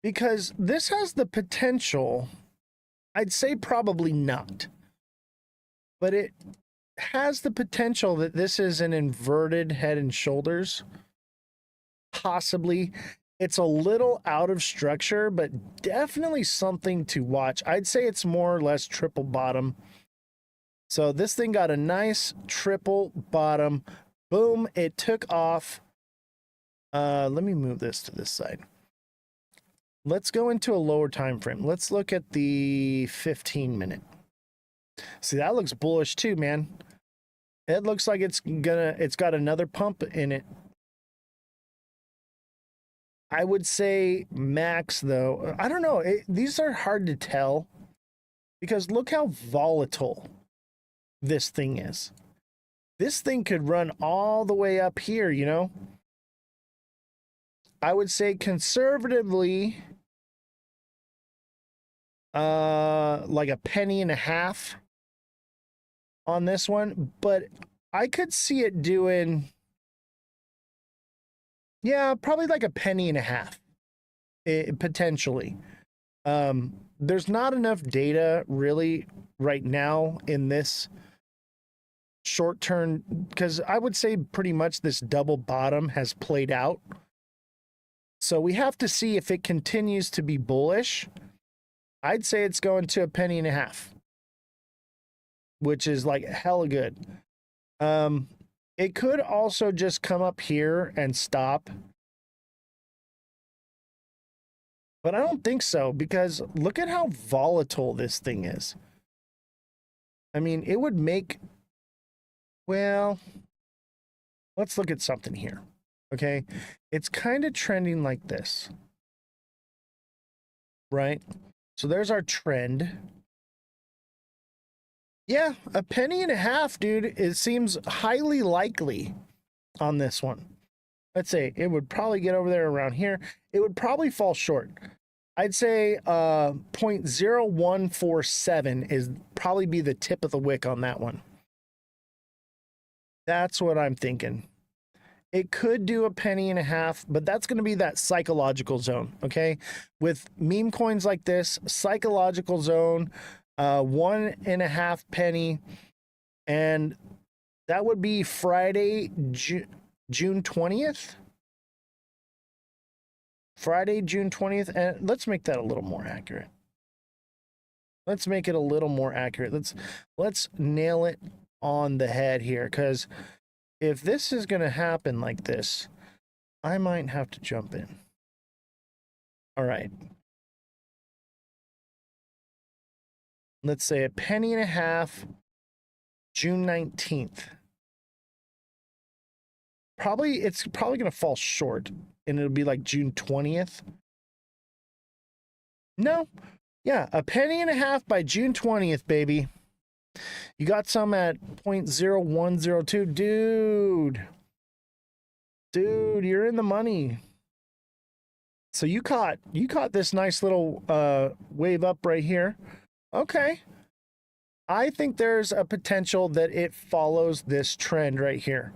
because this has the potential, I'd say probably not, but it has the potential that this is an inverted Head and Shoulders. Possibly. It's a little out of structure, but definitely something to watch. I'd say it's more or less triple bottom. So this thing got a nice triple bottom. Boom, it took off. Let me move this to this side. Let's go into a lower time frame. Let's look at the 15-minute. See, that looks bullish too, man. It looks like it's got another pump in it. I would say max, though. I don't know. These are hard to tell because look how volatile this thing is. This thing could run all the way up here, you know? I would say conservatively, like a penny and a half on this one, but I could see it doing, yeah, probably like a penny and a half, potentially. There's not enough data really right now in this short term, because I would say pretty much this double bottom has played out. So we have to see if it continues to be bullish. I'd say it's going to a penny and a half, which is like hella good. It could also just come up here and stop. But I don't think so, because look at how volatile this thing is. I mean, it would make, well, let's look at something here. Okay, it's kind of trending like this, right? So there's our trend. Yeah, a penny and a half, dude. It seems highly likely on this one. Let's say it would probably get over there around here. It would probably fall short. I'd say 0.0147 is probably be the tip of the wick on that one. That's what I'm thinking. It could do a penny and a half, but that's going to be that psychological zone, okay? With meme coins like this, psychological zone, 1.5 penny, and that would be Friday, June 20th. Friday, June 20th, and let's make that a little more accurate. Let's make it a little more accurate. Let's nail it on the head here, because if this is going to happen like this, I might have to jump in. All right. Let's say a penny and a half, June 19th. It's probably going to fall short, and it'll be like June 20th. No. Yeah, a penny and a half by June 20th, baby. You got some at 0.0102. Dude, you're in the money. So you caught this nice little wave up right here. Okay. I think there's a potential that it follows this trend right here.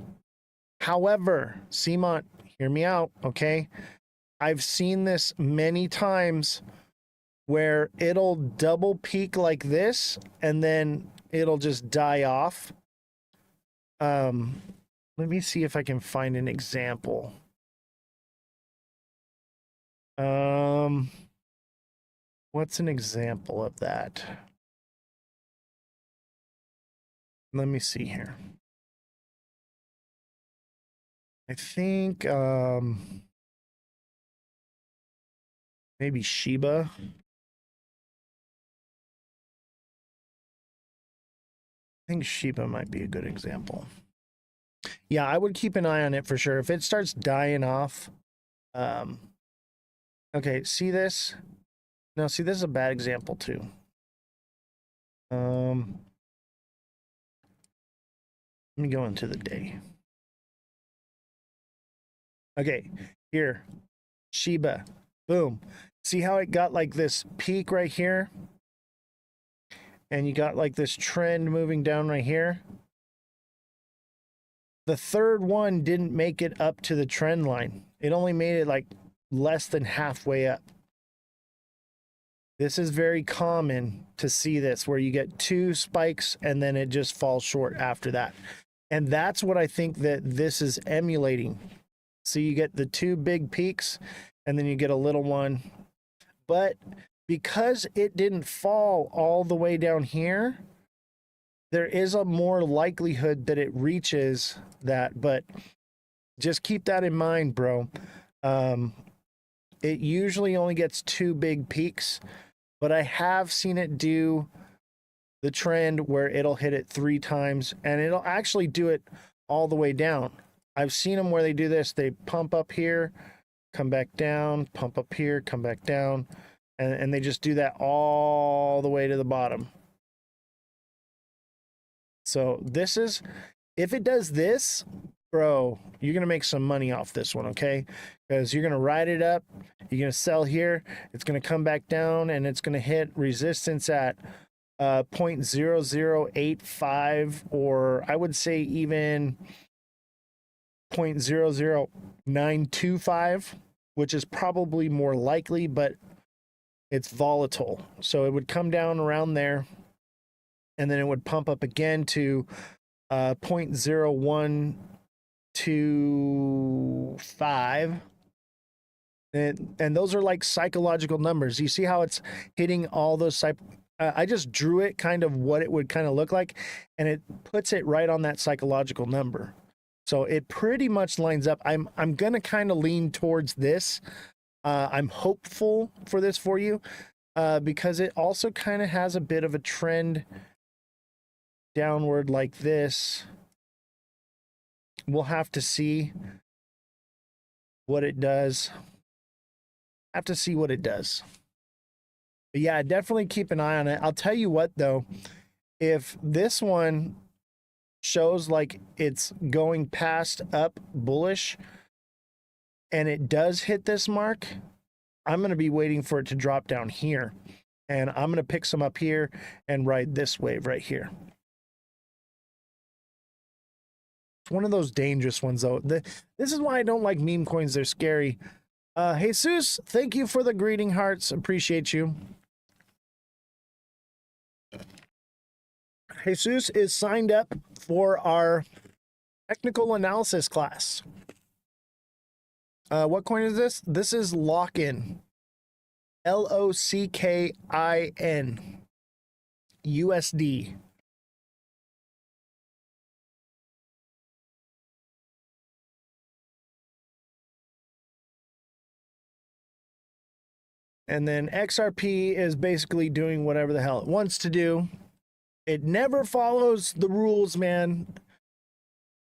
However, CMOT, hear me out, okay? I've seen this many times where it'll double peak like this and then it'll just die off. Let me see if I can find an example. What's an example of that? Let me see here. I think maybe Shiba. I think Shiba might be a good example. Yeah, I would keep an eye on it for sure. If it starts dying off, okay, see this? No, see, this is a bad example too. Let me go into the day. Okay, here, Shiba, boom. See how it got like this peak right here? And you got like this trend moving down right here. The third one didn't make it up to the trend line. It only made it like less than halfway up. This is very common to see this where you get two spikes and then it just falls short after that. And that's what I think that this is emulating. So you get the two big peaks and then you get a little one. But because it didn't fall all the way down here, there is a more likelihood that it reaches that. But just keep that in mind, bro. It usually only gets two big peaks, but I have seen it do the trend where it'll hit it 3 times and it'll actually do it all the way down. I've seen them where they do this. They pump up here, come back down, pump up here, come back down, and they just do that all the way to the bottom. So this is, if it does this, bro, you're going to make some money off this one, okay? Because you're going to ride it up, you're going to sell here, it's going to come back down, and it's going to hit resistance at 0.0085, or I would say even 0.00925, which is probably more likely, but it's volatile. So it would come down around there, and then it would pump up again to 0.0125. And those are like psychological numbers. You see how it's hitting all those I just drew it kind of what it would kind of look like, and it puts it right on that psychological number. So it pretty much lines up. I'm going to kind of lean towards this. I'm hopeful for this for you because it also kind of has a bit of a trend downward like this. We'll have to see what it does. Have to see what it does. But yeah, definitely keep an eye on it. I'll tell you what though, if this one shows like it's going past up bullish and it does hit this mark, I'm going to be waiting for it to drop down here, and I'm going to pick some up here and ride this wave right here. It's one of those dangerous ones though. This is why I don't like meme coins. They're scary. Jesus, thank you for the greeting hearts. Appreciate you. Jesus is signed up for our technical analysis class. What coin is this? This is Lock-in. LOCKIN. USD. And then XRP is basically doing whatever the hell it wants to do. It never follows the rules, man.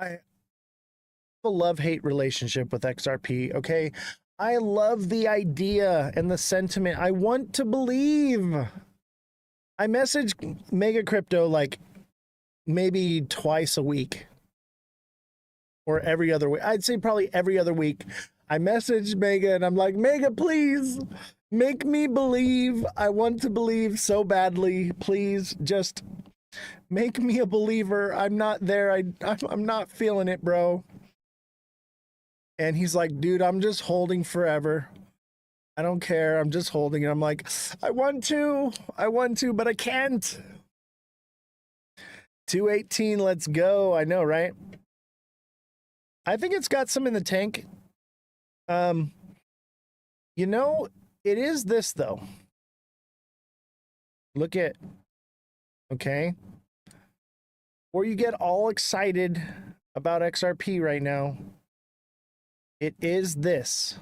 I have a love-hate relationship with XRP, okay? I love the idea and the sentiment. I want to believe. I message Mega Crypto like maybe twice a week or every other week. I'd say probably every other week. I message Mega and I'm like, Mega, please make me believe. I want to believe so badly. Please just make me a believer. I'm not there. I'm not feeling it, bro. And he's like, dude, I'm just holding forever. I don't care. I'm just holding. And I'm like, I want to, but I can't. 218, let's go. I know, right? I think it's got some in the tank. You know, it is this though. Look at, okay. Or you get all excited about XRP right now. It is this.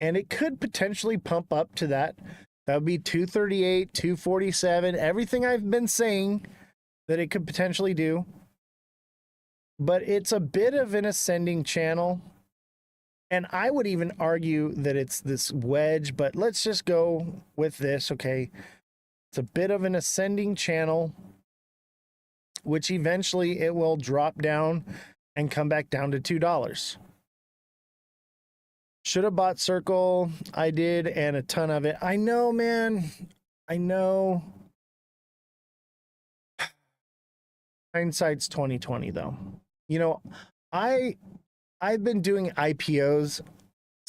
And it could potentially pump up to that. That would be 238, 247, everything I've been saying that it could potentially do. But it's a bit of an ascending channel. And I would even argue that it's this wedge, but let's just go with this, okay? It's a bit of an ascending channel, which eventually it will drop down and come back down to $2. Should have bought Circle. I did, and a ton of it. I know, man. I know. Hindsight's 2020, though. You know, I've been doing IPOs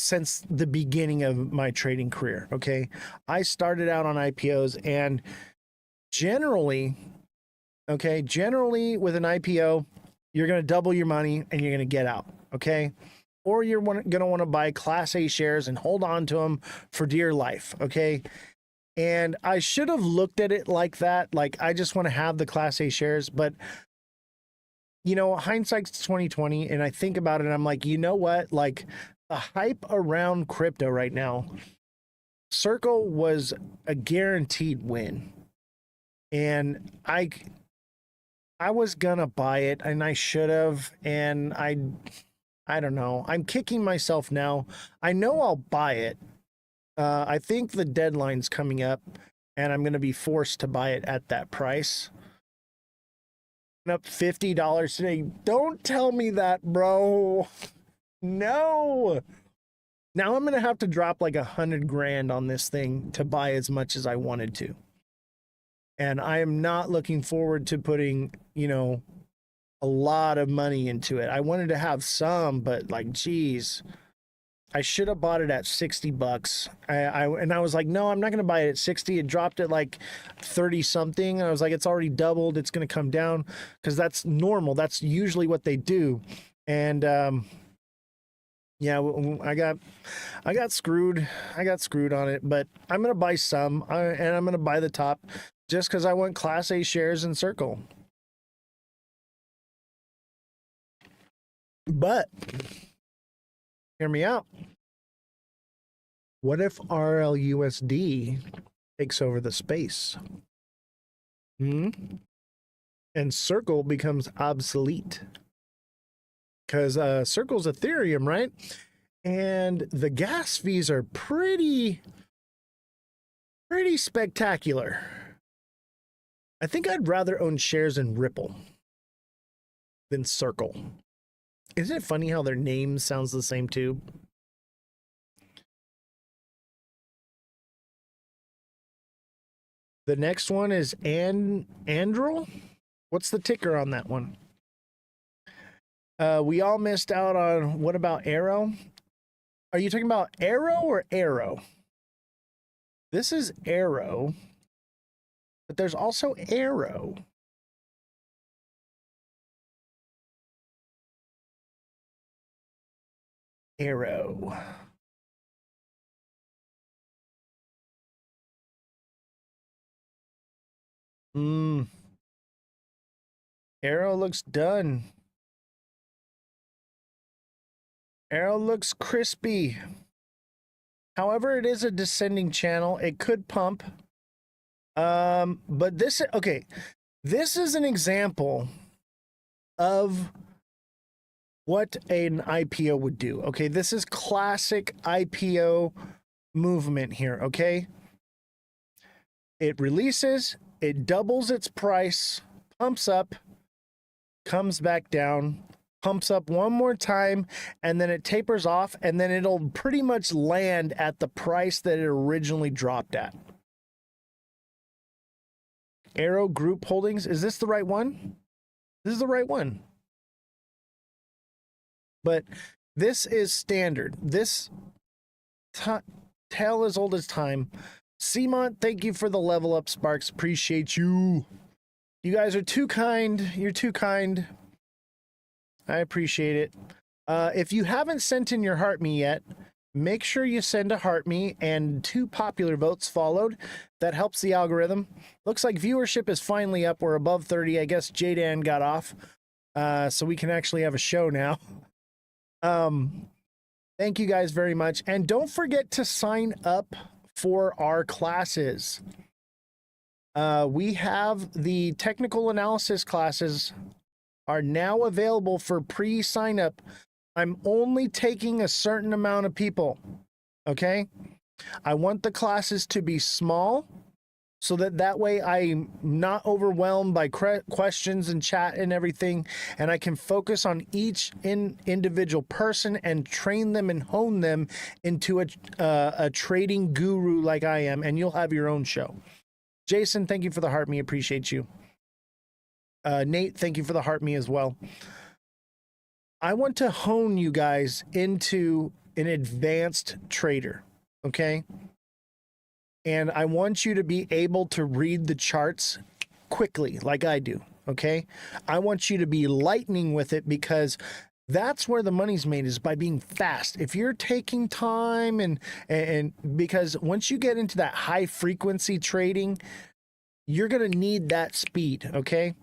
since the beginning of my trading career. Okay. I started out on IPOs, and generally with an IPO, you're going to double your money and you're going to get out. Okay. Or you're going to want to buy Class A shares and hold on to them for dear life. Okay. And I should have looked at it like that. Like, I just want to have the Class A shares, but you know, hindsight's 2020. And I think about it and I'm like, you know what? Like, the hype around crypto right now, Circle was a guaranteed win. And I was gonna buy it, and I should have, and I don't know. I'm kicking myself now. I know I'll buy it. I think the deadline's coming up, and I'm gonna be forced to buy it at that price. Up $50 today. Don't tell me that, bro. No. Now I'm gonna have to drop like 100 grand on this thing to buy as much as I wanted to. And I am not looking forward to putting, you know, a lot of money into it. I wanted to have some, but like, geez, I should have bought it at 60 bucks. And I was like, no, I'm not going to buy it at 60. It dropped at like 30 something. I was like, it's already doubled. It's going to come down, because that's normal. That's usually what they do. And, yeah, I got screwed. I got screwed on it, but I'm going to buy some, and I'm going to buy the top just because I want Class A shares in Circle. But hear me out. What if RLUSD takes over the space? And Circle becomes obsolete? Because Circle's Ethereum, right? And the gas fees are pretty spectacular. I think I'd rather own shares in Ripple than Circle. Isn't it funny how their name sounds the same too? The next one is Andrel. What's the ticker on that one? We all missed out on, what about Arrow? Are you talking about Arrow or Arrow? This is Arrow, but there's also Arrow. Arrow. Arrow looks done. Arrow looks crispy. However, it is a descending channel. It could pump. But this, okay, this is an example of what an IPO would do. Okay, this is classic IPO movement here, okay? It releases, it doubles its price, pumps up, comes back down, pumps up one more time, and then it tapers off, and then it'll pretty much land at the price that it originally dropped at. Arrow Group Holdings, is this the right one? This is the right one. But this is standard. This tale as old as time. Seamont, thank you for the level up, Sparks. Appreciate you. You guys are too kind. You're too kind. I appreciate it. If you haven't sent in your heart me yet, make sure you send a heart me, and 2 popular votes followed. That helps the algorithm. Looks like viewership is finally up. We're above 30. I guess J-Dan got off. So we can actually have a show now. Thank you guys very much. And don't forget to sign up for our classes. We have the technical analysis classes are now available for pre-sign up. I'm only taking a certain amount of people. Okay. I want the classes to be small so that way I'm not overwhelmed by questions and chat and everything, and I can focus on each individual person and train them and hone them into a trading guru like I am, and you'll have your own show. Jason, thank you for the heart me. Appreciate you. Nate, thank you for the heart me as well. I want to hone you guys into an advanced trader, okay? And I want you to be able to read the charts quickly, like I do, okay? I want you to be lightning with it, because that's where the money's made, is by being fast. If you're taking time and because once you get into that high frequency trading, you're going to need that speed, okay?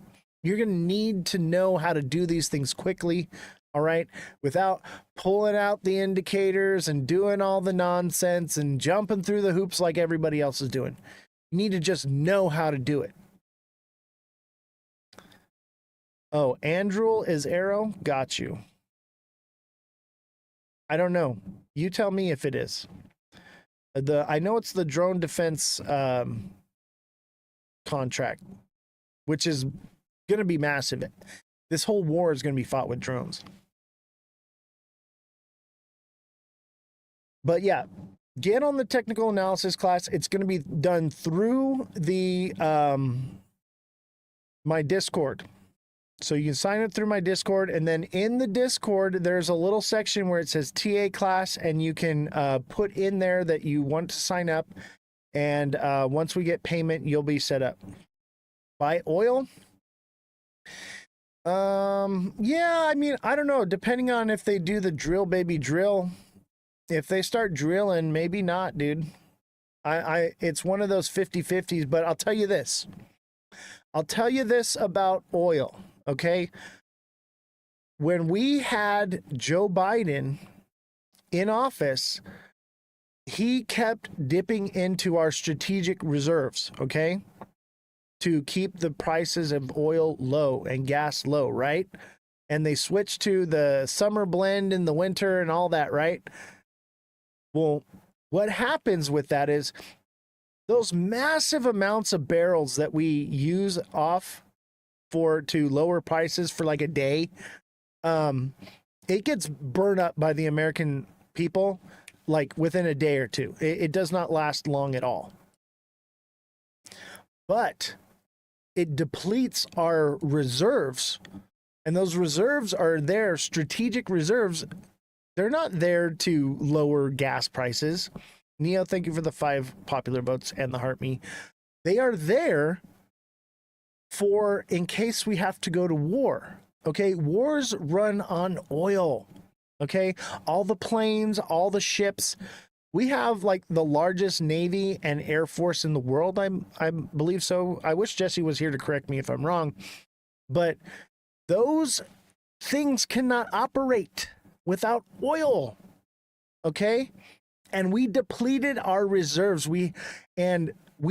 You're going to need to know how to do these things quickly, all right? Without pulling out the indicators and doing all the nonsense and jumping through the hoops like everybody else is doing. You need to just know how to do it. Oh, Andrew is arrow? Got you. I don't know. You tell me if it is. I know it's the drone defense contract, which is going to be massive. This whole war is going to be fought with drones. But yeah, get on the technical analysis class. It's going to be done through the my Discord. So you can sign up through my Discord, and then in the Discord, there's a little section where it says TA class, and you can put in there that you want to sign up. And once we get payment, you'll be set up. Buy oil? Yeah, I mean, I don't know. Depending on if they do the drill, baby drill. If they start drilling, maybe not, dude. It's one of those 50-50s, but I'll tell you this. I'll tell you this about oil. Okay, when we had Joe Biden in office, he kept dipping into our strategic reserves, okay, to keep the prices of oil low and gas low, right? And they switched to the summer blend in the winter and all that, right? Well, what happens with that is those massive amounts of barrels that we use off to lower prices for like a day, it gets burned up by the American people like within a day or two. It does not last long at all. But it depletes our reserves, and those reserves are there, strategic reserves. They're not there to lower gas prices. Neo, thank you for the 5 popular votes and the heart me. They are there for in case we have to go to war. Okay, wars run on oil. Okay, all the planes, all the ships. We have like the largest Navy and Air Force in the world. I believe so. I wish Jesse was here to correct me if I'm wrong, but those things cannot operate without oil. Okay, and we depleted our reserves. We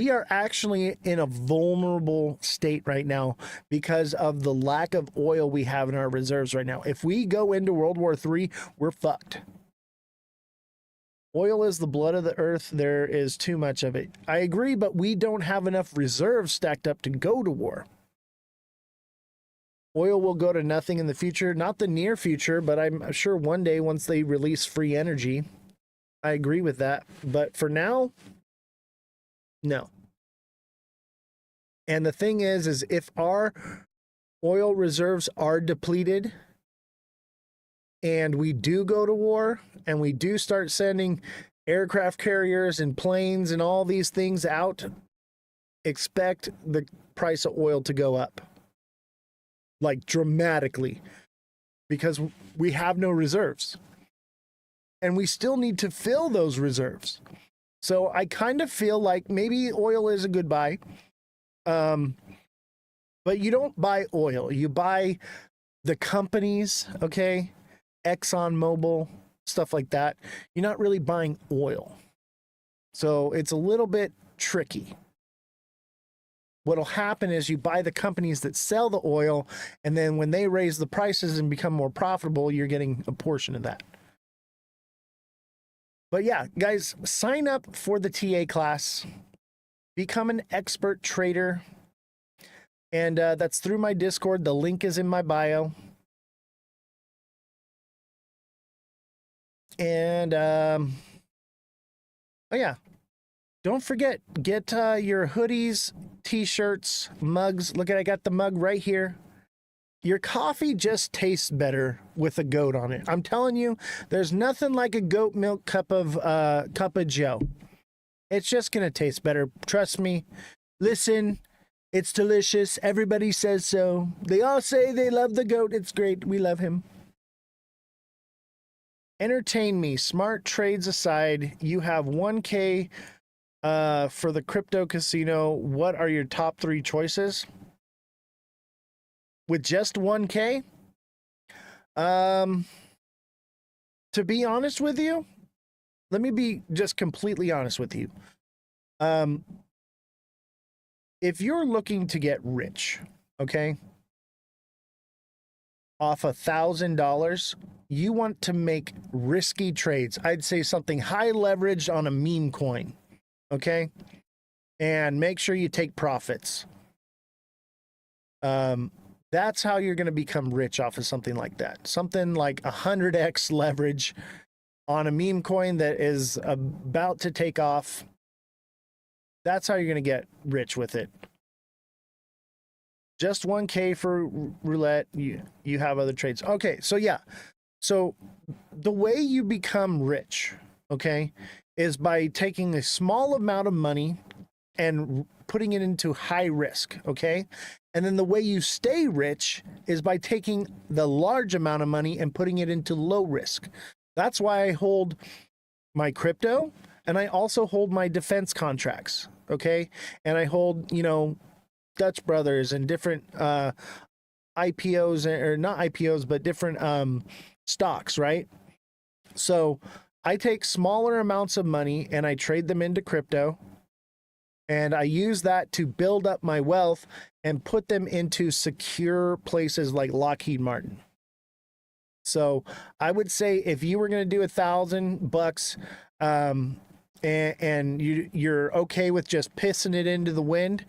are actually in a vulnerable state right now because of the lack of oil we have in our reserves right now. If we go into World War III, we're fucked. Oil is the blood of the earth. There is too much of it. I agree, but we don't have enough reserves stacked up to go to war. Oil will go to nothing in the future, not the near future, but I'm sure one day once they release free energy, I agree with that. But for now, no. And the thing is if our oil reserves are depleted and we do go to war and we do start sending aircraft carriers and planes and all these things out, expect the price of oil to go up like dramatically, because we have no reserves and we still need to fill those reserves. So I kind of feel like maybe oil is a good buy. But you don't buy oil. You buy the companies, okay? ExxonMobil, stuff like that. You're not really buying oil. So it's a little bit tricky. What'll happen is you buy the companies that sell the oil, and then when they raise the prices and become more profitable, you're getting a portion of that. But yeah, guys, sign up for the TA class. Become an expert trader. And that's through my Discord. The link is in my bio. And, oh yeah, don't forget, get your hoodies, t-shirts, mugs. Look at, I got the mug right here. Your coffee just tastes better with a goat on it. I'm telling you, there's nothing like a goat milk cup of Joe. It's just gonna taste better. Trust me. Listen, it's delicious. Everybody says so. They all say they love the goat. It's great. We love him. Entertain me. Smart trades aside, you have 1K for the crypto casino. What are your top 3 choices? With just 1K? To be honest with you, let me be just completely honest with you. If you're looking to get rich, okay, off $1,000, you want to make risky trades. I'd say something high leveraged on a meme coin, okay, and make sure you take profits. That's how you're going to become rich off of something like that. Something like 100x leverage on a meme coin that is about to take off. That's how you're going to get rich with it. Just 1K for roulette. You have other trades. Okay, so yeah. So the way you become rich, okay, is by taking a small amount of money and putting it into high risk, okay? And then the way you stay rich is by taking the large amount of money and putting it into low risk. That's why I hold my crypto, and I also hold my defense contracts, okay? And I hold, Dutch Brothers and different IPOs, or not IPOs, but different stocks, right? So I take smaller amounts of money and I trade them into crypto. And I use that to build up my wealth and put them into secure places like Lockheed Martin. So I would say if you were going to do $1,000, and you're okay with just pissing it into the wind,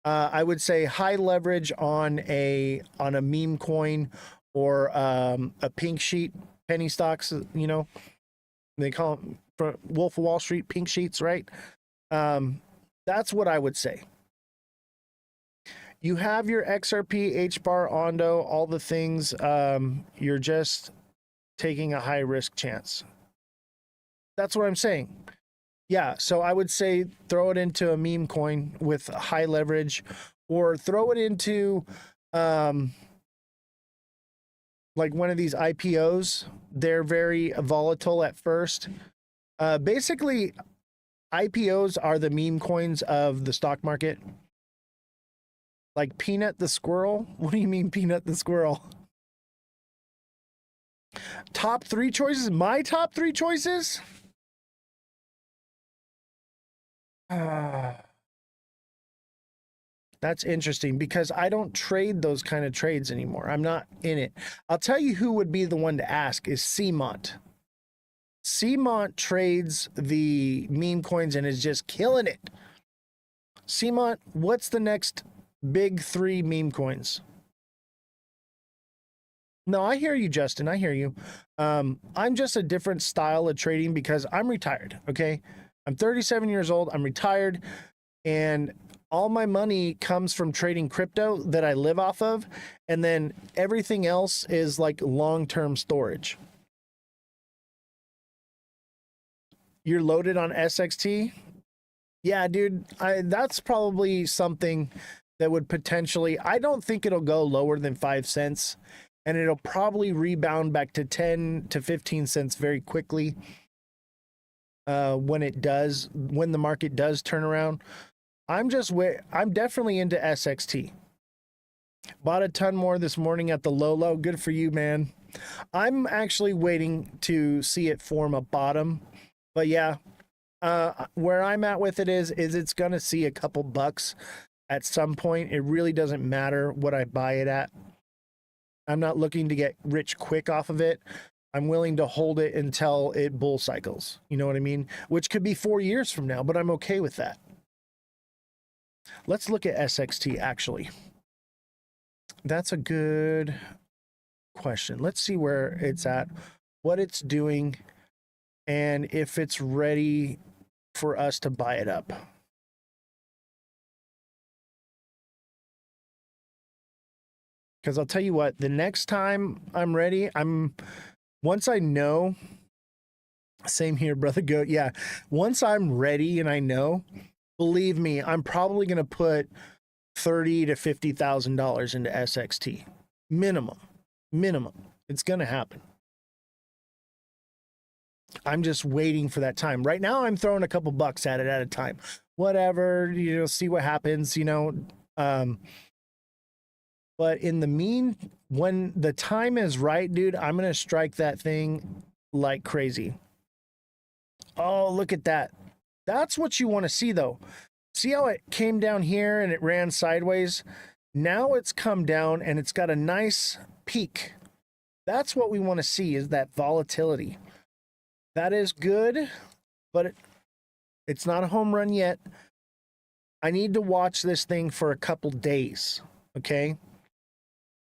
I would say high leverage on a meme coin or a pink sheet, penny stocks. They call them for Wolf of Wall Street pink sheets, right? That's what I would say. You have your XRP, HBAR, Ondo, all the things. You're just taking a high risk chance. That's what I'm saying. Yeah, so I would say throw it into a meme coin with high leverage, or throw it into like one of these IPOs. They're very volatile at first. Basically, IPOs are the meme coins of the stock market. Like Peanut the squirrel. What do you mean Peanut the squirrel? Top 3 choices? My top 3 choices? That's interesting because I don't trade those kind of trades anymore. I'm not in it. I'll tell you who would be the one to ask is CMont. CMont trades the meme coins and is just killing it. CMont, what's the next big 3 meme coins? No, I hear you, Justin. I hear you. I'm just a different style of trading because I'm retired, okay? I'm 37 years old. I'm retired, and all my money comes from trading crypto that I live off of, and then everything else is like long-term storage. You're loaded on SXT? Yeah, dude, that's probably something that would potentially, I don't think it'll go lower than 5 cents, and it'll probably rebound back to 10 to 15 cents very quickly when the market does turn around. I'm definitely into SXT. Bought a ton more this morning at the low. Good for you, man. I'm actually waiting to see it form a bottom, but yeah, where I'm at with it is it's gonna see a couple bucks at some point. It really doesn't matter what I buy it at. I'm not looking to get rich quick off of it. I'm willing to hold it until it bull cycles. You know what I mean? Which could be 4 years from now, but I'm okay with that. Let's look at SXT actually. That's a good question. Let's see where it's at, what it's doing, and if it's ready for us to buy it up. Because I'll tell you what, the next time I'm ready, once I know, same here, brother goat. Yeah. Once I'm ready and I know, believe me, I'm probably going to put $30,000 to $50,000 into SXT. Minimum. It's going to happen. I'm just waiting for that time. Right now, I'm throwing a couple bucks at it at a time. Whatever, see what happens, but in the when the time is right, dude, I'm going to strike that thing like crazy. Oh, look at that. That's what you want to see, though. See how it came down here and it ran sideways? Now it's come down and it's got a nice peak. That's what we want to see, is that volatility. That is good, but it's not a home run yet. I need to watch this thing for a couple days, okay?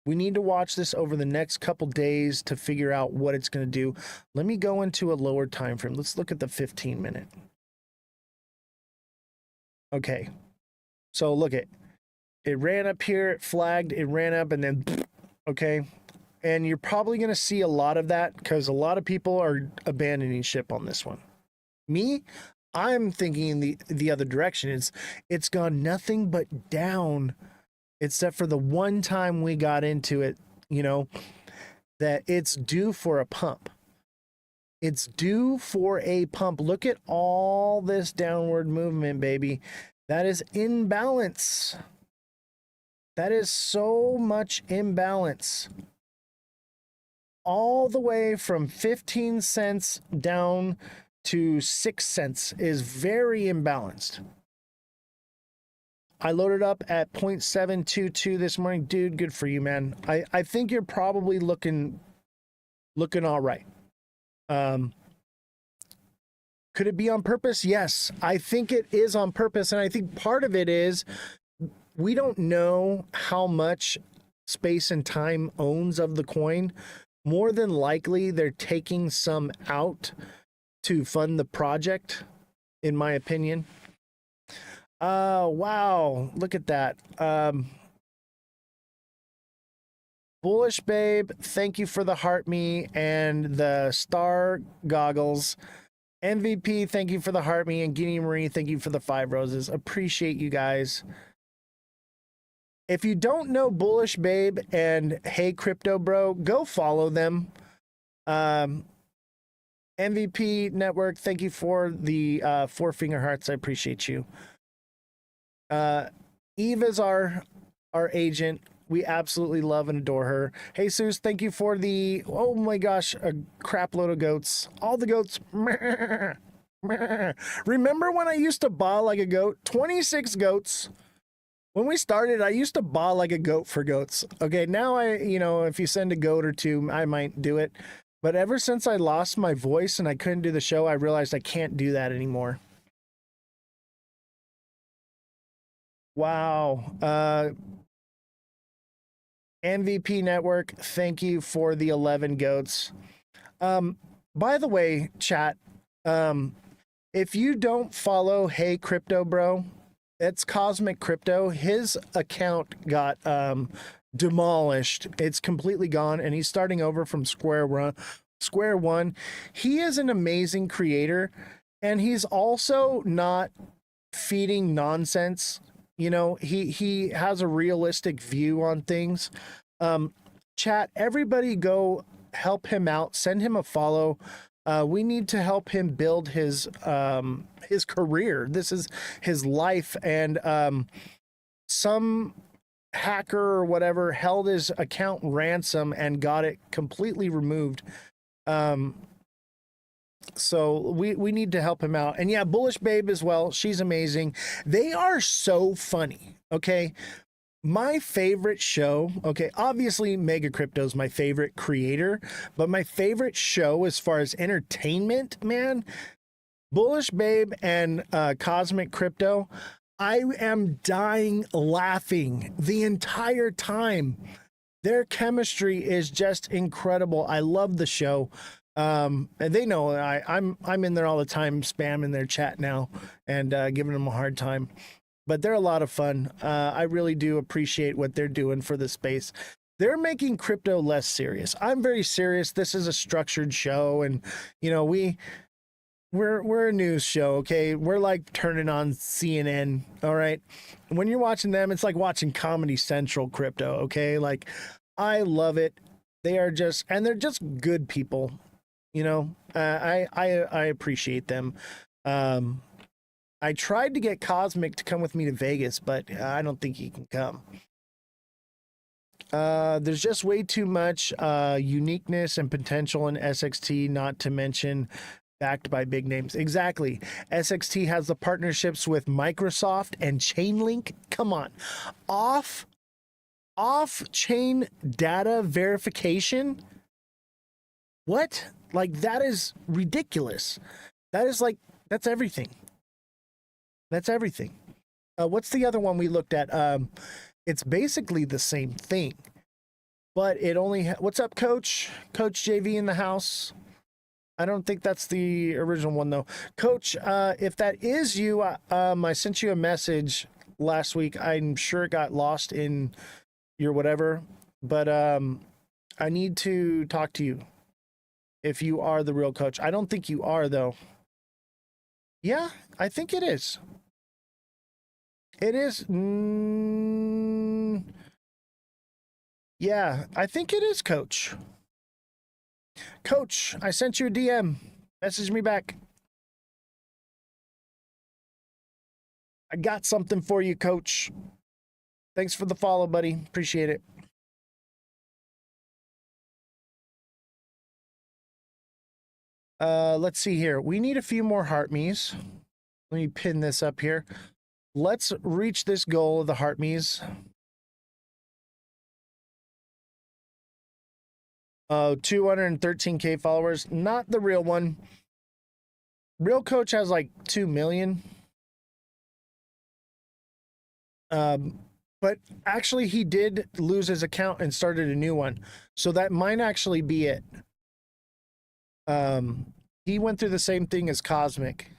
We need to watch this over the next couple days to figure out what it's going to do. Let me go into a lower time frame. Let's look at the 15-minute. Okay. So look it ran up here, it flagged, it ran up, and then, okay. And you're probably going to see a lot of that because a lot of people are abandoning ship on this one. Me, I'm thinking the other direction. It's gone nothing but down, except for the one time we got into it, that it's due for a pump. It's due for a pump. Look at all this downward movement, baby. That is imbalance. That is so much imbalance. All the way from 15 cents down to 6 cents is very imbalanced. I loaded up at 0.722 this morning. Dude, good for you, man. I think you're probably looking all right. Could it be on purpose? Yes, I think it is on purpose. And I think part of it is we don't know how much Space and Time owns of the coin. More than likely, they're taking some out to fund the project, in my opinion. Wow, look at that. Bullish Babe, thank you for the heart me and the star goggles. MVP, thank you for the heart me, and Guinea Marie, thank you for the 5 roses. Appreciate you guys. If you don't know Bullish Babe and Hey Crypto Bro, go follow them. MVP Network, thank you for the 4 finger hearts. I appreciate you. Eve is our agent. We absolutely love and adore her. Jesus, thank you for the, oh my gosh, a crap load of goats. All the goats. Remember when I used to baw like a goat? 26 goats. When we started, I used to baw like a goat for goats. Okay, now if you send a goat or two, I might do it. But ever since I lost my voice and I couldn't do the show, I realized I can't do that anymore. Wow. MVP Network, thank you for the 11 goats. By the way, chat, if you don't follow Hey Crypto Bro, it's Cosmic Crypto. His account got demolished. It's completely gone, and he's starting over from square one. He is an amazing creator, and he's also not feeding nonsense. He has a realistic view on things. Chat, everybody go help him out. Send him a follow. We need to help him build his career. This is his life, and some hacker or whatever held his account ransom and got it completely removed. So we need to help him out. And yeah, Bullish Babe as well. She's amazing. They are so funny. Okay. My favorite show, okay, obviously Mega Crypto is my favorite creator, but my favorite show as far as entertainment, man, Bullish Babe and Cosmic Crypto. I am dying laughing the entire time. Their chemistry is just incredible. I love the show. And they know I'm in there all the time, spamming their chat now and giving them a hard time. But they're a lot of fun. I really do appreciate what they're doing for the space. they're making crypto less serious. I'm very serious. This is a structured show, and you know, we're a news show, okay? We're like turning on CNN, all right? When you're watching them, it's like watching Comedy Central crypto, okay? Like, I love it. They're just good people, you know? I appreciate them. I tried to get Cosmic to come with me to Vegas, but I don't think he can come. There's just way too much uniqueness and potential in SXT, not to mention backed by big names. Exactly. SXT has the partnerships with Microsoft and Chainlink. Come on. Off-chain data verification? What? Like, that is ridiculous. That's everything. That's everything. What's the other one we looked at? It's basically the same thing, but it only what's up, Coach JV in the house? I don't think that's the original one though. Coach, if that is you, I sent you a message last week. I'm sure it got lost in your whatever, but I need to talk to you if you are the real Coach. I don't think you are though. Yeah, I think it is. It is. Yeah, I think it is, Coach. Coach, I sent you a DM. Message me back. I got something for you, Coach. Thanks for the follow, buddy. Appreciate it. Let's see here. We need a few more heart me's. Let me pin this up here. Let's reach this goal of the heart me's. 213K followers. Not the real one. Real Coach has like 2 million. But actually he did lose his account and started a new one. So that might actually be it. He went through the same thing as Cosmic.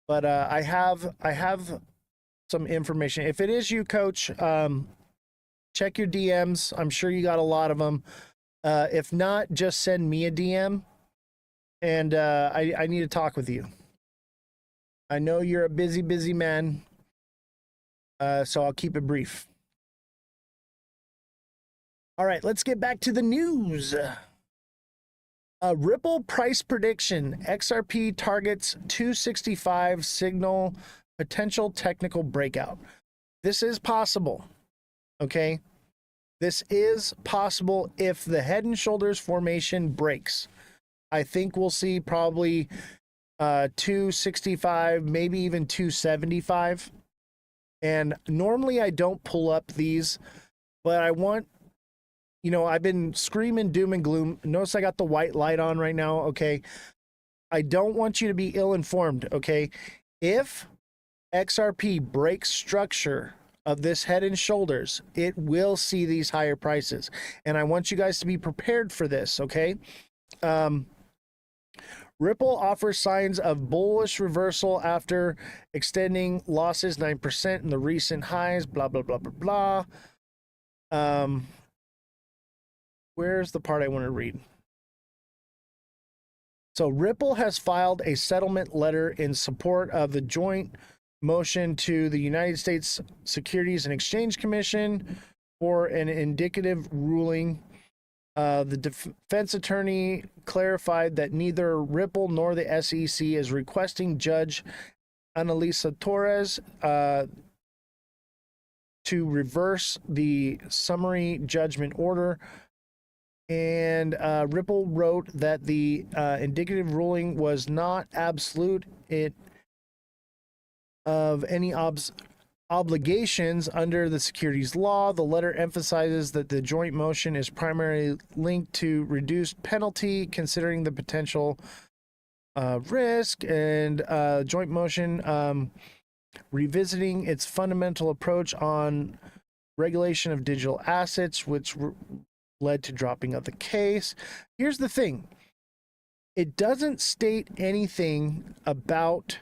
But I have some information. If it is you, Coach, check your DMs. I'm sure you got a lot of them. If not, just send me a DM, and I need to talk with you. I know you're a busy man, so I'll keep it brief. All right, let's get back to the news. Ripple price prediction. XRP targets 265, signal potential technical breakout. This is possible, okay? This is possible if the head and shoulders formation breaks. I think we'll see probably 265, maybe even 275. And normally I don't pull up these, but I want, you know, I've been screaming doom and gloom. Notice I got the white light on right now, okay? I don't want you to be ill-informed, okay? If XRP breaks structure of this head and shoulders, it will see these higher prices. And I want you guys to be prepared for this, okay? Ripple offers signs of bullish reversal after extending losses 9% in the recent highs, blah, blah, blah, blah, blah. Where's the part I want to read? So Ripple has filed a settlement letter in support of the joint motion to the United States Securities and Exchange Commission for an indicative ruling. The defense attorney clarified that neither Ripple nor the SEC is requesting Judge Annalisa Torres to reverse the summary judgment order. And Ripple wrote that the indicative ruling was not absolute of any obligations under the securities law. The letter emphasizes that the joint motion is primarily linked to reduced penalty, considering the potential risk, and joint motion revisiting its fundamental approach on regulation of digital assets, which led to dropping of the case. Here's the thing. It doesn't state anything about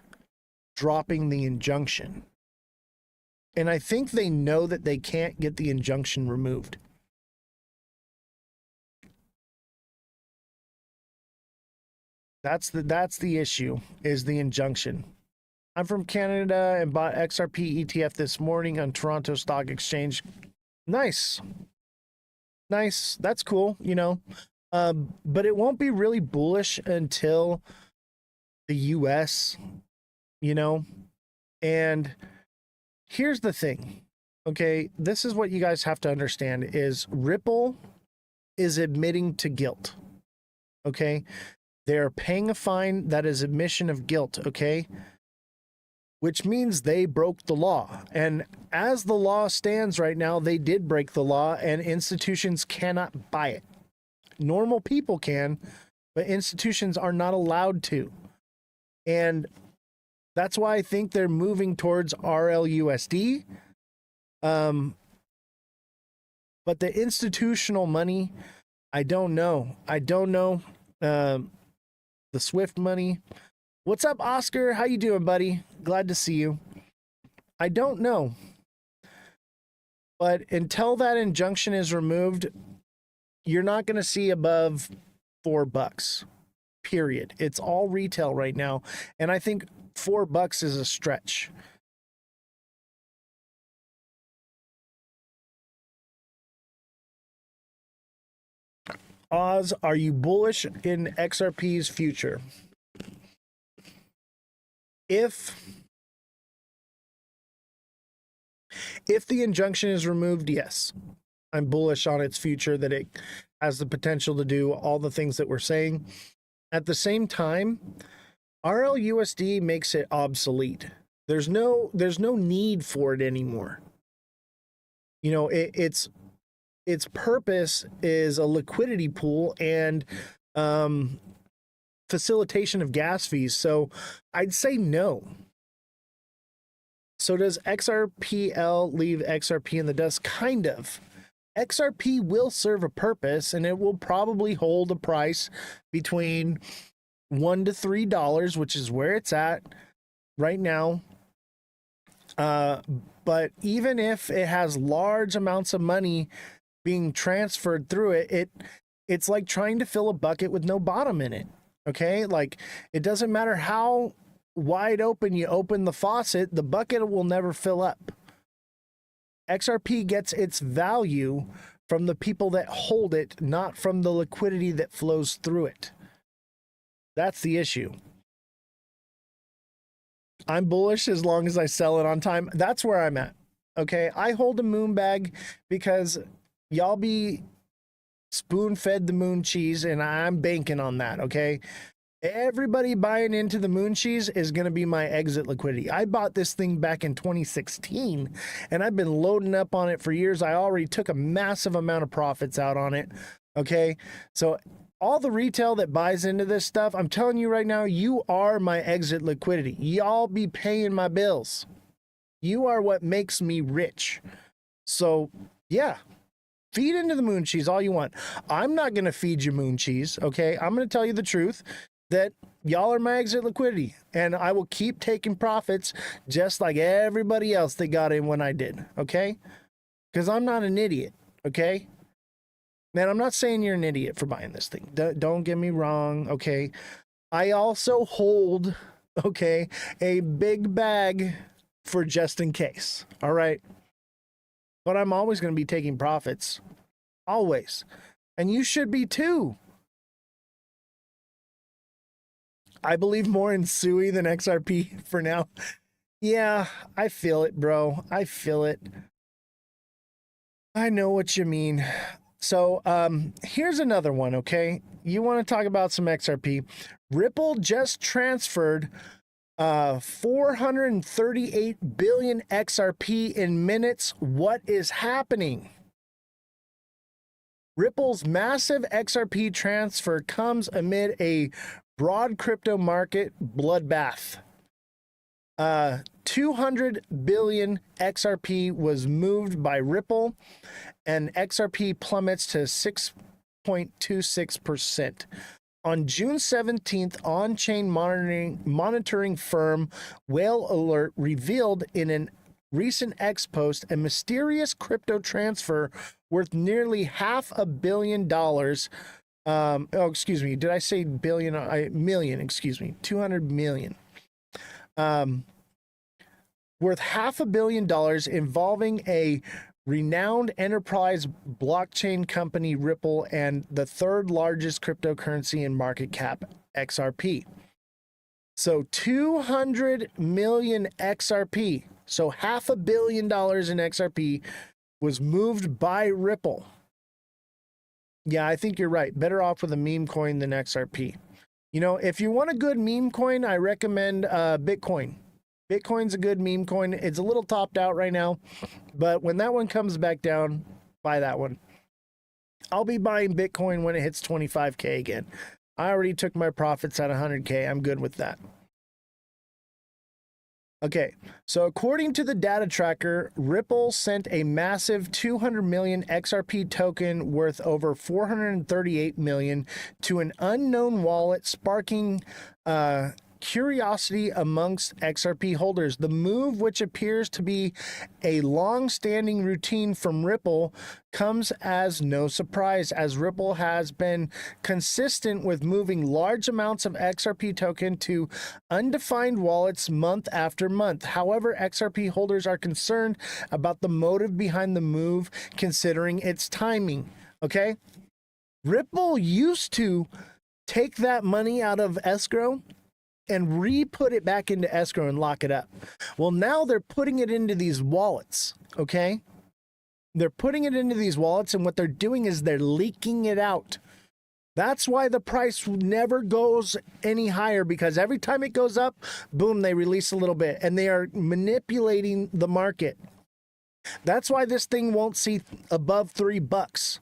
dropping the injunction. And I think they know that they can't get the injunction removed. That's the issue, is the injunction. I'm from Canada and bought XRP ETF this morning on Toronto Stock Exchange. Nice. Nice. That's cool, you know. But it won't be really bullish until the US, you know. And here's the thing. Okay, this is what you guys have to understand is Ripple is admitting to guilt. Okay? They're paying a fine that is admission of guilt, okay? Which means they broke the law. And as the law stands right now, they did break the law and institutions cannot buy it. Normal people can, but institutions are not allowed to. And that's why I think they're moving towards RLUSD. But the institutional money, I don't know. The Swift money. What's up, Oscar? How you doing, buddy? Glad to see you. I don't know. But until that injunction is removed, you're not going to see above $4. Period. It's all retail right now. And I think $4 is a stretch. Oz, are you bullish in XRP's future? If the injunction is removed, yes. I'm bullish on its future, that it has the potential to do all the things that we're saying. At the same time, RLUSD makes it obsolete. There's no need for it anymore. You know, its purpose is a liquidity pool and facilitation of gas fees. So I'd say no. So does XRPL leave XRP in the dust? Kind of. XRP will serve a purpose, and it will probably hold a price between $1 to $3, which is where it's at right now. But even if it has large amounts of money being transferred through it, it's like trying to fill a bucket with no bottom in it. Okay, like it doesn't matter how wide open you open the faucet, the bucket will never fill up. XRP gets its value from the people that hold it, not from the liquidity that flows through it. That's the issue. I'm bullish as long as I sell it on time. That's where I'm at. Okay, I hold a moon bag because y'all be spoon-fed the moon cheese, and I'm banking on that, okay? Everybody buying into the moon cheese is going to be my exit liquidity. I bought this thing back in 2016, and I've been loading up on it for years. I already took a massive amount of profits out on it, okay? So all the retail that buys into this stuff, I'm telling you right now, you are my exit liquidity. Y'all be paying my bills. You are what makes me rich. So, yeah. Feed into the moon cheese all you want. I'm not going to feed you moon cheese, okay? I'm going to tell you the truth that y'all are my exit liquidity, and I will keep taking profits just like everybody else that got in when I did, okay? Because I'm not an idiot, okay? Man, I'm not saying you're an idiot for buying this thing. Don't get me wrong, okay? I also hold, okay, a big bag for just in case, all right? But I'm always going to be taking profits. Always. And you should be too. I believe more in SUI than XRP for now. Yeah, I feel it, bro. I feel it. I know what you mean. So here's another one, okay? You want to talk about some XRP. Ripple just transferred 438 billion XRP in minutes. What is happening? Ripple's massive XRP transfer comes amid a broad crypto market bloodbath. 200 billion XRP was moved by Ripple, and XRP plummets to 6.26%. On June 17th, on-chain monitoring firm Whale Alert revealed in an recent X post a mysterious crypto transfer worth nearly $500 million Oh, excuse me. Did I say billion? Million, excuse me. 200 million. Worth $500 million, involving a renowned enterprise blockchain company, Ripple, and the third largest cryptocurrency in market cap, XRP. So 200 million XRP. So $500 million in XRP was moved by Ripple. Yeah, I think you're right. Better off with a meme coin than XRP. You know, if you want a good meme coin, I recommend Bitcoin. Bitcoin's a good meme coin. It's a little topped out right now, but when that one comes back down, buy that one. I'll be buying Bitcoin when it hits 25K again. I already took my profits at 100K. I'm good with that. Okay, so according to the data tracker, Ripple sent a massive 200 million XRP token worth over 438 million to an unknown wallet, sparking curiosity amongst XRP holders. The move, which appears to be a long-standing routine from Ripple, comes as no surprise, as Ripple has been consistent with moving large amounts of XRP token to undefined wallets month after month. However, XRP holders are concerned about the motive behind the move, considering its timing. Okay? Ripple used to take that money out of escrow and re-put it back into escrow and lock it up. Well, now they're putting it into these wallets, okay? They're putting it into these wallets, and what they're doing is they're leaking it out. That's why the price never goes any higher, because every time it goes up, boom, they release a little bit, and they are manipulating the market. That's why this thing won't see above $3.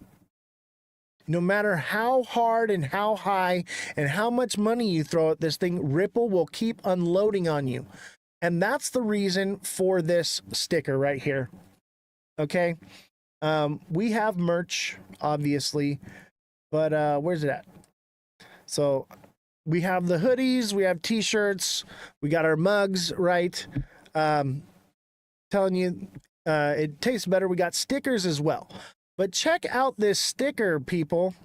No matter how hard and how high and how much money you throw at this thing, Ripple will keep unloading on you. And that's the reason for this sticker right here. Okay. We have merch, obviously, but where's it at? So we have the hoodies, we have t-shirts, we got our mugs, right? Telling you, it tastes better. We got stickers as well. But check out this sticker, people.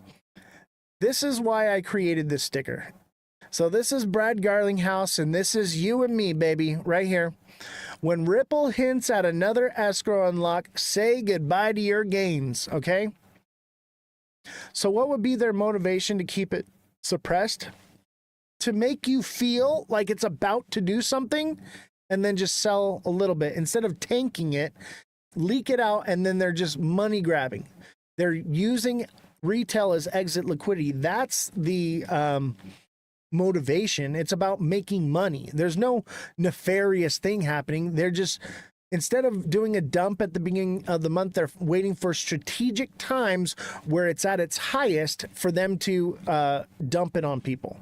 This is why I created this sticker. So this is Brad Garlinghouse, and this is you and me, baby, right here. When Ripple hints at another escrow unlock, say goodbye to your gains, okay? So what would be their motivation to keep it suppressed? To make you feel like it's about to do something and then just sell a little bit. Instead of tanking it, leak it out, and then they're just money grabbing. They're using retail as exit liquidity. That's the motivation. It's about making money. There's no nefarious thing happening. They're just, instead of doing a dump at the beginning of the month, they're waiting for strategic times where it's at its highest for them to dump it on people.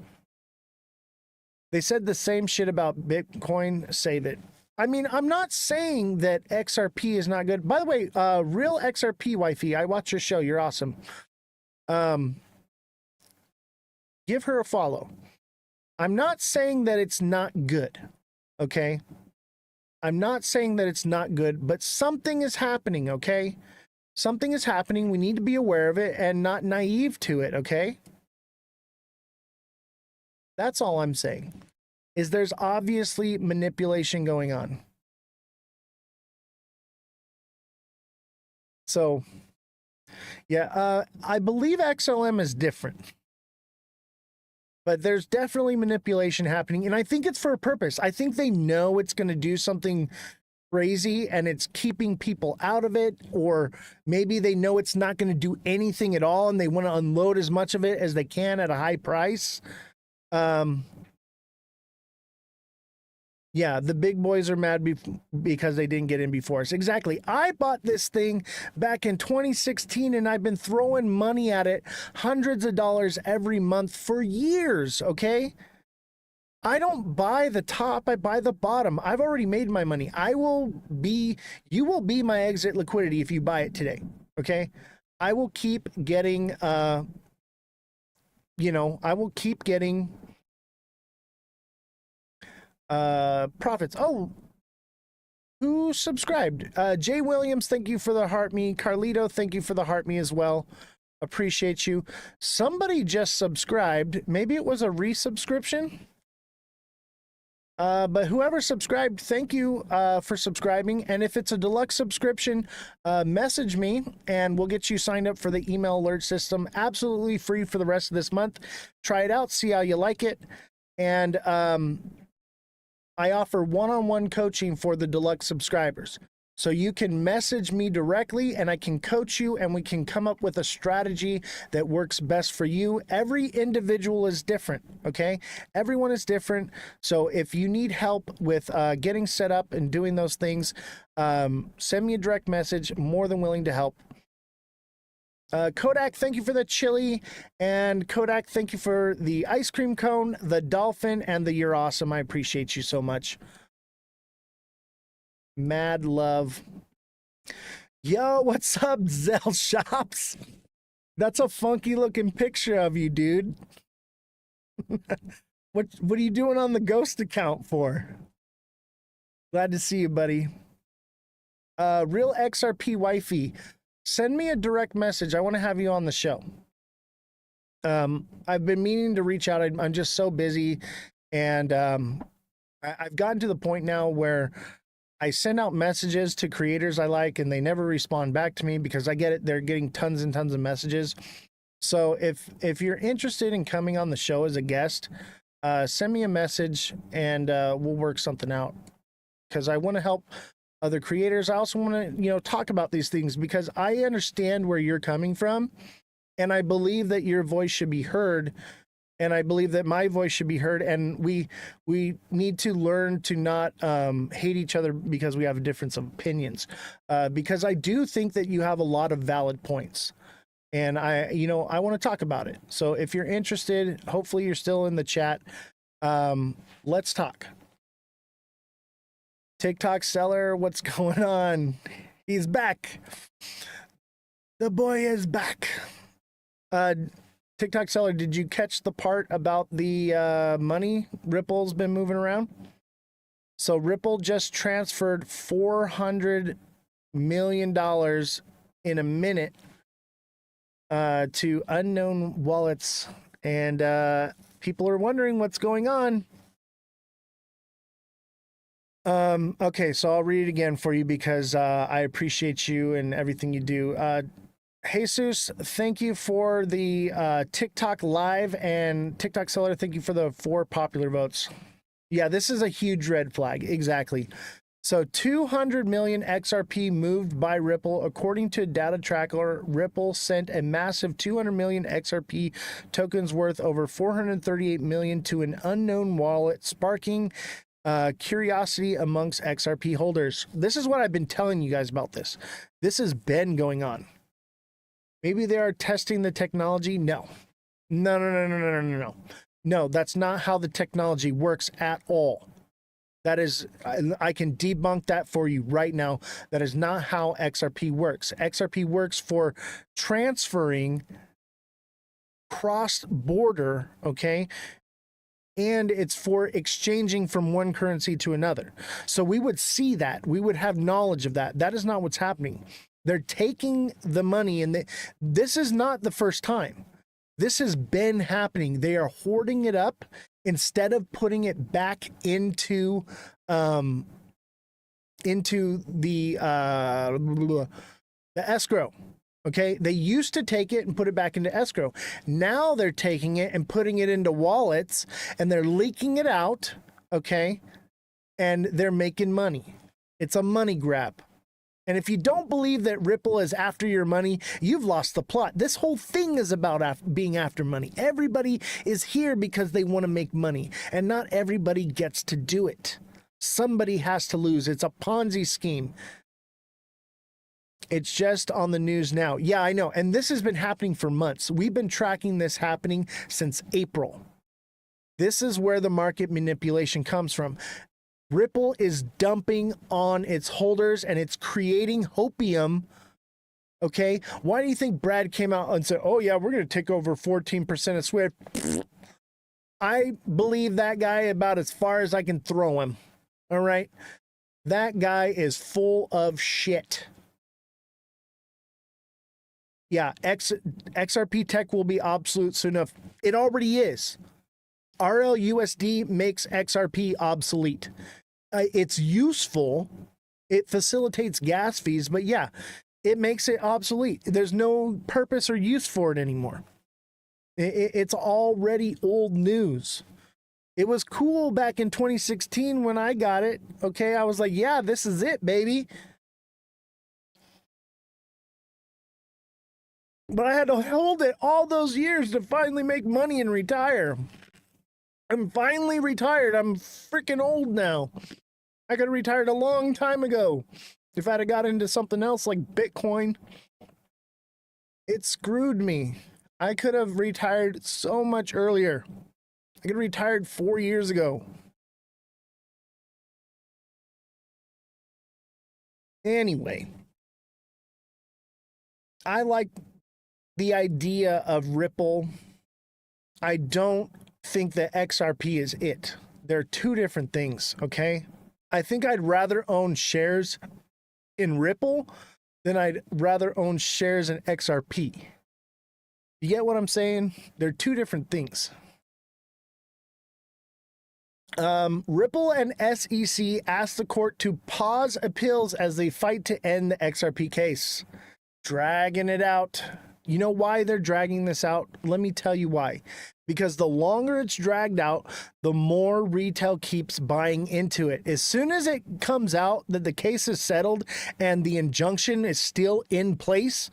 They said the same shit about Bitcoin. Save it. I mean, I'm not saying that XRP is not good. By the way, real XRP wifey, I watch your show. You're awesome. Give her a follow. I'm not saying that it's not good. Okay. I'm not saying that it's not good, but something is happening. Okay. Something is happening. We need to be aware of it and not naive to it. Okay. That's all I'm saying. Is there's obviously manipulation going on. So, yeah, I believe XLM is different. But there's definitely manipulation happening, and I think it's for a purpose. I think they know it's going to do something crazy, and it's keeping people out of it, or maybe they know it's not going to do anything at all, and they want to unload as much of it as they can at a high price. Yeah, the big boys are mad because they didn't get in before us. Exactly. I bought this thing back in 2016, and I've been throwing money at it, hundreds of dollars every month for years, okay? I don't buy the top, I buy the bottom. I've already made my money. You will be my exit liquidity if you buy it today, okay? I will keep getting, I will keep getting profits. Oh, who subscribed? Jay Williams, thank you for the heart me. Carlito, thank you for the heart me as well. Appreciate you. Somebody just subscribed. Maybe it was a resubscription. But whoever subscribed, thank you for subscribing. And if it's a deluxe subscription, message me and we'll get you signed up for the email alert system. Absolutely free for the rest of this month. Try it out, see how you like it. And I offer one-on-one coaching for the deluxe subscribers. So you can message me directly and I can coach you and we can come up with a strategy that works best for you. Every individual is different, okay? Everyone is different. So if you need help with getting set up and doing those things, send me a direct message. More than willing to help. Kodak, thank you for the chili. And Kodak, thank you for the ice cream cone, the dolphin, and the you're awesome. I appreciate you so much. Mad love. Yo, what's up, Zell Shops? That's a funky looking picture of you, dude. What are you doing on the ghost account for? Glad to see you, buddy. Real XRP wifey, send me a direct message. I want to have you on the show. I've been meaning to reach out. I'm just so busy, and I've gotten to the point now where I send out messages to creators I like and they never respond back to me because I get it. They're getting tons and tons of messages. So if you're interested in coming on the show as a guest, send me a message and we'll work something out because I want to help other creators. I also want to, talk about these things because I understand where you're coming from and I believe that your voice should be heard. And I believe that my voice should be heard, and we need to learn to not hate each other because we have a difference of opinions. Because I do think that you have a lot of valid points, and I want to talk about it. So if you're interested, hopefully you're still in the chat. Let's talk. TikTok seller, what's going on? He's back. The boy is back. TikTok seller, did you catch the part about the money Ripple's been moving around? So Ripple just transferred $400 million in a minute to unknown wallets, and people are wondering what's going on. Okay, so I'll read it again for you because I appreciate you and everything you do. Jesus, thank you for the TikTok live, and TikTok seller, thank you for the 4 popular votes. Yeah, this is a huge red flag. Exactly. So 200 million XRP moved by Ripple. According to data tracker, Ripple sent a massive 200 million XRP tokens worth over 438 million to an unknown wallet, sparking curiosity amongst XRP holders. This is what I've been telling you guys about this. This has been going on. Maybe they are testing the technology. No, that's not how the technology works at all. That is, I can debunk that for you right now. That is not how XRP works. XRP works for transferring cross-border, okay? And it's for exchanging from one currency to another. So we would see that. We would have knowledge of that. That is not what's happening. They're taking the money, and this is not the first time. This has been happening. They are hoarding it up instead of putting it back into the escrow. Okay, they used to take it and put it back into escrow. Now they're taking it and putting it into wallets, and they're leaking it out. Okay, and they're making money. It's a money grab. And if you don't believe that Ripple is after your money, you've lost the plot. This whole thing is about being after money. Everybody is here because they want to make money, and not everybody gets to do it. Somebody has to lose. It's a Ponzi scheme. It's just on the news now. Yeah, I know. And this has been happening for months. We've been tracking this happening since April. This is where the market manipulation comes from. Ripple is dumping on its holders and it's creating hopium. Okay. Why do you think Brad came out and said, oh yeah, we're going to take over 14% of Swift? I believe that guy about as far as I can throw him. All right. That guy is full of shit. Yeah, XRP tech will be obsolete soon enough. It already is. RLUSD makes XRP obsolete. It's useful. It facilitates gas fees, but yeah, it makes it obsolete. There's no purpose or use for it anymore. It's already old news. It was cool back in 2016 when I got it. Okay, I was like, yeah, this is it, baby. But I had to hold it all those years to finally make money and retire. I'm finally retired. I'm freaking old now. I could have retired a long time ago if I'd have got into something else like Bitcoin. It screwed me. I could have retired so much earlier. I could have retired 4 years ago. Anyway, I like the idea of Ripple. I don't think that XRP is it. They're two different things, okay? I think I'd rather own shares in Ripple than I'd rather own shares in XRP. You get what I'm saying? They're two different things. Ripple and SEC asked the court to pause appeals as they fight to end the XRP case. Dragging it out. You know why they're dragging this out? Let me tell you why. Because the longer it's dragged out, the more retail keeps buying into it. As soon as it comes out that the case is settled and the injunction is still in place,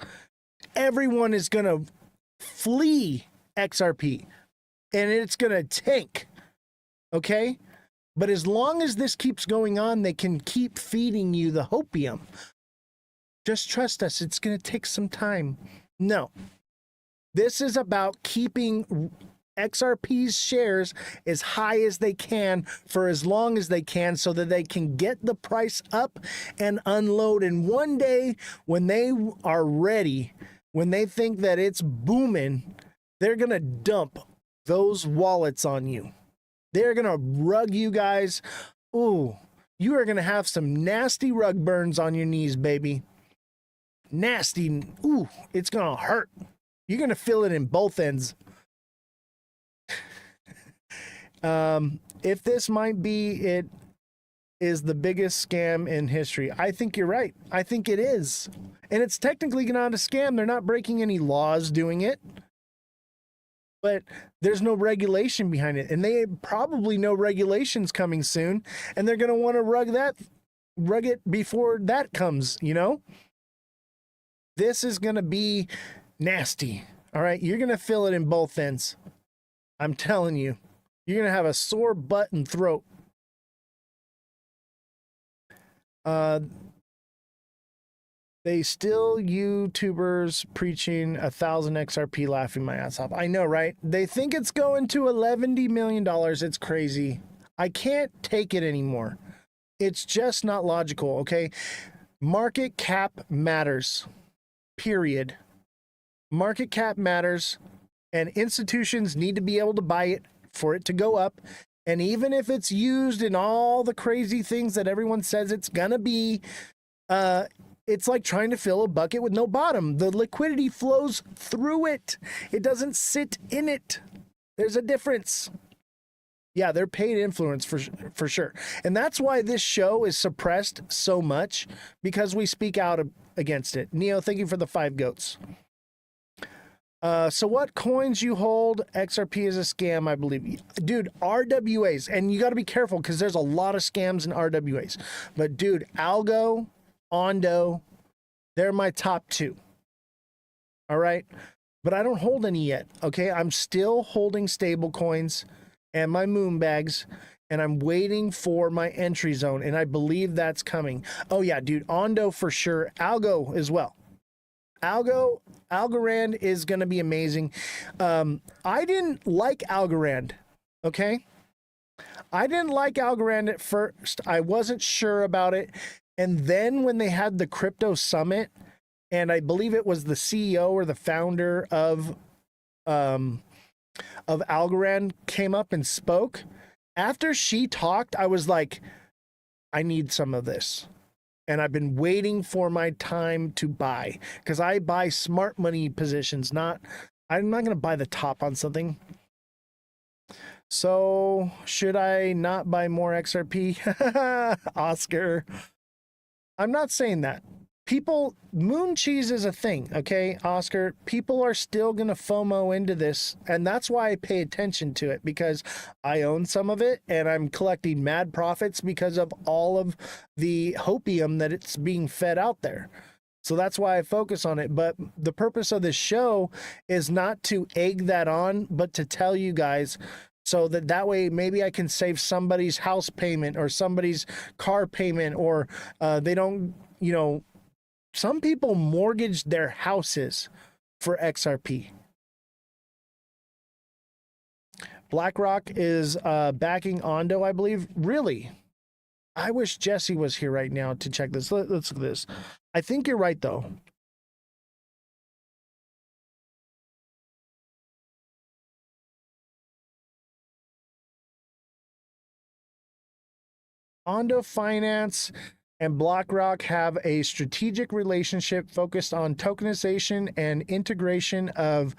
everyone is going to flee XRP and it's going to tank. Okay? But as long as this keeps going on, they can keep feeding you the hopium. Just trust us. It's going to take some time. No. This is about keeping XRP's shares as high as they can for as long as they can so that they can get the price up and unload. And one day when they are ready, when they think that it's booming, they're going to dump those wallets on you. They're going to rug you guys. Ooh, you are going to have some nasty rug burns on your knees, baby. Nasty. Ooh, it's going to hurt. You're going to feel it in both ends. If this might be, it is the biggest scam in history. I think you're right. I think it is. And it's technically not a scam. They're not breaking any laws doing it. But there's no regulation behind it. And they probably know regulations coming soon. And they're going to want to rug it before that comes, you know? This is going to be nasty. All right. You're going to feel it in both ends. I'm telling you. You're going to have a sore butt and throat. They still YouTubers preaching 1,000 XRP laughing my ass off. I know, right? They think it's going to $11 million. It's crazy. I can't take it anymore. It's just not logical, okay? Market cap matters. Period. Market cap matters, and institutions need to be able to buy it for it to go up. And even if it's used in all the crazy things that everyone says it's gonna be, it's like trying to fill a bucket with no bottom. The liquidity flows through it. It doesn't sit in it. There's a difference. Yeah, they're paid influence for sure. And that's why this show is suppressed so much, because we speak out against it. Neo, thank you for the 5 goats. So what coins you hold? XRP is a scam, I believe. Dude, RWAs. And you got to be careful because there's a lot of scams in RWAs. But dude, Algo, Ondo, they're my top 2. All right? But I don't hold any yet, okay? I'm still holding stable coins and my moon bags, and I'm waiting for my entry zone, and I believe that's coming. Oh yeah, dude, Ondo for sure. Algo as well. Algorand is going to be amazing. I didn't like Algorand, okay? I didn't like Algorand at first. I wasn't sure about it. And then when they had the crypto summit, and I believe it was the CEO or the founder of Algorand came up and spoke. After she talked, I was like, I need some of this. and I've been waiting for my time to buy, because I buy smart money positions, I'm not going to buy the top on something. So should I not buy more XRP? Oscar, I'm not saying that. People, moon cheese is a thing, okay, Oscar? People are still going to FOMO into this, and that's why I pay attention to it, because I own some of it, and I'm collecting mad profits because of all of the hopium that it's being fed out there. So that's why I focus on it. But the purpose of this show is not to egg that on, but to tell you guys, so that way maybe I can save somebody's house payment or somebody's car payment, or they don't, some people mortgage their houses for XRP. BlackRock is backing Ondo, I believe. Really? I wish Jesse was here right now to check this. Let's look at this. I think you're right, though. Ondo Finance and BlackRock have a strategic relationship focused on tokenization and integration of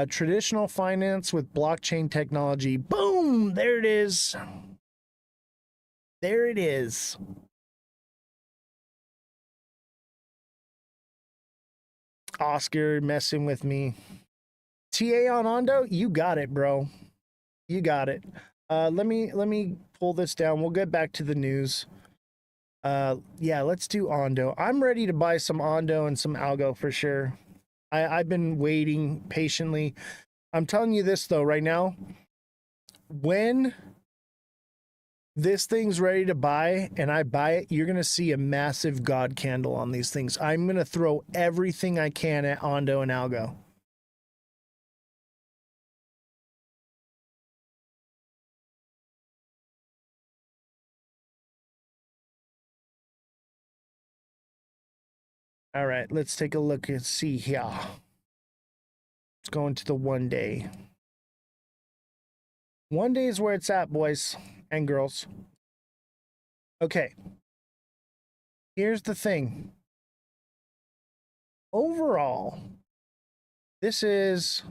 traditional finance with blockchain technology. Boom! There it is. There it is. Oscar messing with me. TA on Ondo, you got it, bro. You got it. Let me pull this down. We'll get back to the news. Yeah, let's do Ondo. I'm ready to buy some Ondo and some Algo for sure. I've been waiting patiently. I'm telling you this though, right now, when this thing's ready to buy and I buy it, you're gonna see a massive God candle on these things. I'm gonna throw everything I can at Ondo and Algo. All right, let's take a look and see here. Let's go into the 1 day. 1 day is where it's at, boys and girls. Okay. Here's the thing. Overall, this is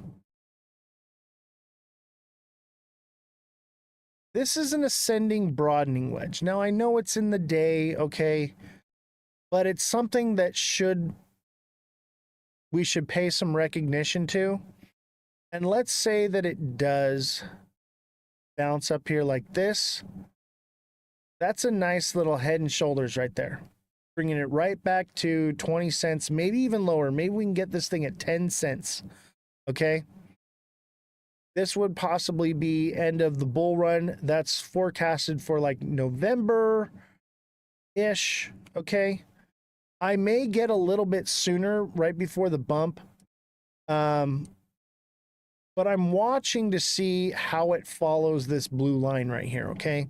an ascending broadening wedge. Now, I know it's in the day, okay, but it's something that we should pay some recognition to. And let's say that it does bounce up here like this. That's a nice little head and shoulders right there. Bringing it right back to 20 cents, maybe even lower. Maybe we can get this thing at 10 cents, okay? This would possibly be end of the bull run. That's forecasted for like November-ish, okay? I may get a little bit sooner, right before the bump. But I'm watching to see how it follows this blue line right here, okay?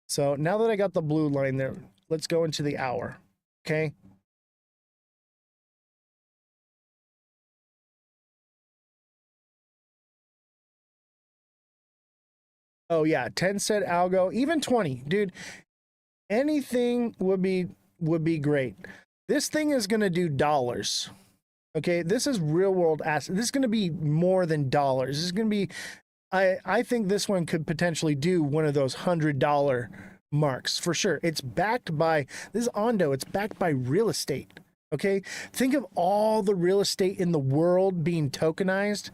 So now that I got the blue line there, let's go into the hour, okay? Oh yeah, 10 cent algo, even 20, dude. Anything would be great. This thing is going to do dollars. Okay, this is real world asset. This is going to be more than dollars. This is going to be, I think this one could potentially do one of those $100 marks for sure. It's backed by, this is Ondo, it's backed by real estate. Okay, think of all the real estate in the world being tokenized,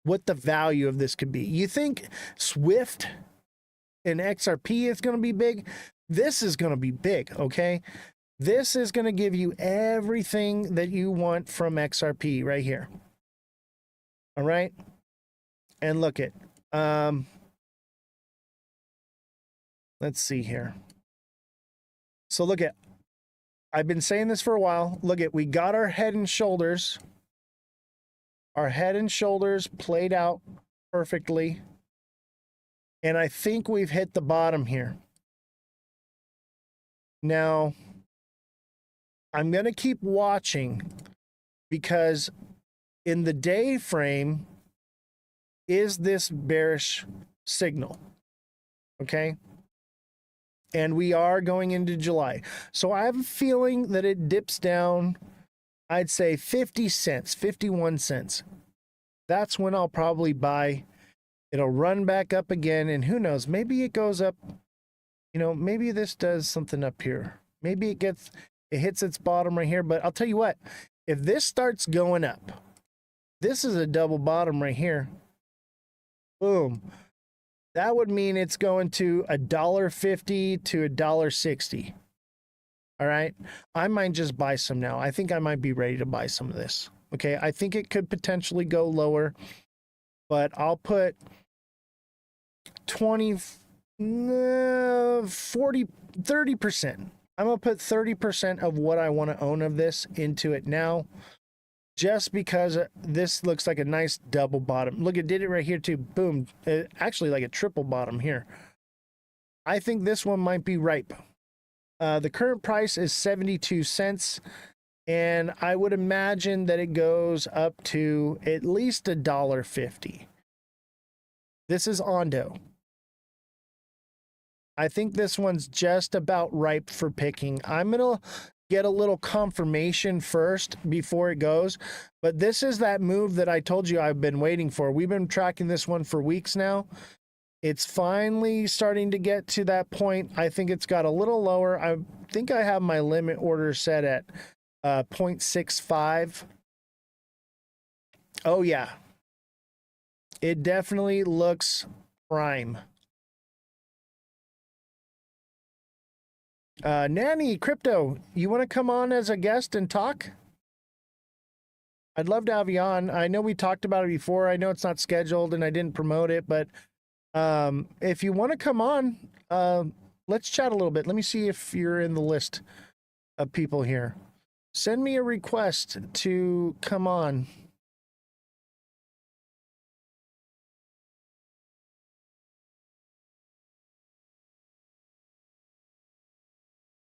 what the value of this could be. You think Swift and XRP is going to be big? This is going to be big, okay? This is going to give you everything that you want from XRP right here. All right? And look at, let's see here. So look at, I've been saying this for a while. Look at, we got our head and shoulders. Our head and shoulders played out perfectly. And I think we've hit the bottom here. Now, I'm going to keep watching because in the day frame, is this bearish signal? Okay. And we are going into July. So I have a feeling that it dips down, I'd say 50 cents, 51 cents. That's when I'll probably buy. It'll run back up again, and who knows, maybe it goes up, you know, maybe this does something up here. Maybe it hits its bottom right here, but I'll tell you what, if this starts going up, this is a double bottom right here. Boom. That would mean it's going to $1.50 to $1.60. All right. I might just buy some now. I think I might be ready to buy some of this. Okay. I think it could potentially go lower, but I'll put 20, 40, 30%. I'm going to put 30% of what I want to own of this into it now, just because this looks like a nice double bottom. Look, it did it right here too. Boom. Actually like a triple bottom here. I think this one might be ripe. The current price is 72 cents, and I would imagine that it goes up to at least $1.50. This is Ondo. I think this one's just about ripe for picking. I'm going to get a little confirmation first before it goes, but this is that move that I told you I've been waiting for. We've been tracking this one for weeks now. It's finally starting to get to that point. I think it's got a little lower. I think I have my limit order set at 0.65. Oh yeah, it definitely looks prime. Nanny Crypto, you want to come on as a guest and talk? I'd love to have you on. I know we talked about it before. I know it's not scheduled and I didn't promote it, but if you want to come on, let's chat a little bit. Let me see if you're in the list of people here. Send me a request to come on.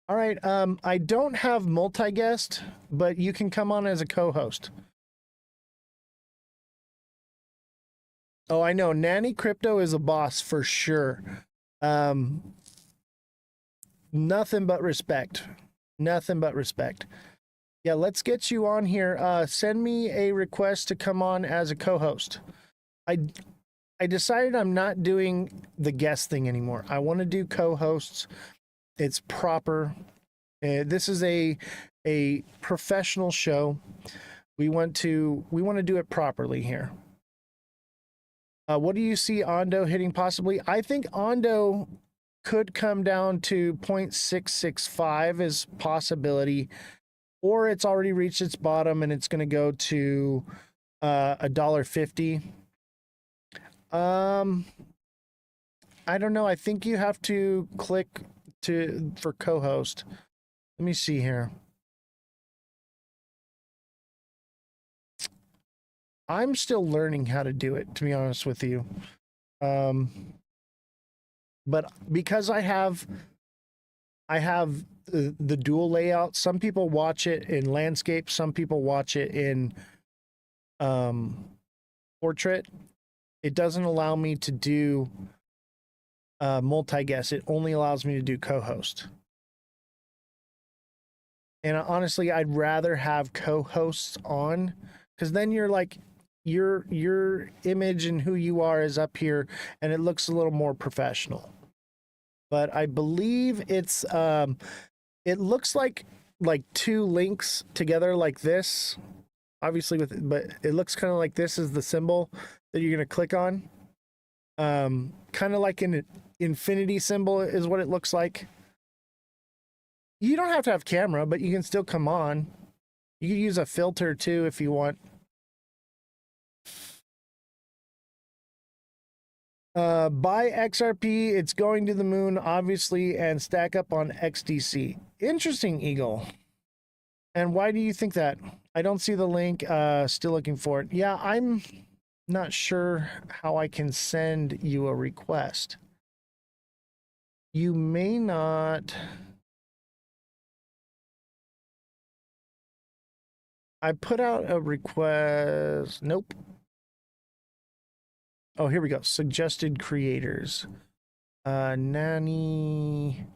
All right. I don't have multi-guest, but you can come on as a co-host. Oh, I know. Nanny Crypto is a boss for sure. Nothing but respect. Nothing but respect. Yeah, let's get you on here. Send me a request to come on as a co-host. I decided I'm not doing the guest thing anymore. I want to do co-hosts. It's proper. This is a professional show. We want to do it properly here. What do you see Ondo hitting possibly? I think Ondo could come down to 0.665 as possibility, or it's already reached its bottom and it's going to go to $1.50. I don't know. I think you have to click for co-host. Let me see here. I'm still learning how to do it, to be honest with you. But because I have the dual layout, some people watch it in landscape, some people watch it in portrait. It doesn't allow me to do multi-guest. It only allows me to do co-host. And honestly, I'd rather have co-hosts on, because then you're like, your image and who you are is up here and it looks a little more professional. But I believe it's it looks like two links together like this, obviously, but it looks kind of like this is the symbol that you're going to click on. Kind of like an infinity symbol is what it looks like. You don't have to have camera, but you can still come on. You can use a filter too if you want. Buy XRP, it's going to the moon, obviously, and stack up on XDC. Interesting, Eagle. And why do you think that? I don't see the link. Still looking for it. Yeah, I'm not sure how I can send you a request. You may not. I put out a request. Nope. Oh, here we go. Suggested creators. Nanny.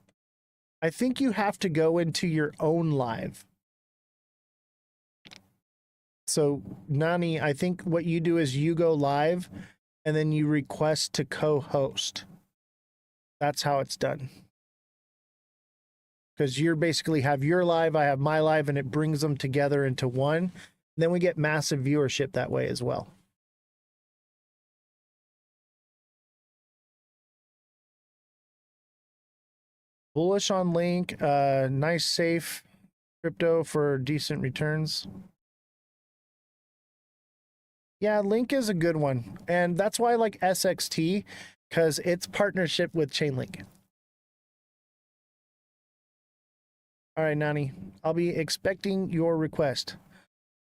I think you have to go into your own live. So, Nani, I think what you do is you go live and then you request to co-host. That's how it's done. Because you're basically have your live, I have my live, and it brings them together into one. Then we get massive viewership that way as well. Bullish on Link, nice safe crypto for decent returns. Yeah, Link is a good one. And that's why I like SXT, because it's partnership with Chainlink. All right, Nani, I'll be expecting your request.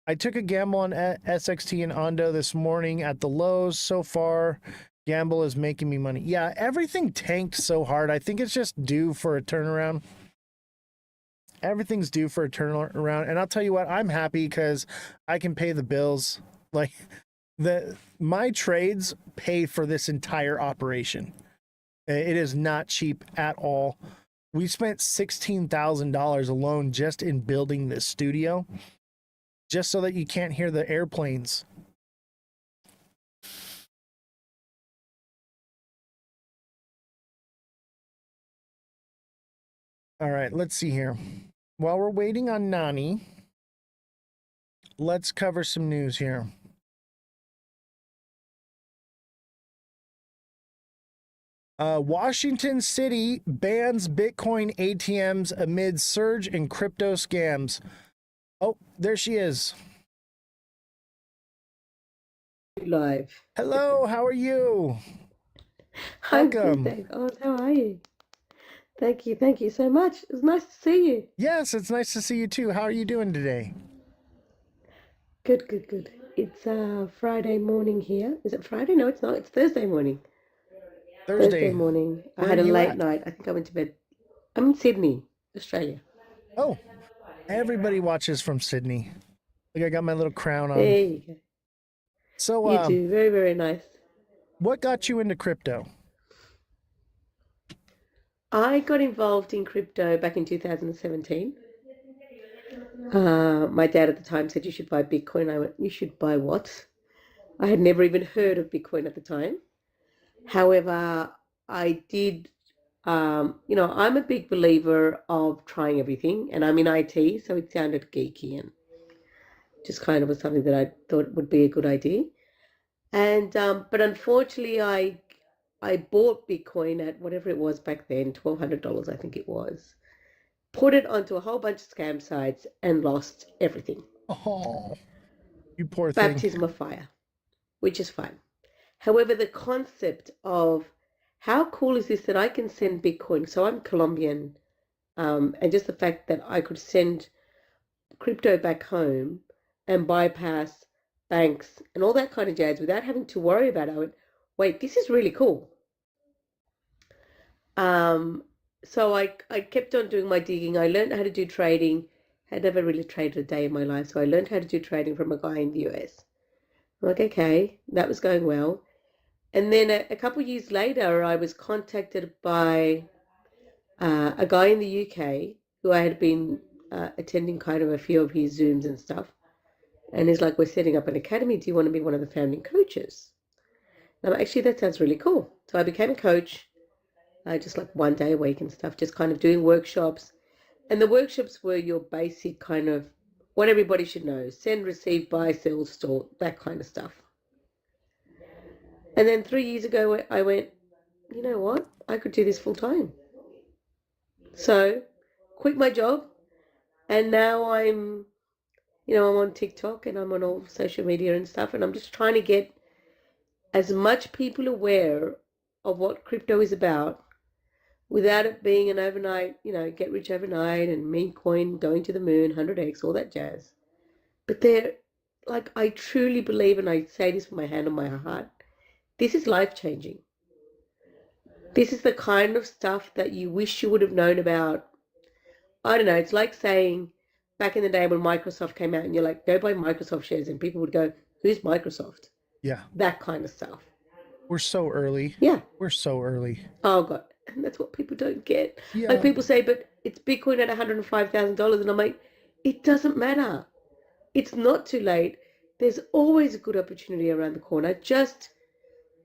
I took a gamble on SXT and Ondo this morning at the lows. So far, gamble is making me money. Yeah, everything tanked so hard. I think it's just due for a turnaround. Everything's due for a turnaround. And I'll tell you what, I'm happy because I can pay the bills. Like, my trades pay for this entire operation. It is not cheap at all. We spent $16,000 alone just in building this studio, just so that you can't hear the airplanes. All right, let's see here. While we're waiting on Nani, let's cover some news here. Washington City bans Bitcoin ATMs amid surge in crypto scams. Oh, there she is. Live. Hello, how are you? I'm good, Welcome. thank God. How are you? Thank you so much. It was nice to see you. Yes, it's nice to see you too. How are you doing today? Good. It's Friday morning here. Is it Friday? No, it's not. It's Thursday morning. Thursday Thursday. morning. I Where are had a you late at? night. I think I went to bed. I'm in Sydney, Australia. Oh, everybody watches from Sydney. Like I got my little crown on. There you go. So, You too. Very nice. what got you into crypto? I got involved in crypto back in 2017. My dad at the time said you should buy Bitcoin. I went, you should buy what? I had never even heard of Bitcoin at the time. However, I did, I'm a big believer of trying everything, and I'm in IT, so it sounded geeky and just kind of was something that I thought would be a good idea. And but unfortunately, I bought Bitcoin at whatever it was back then, $1,200, I think it was. Put it onto a whole bunch of scam sites and lost everything. Oh, you poor thing. Baptism of fire, which is fine. However, the concept of how cool is this that I can send Bitcoin? So I'm Colombian, and just the fact that I could send crypto back home and bypass banks and all that kind of jazz without having to worry about it. I went, wait, this is really cool. So I kept on doing my digging. I learned how to do trading. Had never really traded a day in my life, so I learned how to do trading from a guy in the US. I'm like, okay, that was going well. And then a couple of years later, I was contacted by a guy in the UK who I had been attending kind of a few of his Zooms and stuff. And he's like, we're setting up an academy. Do you want to be one of the founding coaches? And I'm like, actually, that sounds really cool. So I became a coach, just like one day a week and stuff, just kind of doing workshops. And the workshops were your basic kind of what everybody should know: send, receive, buy, sell, store, that kind of stuff. And then 3 years ago, I went, you know what? I could do this full time. So quit my job, and now I'm on TikTok and I'm on all social media and stuff, and I'm just trying to get as much people aware of what crypto is about without it being an overnight, get rich overnight and meme coin going to the moon, 100x, all that jazz. But I truly believe, and I say this with my hand on my heart, this is life-changing. This is the kind of stuff that you wish you would have known about. I don't know, it's like saying back in the day when Microsoft came out and you're like, go buy Microsoft shares, and people would go, who's Microsoft? Yeah. That kind of stuff. We're so early. Yeah. We're so early. Oh, God. And that's what people don't get. Yeah. Like people say, but it's Bitcoin at $105,000. And I'm like, it doesn't matter. It's not too late. There's always a good opportunity around the corner. Just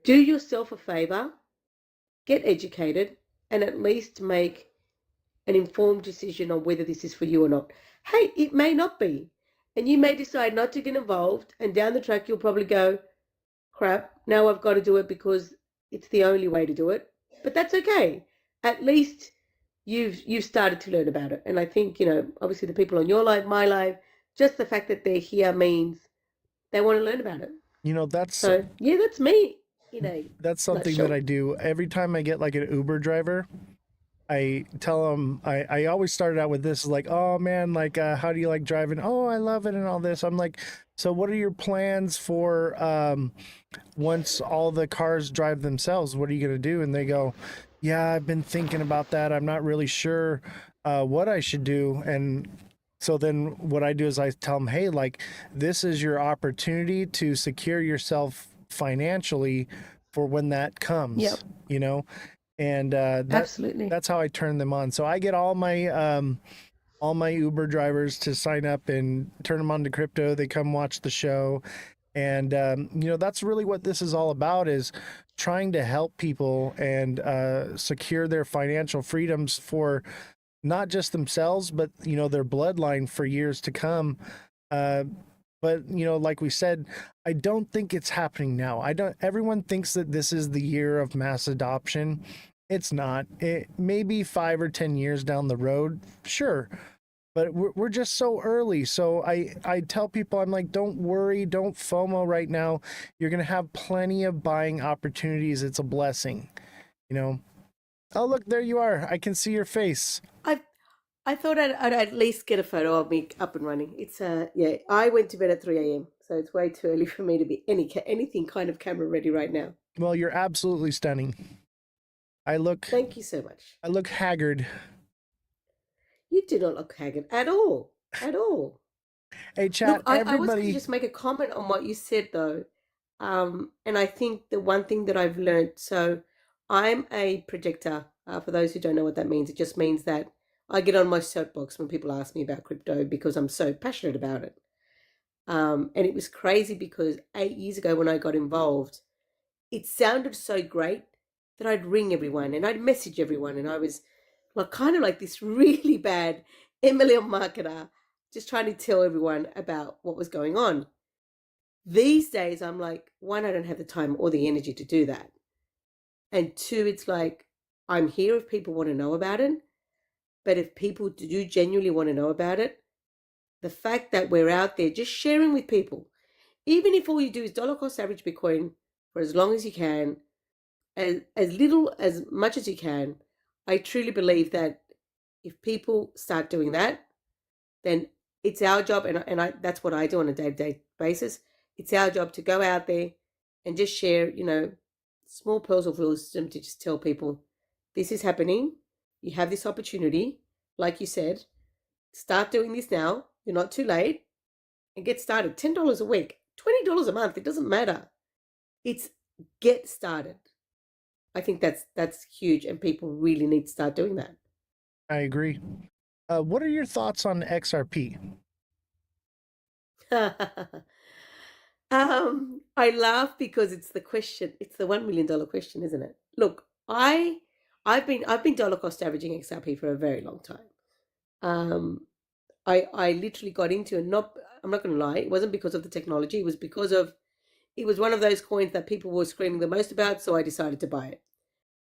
do yourself a favor, get educated, and at least make an informed decision on whether this is for you or not. Hey, it may not be. And you may decide not to get involved, and down the track, you'll probably go, crap, now I've got to do it because it's the only way to do it. But that's okay. At least you've started to learn about it. And I think, obviously the people on your live, my live, just the fact that they're here means they want to learn about it. That's So yeah, that's me in a something that nutshell. I do every time I get like an Uber driver. I tell them I always started out with this like, oh man, like how do you like driving? Oh, I love it and all this. I'm like, so what are your plans for once all the cars drive themselves? What are you gonna do? And they go, yeah, I've been thinking about that. I'm not really sure what I should do. And so then what I do is I tell them, hey, like this is your opportunity to secure yourself financially for when that Yep, comes, you know? And absolutely. that's how I turn them on. So I get all my Uber drivers to sign up and turn them on to crypto. They come watch the show, and that's really what this is all about: is trying to help people and secure their financial freedoms for not just themselves, but their bloodline for years to come. Uh, but like we said, I don't think it's happening now. I don't. Everyone thinks that this is the year of mass adoption. It's not. It maybe 5 or 10 years down the road, sure, but we're just so early. So I tell people, I'm like, don't worry, don't FOMO right now. You're gonna have plenty of buying opportunities. It's a blessing, you know. Oh look, there you are. I can see your face. I I thought I'd at least get a photo of me up and running. It's yeah. I went to bed at 3 a.m., so it's way too early for me to be anything kind of camera ready right now. Well, you're absolutely stunning. I look Thank you so much. I look haggard. You do not look haggard at all, at all. Hey Look, chat, I was going to everybody. just make a comment on what you said though. And I think the one thing that I've learned, so I'm a projector. For those who don't know what that means, it just means that I get on my soapbox when people ask me about crypto because I'm so passionate about it. And it was crazy because 8 years ago when I got involved, it sounded so great that I'd ring everyone and I'd message everyone, and I was like kind of like this really bad MLM marketer, just trying to tell everyone about what was going on. These days, I'm like, one, I don't have the time or the energy to do that, and two, it's like I'm here if people want to know about it, but if people do genuinely want to know about it, the fact that we're out there just sharing with people, even if all you do is dollar cost average Bitcoin for as long as you can, as little as much as you can, I truly believe that if people start doing that, then it's our job, and that's what I do on a day-to-day basis. It's our job to go out there and just share, small pearls of wisdom to just tell people this is happening. You have this opportunity, like you said, start doing this now. You're not too late, and get started. $10 a week, $20 a month. It doesn't matter. It's get started. I think that's huge, and people really need to start doing that. I agree. What are your thoughts on XRP? I laugh because it's the question. It's the $1 million question, isn't it? Look, I've been dollar cost averaging XRP for a very long time. Um, I literally got into it. Not I'm not going to lie. It wasn't because of the technology. It was because of it was one of those coins that people were screaming the most about. So I decided to buy it,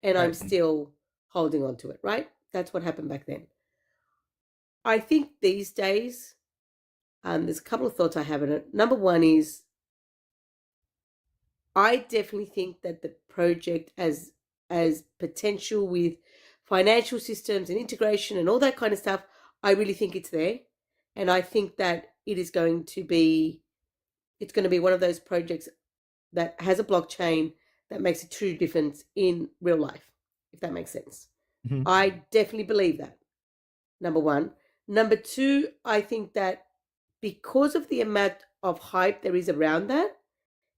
and I'm Right. still holding on to it. Right? That's what happened back then. I think these days, there's a couple of thoughts I have in it. Number one is I definitely think that the project as potential with financial systems and integration and all that kind of stuff, I really think it's there. And I think that it's going to be one of those projects that has a blockchain that makes a true difference in real life, if that makes sense. Mhm. I definitely believe that. Number one. Number two, I think that because of the amount of hype there is around that,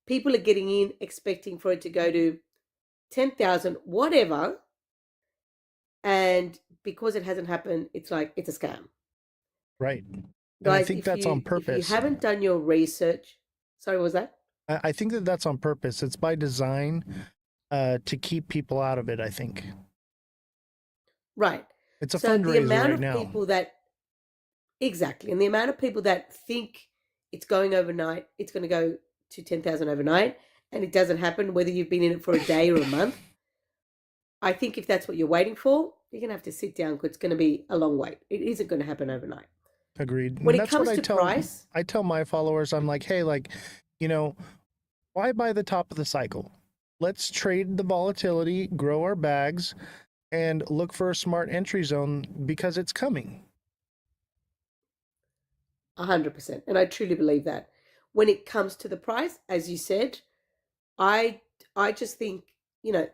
people are getting in expecting for it to go to 10,000, whatever. And because it hasn't happened, it's like it's a scam. Right. And I Guys, think that's on if you purpose. haven't done your research, sorry, what was that? I think that that's on purpose. It's by design to keep people out of it, I think. Right. It's a So the fundraiser amount right of now. people that exactly, and the amount of people that think it's going overnight, it's going to go to 10,000 overnight, and it doesn't happen, whether you've been in it for a day or a month. I think if that's what you're waiting for, you're going to have to sit down because it's going to be a long wait. It isn't going to happen overnight. Agreed. When And it that's what comes to price, I tell my followers. I'm like, hey, like, you know, why buy the top of the cycle? Let's trade the volatility, grow our bags, and look for a smart entry zone because it's coming. 100%. And I truly believe that. When it comes to the price, as you said, I I just think, you know,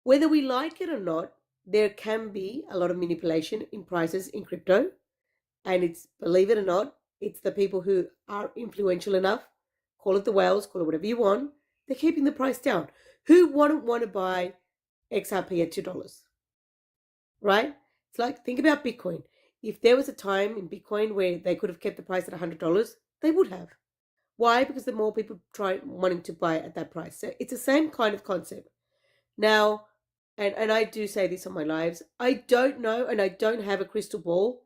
whether we like it or not, there can be a lot of manipulation in prices in crypto. And it's, believe it or not, it's the people who are influential enough, call it the whales, call it whatever you want, they're keeping the price down. Who wouldn't want to buy XRP at $2? Right? It's like, think about Bitcoin. If there was a time in Bitcoin where they could have kept the price at $100, they would have. Why? Because the more people try wanting to buy it at that price. So it's the same kind of concept. Now, and I do say this on my lives, I don't know, and I don't have a crystal ball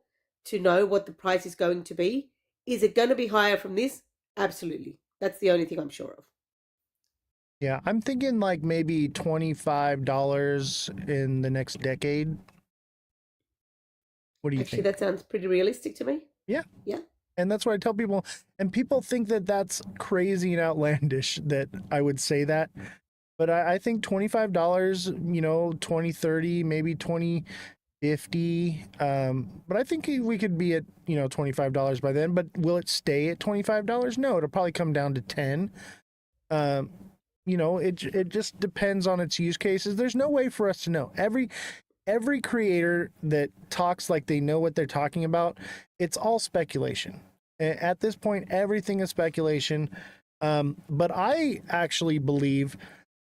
to know what the price is going to be. Is it going to be higher from this? Absolutely. That's the only thing I'm sure of. Yeah, I'm thinking like maybe $25 in the next decade. What do you Actually, think? that sounds pretty realistic to me. Yeah. Yeah. And that's what I tell people. And people think that that's crazy and outlandish that I would say that. But I think $25, 2030, maybe 2050. But I think we could be at, $25 by then. But will it stay at $25? No, it'll probably come down to 10. Um, it just depends on its use cases. There's no way for us to know. Every creator that talks like they know what they're talking about, it's all speculation. At this point, everything is speculation. But I actually believe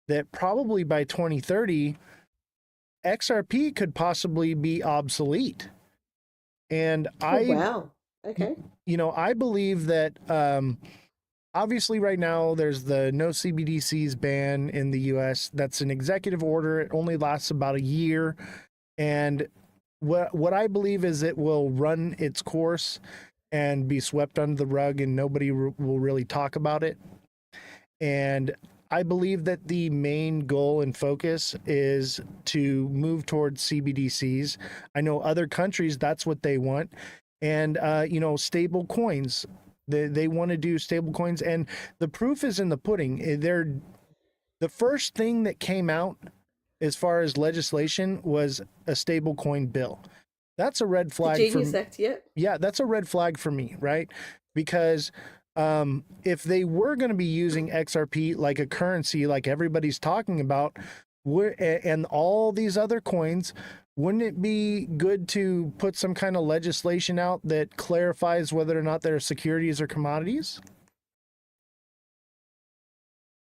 that probably by 2030, XRP could possibly be obsolete. And Oh, wow. Okay. I believe that obviously right now there's the no CBDCs ban in the US. That's an executive order. It only lasts about a year. And what I believe is it will run its course and be swept under the rug and nobody will really talk about it. And I believe that the main goal and focus is to move towards CBDCs. I know other countries, that's what they want. And, stable coins. They want to do stable coins. And the proof is in the pudding. The first thing that came out as far as legislation was a stable coin bill. That's a red The flag Genius for Act, yeah. yeah, that's a red flag for me, right? Because if they were going to be using XRP like a currency, like everybody's talking about, and all these other coins, wouldn't it be good to put some kind of legislation out that clarifies whether or not they're securities or commodities?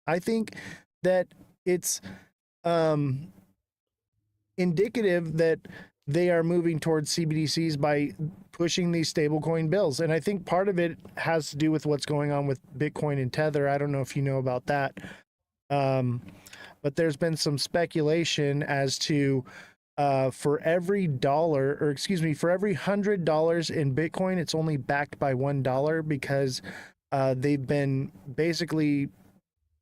I think that it's um, indicative that they are moving towards CBDCs by pushing these stablecoin bills. And I think part of it has to do with what's going on with Bitcoin and Tether. I don't know if you know about that. Um, but there's been some speculation as to for every dollar, or excuse me, for every $100 in Bitcoin, it's only backed by $1 because they've been basically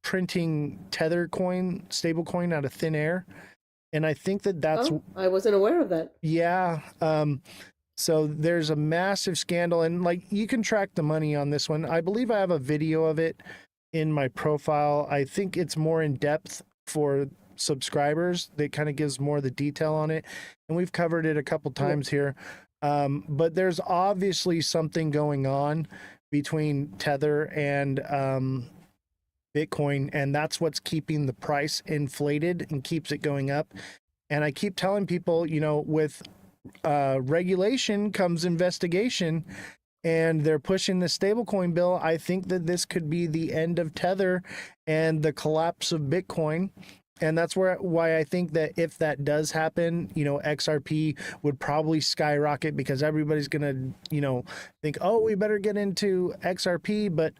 printing Tether coin, stable coin out of thin air. And I think that that's, Oh, I wasn't aware of that. yeah. So there's a massive scandal, and like you can track the money on this one. I believe I have a video of it in my profile. I think it's more in depth for subscribers that kind of gives more of the detail on it. And we've covered it a couple Yeah. times here. But there's obviously something going on between Tether and Bitcoin, and that's what's keeping the price inflated and keeps it going up. And I keep telling people, with regulation comes investigation, and they're pushing the stablecoin bill. I think that this could be the end of Tether and the collapse of Bitcoin. And that's why I think that if that does happen, XRP would probably skyrocket because everybody's gonna, think, oh, we better get into XRP. But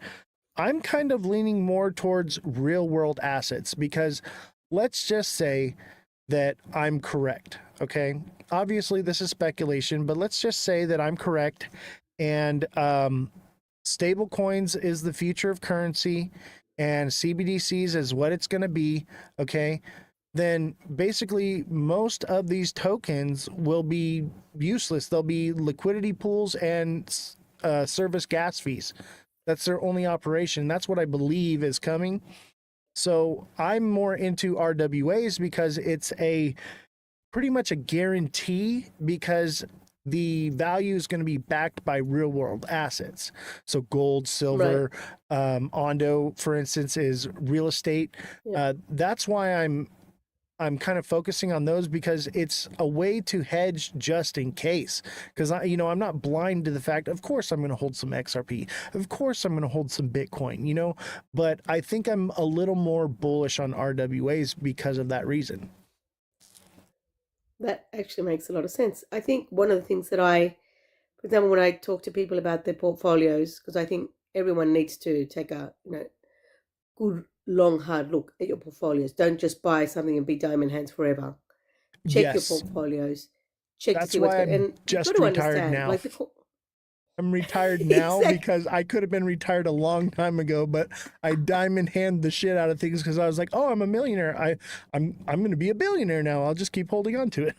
I'm kind of leaning more towards real world assets because let's just say that I'm correct. Okay. Obviously, this is speculation, but let's just say that I'm correct and stable coins is the future of currency and CBDCs is what it's going to be. Okay. Then basically, most of these tokens will be useless. They'll be liquidity pools and service gas fees. That's their only operation. That's what I believe is coming. So I'm more into RWAs because it's a pretty much a guarantee because the value is going to be backed by real world assets. So gold, Right. silver, Ondo, for instance, is real estate. Yeah. That's why I'm kind of focusing on those because it's a way to hedge just in case. Because I'm not blind to the fact. Of course, I'm going to hold some XRP. Of course, I'm going to hold some Bitcoin. But I think I'm a little more bullish on RWAs because of that reason. That actually makes a lot of sense. I think one of the things that for example, when I talk to people about their portfolios, because I think everyone needs to take a good long hard look at your portfolios. Don't just buy something and be diamond hands forever. Check your Yes, portfolios. Check to that's see what's why going. I'm And you've got just to retired understand, now. like the I'm retired now exact because I could have been retired a long time ago, but I diamond hand the shit out of things because I was like, "Oh, I'm a millionaire. I'm going to be a billionaire now. I'll just keep holding on to it."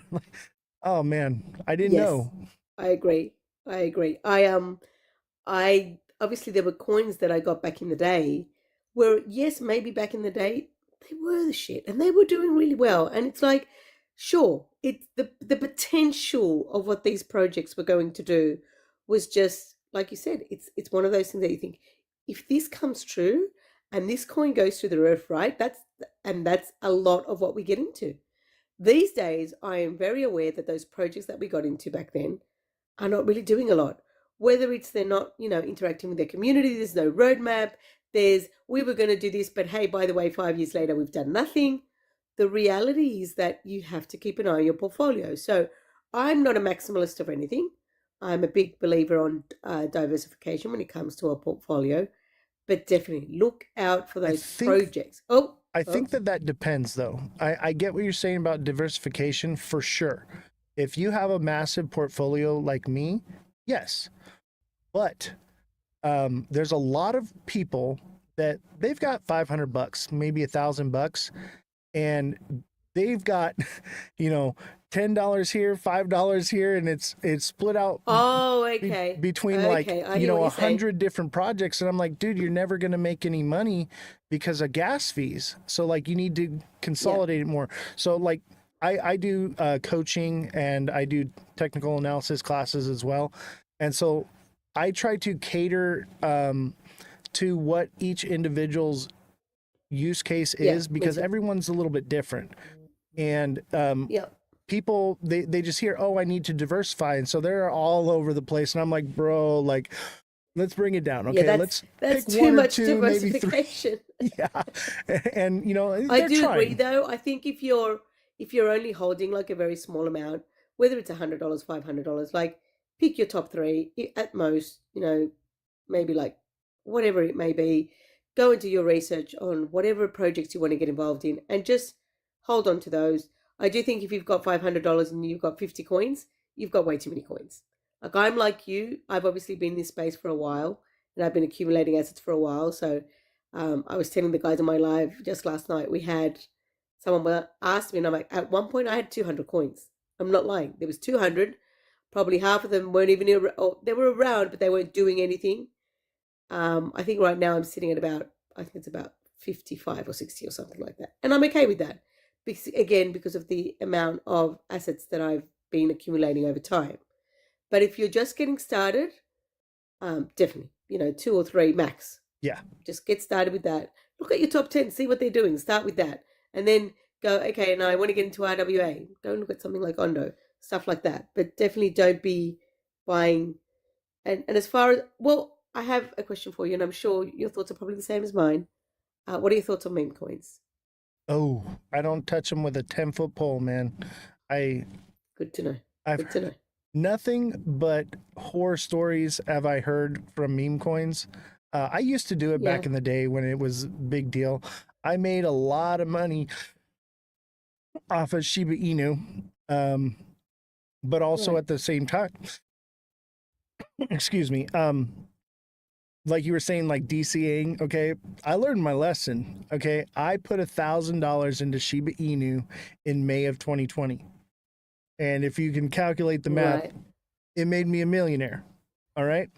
Oh man, I didn't yes, know. I agree. I agree. I obviously there were coins that I got back in the day where yes, maybe back in the day they were the shit and they were doing really well. And it's like, sure, the potential of what these projects were going to do was just like you said, it's one of those things that you think, if this comes true and this coin goes through the roof, right? That's a lot of what we get into. These days, I am very aware that those projects that we got into back then are not really doing a lot. Whether it's they're not, interacting with their community, there's no roadmap, we were going to do this, but hey, by the way, 5 years later, we've done nothing. The reality is that you have to keep an eye on your portfolio. So I'm not a maximalist of anything. I'm a big believer on diversification when it comes to a portfolio, but definitely look out for I those think projects. Oh, I oh, think that depends though. I get what you're saying about diversification for sure. If you have a massive portfolio like me, yes. But there's a lot of people that they've got $500, maybe $1,000, and they've got, you know, $10 here, $5 here, and it's split out oh, okay. between like Okay, I hear what a you're saying. hundred different projects. And I'm like, dude, you're never gonna make any money because of gas fees. So like, you need to Yeah. consolidate it more. So like, I do coaching and I do technical analysis classes as well, and so I try to cater to what each individual's use case Yeah, is me because too. everyone's a little bit different. And Yeah. people they just hear, oh, I need to diversify, and so they're all over the place. And I'm like, bro, like, let's bring it down. Yeah, Okay, that's let's that's pick too one or much two, maybe three. diversification. Yeah. And I they're do agree trying. though. I think if you're only holding like a very small amount, whether it's $100, $500, like pick your top three at most, maybe like whatever it may be. Go into your research on whatever projects you want to get involved in and just hold on to those. I do think if you've got $500 and you've got 50 coins, you've got way too many coins. Like I'm like you, I've obviously been in this space for a while and I've been accumulating assets for a while. So I was telling the guys on my live just last night, we had someone asked me, and I'm like, at one point I had 200 coins. I'm not lying. There was 200. Probably half of them weren't even, or they were around, but they weren't doing anything. I think right now I'm sitting at about, I think it's about 55 or 60 or something like that. And I'm okay with that. Because, again, because of the amount of assets that I've been accumulating over time. But if you're just getting started, definitely, two or three max. Yeah. Just get started with that. Look at your top 10, see what they're doing. Start with that. And then go, okay, now I want to get into RWA. Go and look at something like Ondo, stuff like that. But definitely don't be buying. And as far as, well, I have a question for you, and I'm sure your thoughts are probably the same as mine. What are your thoughts on meme coins? Oh, I don't touch them with a 10-foot pole, man. I Good to know. I've Good to know. nothing but horror stories have I heard from meme coins. I used to do it Yeah. back in the day when it was a big deal. I made a lot of money off of Shiba Inu, um, but also Right. at the same time, excuse me, like you were saying, like DCAing. Okay, I learned my lesson. Okay, I put $1,000 into Shiba Inu in May of 2020, and if you can calculate the math, Right. it made me a millionaire. All right.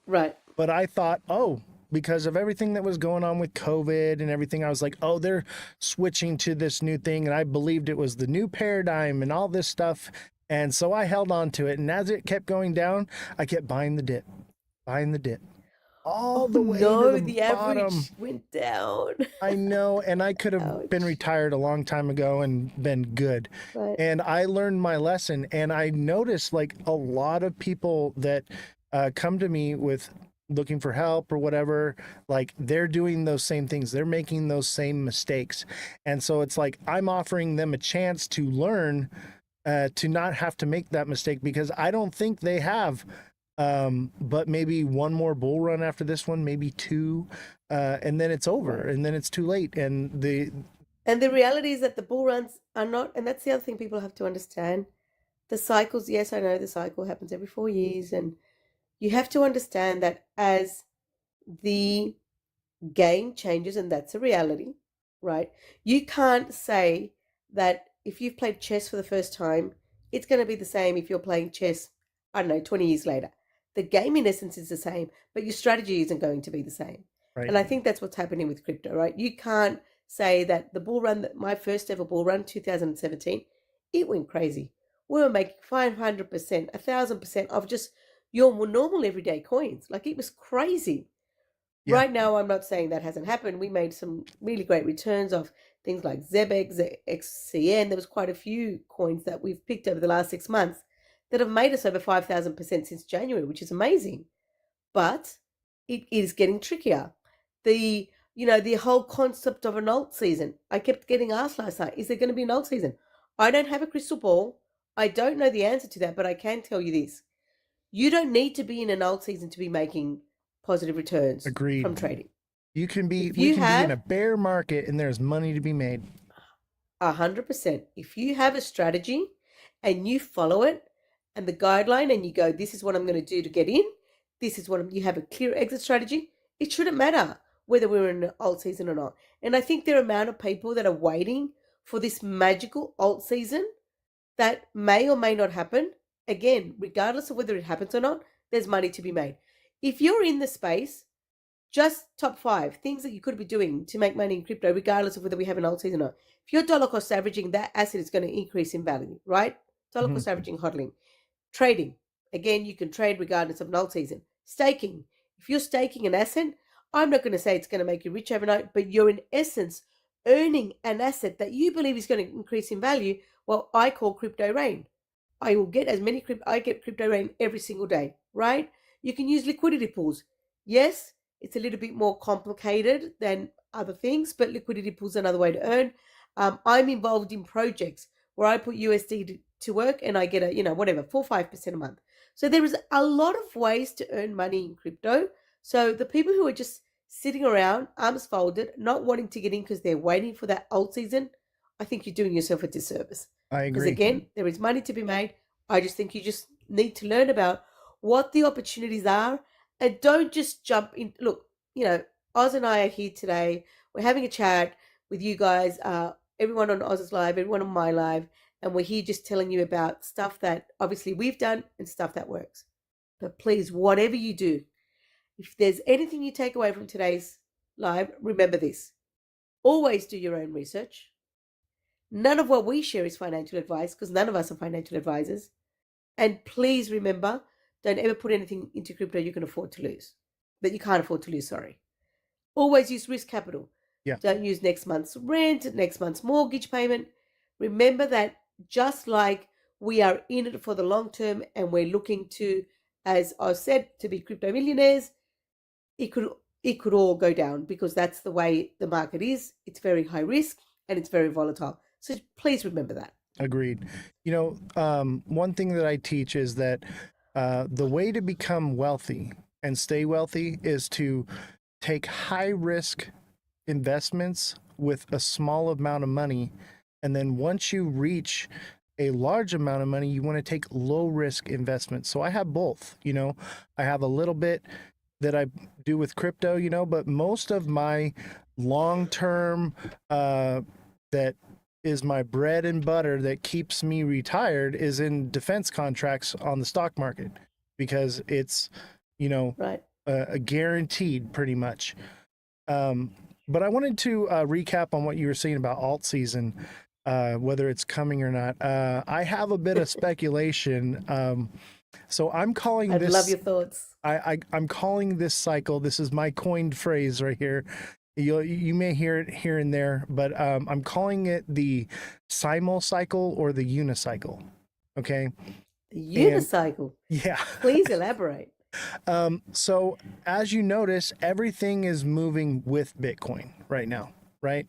Right. But I thought, oh, because of everything that was going on with COVID and everything, I was like, oh, they're switching to this new thing. And I believed it was the new paradigm and all this stuff. And so I held on to it. And as it kept going down, I kept buying the dip, all Oh the way to no, the the bottom. average went down. I know, and I could have been Ouch. retired a long time ago and been good. Right. And I learned my lesson, and I noticed like a lot of people that come to me with looking for help or whatever, like they're doing those same things, they're making those same mistakes. And so it's like I'm offering them a chance to learn, to not have to make that mistake, because I don't think they have. But maybe one more bull run after this one, maybe two, and then it's over, Right. and then it's too late. And And the reality is that the bull runs are not, and that's the other thing people have to understand. The cycles, yes, I know the cycle happens every 4 years, and you have to understand that as the game changes, and that's a reality, right? You can't say that if you've played chess for the first time, it's going to be the same if you're playing chess, I don't know, 20 years later. The game, in essence, is the same, but your strategy isn't going to be the same. right, And I think that's what's happening with crypto, right? You can't say that the bull run, my first ever bull run, 2017, it went crazy. We were making 500%, 1,000% of just your normal everyday coins. Like it was crazy. yeah, Right now, I'm not saying that hasn't happened. We made some really great returns of things like ZebX, XCN. There was quite a few coins that we've picked over the last 6 months that have made us over 5,000% since January, which is amazing. But it is getting trickier. The whole concept of an alt season. I kept getting asked last night, is there going to be an alt season? I don't have a crystal ball. I don't know the answer to that, but I can tell you this. You don't need to be in an alt season to be making positive returns from agreed. trading. If We you can be in have a bear market, and there's money to be made. 100%, if you have a strategy and you follow it and the guideline and you go, this is what I'm going to do to get in, this is what you have a clear exit strategy, it shouldn't matter whether we're in an alt season or not. And I think the amount of people that are waiting for this magical alt season that may or may not happen, again, regardless of whether it happens or not, there's money to be made. If you're in the space, just top 5 things that you could be doing to make money in crypto, regardless of whether we have an alt season or not. If you're dollar cost averaging, that asset is going to increase in value, right? Dollar Mhm. cost averaging hodling. Trading. Again, you can trade regardless of an alt season. Staking. If you're staking an asset, I'm not going to say it's going to make you rich overnight, but you're in essence earning an asset that you believe is going to increase in value. Well, I call crypto rain. I will get as many crypto. I get crypto rain every single day, right? You can use liquidity pools. Yes, it's a little bit more complicated than other things, but liquidity pools are another way to earn. I'm involved in projects where I put USD to work and I get a, whatever, 4 or 5% a month. So there is a lot of ways to earn money in crypto. So the people who are just sitting around, arms folded, not wanting to get in because they're waiting for that alt season, I think you're doing yourself a disservice. I Because agree. again, there is money to be made. I just think you just need to learn about what the opportunities are and don't just jump in. Look, Oz and I are here today. We're having a chat with you guys, everyone on Oz's live, everyone on my live, and we're here just telling you about stuff that obviously we've done and stuff that works. But please, whatever you do, if there's anything you take away from today's live, remember this. Always do your own research. None of what we share is financial advice because none of us are financial advisors. And please remember, don't ever put anything into crypto you can afford to lose. That you can't afford to lose, sorry. Always use risk capital. Yeah, Don't use next month's rent, next month's mortgage payment. Remember that just like we are in it for the long term and we're looking to, as I said, to be crypto millionaires, it could it could all go down because that's the way the market is. It's very high risk. and it's very volatile. So please remember that. Agreed. One thing that I teach is that the way to become wealthy and stay wealthy is to take high risk investments with a small amount of money. And then once you reach a large amount of money, you want to take low risk investments. So I have both, I have a little bit that I do with crypto, but most of my long term that is my bread and butter that keeps me retired is in defense contracts on the stock market because it's, Right. guaranteed pretty much. But I wanted to recap on what you were saying about alt season, whether it's coming or not. I have a bit of speculation. So I'm calling I'd this. love your thoughts. I'm calling this cycle. This is my coined phrase right here. You may hear it here and there, but I'm calling it the simul cycle or the unicycle. Okay. The unicycle. Yeah. Please elaborate. So as you notice, everything is moving with Bitcoin right now, right?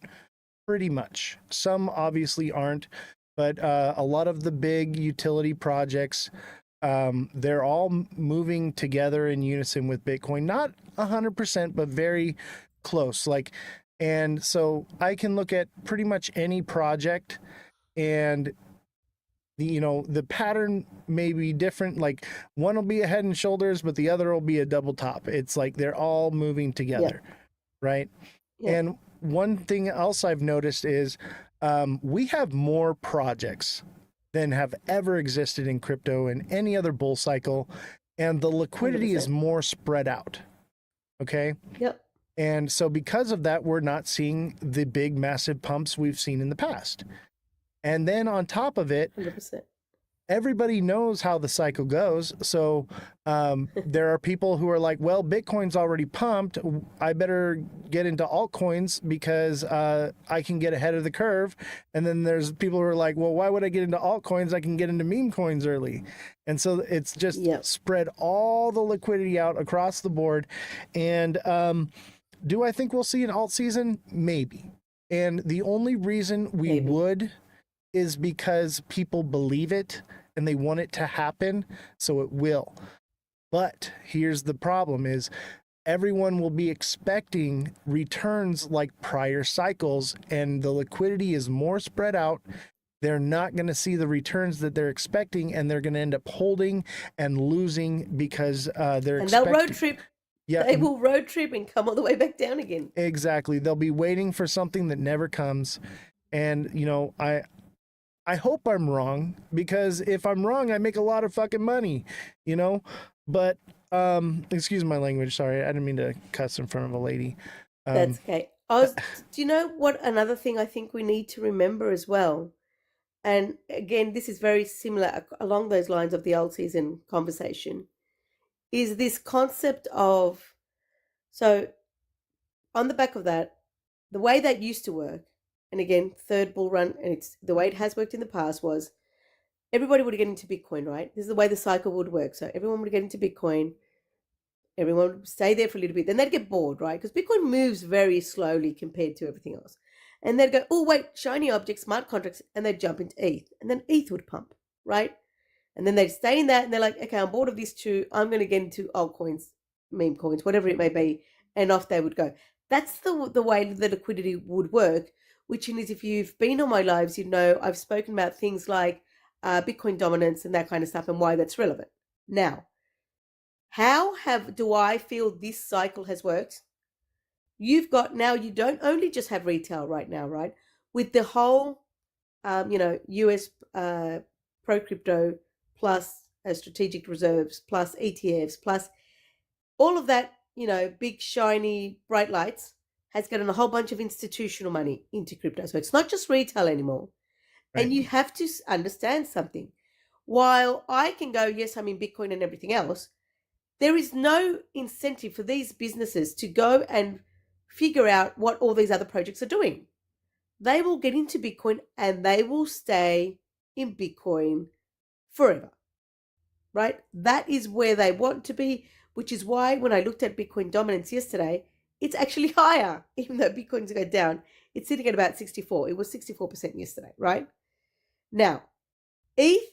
Pretty much. Some obviously aren't, but a lot of the big utility projects, they're all moving together in unison with Bitcoin. Not 100%, but very close. And so I can look at pretty much any project and the pattern may be different. Like one will be a head and shoulders, but the other will be a double top. It's like they're all moving together, right? And one thing else I've noticed is we have more projects than have ever existed in crypto in any other bull cycle, and the liquidity 100%. is more spread out. Okay. Yep. And so because of that, we're not seeing the big, massive pumps we've seen in the past. And then on top of it, 100%. everybody knows how the cycle goes. So there are people who are like, well, Bitcoin's already pumped. I better get into altcoins because I can get ahead of the curve. And then there's people who are like, well, why would I get into altcoins? I can get into meme coins early. And so it's just spread all the liquidity out across the board. And do I think we'll see an alt season? Maybe. And the only reason we would is because people believe it and they want it to happen, so it will. But here's the problem is everyone will be expecting returns like prior cycles, and the liquidity is more spread out. They're not going to see the returns that they're expecting, and they're going to end up holding and losing because they're and they'll road trip. Yeah, they will road trip and come all the way back down again. Exactly. They'll be waiting for something that never comes. And I hope I'm wrong, because if I'm wrong, I make a lot of fucking money, but excuse my language. Sorry. I didn't mean to cuss in front of a lady. That's okay. Do you know what another thing I think we need to remember as well? And again, this is very similar along those lines of the old season conversation, is this concept of, so on the back of that, the way that used to work, and again, third bull run, and it's the way it has worked in the past, was everybody would get into Bitcoin, right? This is the way the cycle would work. So everyone would get into Bitcoin, everyone would stay there for a little bit, then they'd get bored, right? Because Bitcoin moves very slowly compared to everything else. And they'd go, oh, wait, shiny objects, smart contracts, and they'd jump into ETH. And then ETH would pump, right? And then they'd stay in that, and they're like, okay, I'm bored of this too. I'm going to get into altcoins, meme coins, whatever it may be. And off they would go. That's the way the liquidity would work, which is, if you've been on my lives, I've spoken about things like Bitcoin dominance and that kind of stuff and why that's relevant. Now, do I feel this cycle has worked? You've got now, you don't only just have retail right now, right? With the whole, US pro crypto plus strategic reserves plus ETFs plus all of that, big shiny bright lights has gotten a whole bunch of institutional money into crypto. So it's not just retail anymore. Right. And you have to understand something. While I can go, yes, I'm in Bitcoin and everything else, there is no incentive for these businesses to go and figure out what all these other projects are doing. They will get into Bitcoin and they will stay in Bitcoin forever, right? That is where they want to be, which is why when I looked at Bitcoin dominance yesterday, it's actually higher, even though Bitcoin's go down. It's sitting at about 64. It was 64% yesterday, right? Now, ETH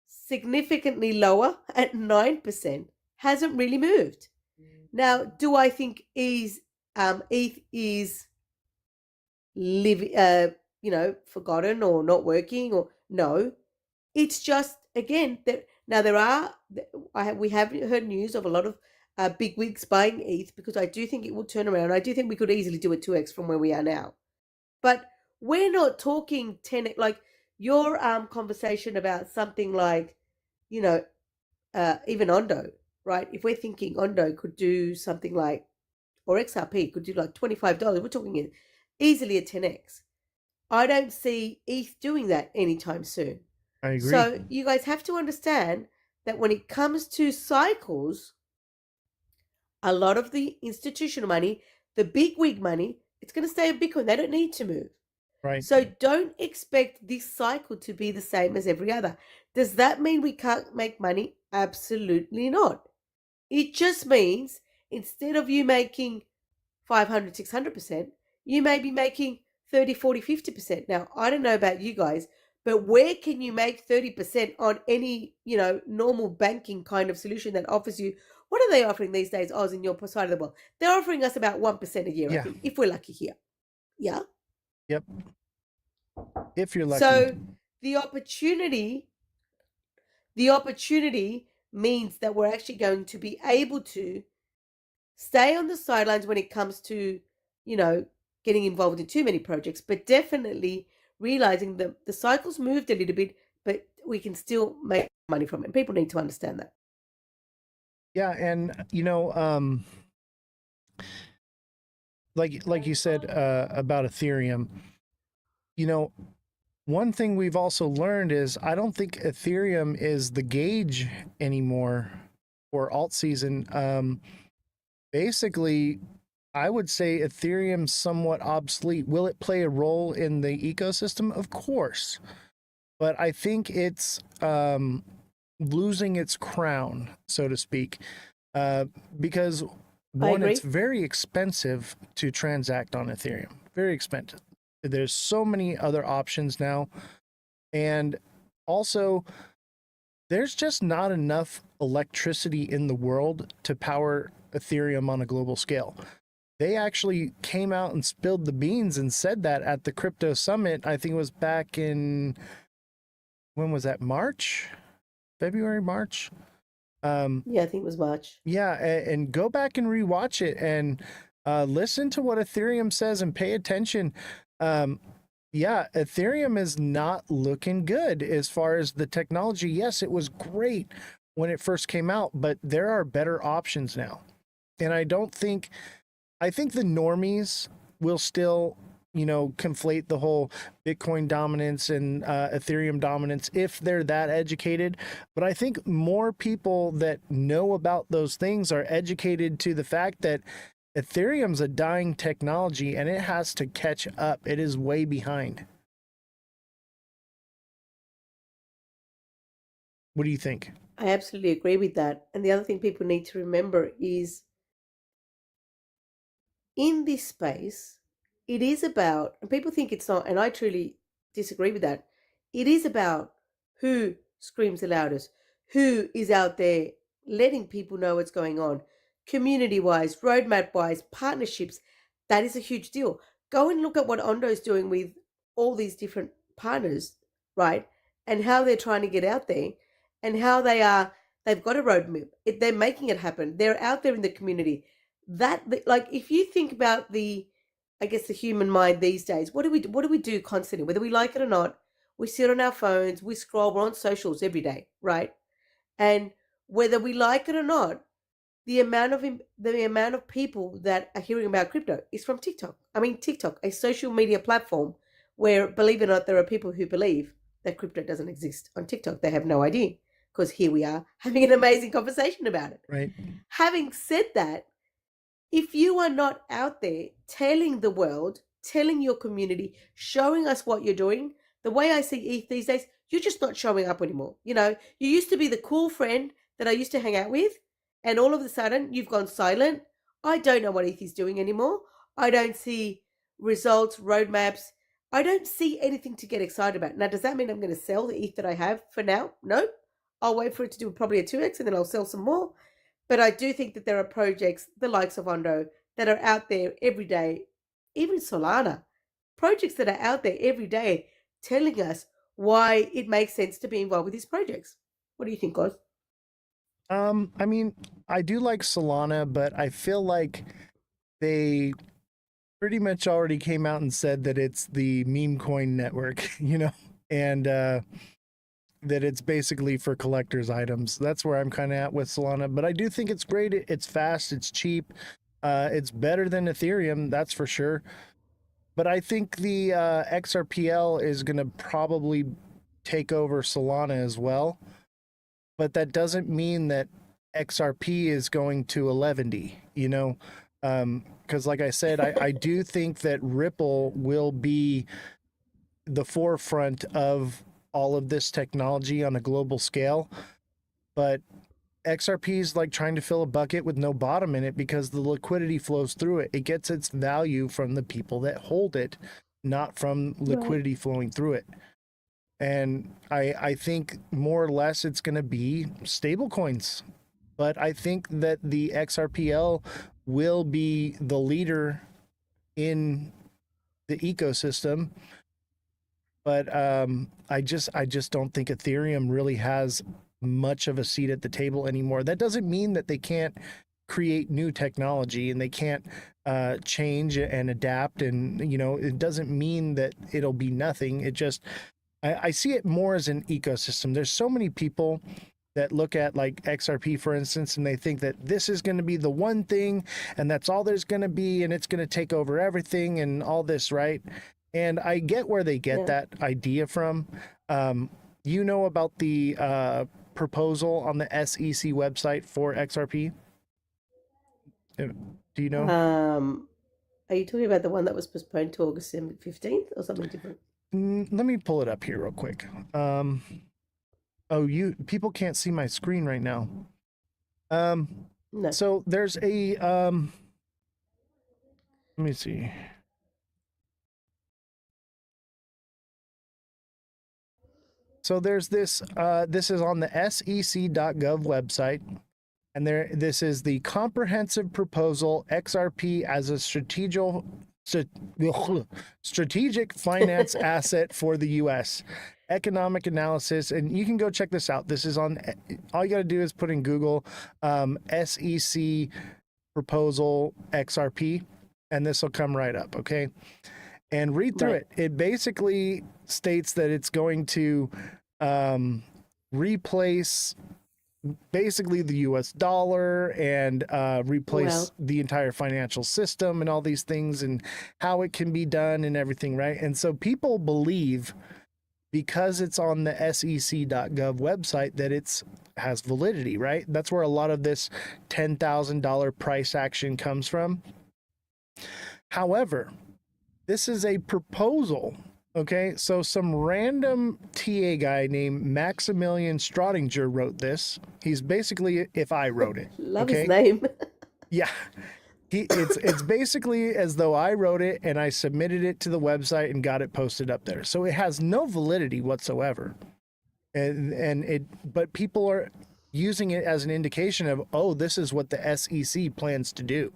significantly lower at 9%, hasn't really moved. Now, do I think ETH is forgotten or not working? Or no, it's just, again, that now we have heard news of a lot of big wigs buying ETH, because I do think it will turn around. I do think we could easily do a 2x from where we are now. But we're not talking 10, like your conversation about something like, you know, even Ondo, right? If we're thinking Ondo could do something like, or XRP could do like $25, we're talking easily a 10x. I don't see ETH doing that anytime soon. I agree. So you guys have to understand that when it comes to cycles, a lot of the institutional money, the big wig money, it's going to stay in Bitcoin. They don't need to move. Right. So don't expect this cycle to be the same as every other. Does that mean we can't make money? Absolutely not. It just means instead of you making 500, 600%, you may be making 30, 40, 50%. Now, I don't know about you guys, but where can you make 30% on any, normal banking kind of solution that offers you? What are they offering these days, Oz, in your side of the world? They're offering us about 1% a year, I Yeah. think, if we're lucky here. Yeah. Yep. If you're lucky. So the opportunity means that we're actually going to be able to stay on the sidelines when it comes to, getting involved in too many projects, but definitely realizing that the cycle's moved a little bit, but we can still make money from it. People need to understand that. Yeah, and like you said about Ethereum, one thing we've also learned is I don't think Ethereum is the gauge anymore for alt season. Basically, I would say Ethereum's somewhat obsolete. Will it play a role in the ecosystem? Of course. But I think it's losing its crown, so to speak, because one, it's very expensive to transact on Ethereum. Very expensive. There's so many other options now. And also, there's just not enough electricity in the world to power Ethereum on a global scale. They actually came out and spilled the beans and said that at the crypto summit. I think it was back in, when was that? March? February, March? Yeah, I think it was March. Yeah, and go back and rewatch it and listen to what Ethereum says and pay attention. Yeah, Ethereum is not looking good as far as the technology. Yes, it was great when it first came out, but there are better options now. And I think the normies will still, conflate the whole Bitcoin dominance and Ethereum dominance if they're that educated. But I think more people that know about those things are educated to the fact that Ethereum's a dying technology and it has to catch up. It is way behind. What do you think? I absolutely agree with that. And the other thing people need to remember is in this space, it is about, and people think it's not, and I truly disagree with that. It is about who screams the loudest, who is out there letting people know what's going on, community wise, roadmap wise, partnerships. That is a huge deal. Go and look at what Ondo is doing with all these different partners, right? And how they're trying to get out there and how they've got a roadmap. They're making it happen. They're out there in the community. Like, if you think about the human mind these days, what do we do constantly, whether we like it or not? We sit on our phones, we scroll, we're on socials every day, right? And whether we like it or not, the amount of people that are hearing about crypto is from TikTok. I mean, TikTok, a social media platform where, believe it or not, there are people who believe that crypto doesn't exist on TikTok. They have no idea, because here we are having an amazing conversation about it. Right. Having said that, if you are not out there telling the world, telling your community, showing us what you're doing, the way I see ETH these days, you're just not showing up anymore. You used to be the cool friend that I used to hang out with, and all of a sudden you've gone silent. I don't know what ETH is doing anymore. I don't see results, roadmaps. I don't see anything to get excited about. Now, does that mean I'm going to sell the ETH that I have for now? No. I'll wait for it to do probably a 2x and then I'll sell some more. But I do think that there are projects, the likes of Ondo, that are out there every day, even Solana, projects that are out there every day telling us why it makes sense to be involved with these projects. What do you think, guys? I mean, I do like Solana, but I feel like they pretty much already came out and said that it's the meme coin network, and that it's basically for collectors items. That's where I'm kind of at with Solana, but I do think it's great. It's fast, it's cheap, it's better than Ethereum, that's for sure. But I think the XRPL is going to probably take over Solana as well. But that doesn't mean that XRP is going to 11D, because like I said, I do think that Ripple will be the forefront of all of this technology on a global scale. But XRP is like trying to fill a bucket with no bottom in it because the liquidity flows through it. It gets its value from the people that hold it, not from Right. liquidity flowing through it. And I think more or less it's going to be stable coins. But I think that the XRPL will be the leader in the ecosystem. But I just don't think Ethereum really has much of a seat at the table anymore. That doesn't mean that they can't create new technology and they can't change and adapt. And it doesn't mean that it'll be nothing. It just I see it more as an ecosystem. There's so many people that look at like XRP, for instance, and they think that this is going to be the one thing and that's all there's going to be and it's going to take over everything and all this, right? And I get where they get Yeah. that idea from. About the proposal on the SEC website for XRP? Do you know? Um, are you talking about the one that was postponed to August 15th or something different? Let me pull it up here real quick. Oh, you people can't see my screen right now. Um, No. so there's a let me see. So there's this is on the sec.gov website, and this is the comprehensive proposal XRP as a strategic finance asset for the US. Economic analysis, and you can go check this out. This is on, all you got to do is put in Google SEC proposal XRP, and this will come right up, okay? And read through Right. it. It basically states that it's going to replace basically the US dollar and replace Well, the entire financial system and all these things and how it can be done and everything, right? And so people believe because it's on the sec.gov website that it's has validity, right? That's where a lot of this $10,000 price action comes from. However, this is a proposal. Okay, so some random TA guy named Maximilian Strodinger wrote this. He's basically if I wrote it. love his Okay, name. yeah, it's basically as though I wrote it and I submitted it to the website and got it posted up there. So it has no validity whatsoever, but people are using it as an indication of, oh, this is what the SEC plans to do.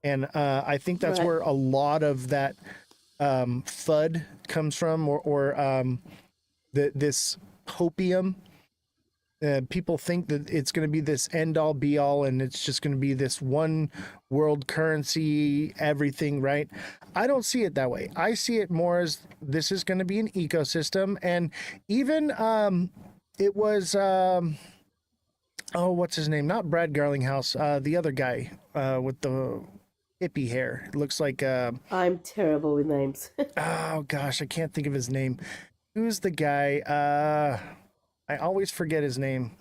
And I think that's Right. where a lot of that FUD comes from, or this hopium. People think that it's going to be this end all be all and it's just going to be this one world currency, everything, right? I don't see it that way. I see it more as this is going to be an ecosystem. And even it was, oh, what's his name? Not Brad Garlinghouse, the other guy with the hippie hair. It looks like, I'm terrible with names. oh gosh, I can't think of his name. Who's the guy? I always forget his name.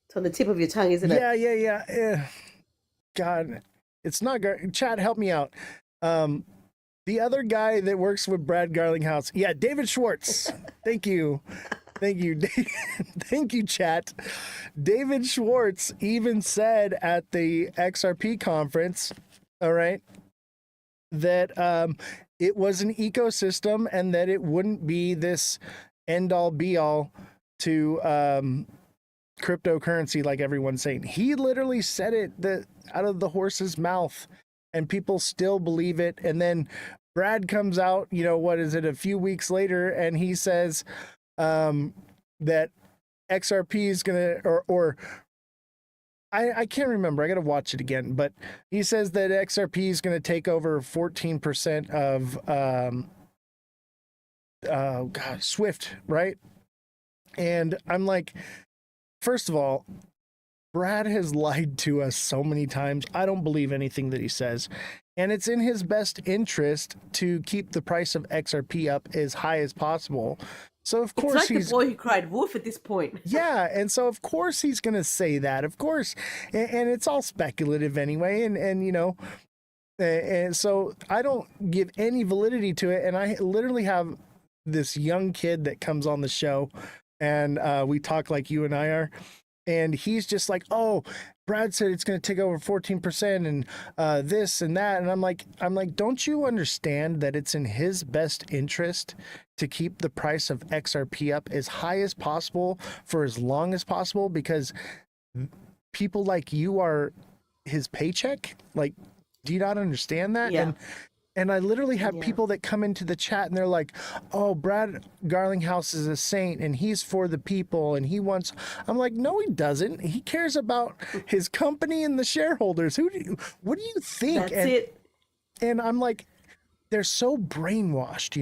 It's on the tip of your tongue, isn't Yeah, it? yeah, yeah. God, it's not Chad. Help me out. The other guy that works with Brad Garlinghouse. Yeah, David Schwartz. Thank you. Thank you. Thank you, chat. David Schwartz even said at the XRP conference, all right, that it was an ecosystem and that it wouldn't be this end all be all to cryptocurrency like everyone's saying. He literally said it out of the horse's mouth, and people still believe it. And then Brad comes out, what is it, a few weeks later, and he says that XRP is gonna, or I can't remember. I got to watch it again, but he says that XRP is going to take over 14% of Swift, right? And I'm like, first of all, Brad has lied to us so many times. I don't believe anything that he says. And it's in his best interest to keep the price of XRP up as high as possible. So of course it's like the boy who cried wolf at this point. Yeah, and so of course he's going to say that. Of course. And it's all speculative anyway, and and so I don't give any validity to it. And I literally have this young kid that comes on the show, and we talk like you and I are, and he's just like, "Oh, Brad said it's going to take over 14% and this and that." And I'm like, don't you understand that it's in his best interest to keep the price of XRP up as high as possible for as long as possible? Because people like you are his paycheck. Like, do you not understand that? Yeah. And I literally have people that come into the chat and they're like, "Oh, Brad Garlinghouse is a saint and he's for the people and he wants." I'm like, "No, he doesn't. He cares about his company and the shareholders. What do you think?" That's it. And I'm like, they're so brainwashed.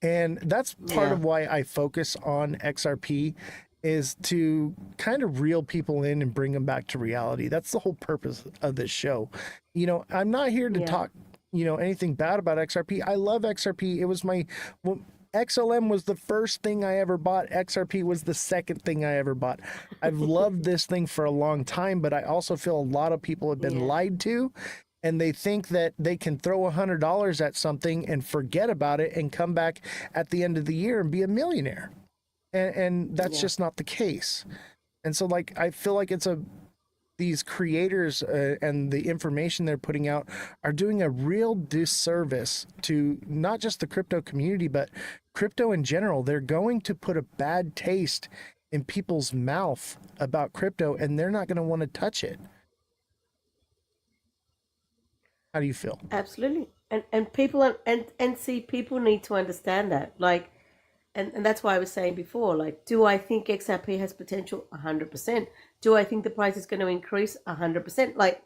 And that's part of why I focus on XRP, is to kind of reel people in and bring them back to reality. That's the whole purpose of this show. I'm not here to talk anything bad about XRP. I love XRP. It was XLM was the first thing I ever bought. XRP was the second thing I ever bought. I've loved this thing for a long time, but I also feel a lot of people have been lied to, and they think that they can throw $100 at something and forget about it and come back at the end of the year and be a millionaire. And that's just not the case. And so I feel like these creators and the information they're putting out are doing a real disservice to not just the crypto community, but crypto in general. They're going to put a bad taste in people's mouth about crypto, and they're not going to want to touch it. How do you feel? Absolutely. And people and see, people need to understand that. And that's why I was saying before, do I think XRP has potential? 100%. Do I think the price is going to increase? 100%.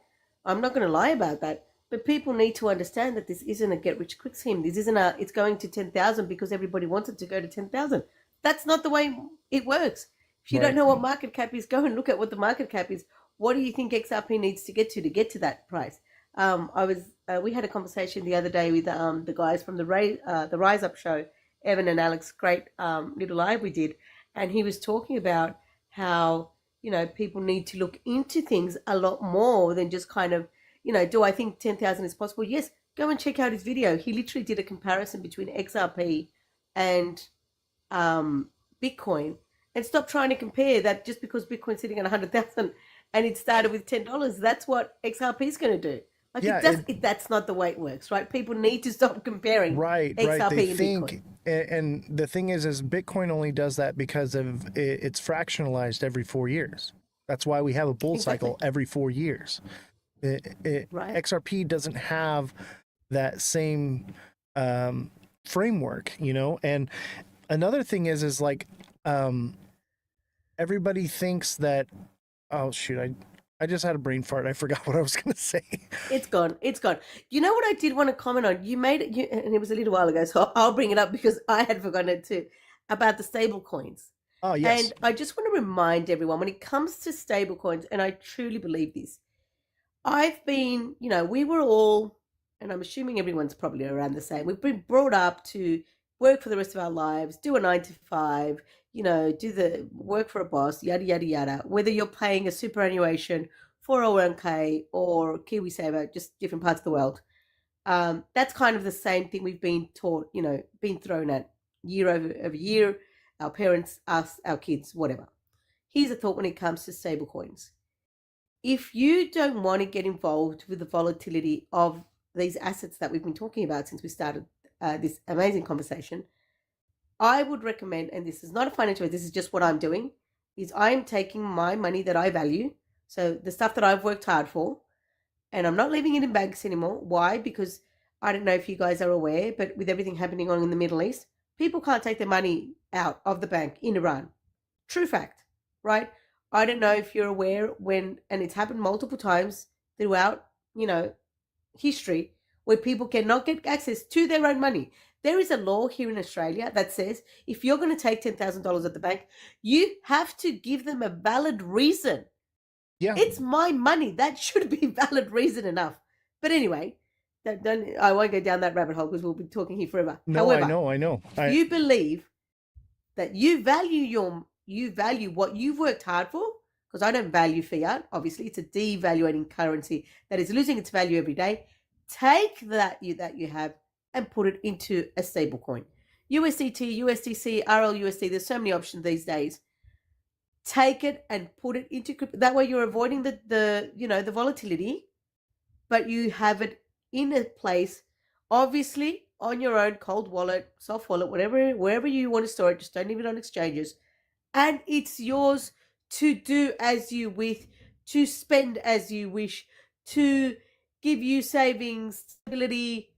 I'm not going to lie about that. But people need to understand that this isn't a get rich quick scheme. This isn't it's going to 10,000 because everybody wants it to go to 10,000. That's not the way it works. If you don't know what market cap is, go and look at what the market cap is. What do you think XRP needs to get to that price? We had a conversation the other day with the guys from the Rise Up show, Evan and Alex. Great little live we did, and he was talking about how people need to look into things a lot more than just kind of do I think 10,000 is possible? Yes, go and check out his video. He literally did a comparison between XRP and Bitcoin, and stop trying to compare that just because Bitcoin's sitting at 100,000 and it started with $10. That's what XRP is going to do. That's not the way it works, right? People need to stop comparing XRP They and think, Bitcoin. And the thing is Bitcoin only does that because of it's fractionalized every 4 years. That's why we have a bull cycle every 4 years. XRP doesn't have that same framework, And another thing is everybody thinks that, oh shoot, I just had a brain fart. I forgot what I was going to say. It's gone. You know what I did want to comment on? You made it, and it was a little while ago, so I'll bring it up because I had forgotten it too, about the stable coins. Oh, yes. And I just want to remind everyone, when it comes to stable coins, and I truly believe this, I've been, we were all, and I'm assuming everyone's probably around the same, we've been brought up to work for the rest of our lives, do a 9 to 5, do the work for a boss, yada, yada, yada. Whether you're paying a superannuation, 401k, or KiwiSaver, just different parts of the world. That's kind of the same thing we've been taught, been thrown at year over year. our parents, us, our kids, whatever. Here's a thought when it comes to stablecoins. If you don't want to get involved with the volatility of these assets that we've been talking about since we started this amazing conversation, I would recommend, and this is not a financial, this is just what I'm doing, is I'm taking my money that I value, so the stuff that I've worked hard for, and I'm not leaving it in banks anymore. Why? Because I don't know if you guys are aware, but with everything happening on in the Middle East, people can't take their money out of the bank in Iran. True fact, right? I don't know if you're aware when, and it's happened multiple times throughout, history, where people cannot get access to their own money. There is a law here in Australia that says if you're going to take $10,000 at the bank, you have to give them a valid reason. Yeah. It's my money. That should be valid reason enough. But anyway, I won't go down that rabbit hole because we'll be talking here forever. No, However, I know. if you believe that you value what you've worked hard for, because I don't value fiat. Obviously, it's a devaluating currency that is losing its value every day. Take that you have and put it into a stable coin. USDT, USDC, RLUSD, there's so many options these days. Take it and put it into crypto. That way you're avoiding the volatility, but you have it in a place, obviously on your own cold wallet, soft wallet, wherever you want to store it. Just don't leave it on exchanges. And it's yours to do as you wish, to spend as you wish, to give you savings, stability.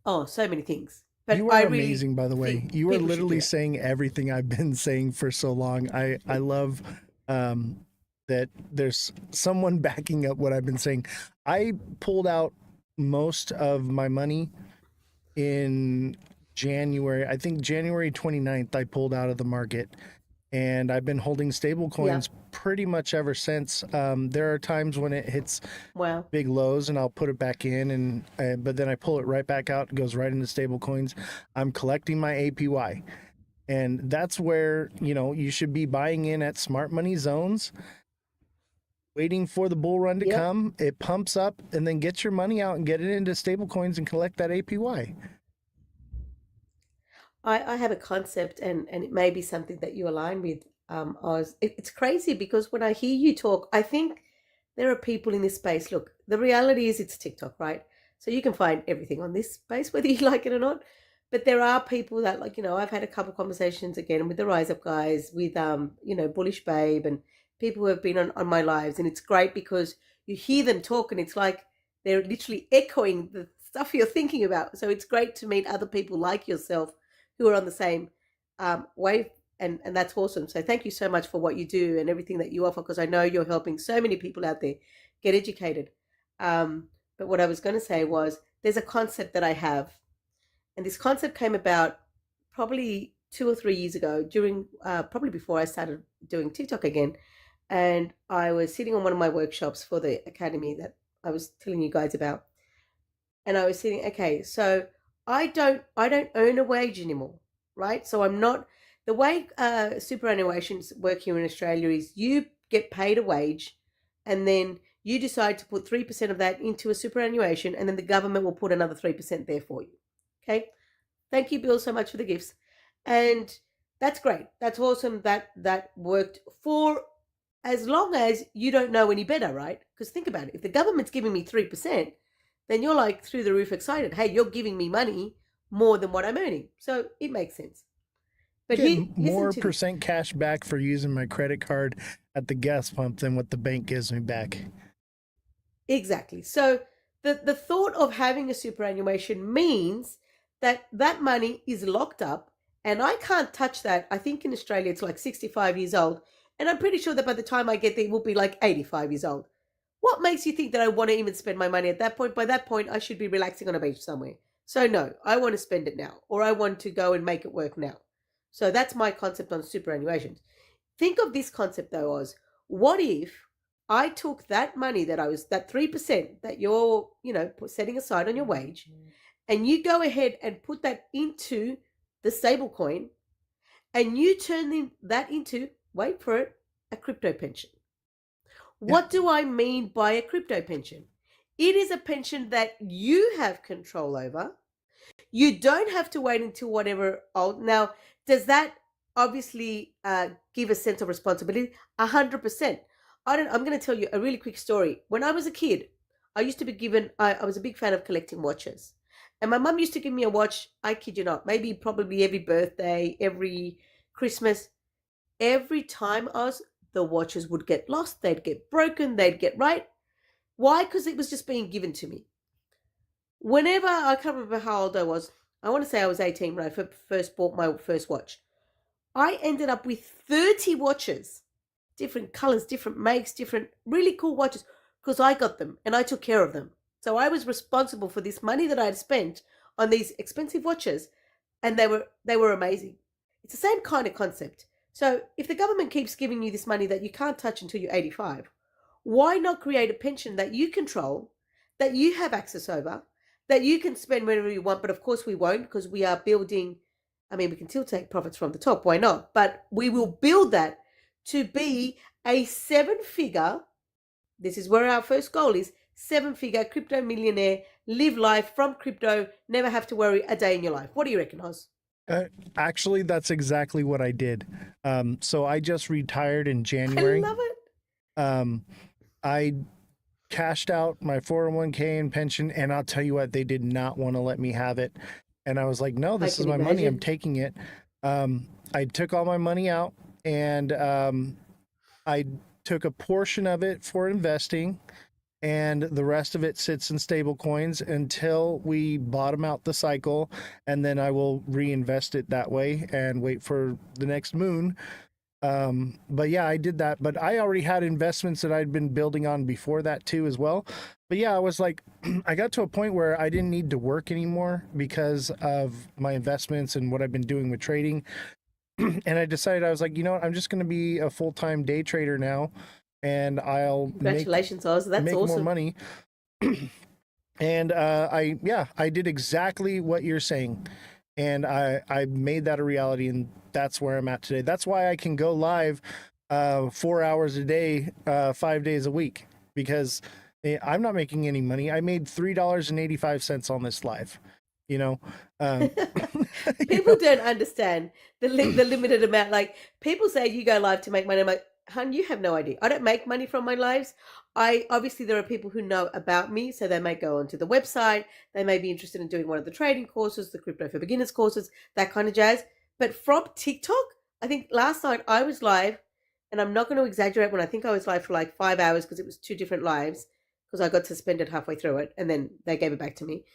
Oh, so many things. But you are amazing, by the way. You are literally saying everything I've been saying for so long. I love that there's someone backing up what I've been saying. I pulled out most of my money in January. I think January 29th, I pulled out of the market. And I've been holding stable coins pretty much ever since. There are times when it hits big lows and I'll put it back in, but then I pull it right back out. It goes right into stable coins. I'm collecting my APY. And that's where, you should be buying in at smart money zones, waiting for the bull run to come. It pumps up and then get your money out and get it into stable coins and collect that APY. I have a concept, and it may be something that you align with, Oz. It's crazy because when I hear you talk, I think there are people in this space. Look, the reality is it's TikTok, right? So you can find everything on this space, whether you like it or not. But there are people that, I've had a couple of conversations again with the Rise Up guys, with, Bullish Babe, and people who have been on my lives. And it's great because you hear them talk and it's like they're literally echoing the stuff you're thinking about. So it's great to meet other people like yourself who are on the same wave, and that's awesome. So thank you so much for what you do and everything that you offer, because I know you're helping so many people out there get educated. But what I was going to say was there's a concept that I have, and this concept came about probably 2 or 3 years ago, during probably before I started doing TikTok again. And I was sitting on one of my workshops for the academy that I was telling you guys about, and I was sitting, okay, so I don't earn a wage anymore, right? So I'm not, the way superannuations work here in Australia is you get paid a wage, and then you decide to put 3% of that into a superannuation, and then the government will put another 3% there for you. Okay? Thank you, Bill, so much for the gifts. And that's great. That's awesome. That worked for as long as you don't know any better, right? Because think about it. If the government's giving me 3%, then you're like through the roof excited. Hey, you're giving me money more than what I'm earning. So it makes sense. But more percent cash back for using my credit card at the gas pump than what the bank gives me back. Exactly. So the thought of having a superannuation means that that money is locked up, and I can't touch that. I think in Australia it's like 65 years old, and I'm pretty sure that by the time I get there, it will be like 85 years old. What makes you think that I want to even spend my money at that point? By that point, I should be relaxing on a beach somewhere. So no, I want to spend it now, or I want to go and make it work now. So that's my concept on superannuations. Think of this concept though, Oz. What if I took that money that 3% that you're, setting aside on your wage, and you go ahead and put that into the stable coin, and you turn that into, wait for it, a crypto pension. What do I mean by a crypto pension? It is a pension that you have control over. You don't have to wait until whatever old. Now, does that obviously give a sense of responsibility. 100%. I'm going to tell you a really quick story. When I was a kid, I used to be given. I was a big fan of collecting watches, and my mum used to give me a watch. I kid you not, maybe probably every birthday, every Christmas. Every time the watches would get lost, they'd get broken, they'd get right. Why? Because it was just being given to me. Whenever I can't remember how old I was. I want to say I was 18 when I first bought my first watch. I ended up with 30 watches, different colors, different makes, different really cool watches, because I got them and I took care of them. So I was responsible for this money that I had spent on these expensive watches, and they were amazing. It's the same kind of concept. So if the government keeps giving you this money that you can't touch until you're 85, why not create a pension that you control, that you have access over, that you can spend whenever you want? But of course we won't, because we are building. I mean, we can still take profits from the top. Why not? But we will build that to be a seven-figure. This is where our first goal is: seven-figure crypto millionaire, live life from crypto, never have to worry a day in your life. What do you reckon, Oz? Uh, Actually, that's exactly what I did. So I just retired in I January. love it. Um, I cashed out my 401k and pension, and I'll tell you what, they did not want to let me have it. And I was like, no, I this is can my money. I'm imagine. taking it. I took all my money out, and I took a portion of it for investing, and the rest of it sits in stable coins until we bottom out the cycle, and then I will reinvest it that way and wait for the next moon. But yeah, I did that, but I already had investments that I'd been building on before that too as well. But yeah, I was like, I got to a point where I didn't need to work anymore because of my investments and what I've been doing with trading. And I decided, I was like, you know what, I'm just going to be a full-time day trader now, and I'll Congratulations, Oz. That's make more awesome. money. And I did exactly what you're saying, and I made that a reality, and that's where I'm at today. That's why I can go live 4 hours a day, 5 days a week, because I'm not making any money. I made $3.85 on this live. You know, um, you People know, don't understand the limited amount. Like, people say you go live to make money. I'm like, hun, you have no idea. I don't make money from my lives. I obviously, there are people who know about me, so they may go onto the website. They may be interested in doing one of the trading courses, the crypto for beginners courses, that kind of jazz. But from TikTok, I think last night I was live, and I'm not going to exaggerate when I think I was live for like 5 hours, because it was two different lives, because I got suspended halfway through it and then they gave it back to me.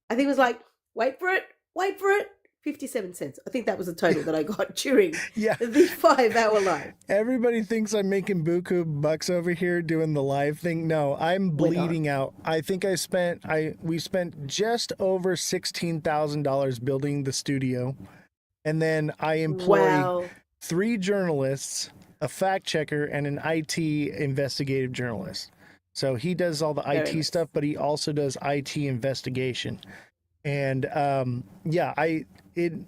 I think it was like, wait for it, wait for it, 57 cents. I think that was the total that I got during yeah. the 5 hour live. Everybody thinks I'm making buku bucks over here doing the live thing. No, I'm We're not. bleeding out. I think we spent just over $16,000 building the studio, and then I employ Wow. 3 journalists, a fact checker, and an IT investigative journalist. So he does all the Very IT nice. stuff, but he also does IT investigation. And yeah,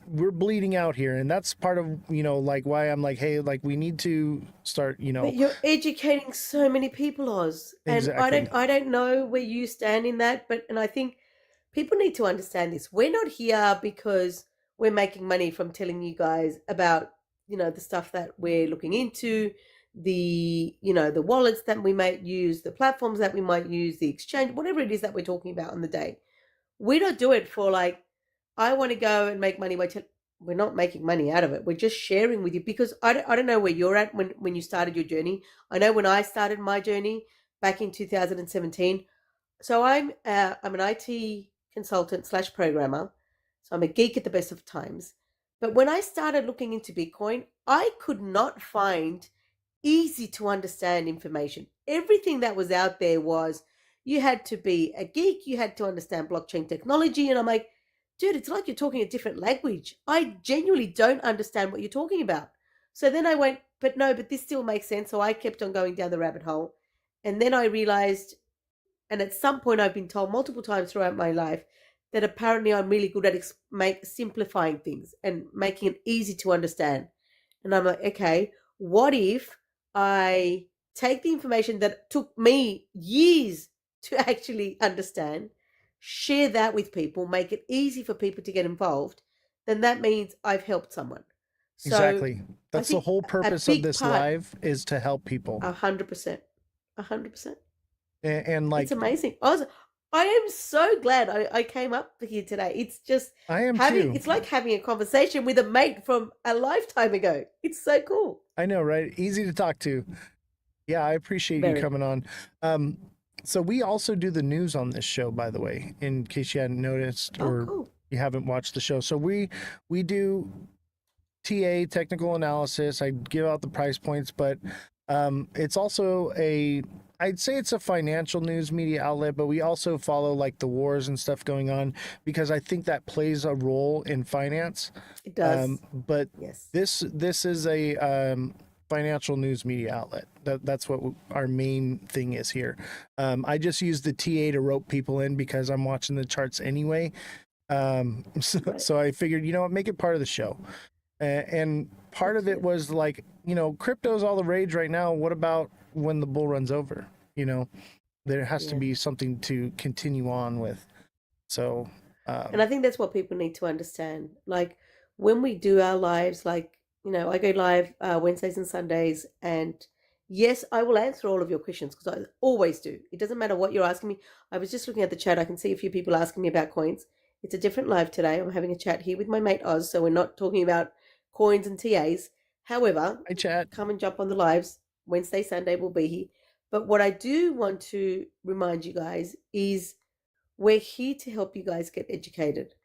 we're bleeding out here, and that's part of, like, why I'm like, hey, like, we need to start, But you're educating so many people, Oz. And I exactly. don't I don't know where you stand in that, but and I think people need to understand this. We're not here because we're making money from telling you guys about, the stuff that we're looking into, the wallets that we might use, the platforms that we might use, the exchange, whatever it is that we're talking about on the day. We don't do it for like, I want to go and make money by we're not making money out of it. We're just sharing with you, because I don't know where you're at when you started your journey. I know when I started my journey back in 2017. So I'm an IT consultant slash programmer. So I'm a geek at the best of times. But when I started looking into Bitcoin, I could not find easy to understand information. Everything that was out there was, you had to be a geek, you had to understand blockchain technology. And I'm like, dude, it's like you're talking a different language. I genuinely don't understand what you're talking about. So then I went, but no, but this still makes sense. So I kept on going down the rabbit hole. And then I realized, and at some point I've been told multiple times throughout my life, that apparently I'm really good at simplifying things and making it easy to understand. And I'm like, okay, what if I take the information that took me years to actually understand, share that with people, make it easy for people to get involved? Then that means I've helped someone. So Exactly. I That's the think whole a purpose of big this part, live is to help people. 100%, 100%. And It's like amazing. I am so glad I came up here today. It's just I am too. it's like having a conversation with a mate from a lifetime ago. It's so cool. I know, right? Easy to talk to. Yeah, I appreciate you Very. coming on. Um, so we also do the news on this show, by the way, in case you hadn't noticed Oh, or cool. you haven't watched the show. So we do TA technical analysis. I give out the price points, but it's also I'd say it's a financial news media outlet, but we also follow like the wars and stuff going on because I think that plays a role in finance. It does. But Yes. this is a financial news media outlet. That's what our main thing is here. I just use the TA to rope people in because I'm watching the charts anyway. Right. So I figured, you know what, make it part of the show. And part of it Absolutely. was like, you know, crypto's all the rage right now. What about when the bull runs over? You know, there has to Yeah. be something to continue on with. So, And I think that's what people need to understand. Like when we do our lives, like, I go live Wednesdays and Sundays, and yes, I will answer all of your questions because I always do. It doesn't matter what you're asking me. I was just looking at the chat. I can see a few people asking me about coins. It's a different live today. I'm having a chat here with my mate Oz, so we're not talking about coins and TAs. However, I chat. come and jump on the lives. Wednesday, Sunday will be here. But what I do want to remind you guys is we're here to help you guys get educated.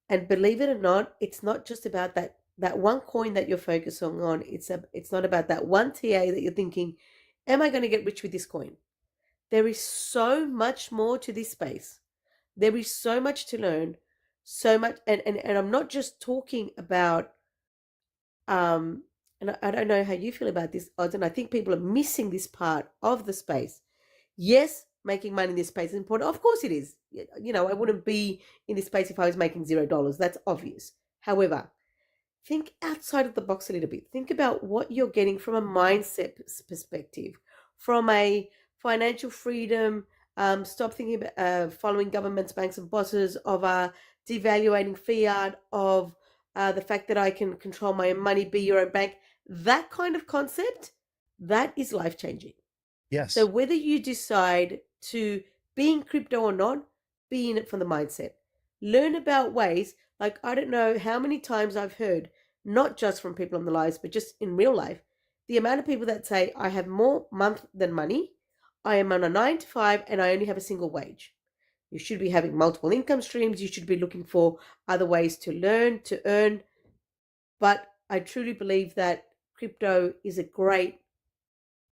And believe it or not, it's not just about that one coin that you're focusing on. It's not about that one TA that you're thinking, am I going to get rich with this coin? There is so much more to this space. There is so much to learn, so much, and I'm not just talking about and I don't know how you feel about this, Oz, and I think people are missing this part of the space. Yes, making money in this space is important. Of course it is. I wouldn't be in this space if I was making $0. That's obvious. However, think outside of the box a little bit. Think about what you're getting from a mindset perspective, from a financial freedom. Stop thinking about following governments, banks, and bosses, of devaluating fiat, of the fact that I can control my own money, be your own bank. That kind of concept, that is life changing. So Yes, whether you decide to be in crypto or not, be in it from the mindset. Learn about ways, like I don't know how many times I've heard, not just from people on the lives, but just in real life, the amount of people that say, I have more month than money, I am on a 9 to 5, and I only have a single wage. You should be having multiple income streams. You should be looking for other ways to learn, to earn. But I truly believe that crypto is a great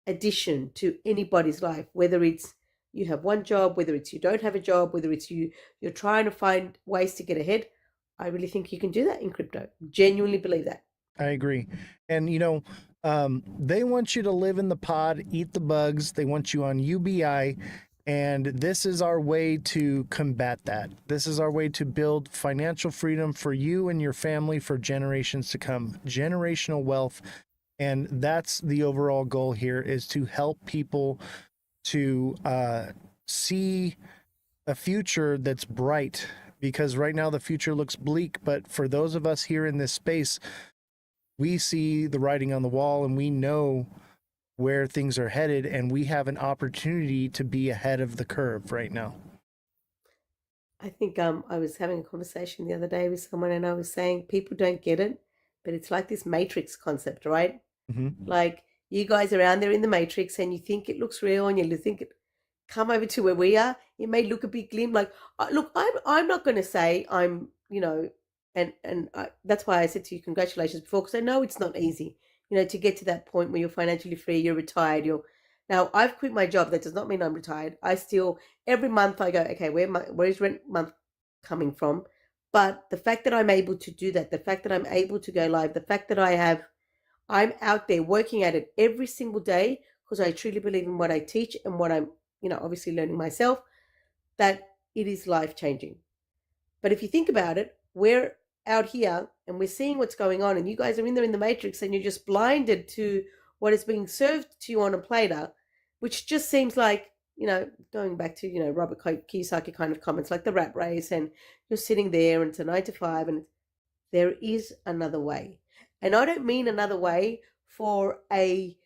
addition to anybody's life, whether it's you have one job, whether it's you don't have a job, whether it's you're trying to find ways to get ahead. I really think you can do that in crypto. Genuinely believe that. I agree. And you know, they want you to live in the pod, eat the bugs. They want you on UBI. And this is our way to combat that. This is our way to build financial freedom for you and your family for generations to come. Generational wealth. And that's the overall goal here, is to help people to see a future that's bright, because right now the future looks bleak. But for those of us here in this space, we see the writing on the wall and we know where things are headed, and we have an opportunity to be ahead of the curve right now. I think I was having a conversation the other day with someone, and I was saying people don't get it, but it's like this matrix concept, right? Mm-hmm. Like you guys are out there in the matrix and you think it looks real, and you think it come over to where we are. It may look a bit glim. Like, look, I'm not going to say I'm, that's why I said to you, congratulations before, because I know it's not easy, to get to that point where you're financially free, you're retired, now I've quit my job. That does not mean I'm retired. I still every month I go, okay, where is rent month coming from? But the fact that I'm able to do that, the fact that I'm able to go live, the fact that I'm out there working at it every single day because I truly believe in what I teach and what I'm, obviously learning myself, that it is life changing. But if you think about it, we're out here and we're seeing what's going on, and you guys are in there in the matrix and you're just blinded to what is being served to you on a platter, which just seems like, going back to, Robert Kiyosaki kind of comments, like the rat race, and you're sitting there and it's a 9 to 5, and there is another way. And I don't mean another way for a,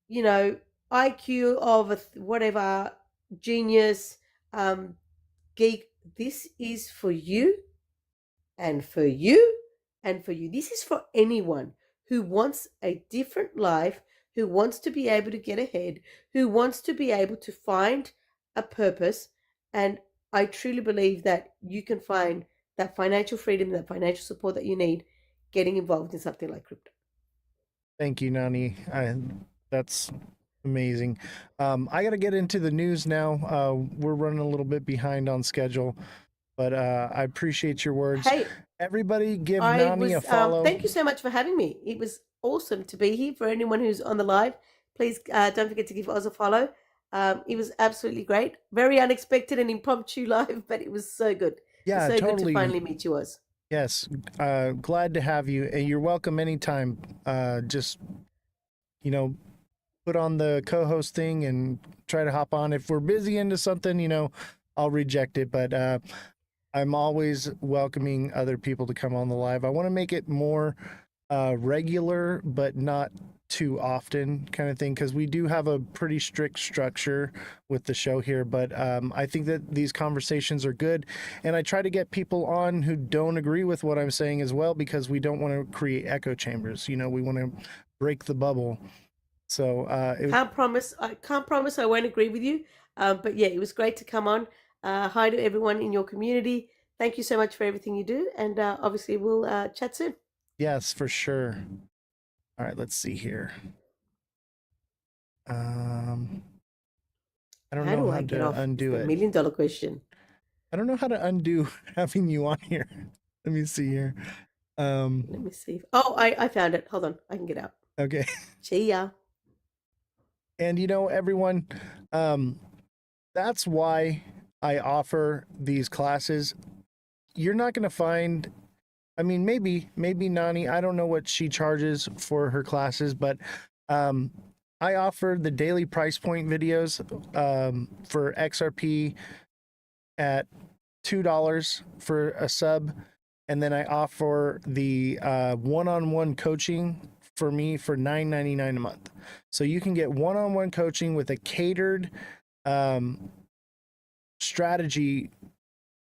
you know, IQ of a whatever genius, um, geek. This is for you and for you and for you. This is for anyone who wants a different life, who wants to be able to get ahead, who wants to be able to find a purpose. And I truly believe that you can find that financial freedom, that financial support that you need getting involved in something like crypto. Thank you, Nani. That's amazing. I got to get into the news now. We're running a little bit behind on schedule, but I appreciate your words. Hey, Everybody, give I Nani a was, follow. thank you so much for having me. It was awesome to be here. For anyone who's on the live, please don't forget to give Oz a follow. It was absolutely great. Very unexpected and impromptu live, but it was so good. It's Yeah, so good to totally. finally meet you, Oz. Yes, glad to have you, and you're welcome anytime. Just you know, put on the co-host thing and try to hop on. If we're busy into something, I'll reject it. But I'm always welcoming other people to come on the live. I want to make it more regular, but not too often kind of thing, because we do have a pretty strict structure with the show here. But I think that these conversations are good, and I try to get people on who don't agree with what I'm saying as well, because we don't want to create echo chambers. We want to break the bubble. So I can't promise I won't agree with you. But yeah, it was great to come on. Hi to everyone in your community. Thank you so much for everything you do, and obviously we'll chat soon. yes, for sure. All right, let's see here. I don't How know do how I get to off? It's undo the it. $1 million question. I don't know how to undo having you on here. Let me see here. Let me see. Oh, I found it. Hold on, I can get out. Okay. See ya. And everyone, that's why I offer these classes. You're not going to find, I mean, maybe Nani, I don't know what she charges for her classes, but I offer the daily price point videos for XRP at $2 for a sub, and then I offer the one-on-one coaching for me for $9.99 a month. So you can get one-on-one coaching with a catered strategy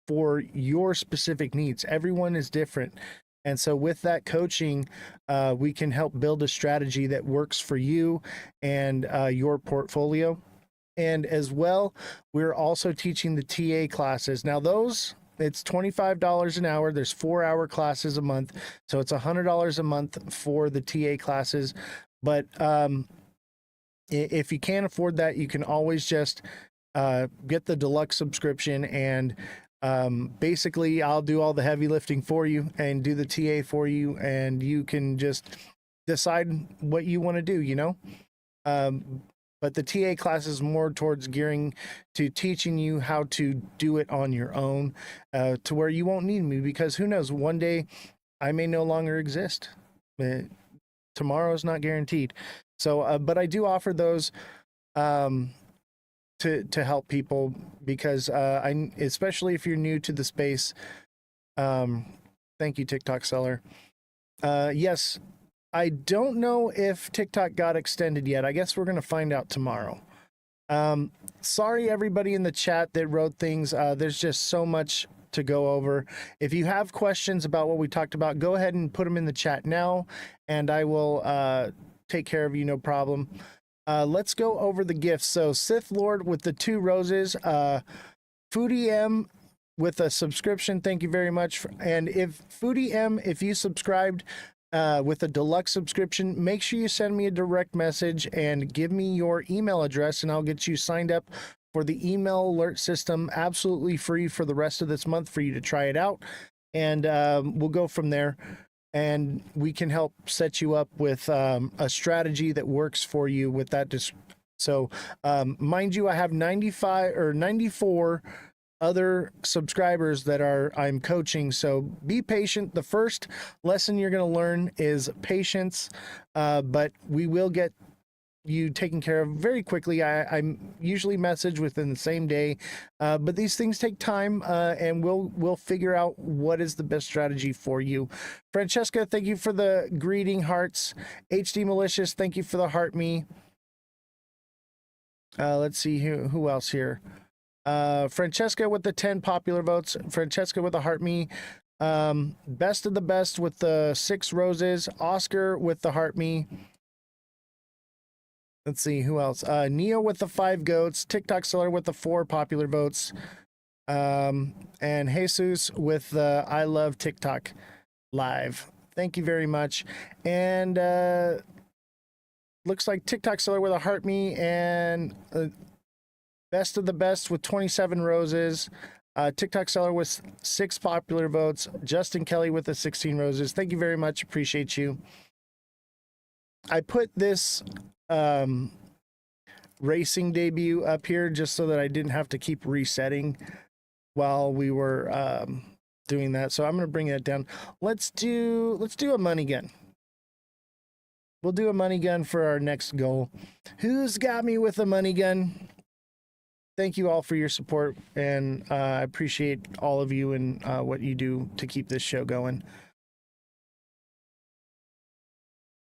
for your specific needs. Everyone is different. And so with that coaching, we can help build a strategy that works for you and your portfolio. And as well, we're also teaching the TA classes. Now, those, it's $25 an hour. There's 4-hour classes a month. So it's $100 a month for the TA classes. But if you can't afford that, you can always just get the deluxe subscription, and basically I'll do all the heavy lifting for you and do the TA for you, and you can just decide what you want to do. But the TA class is more towards gearing to teaching you how to do it on your own, to where you won't need me, because who knows, one day I may no longer exist. Tomorrow is not guaranteed. So, but I do offer those to help people, because especially if you're new to the space. Thank you, TikTok seller. Yes, I don't know if TikTok got extended yet. I guess we're gonna find out tomorrow. Sorry, everybody in the chat that wrote things. There's just so much to go over. If you have questions about what we talked about, go ahead and put them in the chat now, and I will take care of you, no problem. Let's go over the gifts. So Sith Lord with the 2 roses, Foodie M with a subscription. Thank you very much. And if Foodie M, if you subscribed with a deluxe subscription, make sure you send me a direct message and give me your email address, and I'll get you signed up for the email alert system, absolutely free for the rest of this month for you to try it out. And we'll go from there, and we can help set you up with a strategy that works for you with that. So mind you, I have 95 or 94 other subscribers that I'm coaching. So be patient. The first lesson you're going to learn is patience, but we will get you taken care of very quickly. I usually message within the same day, but these things take time, and we'll figure out what is the best strategy for you. Francesca, thank you for the greeting hearts. HD Malicious, thank you for the heart me. Let's see who else here. Francesca with the 10 popular votes. Francesca with the heart me. Best of the best with the 6 roses. Oscar with the heart me. Let's see who else. Neo with the 5 goats. TikTok seller with the 4 popular votes. And Jesus with the I love TikTok live. Thank you very much. And looks like TikTok seller with a heart me, and best of the best with 27 roses. TikTok seller with 6 popular votes. Justin Kelly with the 16 roses. Thank you very much. Appreciate you. I put this racing debut up here just so that I didn't have to keep resetting while we were doing that. So I'm going to bring that down. Let's do a money gun. We'll do a money gun for our next goal. Who's got me with a money gun? Thank you all for your support, and I appreciate all of you and what you do to keep this show going.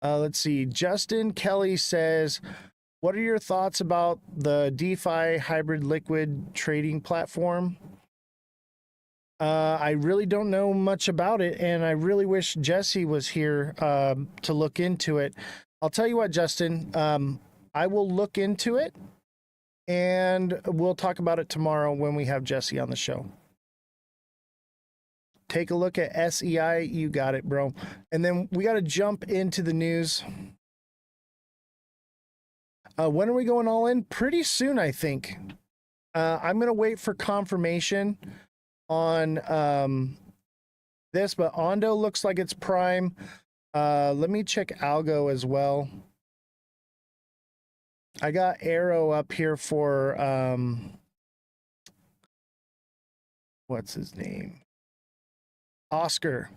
Let's see. Justin Kelly says, what are your thoughts about the DeFi hybrid liquid trading platform? I really don't know much about it, and I really wish Jesse was here to look into it. I'll tell you what, Justin, I will look into it, and we'll talk about it tomorrow when we have Jesse on the show. Take a look at SEI. You got it, bro. And then we got to jump into the news. When are we going all in? Pretty soon, I think. I'm going to wait for confirmation on this, but Ondo looks like it's prime. Let me check Algo as well. I got Arrow up here for what's his name? Oscar.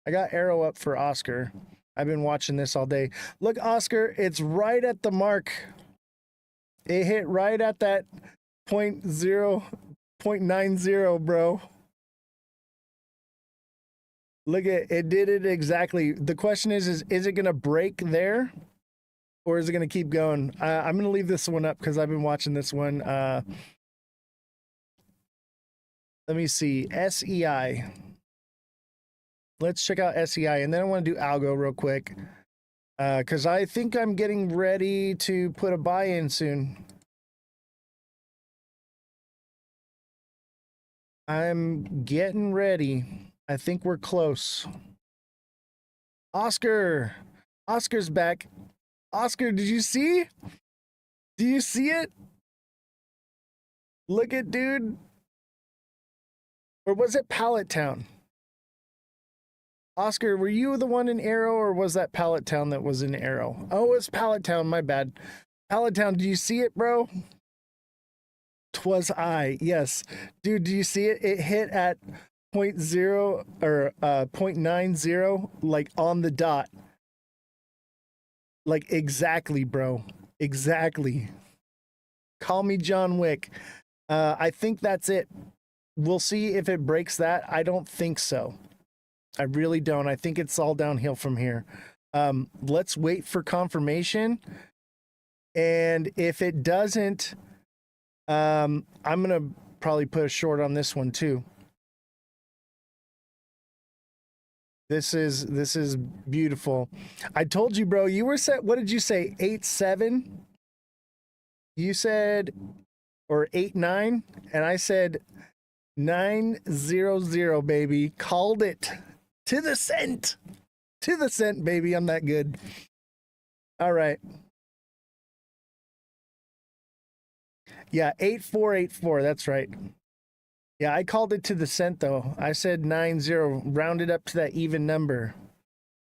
I got Arrow up for Oscar. I've been watching this all day. Look, Oscar, it's right at the mark. It hit right at that 0.90, bro. Look at it, did it exactly. The question is it going to break there, or is it going to keep going? I'm going to leave this one up because I've been watching this one. Let me see. SEI. Let's check out SEI, and then I want to do Algo real quick because I think I'm getting ready to put a buy in soon. I'm getting ready. I think we're close. Oscar. Oscar's back. Oscar, did you see? Do you see it? Look at, dude. Or was it Pallet Town? Oscar, were you the one in Arrow, or was that Pallet Town that was in Arrow? Oh, it's Pallet Town, my bad. Pallet Town, do you see it, bro? 'Twas I, yes. Dude, do you see it? It hit at 0.0 or 0.90, like on the dot. Like exactly, bro. Exactly. Call me John Wick. I think that's it. We'll see if it breaks that. I don't think so. I really don't. I think it's all downhill from here. Let's wait for confirmation. And if it doesn't, I'm going to probably put a short on this one too. This is beautiful. I told you, bro, you were set. What did you say? 8-7? You said, or 8-9? And I said 9-0-0, baby. Called it. To the cent. To the cent, baby. I'm that good. All right. Yeah, 8-4-8-4. That's right. Yeah, I called it to the cent, though. I said 9-0, rounded up to that even number.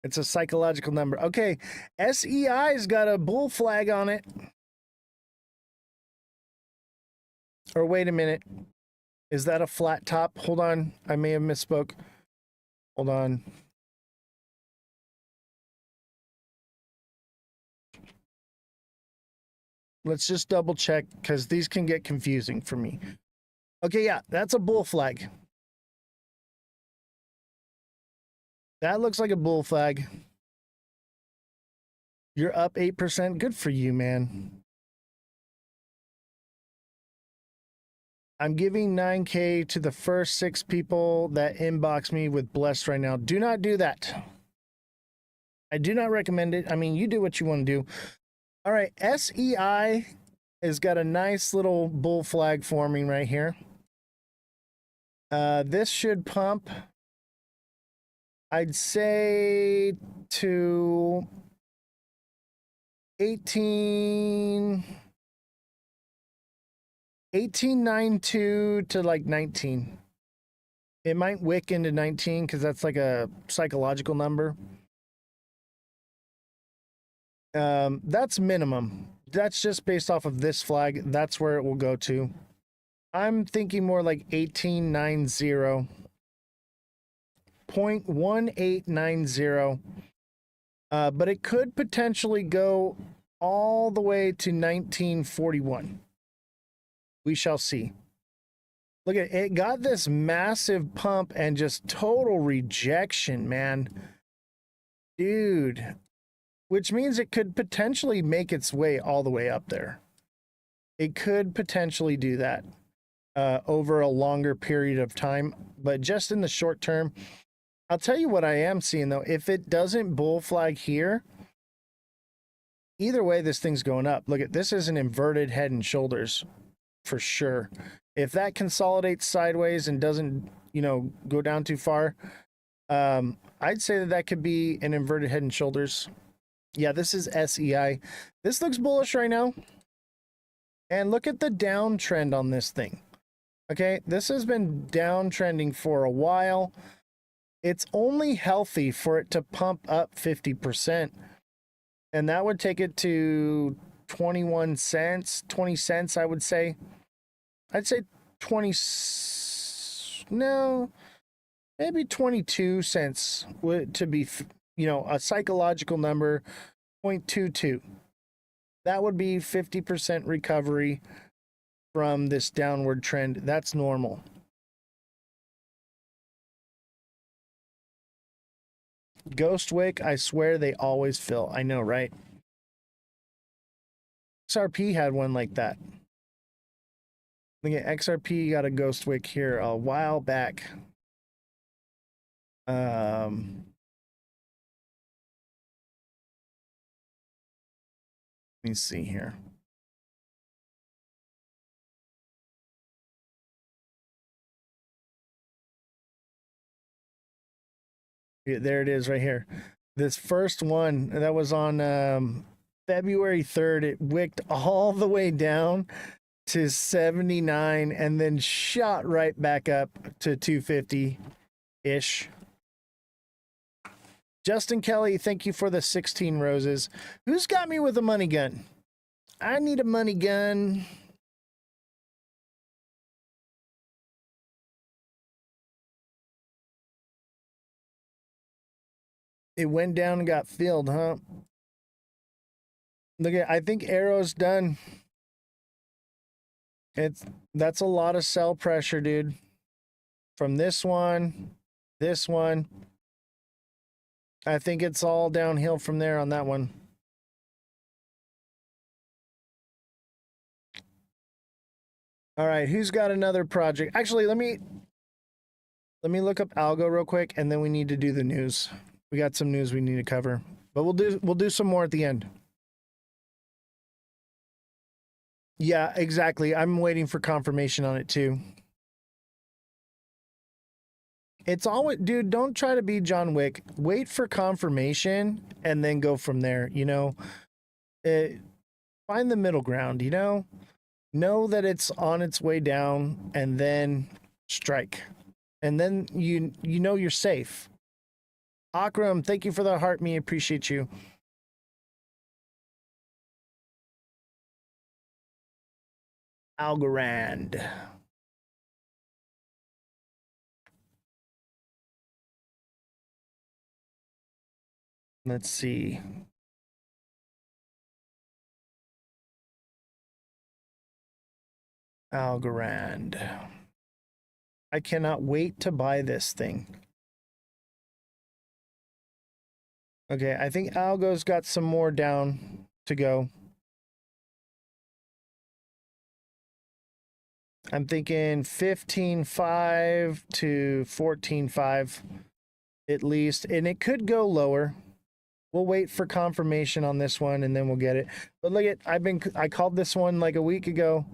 It's a psychological number. Okay, SEI's got a bull flag on it. Or wait a minute. Is that a flat top? Hold on. I may have misspoke. Hold on. Let's just double check because these can get confusing for me. Okay, yeah, that's a bull flag. That looks like a bull flag. You're up 8%. Good for you, man. I'm giving 9K to the first 6 people that inbox me with blessed right now. Do not do that. I do not recommend it. I mean, you do what you want to do. All right, SEI has got a nice little bull flag forming right here. This should pump, I'd say, to 1892 to like 19. It might wick into 19 because that's like a psychological number. That's minimum. That's just based off of this flag. That's where it will go to. I'm thinking more like 1890. 0.1890. But it could potentially go all the way to 1941. We shall see. Look at it. It got this massive pump and just total rejection, man. Dude. Which means it could potentially make its way all the way up there. It could potentially do that over a longer period of time. But just in the short term, I'll tell you what I am seeing, though. If it doesn't bull flag here, either way, this thing's going up. Look at this is an inverted head and shoulders for sure. If that consolidates sideways and doesn't, go down too far, I'd say that could be an inverted head and shoulders. Yeah, this is SEI. This looks bullish right now. And look at the downtrend on this thing. Okay, this has been downtrending for a while. It's only healthy for it to pump up 50%. And that would take it to 21 cents, 20 cents, I would say. I'd say 20, no, maybe 22 cents to be, a psychological number, 0.22. That would be 50% recovery from this downward trend. That's normal. Ghost wick, I swear they always fill. I know, right? XRP had one like that. Look at XRP got a ghost wick here a while back. Let me see here. Yeah, there it is right here. This first one that was on February 3rd, it wicked all the way down to 79 and then shot right back up to 250-ish. Justin Kelly, thank you for the 16 roses. Who's got me with a money gun? I need a money gun. It went down and got filled, huh? Look at, I think Arrow's done. That's a lot of sell pressure, dude. From this one. I think it's all downhill from there on that one. All right, who's got another project? Actually, let me look up algo real quick, and then we need to do the news. We got some news we need to cover, but we'll do some more at the end. Yeah, exactly. I'm waiting for confirmation on it too. It's always, dude, don't try to be John Wick. Wait for confirmation and then go from there, find the middle ground, Know that it's on its way down and then strike. And then you know you're safe. Akram, thank you for the heart, me appreciate you. Algorand. Let's see. Algorand. I cannot wait to buy this thing. Okay, I think Algo's got some more down to go. I'm thinking 15.5 to 14.5 at least, and it could go lower. We'll wait for confirmation on this one and then we'll get it. But look at, I called this one like a week ago.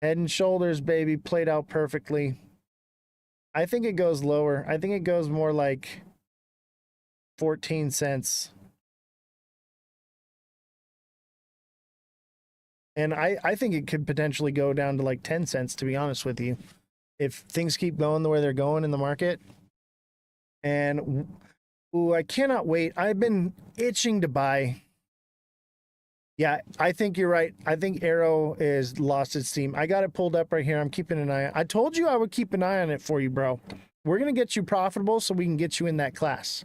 Head and Shoulders, baby, played out perfectly. I think it goes lower. I think it goes more like 14 cents. And I think it could potentially go down to like 10 cents, to be honest with you, if things keep going the way they're going in the market. And ooh, I cannot wait. I've been itching to buy. Yeah, I think you're right. I think Arrow is lost its steam. I got it pulled up right here. I'm keeping an eye. I told you I would keep an eye on it for you, bro. We're going to get you profitable so we can get you in that class.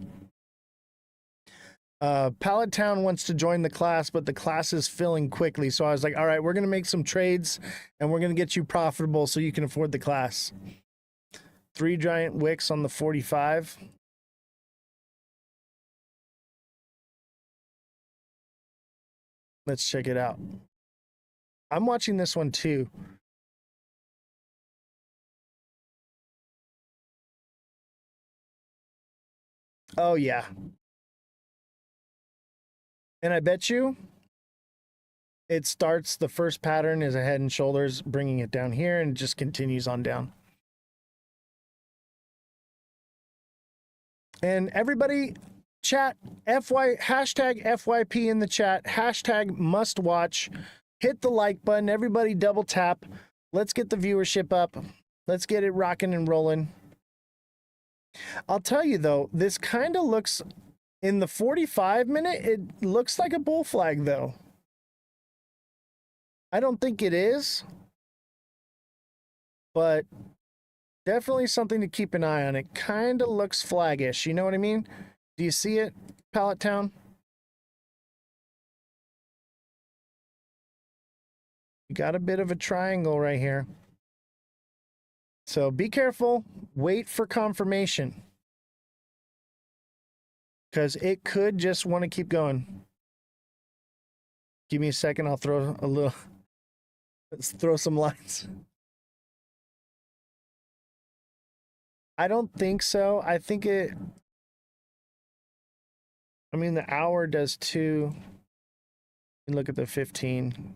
Pallet Town wants to join the class, but the class is filling quickly. So I was like, all right, we're going to make some trades and we're going to get you profitable so you can afford the class. 3 giant wicks on the 45. Let's check it out. I'm watching this one too. Oh, yeah. And I bet you it starts, the first pattern is a Head and Shoulders, bringing it down here and just continues on down. And everybody, chat, hashtag FYP in the chat, hashtag must watch, hit the like button, everybody double tap. Let's get the viewership up. Let's get it rocking and rolling. I'll tell you though, this kind of looks, in the 45-minute, it looks like a bull flag though. I don't think it is, but definitely something to keep an eye on. It kind of looks flaggish. You know what I mean? Do you see it, Pallet Town? You got a bit of a triangle right here. So be careful. Wait for confirmation, because it could just want to keep going. Give me a second. I'll throw a little. Let's throw some lines. I don't think so. I think it. I mean, the hour does too. And look at the 15.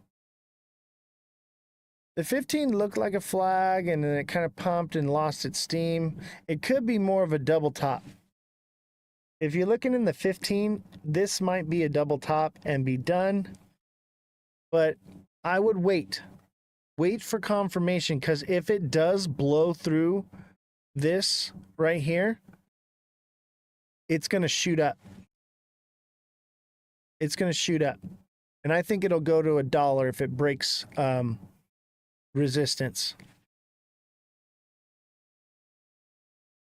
The 15 looked like a flag, and then it kind of pumped and lost its steam. It could be more of a double top. If you're looking in the 15, this might be a double top and be done. But I would wait. Wait for confirmation, because if it does blow through this right here, it's going to shoot up. It's going to shoot up. And I think it'll go to $1 if it breaks resistance.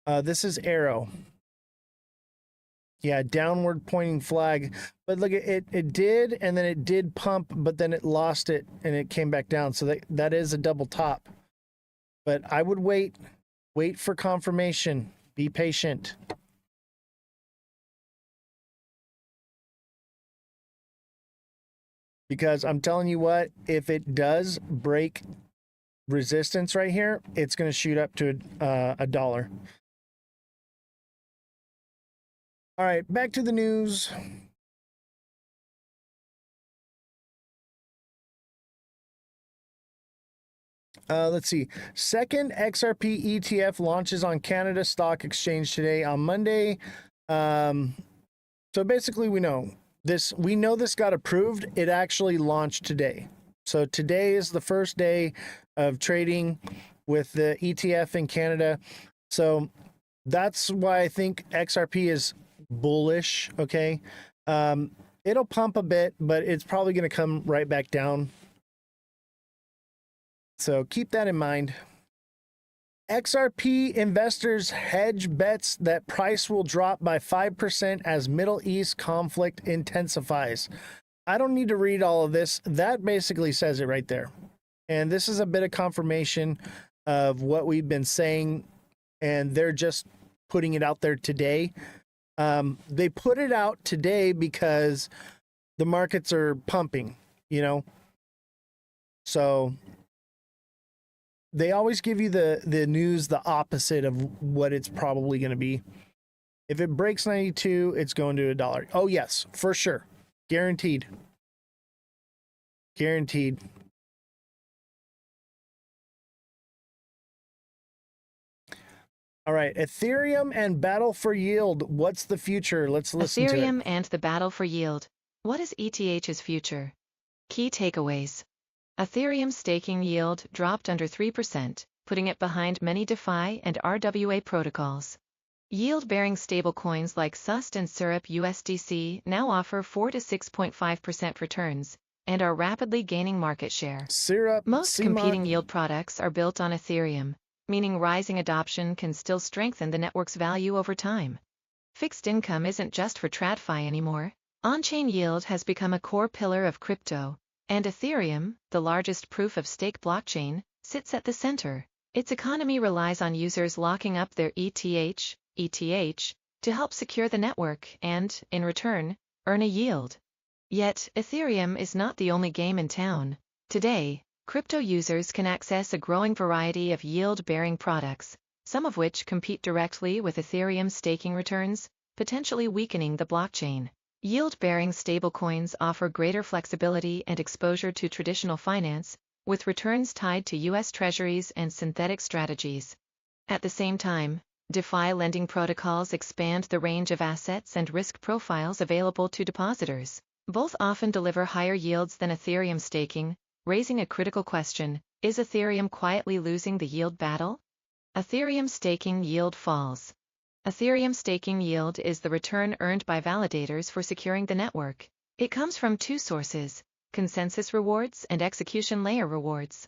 This is Arrow. Yeah, downward pointing flag. But look, it did, and then it did pump, but then it lost it and it came back down. So that is a double top. But I would wait for confirmation. Be patient. Because I'm telling you what, if it does break resistance right here, it's going to shoot up to $1. All right, back to the news. Let's see. Second XRP ETF launches on Canada Stock Exchange today on Monday. So basically, we know this got approved. It actually launched today. So today is the first day of trading with the ETF in Canada. So that's why I think XRP is bullish. Okay. It'll pump a bit, but it's probably going to come right back down. So keep that in mind. XRP investors hedge bets that price will drop by 5% as Middle East conflict intensifies. I don't need to read all of this. That basically says it right there. And this is a bit of confirmation of what we've been saying, and they're just putting it out there today. They put it out today because the markets are pumping, you know. So they always give you the news the opposite of what it's probably going to be. If it breaks 92, it's going to $1. Oh yes, for sure. Guaranteed. Guaranteed. All right, Ethereum and battle for yield. What's the future? Let's listen to it. Ethereum and the battle for yield. What is ETH's future? Key takeaways. Ethereum staking yield dropped under 3%, putting it behind many DeFi and RWA protocols. Yield-bearing stablecoins like SUST and Syrup USDC now offer 4 to 6.5% returns and are rapidly gaining market share. Syrup, Most competing yield products are built on Ethereum, meaning rising adoption can still strengthen the network's value over time. Fixed income isn't just for TradFi anymore. On-chain yield has become a core pillar of crypto, and Ethereum, the largest proof-of-stake blockchain, sits at the center. Its economy relies on users locking up their ETH, to help secure the network and, in return, earn a yield. Yet, Ethereum is not the only game in town. Today, crypto users can access a growing variety of yield-bearing products, some of which compete directly with Ethereum's staking returns, potentially weakening the blockchain. Yield-bearing stablecoins offer greater flexibility and exposure to traditional finance, with returns tied to U.S. Treasuries and synthetic strategies. At the same time, DeFi lending protocols expand the range of assets and risk profiles available to depositors. Both often deliver higher yields than Ethereum staking, raising a critical question: is Ethereum quietly losing the yield battle? Ethereum staking yield falls. Ethereum staking yield is the return earned by validators for securing the network. It comes from two sources: consensus rewards and execution layer rewards.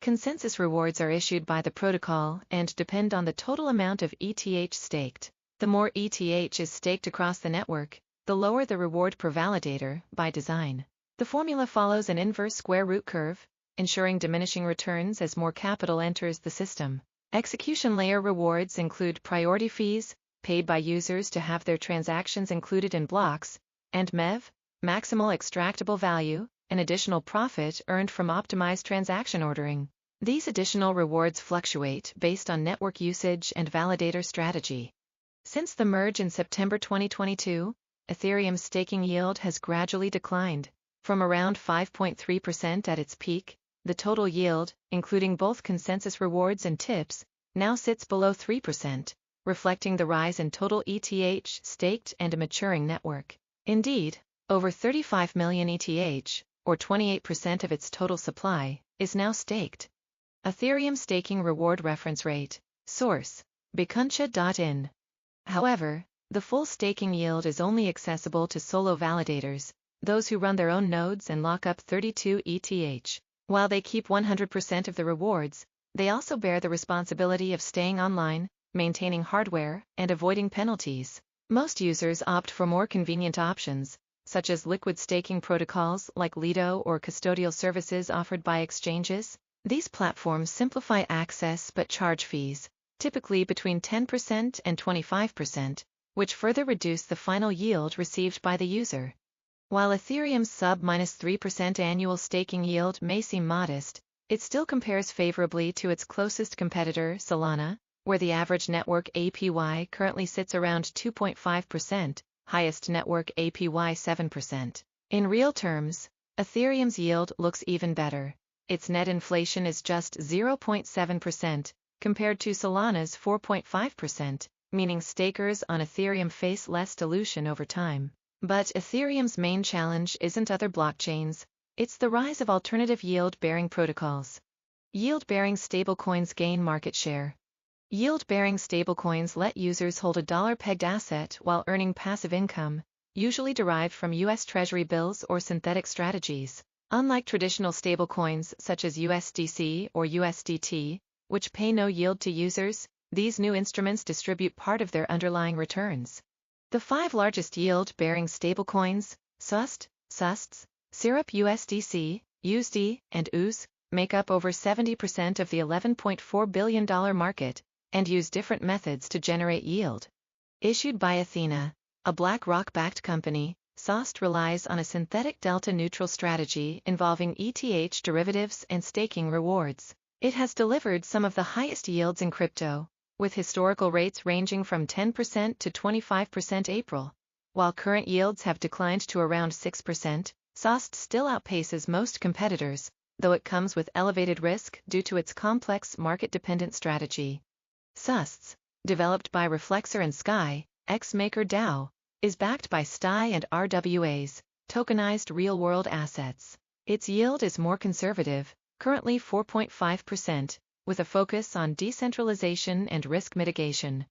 Consensus rewards are issued by the protocol and depend on the total amount of ETH staked. The more ETH is staked across the network, the lower the reward per validator, by design. The formula follows an inverse square root curve, ensuring diminishing returns as more capital enters the system. Execution layer rewards include priority fees, paid by users to have their transactions included in blocks, and MEV, maximal extractable value, an additional profit earned from optimized transaction ordering. These additional rewards fluctuate based on network usage and validator strategy. Since the merge in September 2022, Ethereum's staking yield has gradually declined. From around 5.3% at its peak, the total yield, including both consensus rewards and tips, now sits below 3%, reflecting the rise in total ETH staked and a maturing network. Indeed, over 35 million ETH, or 28% of its total supply, is now staked. Ethereum staking reward reference rate. Source: Bikuncha.in. However, the full staking yield is only accessible to solo validators, those who run their own nodes and lock up 32 ETH. While they keep 100% of the rewards, they also bear the responsibility of staying online, maintaining hardware, and avoiding penalties. Most users opt for more convenient options, such as liquid staking protocols like Lido or custodial services offered by exchanges. These platforms simplify access but charge fees, typically between 10% and 25%, which further reduce the final yield received by the user. While Ethereum's sub-3% annual staking yield may seem modest, it still compares favorably to its closest competitor, Solana, where the average network APY currently sits around 2.5%, highest network APY 7%. In real terms, Ethereum's yield looks even better. Its net inflation is just 0.7%, compared to Solana's 4.5%, meaning stakers on Ethereum face less dilution over time. But Ethereum's main challenge isn't other blockchains, it's the rise of alternative yield-bearing protocols. Yield-bearing stablecoins gain market share. Yield-bearing stablecoins let users hold a dollar-pegged asset while earning passive income, usually derived from U.S. Treasury bills or synthetic strategies. Unlike traditional stablecoins such as USDC or USDT, which pay no yield to users, these new instruments distribute part of their underlying returns. The 5 largest yield-bearing stablecoins, SUST, SUSTs, Syrup USDC, USD, and OOZ, make up over 70% of the $11.4 billion market, and use different methods to generate yield. Issued by Athena, a BlackRock-backed company, SOST relies on a synthetic delta-neutral strategy involving ETH derivatives and staking rewards. It has delivered some of the highest yields in crypto, with historical rates ranging from 10% to 25% April. While current yields have declined to around 6%, SOST still outpaces most competitors, though it comes with elevated risk due to its complex market-dependent strategy. SOST, developed by Reflexer and Sky, ex-maker DAO, is backed by STI and RWAs, tokenized real-world assets. Its yield is more conservative, currently 4.5%, with a focus on decentralization and risk mitigation.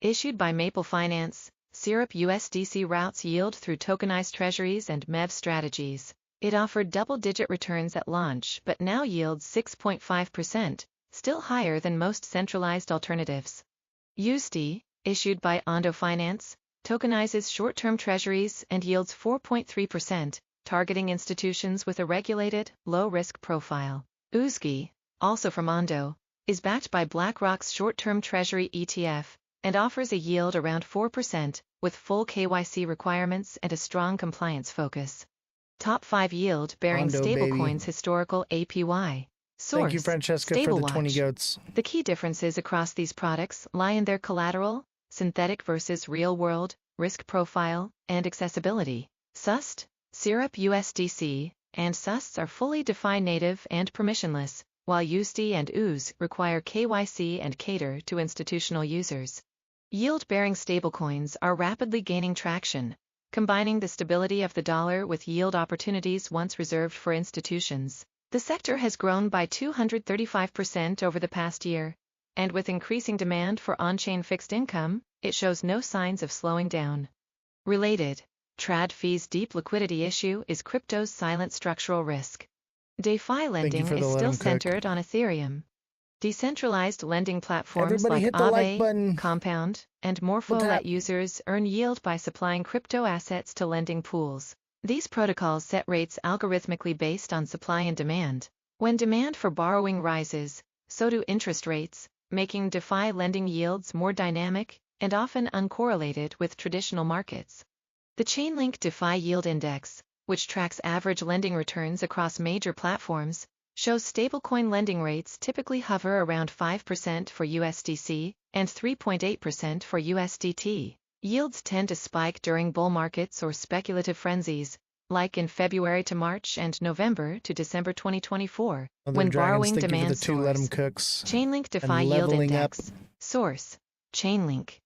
Issued by Maple Finance, Syrup USDC routes yield through tokenized treasuries and MEV strategies. It offered double-digit returns at launch but now yields 6.5%, still higher than most centralized alternatives. USD, issued by Ondo Finance, tokenizes short-term treasuries and yields 4.3%, targeting institutions with a regulated, low-risk profile. USG, also from Ondo, is backed by BlackRock's short-term treasury ETF and offers a yield around 4%, with full KYC requirements and a strong compliance focus. Top 5 yield-bearing Ondo, baby. stablecoins historical APY. Source, Thank you, Francesca, for the 20 StableWatch. goats. The key differences across these products lie in their collateral, synthetic versus real-world, risk profile, and accessibility. SUST, Syrup USDC, and SUSTs are fully defined native and permissionless, while USD and OOZ require KYC and cater to institutional users. Yield-bearing stablecoins are rapidly gaining traction, combining the stability of the dollar with yield opportunities once reserved for institutions. The sector has grown by 235% over the past year, and with increasing demand for on-chain fixed income, it shows no signs of slowing down. Related, TradFi's deep liquidity issue is crypto's silent structural risk. DeFi lending for is the let still 'em cook. centered on Ethereum. Decentralized lending platforms Everybody like hit the like Aave, button. Compound, and Morpho tap. let users earn yield by supplying crypto assets to lending pools. These protocols set rates algorithmically based on supply and demand. When demand for borrowing rises, so do interest rates, making DeFi lending yields more dynamic and often uncorrelated with traditional markets. The Chainlink DeFi Yield Index, which tracks average lending returns across major platforms, shows stablecoin lending rates typically hover around 5% for USDC and 3.8% for USDT. Yields tend to spike during bull markets or speculative frenzies, like in February to March and November to December 2024, when borrowing demand soars. Chainlink DeFi Yield leveling up. Index. Source: Chainlink.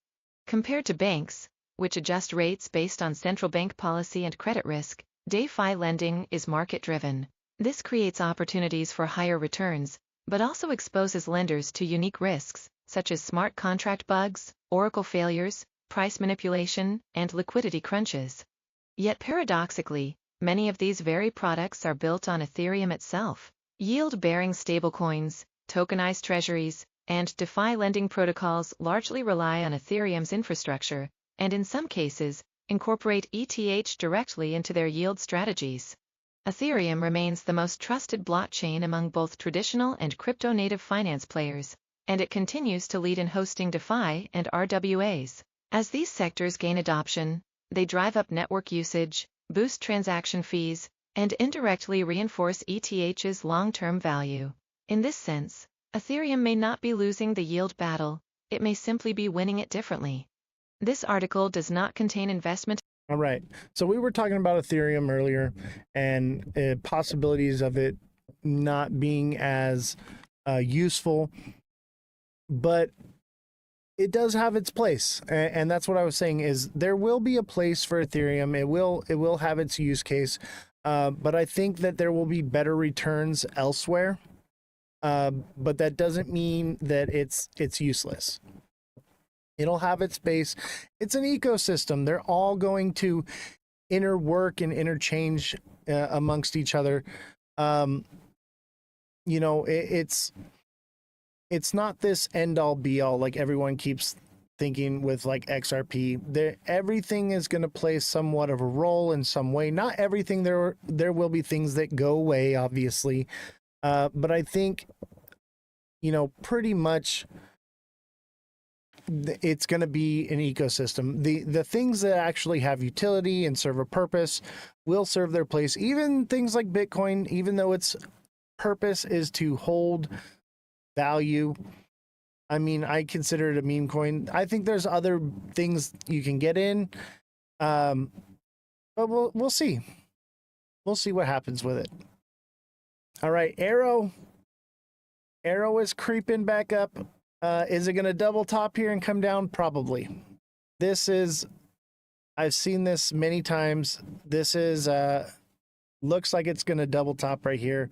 Compared to banks, which adjust rates based on central bank policy and credit risk, DeFi lending is market-driven. This creates opportunities for higher returns, but also exposes lenders to unique risks, such as smart contract bugs, oracle failures, price manipulation, and liquidity crunches. Yet paradoxically, many of these very products are built on Ethereum itself. Yield-bearing stablecoins, tokenized treasuries, and DeFi lending protocols largely rely on Ethereum's infrastructure, and in some cases, incorporate ETH directly into their yield strategies. Ethereum remains the most trusted blockchain among both traditional and crypto-native finance players, and it continues to lead in hosting DeFi and RWAs. As these sectors gain adoption, they drive up network usage, boost transaction fees, and indirectly reinforce ETH's long-term value. In this sense, Ethereum may not be losing the yield battle, it may simply be winning it differently. This article does not contain investment. All right. So we were talking about Ethereum earlier and possibilities of it not being as useful, but it does have its place. And that's what I was saying is there will be a place for Ethereum. It will have its use case. But I think that there will be better returns elsewhere. But that doesn't mean that it's useless. It'll have its space. It's an ecosystem. They're all going to interwork and interchange amongst each other. You know, it's not this end all be all like everyone keeps thinking with like XRP. Everything is going to play somewhat of a role in some way. Not everything. There will be things that go away, obviously. But I think, pretty much it's going to be an ecosystem. The things that actually have utility and serve a purpose will serve their place. Even things like Bitcoin, even though its purpose is to hold value. I mean, I consider it a meme coin. I think there's other things you can get in, but we'll see. We'll see what happens with it. All right, Arrow is creeping back up. Is it going to double top here and come down? Probably. I've seen this many times. This is looks like it's going to double top right here.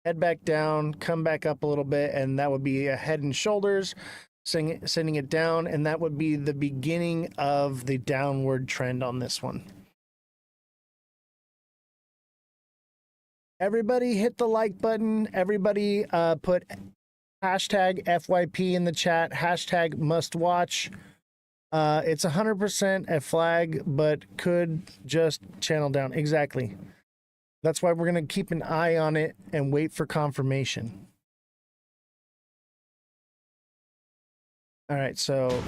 Head back down, come back up a little bit, and that would be a head and shoulders, sending it down, and that would be the beginning of the downward trend on this one. Everybody hit the like button. Everybody put hashtag FYP in the chat, hashtag must watch. It's 100% a flag, but could just channel down. Exactly. That's why we're going to keep an eye on it and wait for confirmation. All right, so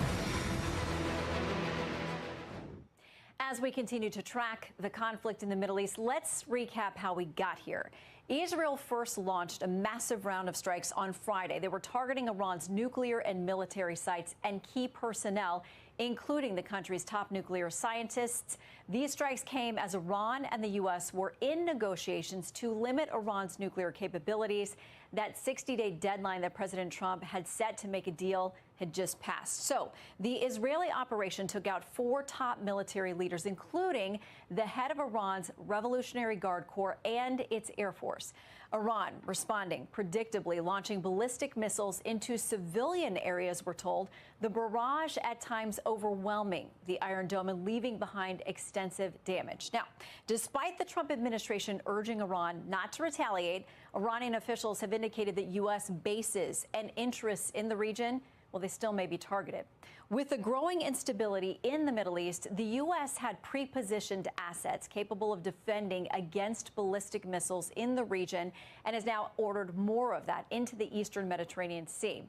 as we continue to track the conflict in the Middle East, let's recap how we got here. Israel first launched a massive round of strikes on Friday. They were targeting Iran's nuclear and military sites and key personnel, including the country's top nuclear scientists. These strikes came as Iran and the U.S. were in negotiations to limit Iran's nuclear capabilities. That 60-day deadline that President Trump had set to make a deal had just passed. So the Israeli operation took out 4 top military leaders, including the head of Iran's Revolutionary Guard Corps and its Air Force. Iran responding, predictably launching ballistic missiles into civilian areas, we're told. The barrage at times overwhelming the Iron Dome and leaving behind extensive damage. Now, despite the Trump administration urging Iran not to retaliate, Iranian officials have indicated that U.S. bases and interests in the region, well, they still may be targeted. With the growing instability in the Middle East, the U.S. had pre-positioned assets capable of defending against ballistic missiles in the region and has now ordered more of that into the eastern Mediterranean Sea.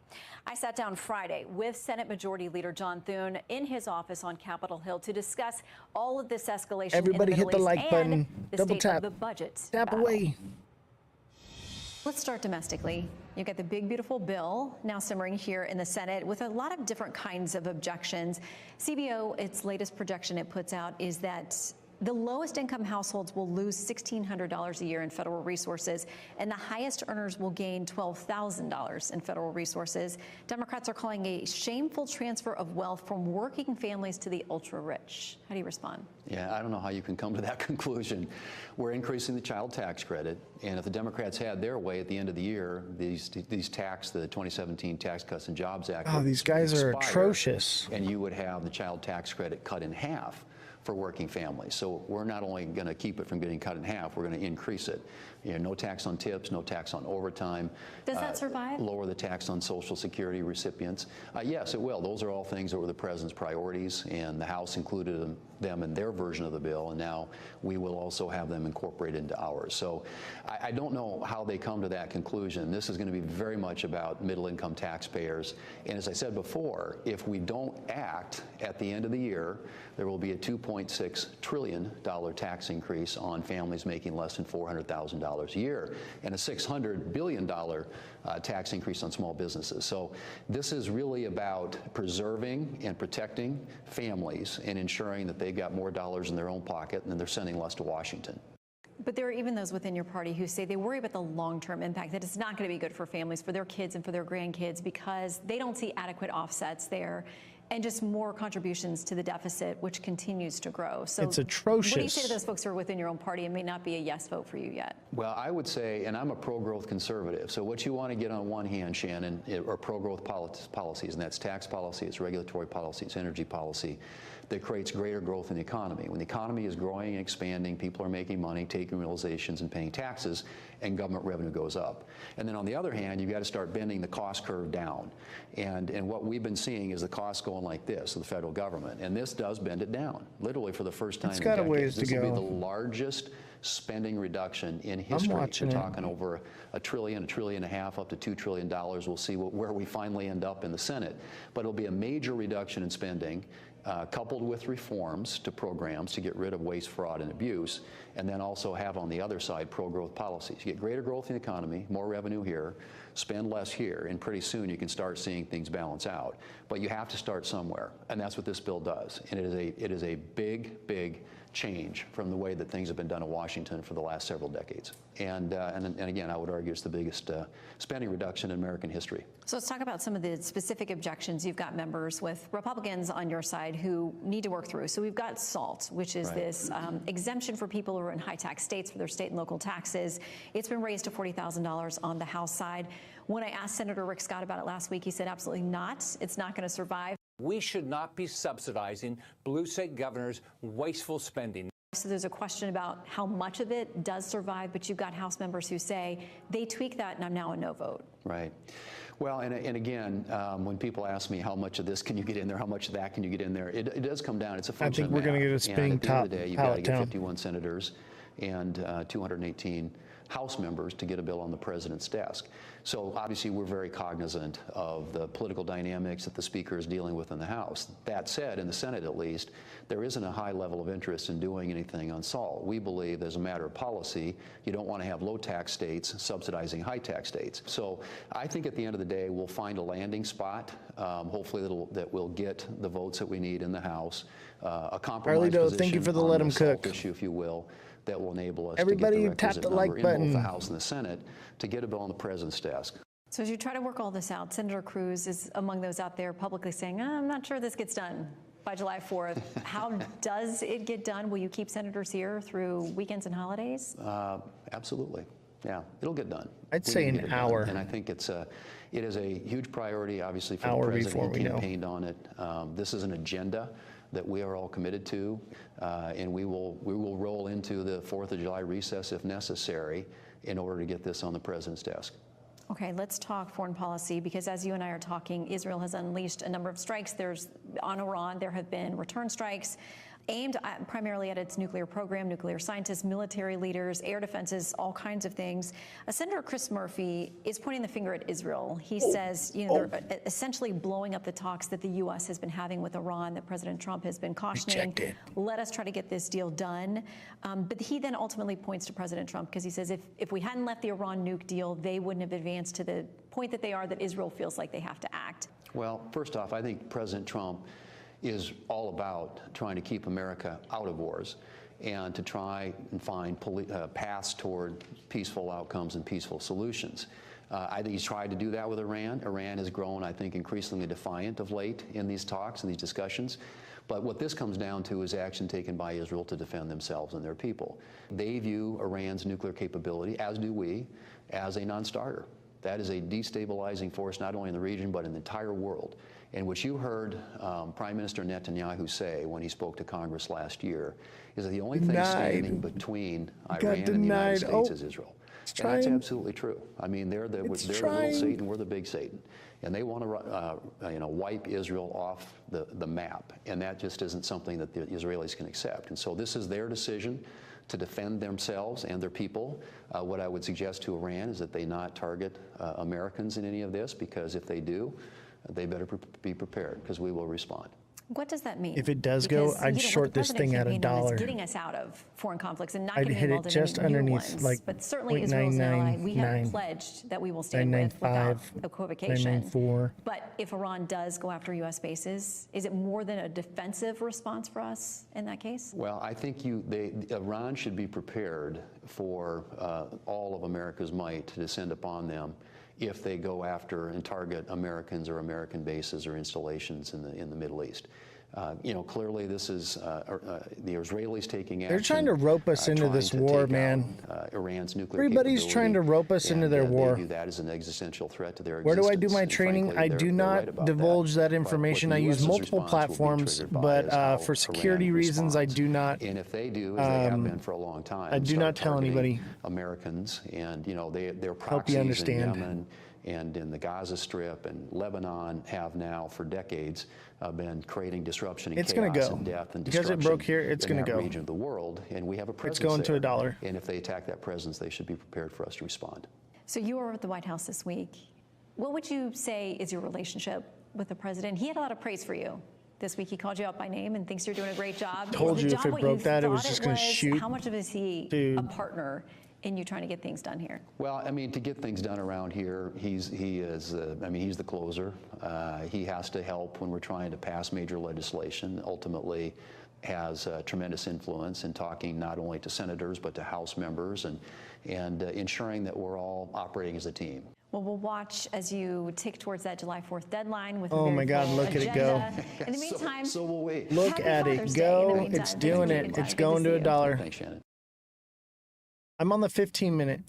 I sat down Friday with Senate Majority Leader John Thune in his office on Capitol Hill to discuss all of this escalation everybody in the hit the Middle East like button. the Double state tap. of the budget Tap battle. away. Let's start domestically. You've got the big, beautiful bill now simmering here in the Senate with a lot of different kinds of objections. CBO, its latest projection it puts out is that the lowest income households will lose $1,600 a year in federal resources, and the highest earners will gain $12,000 in federal resources. Democrats are calling a shameful transfer of wealth from working families to the ultra-rich. How do you respond? Yeah, I don't know how you can come to that conclusion. We're increasing the child tax credit, and if the Democrats had their way at the end of the year, the 2017 Tax Cuts and Jobs Act. Oh, these guys are atrocious. And you would have the child tax credit cut in half for working families. So we're not only going to keep it from getting cut in half, we're going to increase it. You know, no tax on tips, no tax on overtime. Does that survive? Lower the tax on Social Security recipients. Yes, it will. Those are all things that were the president's priorities, and the House included them in their version of the bill, and now we will also have them incorporated into ours. So I don't know how they come to that conclusion. This is going to be very much about middle-income taxpayers. And as I said before, if we don't act at the end of the year, there will be a $2.6 trillion tax increase on families making less than $400,000 a year and a $600 billion tax increase on small businesses. So this is really about preserving and protecting families and ensuring that they've got more dollars in their own pocket and they're sending less to Washington. But there are even those within your party who say they worry about the long-term impact, that it's not going to be good for families, for their kids and for their grandkids, because they don't see adequate offsets there and just more contributions to the deficit, which continues to grow. So it's atrocious. What do you say to those folks who are within your own party and may not be a yes vote for you yet? Well, I would say, and I'm a pro-growth conservative, so what you want to get on one hand, Shannon, are pro-growth policies, and that's tax policy, it's regulatory policy, it's energy policy, that creates greater growth in the economy. When the economy is growing and expanding, people are making money, taking realizations and paying taxes, and government revenue goes up. And then on the other hand, you've got to start bending the cost curve down. And what we've been seeing is the costs going like this, of the federal government. And this does bend it down, literally for the first time in decades. It's got a ways to go. This will be the largest spending reduction in history. watching We're it. talking over $1 trillion, $1.5 trillion, up to $2 trillion. We'll see where we finally end up in the Senate. But it'll be a major reduction in spending, coupled with reforms to programs to get rid of waste, fraud, and abuse, and then also have on the other side pro-growth policies. You get greater growth in the economy, more revenue here, spend less here, and pretty soon you can start seeing things balance out. But you have to start somewhere, and that's what this bill does. And it is a big, big change from the way that things have been done in Washington for the last several decades. And again, I would argue it's the biggest spending reduction in American history. So let's talk about some of the specific objections. You've got members with Republicans on your side who need to work through. So we've got SALT, which is this exemption for people who are in high tax states for their state and local taxes. It's been raised to $40,000 on the House side. When I asked Senator Rick Scott about it last week, he said absolutely not. It's not going to survive. We should not be subsidizing blue state governors' wasteful spending. So there's a question about how much of it does survive, but you've got House members who say they tweak that and I'm now a no vote. Right. Well, and again, when people ask me how much of this can you get in there, how much of that can you get in there, it does come down. It's a function of math. I think we're going to get a spinning top. At the end of the day, you've got to get town. 51 senators and 218 House members to get a bill on the president's desk. So obviously we're very cognizant of the political dynamics that the Speaker is dealing with in the House. That said, in the Senate at least, there isn't a high level of interest in doing anything on SALT. We believe as a matter of policy, you don't want to have low tax states subsidizing high tax states. So I think at the end of the day, we'll find a landing spot, hopefully that will get the votes that we need in the House, a compromise Arlito, position thank you for the on let the 'em SALT cook. issue, if you will, that will enable us Everybody to get the tap requisite the number like in button. both the House and the Senate to get a bill on the president's desk. So as you try to work all this out, Senator Cruz is among those out there publicly saying, I'm not sure this gets done by July 4th. How does it get done? Will you keep senators here through weekends and holidays? Absolutely. Yeah, it'll get done. I'd We say can an get it done. hour. And I think it is a huge priority, obviously, for Hour the before president. we He know. campaigned on it. This is an agenda that we are all committed to, and we will roll into the 4th of July recess if necessary in order to get this on the president's desk. Okay, let's talk foreign policy, because as you and I are talking, Israel has unleashed a number of strikes. On Iran, there have been return strikes aimed primarily at its nuclear program, nuclear scientists, military leaders, air defenses, all kinds of things. Senator Chris Murphy is pointing the finger at Israel. He says, they're essentially blowing up the talks that the U.S. has been having with Iran, that President Trump has been cautioning. Let us try to get this deal done. But he then ultimately points to President Trump, because he says if we hadn't left the Iran nuke deal, they wouldn't have advanced to the point that they are, that Israel feels like they have to act. Well, first off, I think President Trump is all about trying to keep America out of wars and to try and find paths toward peaceful outcomes and peaceful solutions. I think he's tried to do that with Iran. Iran has grown, I think, increasingly defiant of late in these talks and these discussions. But what this comes down to is action taken by Israel to defend themselves and their people. They view Iran's nuclear capability, as do we, as a non-starter. That is a destabilizing force not only in the region but in the entire world. And what you heard Prime Minister Netanyahu say when he spoke to Congress last year is that the only thing standing between Iran and the United States is Israel. And that's absolutely true. I mean, they're the little Satan, we're the big Satan. And they want to wipe Israel off the map. And that just isn't something that the Israelis can accept. And so this is their decision to defend themselves and their people. What I would suggest to Iran is that they not target Americans in any of this, because if they do, they better be prepared, because we will respond. What does that mean? If it does go, I'd short this thing at $1. Getting us out of foreign conflicts and not I'd getting hit it involved just in any new underneath, ones. like, But certainly Israel's an ally. We have 0.999, pledged that we will stand with without equivocation. 994. But if Iran does go after U.S. bases, is it more than a defensive response for us in that case? Well, I think Iran should be prepared for all of America's might to descend upon them if they go after and target Americans or American bases or installations in the Middle East. Clearly this is the Israelis taking action. They're trying to rope us into this war, man. Iran's nuclear Everybody's trying to rope us into their war. They view that as an existential threat to their Where existence. do I do my And training? frankly, I they're do right not about divulge that But information. what I the use US's multiple response will be platforms, triggered by but is how for Iran security reasons, I responds. do not. And if they do, as they have been for a long time, I do start not tell targeting anybody. Americans, and their Help you proxies in understand. Yemen and in the Gaza Strip and Lebanon have now for decades been creating disruption and It's chaos gonna go. and death and Because destruction it broke here, it's in gonna that go. region of the world, and we have a presence It's going to there. $1. And if they attack that presence, they should be prepared for us to respond. So you were at the White House this week. What would you say is your relationship with the president? He had a lot of praise for you. This week he called you out by name and thinks you're doing a great job. Told Is the you if job it what broke you that, it was thought just gonna shoot. How much of is he Dude. a partner in you trying to get things done here? Well, I mean, to get things done around here, he is, I mean, he's the closer. He has to help when we're trying to pass major legislation. Ultimately, has tremendous influence in talking not only to senators but to House members and ensuring that we're all operating as a team. Well, we'll watch as you tick towards that July 4th deadline with a Oh very my God, full look at it go. agenda. In the meantime, So will we. Look Happy at Father's it Day in the go. meantime. It's Thanks doing for it. taking time. It's Good to going to see a you. dollar. Thanks, Shannon. I'm on the 15-minute.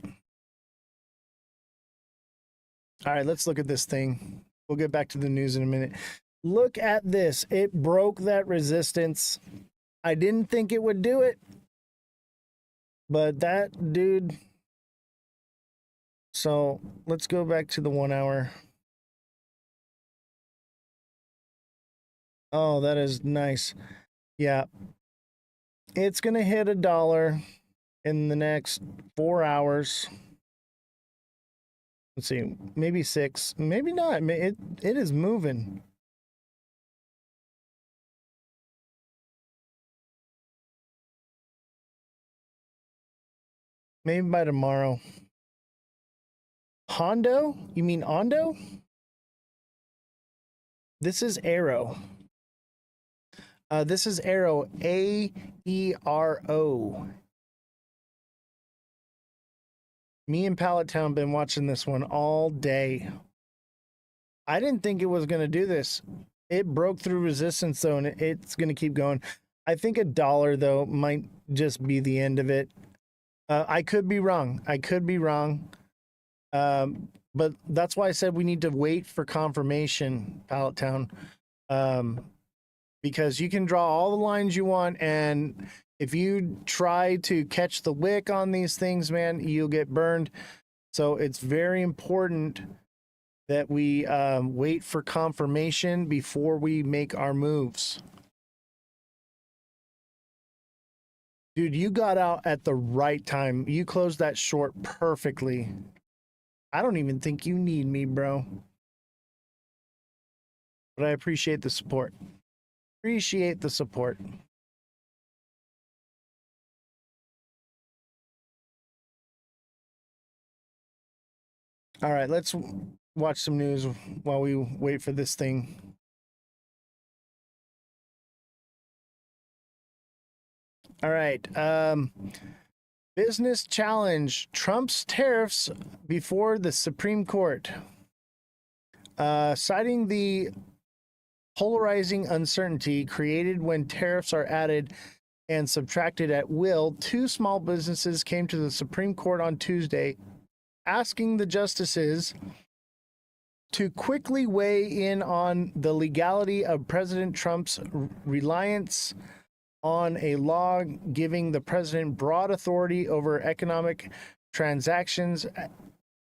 All right, let's look at this thing. We'll get back to the news in a minute. Look at this. It broke that resistance. I didn't think it would do it. But that dude. So let's go back to the 1 hour. Oh, that is nice. Yeah. It's going to hit $1 in the next 4 hours. Let's see, maybe 6, maybe not. It is moving. Maybe by tomorrow. Hondo? You mean Ondo? This is Arrow. This is Arrow. A-E-R-O. Me and Pallet Town been watching this one all day. I didn't think it was going to do this. It broke through resistance, though, and it's going to keep going. I think $1, though, might just be the end of it. I could be wrong. But that's why I said we need to wait for confirmation, Pallet Town. Because you can draw all the lines you want, and if you try to catch the wick on these things, man, you'll get burned. So it's very important that we wait for confirmation before we make our moves. Dude, you got out at the right time. You closed that short perfectly. I don't even think you need me, bro. But I appreciate the support. Appreciate the support. All right, let's watch some news while we wait for this thing. All right. Business challenge. Trump's tariffs before the Supreme Court. Citing the polarizing uncertainty created when tariffs are added and subtracted at will, 2 small businesses came to the Supreme Court on Tuesday asking the justices to quickly weigh in on the legality of President Trump's reliance on a law giving the president broad authority over economic transactions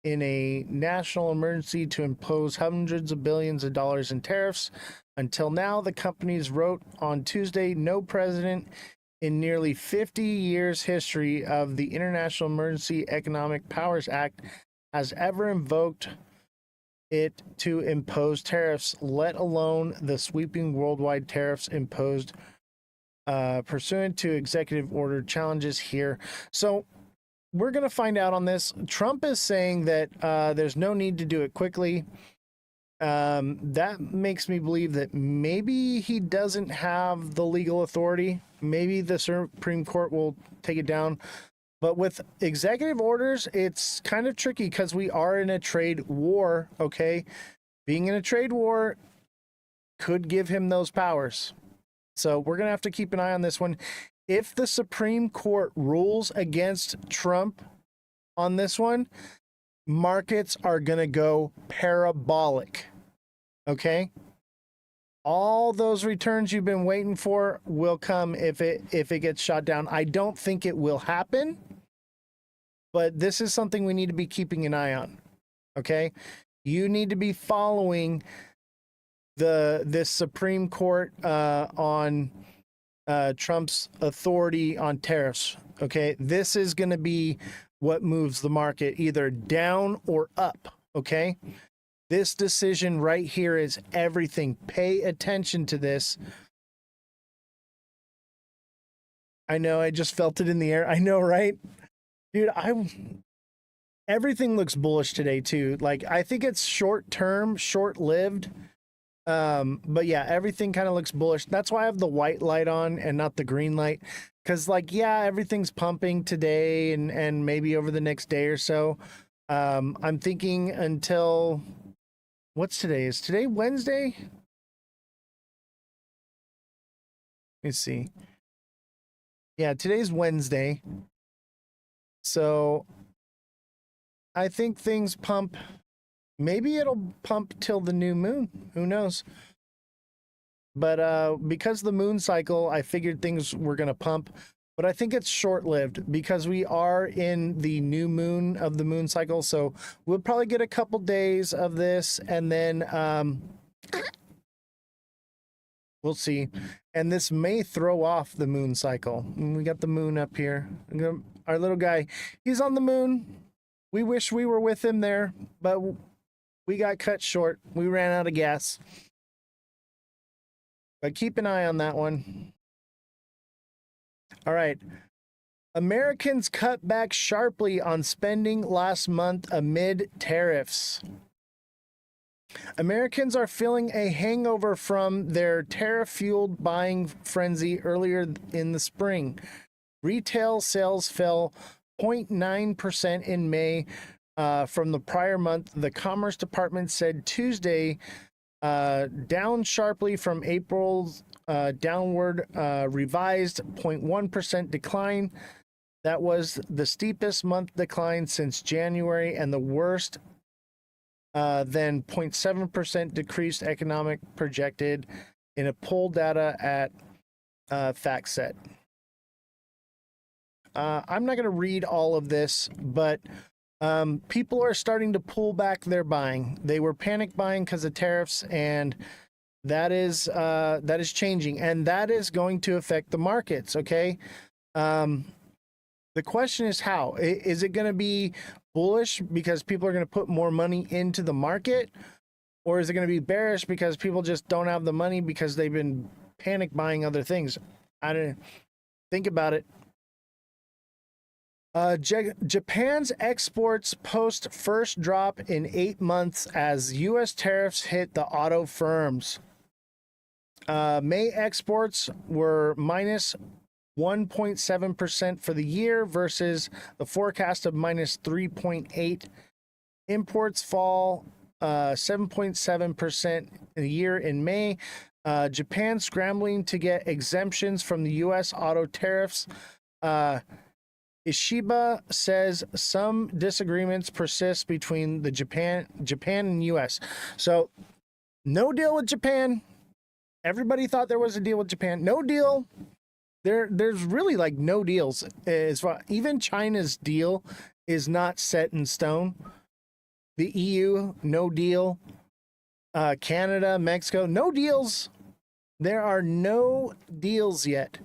in a national emergency to impose hundreds of billions of dollars in tariffs. Until now, the companies wrote on Tuesday, no president in nearly 50 years history of the International Emergency Economic Powers Act has ever invoked it to impose tariffs, let alone the sweeping worldwide tariffs imposed pursuant to executive order challenges here. So we're going to find out on this. Trump is saying that there's no need to do it quickly. That makes me believe that maybe he doesn't have the legal authority. Maybe the Supreme Court will take it down. But with executive orders, it's kind of tricky because we are in a trade war, okay? Being in a trade war could give him those powers. So we're going to have to keep an eye on this one. If the Supreme Court rules against Trump on this one, markets are going to go parabolic, okay? All those returns you've been waiting for will come if it gets shot down. I don't think it will happen, but this is something we need to be keeping an eye on, okay? You need to be following this Supreme Court on Trump's authority on tariffs. Okay, this is going to be what moves the market either down or up. Okay, this decision right here is everything. Pay attention to this. I know, I just felt it in the air. I know, right? Dude, everything looks bullish today too. Like, I think it's short term, short lived. But yeah, everything kind of looks bullish. That's why I have the white light on and not the green light. Cause like, yeah, everything's pumping today and maybe over the next day or so. I'm thinking until, what's today? Is today Wednesday? Let me see. Yeah, today's Wednesday. So I think things pump. Maybe it'll pump till the new moon. Who knows? But because the moon cycle, I figured things were going to pump. But I think it's short-lived because we are in the new moon of the moon cycle. So we'll probably get a couple days of this, and then we'll see. And this may throw off the moon cycle. We got the moon up here. Our little guy, he's on the moon. We wish we were with him there, but we got cut short. We ran out of gas. But keep an eye on that one. All right. Americans cut back sharply on spending last month amid tariffs. Americans are feeling a hangover from their tariff-fueled buying frenzy earlier in the spring. Retail sales fell 0.9% in May from the prior month, the Commerce Department said Tuesday, down sharply from April's downward revised 0.1% decline. That was the steepest month decline since January and the worst than 0.7% decreased economic projected in a poll data at FactSet. I'm not going to read all of this, but people are starting to pull back their buying. They were panic buying because of tariffs, and that is changing, and that is going to affect the markets. Okay, the question is how. Is it going to be bullish because people are going to put more money into the market, or is it going to be bearish because people just don't have the money because they've been panic buying other things? I don't think about it. Japan's exports post first drop in 8 months as U.S. tariffs hit the auto firms. May exports were minus 1.7% for the year versus the forecast of minus 3.8. Imports fall 7.7% a year in May. Japan scrambling to get exemptions from the U.S. auto tariffs. Ishiba says some disagreements persist between the Japan and U.S. So no deal with Japan. Everybody thought there was a deal with Japan. No deal. There's really like no deals. As far, even China's deal is not set in stone. The EU, no deal. Canada, Mexico, no deals. There are no deals yet.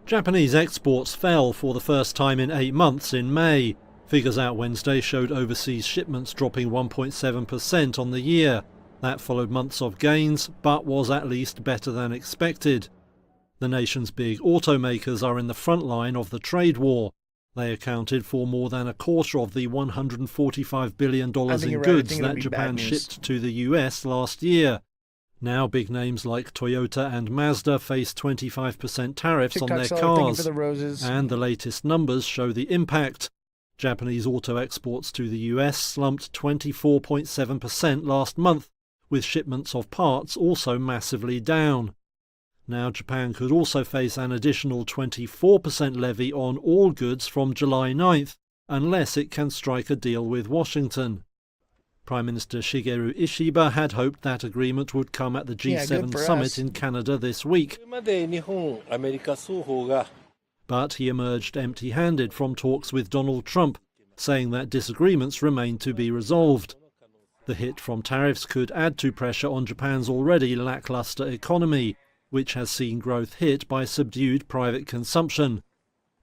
Japanese exports fell for the first time in 8 months in May. Figures out Wednesday showed overseas shipments dropping 1.7% on the year. That followed months of gains, but was at least better than expected. The nation's big automakers are in the front line of the trade war. They accounted for more than a quarter of the $145 billion in goods that Japan shipped to the US last year. Now big names like Toyota and Mazda face 25% tariffs on their cars, and the latest numbers show the impact. Japanese auto exports to the US slumped 24.7% last month, with shipments of parts also massively down. Now Japan could also face an additional 24% levy on all goods from July 9th, unless it can strike a deal with Washington. Prime Minister Shigeru Ishiba had hoped that agreement would come at the G7 summit in Canada this week. But he emerged empty-handed from talks with Donald Trump, saying that disagreements remain to be resolved. The hit from tariffs could add to pressure on Japan's already lackluster economy, which has seen growth hit by subdued private consumption.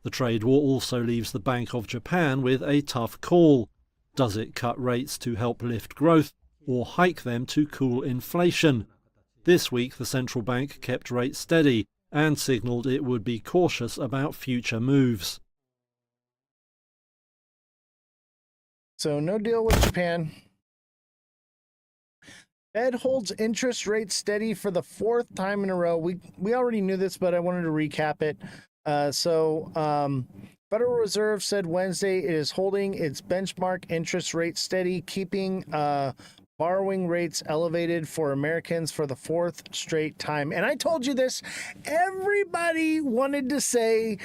The trade war also leaves the Bank of Japan with a tough call. Does it cut rates to help lift growth, or hike them to cool inflation? This week, the central bank kept rates steady and signalled it would be cautious about future moves. So no deal with Japan. Fed holds interest rates steady for the fourth time in a row. We already knew this, but I wanted to recap it. Federal Reserve said Wednesday it is holding its benchmark interest rate steady, keeping borrowing rates elevated for Americans for the fourth straight time. And I told you this. Everybody wanted to say,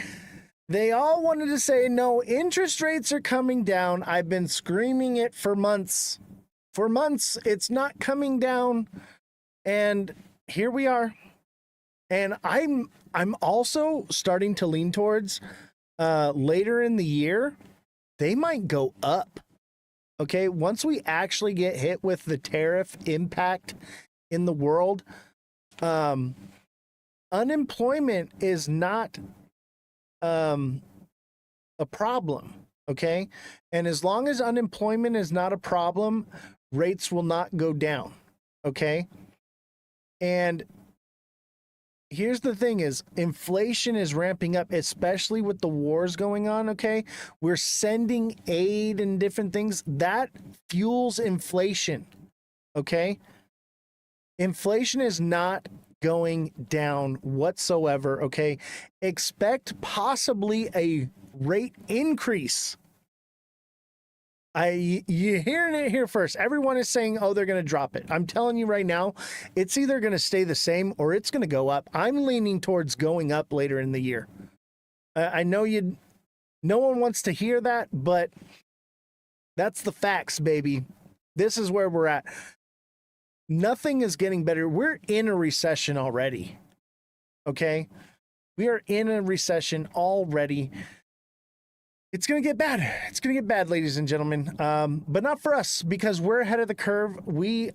they all wanted to say, no, interest rates are coming down. I've been screaming it for months. For months, it's not coming down. And here we are. And I'm also starting to lean towards later in the year, they might go up. Okay, once we actually get hit with the tariff impact in the world, unemployment is not a problem. Okay, and as long as unemployment is not a problem, rates will not go down. Okay, and here's the thing is inflation is ramping up, especially with the wars going on. Okay, we're sending aid and different things that fuels inflation. Okay, inflation is not going down whatsoever. Okay, expect possibly a rate increase. You're hearing it here first. Everyone is saying, oh, they're going to drop it. I'm telling you right now, it's either going to stay the same or it's going to go up. I'm leaning towards going up later in the year. I know no one wants to hear that, but that's the facts, baby. This is where we're at. Nothing is getting better. We're in a recession already. Okay? We are in a recession already. It's going to get bad. It's going to get bad, ladies and gentlemen. But not for us, because we're ahead of the curve. We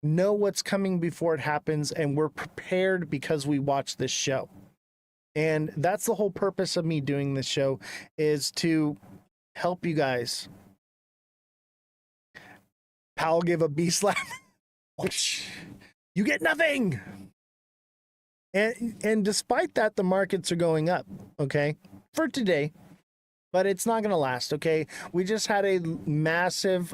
know what's coming before it happens, and we're prepared because we watch this show. And that's the whole purpose of me doing this show, is to help you guys. Powell gave a B slap. You get nothing. And despite that, the markets are going up, okay, for today. But it's not going to last, okay? We just had a massive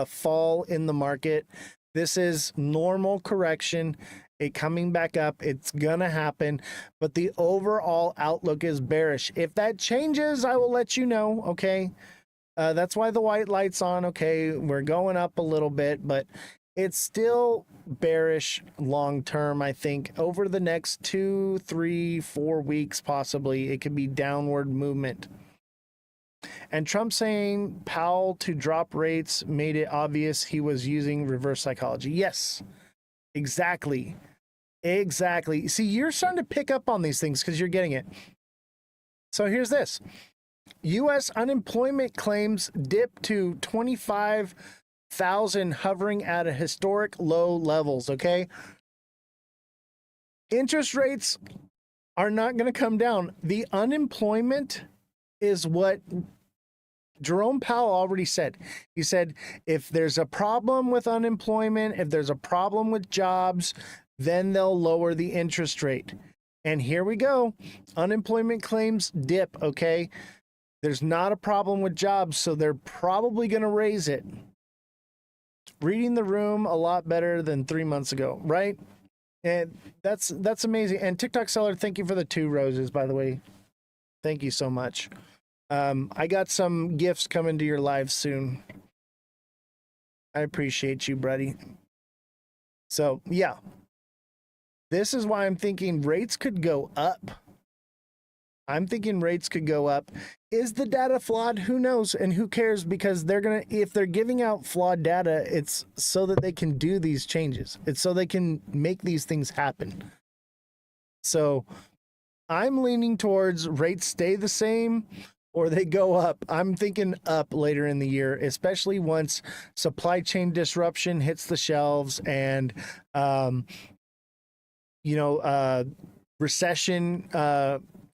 fall in the market. This is normal correction. It coming back up. It's going to happen. But the overall outlook is bearish. If that changes, I will let you know, okay? That's why the white light's on, okay? We're going up a little bit, but it's still bearish long term, I think. Over the next 2, 3, 4 weeks, possibly, it could be downward movement. And Trump saying Powell to drop rates made it obvious he was using reverse psychology. Yes, exactly. Exactly. See, you're starting to pick up on these things because you're getting it. So here's this. U.S. unemployment claims dip to 25,000, hovering at a historic low levels, okay? Interest rates are not going to come down. The unemployment is what Jerome Powell already said. He said, if there's a problem with unemployment, if there's a problem with jobs, then they'll lower the interest rate. And here we go. Unemployment claims dip, okay? There's not a problem with jobs, so they're probably going to raise it. Reading the room a lot better than 3 months ago, right? And that's amazing. And TikTok seller, thank you for the 2 roses, by the way. Thank you so much. I got some gifts coming to your live soon. I appreciate you, buddy. So, yeah. This is why I'm thinking rates could go up. I'm thinking rates could go up. Is the data flawed? Who knows? And who cares? Because if they're giving out flawed data, it's so that they can do these changes. It's so they can make these things happen. So I'm leaning towards rates stay the same or they go up. I'm thinking up later in the year, especially once supply chain disruption hits the shelves and, recession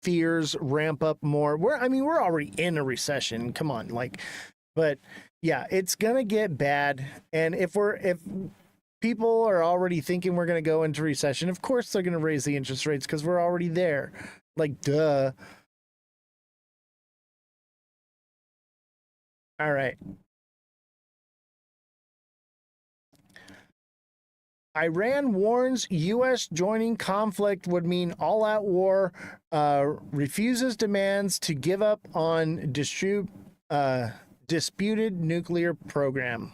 fears ramp up more. We're already in a recession. Come on, but yeah, it's gonna get bad. And if people are already thinking we're gonna go into recession, of course they're gonna raise the interest rates because we're already there. Duh. All right. Iran warns U.S. joining conflict would mean all-out war, refuses demands to give up on disputed nuclear program.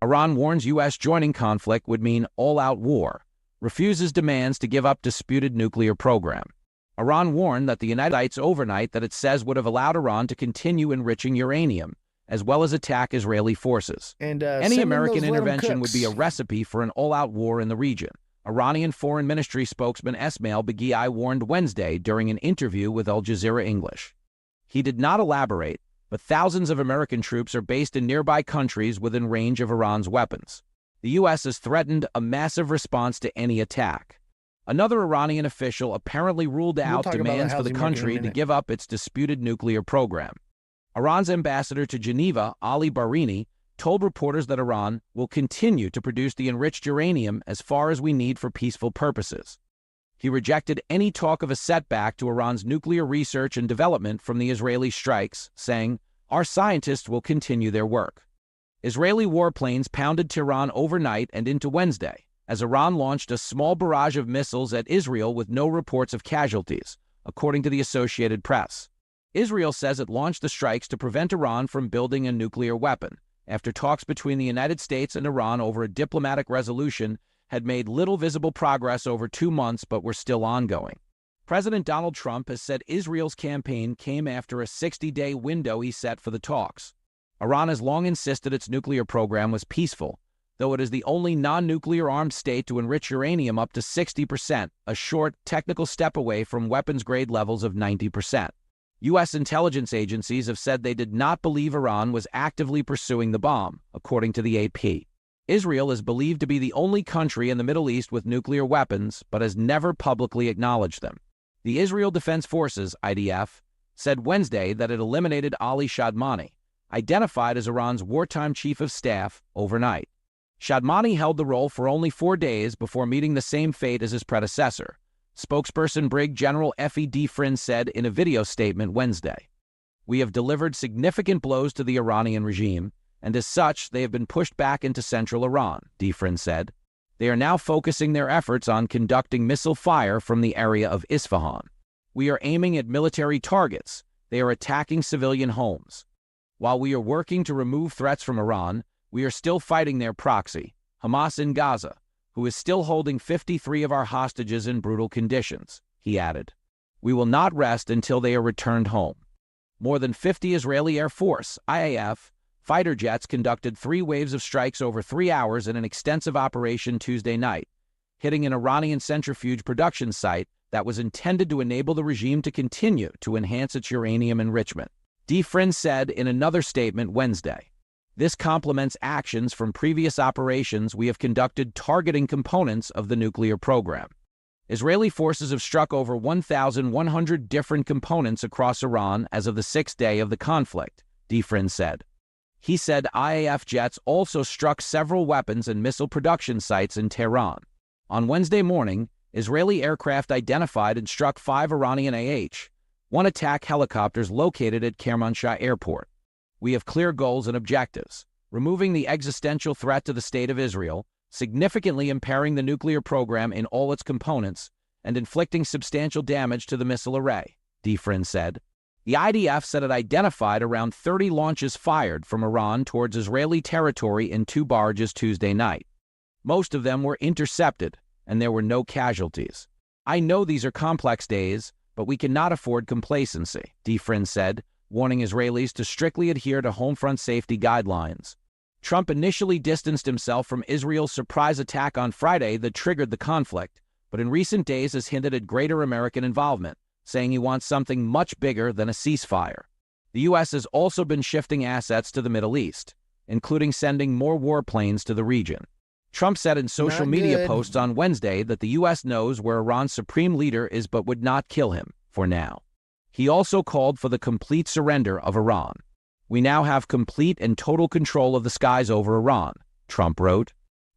Iran warns U.S. joining conflict would mean all-out war, refuses demands to give up disputed nuclear program. Iran warned that the United States overnight that it says would have allowed Iran to continue enriching uranium, as well as attack Israeli forces. And any American intervention would be a recipe for an all-out war in the region. Iranian Foreign Ministry spokesman Esmail Baghi warned Wednesday during an interview with Al Jazeera English. He did not elaborate, but thousands of American troops are based in nearby countries within range of Iran's weapons. The U.S. has threatened a massive response to any attack. Another Iranian official apparently ruled out demands for the country to give up its disputed nuclear program. Iran's ambassador to Geneva, Ali Bahraini, told reporters that Iran will continue to produce the enriched uranium as far as we need for peaceful purposes. He rejected any talk of a setback to Iran's nuclear research and development from the Israeli strikes, saying, "Our scientists will continue their work." Israeli warplanes pounded Tehran overnight and into Wednesday, as Iran launched a small barrage of missiles at Israel with no reports of casualties, according to the Associated Press. Israel says it launched the strikes to prevent Iran from building a nuclear weapon, after talks between the United States and Iran over a diplomatic resolution had made little visible progress over 2 months but were still ongoing. President Donald Trump has said Israel's campaign came after a 60-day window he set for the talks. Iran has long insisted its nuclear program was peaceful, though it is the only non-nuclear armed state to enrich uranium up to 60%, a short, technical step away from weapons-grade levels of 90%. U.S. intelligence agencies have said they did not believe Iran was actively pursuing the bomb, according to the AP. Israel is believed to be the only country in the Middle East with nuclear weapons, but has never publicly acknowledged them. The Israel Defense Forces, IDF, said Wednesday that it eliminated Ali Shadmani, identified as Iran's wartime chief of staff, overnight. Shadmani held the role for only 4 days before meeting the same fate as his predecessor. Spokesperson Brig General F.E. Defrin said in a video statement Wednesday, "We have delivered significant blows to the Iranian regime, and as such, they have been pushed back into central Iran," Defrin said. "They are now focusing their efforts on conducting missile fire from the area of Isfahan. We are aiming at military targets. They are attacking civilian homes. While we are working to remove threats from Iran, we are still fighting their proxy, Hamas in Gaza, who is still holding 53 of our hostages in brutal conditions," he added. "We will not rest until they are returned home." More than 50 Israeli Air Force, IAF, fighter jets conducted 3 waves of strikes over 3 hours in an extensive operation Tuesday night, hitting an Iranian centrifuge production site that was intended to enable the regime to continue to enhance its uranium enrichment. Defrin said in another statement Wednesday, "This complements actions from previous operations we have conducted targeting components of the nuclear program." Israeli forces have struck over 1,100 different components across Iran as of the 6th day of the conflict, Defrin said. He said IAF jets also struck several weapons and missile production sites in Tehran. On Wednesday morning, Israeli aircraft identified and struck 5 Iranian AH-1 attack helicopters located at Kermanshah Airport. "We have clear goals and objectives: removing the existential threat to the state of Israel, significantly impairing the nuclear program in all its components, and inflicting substantial damage to the missile array," Defrin said. The IDF said it identified around 30 launches fired from Iran towards Israeli territory in 2 barges Tuesday night. Most of them were intercepted, and there were no casualties. "I know these are complex days, but we cannot afford complacency," Defrin said, warning Israelis to strictly adhere to home front safety guidelines. Trump initially distanced himself from Israel's surprise attack on Friday that triggered the conflict, but in recent days has hinted at greater American involvement, saying he wants something much bigger than a ceasefire. The U.S. has also been shifting assets to the Middle East, including sending more warplanes to the region. Trump said in social media posts on Wednesday that the U.S. knows where Iran's supreme leader is but would not kill him, for now. He also called for the complete surrender of Iran. We now have complete and total control of the skies over Iran, Trump wrote.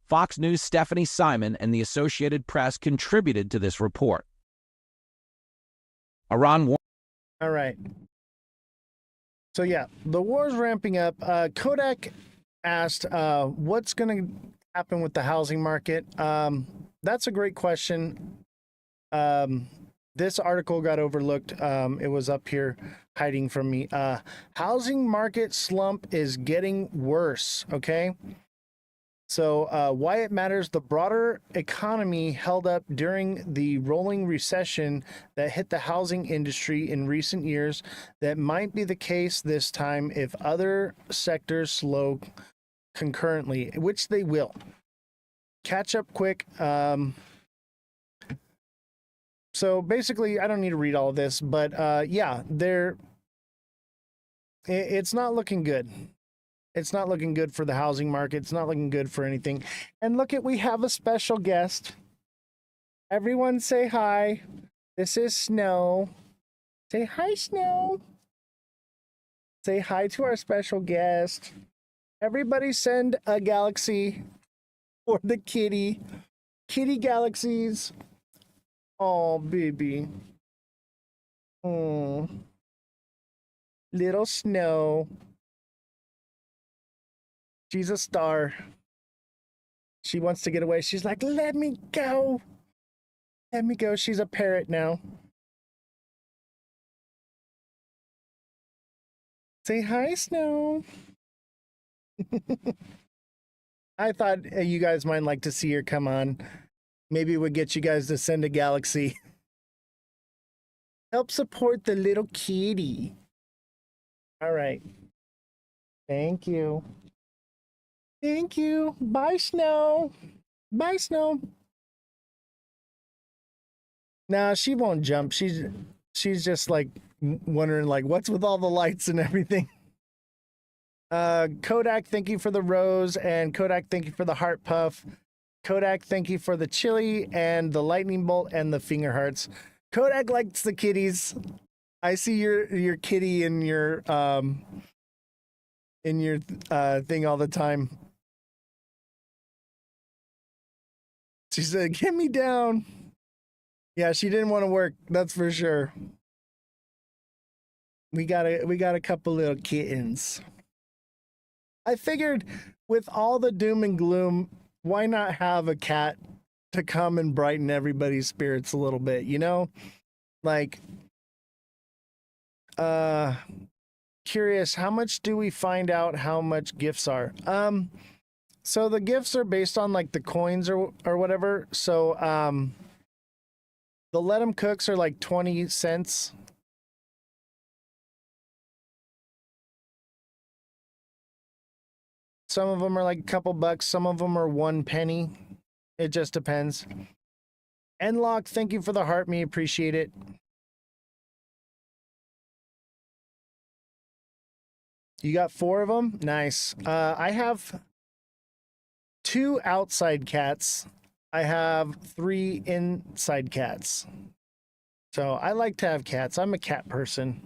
Fox News' Stephanie Simon and the Associated Press contributed to this report. Iran. All right. So yeah, the war's ramping up. Kodak asked, what's going to happen with the housing market? That's a great question. This article got overlooked. It was up here hiding from me. Housing market slump is getting worse, okay? So why it matters, the broader economy held up during the rolling recession that hit the housing industry in recent years. That might be the case this time if other sectors slow concurrently, which they will. Catch up quick. So basically, I don't need to read all of this, but yeah, it's not looking good. It's not looking good for the housing market. It's not looking good for anything. And look we have a special guest. Everyone say hi. This is Snow. Say hi, Snow. Say hi to our special guest. Everybody send a galaxy for the kitty. Kitty galaxies. Oh, baby. Oh. Little Snow. She's a star. She wants to get away. She's like, let me go. Let me go. She's a parrot now. Say hi, Snow. I thought you guys might like to see her come on. Maybe it would get you guys to send a galaxy. Help support the little kitty. All right. Thank you. Thank you. Bye, Snow. Bye, Snow. Nah, she won't jump. She's just like wondering like what's with all the lights and everything. Kodak, thank you for the rose, and Kodak, thank you for the heart puff. Kodak, thank you for the chili and the lightning bolt and the finger hearts. Kodak likes the kitties. I see your kitty in your thing all the time. She said, "Get me down." Yeah, she didn't want to work. That's for sure. We got a couple little kittens. I figured with all the doom and gloom, why not have a cat to come and brighten everybody's spirits a little bit, you know? Like, curious, how much do we find out how much gifts are? So the gifts are based on like the coins or whatever. So, the Let 'em Cooks are like 20 cents. Some of them are like a couple bucks. Some of them are 1 penny. It just depends. Enlock, thank you for the heart. Me appreciate it. You got 4 of them? Nice. I have 2 outside cats. I have 3 inside cats. So I like to have cats. I'm a cat person.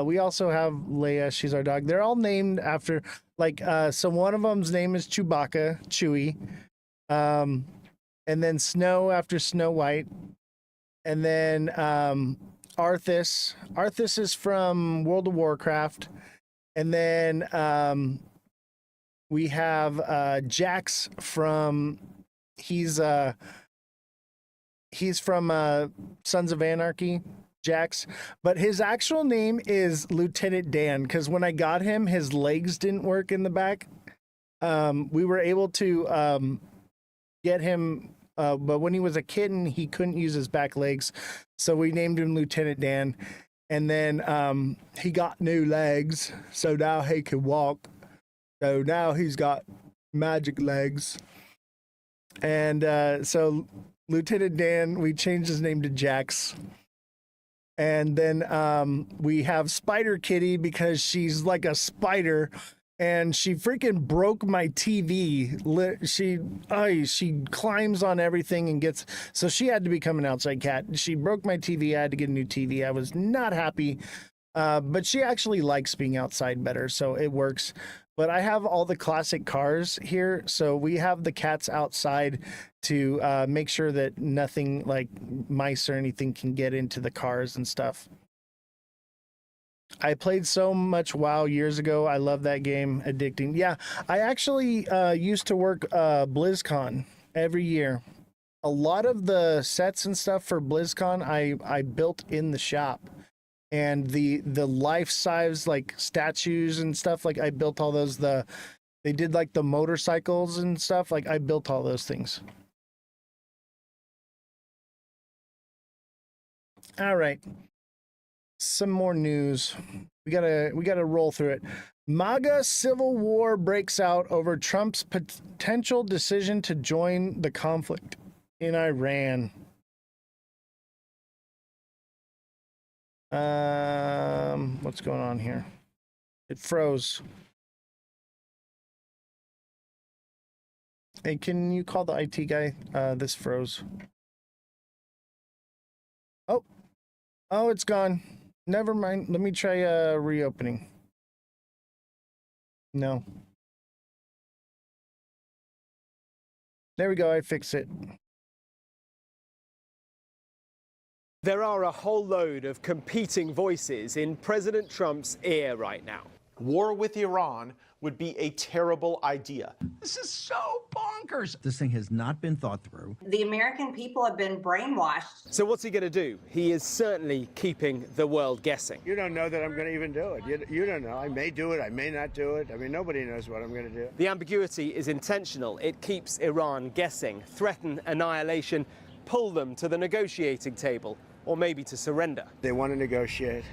We also have Leia. She's our dog. They're all named after, like, so one of them's name is Chewbacca, Chewie. And then Snow after Snow White. And then Arthas. Arthas is from World of Warcraft. And then we have Jax from, he's from Sons of Anarchy. Jax, but his actual name is Lieutenant Dan, because when I got him, his legs didn't work in the back. We were able to get him, but when he was a kitten, he couldn't use his back legs, so we named him Lieutenant Dan. And then he got new legs, so now he can walk. So now he's got magic legs. And so Lieutenant Dan, we changed his name to Jax. And then we have Spider Kitty because she's like a spider, and she freaking broke my TV. She climbs on everything and gets, so she had to become an outside cat. She broke my TV. I had to get a new TV. I was not happy, but she actually likes being outside better, so it works. But I have all the classic cars here, so we have the cats outside to make sure that nothing like mice or anything can get into the cars and stuff. I played so much WoW years ago. I love that game. Addicting. Yeah, I actually used to work BlizzCon every year. A lot of the sets and stuff for BlizzCon I built in the shop. And the life-size like statues and stuff, like I built all those. They did like the motorcycles and stuff, like I built all those things. All right, some more news. We gotta roll through it. MAGA civil war breaks out over Trump's potential decision to join the conflict in Iran. What's going on here? It froze. Hey, can you call the IT guy? This froze. Oh, it's gone. Never mind. Let me try reopening. No. There we go. I fixed it. There are a whole load of competing voices in President Trump's ear right now. War with Iran would be a terrible idea. This is so bonkers. This thing has not been thought through. The American people have been brainwashed. So what's he going to do? He is certainly keeping the world guessing. You don't know that I'm going to even do it. You don't know. I may do it. I may not do it. I mean, nobody knows what I'm going to do. The ambiguity is intentional. It keeps Iran guessing, threaten annihilation, pull them to the negotiating table, or maybe to surrender. They want to negotiate.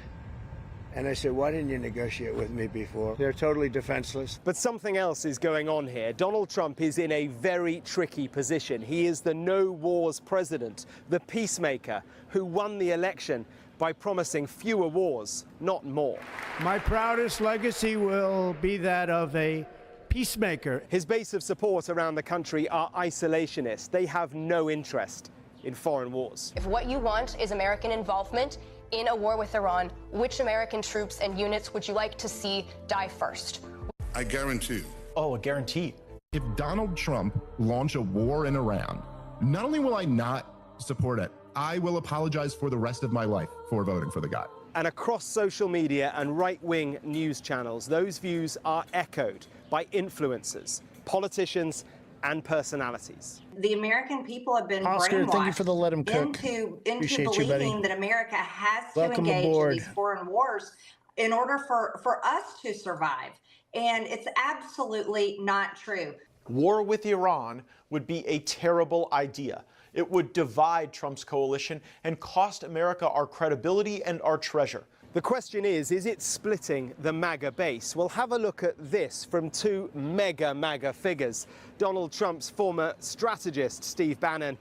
And I said, why didn't you negotiate with me before? They're totally defenseless. But something else is going on here. Donald Trump is in a very tricky position. He is the no wars president, the peacemaker who won the election by promising fewer wars, not more. My proudest legacy will be that of a peacemaker. His base of support around the country are isolationists. They have no interest in foreign wars. If what you want is American involvement in a war with Iran, which American troops and units would you like to see die first? I guarantee. Oh, a guarantee. If Donald Trump launch a war in Iran, not only will I not support it, I will apologize for the rest of my life for voting for the guy. And across social media and right-wing news channels, those views are echoed by influencers, politicians, and personalities. The American people have been Oscar, brainwashed thank you for the let him cook. into Appreciate believing you, that America has Welcome to engage aboard. in these foreign wars in order for us to survive. And it's absolutely not true. War with Iran would be a terrible idea. It would divide Trump's coalition and cost America our credibility and our treasure. The question is it splitting the MAGA base? Well, have a look at this from two mega MAGA figures. Donald Trump's former strategist, Steve Bannon,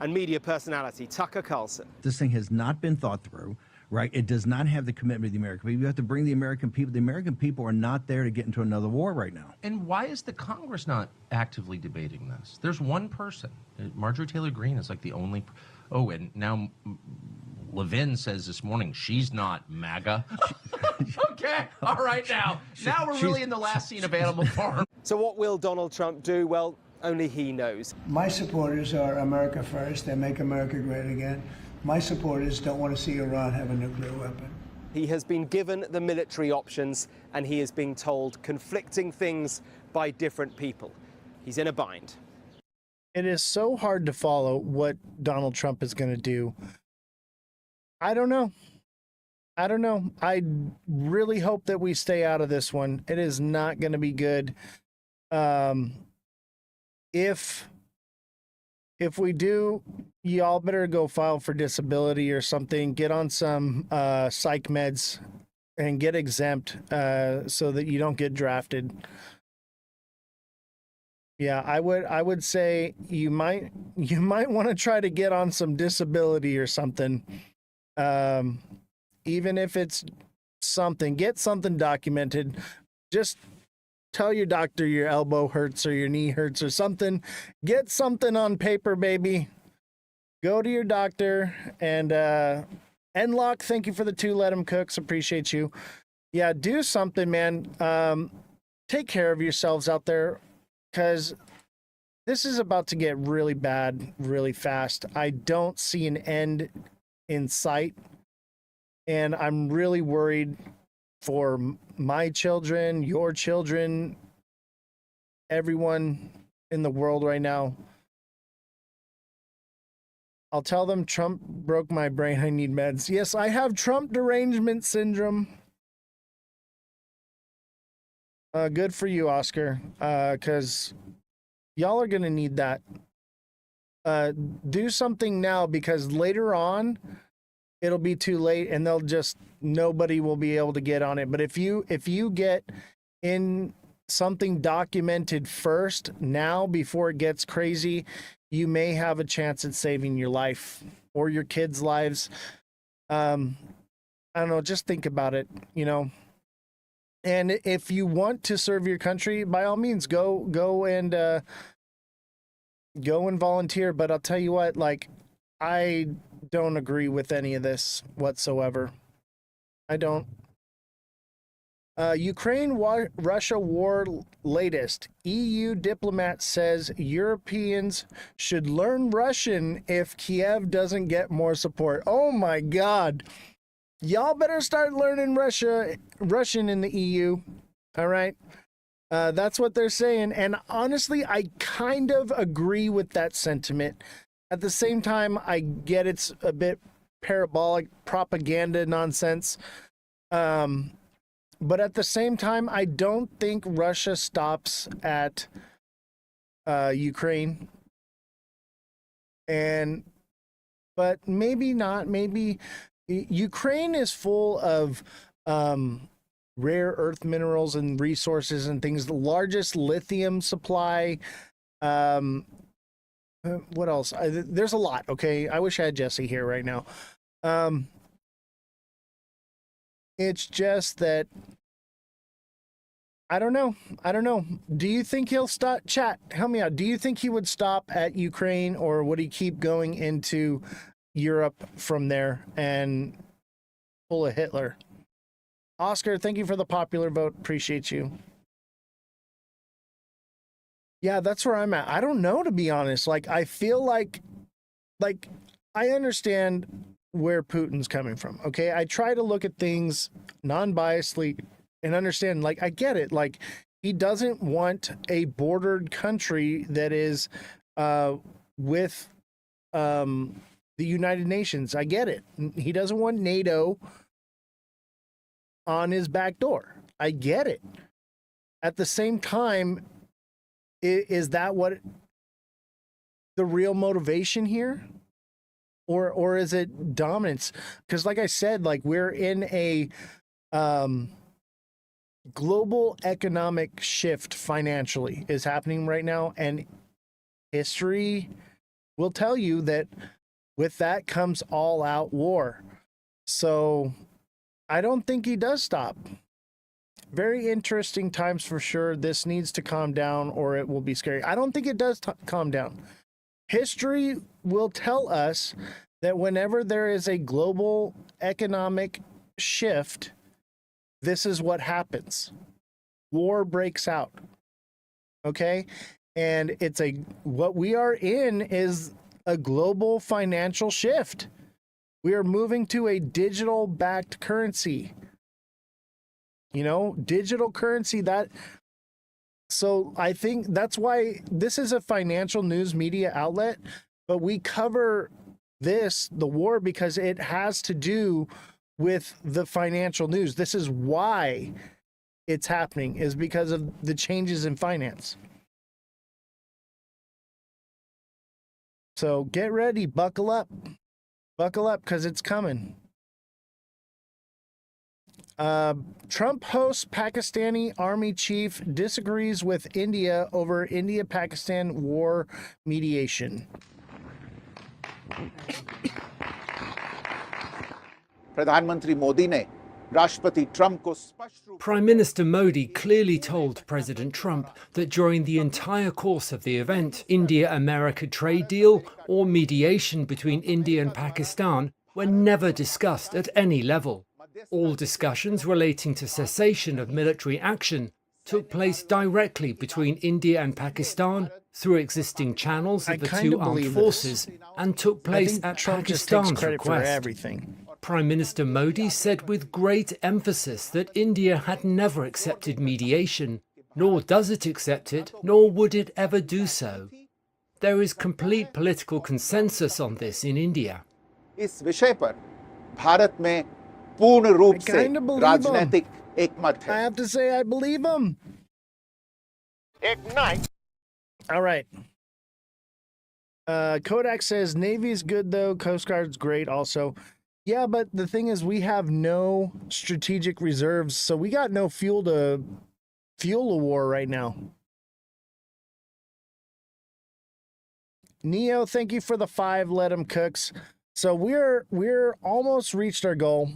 and media personality, Tucker Carlson. This thing has not been thought through, right? It does not have the commitment of the American people. You have to bring the American people. The American people are not there to get into another war right now. And why is the Congress not actively debating this? There's one person. Marjorie Taylor Greene is like the only... Oh, and now... Levin says this morning she's not MAGA. Okay, all right now. Now we're really in the last scene of Animal Farm. So what will Donald Trump do? Well, only he knows. My supporters are America first. They make America great again. My supporters don't want to see Iran have a nuclear weapon. He has been given the military options, and he is being told conflicting things by different people. He's in a bind. It is so hard to follow what Donald Trump is going to do. I don't know. I really hope that we stay out of this one. It is not going to be good. If we do, y'all better go file for disability or something. Get on some psych meds and get exempt so that you don't get drafted. Yeah, I would say you might want to try to get on some disability or something. Even if it's something, get something documented. Just tell your doctor your elbow hurts or your knee hurts or something. Get something on paper, baby. Go to your doctor. And Enlock, thank you for the 2 Let 'em cooks. Appreciate you. Yeah, do something, man. Take care of yourselves out there, because this is about to get really bad really fast. I don't see an end in sight, and I'm really worried for my children, your children, everyone in the world right now. I'll tell them Trump broke my brain. I need meds. Yes, I have Trump derangement syndrome. Good for you, Oscar, because y'all are going to need that. Do something now, because later on, it'll be too late and nobody will be able to get on it. But if you get in something documented first now before it gets crazy, you may have a chance at saving your life or your kids' lives. I don't know, just think about it, And if you want to serve your country, by all means, go and volunteer. But I'll tell you what, I don't agree with any of this whatsoever. I don't. Ukraine-Russia war latest. EU diplomat says Europeans should learn Russian if Kiev doesn't get more support. Oh my God. Y'all better start learning Russian in the EU. All right. That's what they're saying. And honestly, I kind of agree with that sentiment. At the same time, I get it's a bit parabolic propaganda nonsense. But at the same time, I don't think Russia stops at Ukraine. But maybe not. Maybe Ukraine is full of rare earth minerals and resources and things. The largest lithium supply. What else? There's a lot. Okay, I wish I had Jesse here right now. It's just that I don't know. Do you think he'll stop? Chat, help me out. Do you think he would stop at Ukraine, or would he keep going into Europe from there and pull a Hitler? Oscar, thank you for the popular vote. Appreciate you. Yeah, that's where I'm at. I don't know, to be honest. I feel like I understand where Putin's coming from. Okay, I try to look at things non-biasedly and understand. I get it. He doesn't want a bordered country that is with the United Nations. I get it. He doesn't want NATO on his back door. I get it. At the same time, is that what the real motivation here? Or is it dominance? Because like I said, we're in a global economic shift financially is happening right now, and history will tell you that with that comes all out war. So I don't think he does stop. Very interesting times for sure. This needs to calm down or it will be scary. I don't think it does calm down. History will tell us that whenever there is a global economic shift, this is what happens. War breaks out. Okay? And what we are in is a global financial shift. We are moving to a digital backed currency. Digital currency so I think that's why this is a financial news media outlet, but we cover the war, because it has to do with the financial news. This is why it's happening, is because of the changes in finance. So get ready, buckle up, because it's coming. Trump hosts Pakistani army chief disagrees with India over India-Pakistan war mediation. प्रधानमंत्री मोदी ने राष्ट्रपति Trump को स्पष्ट रूप Prime Minister Modi clearly told President Trump that during the entire course of the event, India-America trade deal or mediation between India and Pakistan were never discussed at any level. All discussions relating to cessation of military action took place directly between India and Pakistan through existing channels of the two armed forces and took place at Trump just takes Pakistan's credit for request. everything. Prime Minister Modi said with great emphasis that India had never accepted mediation, nor does it accept it, nor would it ever do so. There is complete political consensus on this in India. इस विषय पर भारत में पूर्ण रूप से kinda believe राजनीतिक एकमत I है। have to say I believe him. Ignite. All right. Kodak says Navy's good though. Coast Guard's great also. Yeah, but the thing is we have no strategic reserves, so we got no fuel to fuel a war right now. Neo, thank you for the 5 let 'em cooks. So we're almost reached our goal.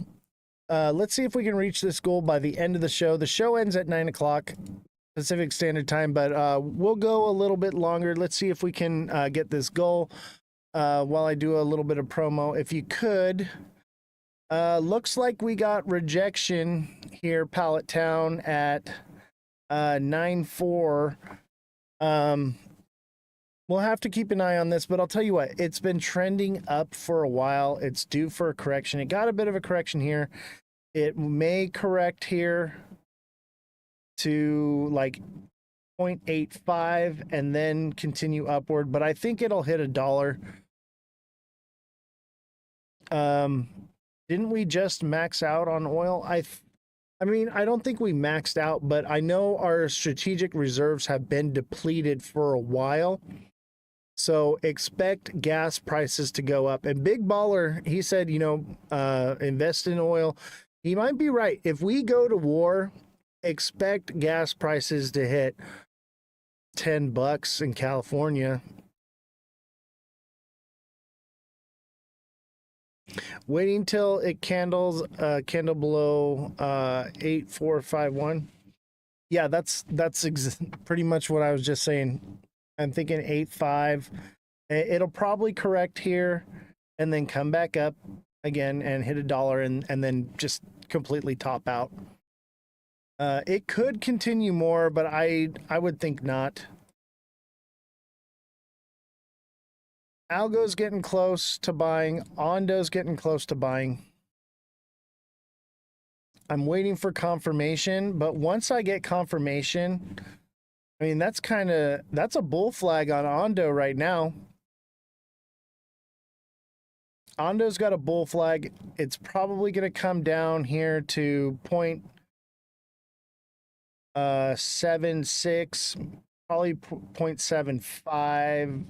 Let's see if we can reach this goal by the end of the show. The show ends at 9 o'clock Pacific Standard Time, but we'll go a little bit longer. Let's see if we can get this goal while I do a little bit of promo. If you could, looks like we got rejection here, Pallet Town at 9-4. We'll have to keep an eye on this, but I'll tell you what, it's been trending up for a while. It's due for a correction. It got a bit of a correction here. It may correct here to like 0.85 and then continue upward, but I think it'll hit $1. Didn't we just max out on oil? I mean, I don't think we maxed out, but I know our strategic reserves have been depleted for a while. So expect gas prices to go up. And Big Baller, he said, you know, invest in oil. He might be right. If we go to war, expect gas prices to hit $10 in California. Waiting till it candle below 8451. Yeah, that's pretty much what I was just saying. I'm thinking 8.5. It'll probably correct here and then come back up again and hit $1 and then just completely top out. It could continue more, but I would think not. Algo's getting close to buying. Ondo's getting close to buying. I'm waiting for confirmation, but once I get confirmation, I mean, that's a bull flag on Ondo right now. Ondo's got a bull flag. It's probably going to come down here to 0.76, probably 0.75.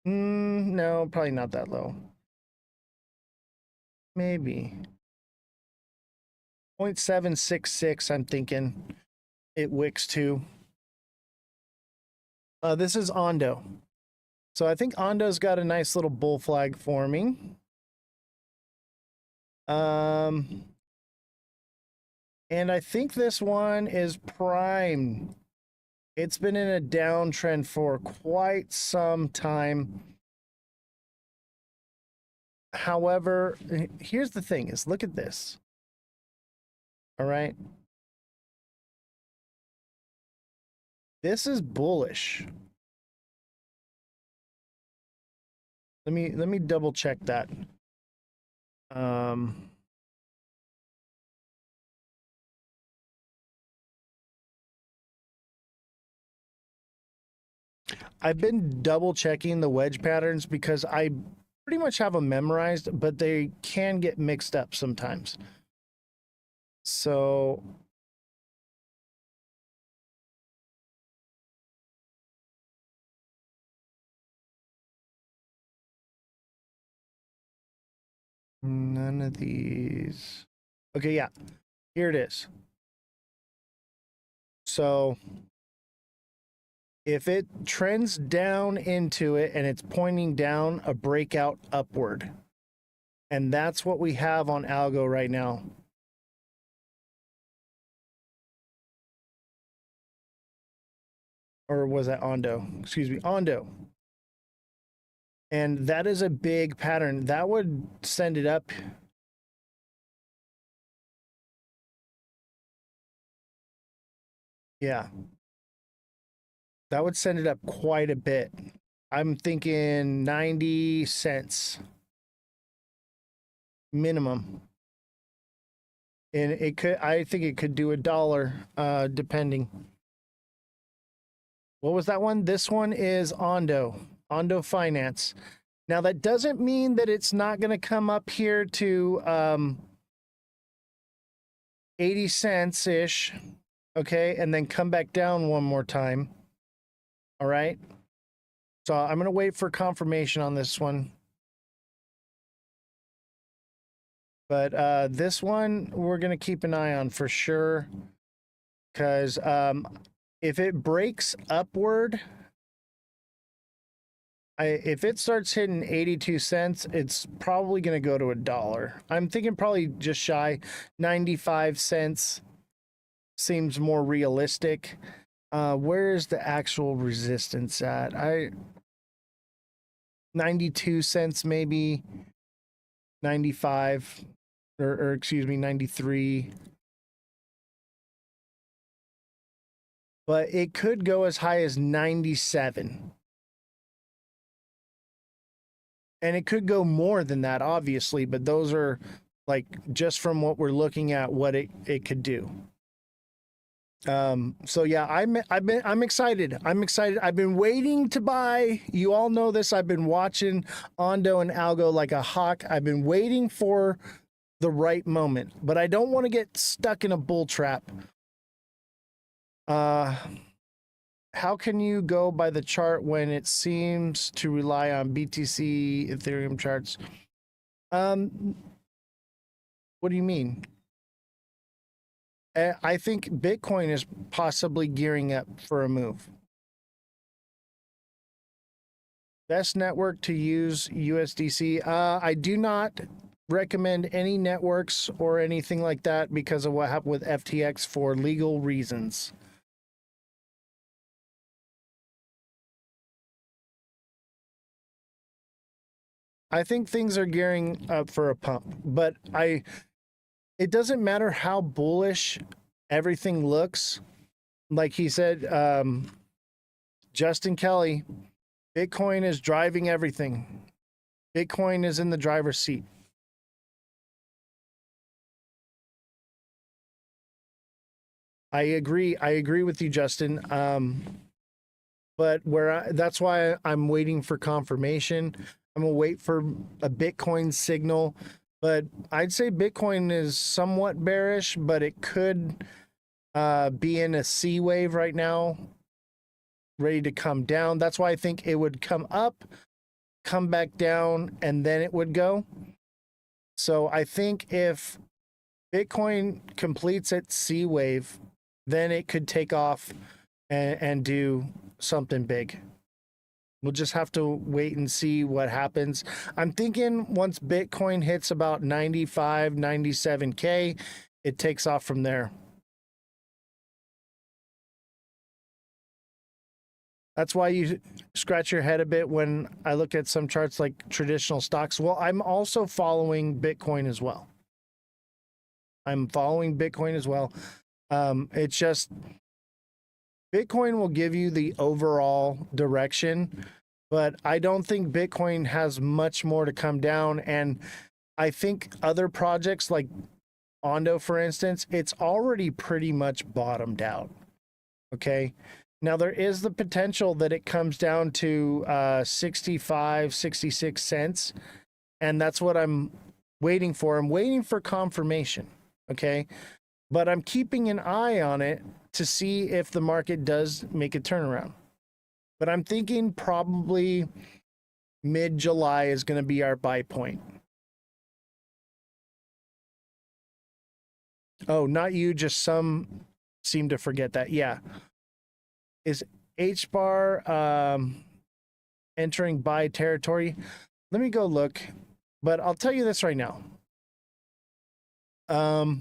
No, probably not that low. Maybe 0.766, I'm thinking it wicks to. This is Ondo. So I think Ondo's got a nice little bull flag forming. And I think this one is primed. It's been in a downtrend for quite some time. However, here's the thing is, look at this. All right. This is bullish. Let me double check that. I've been double checking the wedge patterns because I pretty much have them memorized, but they can get mixed up sometimes. So none of these. Okay, yeah, here it is. So if it trends down into it and it's pointing down, a breakout upward. And that's what we have on algo right now. Or was that Ondo? Excuse me, Ondo. And that is a big pattern. That would send it up. Yeah. That would send it up quite a bit. I'm thinking 90 cents minimum. And it could, I think it could do $1, depending. What was that one? This one is Ondo Finance. Now that doesn't mean that it's not going to come up here to 80 cents ish. Okay. And then come back down one more time. All right. So I'm going to wait for confirmation on this one. But this one, we're going to keep an eye on for sure. Because if it breaks upward, if it starts hitting 82 cents, it's probably going to go to $1. I'm thinking probably just shy. 95 cents seems more realistic. Where is the actual resistance at? 92 cents maybe. 95 or excuse me, 93. But it could go as high as 97. And it could go more than that, obviously, but those are like just from what we're looking at, what it could do. So yeah, I'm excited. I'm excited. I've been waiting to buy. You all know this. I've been watching Ondo and Algo like a hawk. I've been waiting for the right moment, but I don't want to get stuck in a bull trap. How can you go by the chart when it seems to rely on BTC Ethereum charts? What do you mean? I think Bitcoin is possibly gearing up for a move. Best network to use USDC. I do not recommend any networks or anything like that because of what happened with FTX for legal reasons. I think things are gearing up for a pump, but it doesn't matter how bullish everything looks. Like he said, Justin Kelly, Bitcoin is driving everything. Bitcoin is in the driver's seat. I agree with you, Justin. But that's why I'm waiting for confirmation. I'm gonna wait for a Bitcoin signal, but I'd say Bitcoin is somewhat bearish, but it could be in a C wave right now, ready to come down. That's why I think it would come up, come back down, and then it would go. So I think if Bitcoin completes its C wave, then it could take off and do something big. We'll just have to wait and see what happens. I'm thinking once Bitcoin hits about 95, 97K, it takes off from there. That's why you scratch your head a bit when I look at some charts like traditional stocks. Well, I'm also following Bitcoin as well. It's just Bitcoin will give you the overall direction, but I don't think Bitcoin has much more to come down. And I think other projects like Ondo, for instance, it's already pretty much bottomed out. Okay. Now there is the potential that it comes down to 65, 66 cents. And that's what I'm waiting for. I'm waiting for confirmation. Okay. But I'm keeping an eye on it to see if the market does make a turnaround. But I'm thinking probably mid-July is going to be our buy point. Oh, not you, just some seem to forget that. Yeah. Is H bar entering buy territory? Let me go look. But I'll tell you this right now. I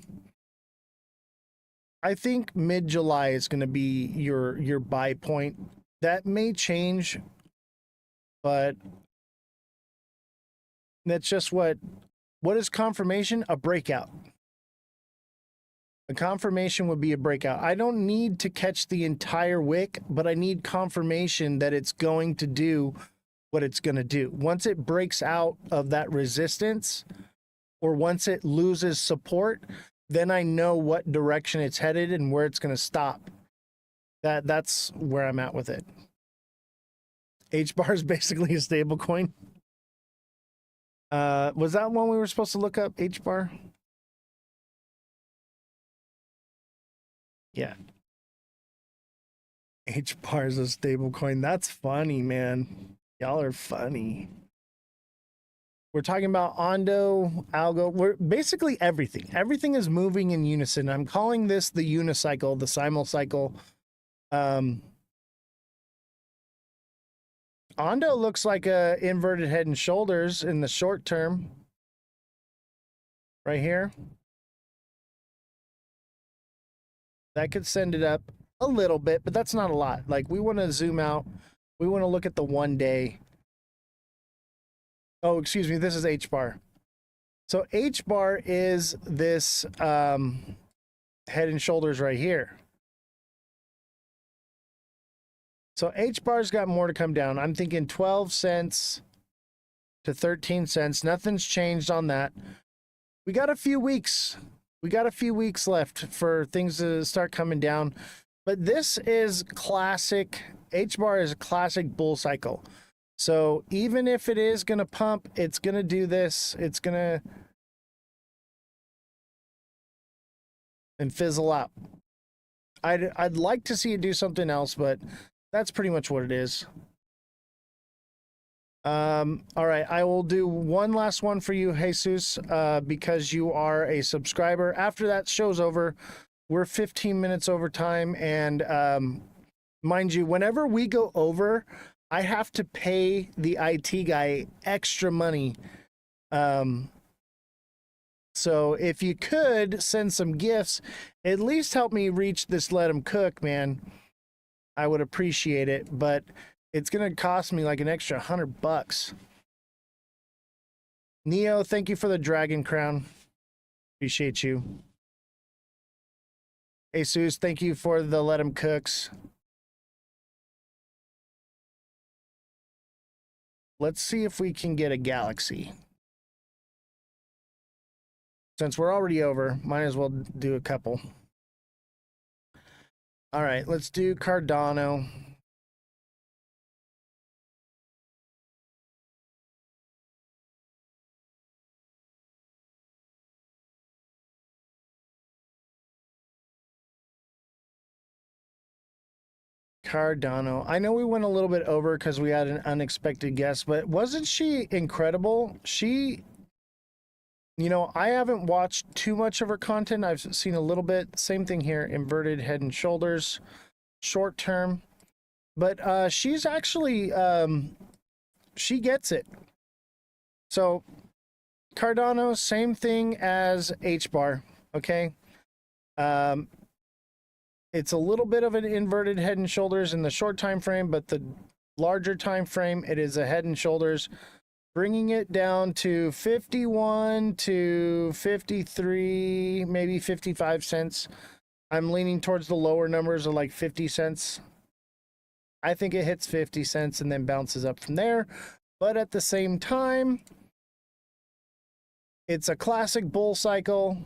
think mid-July is going to be your buy point. That may change, but that's just what is confirmation? A breakout. A confirmation would be a breakout. I don't need to catch the entire wick, but I need confirmation that it's going to do what it's going to do. Once it breaks out of that resistance, or once it loses support, then I know what direction it's headed and where it's going to stop. That's where I'm at with it. H bar is basically a stable coin. Was that one we were supposed to look up? H bar? Yeah. H bar is a stable coin. That's funny, man. Y'all are funny. We're talking about Ondo, Algo. We're basically everything. Everything is moving in unison. I'm calling this the unicycle, the simulcycle. Ondo looks like a inverted head and shoulders in the short term. Right here. That could send it up a little bit, but that's not a lot. Like, we want to zoom out. We want to look at the 1 day. Oh, excuse me. This is H bar. So H bar is this head and shoulders right here. So H bar's got more to come down. I'm thinking 12 cents to 13 cents. Nothing's changed on that. We got a few weeks. We got a few weeks left for things to start coming down. But this is classic. H bar is a classic bull cycle. So even if it is going to pump, it's going to do this. It's going to and fizzle out. I'd like to see it do something else, but that's pretty much what it is. All right, I will do one last one for you, Jesus, because you are a subscriber. After that show's over, we're 15 minutes over time, and mind you, whenever we go over, I have to pay the IT guy extra money. So if you could send some gifts, at least help me reach this Let 'Em Cook, man. I would appreciate it, but it's going to cost me like an extra $100. Neo, thank you for the dragon crown. Appreciate you. Jesus, thank you for the Let 'Em Cooks. Let's see if we can get a galaxy. Since we're already over, might as well do a couple. All right, let's do Cardano. Cardano. I know we went a little bit over because we had an unexpected guest, but wasn't she incredible? She, you know, I haven't watched too much of her content. I've seen a little bit. Same thing here, inverted head and shoulders, short term. But she's actually, she gets it. So Cardano, same thing as H bar, okay? It's a little bit of an inverted head and shoulders in the short time frame, but the larger time frame, it is a head and shoulders, bringing it down to 51 to 53, maybe 55 cents. I'm leaning towards the lower numbers of like 50 cents. I think it hits 50 cents and then bounces up from there. But at the same time, it's a classic bull cycle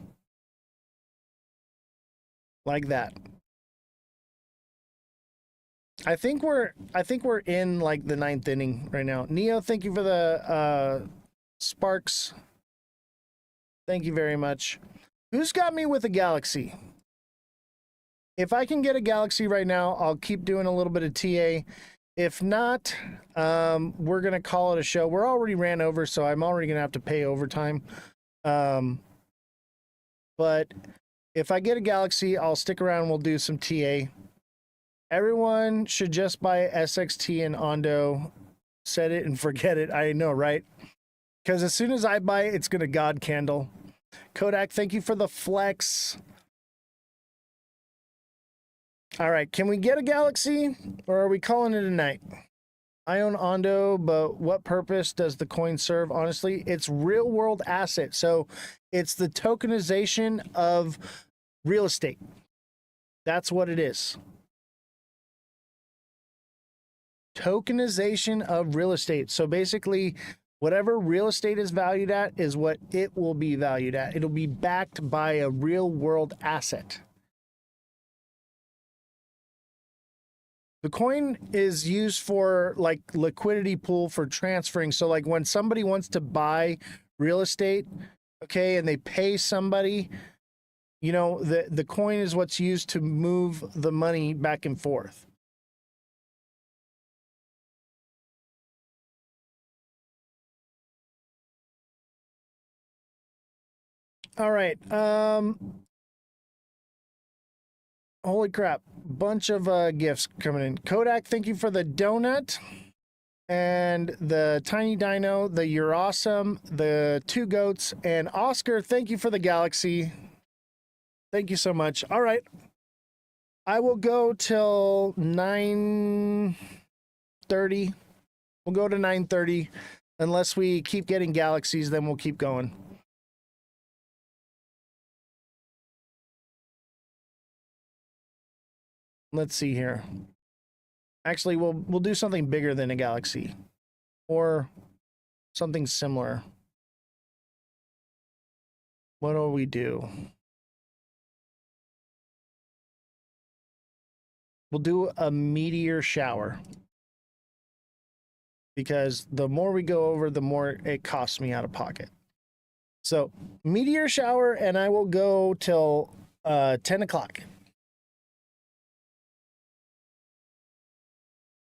like that. I think we're in like the 9th inning right now. Neo, thank you for the sparks. Thank you very much. Who's got me with a galaxy? If I can get a galaxy right now, I'll keep doing a little bit of TA. If not, we're gonna call it a show. We're already ran over, so I'm already gonna have to pay overtime. But If I get a Galaxy, I'll stick around. We'll do some TA. Everyone should just buy SXT and Ondo. Set it and forget it. I know, right? Because as soon as I buy it, it's going to God candle. Kodak, thank you for the flex. All right, can we get a Galaxy or are we calling it a night? I own Ondo, but what purpose does the coin serve? Honestly, it's real world asset. So it's the tokenization of real estate. That's what it is. Tokenization of real estate. So basically, whatever real estate is valued at is what it will be valued at. It'll be backed by a real world asset. The coin is used for like liquidity pool for transferring. So like when somebody wants to buy real estate, okay, and they pay somebody, you know, the coin is what's used to move the money back and forth. All right. Holy crap. Bunch of gifts coming in. Kodak, thank you for the donut. And the Tiny Dino, the You're Awesome, the 2 goats, and Oscar, thank you for the Galaxy. Thank you so much. All right. I will go till 9:30. We'll go to 9:30. Unless we keep getting Galaxies, then we'll keep going. Let's see here. Actually, we'll do something bigger than a Galaxy or something similar. What do we do? We'll do a meteor shower because the more we go over, the more it costs me out of pocket. So meteor shower, and I will go till 10 o'clock.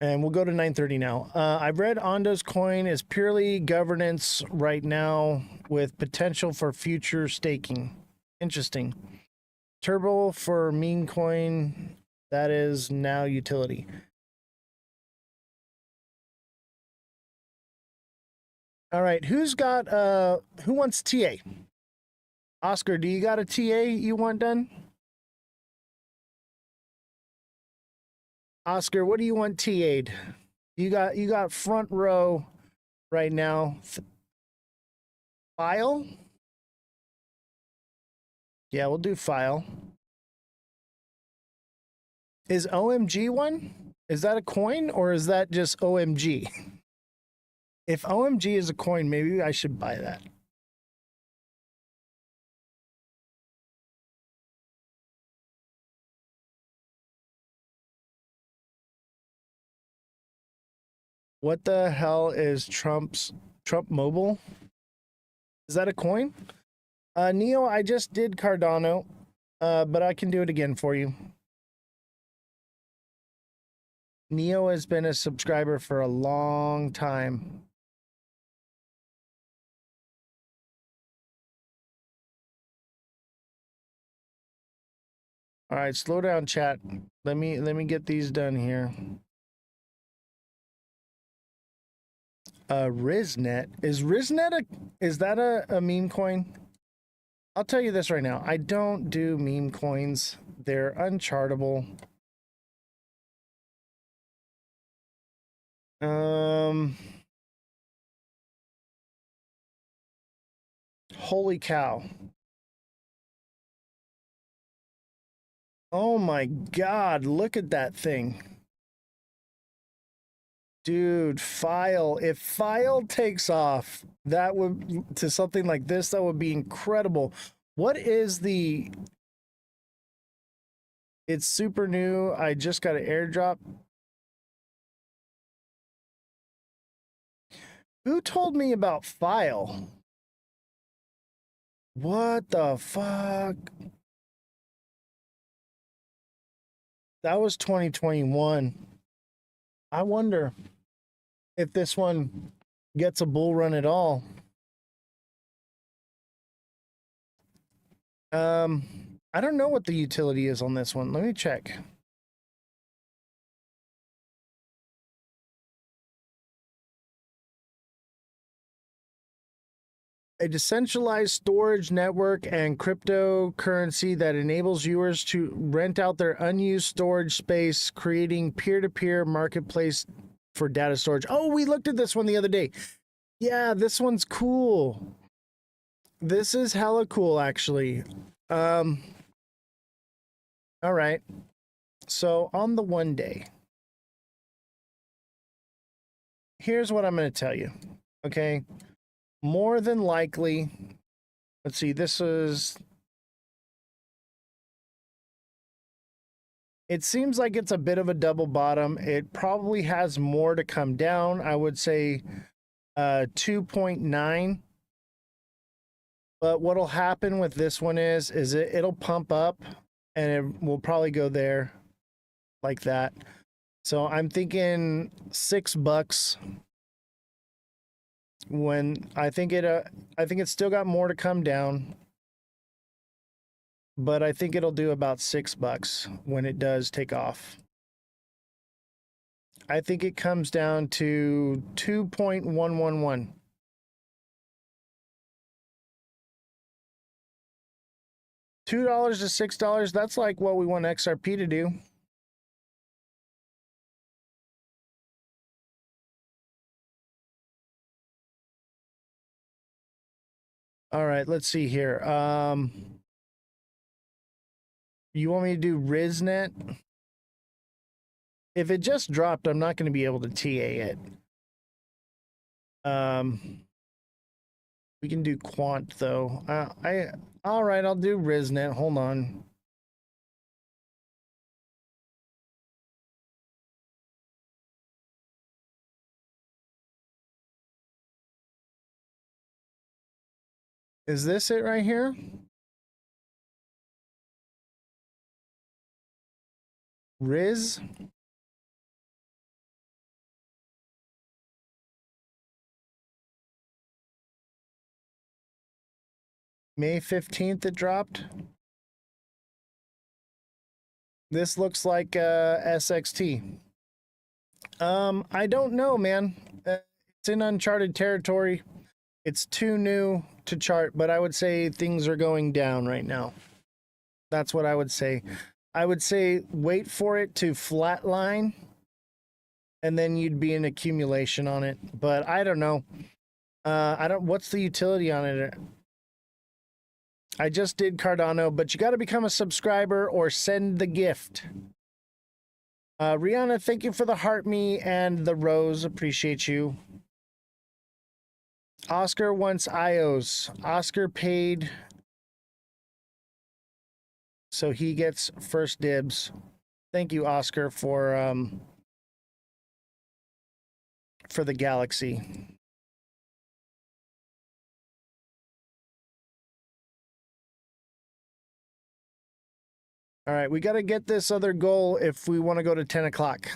And we'll go to 9:30 now. I've read Ondo's coin is purely governance right now with potential for future staking. Interesting. Turbo for meme coin, that is now utility. All right, who's got who wants TA? Oscar, do you got a TA you want done? Oscar, what do you want TA'd? You got front row right now. File? Yeah, we'll do file. Is OMG one? Is that a coin or is that just OMG? If OMG is a coin, maybe I should buy that. What the hell is Trump Mobile? Is that a coin? Neo, I just did Cardano, but I can do it again for you. Neo has been a subscriber for a long time. All right, slow down, chat. Let me get these done here. Riznet. Is Riznet is that a meme coin? I'll tell you this right now. I don't do meme coins. They're unchartable. Holy cow. Oh my God, look at that thing. Dude, File. If File takes off, that would, to something like this, that would be incredible. What is the... It's super new. I just got an airdrop. Who told me about File? What the fuck? That was 2021. I wonder if this one gets a bull run at all. I don't know what the utility is on this one. Let me check. A decentralized storage network and cryptocurrency that enables viewers to rent out their unused storage space, creating peer-to-peer marketplace for data storage. Oh, we looked at this one the other day. Yeah, this one's cool. This is hella cool, actually. All right. So on the one day, here's what I'm going to tell you. Okay. More than likely, let's see, it seems like it's a bit of a double bottom. It probably has more to come down. I would say 2.9. But what'll happen with this one is it'll pump up and it will probably go there like that. So I'm thinking $6 when I think it's still got more to come down. But I think it'll do about $6 when it does take off. I think it comes down to 2.111. $2 to $6, that's like what we want XRP to do. All right, let's see here. You want me to do RizNet? If it just dropped, I'm not going to be able to TA it. We can do Quant though. All right, I'll do RizNet. Hold on. Is this it right here? Riz? May 15th it dropped. This looks like SXT. I don't know, man. It's in uncharted territory. It's too new to chart, but I would say things are going down right now. That's what I would say. I would say wait for it to flatline, and then you'd be in accumulation on it. But I don't know. What's the utility on it? I just did Cardano, but you got to become a subscriber or send the gift. Rihanna, thank you for the heart me and the rose. Appreciate you. Oscar wants IOs. Oscar paid, so he gets first dibs. Thank you, Oscar, for the galaxy. All right, we got to get this other goal if we want to go to 10 o'clock.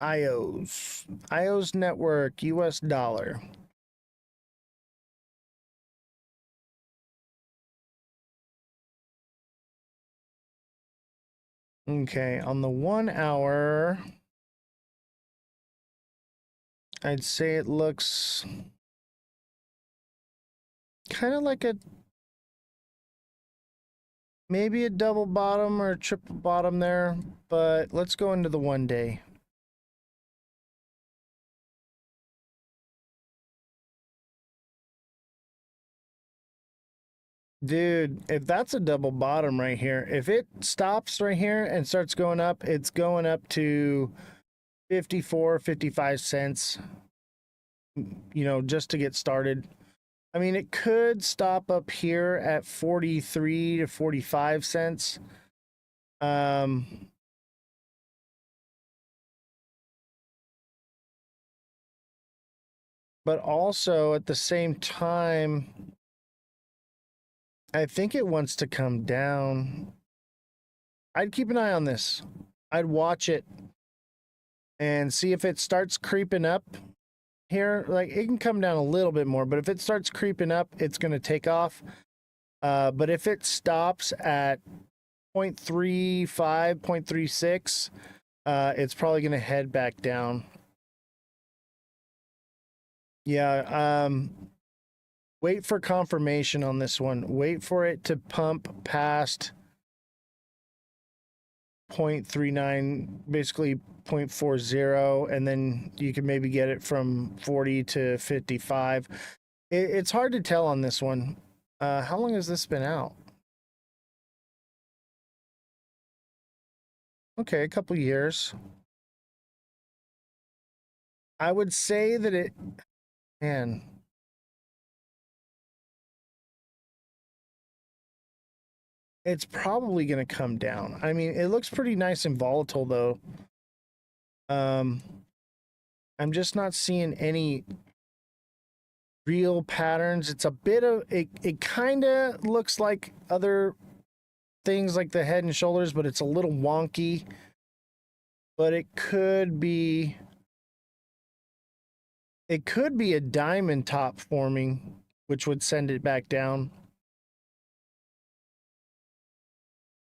IOs network, US dollar. Okay, on the 1 hour, I'd say it looks kind of like maybe a double bottom or a triple bottom there, but let's go into the 1 day. Dude, if that's a double bottom right here, if it stops right here and starts going up, it's going up to 54, 55 cents, you know, just to get started. I mean, it could stop up here at 43 to 45 cents. But also at the same time, I think it wants to come down. I'd keep an eye on this. I'd watch it and see if it starts creeping up here. Like, it can come down a little bit more, but if it starts creeping up, it's going to take off. But if it stops at 0.35, 0.36, it's probably going to head back down. Yeah, wait for confirmation on this one. Wait for it to pump past 0.39, basically 0.40, and then you can maybe get it from 40 to 55. It's hard to tell on this one. How long has this been out? Okay, a couple years. I would say that it, man, it's probably going to come down. I mean, it looks pretty nice and volatile, though. I'm just not seeing any real patterns. It's a bit of, it kind of looks like other things like the Head and Shoulders, but it's a little wonky. But it could be a diamond top forming, which would send it back down.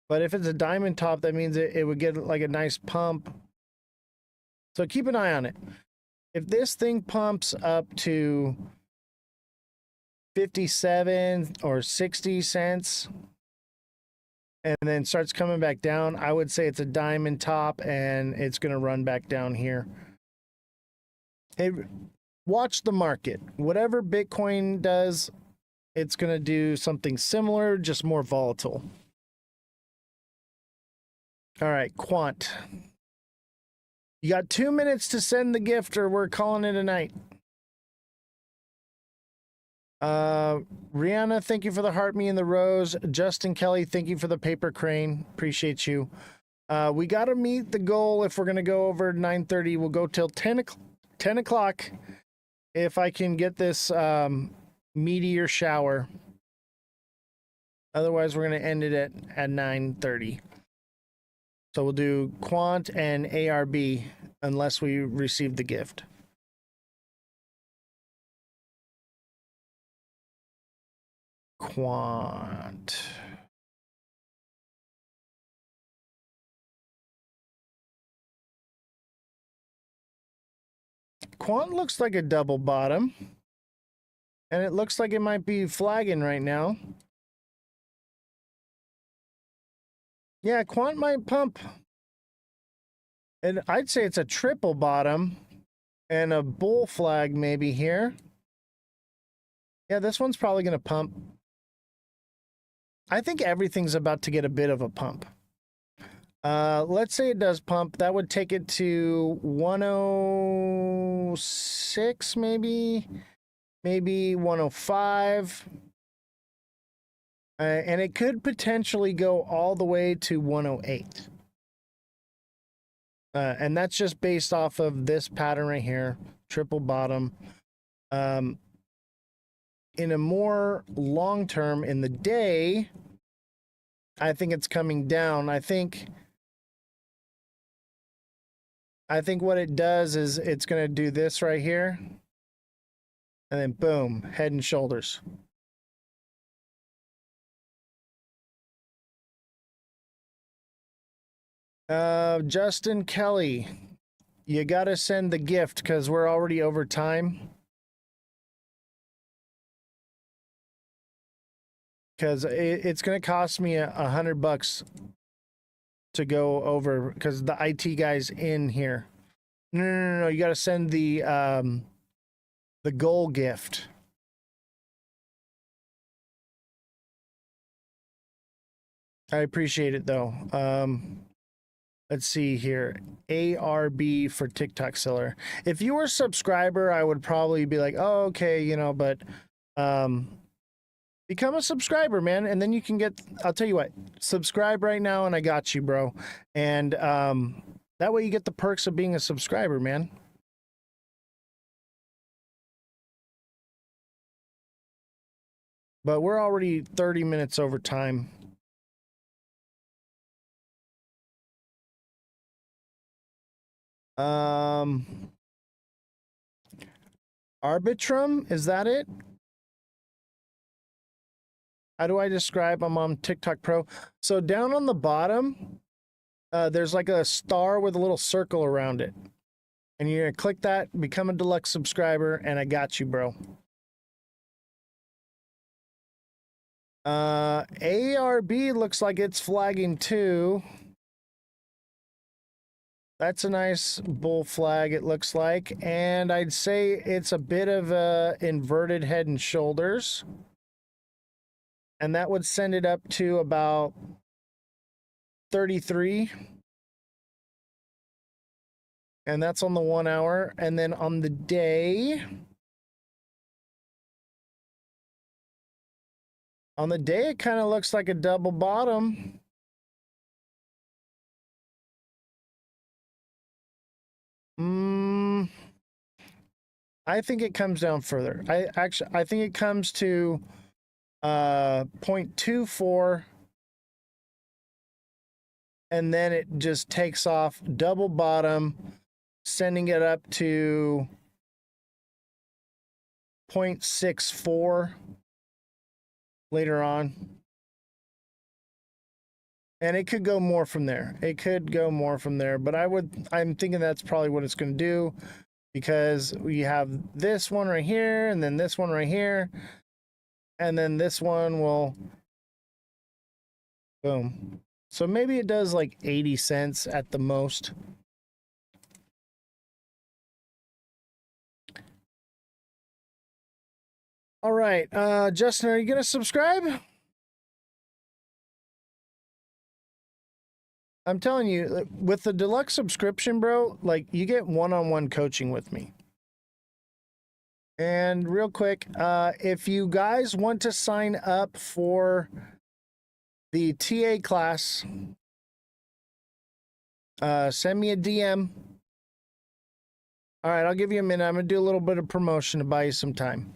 But if it's a diamond top, that means it would get like a nice pump. So keep an eye on it. If this thing pumps up to 57 or 60 cents and then starts coming back down, I would say it's a diamond top and it's going to run back down here. Hey, watch the market. Whatever Bitcoin does, it's going to do something similar, just more volatile. All right, Quant. You got 2 minutes to send the gift or we're calling it a night. Rihanna, thank you for the heart, me and the rose. Justin Kelly, thank you for the paper crane. Appreciate you. We got to meet the goal. If we're going to go over 9:30, we'll go till 10 o'clock. If I can get this meteor shower. Otherwise, we're going to end it at 9:30. So we'll do Quant and ARB unless we receive the gift. Quant. Quant looks like a double bottom. And it looks like it might be flagging right now. Yeah, Quant might pump. And I'd say it's a triple bottom and a bull flag maybe here. Yeah, this one's probably going to pump. I think everything's about to get a bit of a pump. Let's say it does pump. That would take it to 106 maybe 105. And it could potentially go all the way to 108. And that's just based off of this pattern right here, triple bottom. In a more long term, in the day, I think it's coming down. I think what it does is it's going to do this right here. And then boom, Head and Shoulders. Justin Kelly, you got to send the gift because we're already over time. Because it's going to cost me $100 to go over because the IT guy's in here. No. You got to send the goal gift. I appreciate it though. Let's see here. ARB for TikTok seller. If you were a subscriber, I would probably be like, oh, okay, but become a subscriber, man. And then you can get, I'll tell you what, subscribe right now and I got you, bro. And that way you get the perks of being a subscriber, man. But we're already 30 minutes over time. Arbitrum, is that it? How do I describe? I'm on TikTok Pro. So down on the bottom, there's like a star with a little circle around it. And you're going to click that, become a deluxe subscriber, and I got you, bro. ARB looks like it's flagging too. That's a nice bull flag, it looks like. And I'd say it's a bit of a inverted head and shoulders. And that would send it up to about 33. And that's on the 1 hour. And then on the day, it kind of looks like a double bottom. I think it comes down further. I think it comes to 0.24, and then it just takes off double bottom, sending it up to 0.64 later on. And it could go more from there. But I'm thinking that's probably what it's going to do, because we have this one right here, and then this one right here, and then this one will boom. So maybe it does like 80 cents at the most. All right, Justin, are you going to subscribe? I'm telling you, with the deluxe subscription, bro, like you get one-on-one coaching with me. And real quick, if you guys want to sign up for the TA class, send me a DM. All right, I'll give you a minute. I'm going to do a little bit of promotion to buy you some time.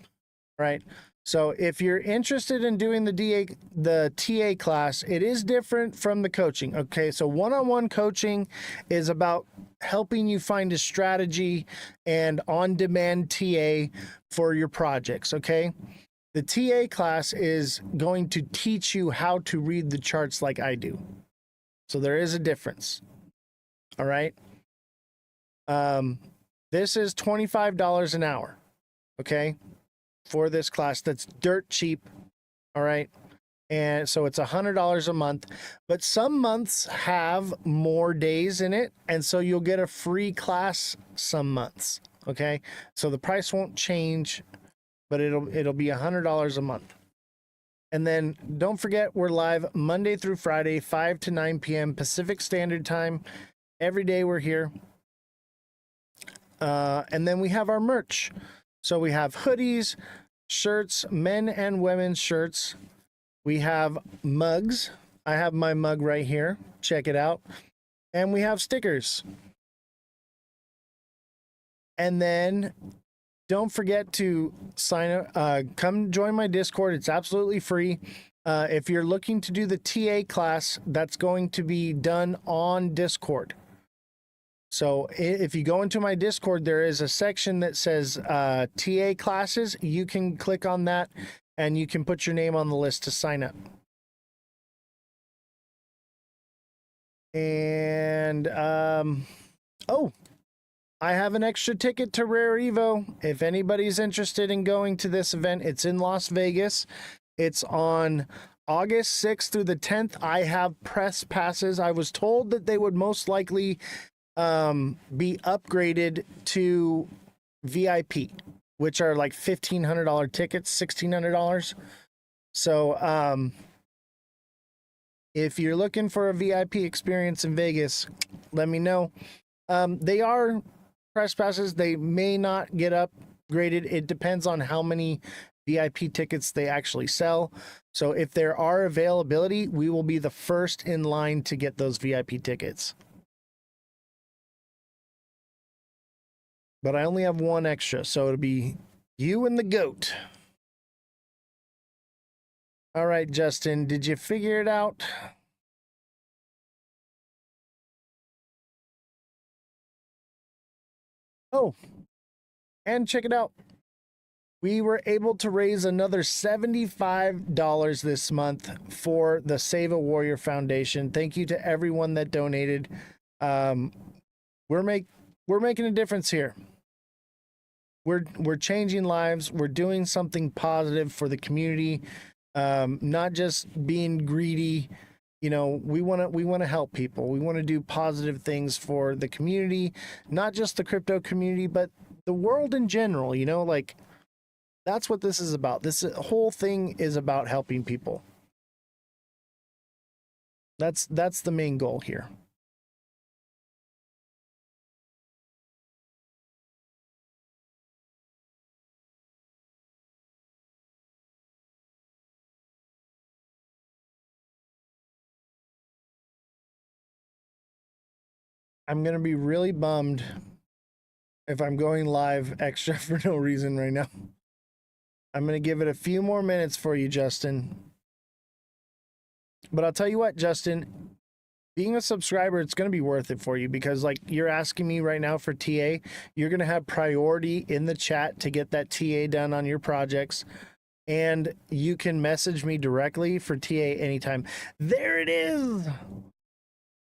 All right. So if you're interested in doing the TA class, it is different from the coaching. Okay, so one-on-one coaching is about helping you find a strategy and on-demand TA for your projects, okay? The TA class is going to teach you how to read the charts like I do. So there is a difference. All right? This is $25 an hour, okay? For this class that's dirt cheap. All right. And so it's $100 a month, but some months have more days in it. And so you'll get a free class some months. Okay. So the price won't change, but it'll be $100 a month. And then don't forget, we're live Monday through Friday, 5 to 9 p.m. Pacific Standard Time. Every day we're here. And then we have our merch. So we have hoodies, shirts, men and women's shirts. We have mugs. I have my mug right here. Check it out. And we have stickers. And then don't forget to sign up. Come join my Discord. It's absolutely free. If you're looking to do the TA class, that's going to be done on Discord. So if you go into my Discord, there is a section that says TA classes. You can click on that and you can put your name on the list to sign up. And, oh, I have an extra ticket to Rare Evo. If anybody's interested in going to this event, it's in Las Vegas. It's on August 6th through the 10th. I have press passes. I was told that they would most likely be upgraded to VIP, which are like $1,500 tickets, $1,600. So if you're looking for a VIP experience in Vegas, let me know. They are press passes. They may not get upgraded. It depends on how many VIP tickets they actually sell. So if there are availability, we will be the first in line to get those VIP tickets. But I only have one extra, so it'll be you and the goat. All right, Justin, did you figure it out? Oh, and check it out. We were able to raise another $75 this month for the Save a Warrior Foundation. Thank you to everyone that donated. We're making a difference here. We're changing lives. We're doing something positive for the community. Not just being greedy. You know, we want to help people. We want to do positive things for the community, not just the crypto community, but the world in general. You know, like, that's what this is about. This whole thing is about helping people. That's the main goal here. I'm going to be really bummed if I'm going live extra for no reason right now. I'm going to give it a few more minutes for you, Justin. But I'll tell you what, Justin, being a subscriber, it's going to be worth it for you because, like, you're asking me right now for TA. You're going to have priority in the chat to get that TA done on your projects. And you can message me directly for TA anytime. There it is.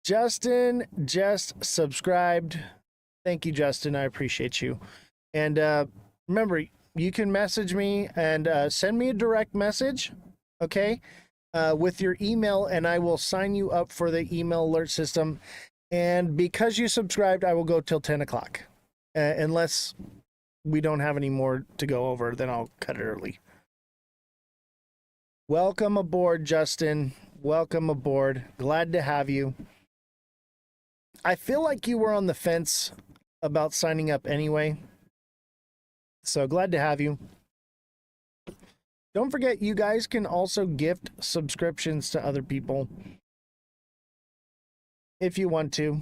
Justin just subscribed. Thank you, Justin. I appreciate you. And remember, you can message me and send me a direct message, okay, with your email, and I will sign you up for the email alert system. And because you subscribed, I will go till 10 o'clock. Unless we don't have any more to go over, then I'll cut it early. Welcome aboard, Justin. Welcome aboard. Glad to have you. I feel like you were on the fence about signing up anyway. So glad to have you. Don't forget, you guys can also gift subscriptions to other people if you want to,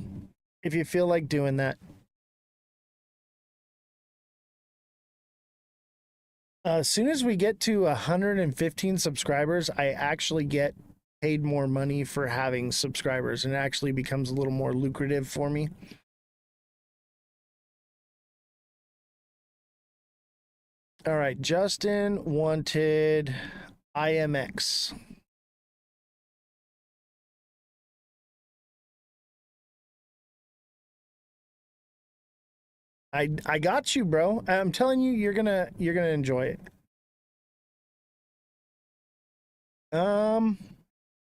if you feel like doing that. As soon as we get to 115 subscribers, I actually get paid more money for having subscribers, and it actually becomes a little more lucrative for me. All right, Justin wanted IMX. I got you, bro. I'm telling you, you're gonna enjoy it.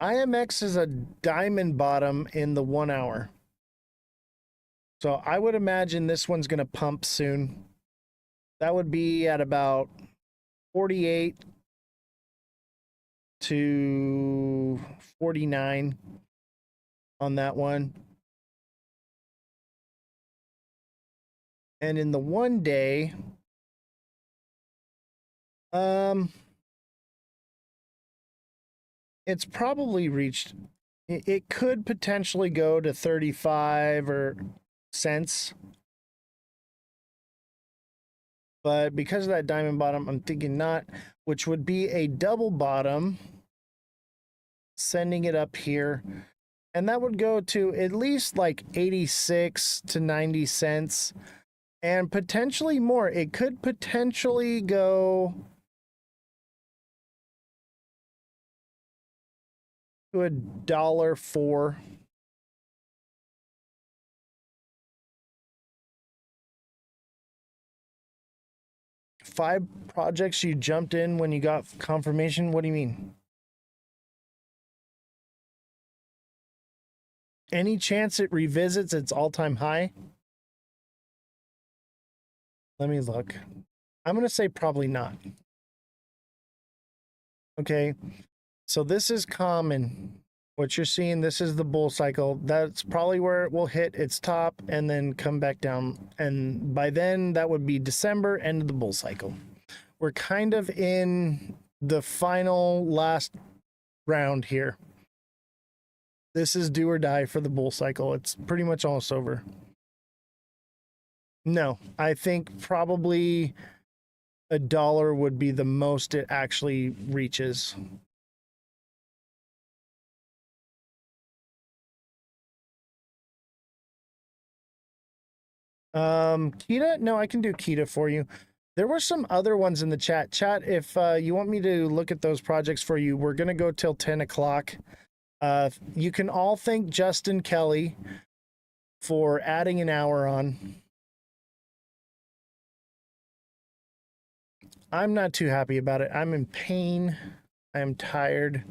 IMX is a diamond bottom in the 1 hour. So I would imagine this one's gonna pump soon. That would be at about 48 to 49 on that one. And in the 1 day, it's probably reached, it could potentially go to 35 or cents. But because of that diamond bottom, I'm thinking not, which would be a double bottom, sending it up here. And that would go to at least like 86 to 90 cents. And potentially more. It could potentially go to $1.04. Five projects you jumped in when you got confirmation? What do you mean? Any chance it revisits its all-time high? Let me look. I'm going to say probably not. Okay, so this is common. What you're seeing, this is the bull cycle. That's probably where it will hit its top and then come back down. And by then, that would be December, end of the bull cycle. We're kind of in the final last round here. This is do or die for the bull cycle. It's pretty much almost over. No, I think probably $1 would be the most it actually reaches. Kita? No, I can do Kita for you. There were some other ones in the chat. Chat, if you want me to look at those projects for you, we're going to go till 10 o'clock. You can all thank Justin Kelly for adding an hour on. I'm not too happy about it. I'm in pain. I am tired.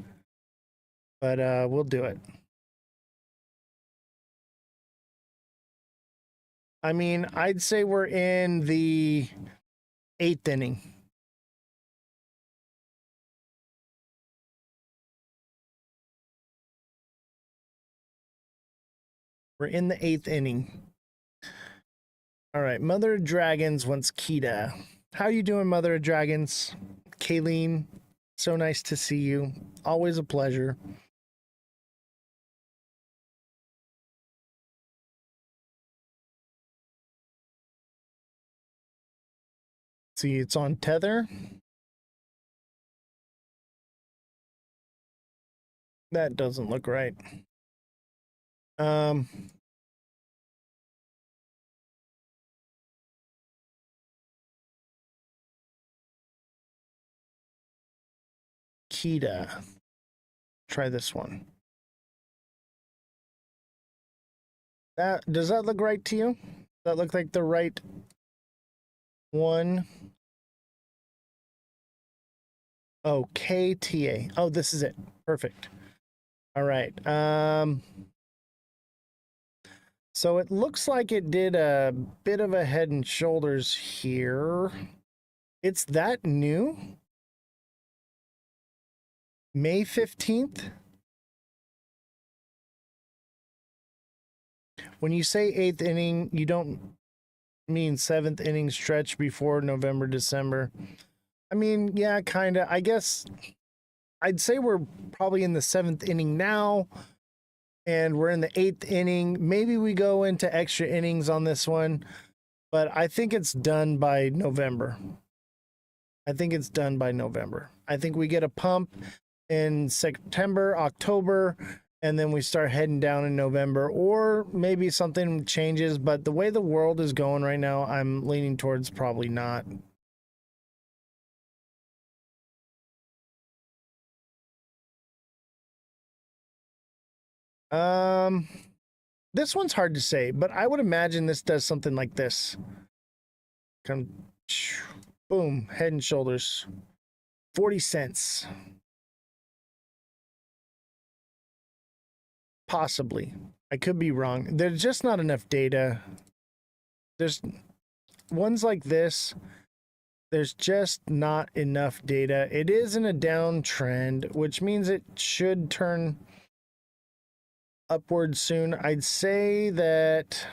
But we'll do it. I mean, I'd say we're in the 8th inning. We're in the 8th inning. All right, Mother of Dragons wants Kita. How you doing, Mother of Dragons? Kayleen, so nice to see you. Always a pleasure. See, it's on Tether. That doesn't look right. Kita. Try this one. Does that look right to you? Does that look like the right one? Oh, KTA. Oh, this is it. Perfect. All right. So it looks like it did a bit of a head and shoulders here. It's that new? May 15th? When you say 8th inning, you don't mean 7th inning stretch before November, December. I mean, yeah, kind of. I guess I'd say we're probably in the 7th inning now, and we're in the 8th inning. Maybe we go into extra innings on this one, but I think it's done by November. I think it's done by November. I think we get a pump in September, October, and then we start heading down in November, or maybe something changes. But the way the world is going right now, I'm leaning towards probably not. This one's hard to say, but I would imagine this does something like this. Come, boom, head and shoulders. 40 cents. Possibly. I could be wrong. There's just not enough data. There's ones like this. There's just not enough data. It is in a downtrend, which means it should turn upward soon. I'd say that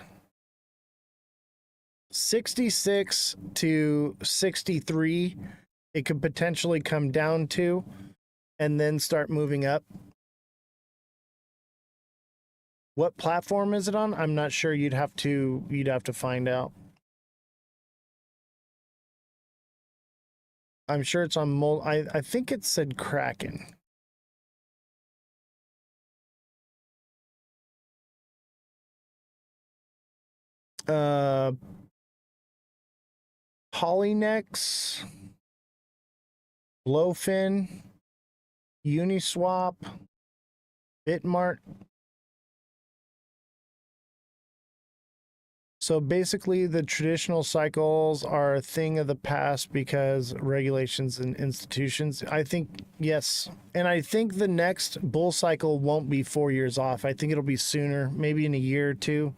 66 to 63, it could potentially come down to, and then start moving up. What platform is it on? I'm not sure. You'd have to find out. I'm sure it's on I think it said Kraken. Polynex, Blowfin, Uniswap, Bitmart. So basically, the traditional cycles are a thing of the past because regulations and institutions. I think, yes. And I think the next bull cycle won't be 4 years off. I think it'll be sooner, maybe in a year or two.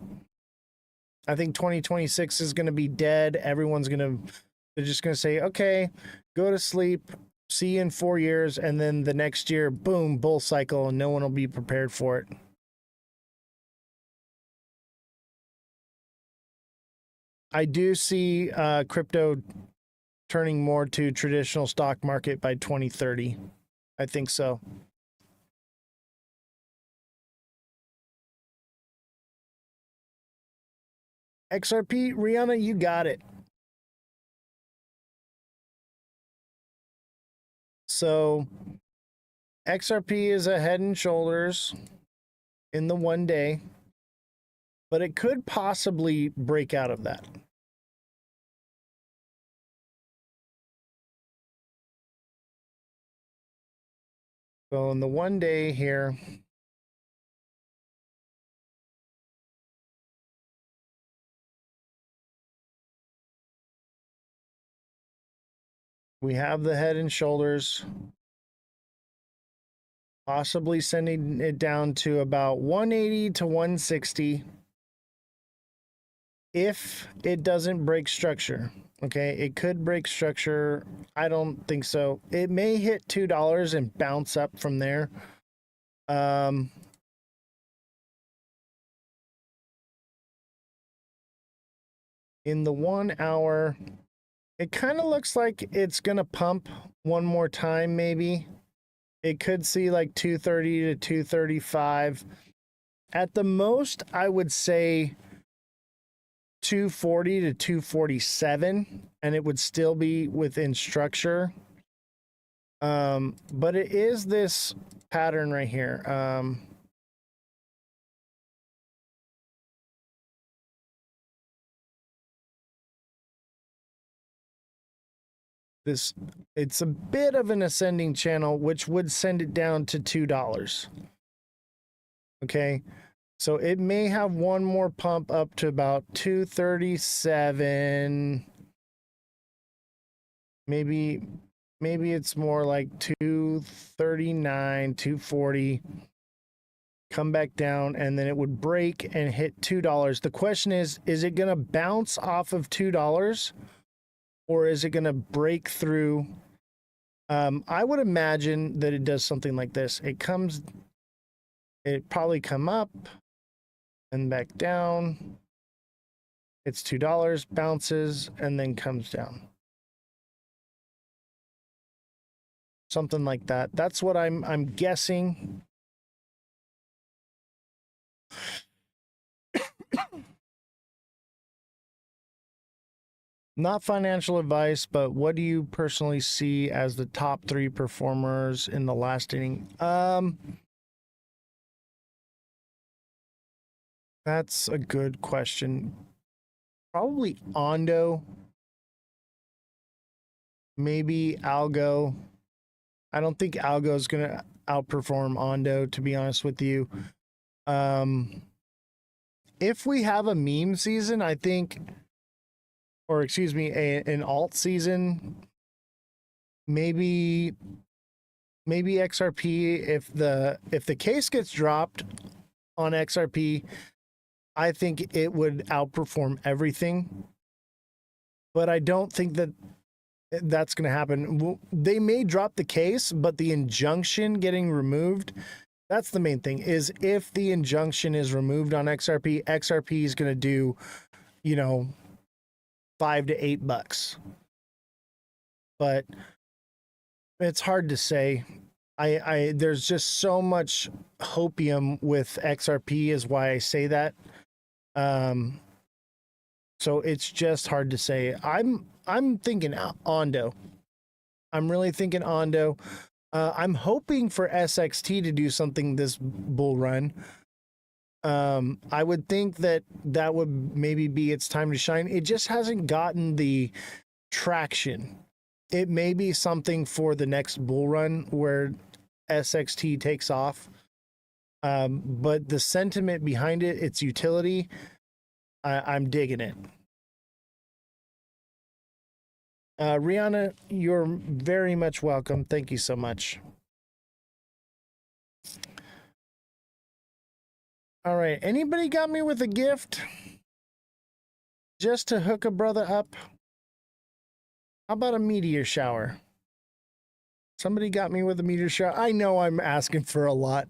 I think 2026 is going to be dead. They're just going to say, okay, go to sleep. See you in 4 years. And then the next year, boom, bull cycle, and no one will be prepared for it. I do see crypto turning more to traditional stock market by 2030. I think so. XRP, Rihanna, you got it. So XRP is a head and shoulders in the 1 day. but it could possibly break out of that. So in the 1 day here, we have the head and shoulders, possibly sending it down to about 180 to 160 if it doesn't break structure. Okay, it could break structure. I don't think so. It may hit $2 and bounce up from there. In the 1 hour, it kind of looks like it's gonna pump one more time, maybe. It could see like 230 to 235. At the most, I would say 240 to 247, and it would still be within structure. But it is this pattern right here. It's a bit of an ascending channel, which would send it down to $2. Okay, so it may have one more pump up to about 237. Maybe it's more like 239, 240. Come back down, and then it would break and hit $2. The question is it going to bounce off of $2? Or is it going to break through? I would imagine that it does something like this. It probably come up and back down. It's $2, bounces, and then comes down. Something like that. That's what I'm guessing. Not financial advice, but what do you personally see as the top 3 performers in the last inning? That's a good question. Probably Ondo. Maybe Algo. I don't think Algo is going to outperform Ondo, to be honest with you. If we have a meme season, I think, or excuse me, an alt season, maybe XRP. If the case gets dropped on XRP, I think it would outperform everything. But I don't think that that's going to happen. They may drop the case, but the injunction getting removed, that's the main thing. Is if the injunction is removed on XRP, XRP is going to do, $5 to $8. But it's hard to say. There's just so much hopium with XRP is why I say that. So it's just hard to say. I'm thinking Ondo. I'm really thinking Ondo. I'm hoping for SXT to do something this bull run. I would think that would maybe be its time to shine. It just hasn't gotten the traction. It may be something for the next bull run where SXT takes off. But the sentiment behind it, its utility, I'm digging it. Rihanna, you're very much welcome. Thank you so much. All right. Anybody got me with a gift? Just to hook a brother up? How about a meteor shower? Somebody got me with a meteor shower. I know I'm asking for a lot.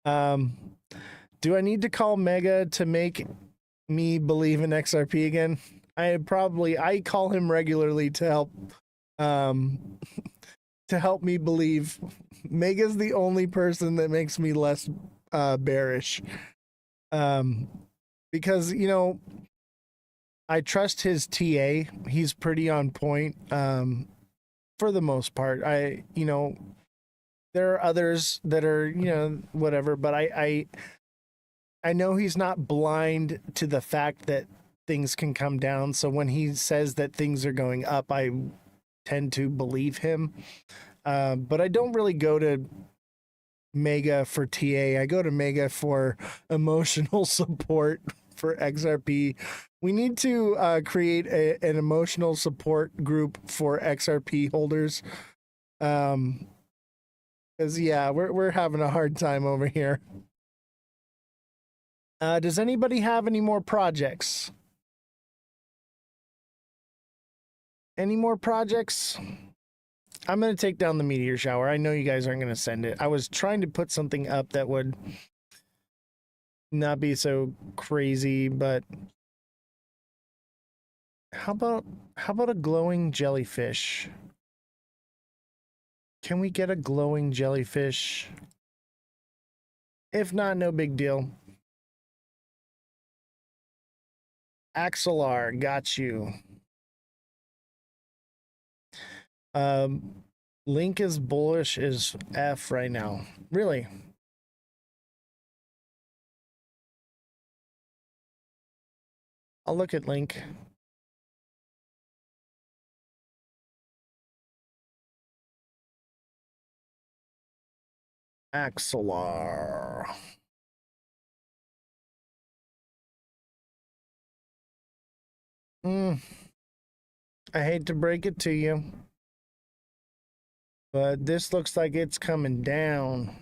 Do I need to call Mega to make me believe in XRP again? I call him regularly to help me believe. Mega's the only person that makes me less bearish. Because, I trust his TA. He's pretty on point. For the most part. There are others that are, whatever, but I know he's not blind to the fact that things can come down. So when he says that things are going up, I tend to believe him. But I don't really go to Mega for TA. I go to Mega for emotional support for XRP. We need to create an emotional support group for XRP holders. Because yeah, we're having a hard time over here. Does anybody have any more projects? Any more projects? I'm going to take down the meteor shower. I know you guys aren't going to send it. I was trying to put something up that would not be so crazy, but how about a glowing jellyfish? Can we get a glowing jellyfish? If not, no big deal. Axelar, got you. Link is bullish as F right now. Really? I'll look at Link. Axelar. I hate to break it to you, but this looks like it's coming down.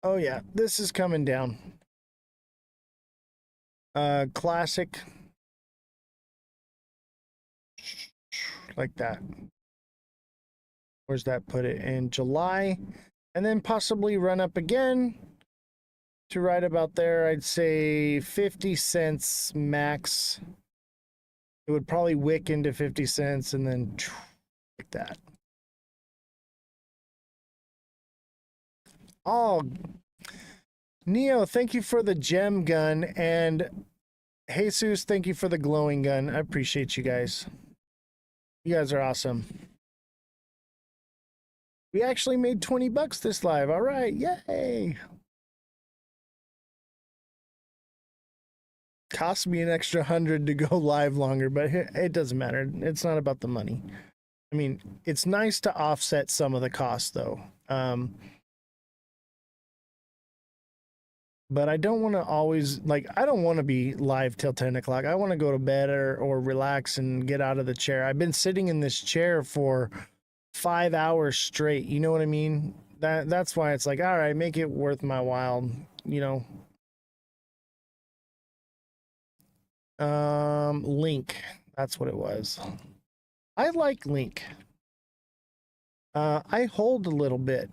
Oh yeah, this is coming down. Classic. Like that. Where's that put it? In July. And then possibly run up again to right about there. I'd say 50 cents max. It would probably wick into 50 cents and then like that. Oh, Neo, thank you for the gem gun. And Jesus, thank you for the glowing gun. I appreciate you guys. You guys are awesome. We actually made 20 bucks this live. All right. Yay. Cost me an extra 100 to go live longer, but it doesn't matter. It's not about the money. I mean, it's nice to offset some of the costs though. But I don't want to always, like, I don't want to be live till 10 o'clock. I want to go to bed or relax and get out of the chair. I've been sitting in this chair for 5 hours straight. You know what I mean? That's why it's like, all right, make it worth my while, you know. Link. That's what it was. I like Link. I hold a little bit.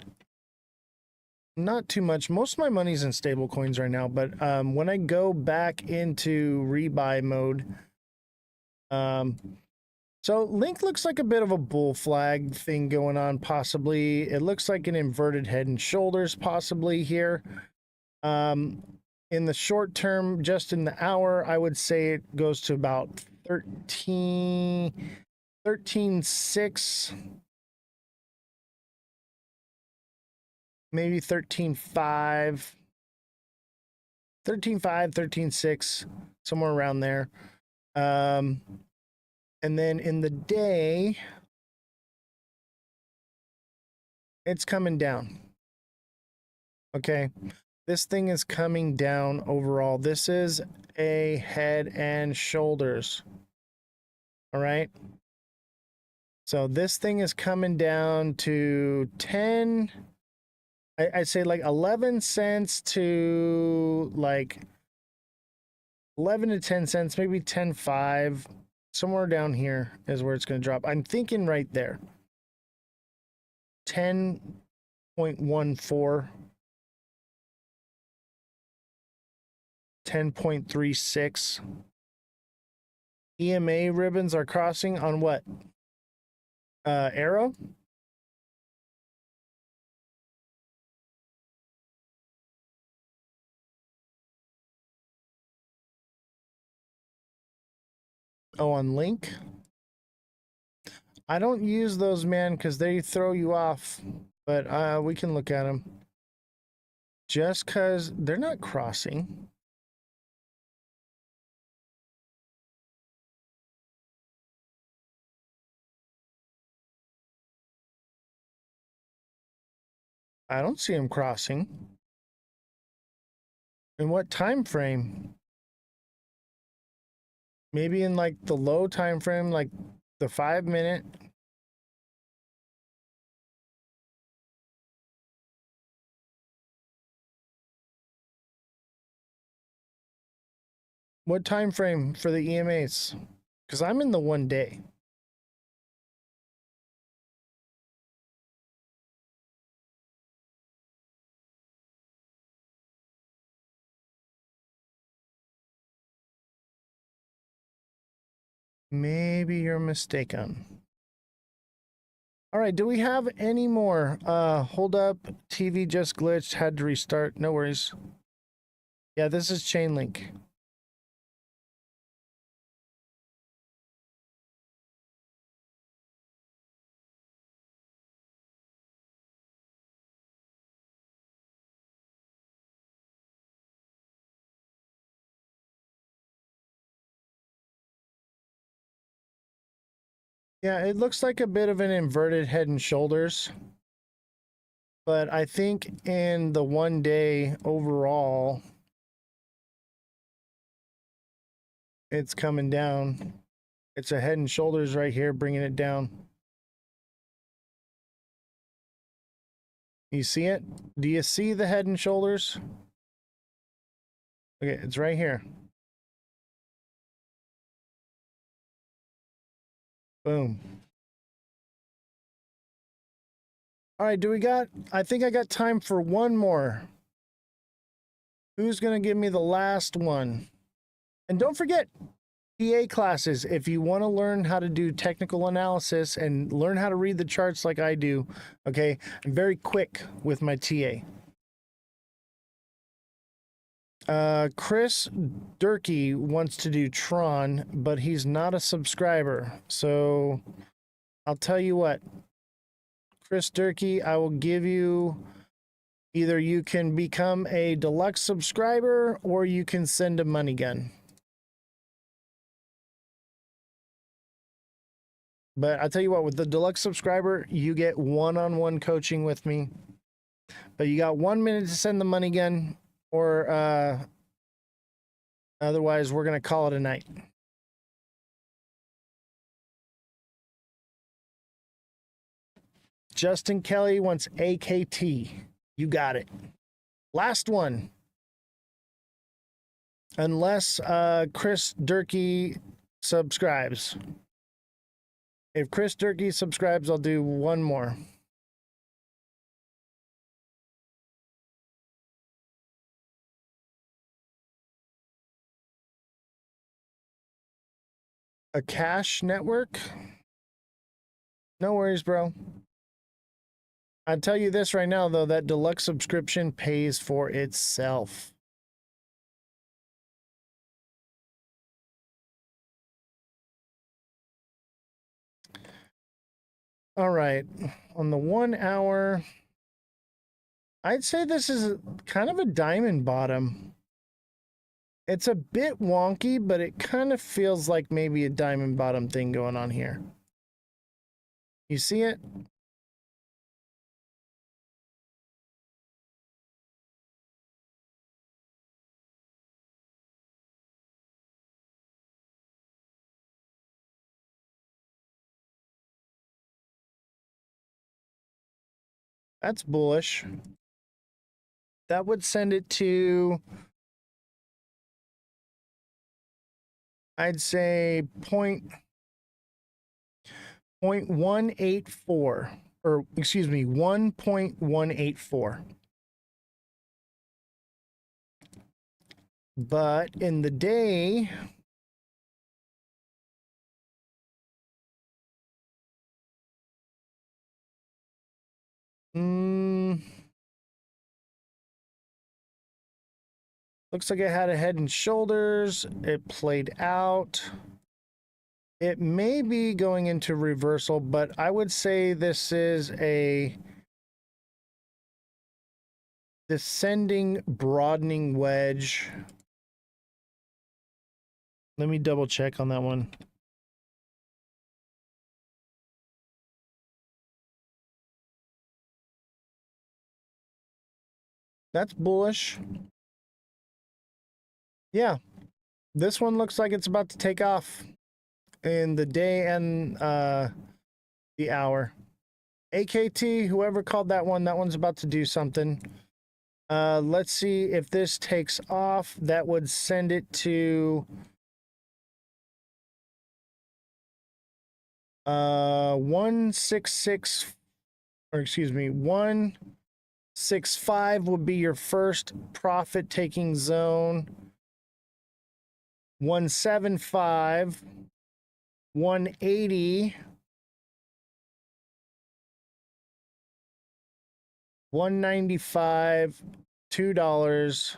Not too much. Most of my money's in stable coins right now, but when I go back into rebuy mode, so Link looks like a bit of a bull flag thing going on, possibly. It looks like an inverted head and shoulders, possibly here. In the short term, just in the hour, I would say it goes to about 13.6. Maybe 13.5, 13.6, somewhere around there. And then in the day, it's coming down. Okay, this thing is coming down overall. This is a head and shoulders. All right. So this thing is coming down to 10. I'd say like 11 cents to like 11 to 10 cents, maybe 10.5, somewhere down here is where it's going to drop. I'm thinking right there. 10.14, 10.36. EMA ribbons are crossing on what? Arrow? Oh, on Link? I don't use those, man, because they throw you off. But we can look at them. Just because they're not crossing. I don't see them crossing. In what time frame? Maybe in like the low time frame, like the 5 minute. What time frame for the EMAs? Because I'm in the 1 day. Maybe you're mistaken. All right, do we have any more? Hold up, TV just glitched, had to restart. No worries. Yeah, this is Chainlink. Yeah, it looks like a bit of an inverted head and shoulders. But I think in the 1 day overall, it's coming down. It's a head and shoulders right here, bringing it down. You see it? Do you see the head and shoulders? Okay, it's right here. Boom. All right, I think I got time for one more. Who's going to give me the last one? And don't forget, TA classes, if you want to learn how to do technical analysis and learn how to read the charts like I do, okay? I'm very quick with my TA. Chris Durkee wants to do Tron, but he's not a subscriber. So I'll tell you what. Chris Durkee, I will give you, either you can become a deluxe subscriber or you can send a money gun. But I'll tell you what, with the deluxe subscriber, you get one-on-one coaching with me. But you got 1 minute to send the money gun, or otherwise we're going to call it a night. Justin Kelly wants AKT. You got it. Last one. Unless Chris Durkee subscribes. If Chris Durkee subscribes, I'll do one more. A cash network? No worries, bro. I'll tell you this right now, though, that deluxe subscription pays for itself. All right, on the 1 hour, I'd say this is kind of a diamond bottom. It's a bit wonky, but it kind of feels like maybe a diamond bottom thing going on here. You see it? That's bullish. That would send it to, I'd say, 0.184, or excuse me, 1.184. But in the day, looks like it had a head and shoulders. It played out. It may be going into reversal, but I would say this is a descending, broadening wedge. Let me double check on that one. That's bullish. Yeah, this one looks like it's about to take off in the day and the hour. AKT, whoever called that one's about to do something. Let's see if this takes off. That would send it to 166, or excuse me, 165 would be your first profit taking zone. 175, 180, 195, $2,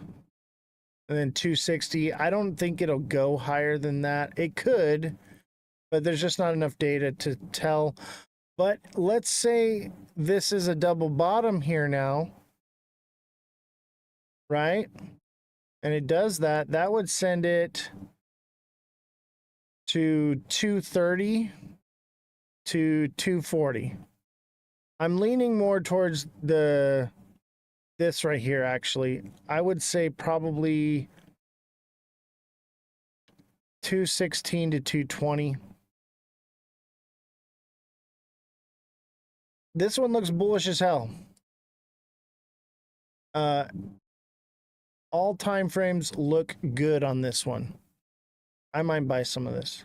and then 260. I don't think it'll go higher than that. It could, but there's just not enough data to tell. But let's say this is a double bottom here now, right? And it does that. That would send it to 230 to 240. I'm leaning more towards this right here, actually. I would say probably 216 to 220. This one looks bullish as hell. All time frames look good on this one. I might buy some of this.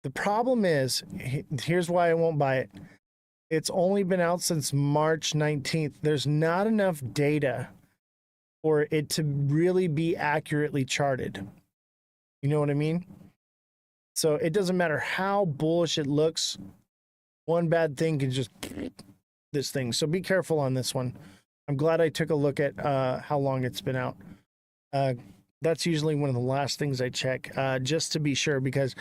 The problem is, here's why I won't buy it. It's only been out since March 19th. There's not enough data for it to really be accurately charted. You know what I mean? So it doesn't matter how bullish it looks. One bad thing can just this thing. So be careful on this one. I'm glad I took a look at how long it's been out. That's usually one of the last things I check, just to be sure, because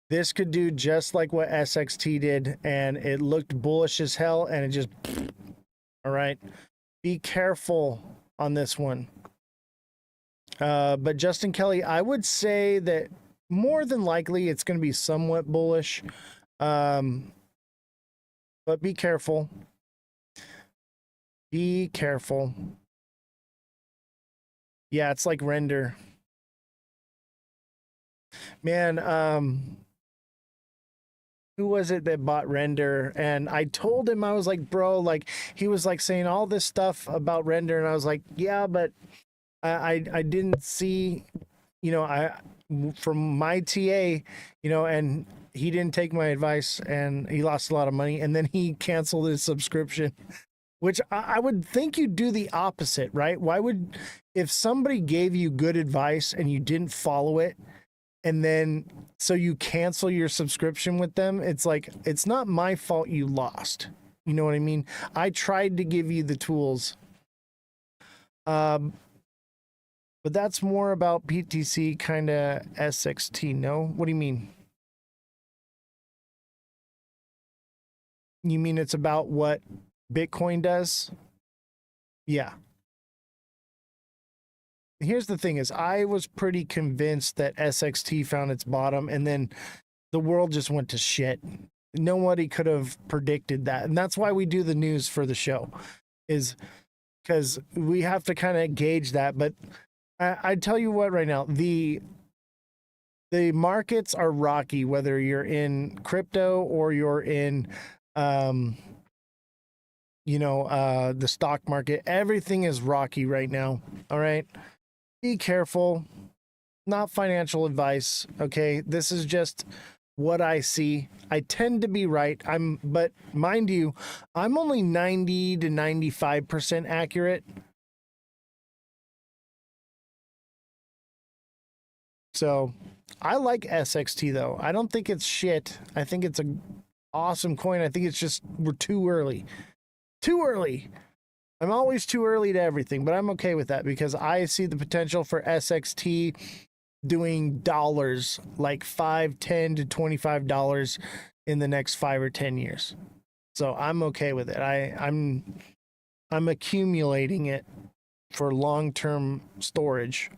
this could do just like what SXT did, and it looked bullish as hell, and it just, all right. Be careful on this one. But Justin Kelly, I would say that more than likely it's going to be somewhat bullish. But be careful. Be careful. Yeah, it's like render. Man, who was it that bought render? And I told him, I was like, bro, like, he was like saying all this stuff about render, and I was like, yeah, but I didn't see, you know, from my TA, you know, and he didn't take my advice, and he lost a lot of money, and then he canceled his subscription. Which I would think you'd do the opposite, right? Why would, if somebody gave you good advice and you didn't follow it, and then so you cancel your subscription with them, it's like, it's not my fault you lost. You know what I mean? I tried to give you the tools. But that's more about PTC, kind of SXT, no? What do you mean? You mean it's about what Bitcoin does? Yeah. Here's the thing is, I was pretty convinced that SXT found its bottom, and then the world just went to shit. Nobody could have predicted that. And that's why we do the news for the show, is because we have to kind of gauge that. But I tell you what, right now, the markets are rocky, whether you're in crypto or you're in the stock market. Everything is rocky right now. All right. Be careful. Not financial advice. Okay. This is just what I see. I tend to be right. But mind you, I'm only 90 to 95% accurate. So I like SXT though. I don't think it's shit. I think it's an awesome coin. I think it's just, we're too early. Too early. I'm always too early to everything, but I'm okay with that because I see the potential for SXT doing dollars, like $5, $10 to $25 in the next 5 or 10 years. So I'm okay with it. I'm accumulating it for long-term storage.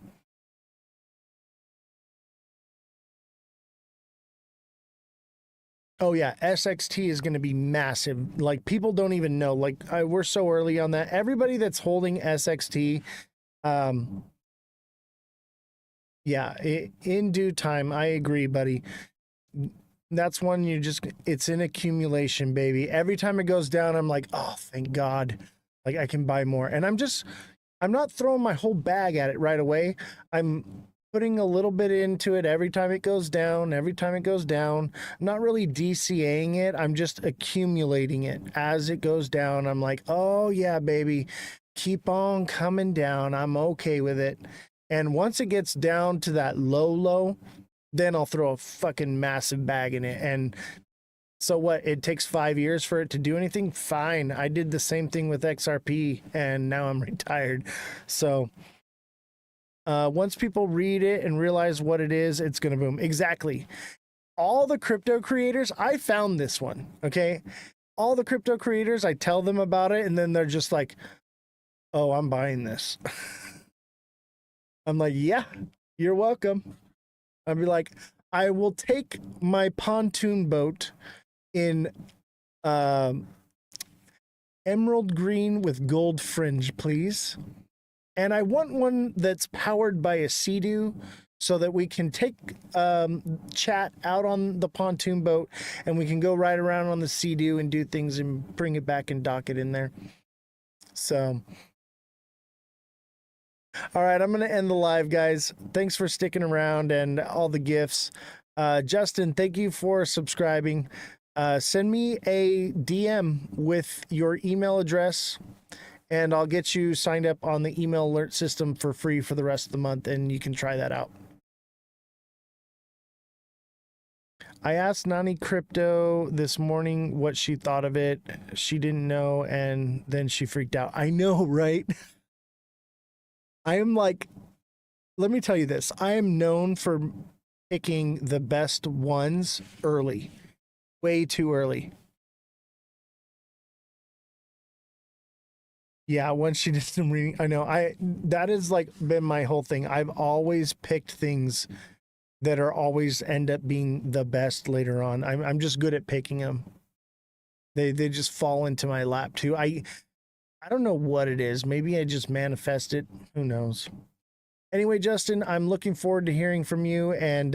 Oh yeah, SXT is going to be massive. Like, people don't even know. Like, we're so early on that. Everybody that's holding SXT, yeah, in due time. I agree, buddy. That's one it's an accumulation, baby. Every time it goes down, I'm like, oh, thank God. Like, I can buy more. And I'm not throwing my whole bag at it right away. I'm putting a little bit into it every time it goes down, I'm not really DCAing it. I'm just accumulating it as it goes down. I'm like, oh yeah, baby, keep on coming down. I'm okay with it. And once it gets down to that low, then I'll throw a fucking massive bag in it. And so what? It takes 5 years for it to do anything? Fine. I did the same thing with XRP and now I'm retired. So once people read it and realize what it is, it's going to boom. Exactly. All the crypto creators, I found this one, okay? All the crypto creators, I tell them about it, and then they're just like, oh, I'm buying this. I'm like, yeah, you're welcome. I'll be like, I will take my pontoon boat in emerald green with gold fringe, please. And I want one that's powered by a Sea-Doo so that we can take chat out on the pontoon boat and we can go ride around on the Sea-Doo and do things and bring it back and dock it in there. So, all right, I'm going to end the live, guys. Thanks for sticking around and all the gifts. Justin, thank you for subscribing. Send me a DM with your email address, and I'll get you signed up on the email alert system for free for the rest of the month, and you can try that out. I asked Nani Crypto this morning what she thought of it. She didn't know, and then she freaked out. I know, right? I am like, let me tell you this. I am known for picking the best ones early, way too early. Yeah, once she did some reading, I know. That has like been my whole thing. I've always picked things that are always end up being the best later on. I'm just good at picking them. They just fall into my lap too. I don't know what it is. Maybe I just manifest it. Who knows? Anyway, Justin, I'm looking forward to hearing from you, and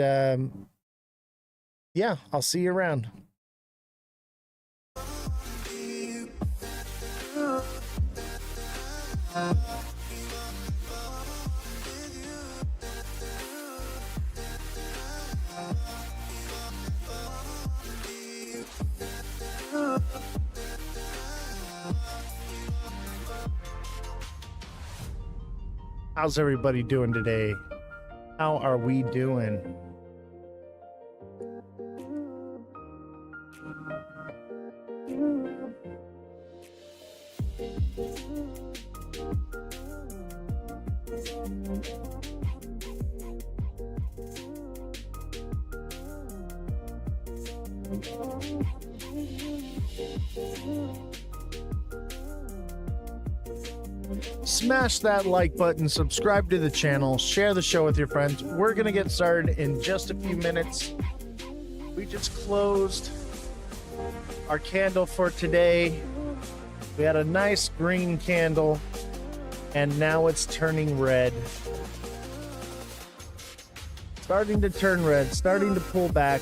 yeah, I'll see you around. How's everybody doing today? How are we doing? Smash that like button, subscribe to the channel, share the show with your friends. We're going to get started in just a few minutes. We just closed our candle for today. We had a nice green candle, and now it's turning red. Starting to turn red, starting to pull back.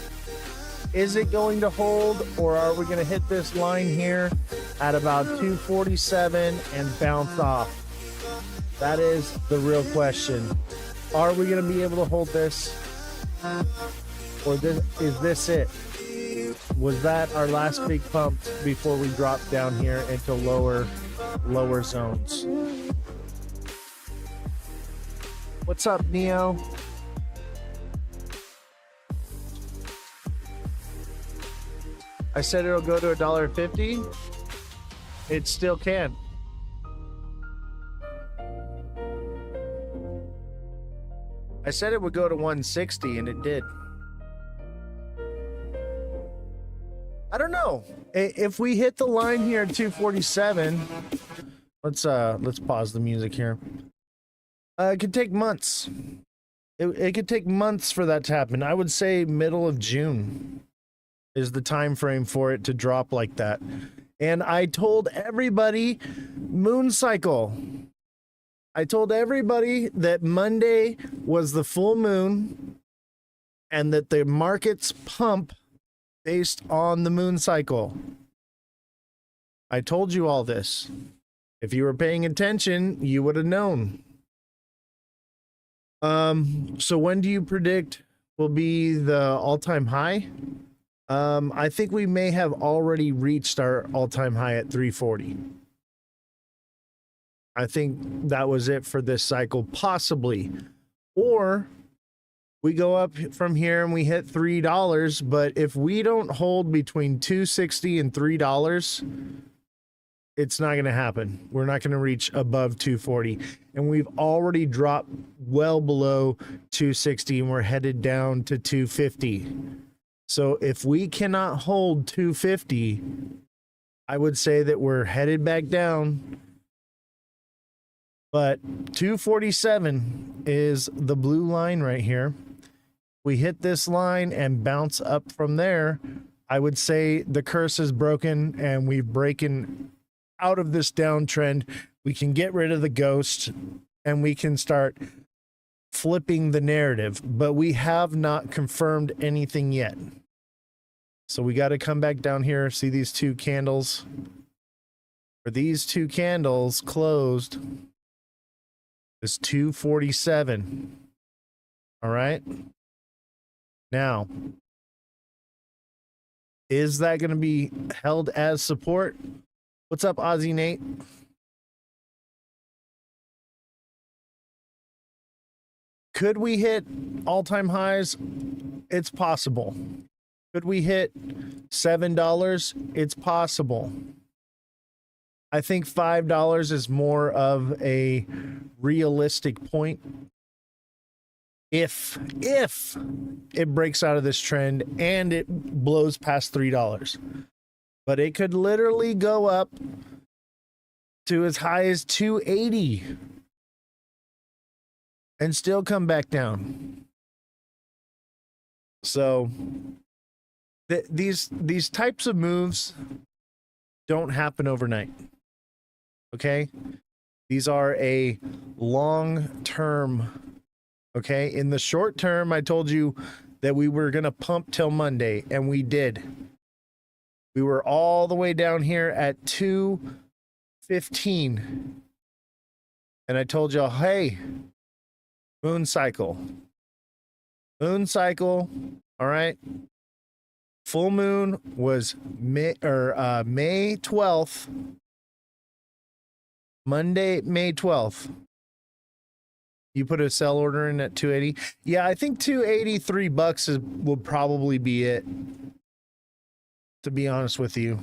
Is it going to hold, or are we going to hit this line here at about 247 and bounce off? That is the real question. Are we going to be able to hold this? Or is this it? Was that our last big pump before we drop down here into lower zones? What's up, Neo? I said it'll go to $1.50. It still can. I said it would go to 160 and it did. I don't know. If we hit the line here at 247, let's pause the music here. It could take months. It could take months for that to happen. I would say middle of June is the time frame for it to drop like that. And I told everybody moon cycle. I told everybody that Monday was the full moon and that the markets pump based on the moon cycle. I told you all this. If you were paying attention, you would have known. So when do you predict will be the all-time high? I think we may have already reached our all-time high at 340. I think that was it for this cycle, possibly. Or we go up from here and we hit $3, but if we don't hold between $2.60 and $3, it's not going to happen. We're not going to reach above 240. And we've already dropped well below 260 and we're headed down to 250. So if we cannot hold 250, I would say that we're headed back down. But 247 is the blue line right here. We hit this line and bounce up from there. I would say the curse is broken and we've broken out of this downtrend. We can get rid of the ghost and we can start flipping the narrative, but we have not confirmed anything yet. So we got to come back down here. See these two candles? For these two candles closed is 247. All right. Now, is that going to be held as support? What's up, Ozzy Nate? Could we hit all-time highs? It's possible. Could we hit $7? It's possible. I think $5 is more of a realistic point. If it breaks out of this trend and it blows past $3. But it could literally go up to as high as 280 and still come back down. So these types of moves don't happen overnight. Okay? These are a long term. Okay? In the short term, I told you that we were going to pump till Monday, and we did. We were all the way down here at 215. And I told y'all, hey, moon cycle. Moon cycle. All right. Full moon was May 12th. Monday, May 12th. You put a sell order in at 280. Yeah, I think $283 will probably be it. To be honest with you,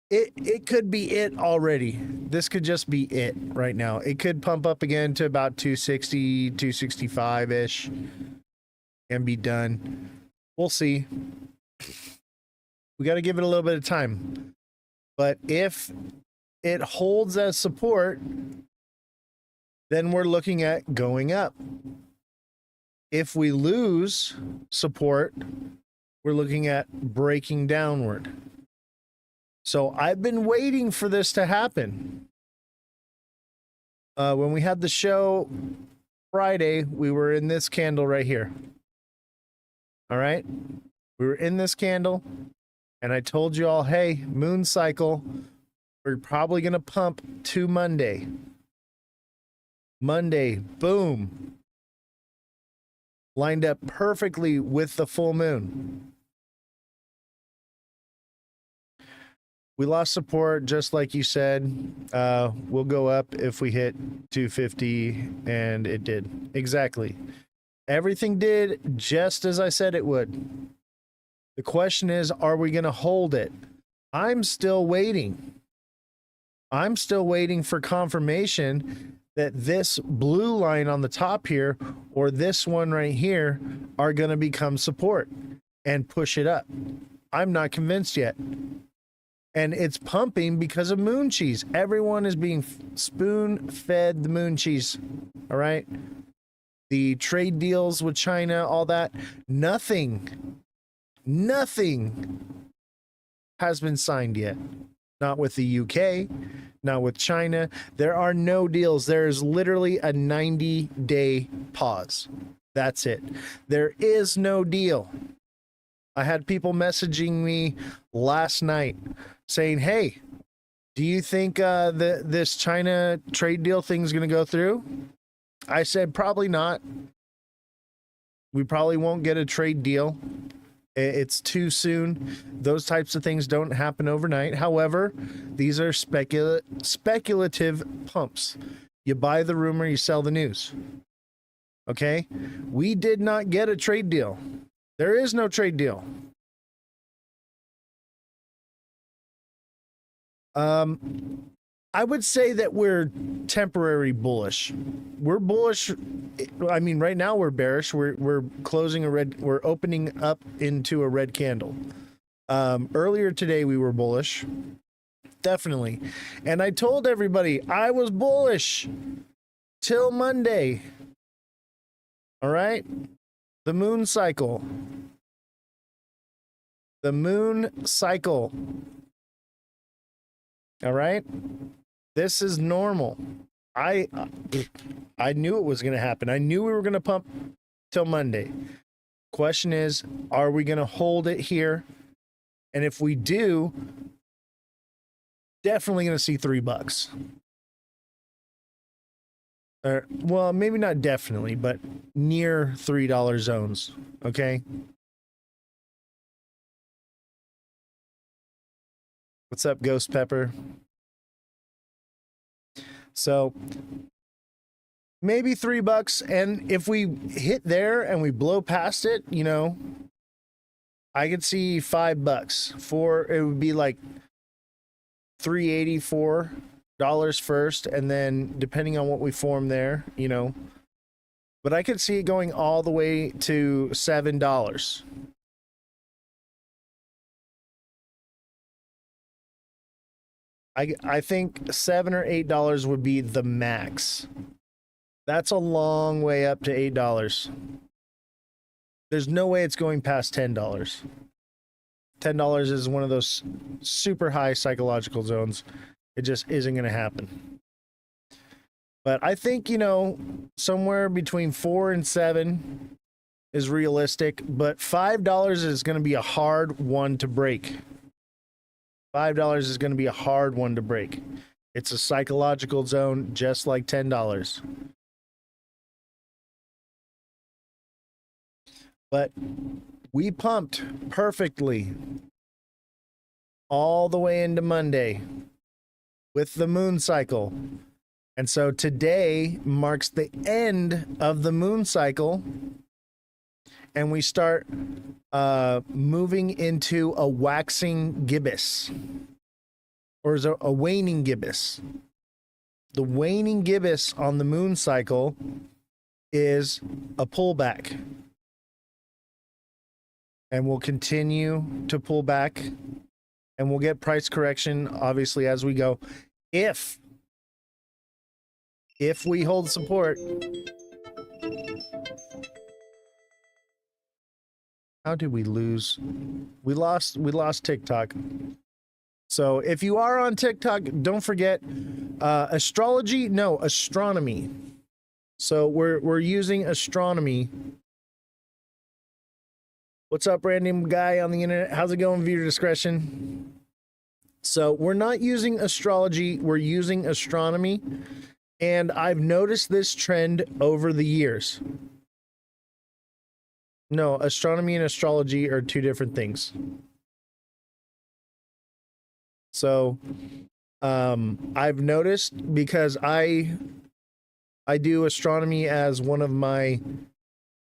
it could be it already. This could just be it right now. It could pump up again to about 260, 265 ish, and be done. We'll see. We got to give it a little bit of time. But if it holds as support, then we're looking at going up. If we lose support, we're looking at breaking downward. So I've been waiting for this to happen. When we had the show Friday, we were in this candle right here. All right? We were in this candle, and I told you all, hey, moon cycle, we're probably going to pump to Monday. Monday, boom. Lined up perfectly with the full moon. We lost support, just like you said. We'll go up if we hit 250, and it did. Exactly. Everything did just as I said it would. The question is, are we going to hold it? I'm still waiting. I'm still waiting for confirmation that this blue line on the top here or this one right here are going to become support and push it up. I'm not convinced yet. And it's pumping because of moon cheese. Everyone is being spoon-fed the moon cheese. All right? The trade deals with China, all that. Nothing has been signed yet. Not with the UK, not with China. There are no deals. There is literally a 90-day pause. That's it. There is no deal. I had people messaging me last night saying, hey, do you think this China trade deal thing's going to go through? I said, probably not. We probably won't get a trade deal. It's too soon. Those types of things don't happen overnight. However, these are speculative pumps. You buy the rumor, you sell the news. Okay? We did not get a trade deal. There is no trade deal. I would say that we're temporary bullish. We're bullish. I mean, right now we're bearish. We're closing we're opening up into a red candle. Earlier today we were bullish. Definitely. And I told everybody I was bullish till Monday. All right? The moon cycle. The moon cycle. All right? This is normal. I knew it was going to happen. I knew we were going to pump till Monday. Question is, are we going to hold it here? And if we do, definitely going to see $3. Well, maybe not definitely, but near $3 zones. Okay. What's up, Ghost Pepper? So maybe $3. And if we hit there and we blow past it, you know, I could see $5. It would be like $3.84 first, and then depending on what we form there, you know, but I could see it going all the way to $7. I think $7 or $8 would be the max. That's a long way up to $8. There's no way it's going past $10. $10 is one of those super high psychological zones. It just isn't going to happen. But I think, you know, somewhere between 4 and 7 is realistic, but $5 is going to be a hard one to break. $5 is going to be a hard one to break. It's a psychological zone, just like $10. But we pumped perfectly all the way into Monday with the moon cycle. And so today marks the end of the moon cycle, and we start moving into a waxing gibbous, or is a waning gibbous. The waning gibbous on the moon cycle is a pullback, and we'll continue to pull back, and we'll get price correction obviously as we go. If we hold support. How did we lose? We lost TikTok. So if you are on TikTok, don't forget astronomy. So we're using astronomy. What's up, random guy on the internet? How's it going? Viewer discretion. So we're not using astrology, we're using astronomy. And I've noticed this trend over the years. No, astronomy and astrology are two different things. So I've noticed, because I do astronomy as one of my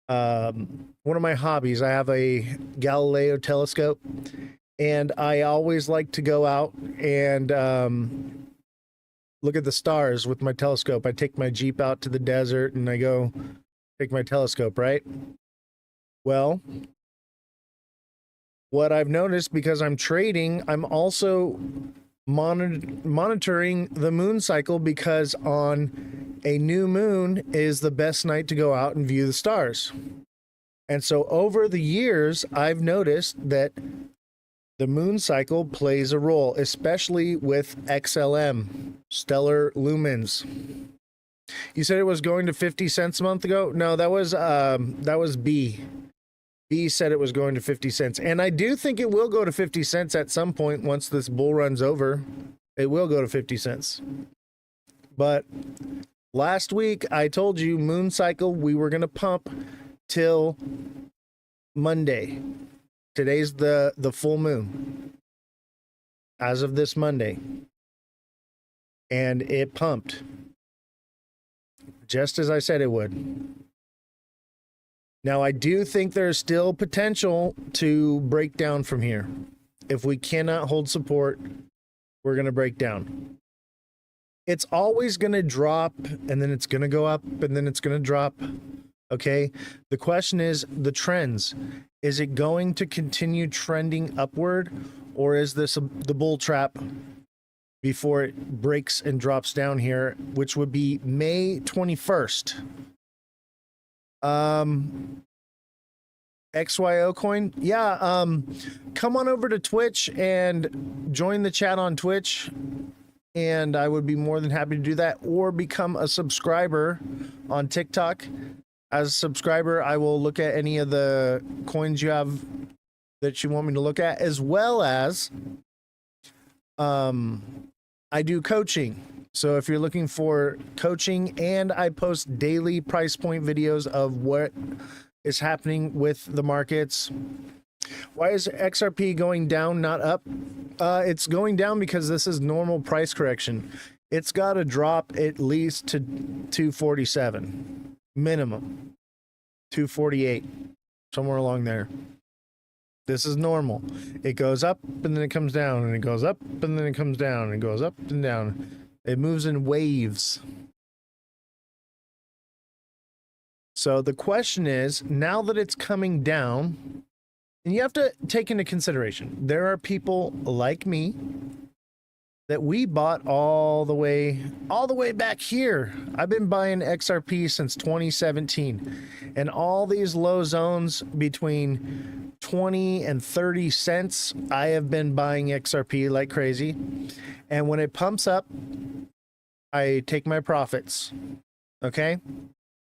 hobbies. I have a Galileo telescope, and I always like to go out and look at the stars with my telescope. I take my Jeep out to the desert and I go take my telescope, right? Well, what I've noticed, because I'm trading, I'm also monitoring the moon cycle, because on a new moon is the best night to go out and view the stars. And so over the years, I've noticed that the moon cycle plays a role, especially with XLM, stellar lumens. You said it was going to 50 cents a month ago? No, that was B. B said it was going to 50 cents. And I do think it will go to 50 cents at some point once this bull run's over. It will go to 50 cents. But last week I told you moon cycle, we were going to pump till Monday. Today's the full moon as of this Monday. And it pumped just as I said it would. Now, I do think there's still potential to break down from here. If we cannot hold support, we're going to break down. It's always going to drop, and then it's going to go up, and then it's going to drop. Okay? The question is the trends. Is it going to continue trending upward, or is this the bull trap before it breaks and drops down here, which would be May 21st? XYO coin? Yeah, come on over to Twitch and join the chat on Twitch, and I would be more than happy to do that, or become a subscriber on TikTok. As a subscriber, I will look at any of the coins you have that you want me to look at, as well as I do coaching. So if you're looking for coaching, and I post daily price point videos of what is happening with the markets. Why is XRP going down, not up? It's going down because this is normal price correction. It's got to drop at least to 247 minimum, 248, somewhere along there. This is normal. It goes up and then it comes down, and it goes up and then it comes down, and it goes up and down. It moves in waves. So the question is, now that it's coming down, and you have to take into consideration, there are people like me that we bought all the way back here. I've been buying XRP since 2017, and all these low zones between 20 and 30 cents, I have been buying XRP like crazy. And when it pumps up, I take my profits. Okay?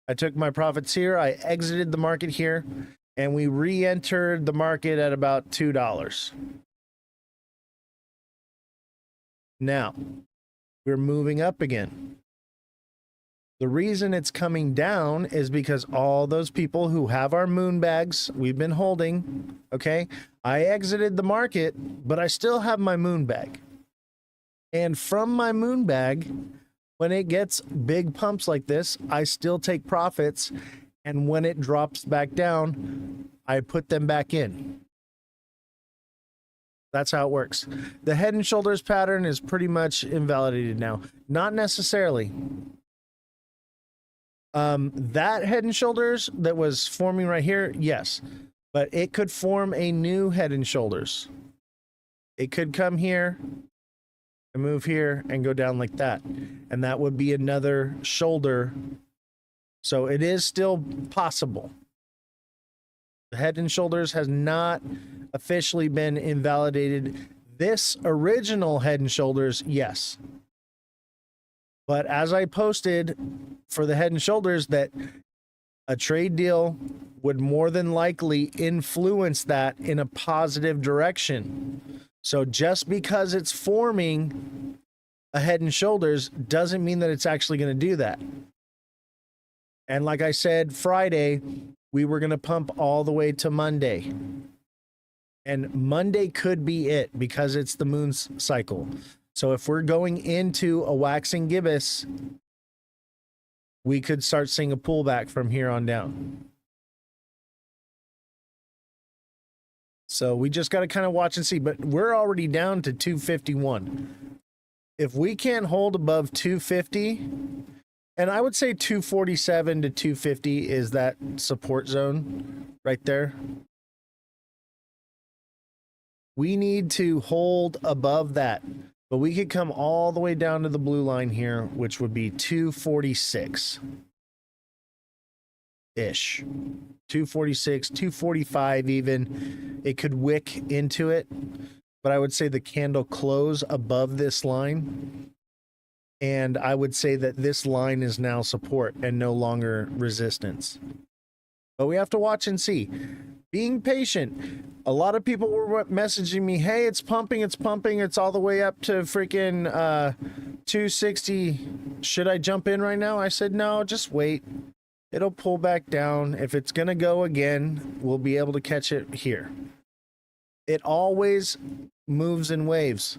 I took my profits here. I exited the market here, and we re-entered the market at about $2. Now, we're moving up again. The reason it's coming down is because all those people who have our moon bags we've been holding, okay? I exited the market, but I still have my moon bag. And from my moon bag, when it gets big pumps like this, I still take profits. And when it drops back down, I put them back in. That's how it works. The head and shoulders pattern is pretty much invalidated now. Not necessarily. That head and shoulders that was forming right here, yes. But it could form a new head and shoulders. It could come here and move here and go down like that. And that would be another shoulder. So it is still possible. The head and shoulders has not officially been invalidated. This original head and shoulders, yes. But as I posted for the head and shoulders, that a trade deal would more than likely influence that in a positive direction. So just because it's forming a head and shoulders doesn't mean that it's actually going to do that. And like I said, Friday, we were going to pump all the way to Monday. And Monday could be it because it's the moon's cycle. So if we're going into a waxing gibbous, we could start seeing a pullback from here on down. So we just got to kind of watch and see. But we're already down to 251. if we can't hold above 250, and I would say 247 to 250 is that support zone right there. We need to hold above that, but we could come all the way down to the blue line here, which would be 246 ish. 246, 245 even. It could wick into it, but I would say the candle close above this line. And I would say that this line is now support and no longer resistance. But we have to watch and see. Being patient. A lot of people were messaging me, hey, it's pumping, it's all the way up to freaking 260. Should I jump in right now? I said, no, just wait. It'll pull back down. If it's going to go again, we'll be able to catch it here. It always moves in waves.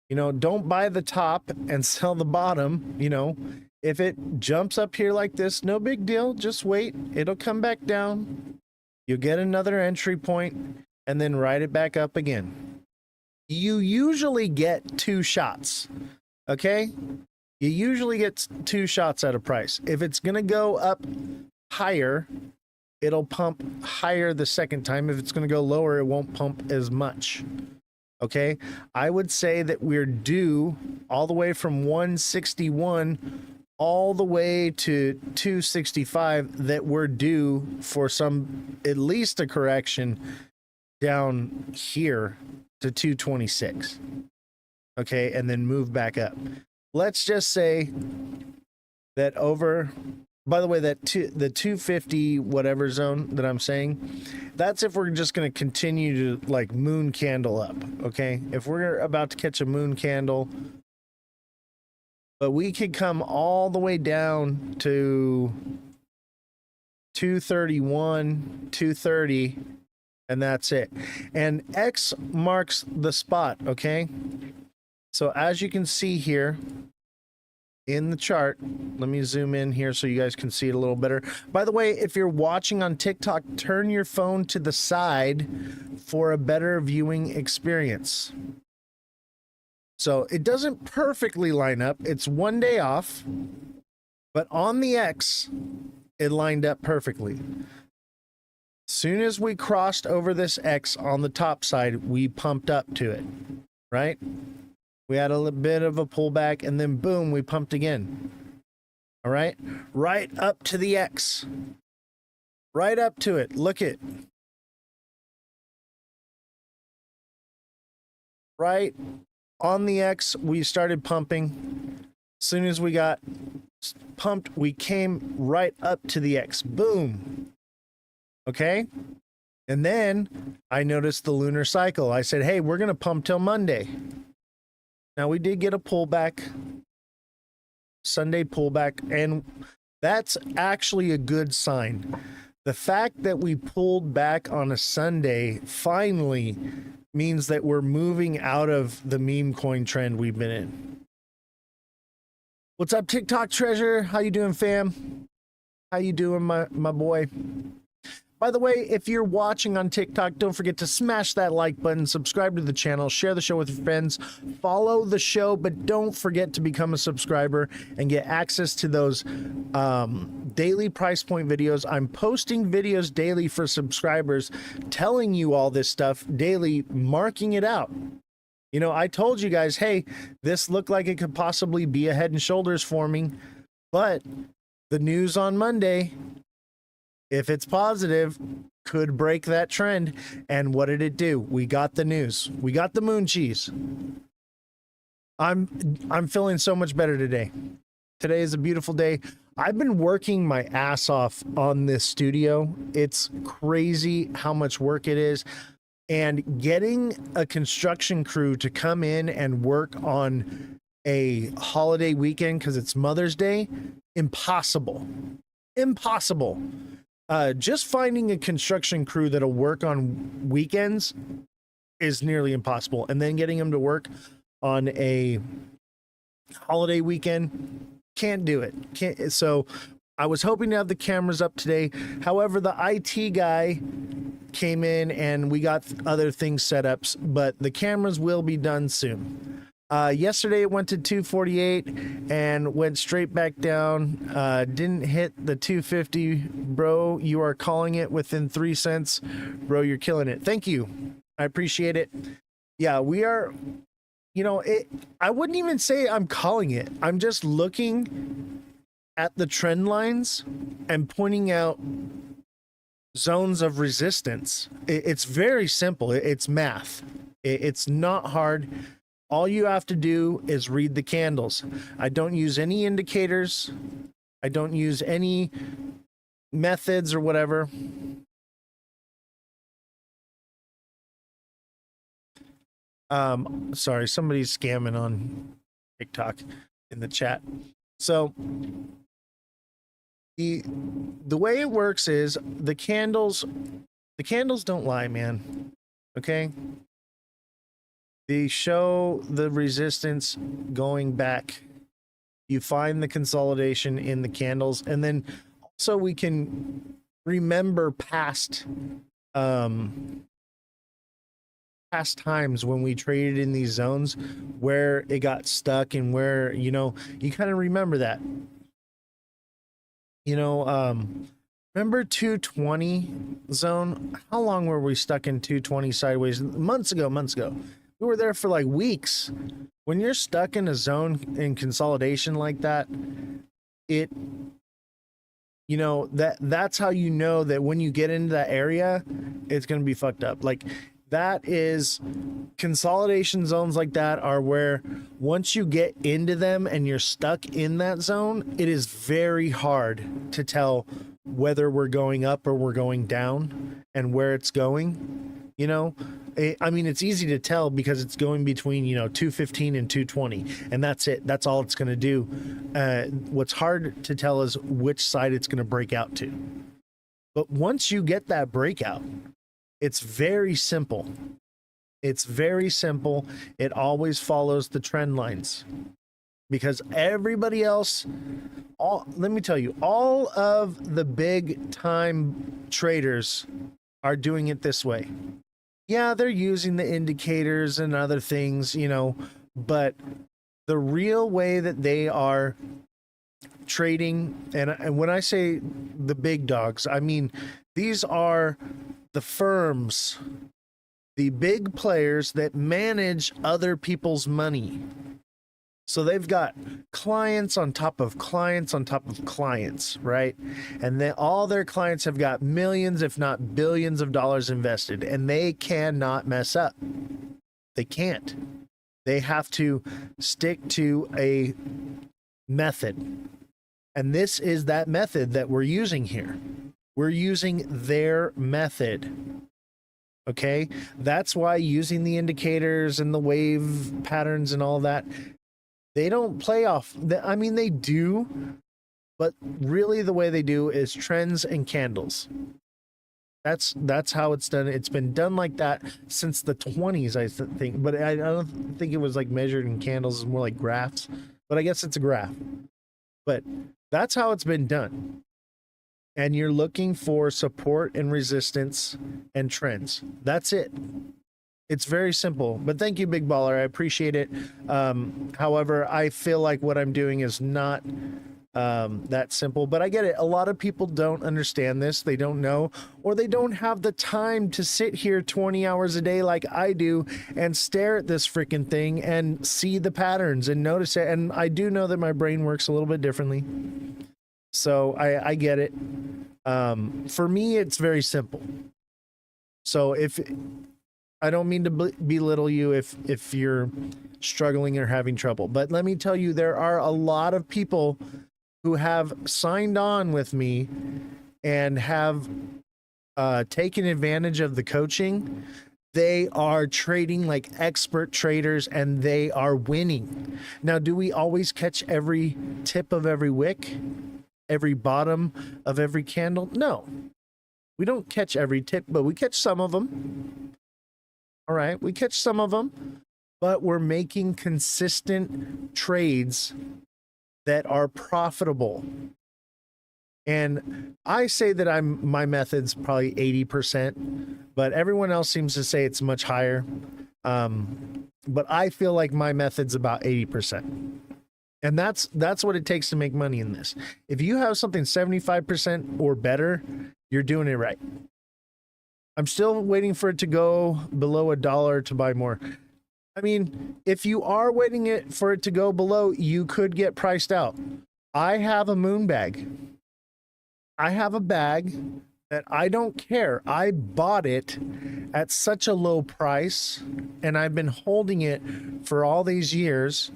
You know, don't buy the top and sell the bottom. You know, if it jumps up here like this, no big deal. Just wait. It'll come back down. You'll get another entry point and then ride it back up again. You usually get 2 shots. Okay? You usually get 2 shots at a price. If it's going to go up higher, it'll pump higher the second time. If it's going to go lower, it won't pump as much. Okay, I would say that we're due all the way from 161 all the way to 265, that we're due for some, at least a correction down here to 226. Okay, and then move back up. Let's just say that over, by the way, that the 250 whatever zone that I'm saying, that's if we're just going to continue to like moon candle up, okay? If we're about to catch a moon candle, but we could come all the way down to 231, 230, and that's it. And X marks the spot, okay? So as you can see here, in the chart, let me zoom in here so you guys can see it a little better. By the way, if you're watching on TikTok, turn your phone to the side for a better viewing experience. So it doesn't perfectly line up. It's one day off, but on the X, it lined up perfectly. Soon as we crossed over this X on the top side, we pumped up to it, right? We had a little bit of a pullback, and then boom, we pumped again. All right? Right up to the X. Right up to it. Look it. Right on the X, we started pumping. As soon as we got pumped, we came right up to the X. Boom. Okay? And then I noticed the lunar cycle. I said, hey, we're going to pump till Monday. Now, we did get a pullback, Sunday pullback, and that's actually a good sign. The fact that we pulled back on a Sunday finally means that we're moving out of the meme coin trend we've been in. What's up, TikTok treasure? How you doing, fam? How you doing, my boy? By the way, if you're watching on TikTok, don't forget to smash that like button, subscribe to the channel, share the show with your friends, follow the show, but don't forget to become a subscriber and get access to those daily price point videos. I'm posting videos daily for subscribers, telling you all this stuff daily, marking it out. You know, I told you guys, hey, this looked like it could possibly be a Head and Shoulders forming, but the news on Monday, if it's positive, could break that trend. And what did it do? We got the news. We got the moon cheese. I'm feeling so much better today. Today is a beautiful day. I've been working my ass off on this studio. It's crazy how much work it is. And getting a construction crew to come in and work on a holiday weekend because it's Mother's Day, impossible. Impossible. Just finding a construction crew that'll work on weekends is nearly impossible. And then getting them to work on a holiday weekend, can't do it. Can't. So I was hoping to have the cameras up today. However, the IT guy came in and we got other things set up, but the cameras will be done soon. Yesterday it went to 248 and went straight back down. Didn't hit the 250, bro. You are calling it within 3 cents, bro. You're killing it. Thank you. I appreciate it. Yeah, we are. You know, I wouldn't even say I'm calling it. I'm just looking at the trend lines and pointing out zones of resistance. It's very simple. It's math. It's not hard. All you have to do is read the candles. I don't use any indicators. I don't use any methods or whatever. Sorry, somebody's scamming on TikTok in the chat. So the way it works is the candles don't lie, man. Okay? They show the resistance going back. You find the consolidation in the candles, and then also we can remember past times when we traded in these zones where it got stuck and where, you know, you kind of remember that. You know, remember 220 zone? How long were we stuck in 220 sideways? Months ago. We were there for like weeks. When you're stuck in a zone in consolidation like that, it, you know, that's how you know that when you get into that area, it's going to be fucked up. Like, that is, consolidation zones like that are where once you get into them and you're stuck in that zone, it is very hard to tell whether we're going up or we're going down and where it's going. You know, I mean, it's easy to tell because it's going between, you know, 215 and 220, and that's it. That's all it's going to do. What's hard to tell is which side it's going to break out to. But once you get that breakout, it's very simple. It's very simple. It always follows the trend lines because everybody else, let me tell you, all of the big time traders are doing it this way. Yeah, they're using the indicators and other things, you know, but the real way that they are trading, and when I say the big dogs, I mean these are the firms, the big players that manage other people's money. So they've got clients on top of clients on top of clients, right? And then all their clients have got millions, if not billions of dollars invested, and they cannot mess up. They can't. They have to stick to a method. And this is that method that we're using here. We're using their method. Okay? That's why using the indicators and the wave patterns and all that, they don't play off. I mean, they do, but really the way they do is trends and candles. That's how it's done. It's been done like that since the 20s, I think. But I don't think it was like measured in candles. It's more like graphs. But I guess it's a graph. But that's how it's been done. And you're looking for support and resistance and trends. That's it. It's very simple. But thank you, Big Baller. I appreciate it. However, I feel like what I'm doing is not that simple. But I get it. A lot of people don't understand this. They don't know, or they don't have the time to sit here 20 hours a day like I do and stare at this freaking thing and see the patterns and notice it. And I do know that my brain works a little bit differently. So I get it. For me, it's very simple. So if I don't mean to belittle you if you're struggling or having trouble, but let me tell you, there are a lot of people who have signed on with me and have taken advantage of the coaching. They are trading like expert traders and they are winning. Now, do we always catch every tip of every wick? Every bottom of every candle? No, we don't catch every tip, but we catch some of them. All right, we catch some of them, but we're making consistent trades that are profitable. And I say that my method's probably 80%, but everyone else seems to say it's much higher. But I feel like my method's about 80%. And that's what it takes to make money in this. If you have something 75% or better, you're doing it right. I'm still waiting for it to go below $1 to buy more. I mean, if you are waiting for it to go below, you could get priced out. I have a moon bag. I have a bag that I don't care. I bought it at such a low price, and I've been holding it for all these years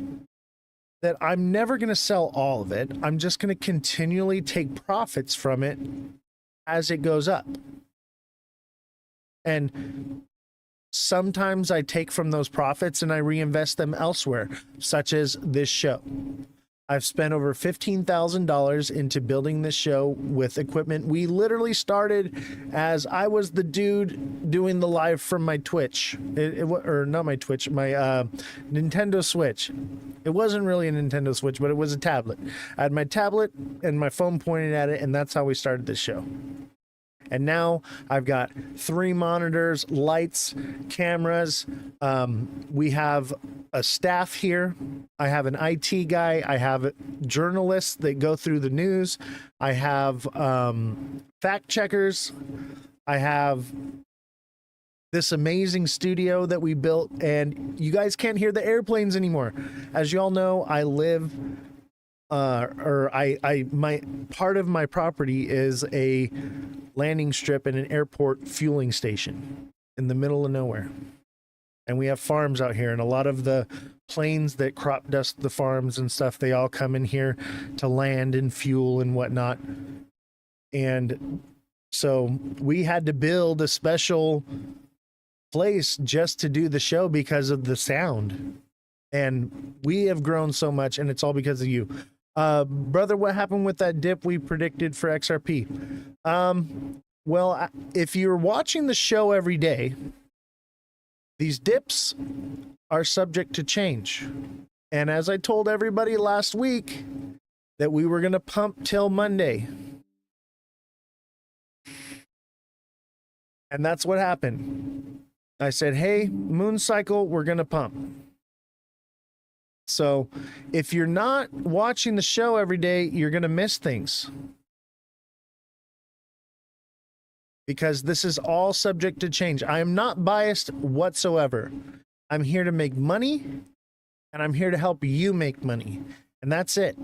that I'm never going to sell all of it. I'm just going to continually take profits from it as it goes up. And sometimes I take from those profits and I reinvest them elsewhere, such as this show. I've spent over $15,000 into building this show with equipment. We literally started as I was the dude doing the live from my Twitch, or not my Twitch, my Nintendo Switch. It wasn't really a Nintendo Switch, but it was a tablet. I had my tablet and my phone pointed at it, and that's how we started this show. And now I've got 3 monitors, lights, cameras. We have a staff here. I have an IT guy. I have journalists that go through the news. I have fact checkers. I have this amazing studio that we built, and you guys can't hear the airplanes anymore. As you all know, I live my part of my property is a landing strip and an airport fueling station in the middle of nowhere. And we have farms out here, and a lot of the planes that crop dust the farms and stuff, they all come in here to land and fuel and whatnot. And so we had to build a special place just to do the show because of the sound. And we have grown so much, and it's all because of you. Brother, what happened with that dip we predicted for XRP? Well, if you're watching the show every day, these dips are subject to change. And as I told everybody last week, that we were going to pump till Monday. And that's what happened. I said, hey, moon cycle, we're going to pump. So if you're not watching the show every day, you're going to miss things. Because this is all subject to change. I am not biased whatsoever. I'm here to make money, and I'm here to help you make money. And that's it.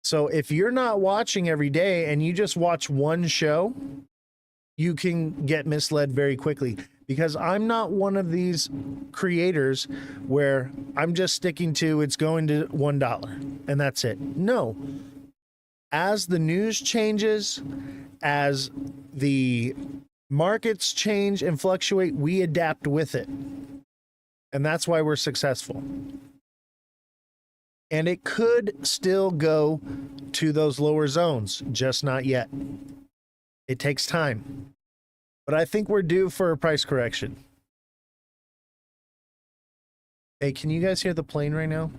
So if you're not watching every day and you just watch one show, you can get misled very quickly. Because I'm not one of these creators where I'm just sticking to it's going to $1 and that's it. No. As the news changes, as the markets change and fluctuate, we adapt with it. And that's why we're successful. And it could still go to those lower zones, just not yet. It takes time. But I think we're due for a price correction. Hey, can you guys hear the plane right now?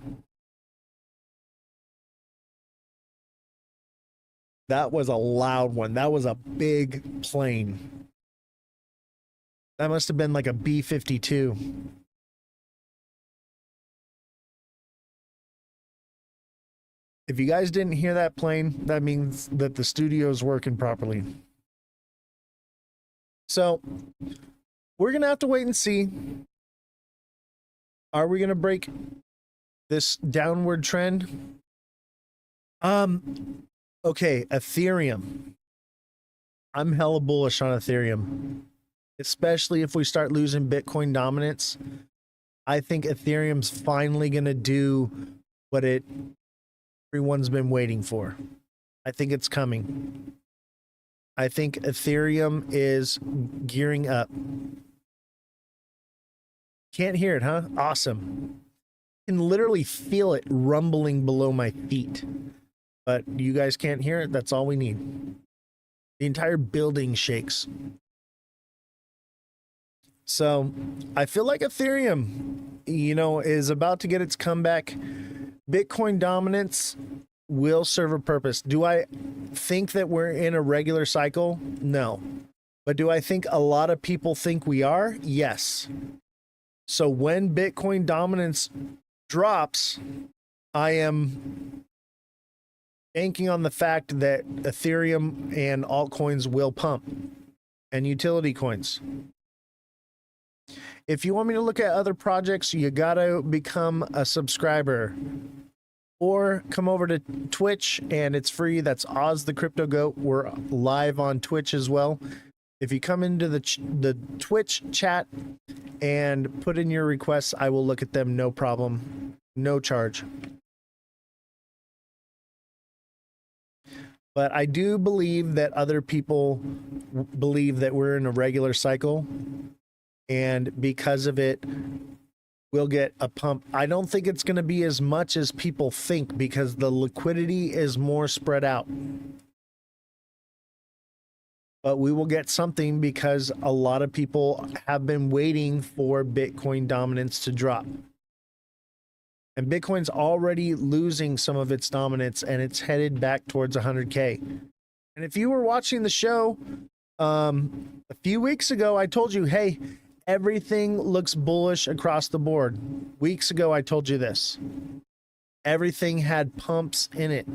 That was a loud one. That was a big plane. That must have been like a B-52. If you guys didn't hear that plane, that means that the studio is working properly. So we're going to have to wait and see. Are we going to break this downward trend? Okay, Ethereum. I'm hella bullish on Ethereum, especially if we start losing Bitcoin dominance. I think Ethereum's finally going to do what everyone's been waiting for. I think it's coming. I think Ethereum is gearing up. Can't hear it, huh? Awesome. Can literally feel it rumbling below my feet. But you guys can't hear it. That's all we need. The entire building shakes. So I feel like Ethereum, is about to get its comeback. Bitcoin dominance will serve a purpose. Do I think that we're in a regular cycle? No. But do I think a lot of people think we are? Yes. So when Bitcoin dominance drops, I am banking on the fact that Ethereum and altcoins will pump, and utility coins. If you want me to look at other projects, you gotta become a subscriber or come over to Twitch, and it's free. That's Ozthecryptogoat. We're live on Twitch as well. If you come into the Twitch chat and put in your requests, I will look at them, no problem, no charge. But I do believe that other people believe that we're in a regular cycle, and because of it, we'll get a pump. I don't think it's going to be as much as people think because the liquidity is more spread out. But we will get something because a lot of people have been waiting for Bitcoin dominance to drop. And Bitcoin's already losing some of its dominance, and it's headed back towards 100K. And if you were watching the show a few weeks ago, I told you, hey, everything looks bullish across the board. Weeks ago, I told you this. Everything had pumps in it.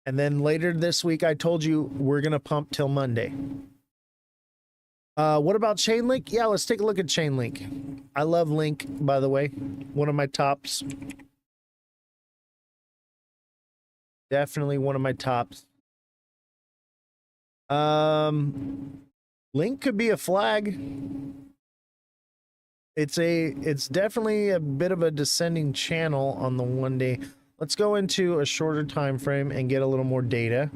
And then later this week, I told you we're going to pump till Monday. What about Chainlink? Yeah, let's take a look at Chainlink. I love Link, by the way. One of my tops. Definitely one of my tops. Link could be a flag. It's definitely a bit of a descending channel on the 1 day. Let's go into a shorter time frame and get a little more data.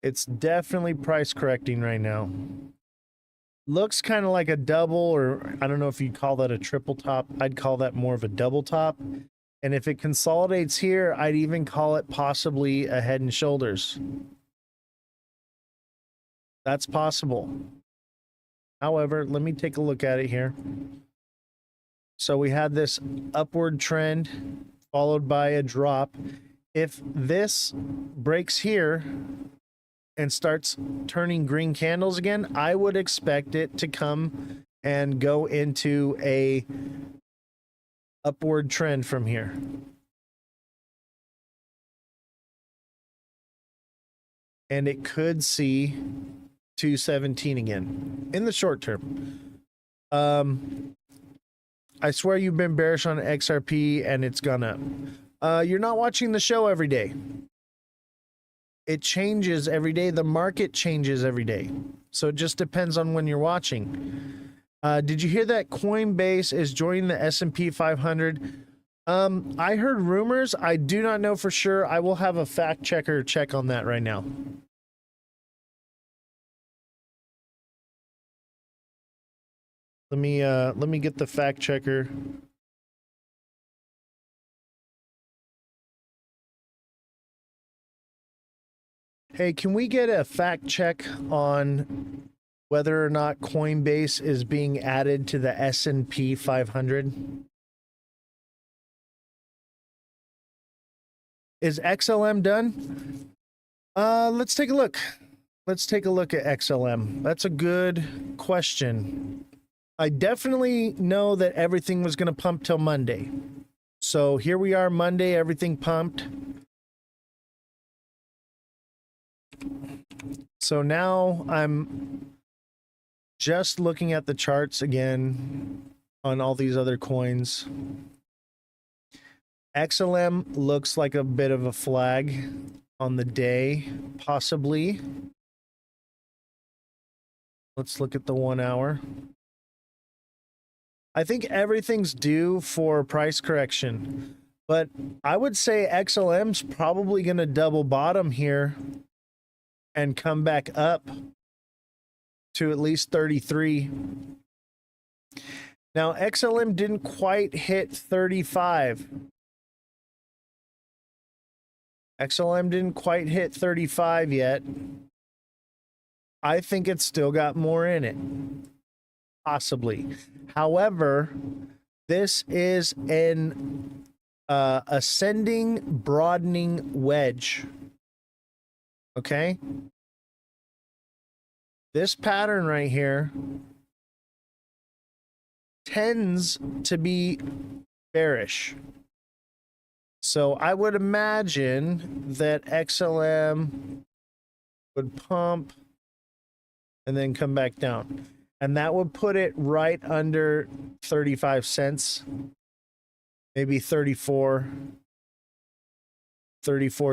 It's definitely price correcting right now. Looks kind of like a double, or I don't know if you'd call that a triple top. I'd call that more of a double top. And if it consolidates here, I'd even call it possibly a head and shoulders. That's possible. However, let me take a look at it here. So we had this upward trend followed by a drop. If this breaks here and starts turning green candles again, I would expect it to come and go into a upward trend from here. And it could see 217 again in the short term. I swear you've been bearish on XRP and it's gone up. You're not watching the show every day. It changes every day. The market changes every day. So it just depends on when you're watching. Did you hear that Coinbase is joining the S&P 500? I heard rumors. I do not know for sure. I will have a fact checker check on that right now. Let me get the fact checker. Hey, can we get a fact check on whether or not Coinbase is being added to the S&P 500? Is XLM done? Let's take a look. Let's take a look at XLM. That's a good question. I definitely know that everything was going to pump till Monday. So here we are, Monday, everything pumped. So now I'm just looking at the charts again on all these other coins. XLM looks like a bit of a flag on the day, possibly. Let's look at the 1 hour. I think everything's due for price correction, but I would say XLM's probably going to double bottom here and come back up to at least 33. Now, XLM didn't quite hit 35. XLM didn't quite hit 35 yet. I think it's still got more in it. Possibly. However, this is an ascending, broadening wedge. Okay? this pattern right here tends to be bearish. So I would imagine that XLM would pump and then come back down. And that would put it right under 35 cents, maybe 34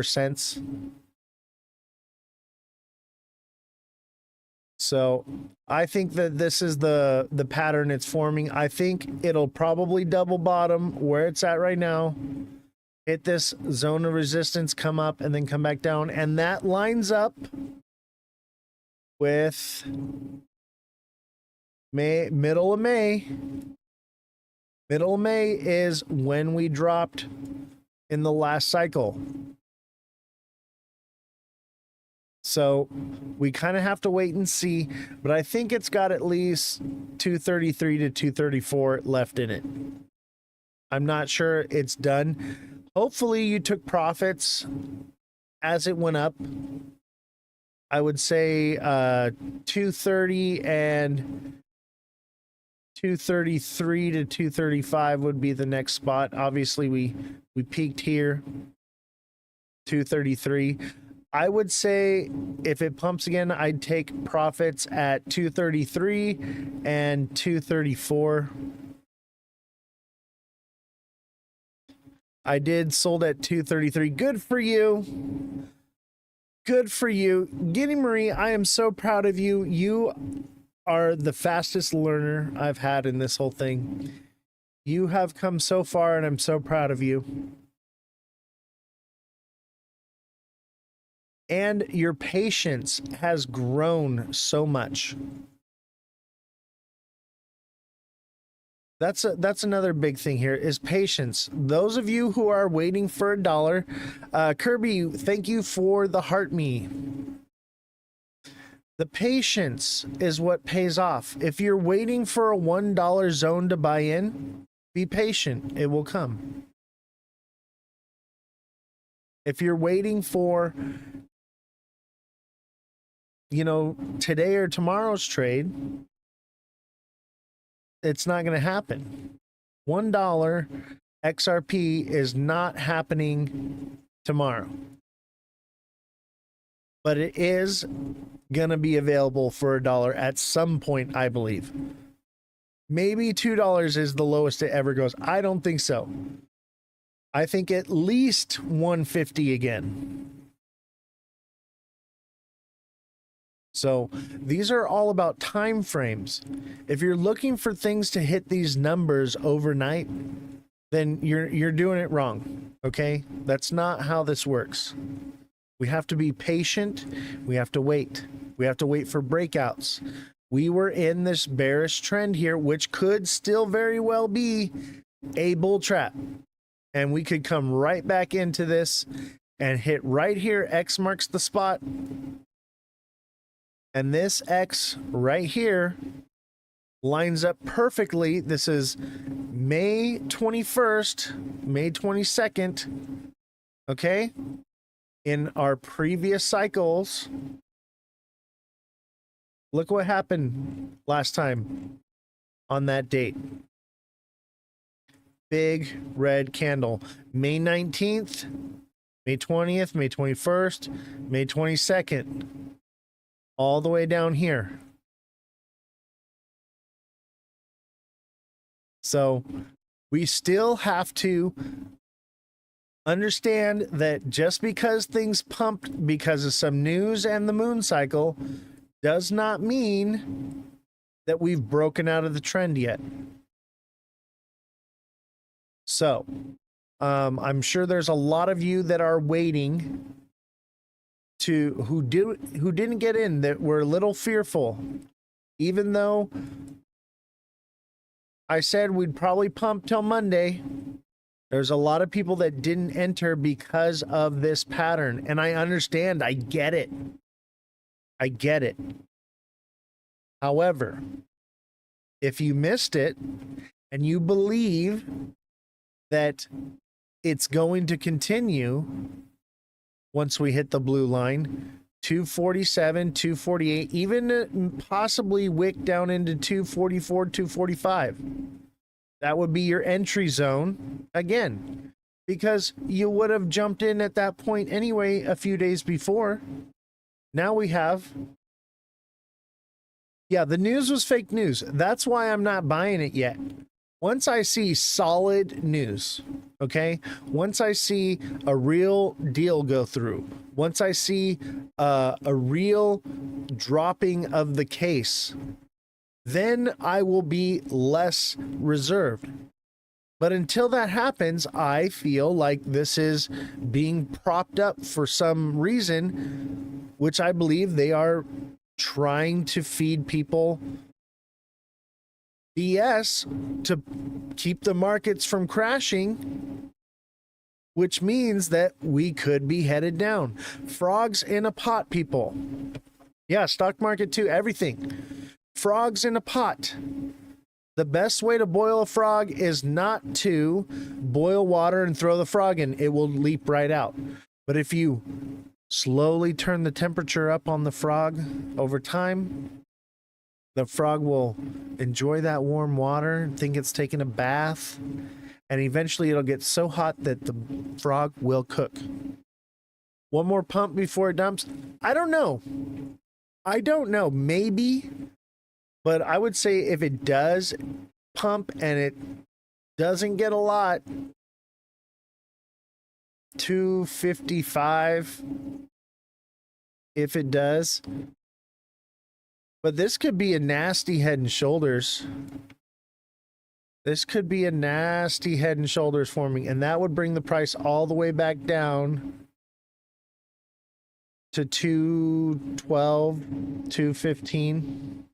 cents. So I think that this is the pattern it's forming. I think it'll probably double bottom where it's at right now, hit this zone of resistance, come up, and then come back down. And that lines up with middle of May. Middle of May is when we dropped in the last cycle. So we kind of have to wait and see, but I think it's got at least 233 to 234 left in it. I'm not sure it's done. Hopefully you took profits as it went up. I would say 230 and 233 to 235 would be the next spot. Obviously we peaked here, 233. I would say if it pumps again, I'd take profits at 233 and 234. I did sold at 233. Good for you. Good for you. Giddy Marie, I am so proud of you. You are the fastest learner I've had in this whole thing. You have come so far, and I'm so proud of you. And your patience has grown so much. That's another big thing here is patience. Those of you who are waiting for $1, Kirby, thank you for the heart me. The patience is what pays off. If you're waiting for a $1 zone to buy in, be patient. It will come. If you're waiting for, today or tomorrow's trade, it's not going to happen. $1 XRP is not happening tomorrow. But it is going to be available for $1 at some point, I believe. Maybe $2 is the lowest it ever goes. I don't think so. I think at least $1.50 again. So these are all about time frames. If you're looking for things to hit these numbers overnight, then you're doing it wrong. Okay? That's not how this works. We have to be patient. We have to wait. We have to wait for breakouts. We were in this bearish trend here, which could still very well be a bull trap. And we could come right back into this and hit right here. X marks the spot. And this X right here lines up perfectly. This is May 21st, May 22nd. Okay? In our previous cycles, look what happened last time on that date. Big red candle. May 19th, May 20th, May 21st, May 22nd. All the way down here. So we still have to understand that just because things pumped because of some news and the moon cycle does not mean that we've broken out of the trend yet. So I'm sure there's a lot of you that are waiting who didn't get in, that were a little fearful, even though I said we'd probably pump till Monday. There's a lot of people that didn't enter because of this pattern, and I understand. I get it. I get it. However, if you missed it and you believe that it's going to continue once we hit the blue line, 247, 248, even possibly wick down into 244, 245. That would be your entry zone again, because you would have jumped in at that point anyway a few days before. Now we have, yeah, the news was fake news. That's why I'm not buying it yet. Once I see solid news, okay, once I see a real deal go through, once I see a real dropping of the case, then I will be less reserved. But until that happens, I feel like this is being propped up for some reason, which I believe they are trying to feed people BS to keep the markets from crashing, which means that we could be headed down. Frogs in a pot, people. Yeah, stock market too, everything. Frogs in a pot. The best way to boil a frog is not to boil water and throw the frog in. It will leap right out. But if you slowly turn the temperature up on the frog over time, the frog will enjoy that warm water, think it's taking a bath, and eventually it'll get so hot that the frog will cook. One more pump before it dumps? I don't know. Maybe. But I would say if it does pump and it doesn't get a lot, 255, if it does. But this could be a nasty Head and Shoulders. This could be a nasty Head and Shoulders forming, and that would bring the price all the way back down to 212, 215.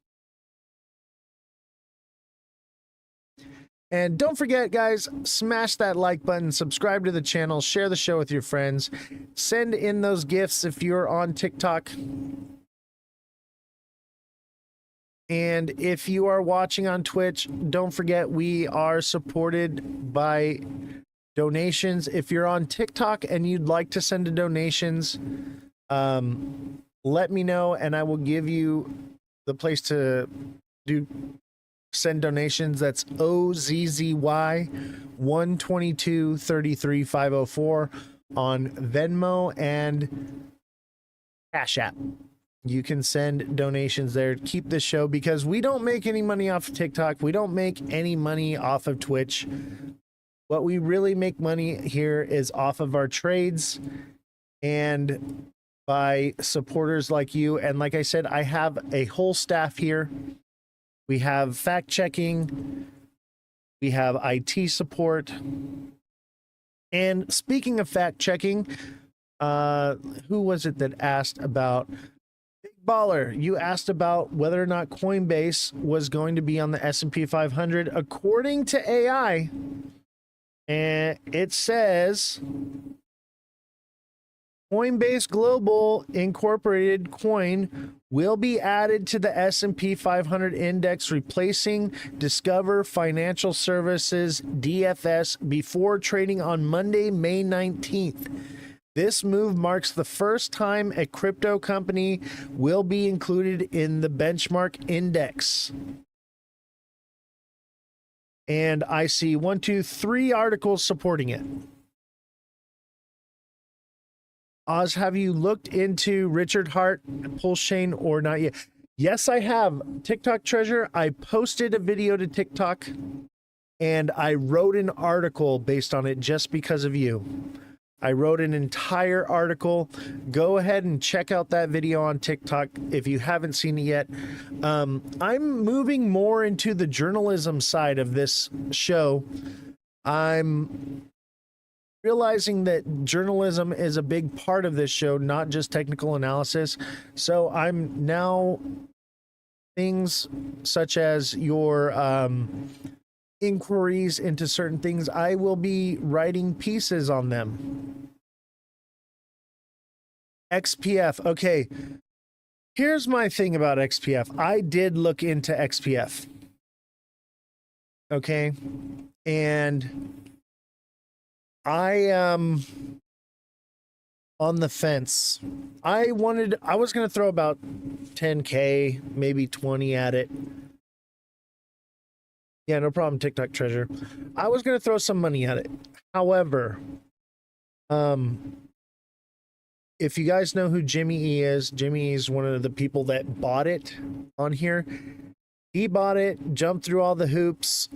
And don't forget, guys, smash that like button, subscribe to the channel, share the show with your friends, send in those gifts if you're on TikTok. And if you are watching on Twitch, don't forget we are supported by donations. If you're on TikTok and you'd like to send donations, let me know and I will give you the place to send donations. That's OZZY 122-33-504 on Venmo and Cash App. You can send donations there to keep this show, because we don't make any money off of TikTok. We don't make any money off of Twitch. What we really make money here is off of our trades and by supporters like you. And like I said, I have a whole staff here. We have fact checking. We have IT support. And speaking of fact checking, who was it that asked about... Baller, you asked about whether or not Coinbase was going to be on the S&P 500. According to AI, and it says Coinbase Global Incorporated coin will be added to the S&P 500 index, replacing Discover Financial Services DFS before trading on Monday, May 19th. This move marks the first time a crypto company will be included in the benchmark index. And I see 3 articles supporting it. Oz, have you looked into Richard Hart, Pulse Chain, or not yet? Yes, I have. TikTok Treasure, I posted a video to TikTok, and I wrote an article based on it just because of you. I wrote an entire article. Go ahead and check out that video on TikTok if you haven't seen it yet. I'm moving more into the journalism side of this show. I'm realizing that journalism is a big part of this show, not just technical analysis. So I'm now things such as your inquiries into certain things, I will be writing pieces on them. XPF. Okay. Here's my thing about XPF. I did look into XPF. Okay. And I on the fence. I was going to throw about 10K, maybe 20 at it. Yeah, no problem, TikTok treasure. I was going to throw some money at it. However, if you guys know who Jimmy E is, Jimmy E is one of the people that bought it on here. He bought it, jumped through all the hoops,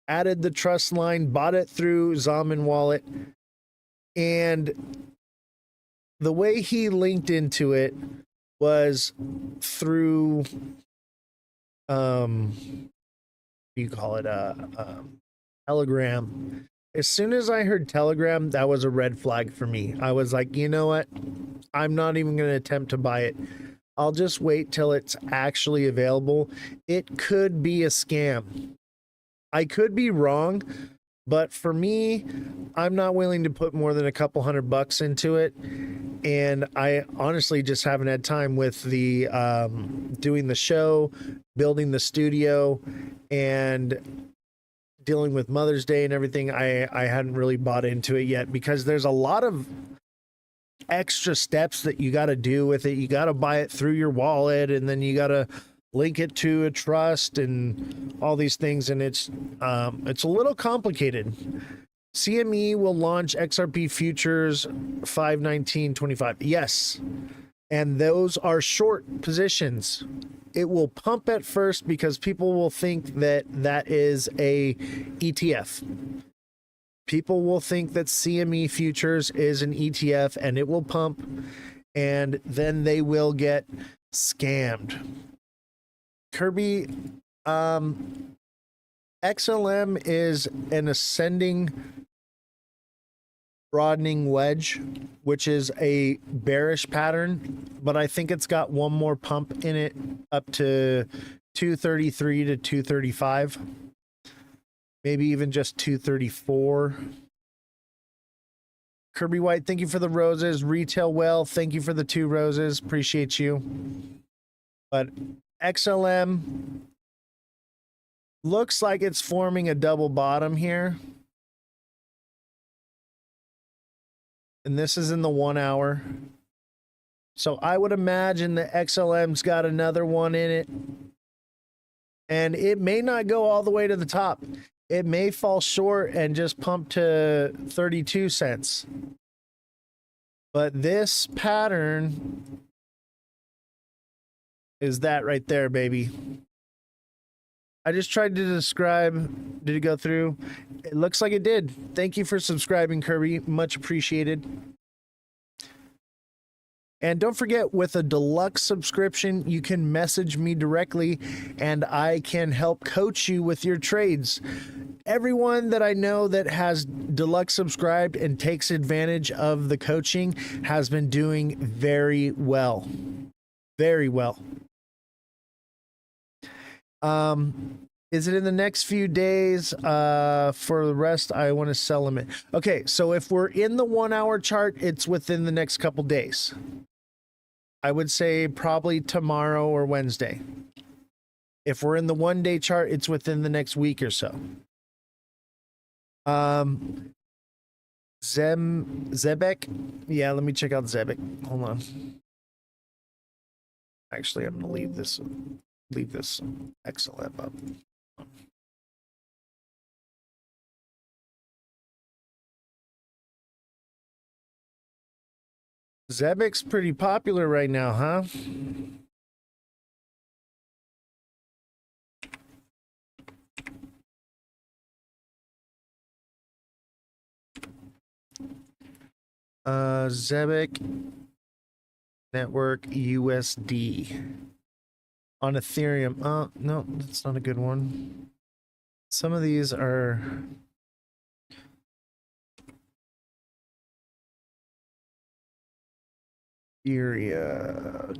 added the trust line, bought it through Zaman Wallet, and the way he linked into it was through you call it Telegram. As soon as I heard Telegram, that was a red flag for me. I was like, you know what? I'm not even going to attempt to buy it. I'll just wait till it's actually available. It could be a scam. I could be wrong, but for me, I'm not willing to put more than a couple $100 into it. And I honestly just haven't had time with the doing the show, building the studio, and dealing with Mother's Day and everything. I hadn't really bought into it yet because there's a lot of extra steps that you got to do with it. You got to buy it through your wallet, and then you got to link it to a trust and all these things, and it's a little complicated. CME will launch XRP futures 5/19/25. Yes, and those are short positions. It will pump at first because people will think that that is a ETF. People will think that CME futures is an ETF, and it will pump, and then they will get scammed. Kirby, XLM is an ascending broadening wedge, which is a bearish pattern, but I think it's got one more pump in it up to 233 to 235, maybe even just 234. Kirby White, thank you for the roses. Retail Well, thank you for the 2 roses. Appreciate you. But XLM looks like it's forming a double bottom here. And this is in the 1 hour. So I would imagine that XLM's got another one in it. And it may not go all the way to the top. It may fall short and just pump to 32 cents. But this pattern is that right there, baby. I just tried to describe. Did it go through? It looks like it did. Thank you for subscribing, Kirby. Much appreciated. And don't forget, with a deluxe subscription, you can message me directly and I can help coach you with your trades. Everyone that I know that has deluxe subscribed and takes advantage of the coaching has been doing very well. Very well. Is it in the next few days? For the rest, I want to sell them. Okay, so if we're in the 1 hour chart, it's within the next couple days. I would say probably tomorrow or Wednesday. If we're in the 1 day chart, it's within the next week or so. Zebek. Yeah, let me check out Zebek. Hold on. Actually, I'm gonna leave this XLM up. Zebek's pretty popular right now, huh? Zebek Network USD on Ethereum. No, that's not a good one. Some of these are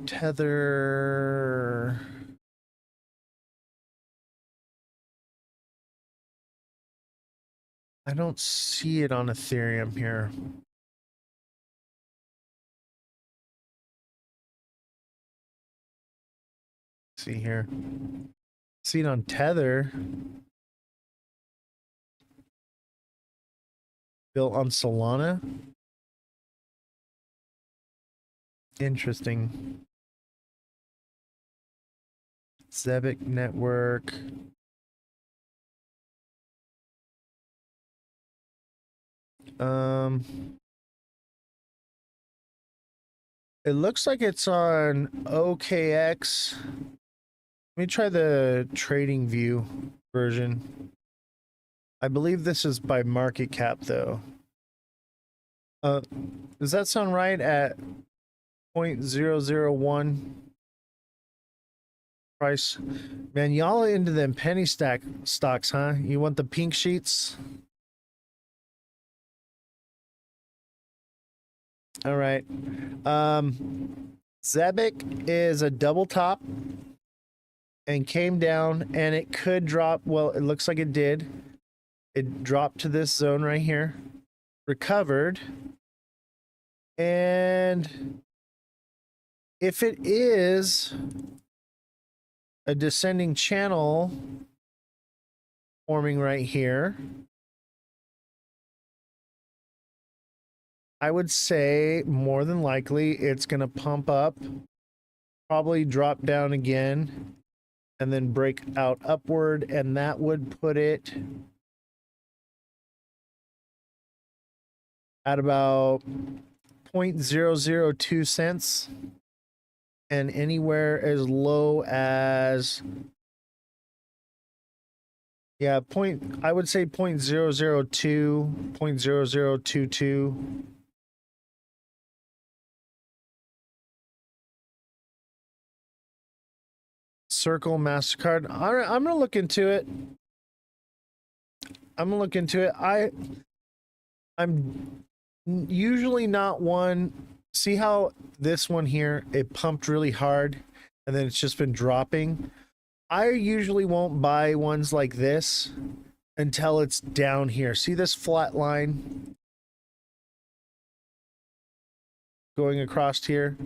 Tether. I don't see it on Ethereum here. See here. See it on Tether. Built on Solana. Interesting. Zebic network. It looks like it's on OKX. Let me try the trading view version. I believe this is by market cap though. Does that sound right at 0.001 price? Man, y'all into them penny stocks, huh? You want the pink sheets? All right. Zebic is a double top and came down, and it could drop. Well, it looks like it did. It dropped to this zone right here, recovered, and if it is a descending channel forming right here, I would say more than likely it's going to pump up, probably drop down again, and then break out upward, and that would put it at about 0.002 cents, and anywhere as low as, yeah, I would say 0.002, 0.0022. Circle, MasterCard. I'm gonna look into it. I'm usually not one. See how this one here, it pumped really hard and then it's just been dropping. I usually won't buy ones like this until it's down here. See this flat line going across here?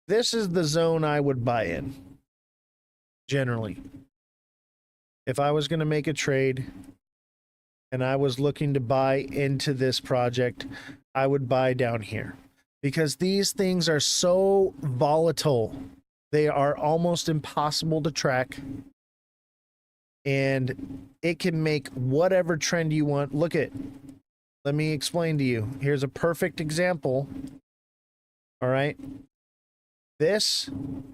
This is the zone I would buy in, generally. If I was going to make a trade and I was looking to buy into this project, I would buy down here. Because these things are so volatile. They are almost impossible to track. And it can make whatever trend you want. Let me explain to you. Here's a perfect example. All right. This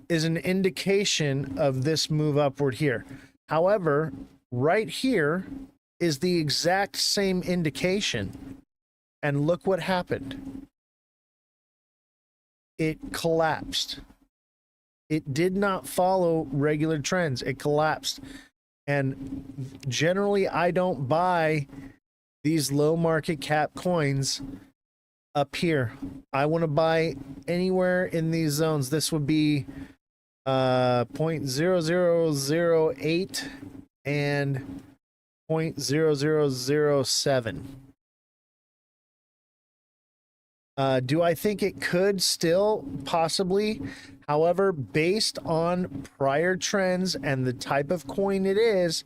is an indication of this move upward here. However, right here is the exact same indication. And look what happened. It collapsed. It did not follow regular trends. It collapsed. And generally, I don't buy these low market cap coins up here. I want to buy anywhere in these zones. This would be 0.0008 and 0.0007. Do I think it could still possibly? However, based on prior trends and the type of coin it is,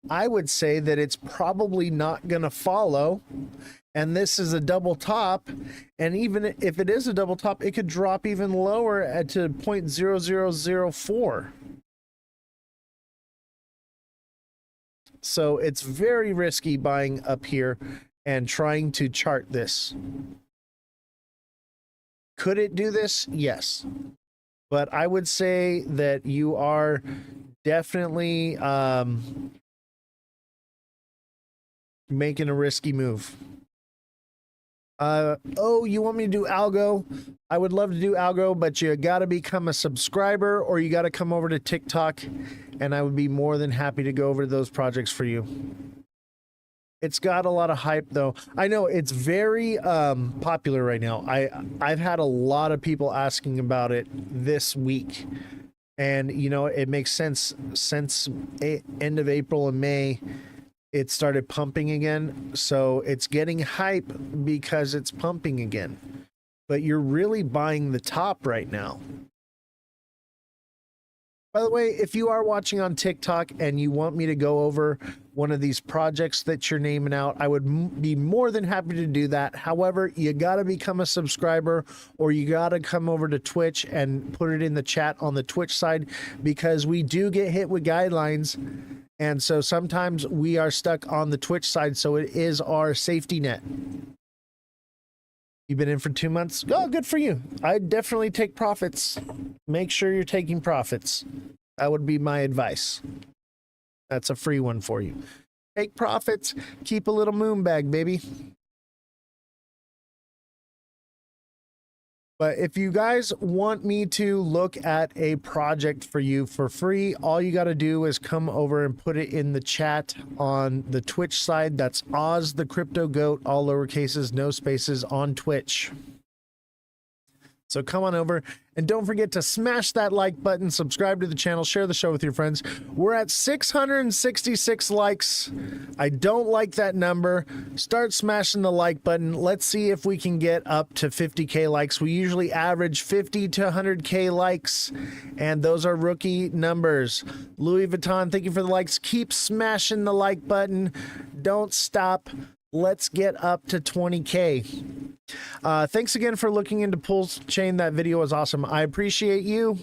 I would say that it's probably not going to follow. And this is a double top. And even if it is a double top, it could drop even lower to 0.0004. So it's very risky buying up here and trying to chart this. Could it do this? Yes. But I would say that you are definitely making a risky move. Oh, you want me to do algo? I would love to do algo, but you got to become a subscriber or you got to come over to TikTok, and I would be more than happy to go over those projects for you. It's got a lot of hype, though. I know it's very popular right now. I've had a lot of people asking about it this week, and you know it makes sense. Since end of April and May, it started pumping again, so it's getting hype because it's pumping again. But you're really buying the top right now. By the way, if you are watching on TikTok and you want me to go over one of these projects that you're naming out, I would be more than happy to do that. However, you got to become a subscriber, or you got to come over to Twitch and put it in the chat on the Twitch side, because we do get hit with guidelines. And so sometimes we are stuck on the Twitch side. So it is our safety net. You've been in for 2 months? Oh, good for you. I'd definitely take profits. Make sure you're taking profits. That would be my advice. That's a free one for you. Take profits. Keep a little moon bag, baby. But if you guys want me to look at a project for you for free, all you got to do is come over and put it in the chat on the Twitch side. That's Ozthecryptogoat, all lowercases, no spaces, on Twitch. So come on over, and don't forget to smash that like button, subscribe to the channel, share the show with your friends. We're at 666 likes. I don't like that number. Start smashing the like button. Let's see if we can get up to 50K likes. We usually average 50 to 100K likes, and those are rookie numbers. Louis Vuitton, thank you for the likes. Keep smashing the like button. Don't stop. Let's get up to 20K. Thanks again for looking into Pulse Chain. That video was awesome. I appreciate you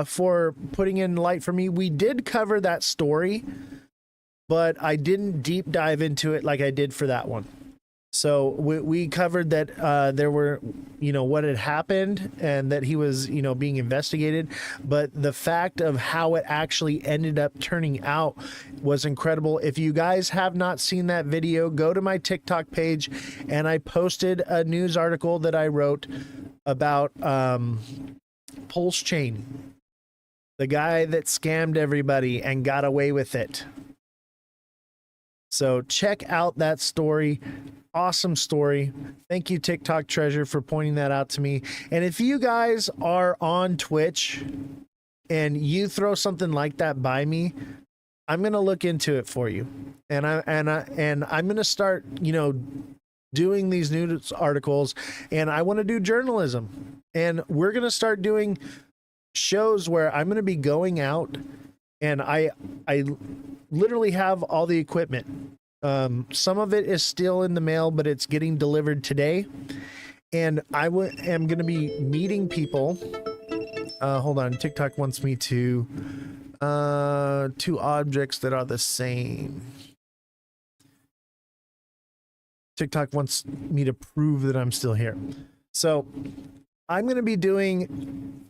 for putting in light for me. We did cover that story, but I didn't deep dive into it like I did for that one. So we covered that there were, what had happened and that he was, being investigated. But the fact of how it actually ended up turning out was incredible. If you guys have not seen that video, go to my TikTok page, and I posted a news article that I wrote about Pulse Chain, the guy that scammed everybody and got away with it. So check out that story. Awesome story. Thank you, TikTok Treasure, for pointing that out to me. And if you guys are on Twitch and you throw something like that by me, I'm going to look into it for you. And I'm going to start, doing these news articles, and I want to do journalism. And we're going to start doing shows where I'm going to be going out, and I literally have all the equipment. Some of it is still in the mail, but it's getting delivered today. And I am going to be meeting people. Hold on. TikTok wants me to, 2 objects that are the same. TikTok wants me to prove that I'm still here. So I'm going to be doing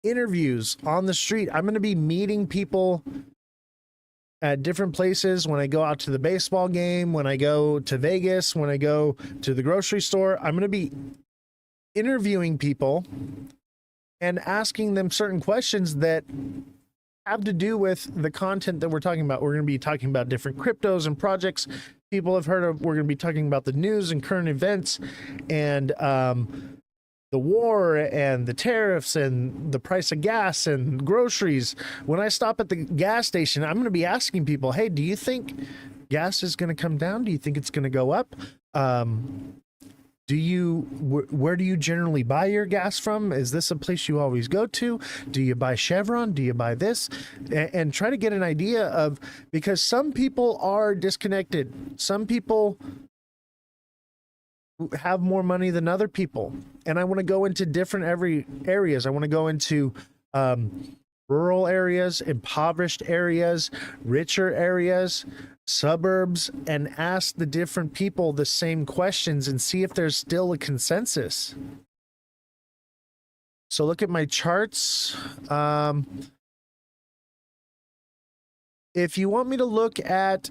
interviews on the street. I'm going to be meeting people at different places. When I go out to the baseball game, when I go to Vegas, when I go to the grocery store, I'm going to be interviewing people and asking them certain questions that have to do with the content that we're talking about. We're going to be talking about different cryptos and projects people have heard of. We're going to be talking about the news and current events, and the war and the tariffs and the price of gas and groceries. When I stop at the gas station, I'm going to be asking people, hey, do you think gas is going to come down? Do you think it's going to go up? Where do you generally buy your gas from? Is this a place you always go to? Do you buy Chevron? Do you buy this? And try to get an idea of, because some people are disconnected. Some people have more money than other people, and I want to go into different areas. I want to go into rural areas, impoverished areas, richer areas, suburbs, and ask the different people the same questions and see if there's still a consensus. So look at my charts. If you want me to look at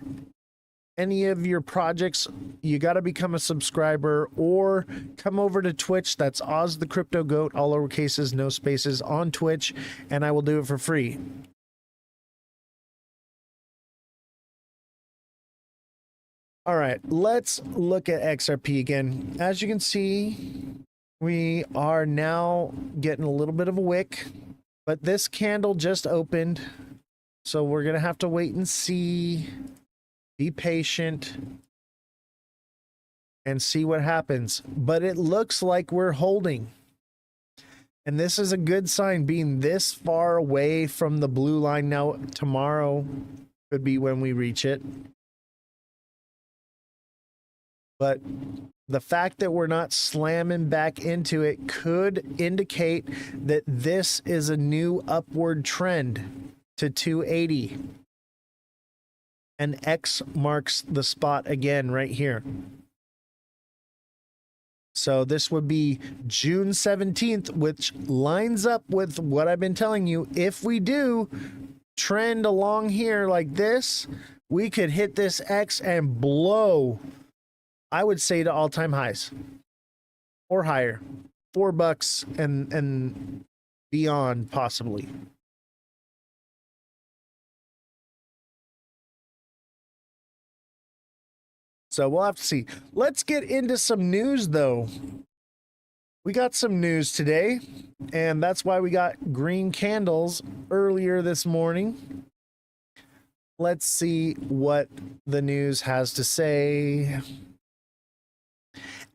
any of your projects, you got to become a subscriber or come over to Twitch. That's Ozthecryptogoat, all lowercases, no spaces, on Twitch, and I will do it for free. All right, let's look at XRP again. As you can see, we are now getting a little bit of a wick, but this candle just opened, so we're going to have to wait and see. Be patient and see what happens. But it looks like we're holding. And this is a good sign, being this far away from the blue line. Now, tomorrow could be when we reach it. But the fact that we're not slamming back into it could indicate that this is a new upward trend to 280. And X marks the spot again right here. So this would be June 17th, which lines up with what I've been telling you. If we do trend along here like this, we could hit this X and blow, I would say, to all-time highs or higher, $4 and beyond possibly. So we'll have to see. Let's get into some news, though. We got some news today, and that's why we got green candles earlier this morning. Let's see what the news has to say.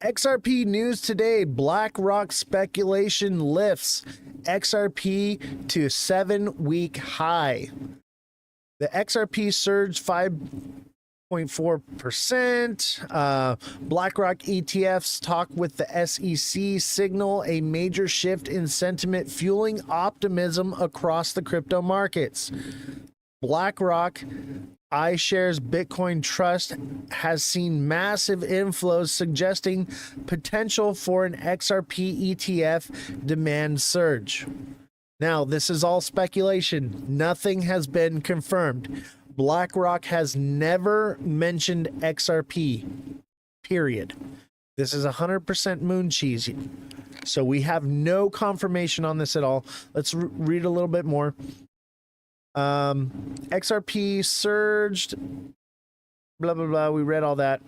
XRP news today. BlackRock speculation lifts XRP to 7-week high. The XRP surged 5.4%. BlackRock ETFs talk with the SEC signal a major shift in sentiment, fueling optimism across the crypto markets. BlackRock iShares Bitcoin Trust has seen massive inflows, suggesting potential for an XRP ETF demand surge. Now, this is all speculation. Nothing has been confirmed. BlackRock has never mentioned XRP, period. This is 100% moon cheese. So we have no confirmation on this at all. Let's read a little bit more. XRP surged, blah, blah, blah. We read all that.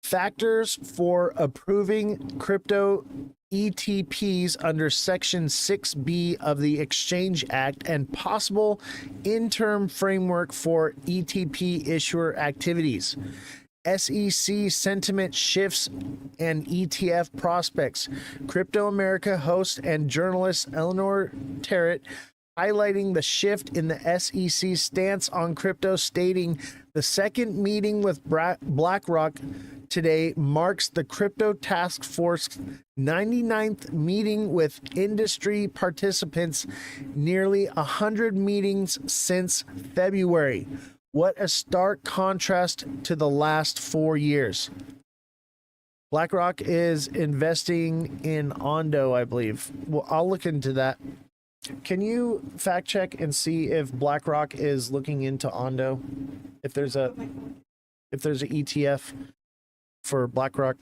Factors for approving crypto ETPs under Section 6B of the Exchange Act and possible interim framework for ETP issuer activities. SEC sentiment shifts and ETF prospects. Crypto America host and journalist Eleanor Terrett highlighting the shift in the SEC stance on crypto, stating the second meeting with BlackRock today marks the Crypto Task Force 99th meeting with industry participants, nearly 100 meetings since February. What a stark contrast to the last 4 years. BlackRock is investing in Ondo, I believe. Well, I'll look into that. Can you fact check and see if BlackRock is looking into Ondo? If there's a ETF for BlackRock.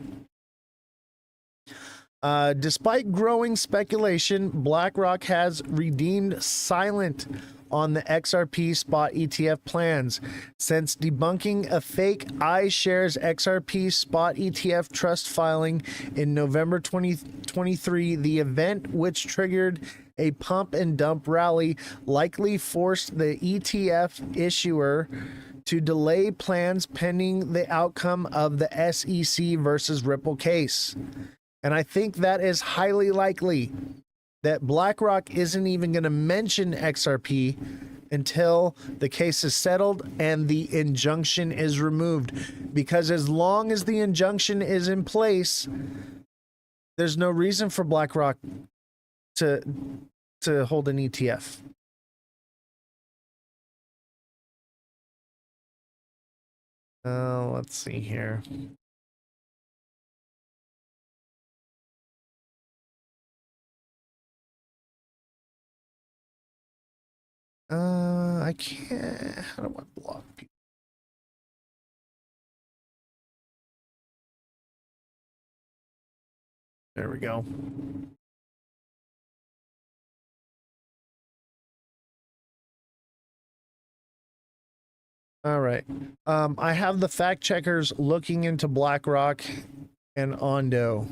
Despite growing speculation, BlackRock has redeemed silent on the XRP spot ETF plans. Since debunking a fake iShares XRP spot ETF trust filing in November 2023, the event, which triggered a pump and dump rally, likely forced the ETF issuer to delay plans pending the outcome of the SEC versus Ripple case. And I think that is highly likely that BlackRock isn't even going to mention XRP until the case is settled and the injunction is removed. Because as long as the injunction is in place, there's no reason for BlackRock to hold an ETF. Let's see here. I can't. How do I block people? There we go. All right. I have the fact checkers looking into BlackRock and Ondo.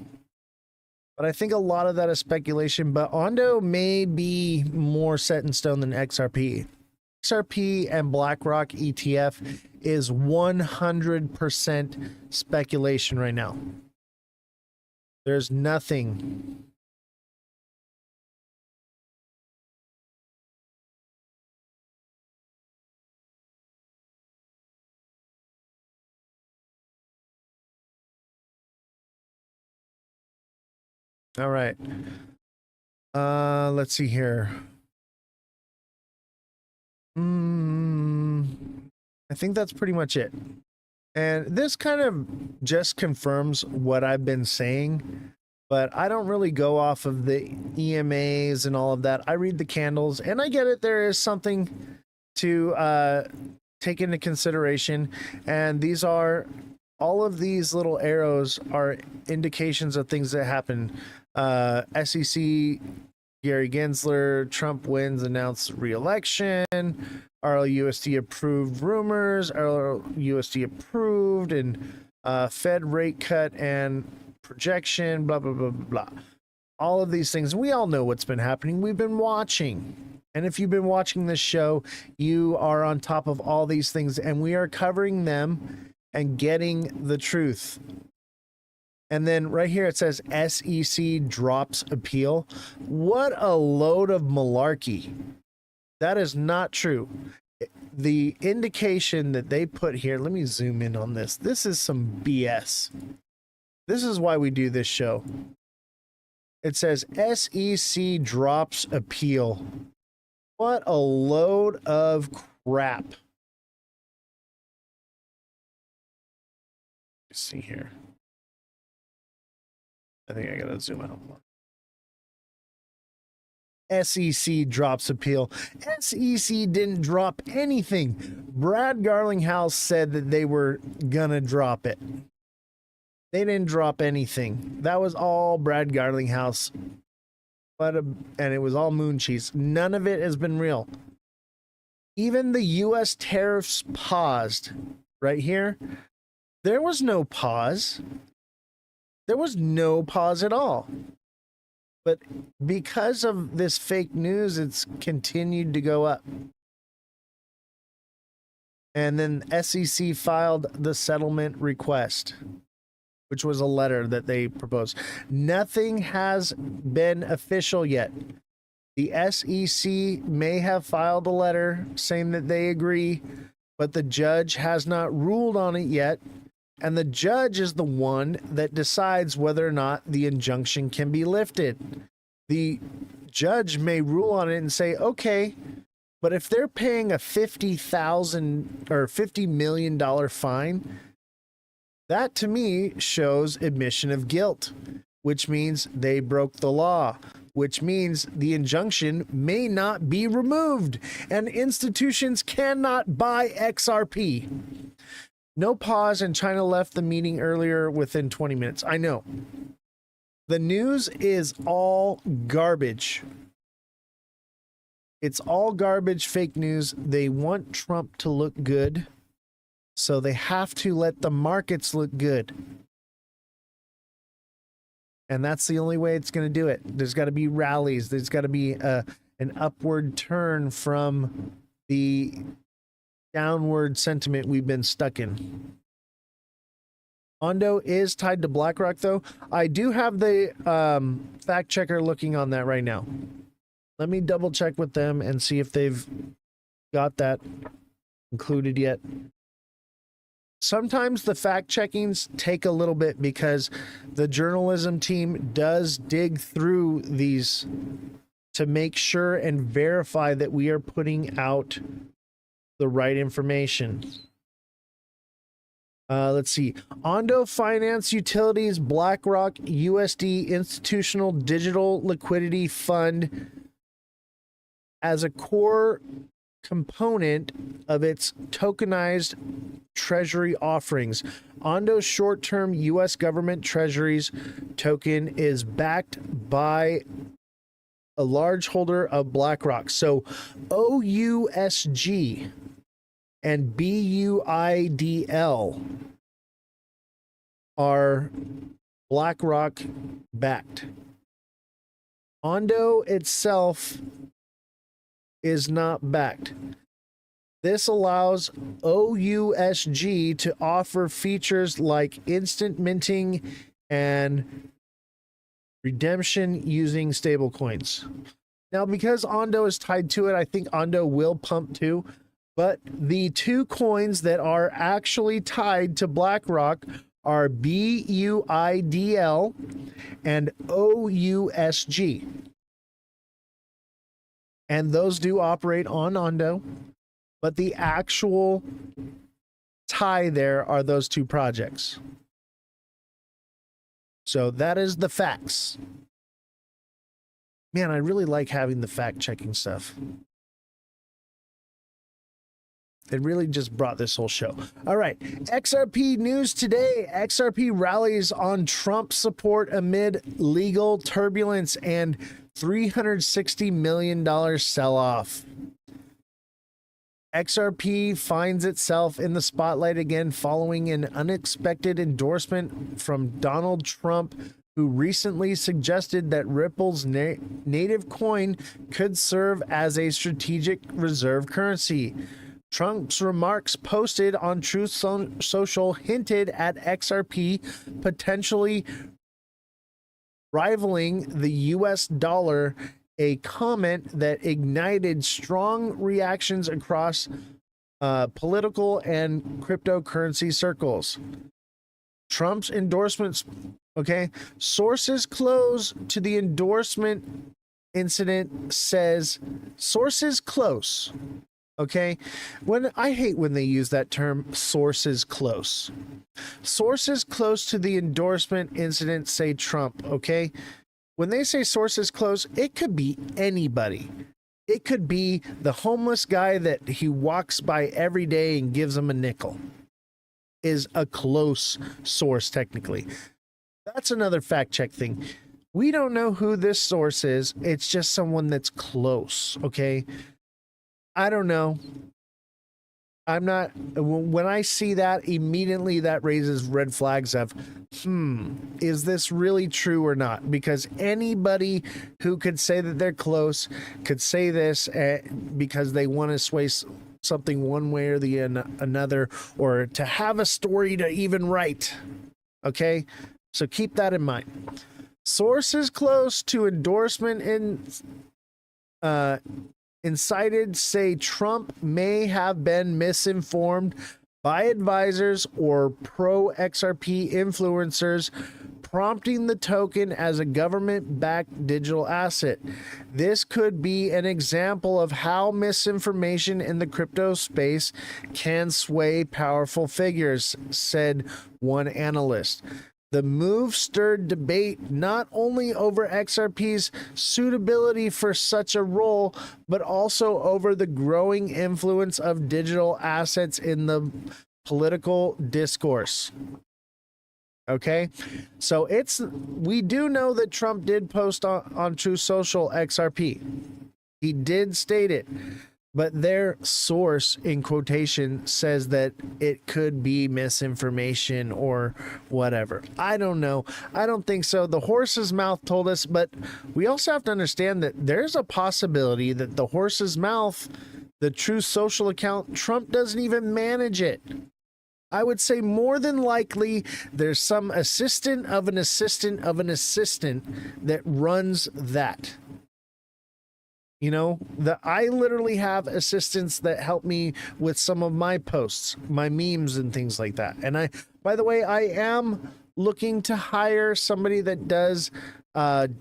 But I think a lot of that is speculation, but Ondo may be more set in stone than XRP. XRP and BlackRock ETF is 100% speculation right now. There's nothing. All right. Let's see here. I think that's pretty much it. And this kind of just confirms what I've been saying, but I don't really go off of the EMAs and all of that. I read the candles, and I get it. There is something to take into consideration, and these are all of these little arrows are indications of things that happen. SEC, Gary Gensler, Trump wins, announced re-election, RLUSD approved rumors, RLUSD approved, and Fed rate cut and projection, blah, blah, blah, blah, blah. All of these things. We all know what's been happening. We've been watching. And if you've been watching this show, you are on top of all these things, and we are covering them and getting the truth. And then right here it says SEC drops appeal. What a load of malarkey. That is not true. The indication that they put here, let me zoom in on this. This is some BS. This is why we do this show. It says SEC drops appeal. What a load of crap. Let's see here. I think I gotta zoom out more. SEC drops appeal. SEC didn't drop anything. Brad Garlinghouse said that they were gonna drop it. They didn't drop anything. That was all Brad Garlinghouse. And it was all moon cheese. None of it has been real. Even the U.S. tariffs paused. Right here, there was no pause. There was no pause at all. But because of this fake news, it's continued to go up. And then SEC filed the settlement request, which was a letter that they proposed. Nothing has been official yet. The SEC may have filed a letter saying that they agree, but the judge has not ruled on it yet. And the judge is the one that decides whether or not the injunction can be lifted. The judge may rule on it and say, okay, but if they're paying a $50,000 or $50 million fine, that to me shows admission of guilt, which means they broke the law, which means the injunction may not be removed and institutions cannot buy XRP. No pause, and China left the meeting earlier within 20 minutes. I know. The news is all garbage. It's all garbage, fake news. They want Trump to look good, so they have to let the markets look good. And that's the only way it's going to do it. There's got to be rallies. There's got to be an upward turn from the downward sentiment we've been stuck in. Ondo is tied to BlackRock, though. I do have the fact checker looking on that right now. Let me double check with them and see if they've got that included yet. Sometimes the fact checkings take a little bit because the journalism team does dig through these to make sure and verify that we are putting out the right information. Let's see. Ondo Finance Utilities BlackRock USD Institutional Digital Liquidity Fund as a core component of its tokenized treasury offerings. Ondo's short-term U.S. government treasuries token is backed by a large holder of BlackRock. So OUSG and BUIDL are BlackRock backed. Ondo itself is not backed. This allows OUSG to offer features like instant minting and Redemption using stablecoins. Now, because Ondo is tied to it, I think Ondo will pump too. But the two coins that are actually tied to BlackRock are BUIDL and OUSG. And those do operate on Ondo, but the actual tie there are those two projects. So that is the facts. Man, I really like having the fact-checking stuff. It really just brought this whole show. All right, XRP news today. XRP rallies on Trump support amid legal turbulence and $360 million sell-off. XRP finds itself in the spotlight again following an unexpected endorsement from Donald Trump, who recently suggested that Ripple's native coin could serve as a strategic reserve currency. Trump's remarks posted on Truth Social hinted at XRP potentially rivaling the US dollar, a comment that ignited strong reactions across political and cryptocurrency circles. Trump's endorsements, okay, sources close to the endorsement incident says, sources close. Okay, I hate when they use that term, sources close. Sources close to the endorsement incident say Trump, okay? When they say sources close, it could be anybody. It could be the homeless guy that he walks by every day and gives him a nickel. Is a close source, technically. That's another fact check thing. We don't know who this source is. It's just someone that's close, okay? I don't know. I'm not, when I see that, immediately that raises red flags of, is this really true or not? Because anybody who could say that they're close could say this because they want to sway something one way or the another, or to have a story to even write. Okay? So keep that in mind. Sources close to endorsement incited say Trump may have been misinformed by advisors or pro-XRP influencers, prompting the token as a government-backed digital asset. This could be an example of how misinformation in the crypto space can sway powerful figures, said one analyst. The move stirred debate not only over XRP's suitability for such a role, but also over the growing influence of digital assets in the political discourse. Okay, so we do know that Trump did post on Truth Social XRP. He did state it. But their source, in quotation, says that it could be misinformation or whatever. I don't know. I don't think so. The horse's mouth told us, but we also have to understand that there's a possibility that the horse's mouth, the Truth Social account, Trump doesn't even manage it. I would say more than likely there's some assistant of an assistant of an assistant that runs that. You know, I literally have assistants that help me with some of my posts, my memes and things like that. And by the way, I am looking to hire somebody that does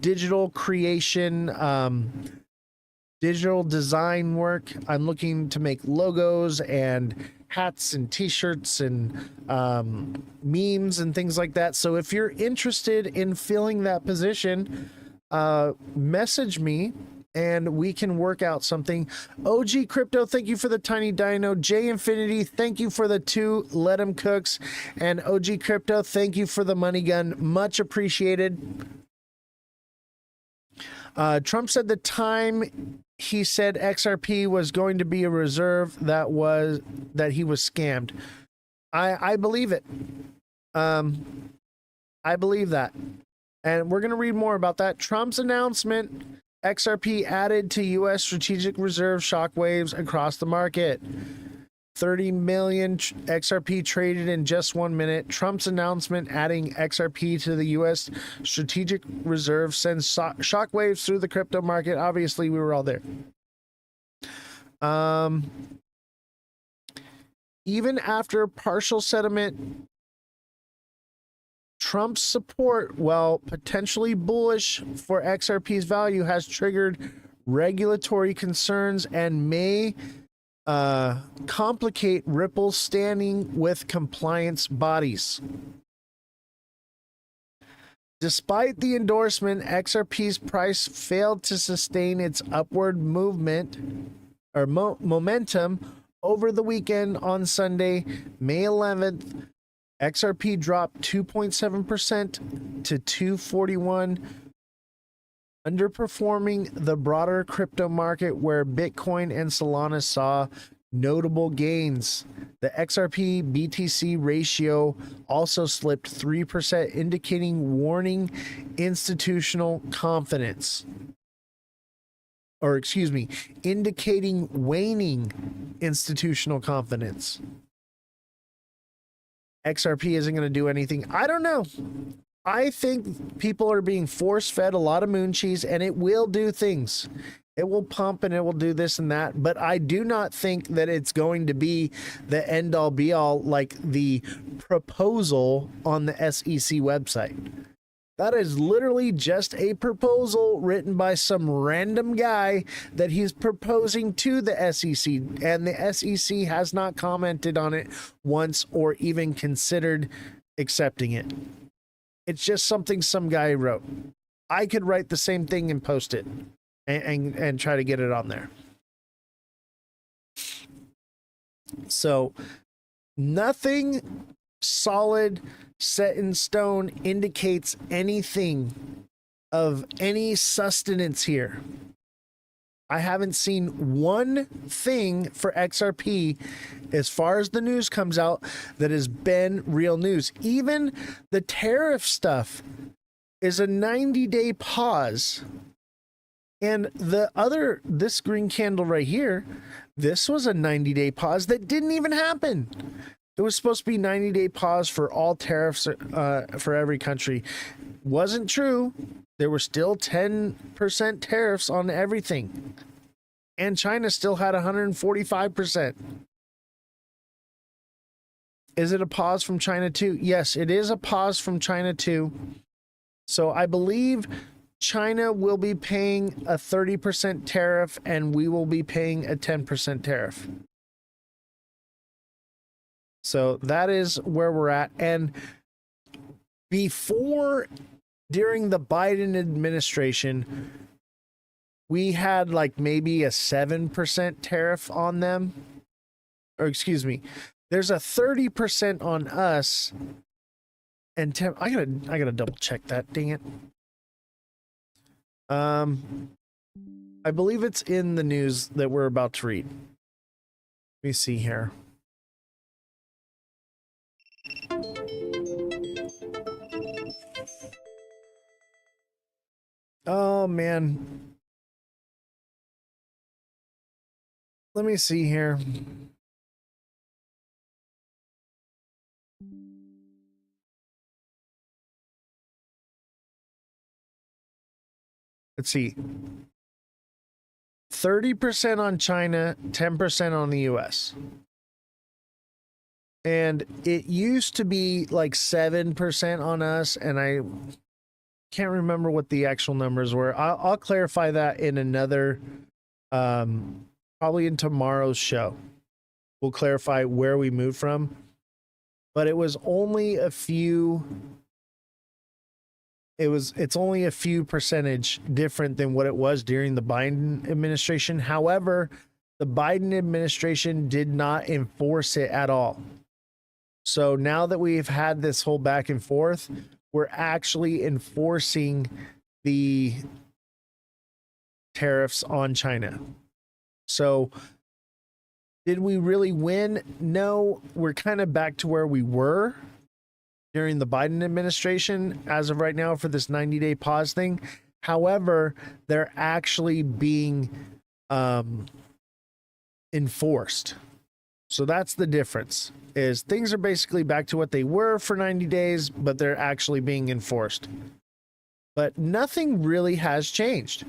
digital creation, digital design work. I'm looking to make logos and hats and t-shirts and memes and things like that. So if you're interested in filling that position, message me and we can work out something. OG Crypto, thank you for the tiny dino. J Infinity, thank you for the 2 Let 'em Cooks. And OG Crypto, thank you for the money gun. Much appreciated. Trump said the time he said XRP was going to be a reserve, that he was scammed. I believe it. I believe that. And we're going to read more about that. Trump's announcement, XRP added to U.S. strategic reserve shockwaves across the market. 30 million XRP traded in just 1 minute. Trump's announcement adding XRP to the U.S. strategic reserve sends shockwaves through the crypto market. Obviously, we were all there. Even after partial settlement, Trump's support, while potentially bullish for XRP's value, has triggered regulatory concerns and may complicate Ripple's standing with compliance bodies. Despite the endorsement, XRP's price failed to sustain its upward movement or momentum over the weekend. On Sunday, May 11th, XRP dropped 2.7% to 241, underperforming the broader crypto market where Bitcoin and Solana saw notable gains. The XRP BTC ratio also slipped 3%, indicating waning institutional confidence. Or excuse me, indicating waning institutional confidence. XRP isn't going to do anything. I don't know. I think people are being force-fed a lot of moon cheese, and it will do things. It will pump and it will do this and that, but I do not think that it's going to be the end-all be-all like the proposal on the SEC website. That is literally just a proposal written by some random guy that he's proposing to the SEC, and the SEC has not commented on it once or even considered accepting it. It's just something some guy wrote. I could write the same thing and post it and try to get it on there. So nothing solid set in stone indicates anything of any sustenance here. I haven't seen one thing for XRP as far as the news comes out that has been real news. Even the tariff stuff is a 90-day pause. And this green candle right here, this was a 90-day pause that didn't even happen. It was supposed to be 90-day pause for all tariffs for every country. Wasn't true. There were still 10% tariffs on everything. And China still had 145%. Is it a pause from China too? Yes, it is a pause from China too. So I believe China will be paying a 30% tariff and we will be paying a 10% tariff. So that is where we're at. And during the Biden administration, we had like maybe a 7% tariff on them. Or excuse me, there's a 30% on us. And I gotta double check that, dang it. I believe it's in the news that we're about to read. Let me see here. Oh man. Let me see here. Let's see. 30% on China, 10% on the US. And it used to be like 7% on us, and I can't remember what the actual numbers were. I'll clarify that in another, probably in tomorrow's show. We'll clarify where we moved from. But it was only a few. It's only a few percentage different than what it was during the Biden administration. However, the Biden administration did not enforce it at all. So now that we've had this whole back and forth, we're actually enforcing the tariffs on China. So did we really win? No, we're kind of back to where we were during the Biden administration as of right now for this 90-day pause thing. However, they're actually being enforced. So that's the difference, is things are basically back to what they were for 90 days, but they're actually being enforced. But nothing really has changed.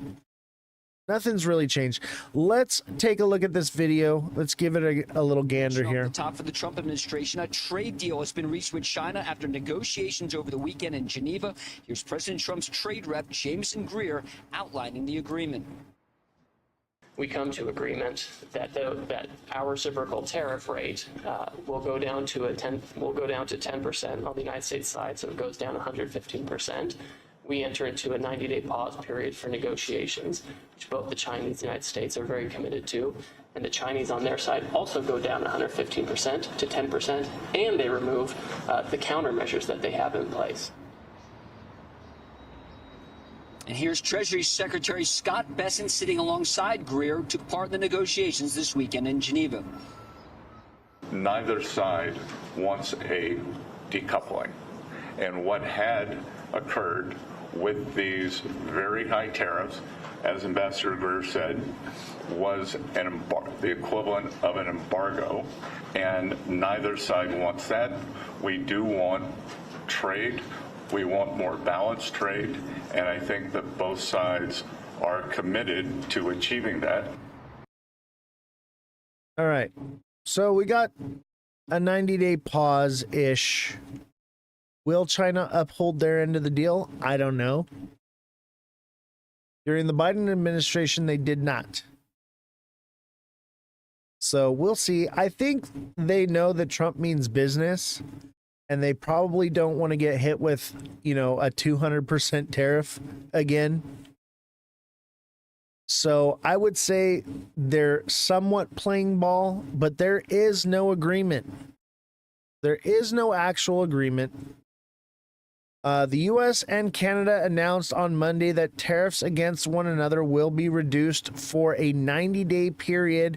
Nothing's really changed. Let's take a look at this video. Let's give it a little gander here. At the top for the Trump administration, a trade deal has been reached with China after negotiations over the weekend in Geneva. Here's President Trump's trade rep, Jameson Greer, outlining the agreement. We come to agreement that that our reciprocal tariff rate will go down to 10% on the United States side, so it goes down 115%. We enter into a 90-day pause period for negotiations, which both the Chinese and the United States are very committed to. And the Chinese on their side also go down 115% to 10%, and they remove the countermeasures that they have in place. And here's Treasury Secretary Scott Bessent sitting alongside Greer, who took part in the negotiations this weekend in Geneva. Neither side wants a decoupling. And what had occurred with these very high tariffs, as Ambassador Greer said, was the equivalent of an embargo, and neither side wants that. We do want trade. We want more balanced trade, and I think that both sides are committed to achieving that. All right. So we got a 90-day pause-ish. Will China uphold their end of the deal? I don't know. During the Biden administration, they did not. So we'll see. I think they know that Trump means business, and they probably don't want to get hit with, a 200% tariff again. So I would say they're somewhat playing ball, but there is no agreement. There is no actual agreement. The U.S. and Canada announced on Monday that tariffs against one another will be reduced for a 90-day period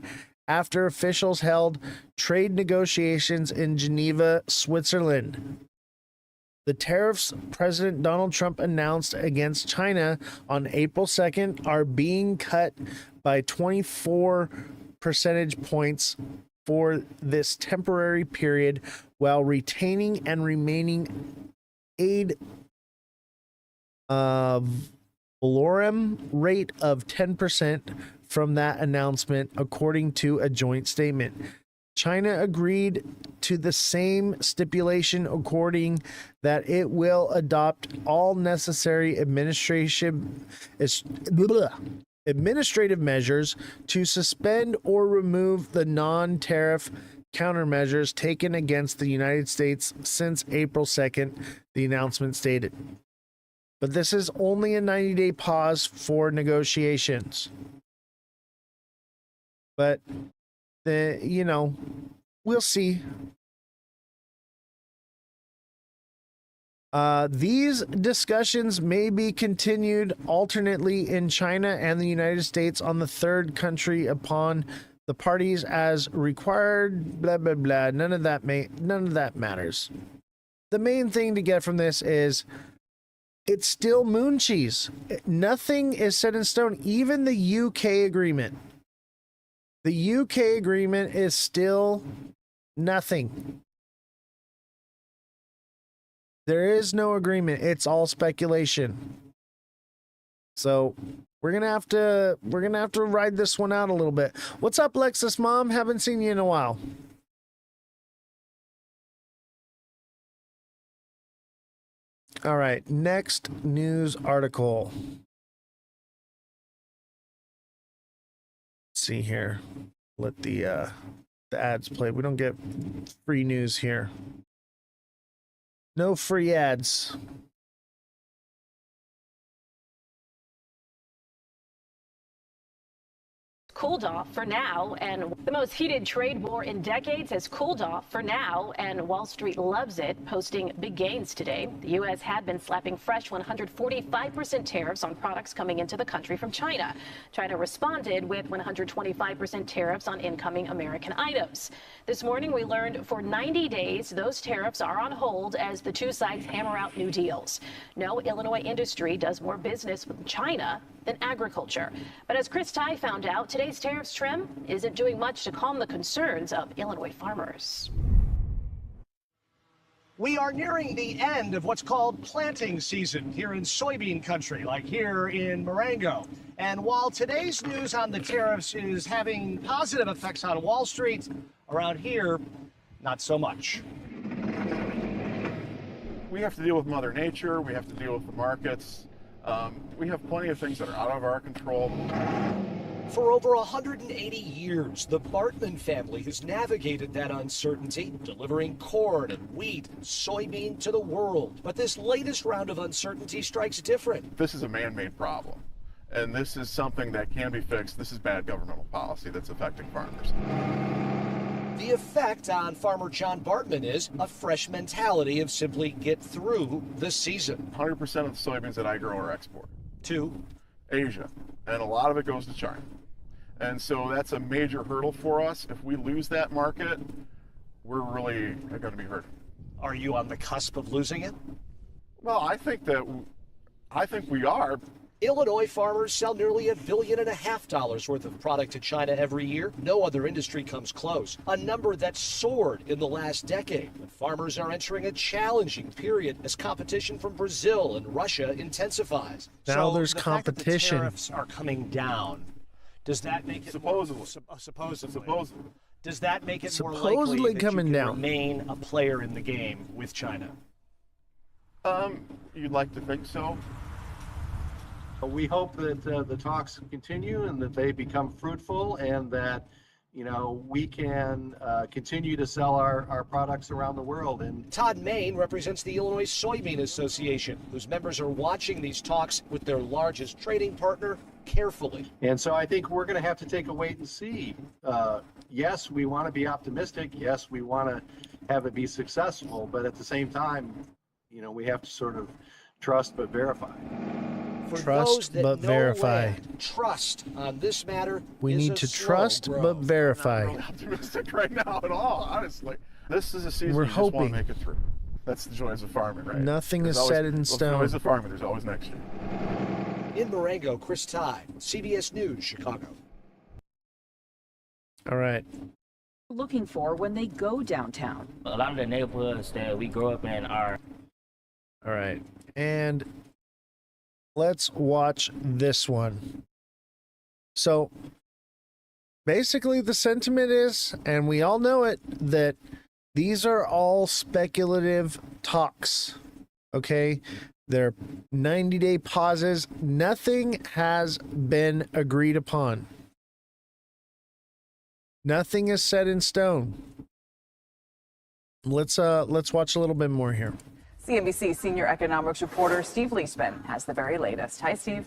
after officials held trade negotiations in Geneva, Switzerland. The tariffs President Donald Trump announced against China on April 2nd are being cut by 24 percentage points for this temporary period, while retaining and remaining aid valorem rate of 10% from that announcement, according to a joint statement. China agreed to the same stipulation, according that it will adopt all necessary administrative measures to suspend or remove the non-tariff countermeasures taken against the United States since April 2nd, the announcement stated. But this is only a 90-day pause for negotiations. But, we'll see. These discussions may be continued alternately in China and the United States on the third country upon the parties as required, blah, blah, blah. None of that matters. The main thing to get from this is it's still moon cheese. Nothing is set in stone. Even the UK agreement. The UK agreement is still nothing. There is no agreement. It's all speculation. So we're gonna have to ride this one out a little bit. What's up, Lexus Mom? Haven't seen you in a while. All right, next news article. Let's see here. Let the ads play. We don't get free news here. No free ads. Cooled off for now, and the most heated trade war in decades has cooled off for now, and Wall Street loves it, posting big gains today. The U.S. had been slapping fresh 145% tariffs on products coming into the country from China. China responded with 125% tariffs on incoming American items. This morning, we learned for 90 days, those tariffs are on hold as the two sides hammer out new deals. No Illinois industry does more business with China than agriculture. But as Chris Ty found out, today's tariffs trim isn't doing much to calm the concerns of Illinois farmers. We are nearing the end of what's called planting season here in soybean country, like here in Marengo. And while today's news on the tariffs is having positive effects on Wall Street, around here, not so much. We have to deal with Mother Nature. We have to deal with the markets. We have plenty of things that are out of our control. For over 180 years, the Bartman family has navigated that uncertainty, delivering corn and wheat and soybean to the world. But this latest round of uncertainty strikes different. This is a man-made problem, and this is something that can be fixed. This is bad governmental policy that's affecting farmers. The effect on farmer John Bartman is a fresh mentality of simply get through the season. 100% of the soybeans that I grow are exported to Asia, and a lot of it goes to China. And so that's a major hurdle for us. If we lose that market, we're really going to be hurt. Are you on the cusp of losing it? Well, I think we are. Illinois farmers sell nearly $1.5 billion worth of product to China every year. No other industry comes close, a number that soared in the last decade. But farmers are entering a challenging period as competition from Brazil and Russia intensifies. Now so there's the competition. Fact that the tariffs are coming down. Does that make it supposedly? Supposedly. Does that make it more Supposedly likely that coming you can down. remain a player in the game with China? You'd like to think so. We hope that the talks continue and that they become fruitful, and that we can continue to sell our products around the world. And Todd Main represents the Illinois Soybean Association, whose members are watching these talks with their largest trading partner carefully. And so I think we're going to have to take a wait and see. Yes, we want to be optimistic. Yes, we want to have it be successful. But at the same time, we have to sort of trust but verify. For Trust those that but know verify. land, trust on this matter. We is need a to slow trust grow. but verify. I'm not really optimistic right now at all, honestly. This is a season We're you just want hoping. to make it through. That's the joys of farming, right? Nothing There's is always- set in well, stone. The joys of farming, there's always next year. In Marengo, Chris Ty, CBS News, Chicago. All right. Looking for when they go downtown. A lot of the neighborhoods that we grew up in are. All right. And let's watch this one. So basically the sentiment is, and we all know it, that these are all speculative talks. Okay? They're 90-day pauses. Nothing has been agreed upon. Nothing is set in stone. Let's watch a little bit more here. CNBC senior economics reporter Steve Leisman has the very latest. Hi, Steve.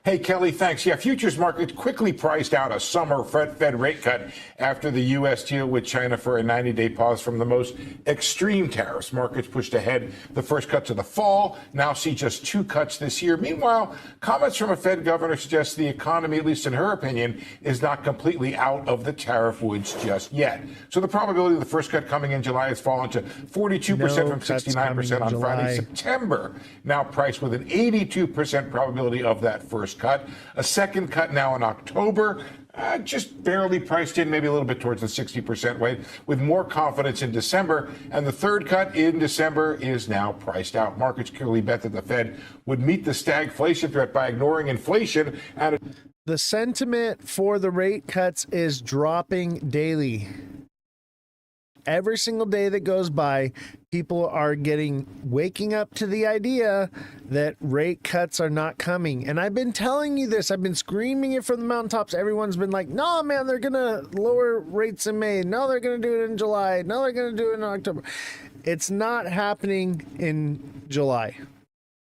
Hey, Kelly, thanks. Yeah, futures markets quickly priced out a summer Fed rate cut after the U.S. deal with China for a 90-day pause from the most extreme tariffs. Markets pushed ahead the first cuts of the fall, now see just 2 cuts this year. Meanwhile, comments from a Fed governor suggest the economy, at least in her opinion, is not completely out of the tariff woods just yet. So the probability of the first cut coming in July has fallen to 42% from 69% on Friday. September now priced with an 82% probability of that first cut. A second cut now in October, just barely priced in, maybe a little bit towards the 60% weight, with more confidence in December. And the third cut in December is now priced out. Markets clearly bet that the Fed would meet the stagflation threat by ignoring inflation. And the sentiment for the rate cuts is dropping daily. Every single day that goes by, people are waking up to the idea that rate cuts are not coming. And I've been telling you this. I've been screaming it from the mountaintops. Everyone's been like, no, man, they're going to lower rates in May. No, they're going to do it in July. No, they're going to do it in October. It's not happening in July.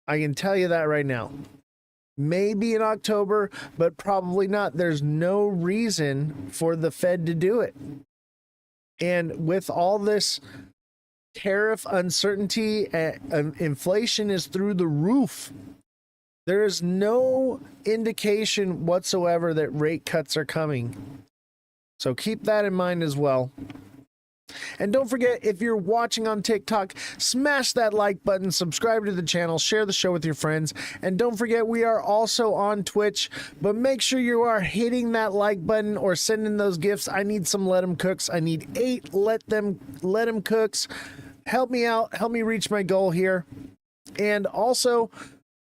I can tell you that right now. Maybe in October, but probably not. There's no reason for the Fed to do it. And with all this tariff uncertainty, inflation is through the roof. There is no indication whatsoever that rate cuts are coming. So keep that in mind as well. And don't forget, if you're watching on TikTok, smash that like button, subscribe to the channel, share the show with your friends. And don't forget, we are also on Twitch, but make sure you are hitting that like button or sending those gifts. I need some Let 'em Cooks. I need 8 Let 'em Cooks. Help me out. Help me reach my goal here. And also,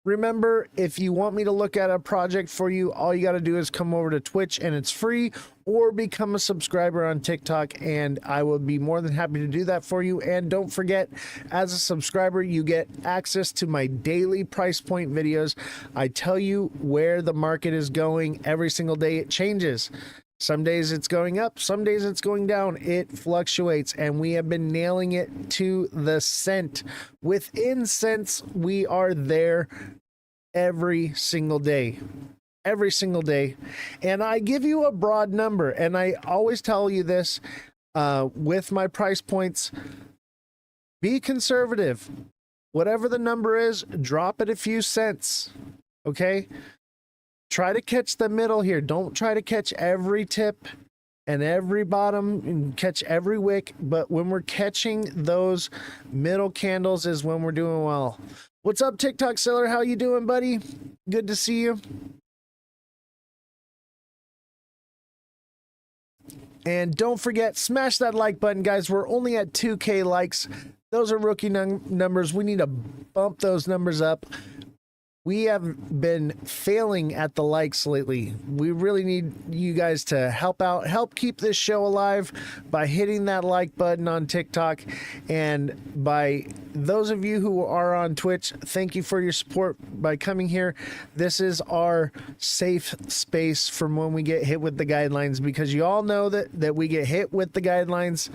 remember, if you want me to look at a project for you, all you got to do is come over to Twitch and it's free, or become a subscriber on TikTok and I will be more than happy to do that for you. And don't forget, as a subscriber, you get access to my daily price point videos. I tell you where the market is going every single day. It changes. Some days it's going up, some days it's going down. It fluctuates, and we have been nailing it to the cent. Within cents, we are there every single day. Every single day. And I give you a broad number, and I always tell you this with my price points. Be conservative. Whatever the number is, drop it a few cents. Okay? Try to catch the middle here. Don't try to catch every tip and every bottom and catch every wick. But when we're catching those middle candles is when we're doing well. What's up, TikTok seller? How you doing, buddy? Good to see you. And don't forget, smash that like button, guys. We're only at 2K likes. Those are rookie numbers. We need to bump those numbers up. We have been failing at the likes lately. We really need you guys to help out, help keep this show alive by hitting that like button on TikTok. And by those of you who are on Twitch, thank you for your support by coming here. This is our safe space from when we get hit with the guidelines, because you all know that we get hit with the guidelines.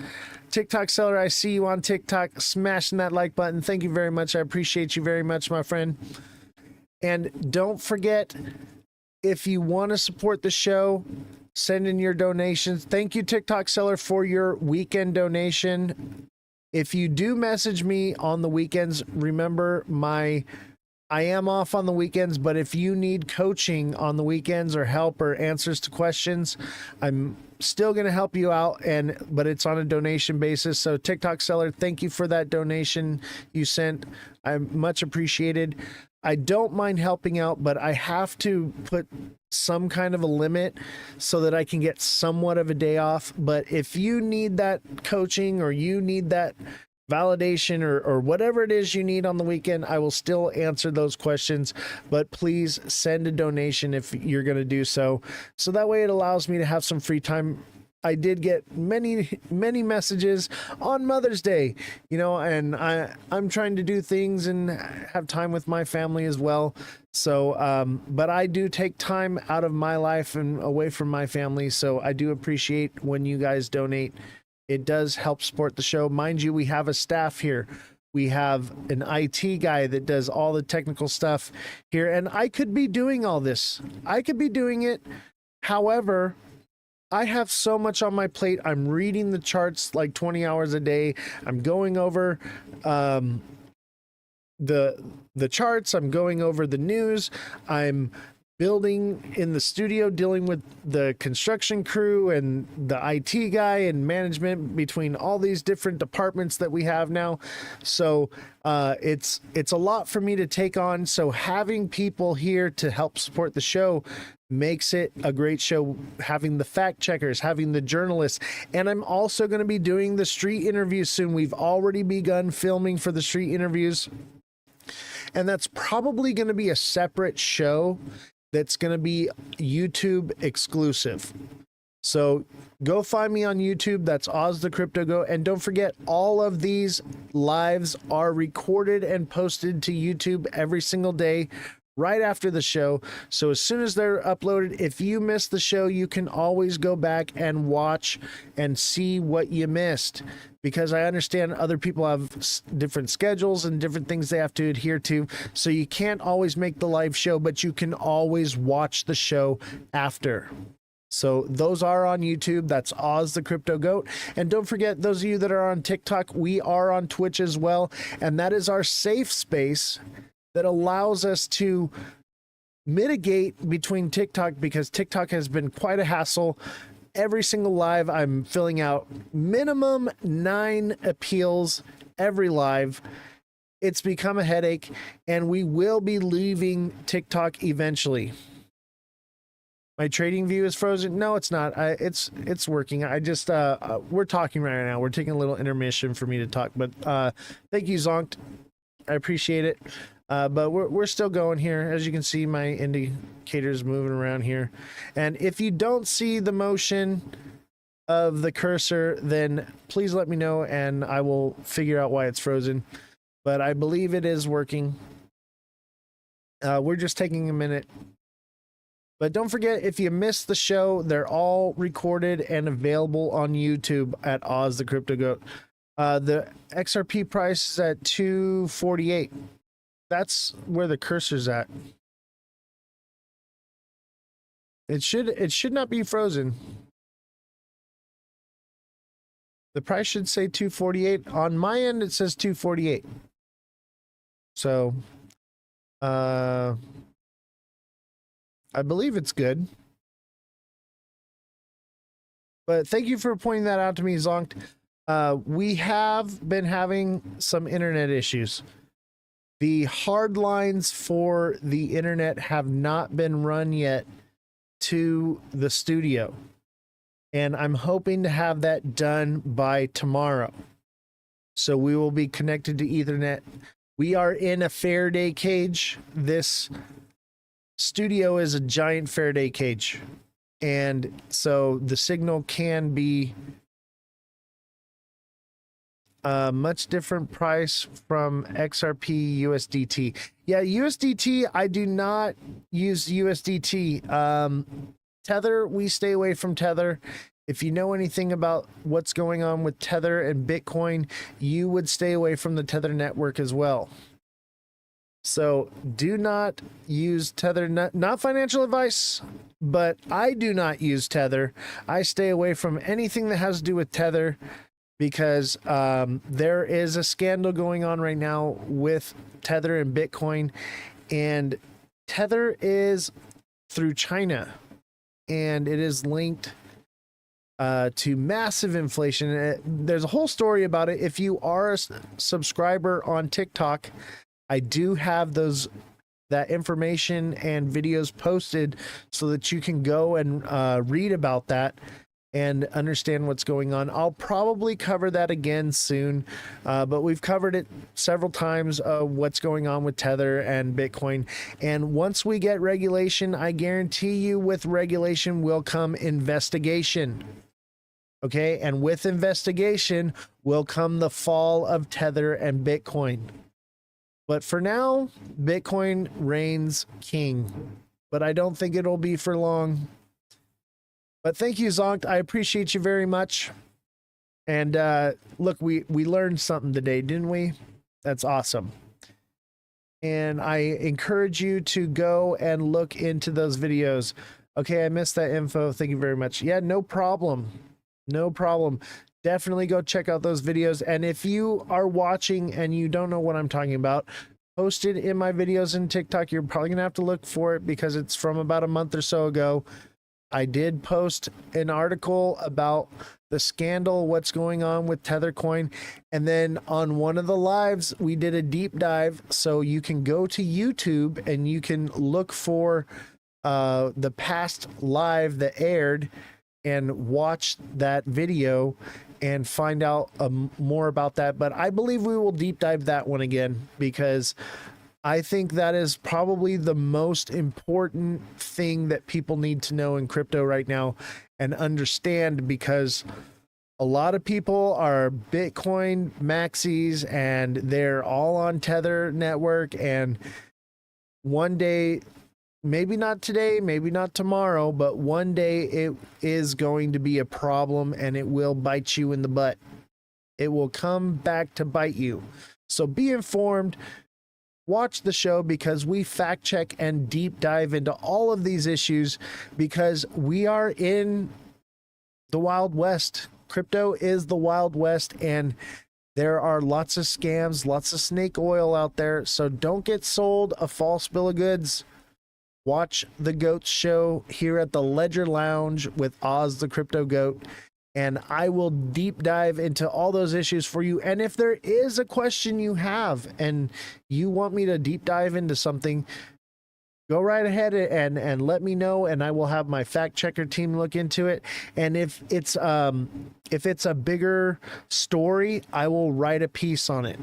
TikTok seller, I see you on TikTok, smashing that like button. Thank you very much. I appreciate you very much, my friend. And don't forget, if you want to support the show, send in your donations. Thank you, TikTok seller, for your weekend donation. If you do message me on the weekends, remember I am off on the weekends, but if you need coaching on the weekends or help or answers to questions, I'm still going to help you out, but it's on a donation basis. So TikTok seller, thank you for that donation you sent. I'm much appreciated. I don't mind helping out, but I have to put some kind of a limit so that I can get somewhat of a day off. But if you need that coaching or you need that validation or whatever it is you need on the weekend, I will still answer those questions. But please send a donation if you're going to do so. So that way it allows me to have some free time. I did get many messages on Mother's Day, and I'm trying to do things and have time with my family as well. So, but I do take time out of my life and away from my family. So I do appreciate when you guys donate. It does help support the show. Mind you, we have a staff here. We have an IT guy that does all the technical stuff here, and I could be doing all this. I could be doing it. However, I have so much on my plate. I'm reading the charts like 20 hours a day. I'm going over the charts. I'm going over the news. I'm building in the studio, dealing with the construction crew and the IT guy and management between all these different departments that we have now. So it's a lot for me to take on. So having people here to help support the show makes it a great show, having the fact checkers, having the journalists. And I'm also going to be doing the street interviews soon. We've already begun filming for the street interviews, and that's probably going to be a separate show that's going to be YouTube exclusive. So go find me on YouTube. That's Ozthecryptogoat. And don't forget, all of these lives are recorded and posted to YouTube every single day right after the show. So as soon as they're uploaded, if you missed the show, you can always go back and watch and see what you missed, because I understand other people have different schedules and different things they have to adhere to. So you can't always make the live show, but you can always watch the show after. So those are on YouTube. That's Ozthecryptogoat. And don't forget, those of you that are on TikTok, we are on Twitch as well. And that is our safe space that allows us to mitigate between TikTok, because TikTok has been quite a hassle. every single live, I'm filling out minimum 9 appeals every live. It's become a headache, and we will be leaving TikTok eventually. My trading view is frozen. No, it's not. It's working. I just we're talking right now. We're taking a little intermission for me to talk, but thank you, Zonked. I appreciate it. But we're still going here. As you can see, my indicators moving around here. And if you don't see the motion of the cursor, then please let me know and I will figure out why it's frozen. But I believe it is working. We're just taking a minute. But don't forget, if you missed the show, they're all recorded and available on YouTube at Ozthecryptogoat. The XRP price is at 248. That's where the cursor's at. It should not be frozen. The price should say 248. On my end, it says 248. So, I believe it's good. But thank you for pointing that out to me, Zonked. We have been having some internet issues. The hard lines for the internet have not been run yet to the studio. And I'm hoping to have that done by tomorrow. So we will be connected to Ethernet. We are in a Faraday cage. This studio is a giant Faraday cage. And so the signal can be a much different price from XRP USDT. Yeah, USDT, I do not use USDT. Tether, we stay away from Tether. If you know anything about what's going on with Tether and Bitcoin, you would stay away from the Tether network as well. So do not use Tether. Not financial advice, but I do not use Tether. I stay away from anything that has to do with Tether because there is a scandal going on right now with Tether and Bitcoin. And Tether is through China, and it is linked to massive inflation. There's a whole story about it. If you are a subscriber on TikTok, I do have that information and videos posted so that you can go and read about that and understand what's going on. I'll probably cover that again soon, but we've covered it several times, what's going on with Tether and Bitcoin. And once we get regulation, I guarantee you with regulation will come investigation. Okay, and with investigation will come the fall of Tether and Bitcoin. But for now, Bitcoin reigns king. But I don't think it'll be for long. But thank you, Zonk. I appreciate you very much. And look, we learned something today, didn't we? That's awesome. And I encourage you to go and look into those videos. Okay, I missed that info. Thank you very much. Yeah, no problem. No problem. Definitely go check out those videos. And if you are watching and you don't know what I'm talking about, posted in my videos in TikTok, you're probably going to have to look for it because it's from about a month or so ago. I did post an article about the scandal, what's going on with Tethercoin. And then on one of the lives, we did a deep dive. So you can go to YouTube and you can look for the past live that aired and watch that video and find out more about that. But I believe we will deep dive that one again because I think that is probably the most important thing that people need to know in crypto right now and understand, because a lot of people are Bitcoin maxis and they're all on Tether network, and one day, maybe not today, maybe not tomorrow, but one day it is going to be a problem and it will bite you in the butt. It will come back to bite you. So be informed. Watch the show because we fact check and deep dive into all of these issues because we are in the Wild West. Crypto is the Wild West, and there are lots of scams, lots of snake oil out there. So don't get sold a false bill of goods. Watch the Goats show here at the Ledger Lounge with Oz the Crypto Goat, and I will deep dive into all those issues for you. And if there is a question you have and you want me to deep dive into something, go right ahead and let me know, and I will have my fact checker team look into it. And if it's a bigger story, I will write a piece on it.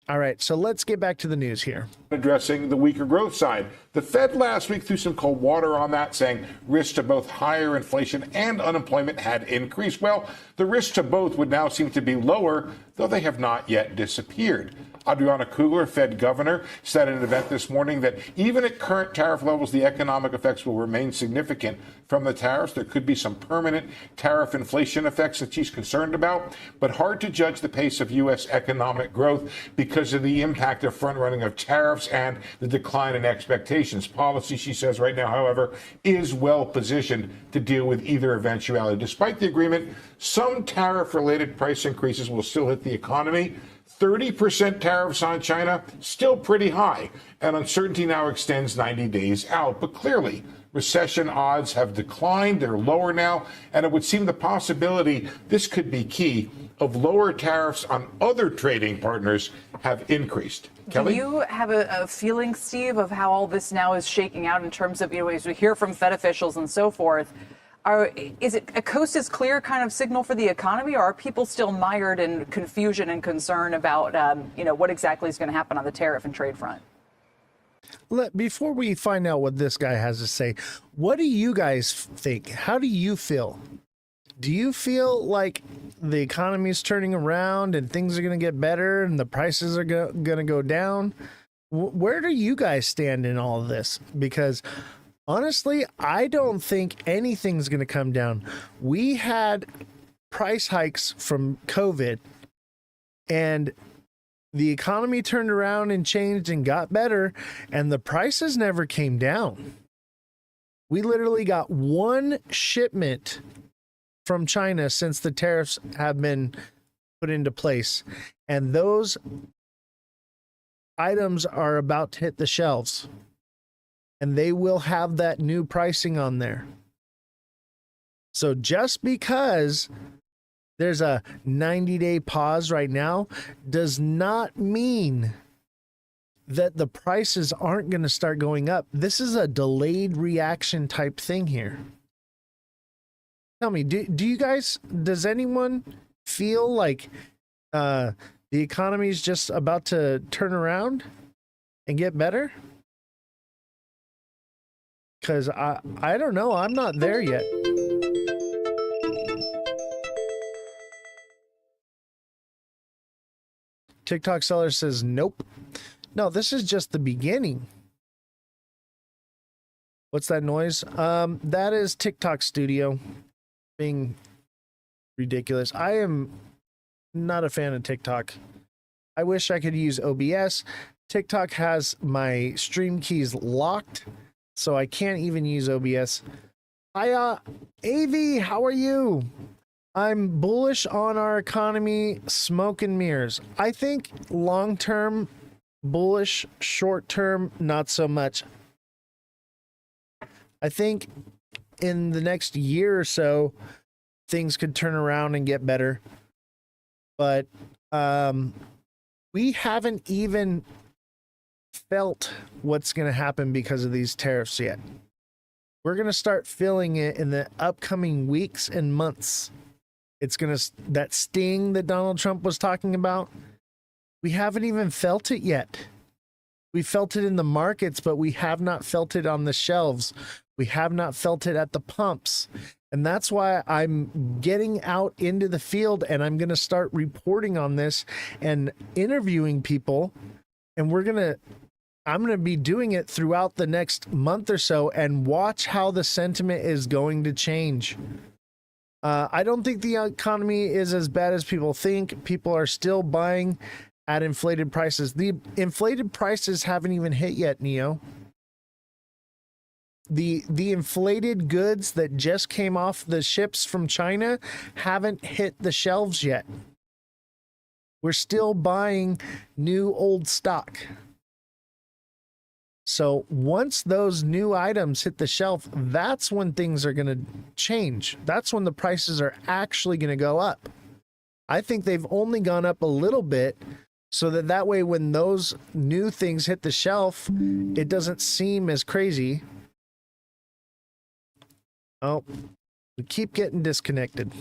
All right, so let's get back to the news here. Addressing the weaker growth side. The Fed last week threw some cold water on that, saying risks to both higher inflation and unemployment had increased. Well, the risks to both would now seem to be lower, though they have not yet disappeared. Adriana Kugler, Fed governor, said at an event this morning that even at current tariff levels, the economic effects will remain significant from the tariffs. There could be some permanent tariff inflation effects that she's concerned about, but hard to judge the pace of U.S. economic growth because of the impact of front-running of tariffs and the decline in expectations. Policy, she says right now, however, is well positioned to deal with either eventuality. Despite the agreement, some tariff-related price increases will still hit the economy. 30% tariffs on China, still pretty high, and uncertainty now extends 90 days out. But clearly, recession odds have declined. They're lower now, and it would seem the possibility, this could be key, of lower tariffs on other trading partners have increased. Kelly? Do you have a feeling, Steve, of how all this now is shaking out in terms of, as we hear from Fed officials and so forth? Is it a coast is clear kind of signal for the economy, or are people still mired in confusion and concern about, what exactly is going to happen on the tariff and trade front? Before we find out what this guy has to say, what do you guys think? How do you feel? Do you feel like the economy is turning around and things are going to get better and the prices are going to go down? Where do you guys stand in all of this? Because honestly, I don't think anything's going to come down. We had price hikes from COVID, and the economy turned around and changed and got better, and the prices never came down. We literally got one shipment from China since the tariffs have been put into place, and those items are about to hit the shelves. And they will have that new pricing on there. So just because there's a 90-day pause right now does not mean that the prices aren't going to start going up. This is a delayed reaction type thing here. Tell me, does anyone feel like the economy is just about to turn around and get better? Because I don't know. I'm not there yet. TikTok seller says, nope. No, this is just the beginning. What's that noise? That is TikTok Studio being ridiculous. I am not a fan of TikTok. I wish I could use OBS. TikTok has my stream keys locked, so I can't even use OBS. Hi, AV, how are you? I'm bullish on our economy, smoke and mirrors. I think long-term bullish, short-term not so much. I think in the next year or so, things could turn around and get better. But we haven't even felt what's going to happen because of these tariffs yet. We're going to start feeling it in the upcoming weeks and months. It's going to, that sting that Donald Trump was talking about, we haven't even felt it yet. We felt it in the markets, but we have not felt it on the shelves. We have not felt it at the pumps. And that's why I'm getting out into the field, and I'm going to start reporting on this and interviewing people. And I'm going to be doing it throughout the next month or so and watch how the sentiment is going to change. I don't think the economy is as bad as people think. People are still buying at inflated prices. The inflated prices haven't even hit yet, Neo. The inflated goods that just came off the ships from China haven't hit the shelves yet. We're still buying new old stock. So once those new items hit the shelf, that's when things are going to change. That's when the prices are actually going to go up. I think they've only gone up a little bit so that way when those new things hit the shelf, it doesn't seem as crazy. Oh, we keep getting disconnected.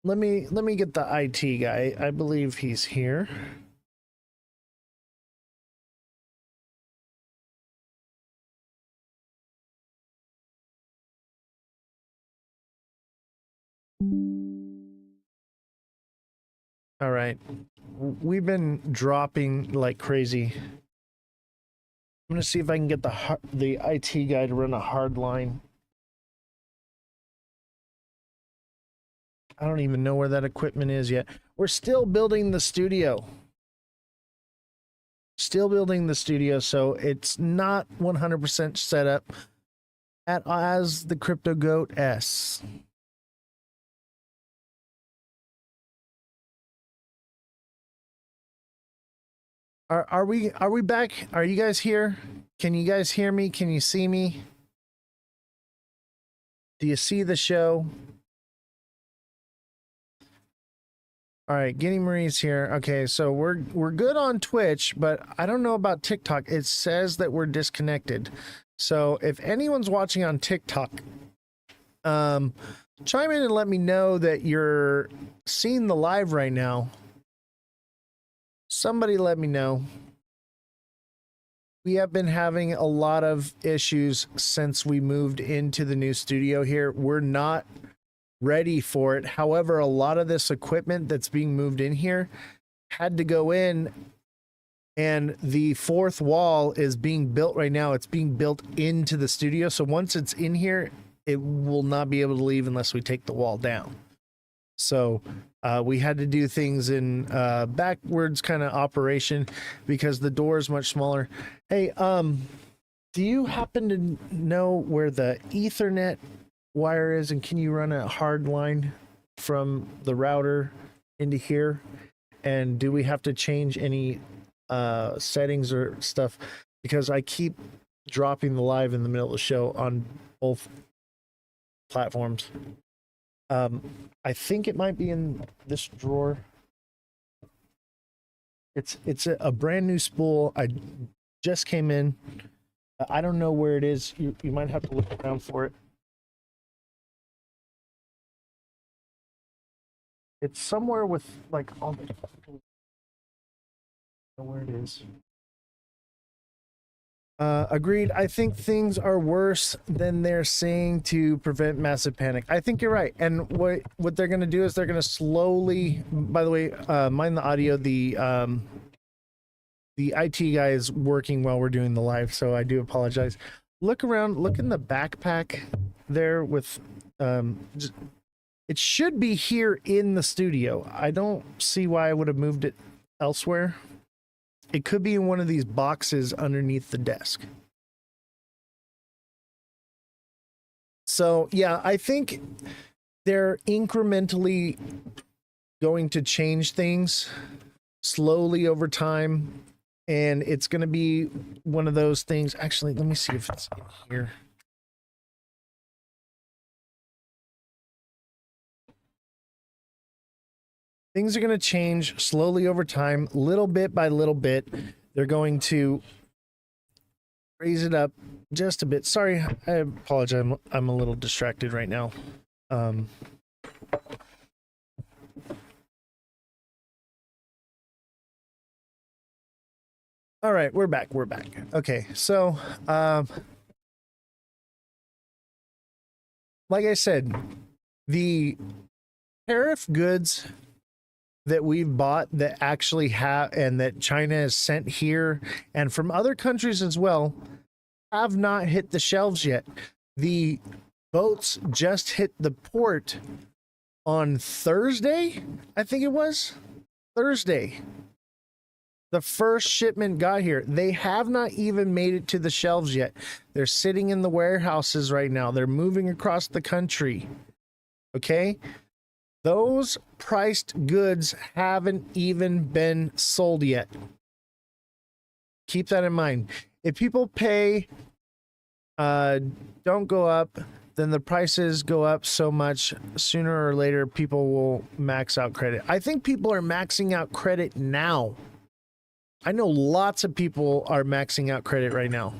Let me get the IT guy. I believe he's here. All right. We've been dropping like crazy. I'm going to see if I can get the IT guy to run a hard line. I don't even know where that equipment is yet. We're still building the studio. Still building the studio, so it's not 100% set up as the Ozthecryptogoat S. Are we back? Are you guys here? Can you guys hear me? Can you see me? Do you see the show? All right, Guinea Marie's here. Okay, so we're good on Twitch, but I don't know about TikTok. It says that we're disconnected. So if anyone's watching on TikTok, chime in and let me know that you're seeing the live right now. Somebody let me know. We have been having a lot of issues since we moved into the new studio here. We're not ready for it. However, a lot of this equipment that's being moved in here had to go in, and the fourth wall is being built right now. It's being built into the studio. So once it's in here, it will not be able to leave unless we take the wall down. So we had to do things in backwards kind of operation because the door is much smaller. Hey, do you happen to know where the Ethernet wire is, and can you run a hard line from the router into here? And do we have to change any settings or stuff? Because I keep dropping the live in the middle of the show on both platforms. I think it might be in this drawer. It's a brand new spool. I just came in. I don't know where it is. You might have to look around for it. It's somewhere with like all the, where it is. Agreed. I think things are worse than they're saying to prevent massive panic. I think you're right. And what they're going to do is they're going to slowly, by the way, mind the audio, the IT guy is working while we're doing the live, so I do apologize. Look around, look in the backpack there with, it should be here in the studio. I don't see why I would have moved it elsewhere. It could be in one of these boxes underneath the desk. So yeah, I think they're incrementally going to change things slowly over time. And it's going to be one of those things. Actually, let me see if it's in here. Things are going to change slowly over time, little bit by little bit. They're going to raise it up just a bit. Sorry, I apologize. I'm a little distracted right now. All right, we're back. We're back. Okay, so like I said, the tariff goods that we've bought that actually have and that China has sent here and from other countries as well have not hit the shelves yet. The boats just hit the port on Thursday, I think it was Thursday. The first shipment got here. They have not even made it to the shelves yet. They're sitting in the warehouses right now. They're moving across the country. Okay? Those priced goods haven't even been sold yet. Keep that in mind. If people pay, don't go up, then the prices go up so much. Sooner or later, people will max out credit. I think people are maxing out credit now. I know lots of people are maxing out credit right now.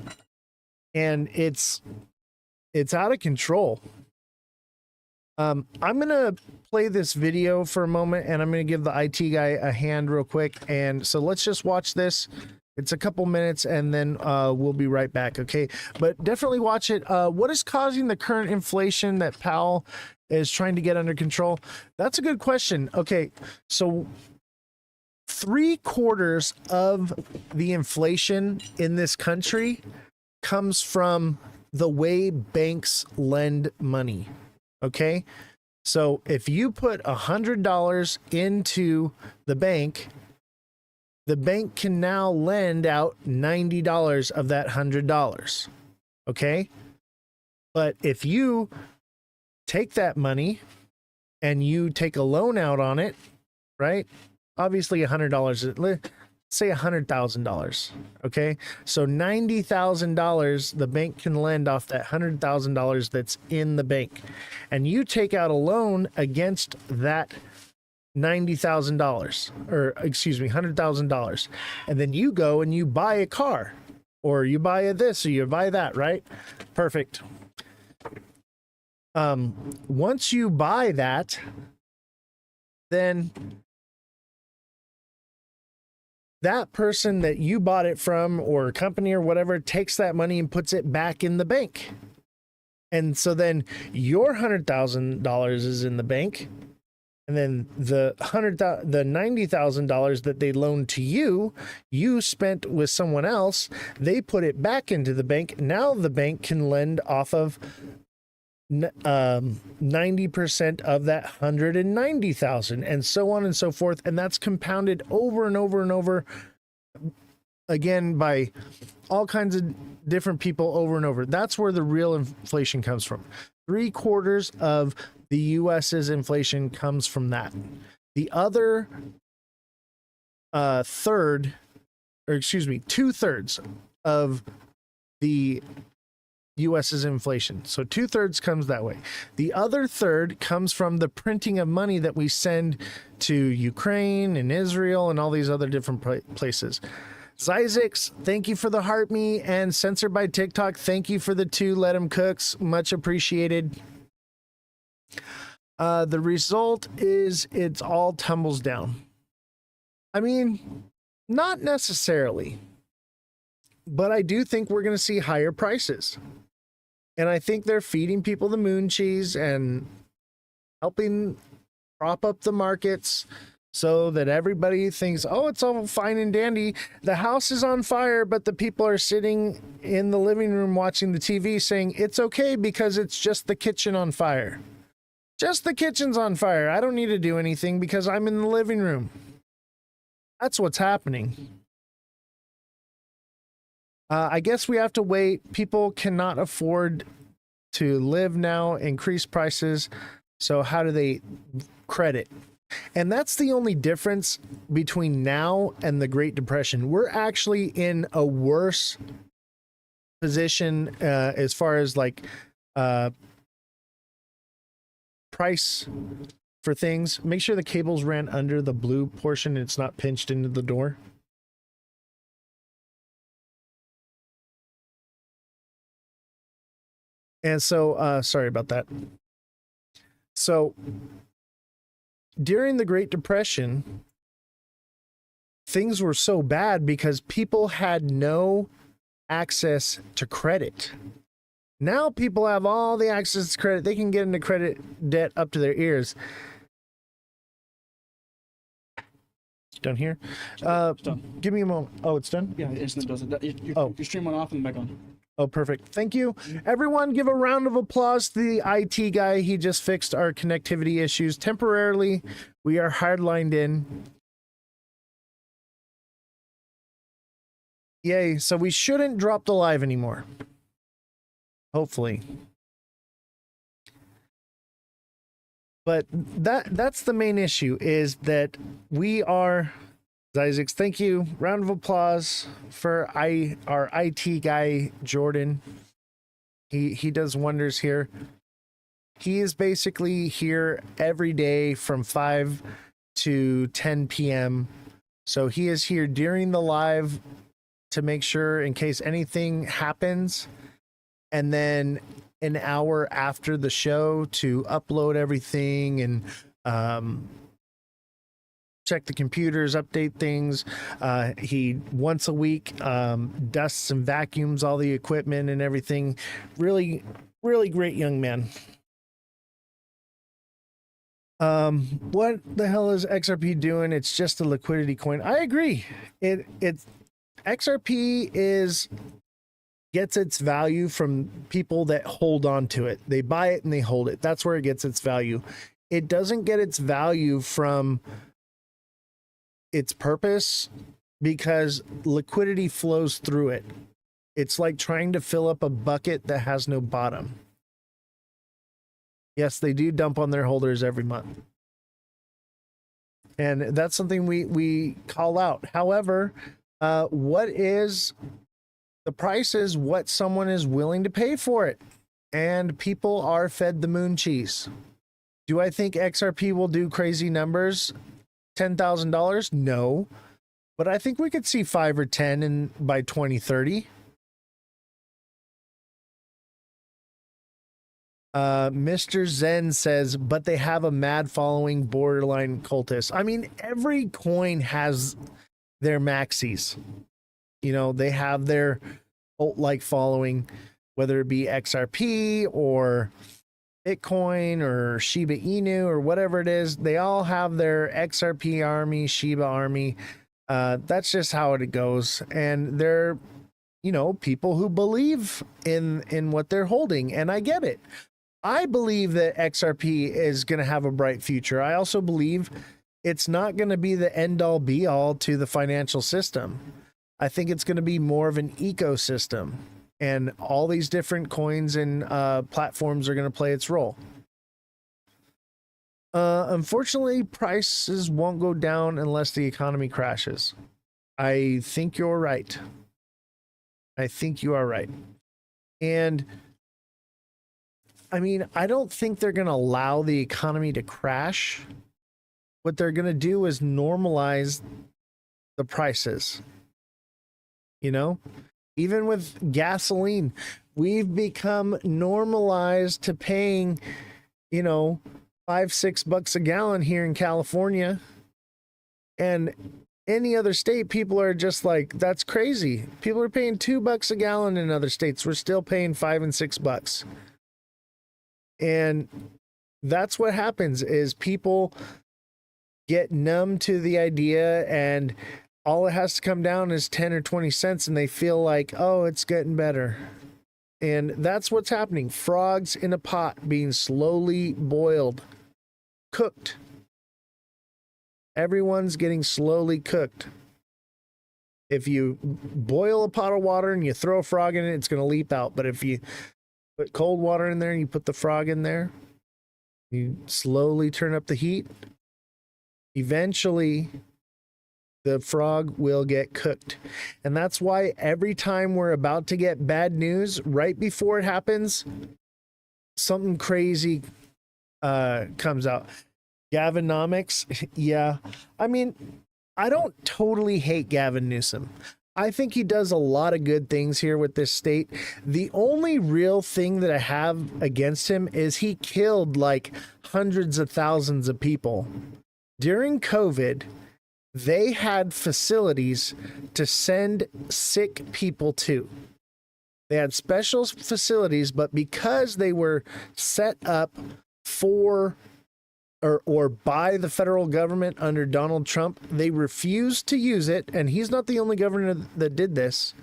And it's out of control. I'm going to play this video for a moment, and I'm going to give the IT guy a hand real quick. And so let's just watch this. It's a couple minutes, and then we'll be right back, okay? But definitely watch it. What is causing the current inflation that Powell is trying to get under control? That's a good question. Okay, so 3/4 of the inflation in this country comes from the way banks lend money. Okay, so if you put $100 into the bank can now lend out $90 of that $100. Okay, but if you take that money and you take a loan out on it, right? Obviously $100, say $100,000. Okay, so $90,000 the bank can lend off that $100,000 that's in the bank, and you take out a loan against that $90,000, or excuse me, $100,000, and then you go and you buy a car, or you buy a this, or you buy that, right? Perfect. Once you buy that, then that person that you bought it from, or company or whatever, takes that money and puts it back in the bank. And so then your $100,000 is in the bank, and then the $90,000 that they loaned to you, you spent with someone else. They put it back into the bank. Now the bank can lend off of 90% of that 190,000, and so on and so forth. And that's compounded over and over and over again by all kinds of different people over and over. That's where the real inflation comes from. 3/4 of the US's inflation comes from that. The other third, or excuse me, 2/3 of the US's inflation. So 2/3 comes that way. The other third comes from the printing of money that we send to Ukraine and Israel and all these other different places. Zizix, thank you for the heart me, and Censored by TikTok, thank you for the 2 Let 'em cooks, much appreciated. The result is it's all tumbles down. I mean, not necessarily, but I do think we're going to see higher prices. And I think they're feeding people the moon cheese and helping prop up the markets so that everybody thinks, oh, it's all fine and dandy. The house is on fire, but the people are sitting in the living room watching the TV saying it's okay because it's just the kitchen on fire. Just the kitchen's on fire. I don't need to do anything because I'm in the living room. That's what's happening. I guess we have to wait. People cannot afford to live now, increase prices. So how do they credit? And that's the only difference between now and the Great Depression. We're actually in a worse position as far as like price for things. Make sure the cables ran under the blue portion and it's not pinched into the door. And so, sorry about that. So, during the Great Depression, things were so bad because people had no access to credit. Now people have all the access to credit. They can get into credit debt up to their ears. Done here? Give me a moment. Oh, it's done? Yeah, it instantly does it. Your stream went off and back on. Oh, perfect. Thank you. Everyone give a round of applause to the IT guy. He just fixed our connectivity issues temporarily. We are hardlined in. Yay. So we shouldn't drop the live anymore. Hopefully. But that's the main issue, is that we are, Isaacs, thank you. Round of applause for our IT guy, Jordan. He does wonders here. He is basically here every day from 5 to 10 p.m. So he is here during the live to make sure in case anything happens, and then an hour after the show to upload everything and check the computers, update things. He once a week dusts and vacuums all the equipment and everything. Really, really great young man. What the hell is XRP doing? It's just a liquidity coin. I agree. It's XRP gets its value from people that hold on to it. They buy it and they hold it. That's where it gets its value. It doesn't get its value from its purpose, because liquidity flows through it. It's like trying to fill up a bucket that has no bottom. Yes, they do dump on their holders every month. And that's something we call out. However, what is the price is what someone is willing to pay for it. And people are fed the moon cheese. Do I think XRP will do crazy numbers? $10,000? No. But I think we could see 5 or 10 by 2030. Mr. Zen says, but they have a mad following, borderline cultists. I mean, every coin has their maxis. You know, they have their cult-like following, whether it be XRP or Bitcoin or Shiba Inu or whatever it is. They all have their XRP army, Shiba army. That's just how it goes. And they're, you know, people who believe in what they're holding. And I get it. I believe that XRP is going to have a bright future. I also believe it's not going to be the end all be all to the financial system. I think it's going to be more of an ecosystem, and all these different coins and platforms are going to play its role. Unfortunately, prices won't go down unless the economy crashes. I think you're right. I think you are right. And I mean, I don't think they're going to allow the economy to crash. What they're going to do is normalize the prices. You know, even with gasoline, we've become normalized to paying, you know, $5-6 a gallon here in California. And any other state, people are just like, that's crazy. People are paying $2 a gallon in other states. We're still paying $5 and $6. And that's what happens, is people get numb to the idea, and all it has to come down is 10 or 20 cents, and they feel like, oh, it's getting better. And that's what's happening. Frogs in a pot being slowly boiled, cooked. Everyone's getting slowly cooked. If you boil a pot of water and you throw a frog in it, it's going to leap out. But if you put cold water in there and you put the frog in there, you slowly turn up the heat, eventually the frog will get cooked. And that's why every time we're about to get bad news, right before it happens, something crazy comes out. Gavonomics, yeah. I mean, I don't totally hate Gavin Newsom. I think he does a lot of good things here with this state. The only real thing that I have against him is he killed like hundreds of thousands of people. During COVID, they had facilities to send sick people to. They had special facilities, but because they were set up for or by the federal government under Donald Trump, they refused to use it. And he's not the only governor that did this.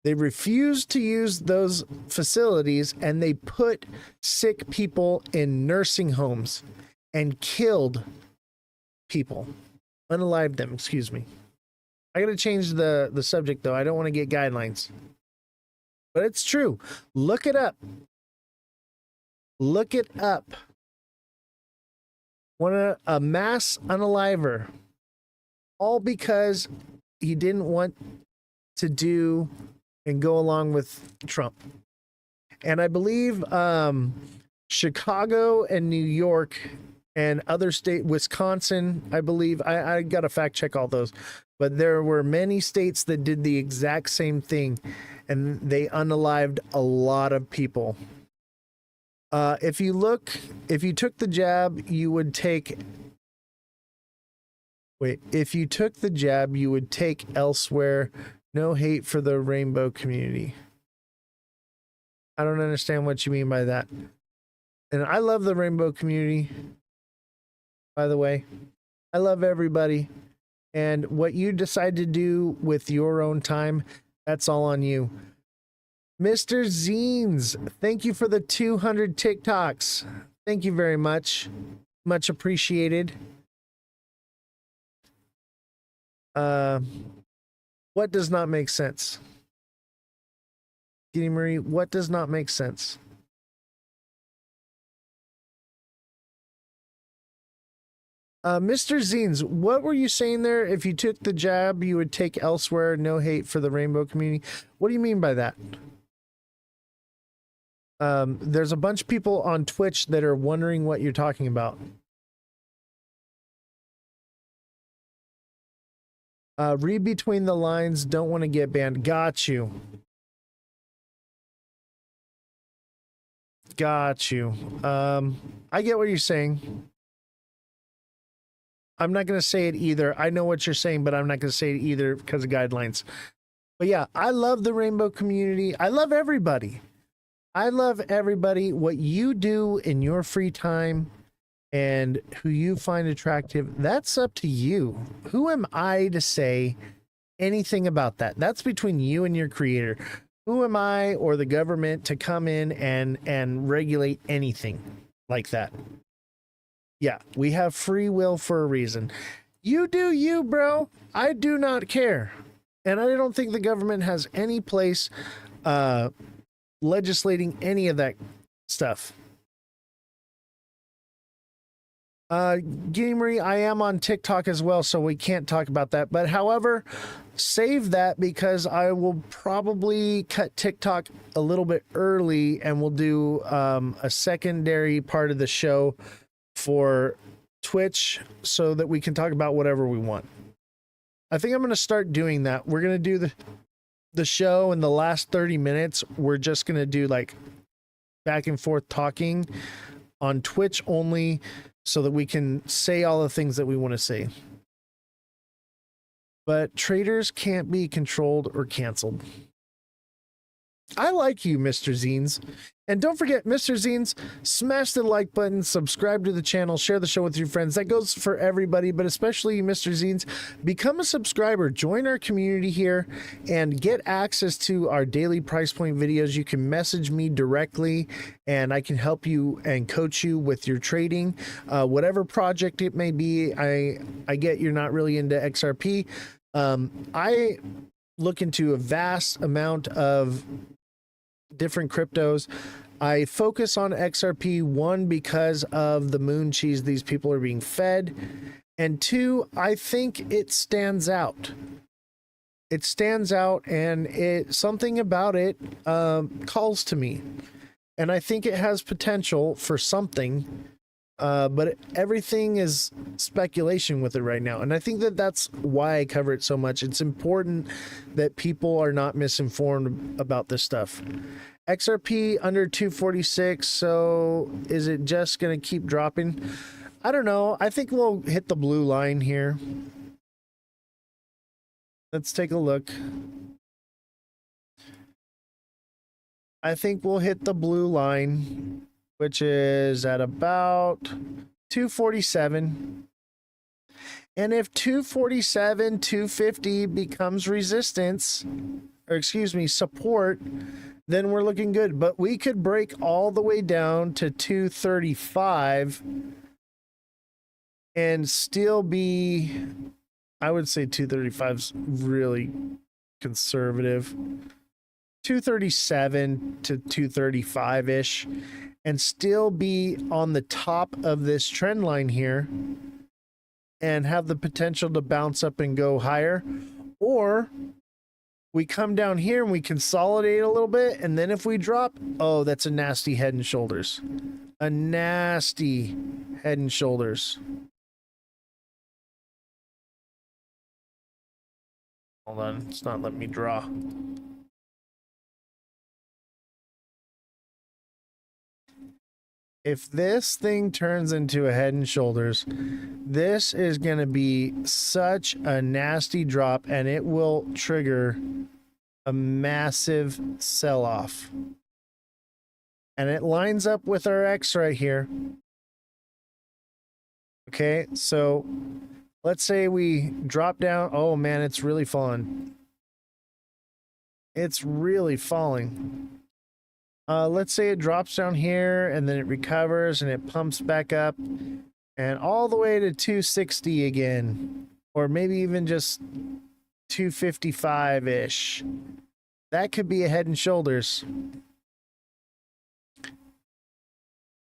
They refused to use those facilities, and they put sick people in nursing homes and killed people. Unalived them, excuse me. I got to change the subject, though. I don't want to get guidelines. But it's true. Look it up. Look it up. a mass unaliver, all because he didn't want to do and go along with Trump. And I believe Chicago and New York and other state, Wisconsin, I believe, I got to fact check all those, but there were many states that did the exact same thing, and they unalived a lot of people. If you took the jab, you would take elsewhere. No hate for the rainbow community. I don't understand what you mean by that. And I love the rainbow community, by the way. I love everybody. And what you decide to do with your own time, that's all on you. Mr. Zines, thank you for the 200 TikToks. Thank you very much. Much appreciated. What does not make sense? Kitty Marie, what does not make sense? Mr. Zines, what were you saying there? If you took the jab, you would take elsewhere. No hate for the rainbow community. What do you mean by that? There's a bunch of people on Twitch that are wondering what you're talking about. Read between the lines. Don't want to get banned. Got you. Got you. I get what you're saying. I'm not going to say it either. I know what you're saying, but I'm not going to say it either because of guidelines. But yeah, I love the rainbow community. I love everybody. I love everybody. What you do in your free time and who you find attractive, that's up to you. Who am I to say anything about that? That's between you and your creator. Who am I or the government to come in and regulate anything like that? Yeah, we have free will for a reason. You do you, bro. I do not care. And I don't think the government has any place legislating any of that stuff. Guinea Marie, I am on TikTok as well, so we can't talk about that. But however, save that because I will probably cut TikTok a little bit early and we'll do a secondary part of the show for Twitch so that we can talk about whatever we want. I think I'm going to start doing that. We're going to do the show in the last 30 minutes. We're just going to do like back and forth talking on Twitch only so that we can say all the things that we want to say. But traders can't be controlled or canceled. I like you, Mr. Zines. And don't forget, Mr. Zines, smash the like button, subscribe to the channel, share the show with your friends. That goes for everybody, but especially Mr. Zines. Become a subscriber, join our community here, and get access to our daily price point videos. You can message me directly, and I can help you and coach you with your trading. Whatever project it may be, I get you're not really into XRP. I look into a vast amount of different cryptos. I focus on XRP, one, because of the moon cheese these people are being fed, and two, I think it stands out. It stands out, and something about it calls to me, and I think it has potential for something. But everything is speculation with it right now. And I think that that's why I cover it so much. It's important that people are not misinformed about this stuff. XRP under 246. So is it just going to keep dropping? I don't know. I think we'll hit the blue line here. Let's take a look. I think we'll hit the blue line, which is at about 247. And if 247, 250 becomes resistance, or excuse me, support, then we're looking good. But we could break all the way down to 235 and still be, I would say 235 is really conservative. 237 to 235 ish, and still be on the top of this trend line here and have the potential to bounce up and go higher. Or we come down here and we consolidate a little bit, and then if we drop, oh, that's a nasty head and shoulders. A nasty head and shoulders. Hold on, it's not letting me draw. If this thing turns into a head and shoulders, this is going to be such a nasty drop, and it will trigger a massive sell-off. And it lines up with our X right here. Okay, so let's say we drop down. Oh man, it's really falling. It's really falling. Let's say it drops down here and then it recovers and it pumps back up and all the way to 260 again, or maybe even just 255-ish. That could be a head and shoulders.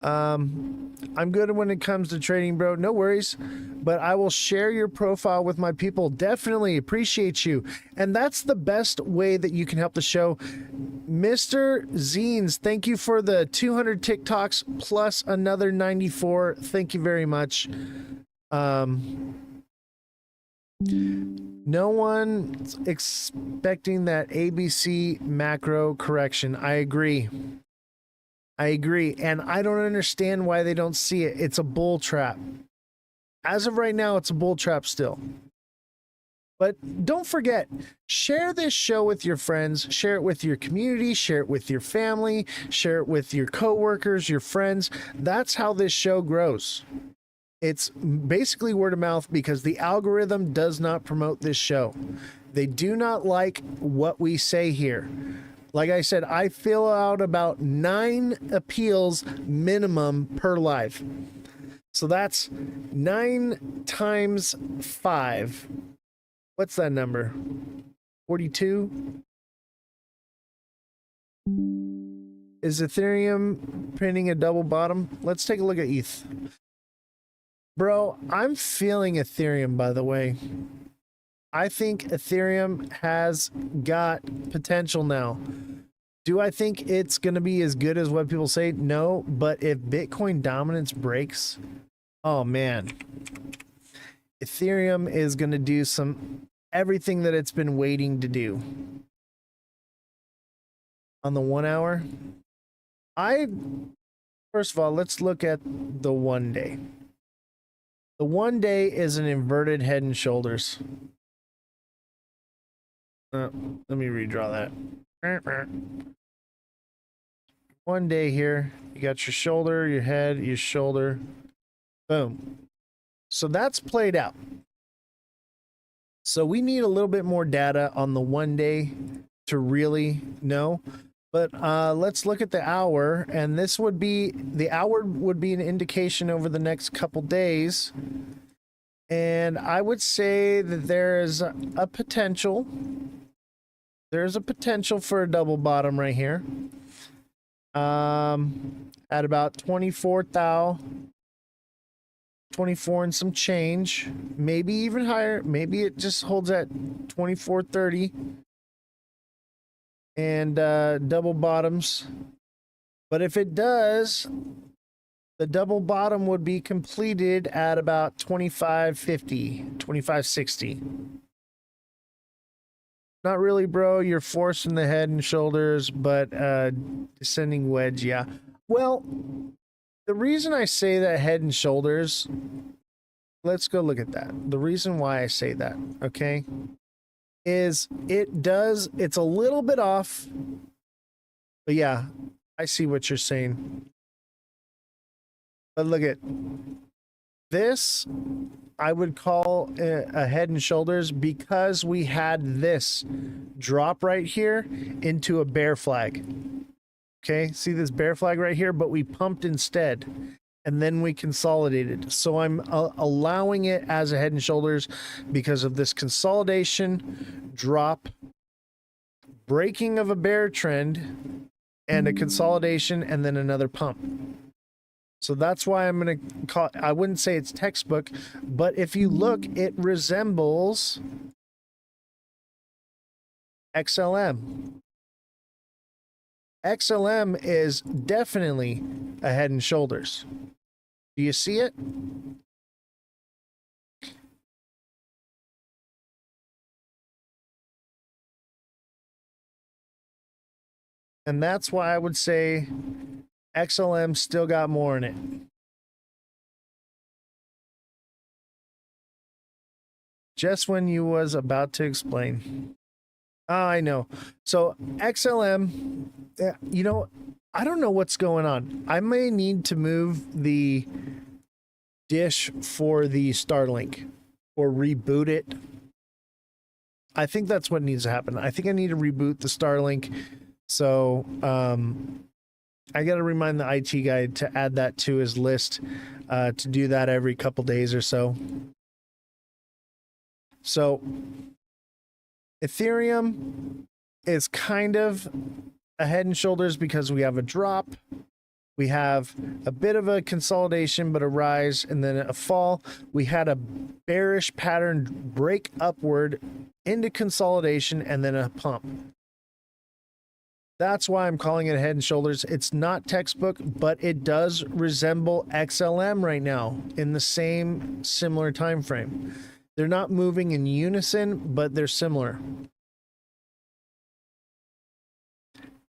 I'm good when it comes to trading, bro. No worries. But I will share your profile with my people. Definitely appreciate you. And that's the best way that you can help the show. Mr. Zines, thank you for the 200 TikToks plus another 94. Thank you very much. No one's expecting that ABC macro correction. I agree. And I don't understand why they don't see it. It's a bull trap. As of right now, it's a bull trap still. But don't forget, share this show with your friends, share it with your community, share it with your family, share it with your coworkers, your friends. That's how this show grows. It's basically word of mouth because the algorithm does not promote this show. They do not like what we say here. Like I said, I fill out about 9 appeals minimum per live. So that's 9 times 5. What's that number? 42? Is Ethereum printing a double bottom? Let's take a look at ETH. Bro, I'm feeling Ethereum, by the way. I think Ethereum has got potential now. Do I think it's going to be as good as what people say? No, but if Bitcoin dominance breaks, oh man, Ethereum is going to do everything that it's been waiting to do. On the 1 hour, first of all, let's look at the 1 day. The 1 day is an inverted head and shoulders. Let me redraw that. 1 day here. You got your shoulder, your head, your shoulder. Boom. So that's played out. So we need a little bit more data on the 1 day to really know. But let's look at the hour, and the hour would be an indication over the next couple days. And I would say that there's a potential. There's a potential for a double bottom right here. At about 24,000, 24 and some change, maybe even higher. Maybe it just holds at 2430 and double bottoms. But if it does, the double bottom would be completed at about 2550, 2560. Not really, bro. You're forcing the head and shoulders, but descending wedge, yeah. Well, the reason I say that head and shoulders, let's go look at that. The reason why I say that, okay, is it's a little bit off. But yeah, I see what you're saying. But look at this. I would call a head and shoulders because we had this drop right here into a bear flag. Okay, see this bear flag right here, but we pumped instead and then we consolidated. So I'm allowing it as a head and shoulders because of this consolidation, drop, breaking of a bear trend and a consolidation and then another pump. So that's why I'm going to call, I wouldn't say it's textbook, but if you look, it resembles XLM. XLM is definitely a head and shoulders. Do you see it? And that's why I would say XLM still got more in it. Just when you was about to explain. Oh, I know. So XLM, you know, I don't know what's going on. I may need to move the dish for the Starlink or reboot it. I think that's what needs to happen. I think I need to reboot the Starlink. So I got to remind the IT guy to add that to his list to do that every couple days or so. So Ethereum is kind of a head and shoulders because we have a drop. We have a bit of a consolidation, but a rise and then a fall. We had a bearish pattern break upward into consolidation and then a pump. That's why I'm calling it head and shoulders. It's not textbook, but it does resemble XLM right now in the same similar time frame. They're not moving in unison, but they're similar.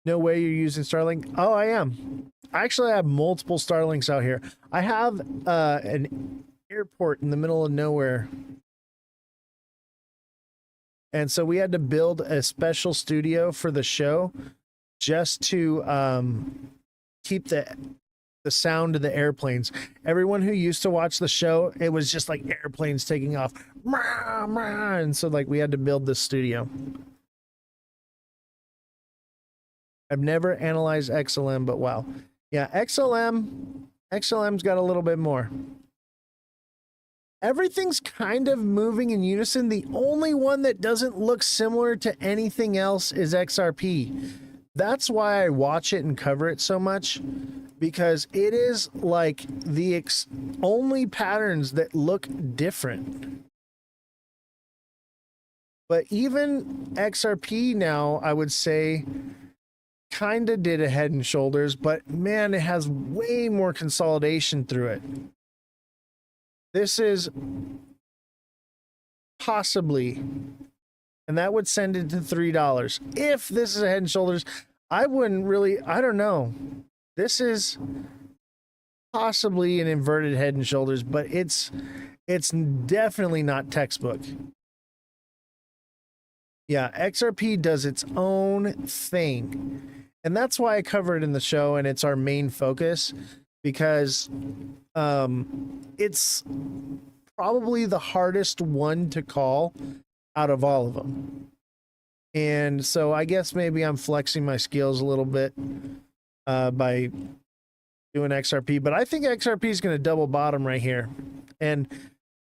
No way you're using Starlink. Oh, I am. I actually have multiple Starlinks out here. I have an airport in the middle of nowhere. And so we had to build a special studio for the show just to keep the sound of the airplanes. Everyone who used to watch the show, it was just like airplanes taking off. And so like we had to build this studio. I've never analyzed XLM, but wow. Yeah, XLM's got a little bit more. Everything's kind of moving in unison. The only one that doesn't look similar to anything else is XRP. That's why I watch it and cover it so much, because it is like the only patterns that look different. But even XRP now, I would say, kind of did a head and shoulders, but man, it has way more consolidation through it. This is possibly, and that would send it to $3. If this is a head and shoulders, I wouldn't really, I don't know. This is possibly an inverted head and shoulders, but it's definitely not textbook. Yeah, XRP does its own thing. And that's why I cover it in the show, and it's our main focus, because it's probably the hardest one to call out of all of them. And so I guess maybe I'm flexing my skills a little bit by doing XRP, but I think XRP is going to double bottom right here. And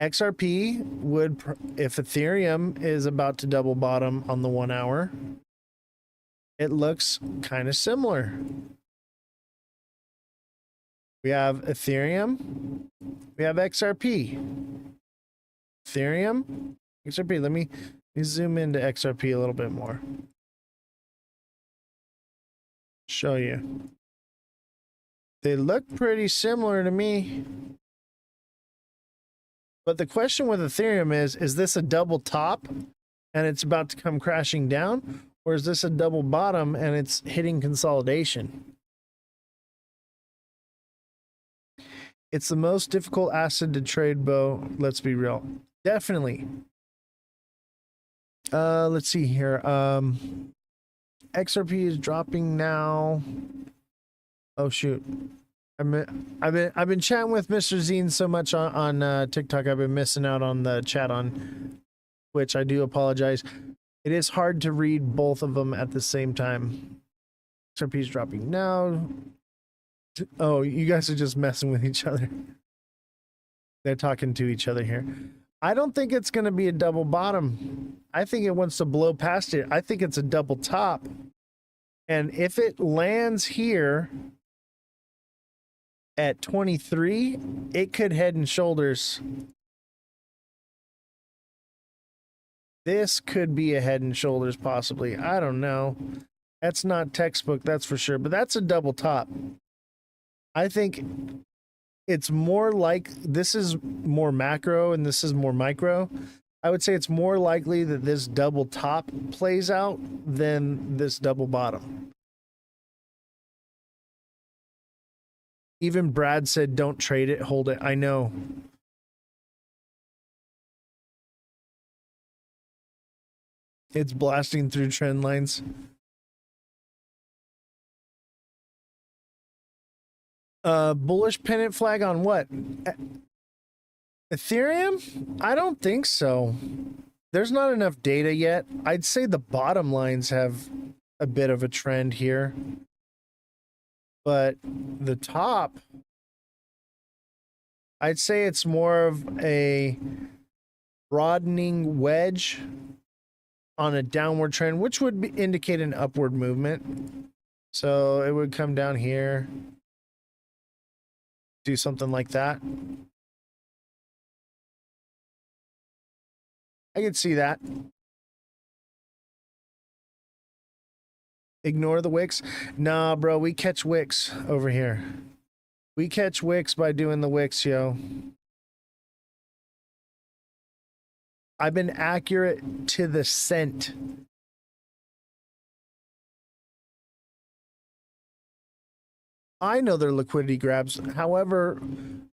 XRP would, if Ethereum is about to double bottom on the 1 hour, it looks kind of similar. We have Ethereum, we have XRP. Ethereum, XRP. Let me zoom into XRP a little bit more. Show you. They look pretty similar to me. But the question with Ethereum is this a double top and it's about to come crashing down? Or is this a double bottom and it's hitting consolidation? It's the most difficult asset to trade, Bo. Let's be real. Definitely. Let's see here. XRP is dropping now. Oh shoot. I've been chatting with Mr. Zine so much on TikTok. I've been missing out on the chat on Twitch. I do apologize. It is hard to read both of them at the same time. XRP is dropping now. Oh, you guys are just messing with each other. They're talking to each other here. I don't think it's going to be a double bottom. I think it wants to blow past it. I think it's a double top. And if it lands here at 23, it could head and shoulders. This could be a head and shoulders possibly. I don't know. That's not textbook, that's for sure. But that's a double top. I think it's more like, this is more macro and this is more micro. I would say it's more likely that this double top plays out than this double bottom. Even Brad said, don't trade it, hold it. I know. It's blasting through trend lines. Bullish pennant flag on what? Ethereum? I don't think so. There's not enough data yet. I'd say the bottom lines have a bit of a trend here. But the top, I'd say it's more of a broadening wedge on a downward trend, which would indicate an upward movement. So it would come down here, do something like that. I could see that. Ignore the wicks. Nah, bro, we catch wicks over here. We catch wicks by doing the wicks, yo. I've been accurate to the cent. I know they're liquidity grabs. However,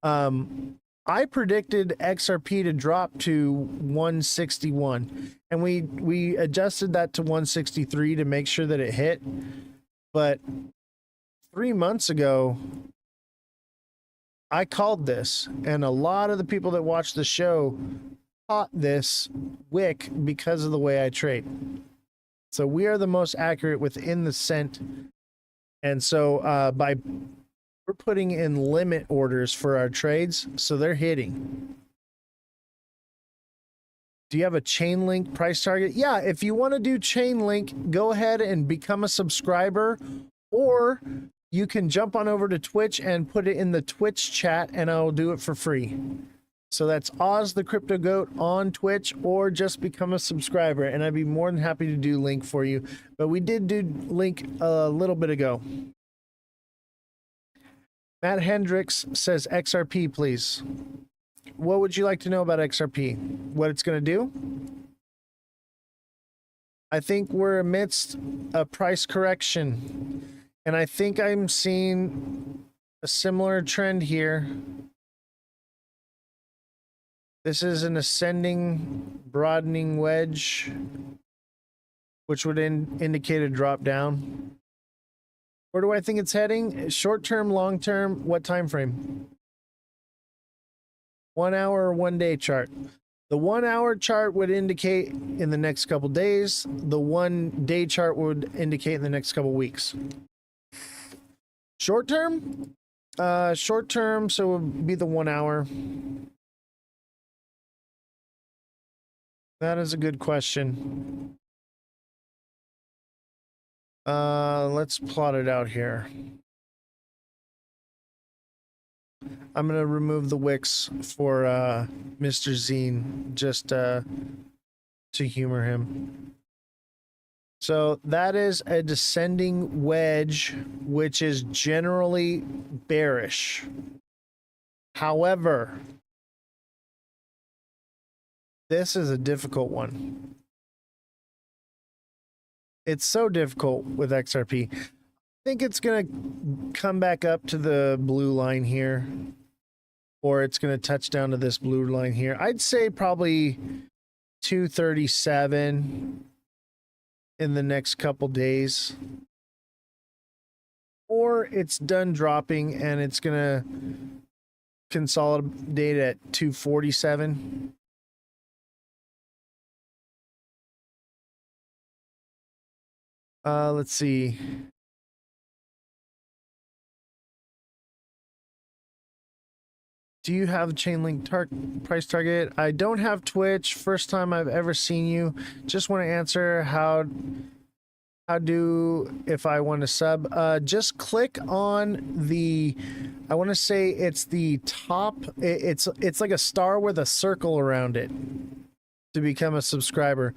I predicted XRP to drop to 161, and we adjusted that to 163 to make sure that it hit. But 3 months ago, I called this, and a lot of the people that watch the show caught this wick because of the way I trade. So we are the most accurate within the cent. And so we're putting in limit orders for our trades, so they're hitting. Do you have a chain link price target? Yeah, if you want to do chain link, go ahead and become a subscriber, or you can jump on over to Twitch and put it in the Twitch chat, and I'll do it for free. So that's Ozthecryptogoat on Twitch, or just become a subscriber, and I'd be more than happy to do link for you. But we did do link a little bit ago. Matt Hendricks says XRP, please. What would you like to know about XRP? What it's going to do? I think we're amidst a price correction, and I think I'm seeing a similar trend here. This is an ascending, broadening wedge, which would indicate a drop down. Where do I think it's heading? Short term, long term, what time frame? 1 hour or 1 day chart. The 1 hour chart would indicate in the next couple days. The 1 day chart would indicate in the next couple weeks. Short term? Short term, so it would be the 1 hour. That is a good question. Let's plot it out here. I'm going to remove the wicks for Mr. Zine, just to humor him. So that is a descending wedge, which is generally bearish. However, this is a difficult one. It's so difficult with XRP. I think it's going to come back up to the blue line here, or it's going to touch down to this blue line here. I'd say probably 237 in the next couple days, or it's done dropping and it's going to consolidate at 247. Let's see. Do you have chain link price target? I don't have Twitch. First time I've ever seen you. Just want to answer how do if I want to sub. Just click on the, I want to say it's the top. It's like a star with a circle around it to become a subscriber.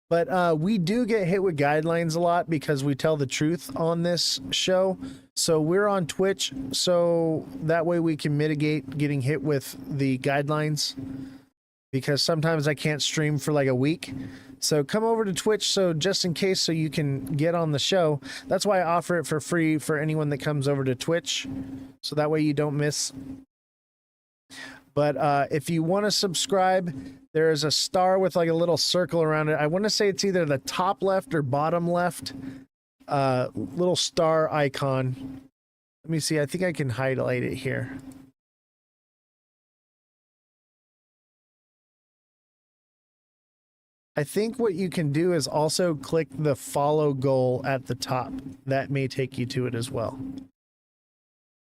But we do get hit with guidelines a lot because we tell the truth on this show. So we're on Twitch, so that way we can mitigate getting hit with the guidelines, because sometimes I can't stream for like a week. So come over to Twitch, so just in case, so you can get on the show. That's why I offer it for free for anyone that comes over to Twitch, so that way you don't miss. But if you want to subscribe, there is a star with like a little circle around it. I want to say it's either the top left or bottom left little star icon. Let me see. I think I can highlight it here. I think what you can do is also click the follow goal at the top. That may take you to it as well.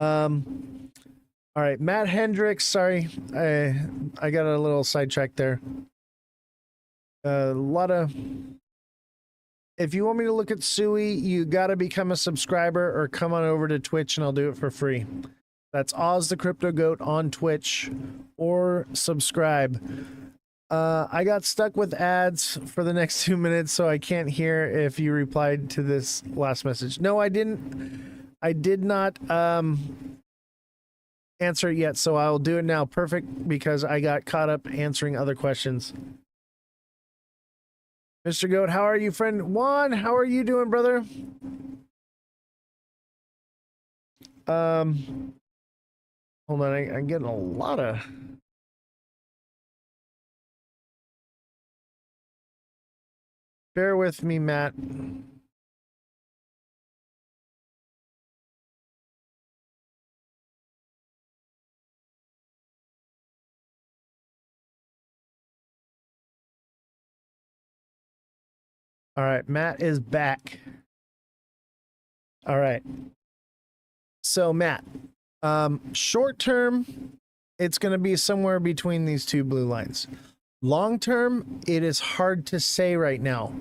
All right, Matt Hendricks, sorry, I got a little sidetracked there. A lot of, if you want me to look at Sui, you got to become a subscriber or come on over to Twitch and I'll do it for free. That's Ozthecryptogoat on Twitch, or subscribe. I got stuck with ads for the next 2 minutes, so I can't hear if you replied to this last message. No, I didn't. I did not answer it yet, so I'll do it now. Perfect, because I got caught up answering other questions. Mr. Goat, how are you, friend? Juan, how are you doing, brother? Hold on, I'm getting a lot of... Bear with me, Matt. All right, Matt is back. All right. So, Matt, short term, it's going to be somewhere between these two blue lines. Long term, it is hard to say right now.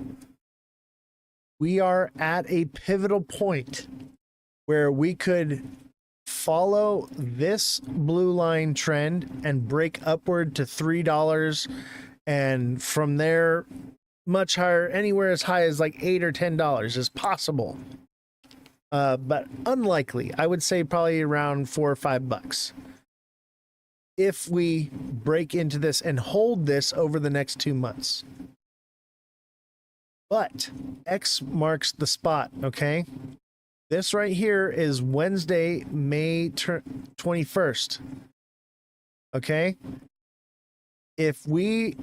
We are at a pivotal point where we could follow this blue line trend and break upward to $3, and from there much higher, anywhere as high as like $8 or $10 is possible, but unlikely. I would say probably around $4 or $5 if we break into this and hold this over the next 2 months. But X marks the spot. Okay, this right here is Wednesday, May 21st. Okay, if we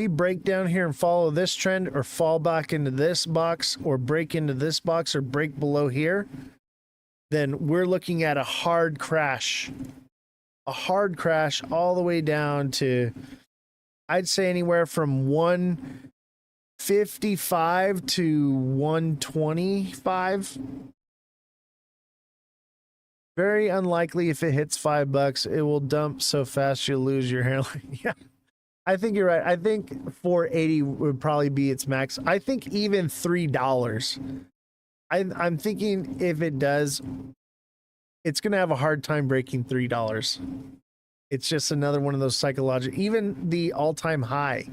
break down here and follow this trend, or fall back into this box, or break into this box, or break below here, then we're looking at a hard crash all the way down to, I'd say, anywhere from 155 to 125. Very unlikely. If it hits $5, it will dump so fast you'll lose your hairline. Yeah, I think you're right. I think 480 would probably be its max. I think even $3. I'm thinking if it does, it's gonna have a hard time breaking $3. It's just another one of those psychological. Even the all-time high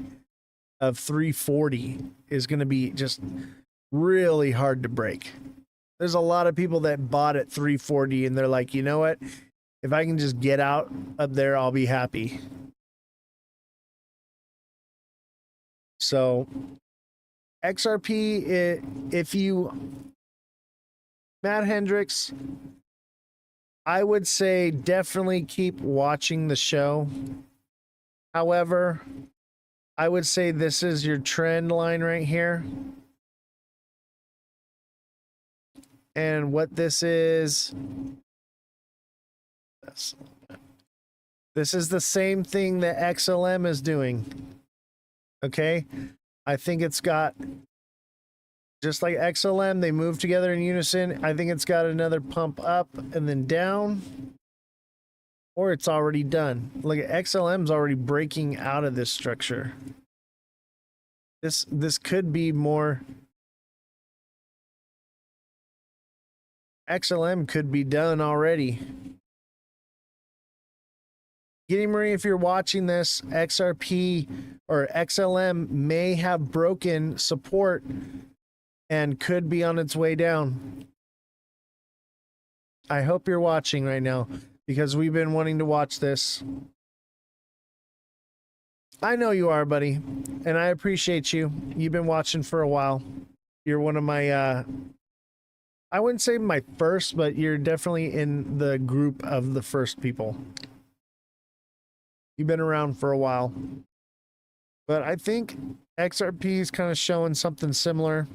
of 340 is gonna be just really hard to break. There's a lot of people that bought at 340 and they're like, you know what? If I can just get out up there, I'll be happy. So XRP, if you, Matt Hendricks, I would say definitely keep watching the show. However, I would say this is your trend line right here. And what this is the same thing that XLM is doing. Okay, I think it's got, just like XLM, they move together in unison. I think it's got another pump up and then down. Or it's already done. Look at XLM's already breaking out of this structure. This could be more. XLM could be done already. Giddy Marie, if you're watching this, XRP or XLM may have broken support and could be on its way down. I hope you're watching right now because we've been wanting to watch this. I know you are, buddy, and I appreciate you. You've been watching for a while. You're one of my, I wouldn't say my first, but you're definitely in the group of the first people. You've been around for a while. But I think XRP is kind of showing something similar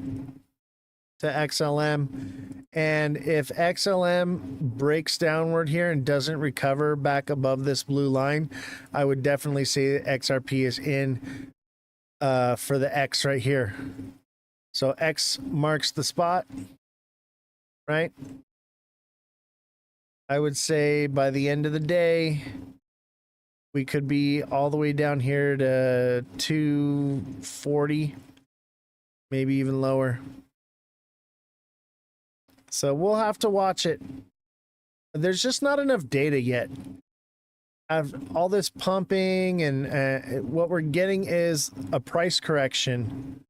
to XLM. And if XLM breaks downward here and doesn't recover back above this blue line, I would definitely say that XRP is in for the X right here. So X marks the spot, right? I would say by the end of the day, we could be all the way down here to 240, maybe even lower. So we'll have to watch it. There's just not enough data yet. I've all this pumping, and what we're getting is a price correction.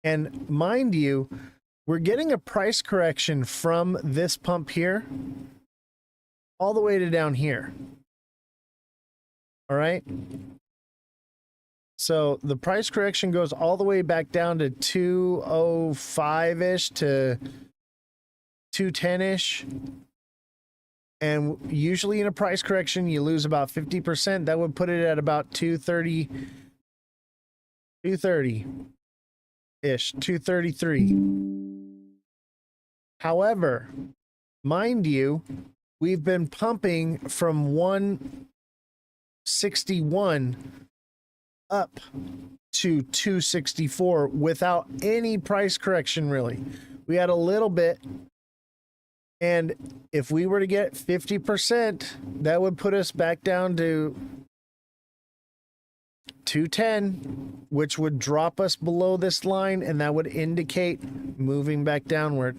And mind you, we're getting a price correction from this pump here all the way to down here. All right. So the price correction goes all the way back down to 205-ish to 210-ish. And usually in a price correction, you lose about 50%. That would put it at about 230-ish, 233. However, mind you, we've been pumping from 161 up to 264 without any price correction, really. We had a little bit, and if we were to get 50%, that would put us back down to 210, which would drop us below this line, and that would indicate moving back downward.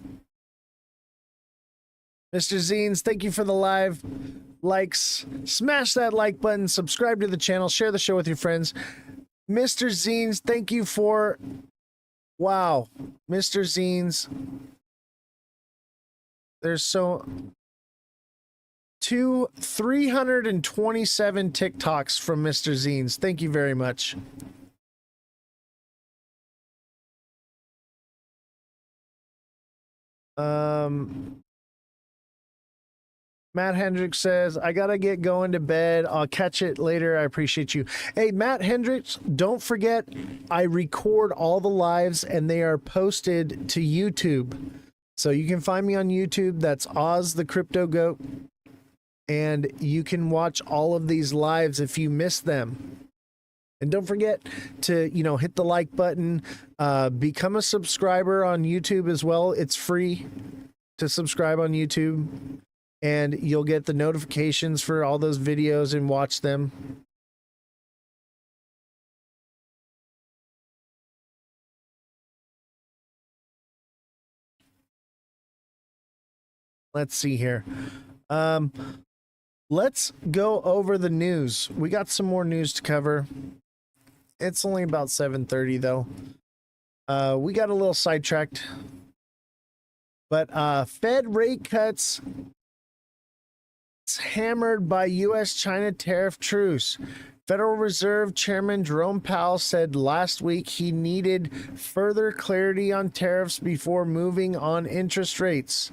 Mr. Zines, thank you for the live likes. Smash that like button, subscribe to the channel, share the show with your friends. Mr. Zines, thank you for, wow, Mr. Zines, there's 327 TikToks from Mr. Zines. Thank you very much. Matt Hendricks says, I gotta get going to bed. I'll catch it later. I appreciate you. Hey, Matt Hendricks, don't forget, I record all the lives and they are posted to YouTube. So you can find me on YouTube. That's Ozthecryptogoat. And you can watch all of these lives if you miss them. And don't forget to, hit the like button. Become a subscriber on YouTube as well. It's free to subscribe on YouTube. And you'll get the notifications for all those videos and watch them. Let's see here. Let's go over the news. We got some more news to cover. It's only about 7:30 though. We got a little sidetracked. But Fed rate cuts hammered by U.S.-China tariff truce. Federal Reserve Chairman Jerome Powell said last week he needed further clarity on tariffs before moving on interest rates.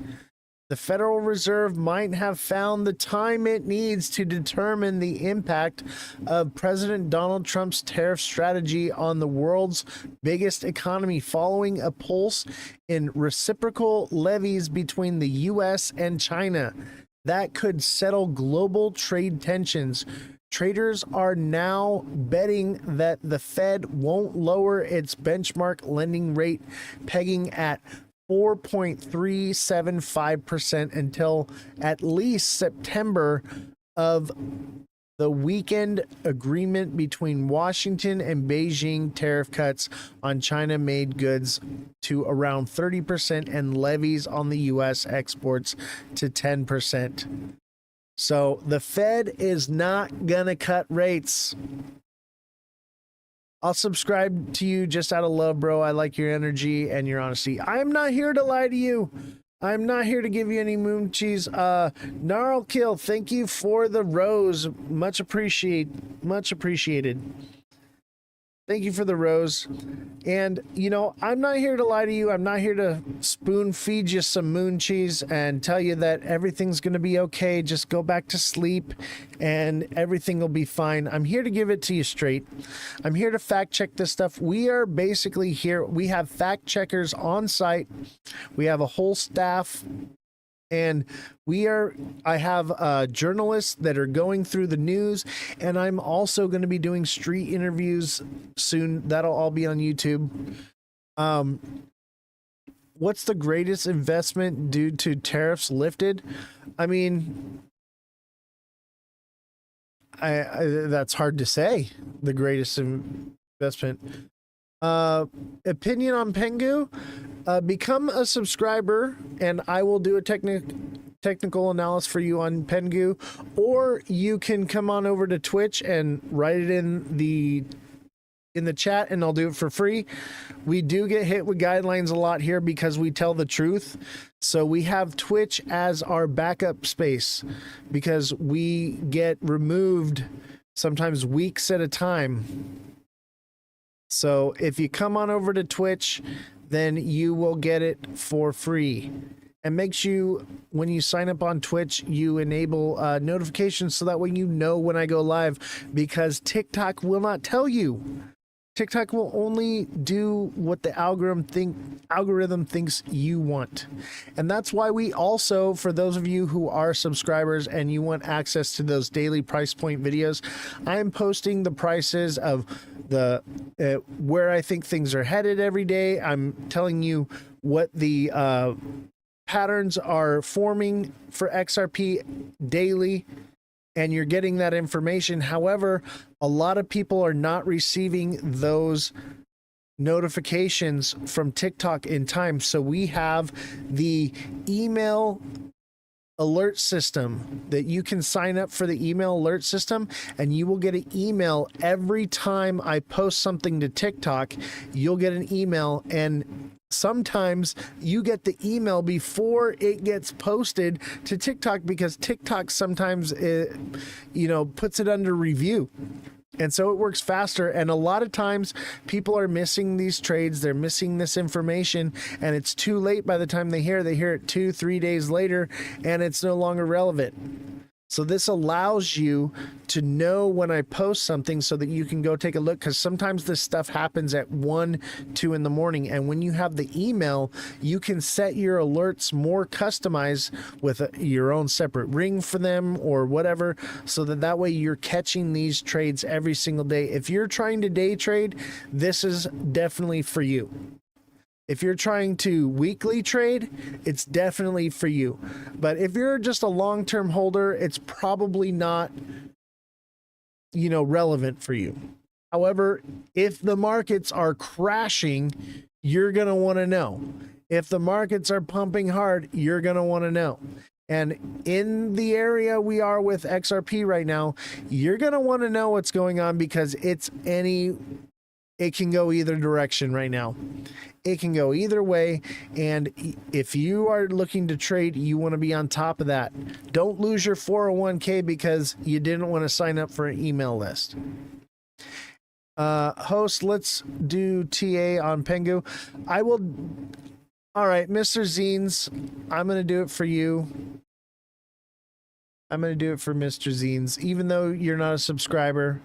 The Federal Reserve might have found the time it needs to determine the impact of President Donald Trump's tariff strategy on the world's biggest economy following a pulse in reciprocal levies between the U.S. and China that could settle global trade tensions. Traders are now betting that the Fed won't lower its benchmark lending rate, pegging at 4.375% until at least September of the weekend agreement between Washington and Beijing tariff cuts on China-made goods to around 30% and levies on the U.S. exports to 10%. So the Fed is not going to cut rates. I'll subscribe to you just out of love, bro. I like your energy and your honesty. I'm not here to lie to you. I'm not here to give you any moon cheese. Gnarl Kill, thank you for the rose. Much appreciated. Thank you for the rose. And, you know, I'm not here to lie to you. I'm not here to spoon feed you some moon cheese and tell you that everything's going to be okay. Just go back to sleep and everything will be fine. I'm here to give it to you straight. I'm here to fact check this stuff. We are basically here. We have fact checkers on site. We have a whole staff. And I have journalists that are going through the news, and I'm also going to be doing street interviews soon. That'll all be on YouTube. What's the greatest investment due to tariffs lifted? I mean, that's hard to say. The greatest investment. Opinion on Pengu? Become a subscriber and I will do a technical analysis for you on Pengu, or you can come on over to Twitch and write it in the chat and I'll do it for free. We do get hit with guidelines a lot here because we tell the truth. So we have Twitch as our backup space because we get removed sometimes weeks at a time. So if you come on over to Twitch, then you will get it for free. And make sure when you sign up on Twitch, you enable notifications so that way you know when I go live, because TikTok will not tell you. TikTok will only do what the algorithm thinks you want. And that's why we also, for those of you who are subscribers and you want access to those daily price point videos, I'm posting the prices of the where I think things are headed every day. I'm telling you what the patterns are forming for XRP daily, and you're getting that information. However, a lot of people are not receiving those notifications from TikTok in time. So we have the email alert system that you can sign up for, the email alert system, and you will get an email every time I post something to TikTok. You'll get an email, and sometimes you get the email before it gets posted to TikTok because TikTok sometimes puts it under review. And so it works faster. And a lot of times people are missing these trades. They're missing this information, and it's too late by the time they hear it 2-3 days later, and it's no longer relevant. So this allows you to know when I post something so that you can go take a look, because sometimes this stuff happens at 1-2 in the morning. And when you have the email, you can set your alerts more customized with your own separate ring for them or whatever, so that way you're catching these trades every single day. If you're trying to day trade, this is definitely for you. If you're trying to weekly trade, it's definitely for you. But if you're just a long-term holder, it's probably not, relevant for you. However, if the markets are crashing, you're going to want to know. If the markets are pumping hard, you're going to want to know. And in the area we are with XRP right now, you're going to want to know what's going on, because it can go either direction right now. It can go either way, and if you are looking to trade, you want to be on top of that. Don't lose your 401k because you didn't want to sign up for an email list. Host, let's do TA on Pengu. I will. All right, Mr. Zines, I'm going to do it for you. I'm going to do it for Mr. Zines. Even though you're not a subscriber,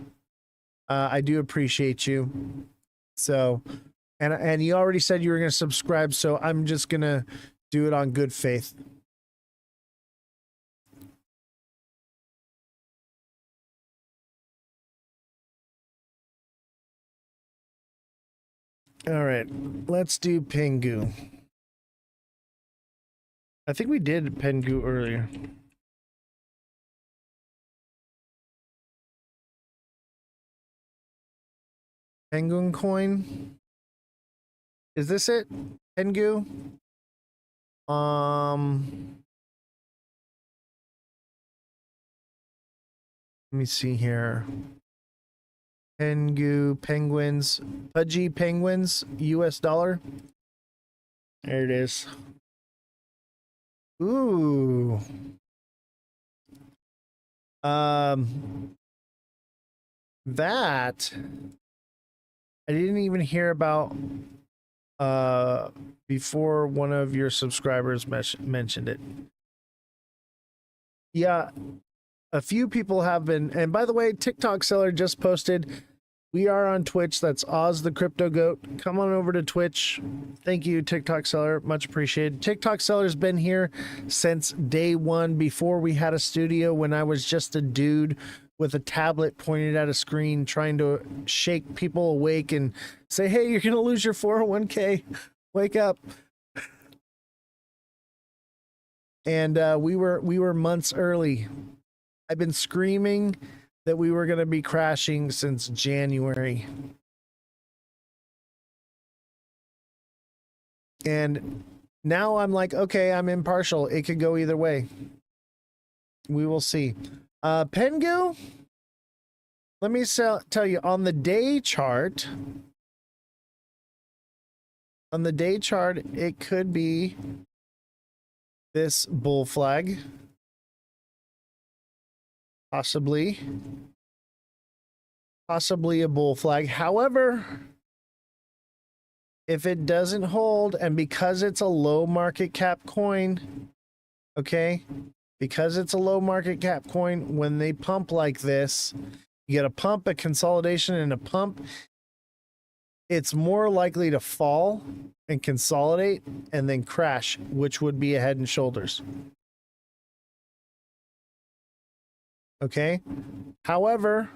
I do appreciate you. So, and you already said you were going to subscribe, so I'm just going to do it on good faith. All right, let's do Pengu. I think we did Pengu earlier. Penguin coin. Is this it? Pengu? Let me see here. Pengu, penguins, pudgy penguins, US dollar. There it is. Ooh. That I didn't even hear about before one of your subscribers mentioned it. Yeah, a few people have been, and by the way, TikTok seller just posted, we are on Twitch. That's Ozthecryptogoat. Come on over to Twitch. Thank you, TikTok seller. Much appreciated. TikTok seller's been here since day one, before we had a studio, when I was just a dude with a tablet pointed at a screen trying to shake people awake and say, hey, you're going to lose your 401k. Wake up. And we were months early. I've been screaming that we were going to be crashing since January. And now I'm like, okay, I'm impartial. It could go either way. We will see. Pengu, let me tell you, on the day chart, it could be this bull flag. Possibly a bull flag. However, if it doesn't hold, and because it's a low market cap coin, okay, because it's a low market cap coin, when they pump like this, you get a pump, a consolidation, and a pump, it's more likely to fall and consolidate and then crash, which would be a head and shoulders. Okay. However,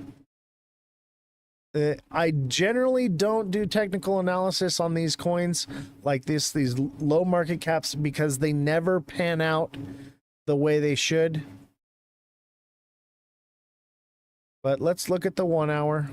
I generally don't do technical analysis on these coins like this, these low market caps, because they never pan out the way they should. But let's look at the 1 hour.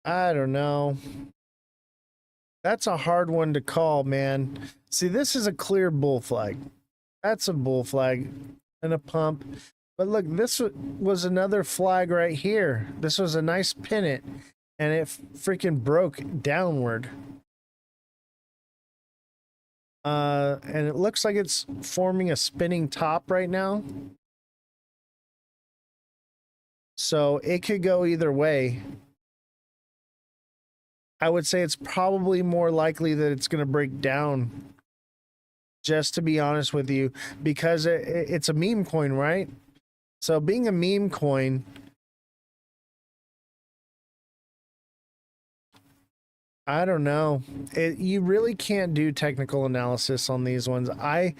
I don't know. That's a hard one to call, man. See, this is a clear bull flag. That's a bull flag and a pump. But look, this was another flag right here. This was a nice pennant, and it freaking broke downward. And it looks like it's forming a spinning top right now. So it could go either way. I would say it's probably more likely that it's going to break down, just to be honest with you, because it's a meme coin, right? So being a meme coin, I don't know. You really can't do technical analysis on these ones. I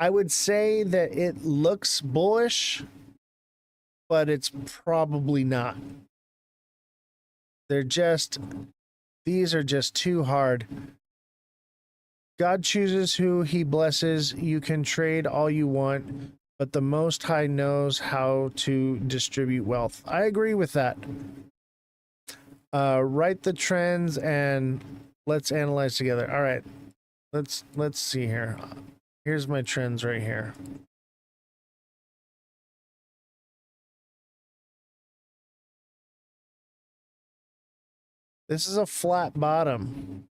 would say that it looks bullish, but it's probably not. These are just too hard. God chooses who he blesses. You can trade all you want, but the Most High knows how to distribute wealth. I agree with that. Write the trends and let's analyze together. All right. Let's see here. Here's my trends right here. This is a flat bottom.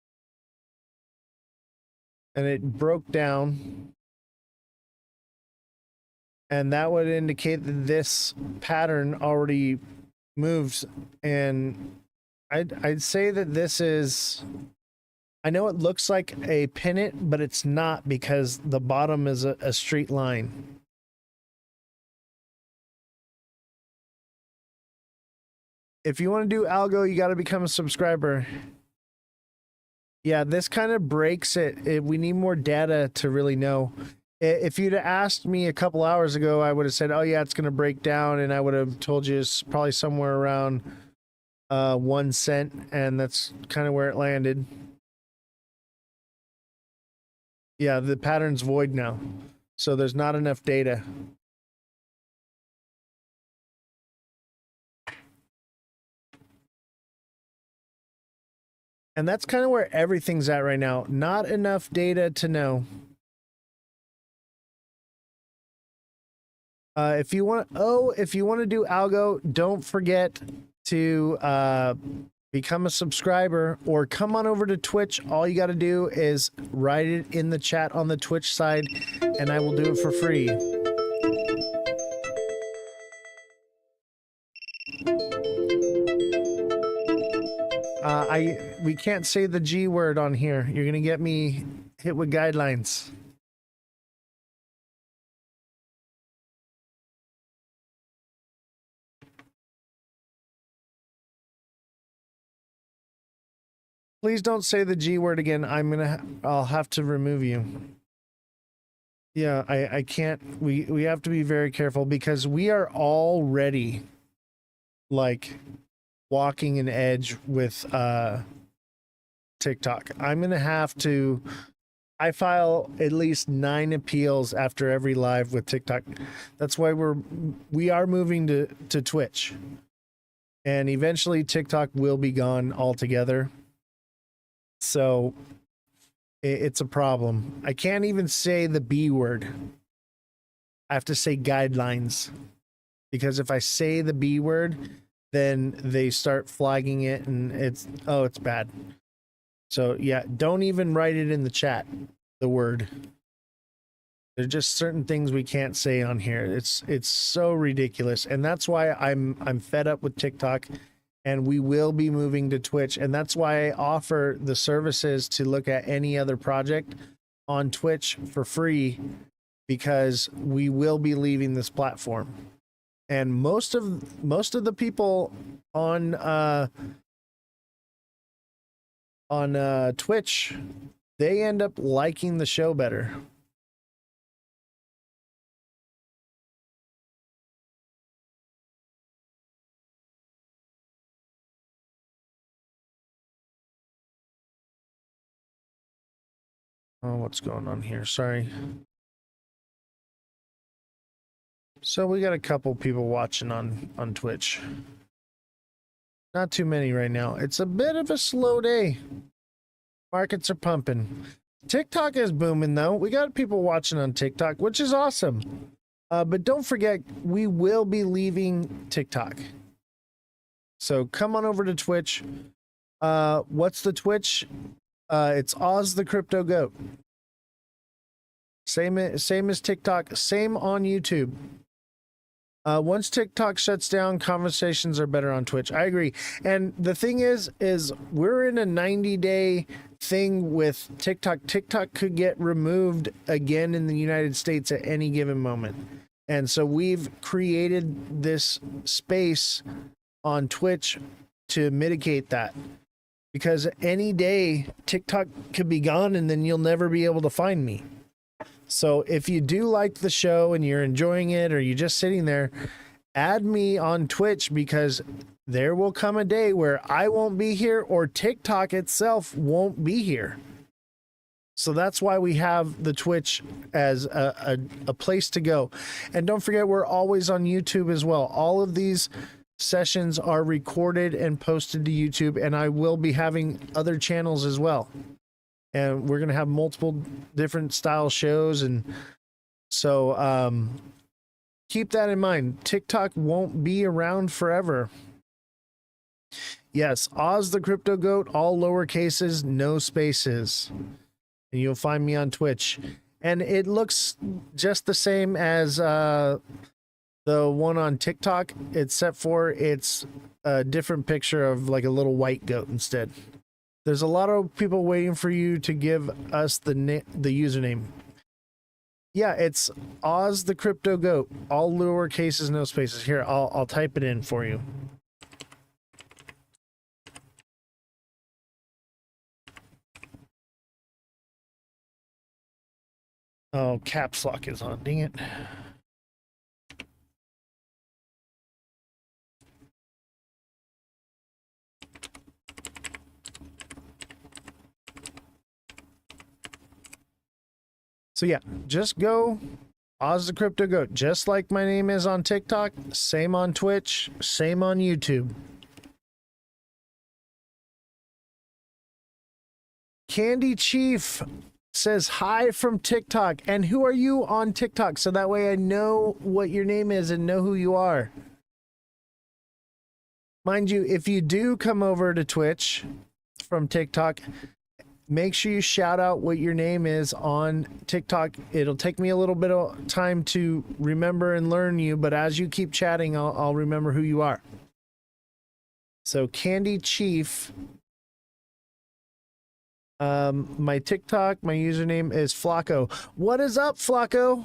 And it broke down. And that would indicate that this pattern already moves. And I'd say that this is, I know it looks like a pennant, but it's not, because the bottom is a straight line. If you want to do algo, you got to become a subscriber. Yeah, this kind of breaks it. We need more data to really know. If you'd asked me a couple hours ago, I would have said, oh yeah, it's going to break down. And I would have told you it's probably somewhere around 1 cent, and that's kind of where it landed. Yeah, the pattern's void now, so there's not enough data. And that's kind of where everything's at right now. Not enough data to know. If you want to do algo, don't forget to become a subscriber or come on over to Twitch. All you got to do is write it in the chat on the Twitch side, and I will do it for free. We can't say the G word on here. You're gonna get me hit with guidelines. Please don't say the G word again. I'll have to remove you. Yeah, I can't. We have to be very careful because we are already like walking an edge with TikTok. I'm gonna have to. I file at least 9 appeals after every live with TikTok. That's why we are moving to Twitch, and eventually TikTok will be gone altogether. So it's a problem. I can't even say the B word. I have to say guidelines, because if I say the B word, then they start flagging it, and it's bad. So yeah, don't even write it in the chat, the word. There's just certain things we can't say on here. It's so ridiculous, and that's why I'm fed up with TikTok, and we will be moving to Twitch, and that's why I offer the services to look at any other project on Twitch for free, because we will be leaving this platform. And most of the people on Twitch, they end up liking the show better. Oh, what's going on here? Sorry. So we got a couple people watching on Twitch. Not too many right now. It's a bit of a slow day. Markets are pumping. TikTok is booming though. We got people watching on TikTok, which is awesome. But don't forget, we will be leaving TikTok. So come on over to Twitch. What's the Twitch? It's Ozthecryptogoat. Same as TikTok. Same on YouTube. Once TikTok shuts down, conversations are better on Twitch. I agree. And the thing is we're in a 90-day thing with TikTok. TikTok could get removed again in the United States at any given moment. And so we've created this space on Twitch to mitigate that. Because any day TikTok could be gone and then you'll never be able to find me. So if you do like the show and you're enjoying it, or you're just sitting there, add me on Twitch, because there will come a day where I won't be here or TikTok itself won't be here. So that's why we have the Twitch as a place to go. And don't forget, we're always on YouTube as well. All of these sessions are recorded and posted to YouTube, and I will be having other channels as well. And we're going to have multiple different style shows. And so keep that in mind. TikTok won't be around forever. Yes, Ozthecryptogoat, all lower cases, no spaces. And you'll find me on Twitch. And it looks just the same as the one on TikTok, except for it's a different picture of like a little white goat instead. There's a lot of people waiting for you to give us the username. Yeah, it's Ozthecryptogoat, all lower cases, no spaces. Here, I'll type it in for you. Oh, caps lock is on. Dang it. So yeah, just go Ozthecryptogoat, just like my name is on TikTok, same on Twitch, same on YouTube. Candy Chief says hi from TikTok. And who are you on TikTok? So that way I know what your name is and know who you are. Mind you, if you do come over to Twitch from TikTok, make sure you shout out what your name is on TikTok. It'll take me a little bit of time to remember and learn you, but as you keep chatting, I'll remember who you are. So Candy Chief, my TikTok, my username is Flacco. What is up, Flacco?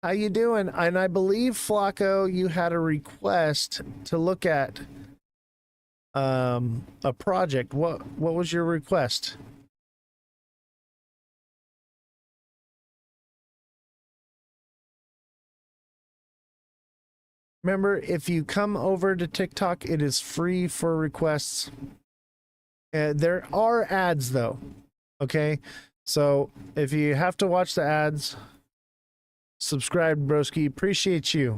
How you doing? And I believe, Flacco, you had a request to look at a project. What was your request? Remember, if you come over to TikTok, it is free for requests. There are ads, though. Okay? So if you have to watch the ads, subscribe, broski. Appreciate you.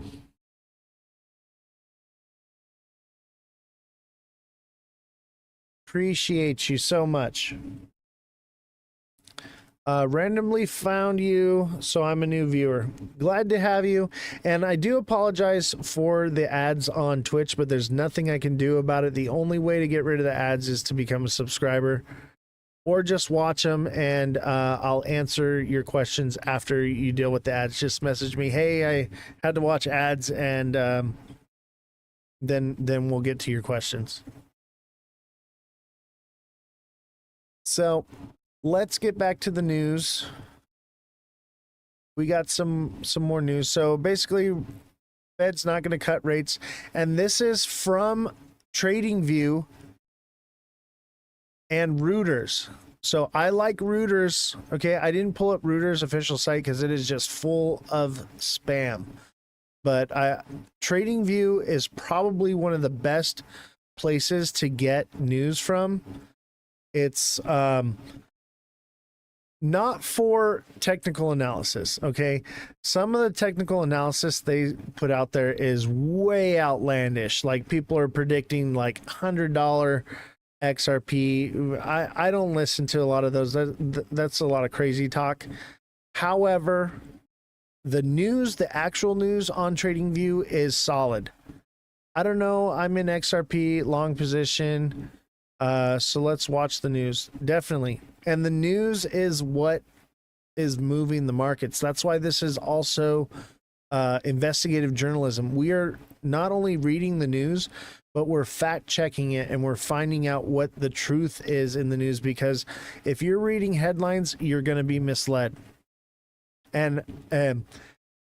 Appreciate you so much. Randomly found you, so I'm a new viewer. Glad to have you. And I do apologize for the ads on Twitch, but there's nothing I can do about it. The only way to get rid of the ads is to become a subscriber or just watch them, and I'll answer your questions after you deal with the ads. Just message me, hey, I had to watch ads, and then we'll get to your questions. So let's get back to the news. We got some more news. So basically, Fed's not going to cut rates, and this is from TradingView and Reuters. So I like Reuters. Okay, I didn't pull up Reuters' official site because it is just full of spam. But TradingView is probably one of the best places to get news from. It's not for technical analysis, okay? Some of the technical analysis they put out there is way outlandish. Like, people are predicting like $100 XRP. I don't listen to a lot of those. That's a lot of crazy talk. However, the news, the actual news on TradingView is solid. I don't know. I'm in XRP long position. So let's watch the news. Definitely. And the news is what is moving the markets. That's why this is also investigative journalism. We are not only reading the news, but we're fact checking it, and we're finding out what the truth is in the news, because if you're reading headlines, you're going to be misled. And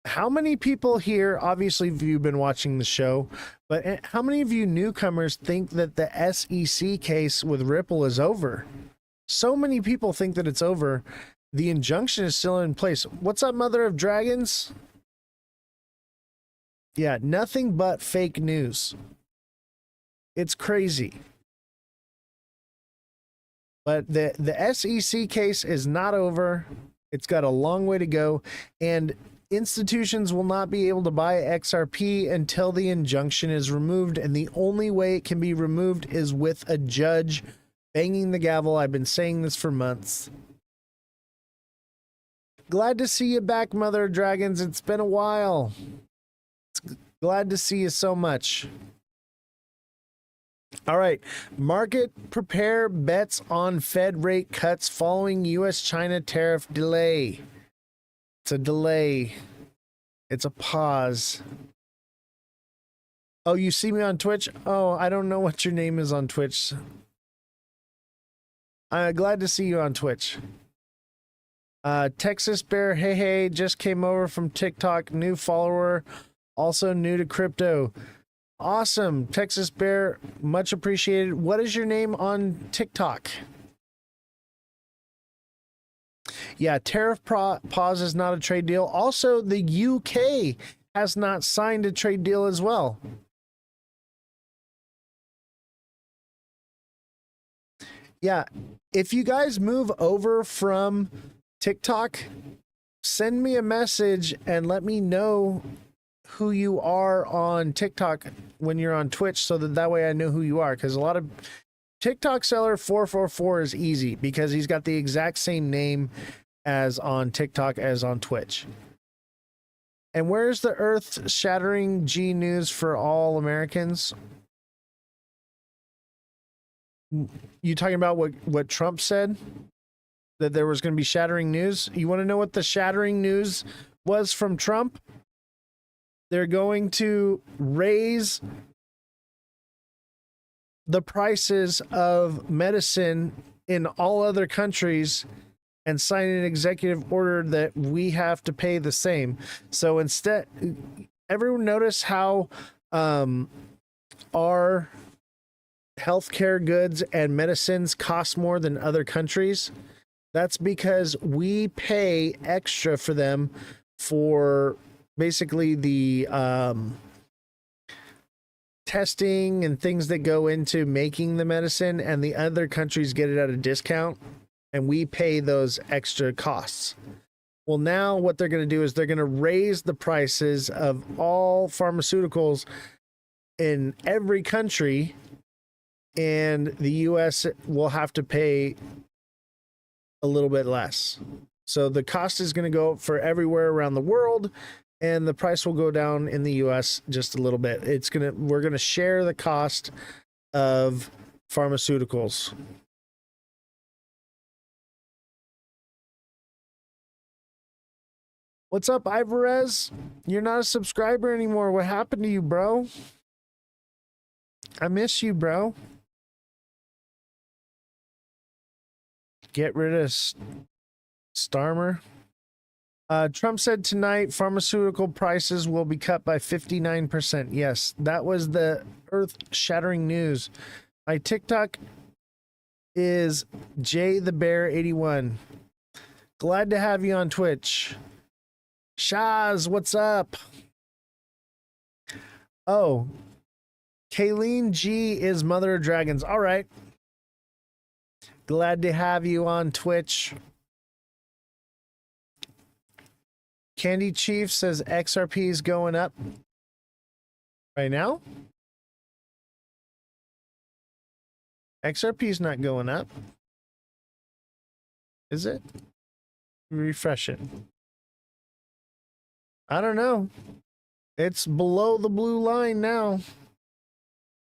how many people here, obviously you've been watching the show, but how many of you newcomers think that the SEC case with Ripple is over? So many people think that it's over. The injunction is still in place. What's up, Mother of Dragons? Yeah, nothing but fake news. It's crazy. But the SEC case is not over. It's got a long way to go. And institutions will not be able to buy XRP until the injunction is removed. And the only way it can be removed is with a judge banging the gavel. I've been saying this for months. Glad to see you back, Mother of Dragons. It's been a while. Glad to see you so much. All right. Market prepare bets on Fed rate cuts following U.S.-China tariff delay. It's a delay. It's a pause. Oh, you see me on Twitch? Oh, I don't know what your name is on Twitch. I'm glad to see you on Twitch. Texas Bear, hey, just came over from TikTok. New follower. Also new to crypto. Awesome. Texas Bear, much appreciated. What is your name on TikTok? Yeah, tariff pause is not a trade deal. Also, the UK has not signed a trade deal as well. Yeah, if you guys move over from TikTok send me a message and let me know who you are on TikTok when you're on Twitch, so that way I know who you are. Because a lot of TikTok seller 444 is easy because he's got the exact same name as on TikTok as on Twitch. And where's the earth-shattering G news for all Americans? You talking about what Trump said? That there was going to be shattering news? You want to know what the shattering news was from Trump? They're going to raise the prices of medicine in all other countries and sign an executive order that we have to pay the same. So instead, everyone notice how our healthcare goods and medicines cost more than other countries? That's because we pay extra for them for basically the testing and things that go into making the medicine, and the other countries get it at a discount, and we pay those extra costs. Well, now what they're going to do is they're going to raise the prices of all pharmaceuticals in every country, and the US will have to pay a little bit less. So the cost is going to go up for everywhere around the world, and the price will go down in the US just a little bit. We're going to share the cost of pharmaceuticals. What's up, Ivorez? You're not a subscriber anymore. What happened to you, bro? I miss you, bro. Get rid of Starmer. Trump said tonight pharmaceutical prices will be cut by 59%. Yes, that was the earth-shattering news. My TikTok is Jay the Bear 81. Glad to have you on Twitch. Shaz, what's up? Oh, Kayleen G is Mother of Dragons. All right. Glad to have you on Twitch. Candy Chief says XRP is going up right now. XRP is not going up. Is it? Refresh it. I don't know. It's below the blue line now.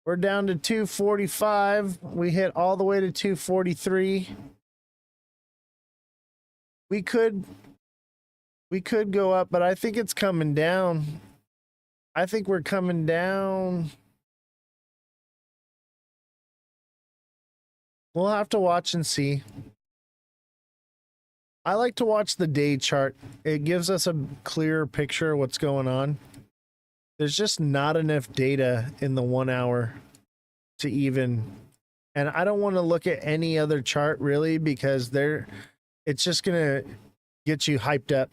We're down to 245. We hit all the way to 243. We could go up, but I think it's coming down. I think we're coming down. We'll have to watch and see. I like to watch the day chart. It gives us a clearer picture of what's going on. There's just not enough data in the 1 hour to even, and I don't want to look at any other chart really, because it's just gonna get you hyped up.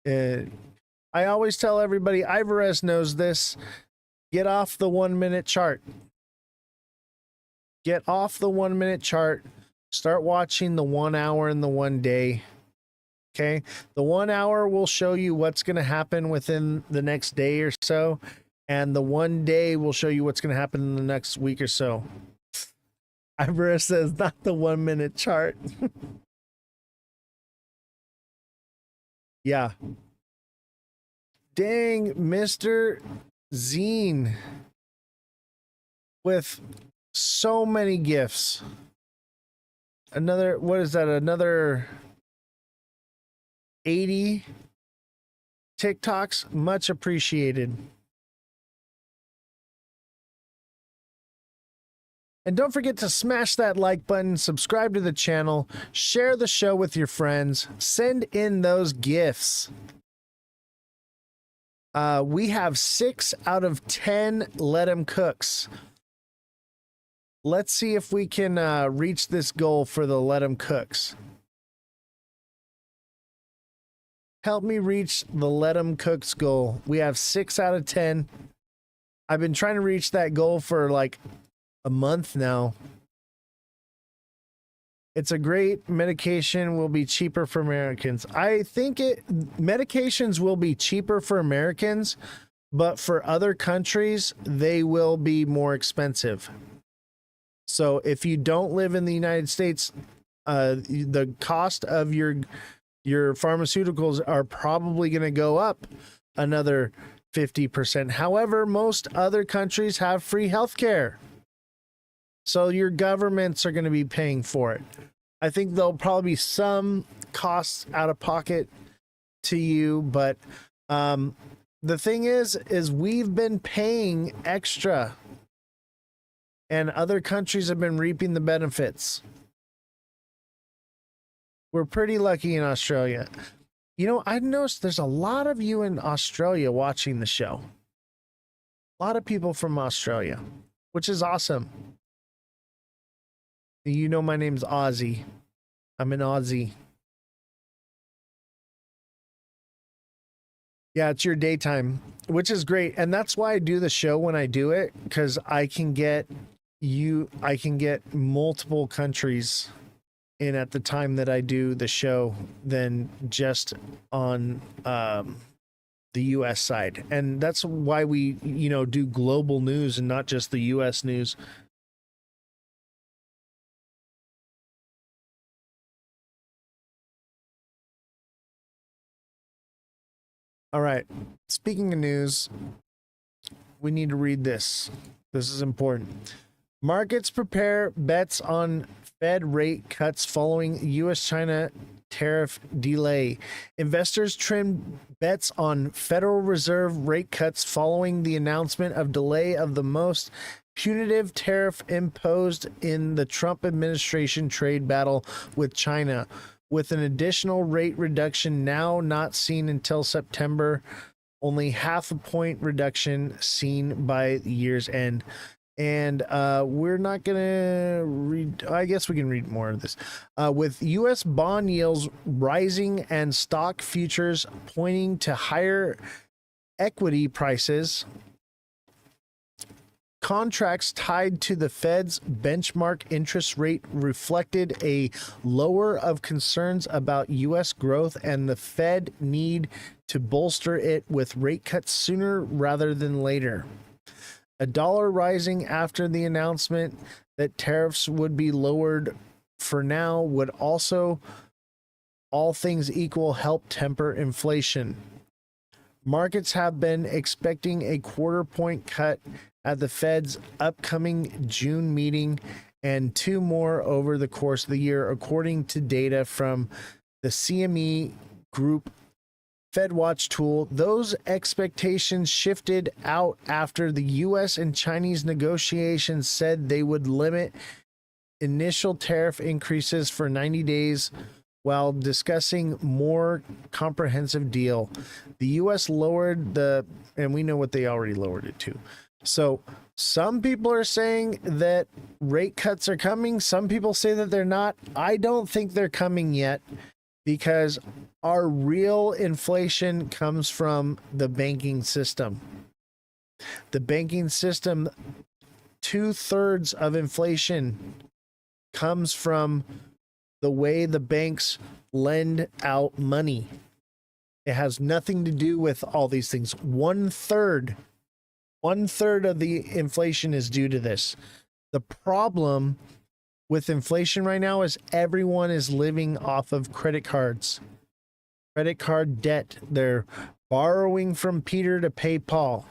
I always tell everybody, Ivorez knows this, get off the 1 minute chart. Get off the 1 minute chart. Start watching the 1 hour and the 1 day. Okay. The 1 hour will show you what's going to happen within the next day or so. And the 1 day will show you what's going to happen in the next week or so. Ivorez says, not the 1 minute chart. Yeah. Dang, Mr. Zine. With so many gifts. Another, what is that? Another 80 TikToks. Much appreciated. And don't forget to smash that like button, subscribe to the channel, share the show with your friends, send in those gifts. We have 6 out of 10 Let 'em Cooks. Let's see if we can reach this goal for the Let 'em Cooks. Help me reach the Let 'em Cooks goal. We have 6 out of 10. I've been trying to reach that goal for like a month now. It's a great medication, will be cheaper for Americans. I think medications will be cheaper for Americans, but for other countries, they will be more expensive. So if you don't live in the United States, the cost of your pharmaceuticals are probably going to go up another 50%. However, most other countries have free healthcare. So your governments are going to be paying for it. I think there'll probably be some costs out of pocket to you, but the thing is we've been paying extra, and other countries have been reaping the benefits. We're pretty lucky in Australia. You know, I've noticed there's a lot of you in Australia watching the show. A lot of people from Australia, which is awesome. You know, my name's Aussie. I'm an Aussie. Yeah, it's your daytime, which is great. And that's why I do the show when I do it, because I can get multiple countries in at the time that I do the show than just on the US side. And that's why we, do global news and not just the US news. All right. Speaking of news, we need to read this. This is important. Markets prepare bets on Fed rate cuts following U.S.-China tariff delay. Investors trim bets on Federal Reserve rate cuts following the announcement of delay of the most punitive tariff imposed in the Trump administration trade battle with China, with an additional rate reduction now not seen until September, only half a point reduction seen by the year's end. And we're not going to read, I guess we can read more of this. With U.S. bond yields rising and stock futures pointing to higher equity prices, contracts tied to the Fed's benchmark interest rate reflected a lower of concerns about U.S. growth and the Fed need to bolster it with rate cuts sooner rather than later. A dollar rising after the announcement that tariffs would be lowered for now would also, all things equal, help temper inflation. Markets have been expecting a quarter-point cut at the Fed's upcoming June meeting and 2 more over the course of the year, according to data from the CME Group FedWatch tool. Those expectations shifted out after the U.S. and Chinese negotiations said they would limit initial tariff increases for 90 days while discussing more comprehensive deal. The U.S. lowered and we know what they already lowered it to. So some people are saying that rate cuts are coming. Some people say that they're not. I don't think they're coming yet, because our real inflation comes from the banking system. The banking system, 2/3 of inflation comes from the way the banks lend out money. It has nothing to do with all these things. 1/3 of the inflation is due to this. The problem with inflation right now is everyone is living off of credit cards, credit card debt. They're borrowing from Peter to pay Paul.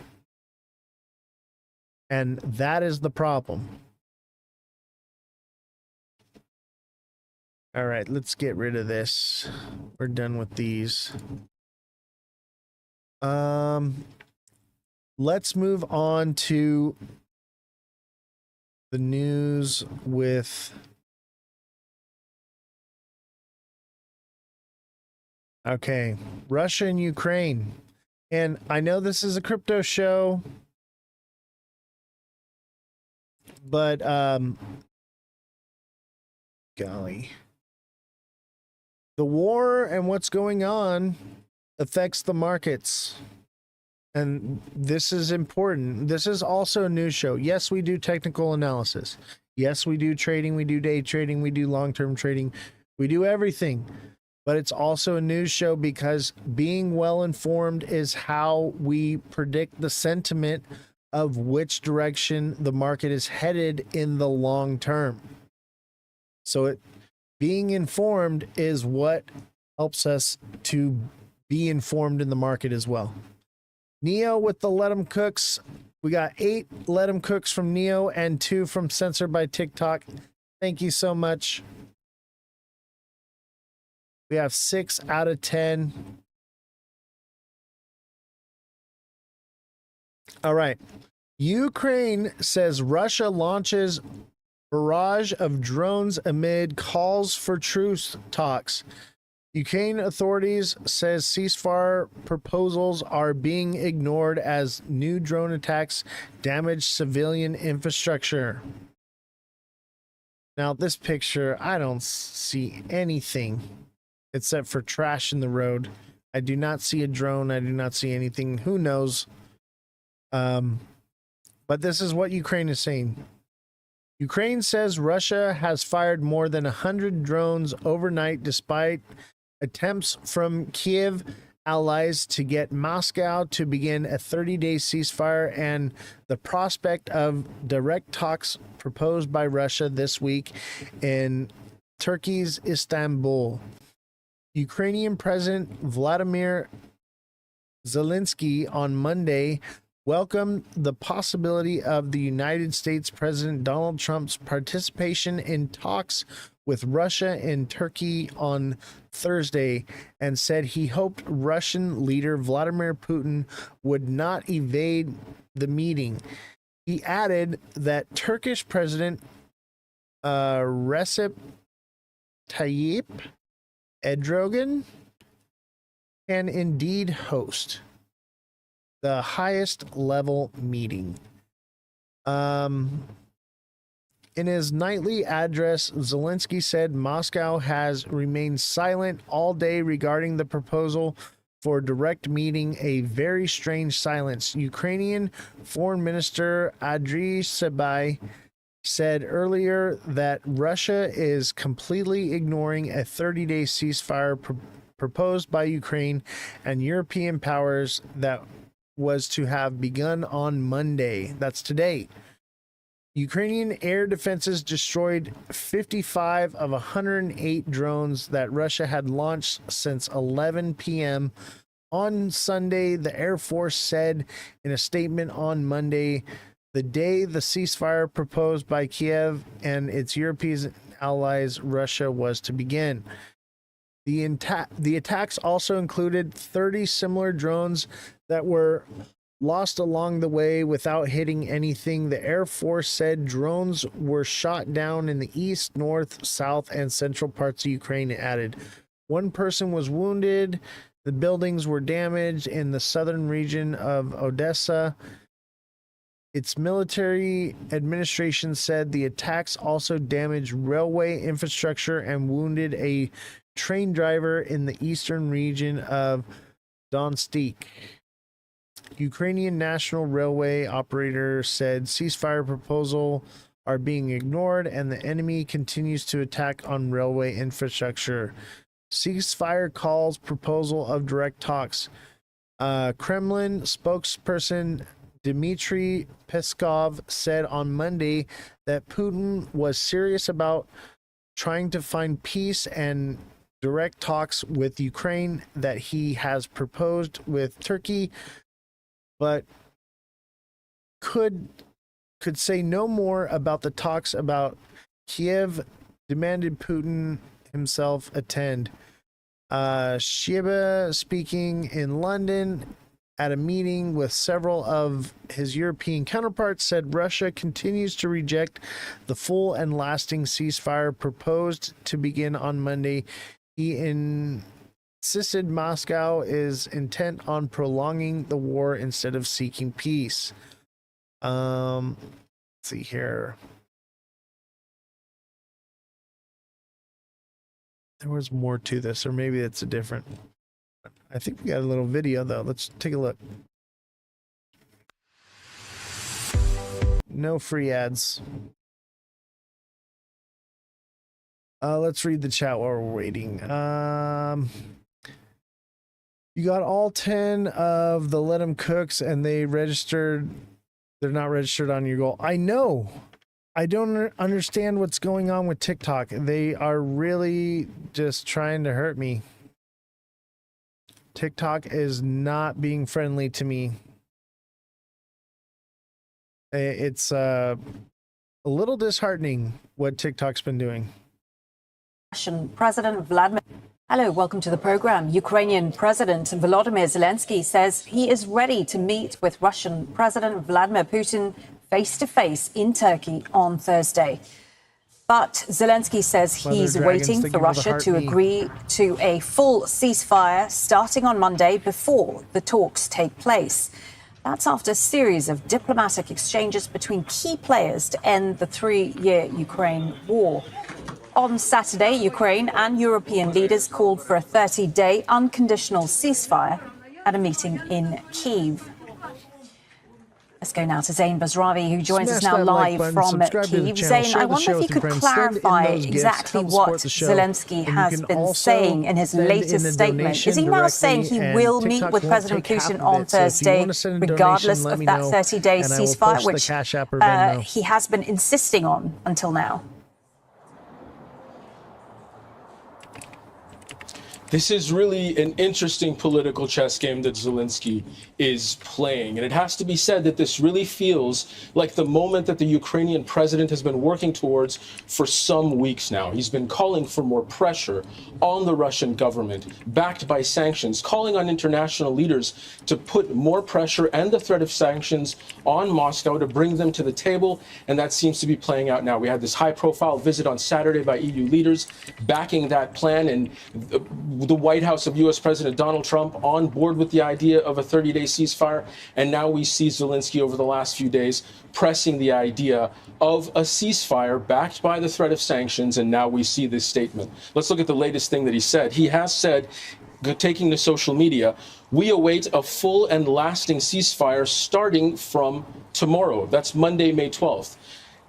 And that is the problem. All right, let's get rid of this. We're done with these. Let's move on to the news with Russia and Ukraine. And I know this is a crypto show, but golly, the war and what's going on affects the markets. And this is important. This is also a news show. Yes, we do technical analysis. Yes, we do trading, we do day trading, we do long-term trading, we do everything. But it's also a news show because being well informed is how we predict the sentiment of which direction the market is headed in the long term. So being informed is what helps us to be informed in the market as well. Neo with the Let 'em Cooks. We got 8 Let 'em Cooks from Neo and 2 from Censored by TikTok. Thank you so much. We have 6 out of 10. All right. Ukraine says Russia launches barrage of drones amid calls for truce talks. Ukraine authorities says ceasefire proposals are being ignored as new drone attacks damage civilian infrastructure. Now, this picture, I don't see anything except for trash in the road. I do not see a drone. I do not see anything. Who knows? But this is what Ukraine is saying. Ukraine says Russia has fired more than 100 drones overnight despite attempts from Kiev allies to get Moscow to begin a 30-day ceasefire and the prospect of direct talks proposed by Russia this week in Turkey's Istanbul. Ukrainian President Vladimir Zelensky on Monday welcomed the possibility of the United States President Donald Trump's participation in talks with Russia and Turkey on Thursday and said he hoped Russian leader Vladimir Putin would not evade the meeting. He added that Turkish President Recep Tayyip Erdogan can indeed host the highest level meeting. In his nightly address, Zelensky said Moscow has remained silent all day regarding the proposal for direct meeting, a very strange silence. Ukrainian Foreign Minister Andriy Sybiha said earlier that Russia is completely ignoring a 30-day ceasefire proposed by Ukraine and European powers that was to have begun on Monday. That's today. Ukrainian air defenses destroyed 55 of 108 drones that Russia had launched since 11 p.m. on Sunday, the Air Force said in a statement on Monday, the day the ceasefire proposed by Kiev and its European allies, Russia, was to begin. The attacks also included 30 similar drones that were lost along the way without hitting anything. The Air Force said drones were shot down in the east, north, south, and central parts of Ukraine. It added, one person was wounded. The buildings were damaged in the southern region of Odessa. Its military administration said the attacks also damaged railway infrastructure and wounded a train driver in the eastern region of Donetsk. Ukrainian National Railway operator said ceasefire proposals are being ignored and the enemy continues to attack on railway infrastructure. Ceasefire calls proposal of direct talks. Kremlin spokesperson Dmitry Peskov said on Monday that Putin was serious about trying to find peace and direct talks with Ukraine that he has proposed with Turkey, but could say no more about the talks about Kiev demanded Putin himself attend. Sybiha, speaking in London at a meeting with several of his European counterparts, said Russia continues to reject the full and lasting ceasefire proposed to begin on Monday. He insisted Moscow is intent on prolonging the war instead of seeking peace. Let's see here. There was more to this, or maybe it's a different. I think we got a little video though. Let's take a look. No free ads. Let's read the chat while we're waiting. You got all 10 of the Let 'em Cooks, and they registered. They're not registered on your goal. I know. I don't understand what's going on with TikTok. They are really just trying to hurt me. TikTok is not being friendly to me. It's a little disheartening what TikTok's been doing. Russian President Vladimir. Hello, welcome to the program. Ukrainian President Volodymyr Zelensky says he is ready to meet with Russian President Vladimir Putin face to face in Turkey on Thursday. But Zelensky says he's waiting for Russia to agree to a full ceasefire starting on Monday before the talks take place. That's after a series of diplomatic exchanges between key players to end the 3-year Ukraine war. On Saturday, Ukraine and European leaders called for a 30-day unconditional ceasefire at a meeting in Kyiv. Let's go now to Zain Basravi, who joins us now live from Kyiv. Zain, I wonder if you could clarify exactly what Zelensky has been saying in his latest statement. Is he now saying he will meet with President Putin on Thursday, regardless of that 30-day ceasefire, which he has been insisting on until now? This is really an interesting political chess game that Zelensky is playing. And it has to be said that this really feels like the moment that the Ukrainian president has been working towards for some weeks now. He's been calling for more pressure on the Russian government, backed by sanctions, calling on international leaders to put more pressure and the threat of sanctions on Moscow to bring them to the table. And that seems to be playing out now. We had this high-profile visit on Saturday by EU leaders backing that plan, and the White House of U.S. President Donald Trump on board with the idea of a 30-day ceasefire. And now we see Zelensky over the last few days pressing the idea of a ceasefire backed by the threat of sanctions. And now we see this statement. Let's look at the latest thing that he said. He has said, taking to social media, we await a full and lasting ceasefire starting from tomorrow. That's Monday, May 12th.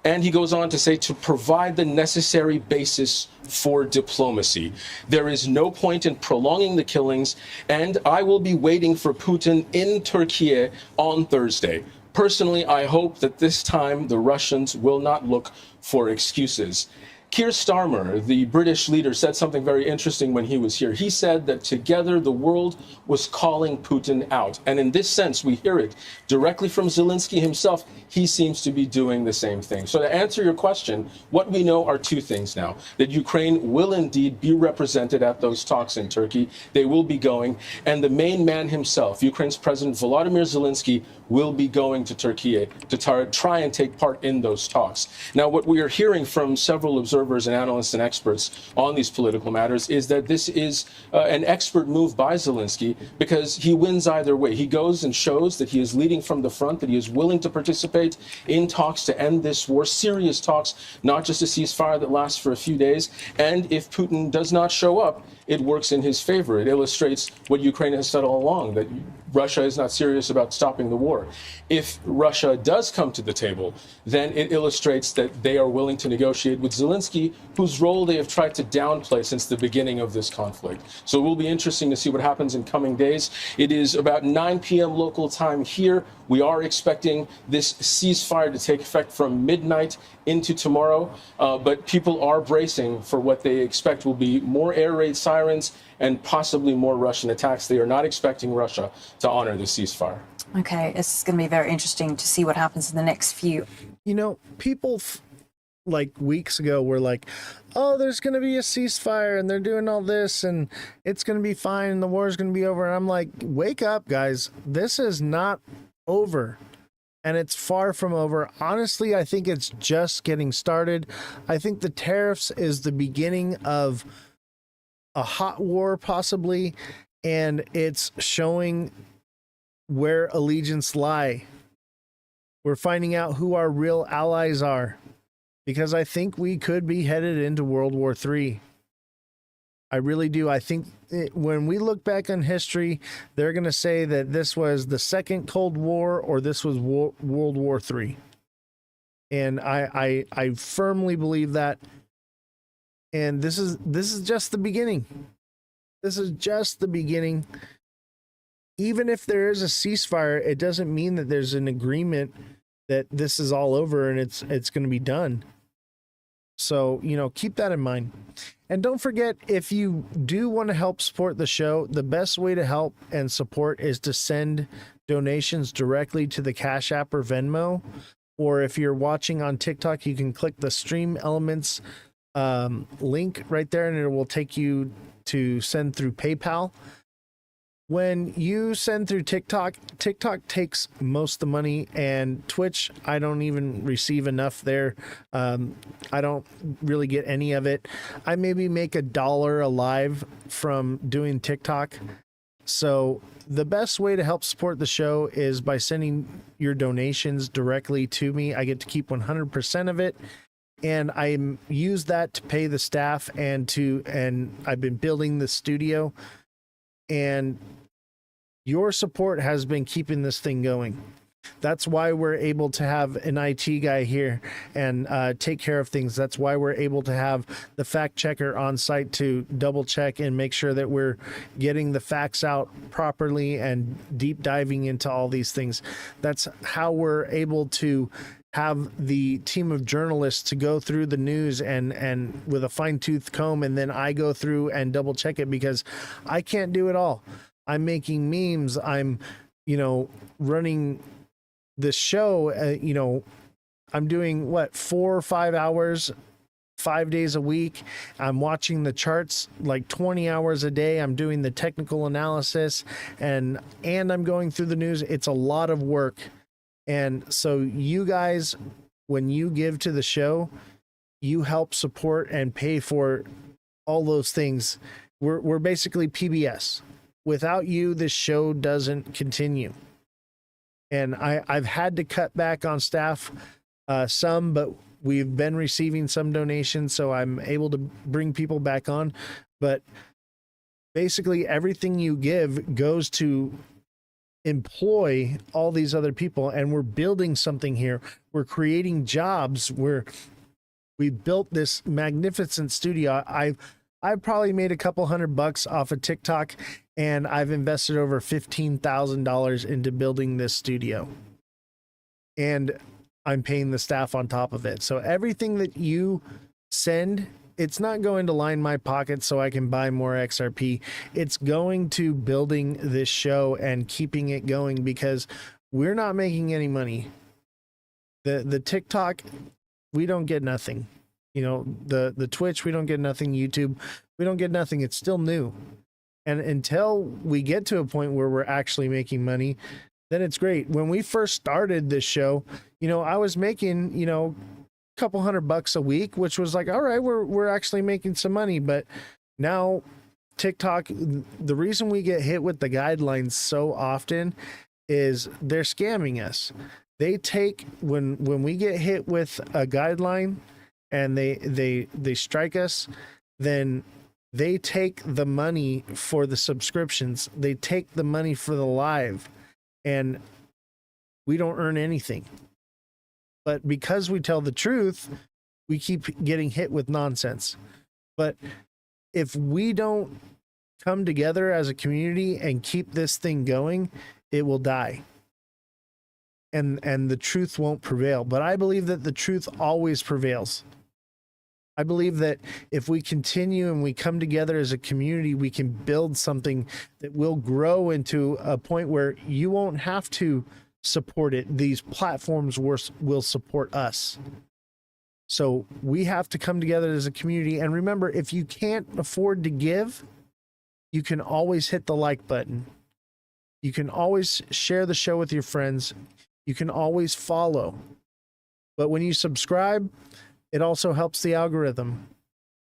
And he goes on to say to provide the necessary basis for diplomacy. There is no point in prolonging the killings, and I will be waiting for Putin in Turkey on Thursday. Personally, I hope that this time the Russians will not look for excuses. Keir Starmer, the British leader, said something very interesting when he was here. He said that together the world was calling Putin out. And in this sense, we hear it directly from Zelensky himself. He seems to be doing the same thing. So to answer your question, what we know are two things now. That Ukraine will indeed be represented at those talks in Turkey. They will be going. And the main man himself, Ukraine's President Volodymyr Zelensky, will be going to Turkey to try and take part in those talks. Now, what we are hearing from several observers and analysts and experts on these political matters is that this is an expert move by Zelensky because he wins either way. He goes and shows that he is leading from the front, that he is willing to participate in talks to end this war, serious talks, not just a ceasefire that lasts for a few days. And if Putin does not show up, it works in his favor. It illustrates what Ukraine has said all along, that Russia is not serious about stopping the war. If Russia does come to the table, then it illustrates that they are willing to negotiate with Zelensky, whose role they have tried to downplay since the beginning of this conflict. So it will be interesting to see what happens in coming days. It is about 9 p.m. local time here. We are expecting this ceasefire to take effect from midnight into tomorrow, but people are bracing for what they expect will be more air raid sirens and possibly more Russian attacks. They are not expecting Russia to honor the ceasefire. Okay, it's going to be very interesting to see what happens in the next few. You know, people like weeks ago were like, oh, there's going to be a ceasefire and they're doing all this and it's going to be fine and the war is going to be over. And I'm like, wake up, guys. This is not over. And it's far from over. Honestly, I think it's just getting started. I think the tariffs is the beginning of a hot war, possibly, and it's showing where allegiance lie. We're finding out who our real allies are, because I think we could be headed into World War III. I really do. I think when we look back on history, they're going to say that this was the second Cold War or this was World War III. And I firmly believe that. And this is just the beginning. This is just the beginning. Even if there is a ceasefire, it doesn't mean that there's an agreement that this is all over and it's going to be done. So, keep that in mind. And don't forget, if you do want to help support the show, the best way to help and support is to send donations directly to the Cash App or Venmo. Or if you're watching on TikTok, you can click the Stream Elements link right there, and it will take you to send through PayPal. When you send through TikTok takes most of the money, and Twitch, I don't even receive enough there. I don't really get any of it. I maybe make $1 a live from doing TikTok. So the best way to help support the show is by sending your donations directly to me. I get to keep 100% of it. And I use that to pay the staff and I've been building the studio, and your support has been keeping this thing going. That's why we're able to have an IT guy here and take care of things. That's why we're able to have the fact checker on site to double check and make sure that we're getting the facts out properly and deep diving into all these things. That's how we're able to have the team of journalists to go through the news and with a fine-tooth comb, and then I go through and double check it, because I can't do it all. I'm making memes. I'm, running the show. I'm doing 4 or 5 hours, 5 days a week. I'm watching the charts like 20 hours a day. I'm doing the technical analysis, and I'm going through the news. It's a lot of work. And so you guys, when you give to the show, you help support and pay for all those things. We're basically PBS. Without you, this show doesn't continue. And I've had to cut back on staff some, but we've been receiving some donations, so I'm able to bring people back on. But basically everything you give goes to employ all these other people, and we're building something here. We're creating jobs. We built this magnificent studio. I've probably made a couple $100 off of TikTok, and I've invested over $15,000 into building this studio, and I'm paying the staff on top of it. So everything that you send, it's not going to line my pocket so I can buy more XRP. It's going to building this show and keeping it going, because we're not making any money. The TikTok, we don't get nothing. The Twitch, we don't get nothing. YouTube, we don't get nothing. It's still new. And until we get to a point where we're actually making money, then it's great. When we first started this show, I was making, couple $100 a week, which was like, all right, we're actually making some money. But now TikTok, the reason we get hit with the guidelines so often is they're scamming us. They take, when we get hit with a guideline and they strike us, then they take the money for the subscriptions. They take the money for the live, and we don't earn anything. But because we tell the truth, we keep getting hit with nonsense. But if we don't come together as a community and keep this thing going, it will die. And the truth won't prevail. But I believe that the truth always prevails. I believe that if we continue and we come together as a community, we can build something that will grow into a point where you won't have to support it. These platforms will support us. So we have to come together as a community. And remember, if you can't afford to give, you can always hit the like button. You can always share the show with your friends. You can always follow. But when you subscribe, it also helps the algorithm.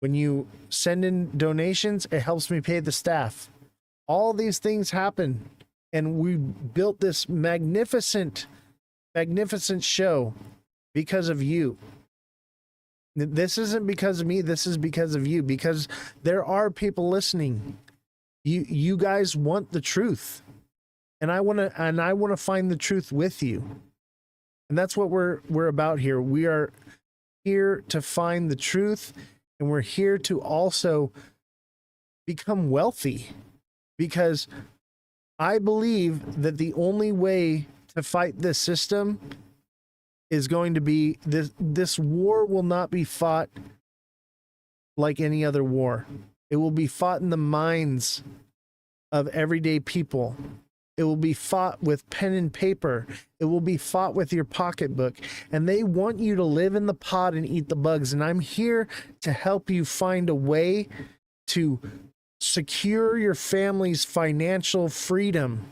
When you send in donations, it helps me pay the staff. All these things happen. And we built this magnificent show because of you. This isn't because of me. This is because of you, because there are people listening. You guys want the truth. And I want to find the truth with you. And that's what we're about here. We are here to find the truth And we're here to also become wealthy, because I believe that the only way to fight this system is going to be this war will not be fought like any other war. It will be fought in the minds of everyday people. It will be fought with pen and paper. It will be fought with your pocketbook. And they want you to live in the pod and eat the bugs. And I'm here to help you find a way to secure your family's financial freedom,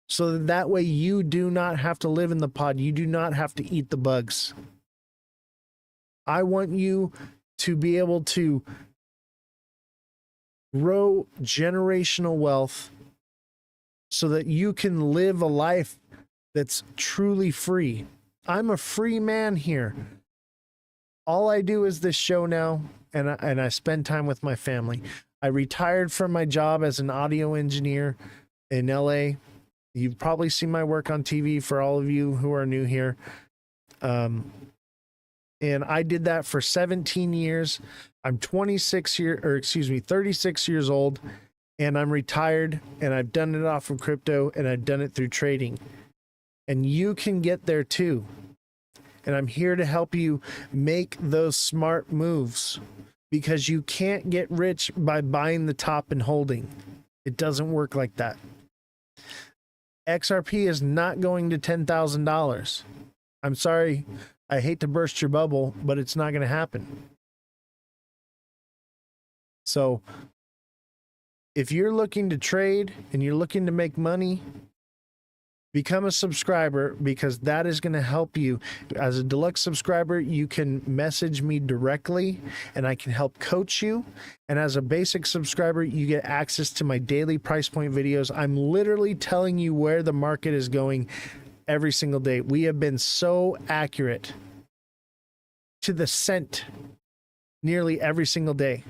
so that way you do not have to live in the pod. You do not have to eat the bugs. I want you to be able to grow generational wealth so that you can live a life that's truly free. I'm a free man here. All I do is this show now, and I spend time with my family. I retired from my job as an audio engineer in LA. You've probably seen my work on TV for all of you who are new here. And I did that for 17 years. I'm 36 years old, and I'm retired, and I've done it off of crypto, and I've done it through trading. And you can get there too. And I'm here to help you make those smart moves, because you can't get rich by buying the top and holding. It doesn't work like that. XRP is not going to $10,000. I'm sorry, I hate to burst your bubble, but it's not going to happen. So if you're looking to trade and you're looking to make money, become a subscriber, because that is going to help you. As a deluxe subscriber, you can message me directly and I can help coach you. And as a basic subscriber, you get access to my daily price point videos. I'm literally telling you where the market is going every single day. We have been so accurate to the cent nearly every single day.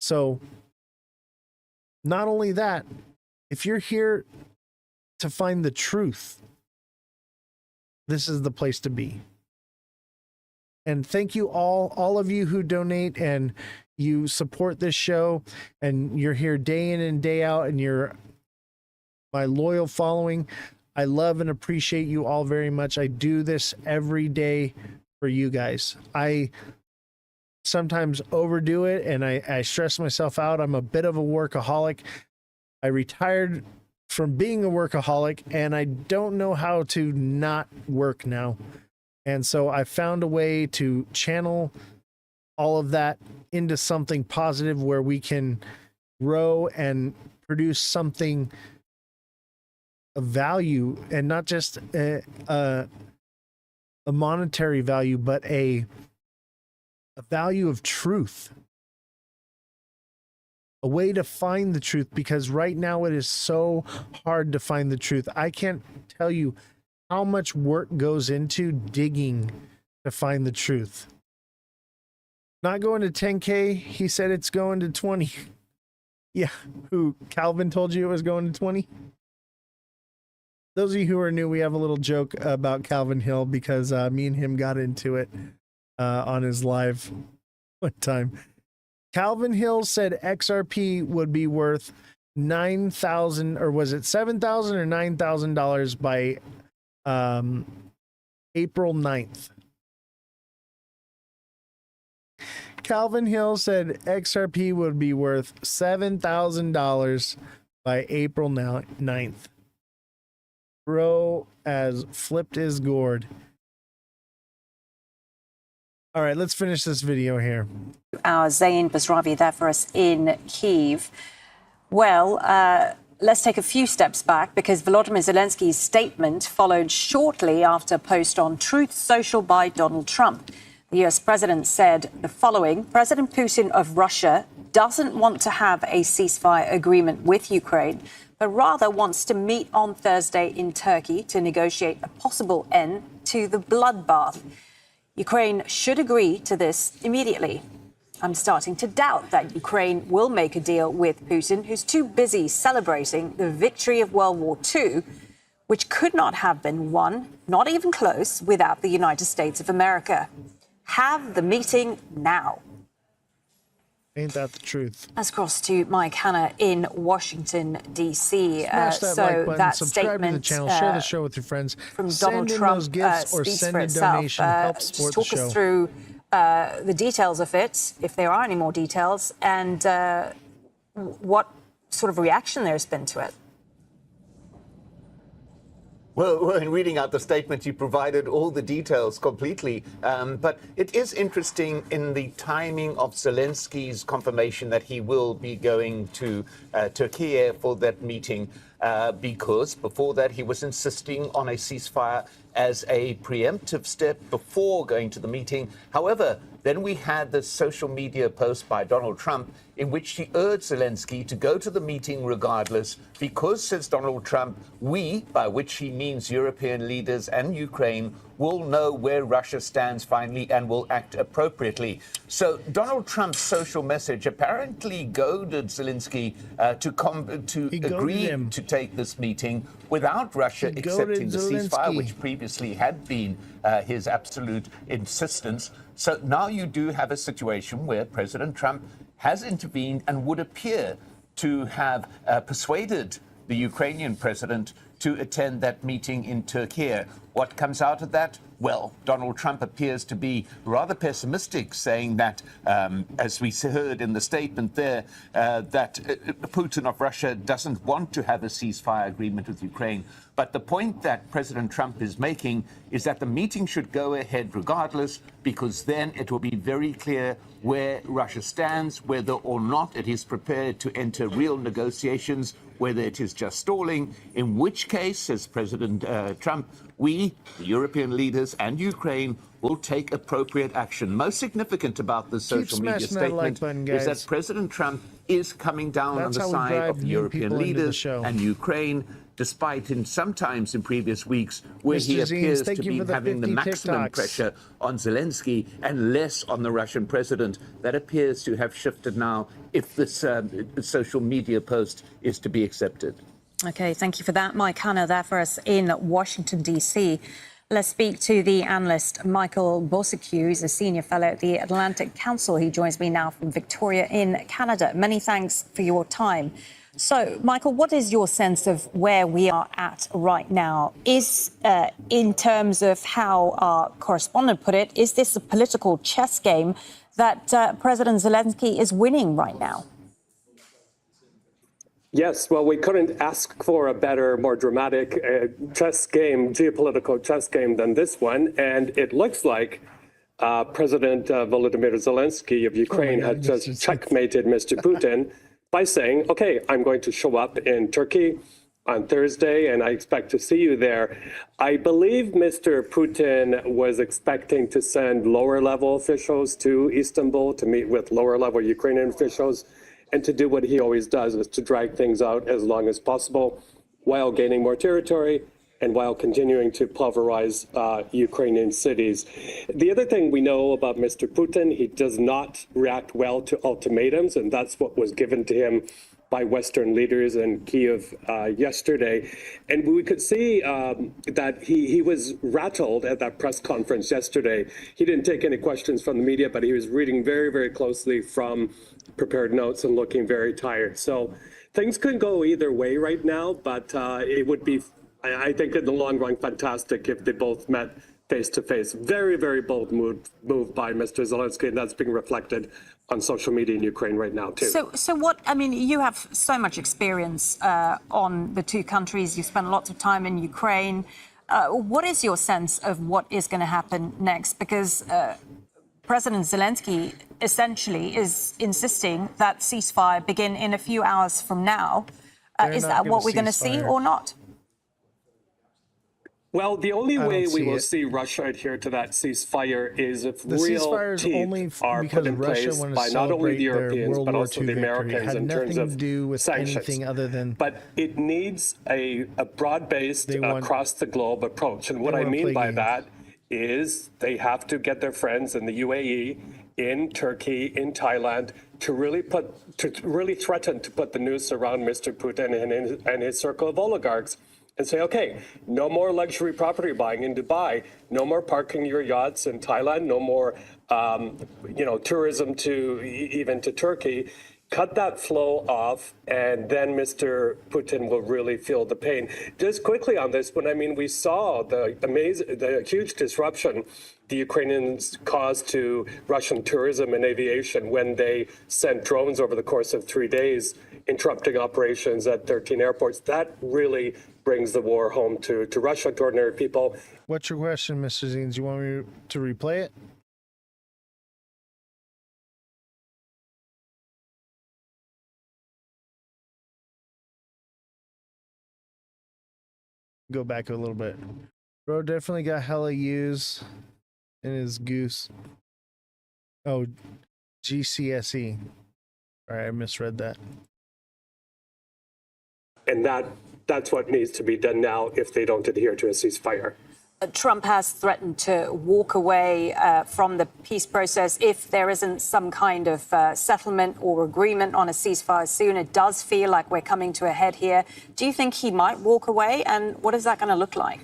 So not only that, if you're here to find the truth, this is the place to be. And thank you all of you who donate and you support this show, and you're here day in and day out, and you're my loyal following. I love and appreciate you all very much. I do this every day for you guys. I sometimes overdo it and I stress myself out. I'm a bit of a workaholic. I retired from being a workaholic, and I don't know how to not work now. And so I found a way to channel all of that into something positive where we can grow and produce something of value, and not just a monetary value, but a value of truth. A way to find the truth, because right now it is so hard to find the truth. I can't tell you how much work goes into digging to find the truth. Not going to 10K, he said it's going to 20. Yeah, who, Calvin told you it was going to 20? Those of you who are new, we have a little joke about Calvin Hill, because me and him got into it on his live one time. Calvin Hill said XRP would be worth $9,000, or was it $7,000 or $9,000 by April 9th. Calvin Hill said XRP would be worth $7,000 by April 9th. Bro as flipped his gourd. All right, let's finish this video here. Our Zain Basravi there for us in Kyiv. Well, let's take a few steps back, because Volodymyr Zelensky's statement followed shortly after a post on Truth Social by Donald Trump. The US president said the following: President Putin of Russia doesn't want to have a ceasefire agreement with Ukraine, but rather wants to meet on Thursday in Turkey to negotiate a possible end to the bloodbath. Ukraine should agree to this immediately. I'm starting to doubt that Ukraine will make a deal with Putin, who's too busy celebrating the victory of World War II, which could not have been won, not even close, without the United States of America. have the meeting now. Ain't that the truth? Let's cross to Mike Hanna in Washington, D.C. Smash that like button, subscribe to the channel, share the show with your friends. From send Donald in Trump those gifts or speaks send for a itself. donation. Help Just support talk the show. us through the details of it, if there are any more details, and what sort of reaction there's been to it. Well, in reading out the statement, you provided all the details completely. But it is interesting in the timing of Zelensky's confirmation that he will be going to Turkey for that meeting, because before that he was insisting on a ceasefire as a preemptive step before going to the meeting. However, then we had this social media post by Donald Trump in which he urged Zelensky to go to the meeting regardless because, says Donald Trump, we, by which he means European leaders and Ukraine, will know where Russia stands finally and will act appropriately. So Donald Trump's social message apparently goaded Zelensky to agree to take this meeting without Russia accepting the ceasefire, which previously had been his absolute insistence. So now you do have a situation where President Trump has intervened and would appear to have persuaded the Ukrainian president to attend that meeting in Turkey. What comes out of that? Well, Donald Trump appears to be rather pessimistic, saying that, as we heard in the statement there, that Putin of Russia doesn't want to have a ceasefire agreement with Ukraine. But the point that President Trump is making is that the meeting should go ahead regardless, because then it will be very clear where Russia stands, whether or not it is prepared to enter real negotiations, whether it is just stalling, in which case, says President Trump, we, the European leaders and Ukraine, will take appropriate action. Most significant about this social media statement is that President Trump is coming down on the side of the European leaders and Ukraine, despite sometimes in previous weeks where he appears to be having the maximum pressure on Zelensky and less on the Russian president. That appears to have shifted now if this social media post is to be accepted. Okay, thank you for that. Mike Hanna there for us in Washington, D.C. Let's speak to the analyst Michael Bosicue. He's a senior fellow at the Atlantic Council. He joins me now from Victoria in Canada. Many thanks for your time. So, Michael, what is your sense of where we are at right now? Is, in terms of how our correspondent put it, is this a political chess game that President Zelensky is winning right now? Yes, well, we couldn't ask for a better, more dramatic chess game, geopolitical chess game than this one. And it looks like President Volodymyr Zelensky of Ukraine had just checkmated Mr. Putin by saying, OK, I'm going to show up in Turkey on Thursday, and I expect to see you there. I believe Mr. Putin was expecting to send lower-level officials to Istanbul to meet with lower-level Ukrainian officials and to do what he always does, is to drag things out as long as possible while gaining more territory and while continuing to pulverize Ukrainian cities. The other thing we know about Mr. Putin, he does not react well to ultimatums, and that's what was given to him by Western leaders in Kyiv yesterday. And we could see that he was rattled at that press conference yesterday. He didn't take any questions from the media, but he was reading very, very closely from prepared notes and looking very tired. So things could go either way right now, but it would be, I think in the long run, fantastic if they both met face to face. Very, very bold move by Mr. Zelensky, and that's being reflected on social media in Ukraine right now, too. So what, I mean, you have so much experience on the two countries. You spent lots of time in Ukraine. What is your sense of what is going to happen next? Because President Zelensky essentially is insisting that ceasefire begin in a few hours from now. Is that what we're going to see or not? Well, the only way we will see Russia adhere to that ceasefire is if real teeth are put in place by not only the Europeans but also the Americans in terms of sanctions. But it needs a broad-based, across the globe approach. And what I mean by that is they have to get their friends in the UAE, in Turkey, in Thailand, to really threaten to put the noose around Mr. Putin and his circle of oligarchs. and say, okay, no more luxury property buying in Dubai, no more parking your yachts in Thailand, no more, tourism to even to Turkey. Cut that flow off, and then Mr. Putin will really feel the pain. Just quickly on this one, I mean, we saw the huge disruption the Ukrainians caused to Russian tourism and aviation when they sent drones over the course of 3 days, interrupting operations at 13 airports. That really brings the war home to Russia, to ordinary people. What's your question, Mr. Zines? You want me to replay it? Go back a little bit. Bro definitely got hella use in his goose. Oh, GCSE. All right, I misread that. And that's what needs to be done now if they don't adhere to a ceasefire. Trump has threatened to walk away from the peace process if there isn't some kind of settlement or agreement on a ceasefire soon. It does feel like we're coming to a head here. Do you think he might walk away? And what is that going to look like?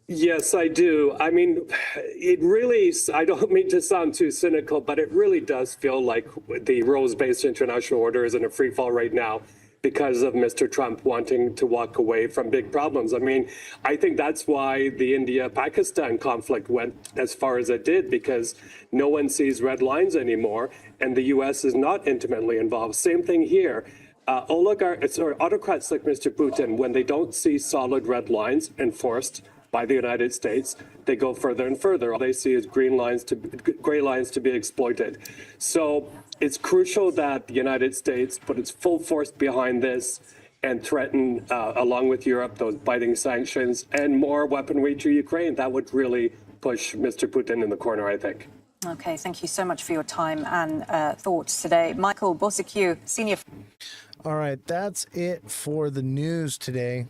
Yes, I do. I mean, it really, I don't mean to sound too cynical, but it really does feel like the rules-based international order is in a free fall right now, because of Mr. Trump wanting to walk away from big problems. I mean, I think that's why the India-Pakistan conflict went as far as it did, because no one sees red lines anymore, and the U.S. is not intimately involved. Same thing here. Autocrats like Mr. Putin, when they don't see solid red lines enforced by the United States, they go further and further. All they see is gray lines to be exploited. So it's crucial that the United States put its full force behind this and threaten, along with Europe, those biting sanctions and more weaponry to Ukraine. That would really push Mr. Putin in the corner, I think. Okay, thank you so much for your time and thoughts today. Michael Bosicue, senior. All right, that's it for the news today.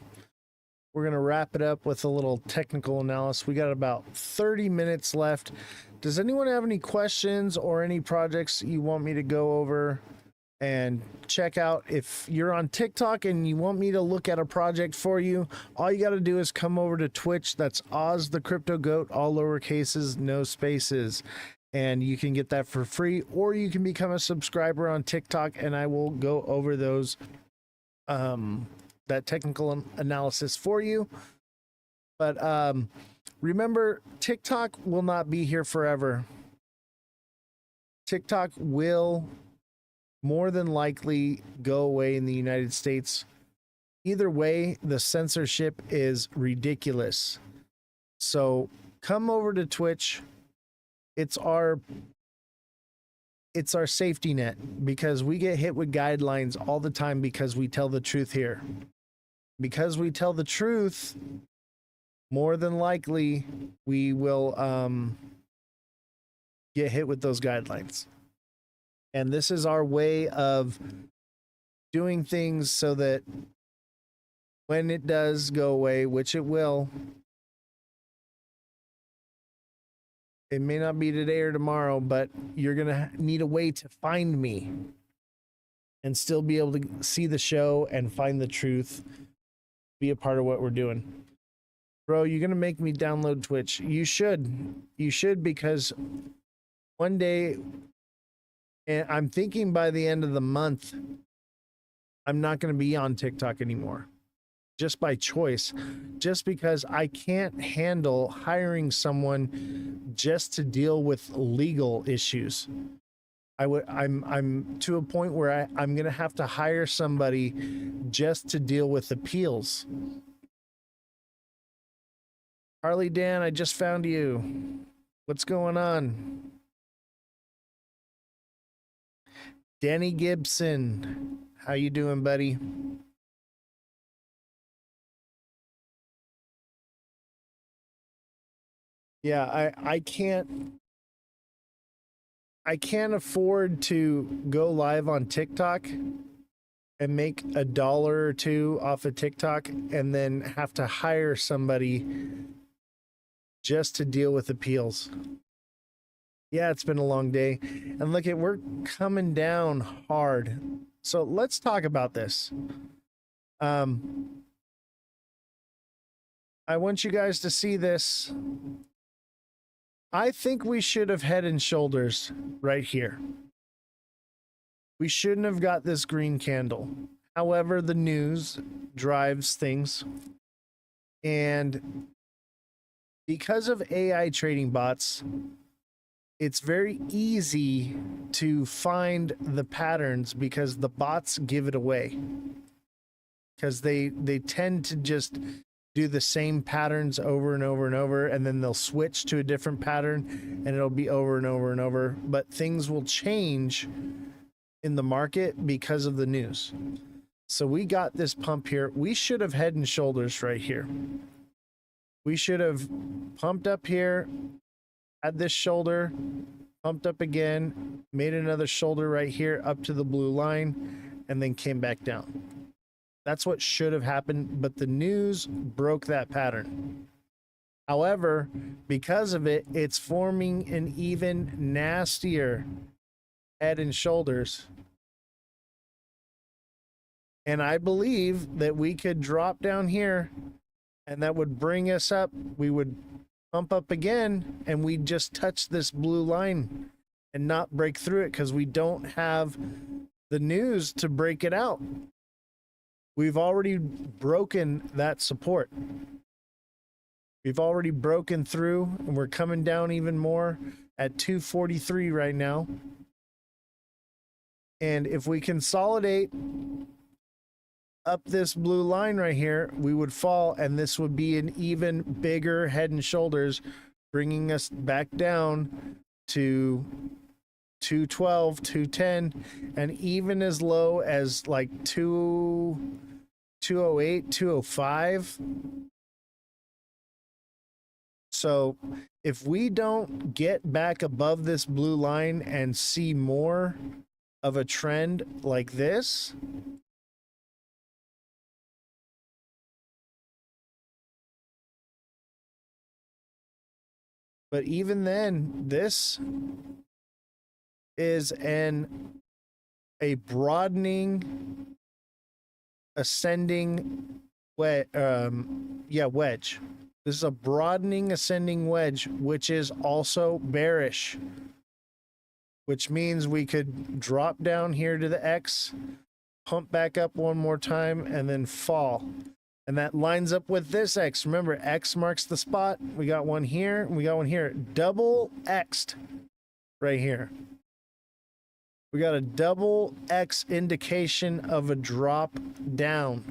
We're going to wrap it up with a little technical analysis. We got about 30 minutes left. Does anyone have any questions or any projects you want me to go over and check out? If you're on TikTok and you want me to look at a project for you, all you got to do is come over to Twitch. That's Ozthecryptogoat, all lower cases, no spaces. And you can get that for free, or you can become a subscriber on TikTok, and I will go over those that technical analysis for you. But remember, TikTok will not be here forever. TikTok will more than likely go away in the United States. Either way, the censorship is ridiculous. So come over to Twitch. It's our safety net, because we get hit with guidelines all the time because we tell the truth here. Because we tell the truth, more than likely we will get hit with those guidelines. And this is our way of doing things so that when it does go away, which it will, it may not be today or tomorrow, but you're going to need a way to find me and still be able to see the show and find the truth, be a part of what we're doing. Bro, you're going to make me download Twitch. You should, because one day, and I'm thinking by the end of the month, I'm not going to be on TikTok anymore. Just by choice, just because I can't handle hiring someone just to deal with legal issues. I'm to a point where I'm going to have to hire somebody just to deal with appeals. Harley Dan, I just found you. What's going on? Danny Gibson, how you doing, buddy? Yeah, I can't afford to go live on TikTok and make $1 or $2 off of TikTok and then have to hire somebody just to deal with appeals. Yeah, it's been a long day. And look, we're coming down hard. So let's talk about this. I want you guys to see this. I think we should have head and shoulders right here. We shouldn't have got this green candle. However, the news drives things. And because of AI trading bots, it's very easy to find the patterns because the bots give it away. Because they tend to just do the same patterns over and over and over, and then they'll switch to a different pattern and it'll be over and over and over. But things will change in the market because of the news. So we got this pump here. We should have head and shoulders right here. We should have pumped up here, had this shoulder, pumped up again, made another shoulder right here up to the blue line, and then came back down. That's what should have happened, but the news broke that pattern. However, because of it, it's forming an even nastier head and shoulders. And I believe that we could drop down here and that would bring us up. We would pump up again and we'd just touch this blue line and not break through it because we don't have the news to break it out. We've already broken that support. We've already broken through and we're coming down even more at 243 right now. And if we consolidate up this blue line right here, we would fall and this would be an even bigger head and shoulders, bringing us back down to 212, 210, and even as low as like 208, 205. So if we don't get back above this blue line and see more of a trend like this, but even then, this is a broadening, ascending wedge. This is a broadening, ascending wedge, which is also bearish, which means we could drop down here to the X, pump back up one more time, and then fall. And that lines up with this X. Remember, X marks the spot. We got one here, and we got one here. Double X'd right here. We got a double X indication of a drop down.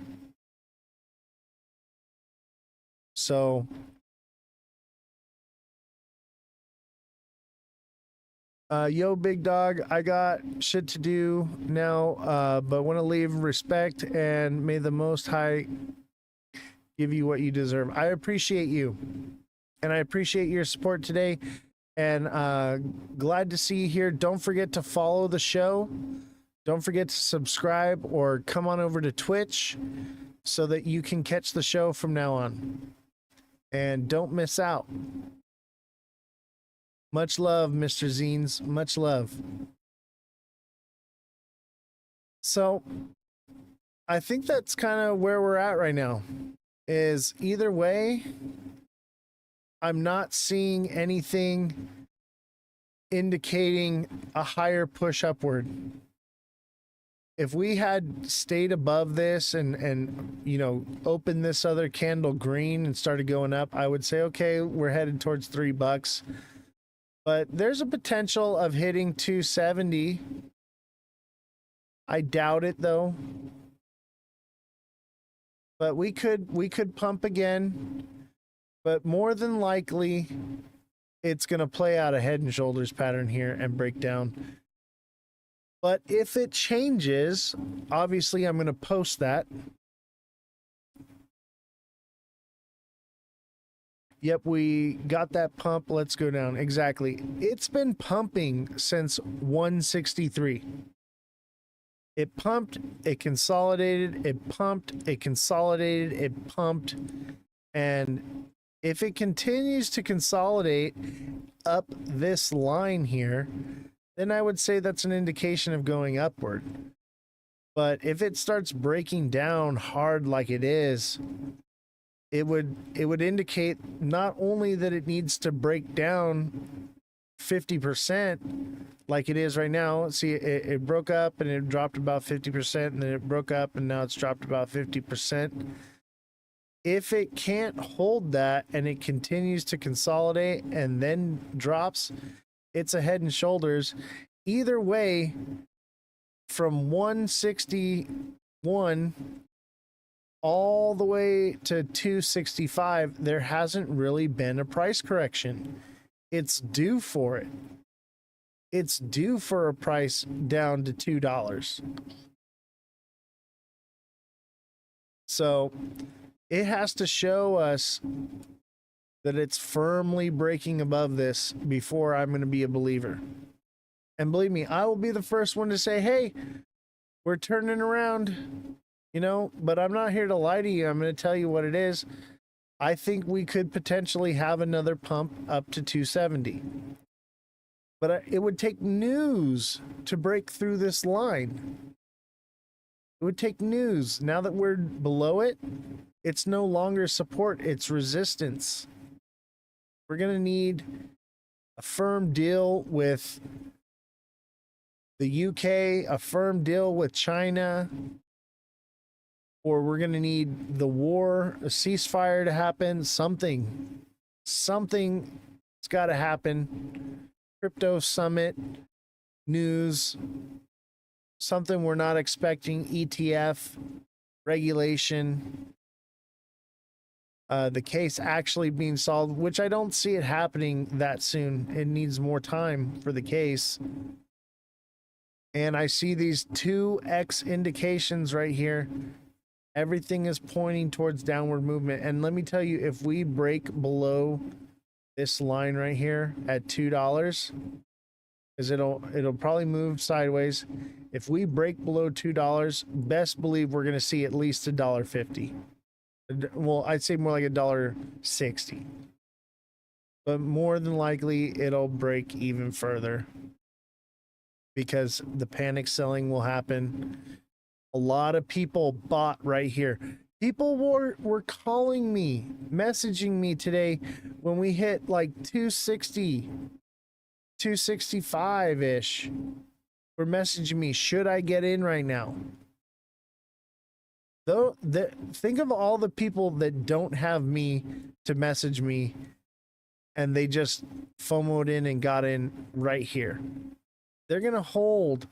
So yo, big dog, I got shit to do now, but want to leave respect and may the Most High give you what you deserve. I appreciate you, and I appreciate your support today, and glad to see you here. Don't forget to follow the show. Don't forget to subscribe or come on over to Twitch so that you can catch the show from now on. And don't miss out. Much love, Mr. Zines. Much love. So, I think that's kind of where we're at right now. Is either way, I'm not seeing anything indicating a higher push upward. If we had stayed above this and you know, opened this other candle green and started going up, I would say, okay, we're headed towards $3. But there's a potential of hitting 270. I doubt it though. But we could pump again. But more than likely, it's going to play out a head and shoulders pattern here and break down. But if it changes, obviously I'm going to post that. Yep, we got that pump. Let's go down. Exactly. It's been pumping since 163. It pumped, it consolidated, it pumped, it consolidated, it pumped. And if it continues to consolidate up this line here, then I would say that's an indication of going upward. But if it starts breaking down hard like it is, it would indicate not only that it needs to break down 50% like it is right now. See, it broke up and it dropped about 50%, and then it broke up and now it's dropped about 50%. If it can't hold that and it continues to consolidate and then drops, it's a head and shoulders. Either way, from 161 all the way to 265, there hasn't really been a price correction. It's due for it. It's due for a price down to $2. So it has to show us that it's firmly breaking above this before I'm going to be a believer. And believe me, I will be the first one to say, hey, we're turning around, you know, but I'm not here to lie to you. I'm going to tell you what it is. I think we could potentially have another pump up to 270. But it would take news to break through this line. It would take news. Now that we're below it, it's no longer support, it's resistance. We're going to need a firm deal with the UK, a firm deal with China, or we're going to need the war, a ceasefire to happen, something's got to happen. Crypto summit, news, something we're not expecting, ETF, regulation, the case actually being solved, which I don't see it happening that soon. It needs more time for the case. And I see these 2x indications right here. Everything is pointing towards downward movement. And let me tell you, if we break below this line right here at $2, because it'll probably move sideways. If we break below $2, best believe we're going to see at least $1.50. Well, I'd say more like $1.60. But more than likely, it'll break even further because the panic selling will happen. A lot of people bought right here. People were calling me, messaging me today when we hit like 260, 265-ish. Were messaging me, should I get in right now? Though, think of all the people that don't have me to message me and they just FOMO'd in and got in right here. They're going to hold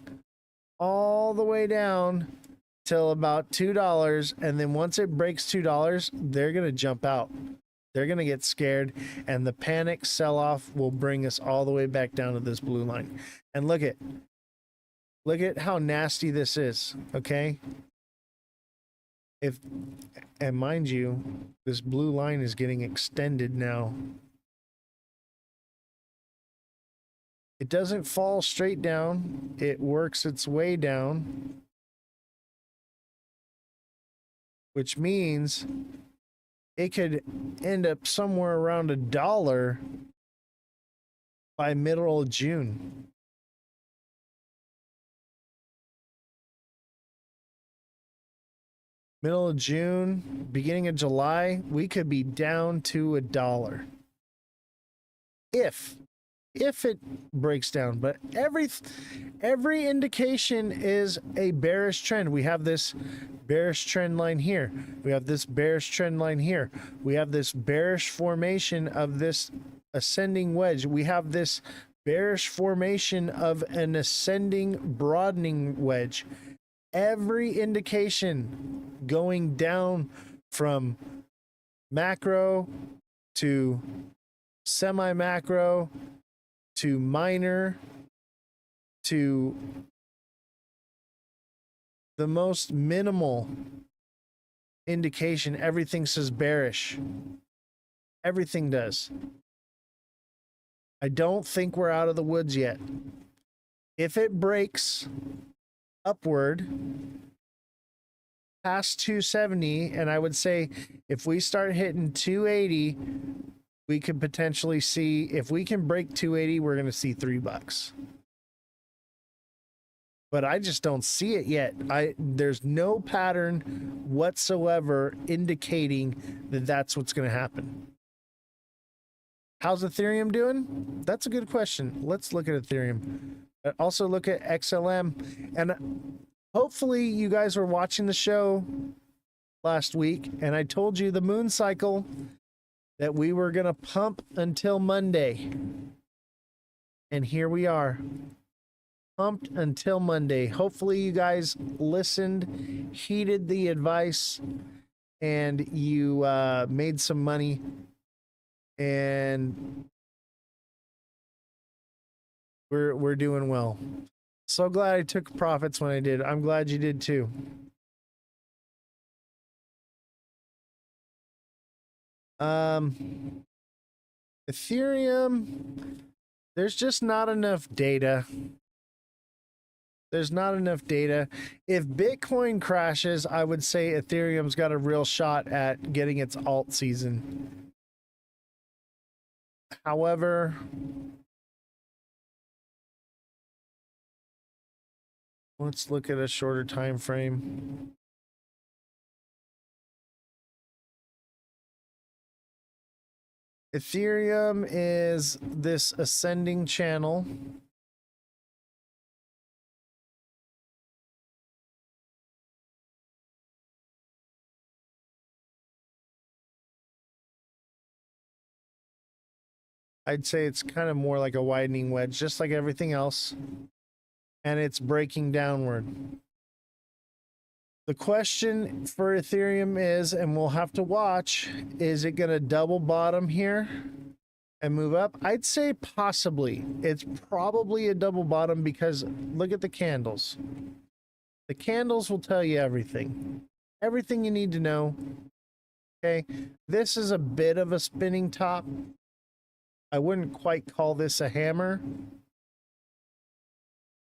all the way down till about $2, and then once it breaks $2, they're going to jump out. They're going to get scared, and the panic sell-off will bring us all the way back down to this blue line. And look at how nasty this is, okay? And mind you, this blue line is getting extended now. It doesn't fall straight down. It works its way down, which means it could end up somewhere around $1 by middle of June. Middle of June, beginning of July, we could be down to $1. If it breaks down, but every indication is a bearish trend. We have this bearish trend line here. We have this bearish trend line here. We have this bearish formation of this ascending wedge. We have this bearish formation of an ascending broadening wedge. Every indication going down from macro to semi-macro to minor to the most minimal indication, everything says bearish. Everything does. I don't think we're out of the woods yet. If it breaks upward past 270, and I would say if we start hitting 280, we could potentially see, if we can break 280, we're going to see $3. but I just don't see it yet. There's no pattern whatsoever indicating that that's what's going to happen. How's Ethereum doing? That's a good question. Let's look at Ethereum. Also look at XLM. And hopefully you guys were watching the show last week, and I told you the moon cycle that we were going to pump until Monday. And here we are. Pumped until Monday. Hopefully you guys listened, heeded the advice, and you made some money. And we're doing well. So glad I took profits when I did. I'm glad you did too. Ethereum, there's just not enough data. There's not enough data. If Bitcoin crashes, I would say Ethereum's got a real shot at getting its alt season. However, let's look at a shorter time frame. Ethereum is this ascending channel. I'd say it's kind of more like a widening wedge, just like everything else. And it's breaking downward. The question for Ethereum is, and we'll have to watch, is it going to double bottom here and move up? I'd say possibly. It's probably a double bottom because look at the candles. The candles will tell you everything. Everything you need to know. Okay, this is a bit of a spinning top. I wouldn't quite call this a hammer.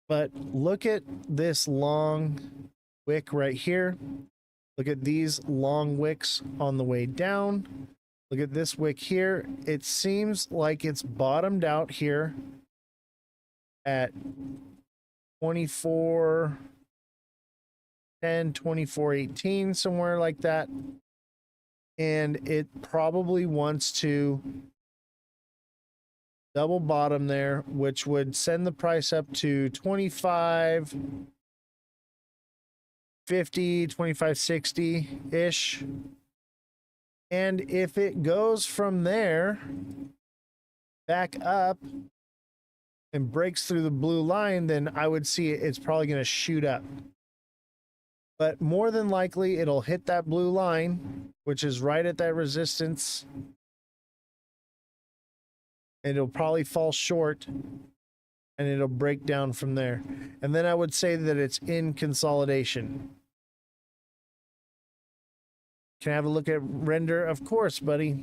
But look at this long wick right here. Look at these long wicks on the way down. Look at this wick here. It seems like it's bottomed out here at 24.10, 24.18, somewhere like that. And it probably wants to double bottom there, which would send the price up to 25.50, 25.60 ish. And if it goes from there back up and breaks through the blue line, then I would see it's probably going to shoot up. But more than likely, it'll hit that blue line, which is right at that resistance. And it'll probably fall short and it'll break down from there. And then I would say that it's in consolidation. Can I have a look at render? Of course, buddy.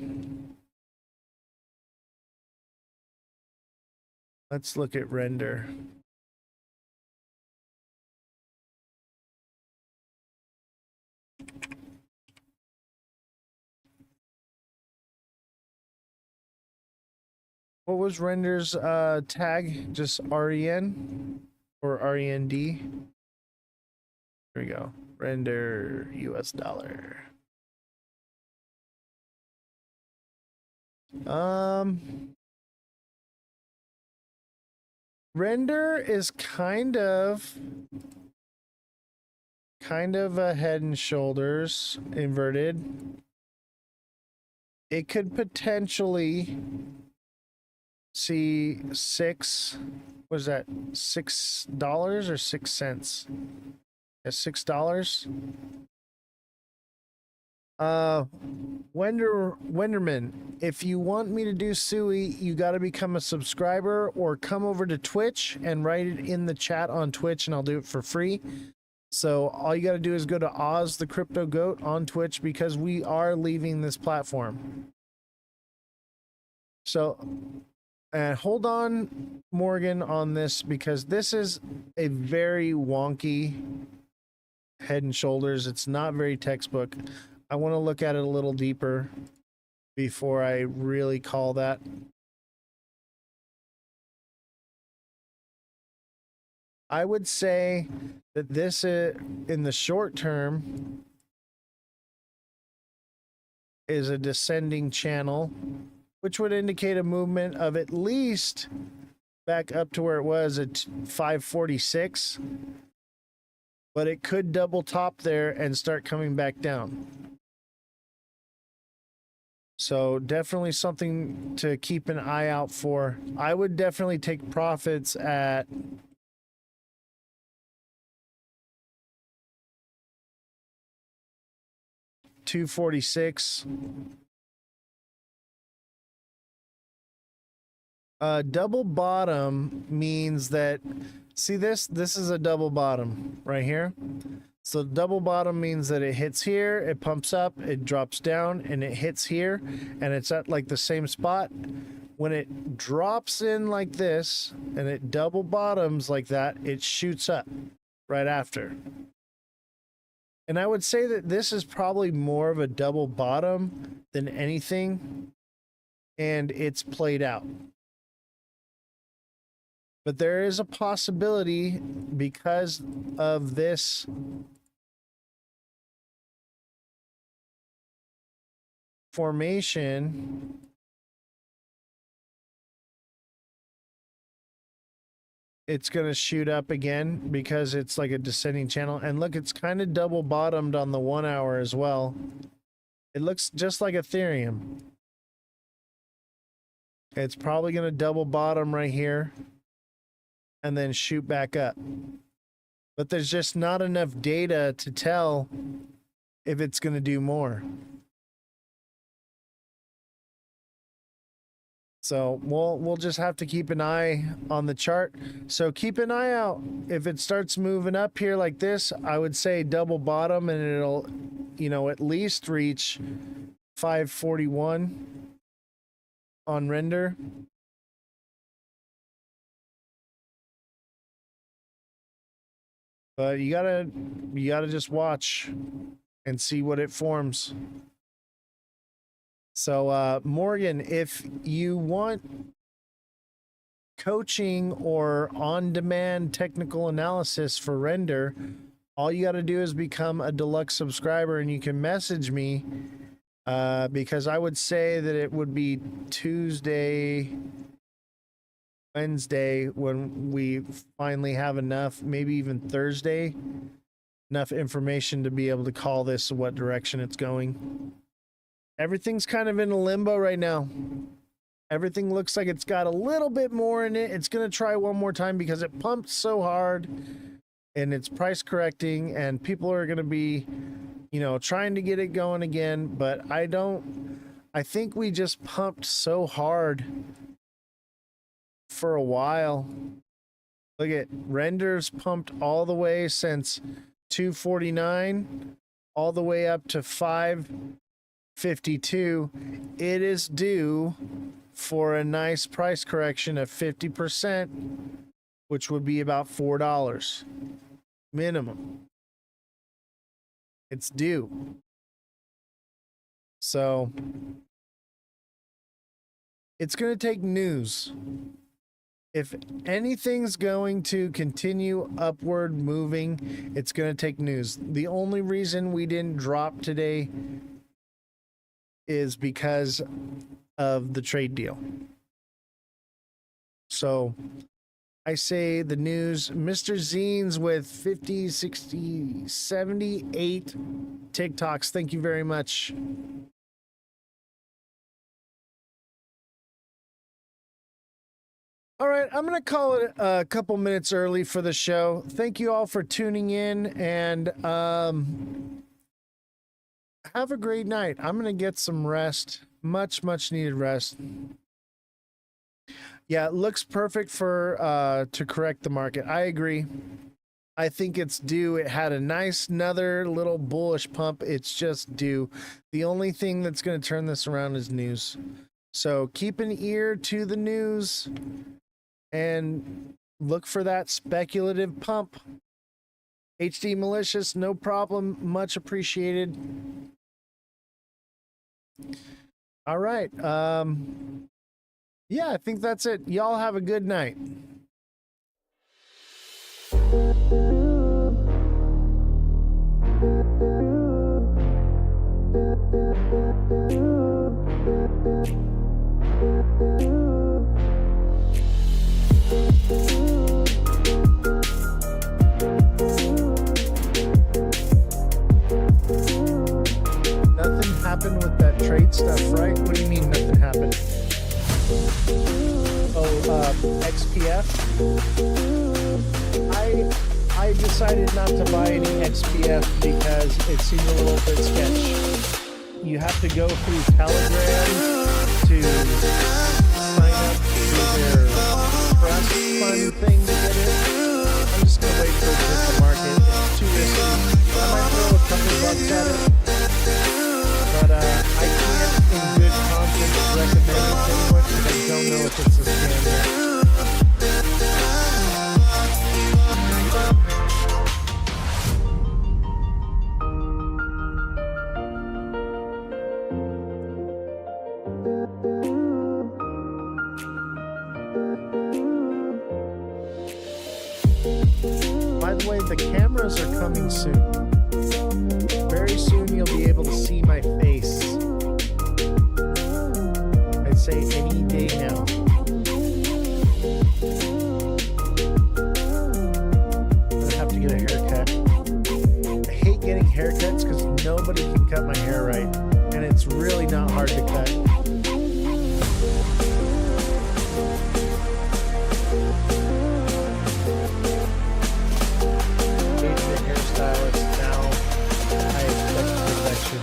Let's look at render. What was render's tag? Just REN or REND? Here we go. Render US dollar. Render is kind of a head and shoulders inverted. It could potentially see what is that, $6 or 6 cents? Yeah, $6. Wenderman, if you want me to do Sui, you got to become a subscriber or come over to Twitch and write it in the chat on Twitch and I'll do it for free. So all you got to do is go to Ozthecryptogoat on Twitch because we are leaving this platform. So hold on, Morgan, on this because this is a very wonky head and shoulders. It's not very textbook. I want to look at it a little deeper before I really call that. I would say that this in the short term is a descending channel, which would indicate a movement of at least back up to where it was at 546, but it could double top there and start coming back down. So definitely something to keep an eye out for. I would definitely take profits at $246. Double bottom means that, see this is a double bottom right here. So double bottom means that it hits here, it pumps up, it drops down, and it hits here, and it's at like the same spot. When it drops in like this and it double bottoms like that, it shoots up right after. And I would say that this is probably more of a double bottom than anything, and it's played out. But there is a possibility, because of this formation, it's going to shoot up again because it's like a descending channel. And look, it's kind of double bottomed on the 1 hour as well. It looks just like Ethereum. It's probably going to double bottom right here and then shoot back up. But there's just not enough data to tell if it's going to do more. So we'll just have to keep an eye on the chart. So keep an eye out. If it starts moving up here like this, I would say double bottom, and it'll, you know, at least reach 541 on render. But you gotta just watch and see what it forms. So, Morgan, if you want coaching or on-demand technical analysis for render, all you got to do is become a deluxe subscriber, and you can message me, because I would say that it would be Tuesday, Wednesday when we finally have enough, maybe even Thursday, enough information to be able to call this what direction it's going. Everything's kind of in a limbo right now. Everything looks like it's got a little bit more in it. It's going to try one more time because it pumped so hard and it's price correcting, and people are going to be, you know, trying to get it going again. But I think we just pumped so hard for a while. Look at renders pumped all the way since 249 all the way up to 552. It is due for a nice price correction of 50%, which would be about $4 minimum. It's due. So it's going to take news. If anything's going to continue upward moving, it's going to take news. The only reason we didn't drop today is because of the trade deal. So I say the news. Mr. Zines with 50, 60, 78 TikToks. Thank you very much. All right, I'm going to call it a couple minutes early for the show. Thank you all for tuning in, and have a great night. I'm going to get some rest, much needed rest. Yeah, it looks perfect for to correct the market. I agree. I think it's due. It had a nice another little bullish pump. It's just due. The only thing that's going to turn this around is news. So keep an ear to the news and look for that speculative pump. HD Malicious, no problem. Much appreciated. All right. Yeah, I think that's it. Y'all have a good night. Nothing happened with that trade stuff, right? What do you mean nothing happened? Oh, XPF. I decided not to buy any XPF because it seemed a little bit sketchy. You have to go through Telegram to sign up to their trust fund thing to get it. I'm just gonna wait for it to hit the market. It's too risky. I might throw a couple bucks at it, but I can't in good conscience recommend it to anyone because I don't know if it's a scam yet. By the way, the cameras are coming soon. Very soon you'll be able to see my face. I'd say any day now. I'm gonna have to get a haircut. I hate getting haircuts because nobody can cut my hair right. And it's really not hard to cut. Hairstylist now. I expect perfection.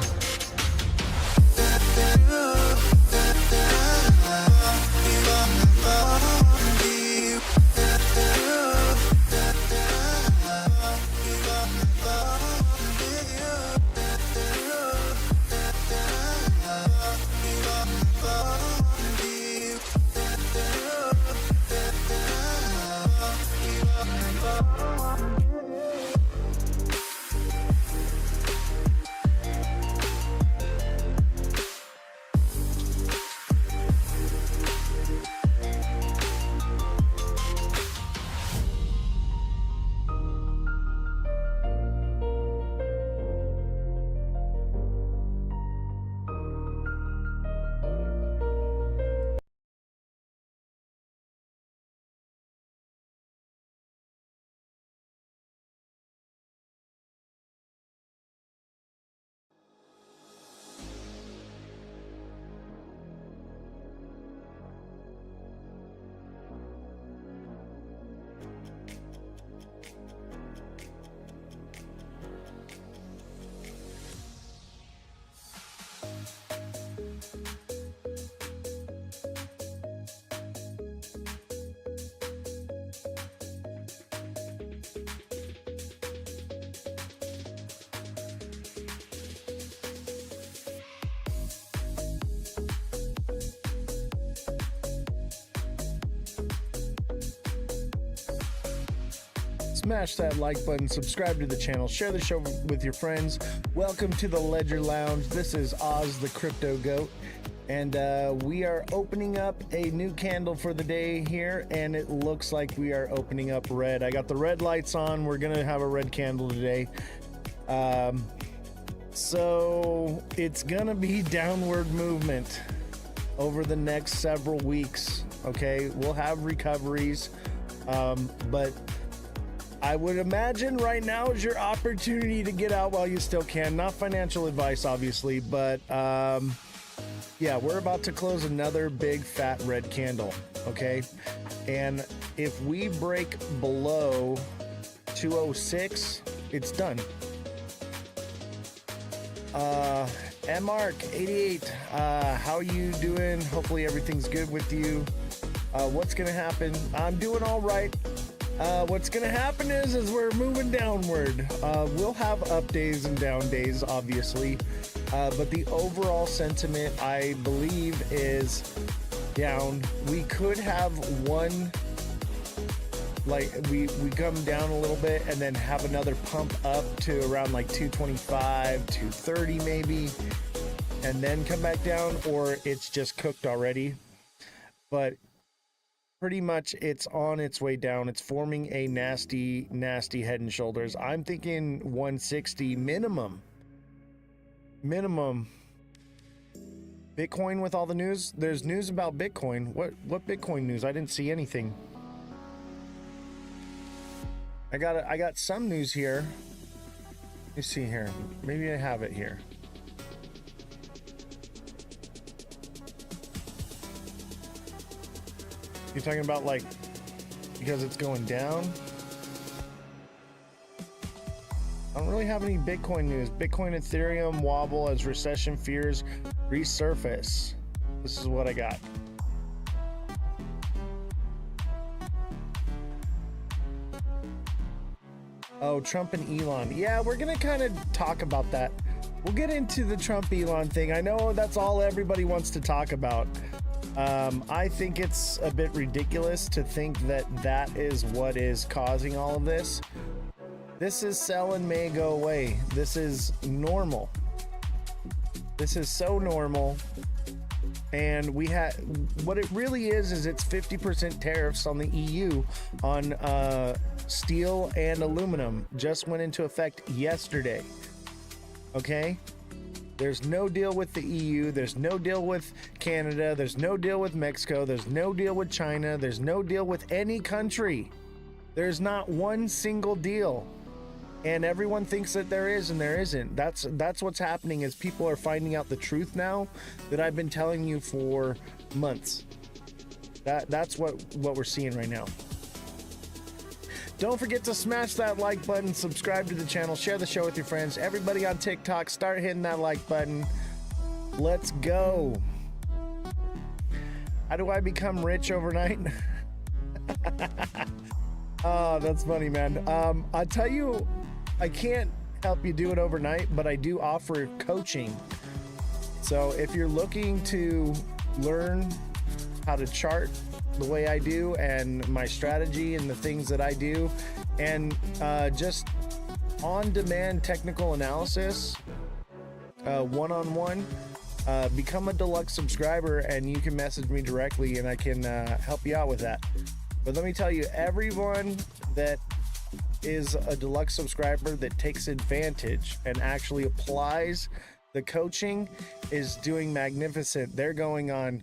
Smash that like button, subscribe to the channel, share the show with your friends. Welcome to the Ledger Lounge. This is Ozthecryptogoat, and we are opening up a new candle for the day here, and it looks like we are opening up red. I got the red lights on. We're gonna have a red candle today. So it's gonna be downward movement over the next several weeks. Okay, we'll have recoveries, but I would imagine right now is your opportunity to get out while you still can. Not financial advice, obviously, but yeah, we're about to close another big fat red candle, okay? And if we break below 206, it's done. Mark88, how you doing? Hopefully everything's good with you. What's gonna happen? I'm doing all right. What's gonna happen is we're moving downward. We'll have up days and down days, obviously, but the overall sentiment, I believe, is down. We could have one, like we come down a little bit and then have another pump up to around like 225, 230 maybe, and then come back down, or it's just cooked already. But pretty much it's on its way down. It's forming a nasty, nasty head and shoulders. I'm thinking 160 minimum. Minimum. Bitcoin with all the news. There's news about Bitcoin. What Bitcoin news? I didn't see anything. I got some news here. Let me see here. Maybe I have it here. You're talking about like because it's going down? I don't really have any Bitcoin news. Bitcoin, Ethereum wobble as recession fears resurface. This is what I got. Oh, Trump and Elon. Yeah, we're going to kind of talk about that. We'll get into the Trump Elon thing. I know that's all everybody wants to talk about. I think it's a bit ridiculous to think that that is what is causing all of this. This is sell and may go away. This is normal. This is so normal. And we had what it really is it's 50% tariffs on the EU on steel and aluminum. Just went into effect yesterday. Okay? There's no deal with the EU. There's no deal with Canada. There's no deal with Mexico. There's no deal with China. There's no deal with any country. There's not one single deal. And everyone thinks that there is, and there isn't. That's what's happening is people are finding out the truth now that I've been telling you for months. That's what we're seeing right now. Don't forget to smash that like button, subscribe to the channel, share the show with your friends. Everybody on TikTok, start hitting that like button. Let's go. How do I become rich overnight? Oh, that's funny, man. I'll tell you, I can't help you do it overnight, but I do offer coaching. So if you're looking to learn how to chart the way I do and my strategy and the things that I do, and just on-demand technical analysis, one-on-one, become a deluxe subscriber and you can message me directly and I can help you out with that. But let me tell you, everyone that is a deluxe subscriber that takes advantage and actually applies the coaching is doing magnificent. They're going on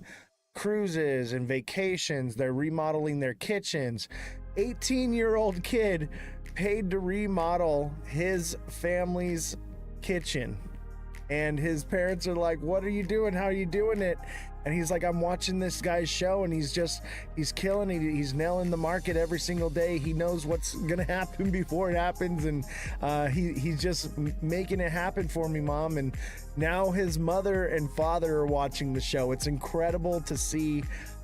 cruises and vacations. They're remodeling their kitchens. 18-year-old kid paid to remodel his family's kitchen. And his parents are like, what are you doing? How are you doing it? And he's like, I'm watching this guy's show and he's killing it. He's nailing the market every single day. He knows what's going to happen before it happens. And he's just making it happen for me, Mom. And now his mother and father are watching the show. It's incredible to see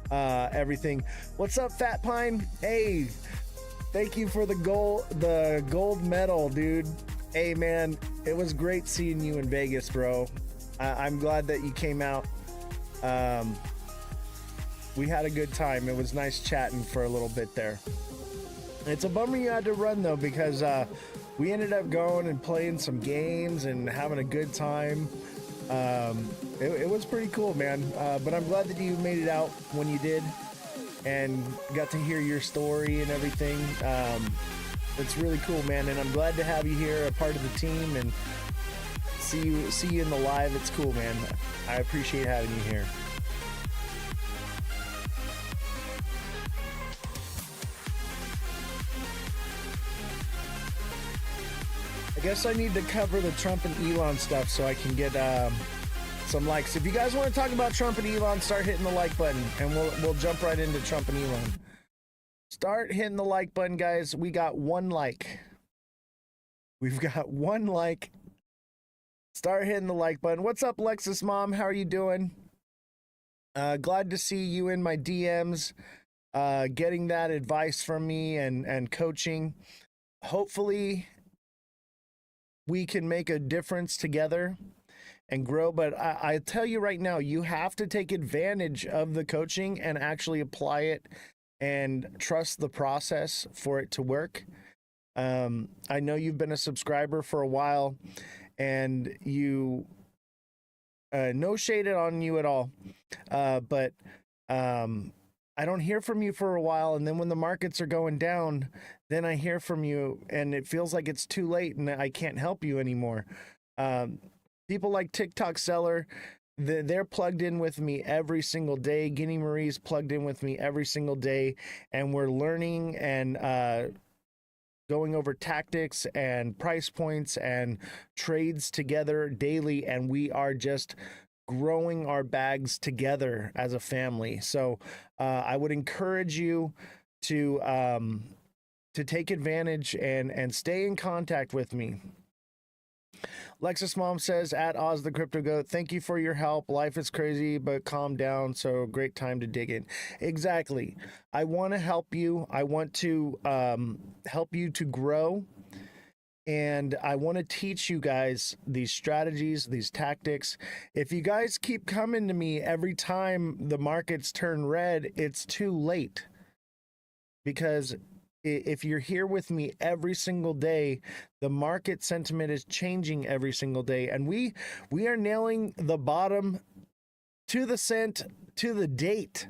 everything. What's up, Fat Pine? Hey, thank you for the gold medal, dude. Hey, man, it was great seeing you in Vegas, bro. I'm glad that you came out. We had a good time. It was nice chatting for a little bit there. It's a bummer you had to run, though, because we ended up going and playing some games and having a good time. It was pretty cool, man. But I'm glad that you made it out when you did and got to hear your story and everything. It's really cool, man, and I'm glad to have you here, a part of the team, and see you in the live. It's cool, man. I appreciate having you here. I guess I need to cover the Trump and Elon stuff so I can get some likes. If you guys want to talk about Trump and Elon, start hitting the like button, and we'll jump right into Trump and Elon. Start hitting the like button, guys. We got one like. We've got one like. Start hitting the like button. What's up, Lexus Mom? How are you doing? Glad to see you in my DMs, getting that advice from me and coaching. Hopefully, we can make a difference together and grow. But I tell you right now, you have to take advantage of the coaching and actually apply it and trust the process for it to work. I know you've been a subscriber for a while, and you no shade on you at all, but I don't hear from you for a while, and then when the markets are going down, then I hear from you, and it feels like it's too late, and I can't help you anymore. People like TikTok Seller, they're plugged in with me every single day. Guinea Marie's plugged in with me every single day, and we're learning and going over tactics and price points and trades together daily, and we are just growing our bags together as a family. So I would encourage you to take advantage and stay in contact with me. Lexus Mom says, at Ozthecryptogoat, thank you for your help. Life is crazy, but calm down. So great time to dig in. Exactly. I want to help you. I want to help you to grow. And I want to teach you guys these strategies, these tactics. If you guys keep coming to me every time the markets turn red, it's too late. Because if you're here with me every single day, the market sentiment is changing every single day. And we are nailing the bottom to the cent to the date.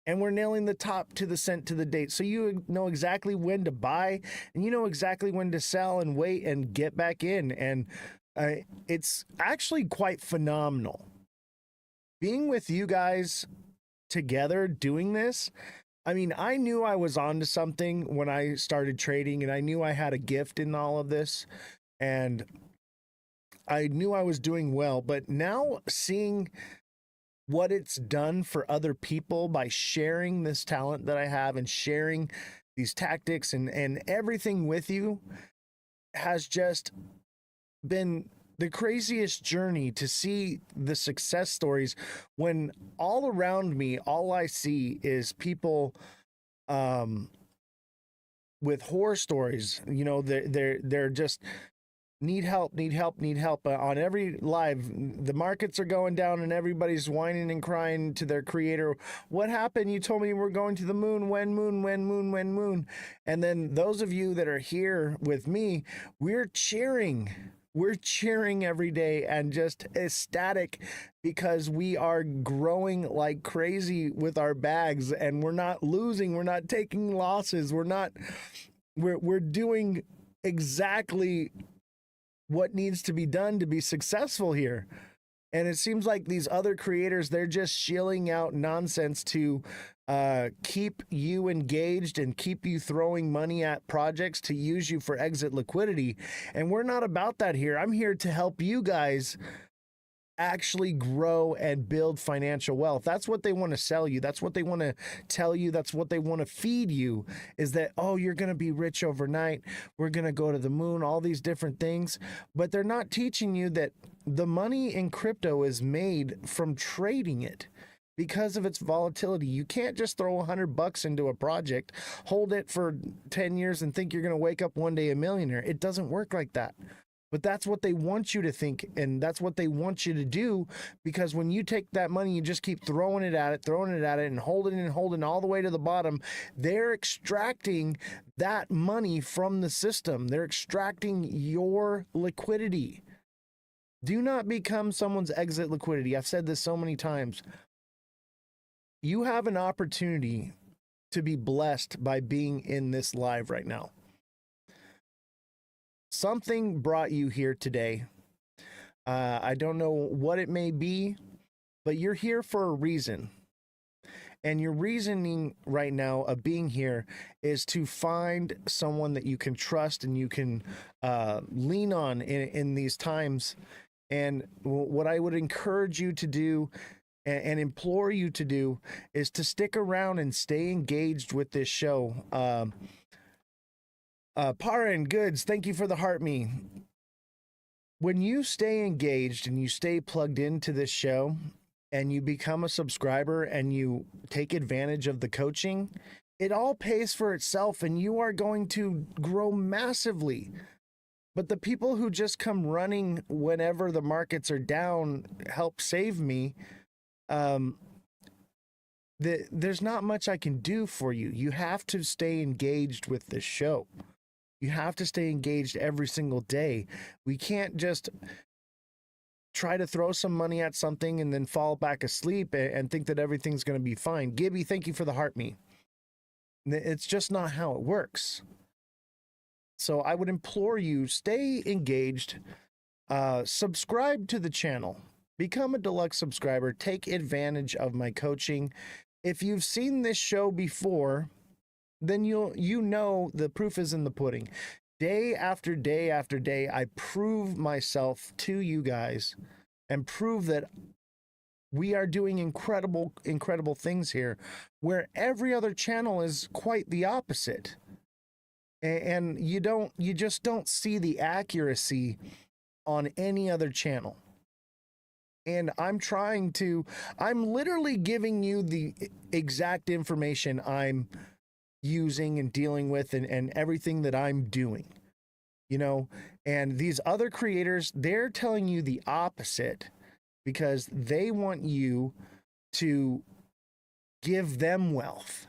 And we're nailing the top to the cent to the date. So you know exactly when to buy, and you know exactly when to sell and wait and get back in. And it's actually quite phenomenal. Being with you guys together doing this, I mean, I knew I was onto something when I started trading, and I knew I had a gift in all of this, and I knew I was doing well. But now seeing what it's done for other people by sharing this talent that I have and sharing these tactics and everything with you has just been the craziest journey to see the success stories when all around me, all I see is people with horror stories. You know, they're just need help on every live. The markets are going down and everybody's whining and crying to their creator. What happened? You told me we're going to the moon. When moon? And then those of you that are here with me, we're cheering every day and just ecstatic because we are growing like crazy with our bags, and we're not losing, we're not taking losses, we're doing exactly what needs to be done to be successful here. And it seems like these other creators, they're just shilling out nonsense to keep you engaged and keep you throwing money at projects to use you for exit liquidity. And we're not about that here. I'm here to help you guys actually grow and build financial wealth. That's what they want to sell you. That's what they want to tell you. That's what they want to feed you, is that, oh, you're going to be rich overnight. We're going to go to the moon, all these different things. But they're not teaching you that the money in crypto is made from trading it because of its volatility. You can't just throw $100 into a project, hold it for 10 years and think you're going to wake up one day a millionaire. It doesn't work like that. But that's what they want you to think, and that's what they want you to do, because when you take that money, you just keep throwing it at it, and holding all the way to the bottom. They're extracting that money from the system. They're extracting your liquidity. Do not become someone's exit liquidity. I've said this so many times. You have an opportunity to be blessed by being in this live right now. Something brought you here today. I don't know what it may be, but you're here for a reason. And your reasoning right now of being here is to find someone that you can trust and you can lean on in these times. And what I would encourage you to do and implore you to do is to stick around and stay engaged with this show. Paran Goods, thank you for the heart me. When you stay engaged and you stay plugged into this show and you become a subscriber and you take advantage of the coaching, it all pays for itself and you are going to grow massively. But the people who just come running whenever the markets are down, help save me, there's not much I can do for you. You have to stay engaged with this show. You have to stay engaged every single day. We can't just try to throw some money at something and then fall back asleep and think that everything's going to be fine. Gibby, thank you for the heart me. It's just not how it works. So I would implore you, stay engaged, subscribe to the channel, become a deluxe subscriber, take advantage of my coaching. If you've seen this show before, then you know the proof is in the pudding. Day after day after day, I prove myself to you guys and prove that we are doing incredible things here, where every other channel is quite the opposite. And you just don't see the accuracy on any other channel. And I'm literally giving you the exact information I'm using and dealing with and everything that I'm doing, and these other creators, they're telling you the opposite because they want you to give them wealth.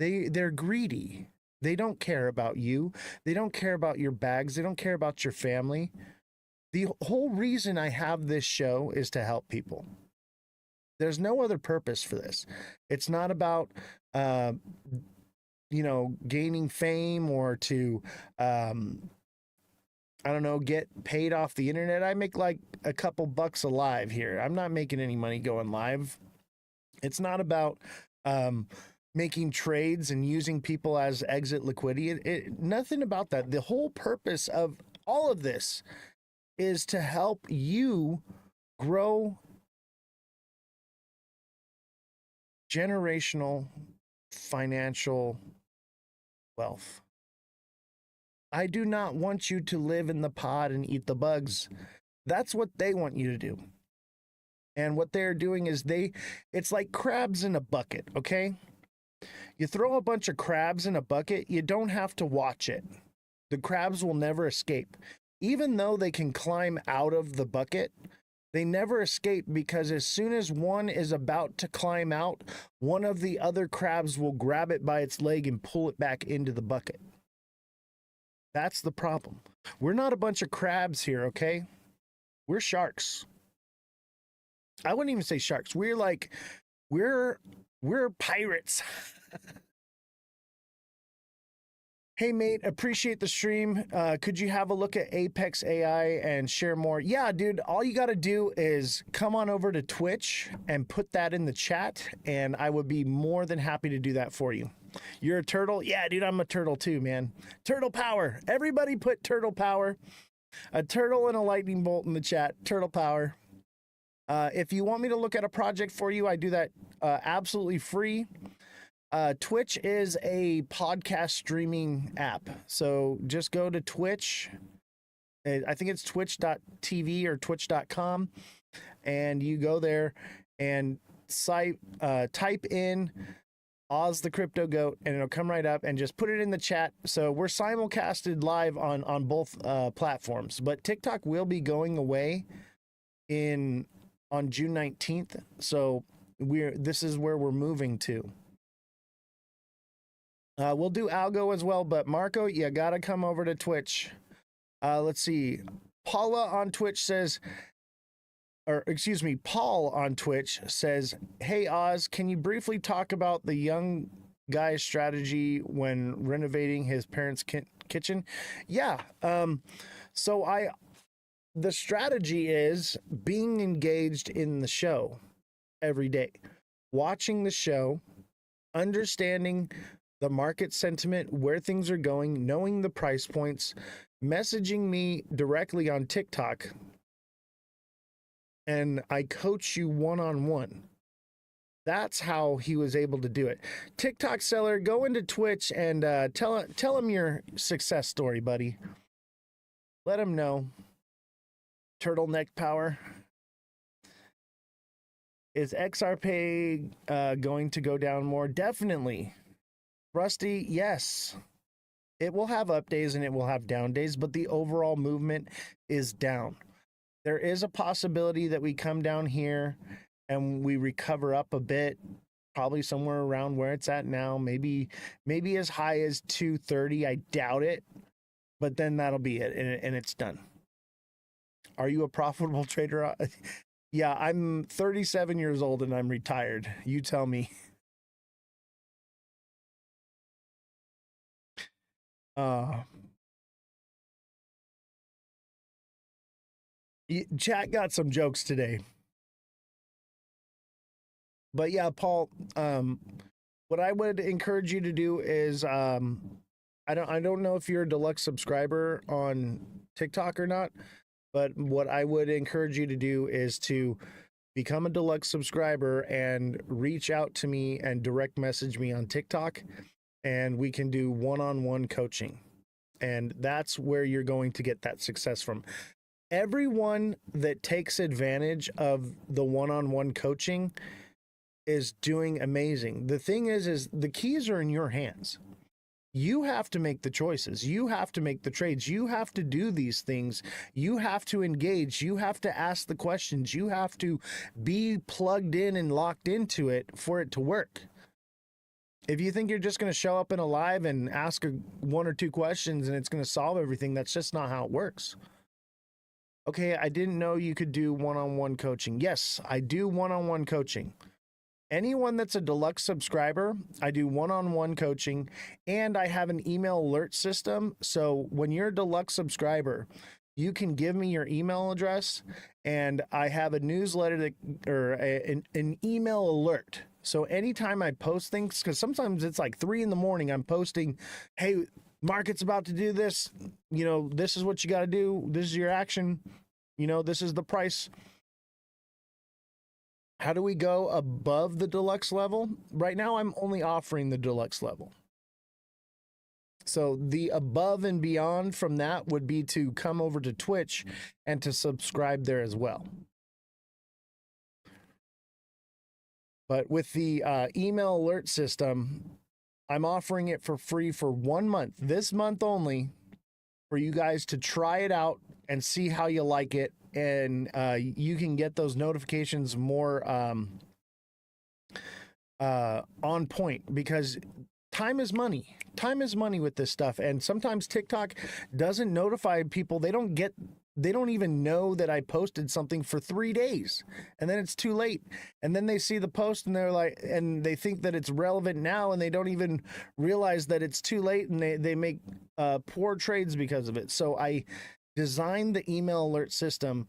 They're greedy. They don't care about you. They don't care about your bags. They don't care about your family. The whole reason I have this show is to help people. There's no other purpose for this. It's not about gaining fame or to, get paid off the internet. I make like a couple bucks a live here. I'm not making any money going live. It's not about making trades and using people as exit liquidity. Nothing about that. The whole purpose of all of this is to help you grow generational financial wealth. I do not want you to live in the pod and eat the bugs. That's what they want you to do. And what they're doing is it's like crabs in a bucket, okay? You throw a bunch of crabs in a bucket, you don't have to watch it. The crabs will never escape. Even though they can climb out of the bucket, they never escape because as soon as one is about to climb out, one of the other crabs will grab it by its leg and pull it back into the bucket. That's the problem. We're not a bunch of crabs here, okay? We're sharks. I wouldn't even say sharks. We're pirates. Hey, mate, appreciate the stream. Could you have a look at Apex AI and share more? Yeah, dude, all you got to do is come on over to Twitch and put that in the chat, and I would be more than happy to do that for you. You're a turtle? Yeah, dude, I'm a turtle too, man. Turtle power. Everybody put turtle power. A turtle and a lightning bolt in the chat. Turtle power. If you want me to look at a project for you, I do that absolutely free. Twitch is a podcast streaming app. So just go to Twitch. I think it's twitch.tv or twitch.com. And you go there and type in Ozthecryptogoat and it'll come right up, and just put it in the chat. So we're simulcasted live on both platforms. But TikTok will be going away on June 19th. So this is where we're moving to. We'll do Algo as well, but Marco, you gotta come over to Twitch. Let's see. Paul on Twitch says, Paul on Twitch says, hey Oz, can you briefly talk about the young guy's strategy when renovating his parents' kitchen? Yeah. The strategy is being engaged in the show every day, watching the show, understanding the market sentiment, where things are going, knowing the price points, messaging me directly on TikTok, and I coach you one-on-one. That's how he was able to do it. TikTok seller, go into Twitch and tell him your success story, buddy. Let him know. Turtleneck power. Is XRP going to go down more? Definitely. Rusty, yes. It will have up days and it will have down days, but the overall movement is down. There is a possibility that we come down here and we recover up a bit, probably somewhere around where it's at now, maybe as high as 230. I doubt it, but then that'll be it, and it's done. Are you a profitable trader? Yeah, I'm 37 years old and I'm retired. You tell me. Chat got some jokes today. But yeah, Paul, what I would encourage you to do is I don't know if you're a deluxe subscriber on TikTok or not, but what I would encourage you to do is to become a deluxe subscriber and reach out to me and direct message me on TikTok, and we can do one-on-one coaching. And that's where you're going to get that success from. Everyone that takes advantage of the one-on-one coaching is doing amazing. The thing is the keys are in your hands. You have to make the choices. You have to make the trades. You have to do these things. You have to engage. You have to ask the questions. You have to be plugged in and locked into it for it to work. If you think you're just going to show up in a live and ask one or two questions and it's going to solve everything, that's just not how it works. Okay, I didn't know you could do one-on-one coaching. Yes, I do one-on-one coaching. Anyone that's a deluxe subscriber, I do one-on-one coaching, and I have an email alert system. So when you're a deluxe subscriber, you can give me your email address, and I have a newsletter an email alert. So anytime I post things, because sometimes it's like 3 a.m, I'm posting, hey, market's about to do this. You know, this is what you got to do. This is your action. You know, this is the price. How do we go above the deluxe level? Right now, I'm only offering the deluxe level. So the above and beyond from that would be to come over to Twitch and to subscribe there as well. But with the email alert system, I'm offering it for free for 1 month, this month only, for you guys to try it out and see how you like it. And you can get those notifications more on point, because time is money. Time is money with this stuff. And sometimes TikTok doesn't notify people. They don't even know that I posted something for 3 days, and then it's too late. And then they see the post and they're like, and they think that it's relevant now, and they don't even realize that it's too late, and they make poor trades because of it. So I designed the email alert system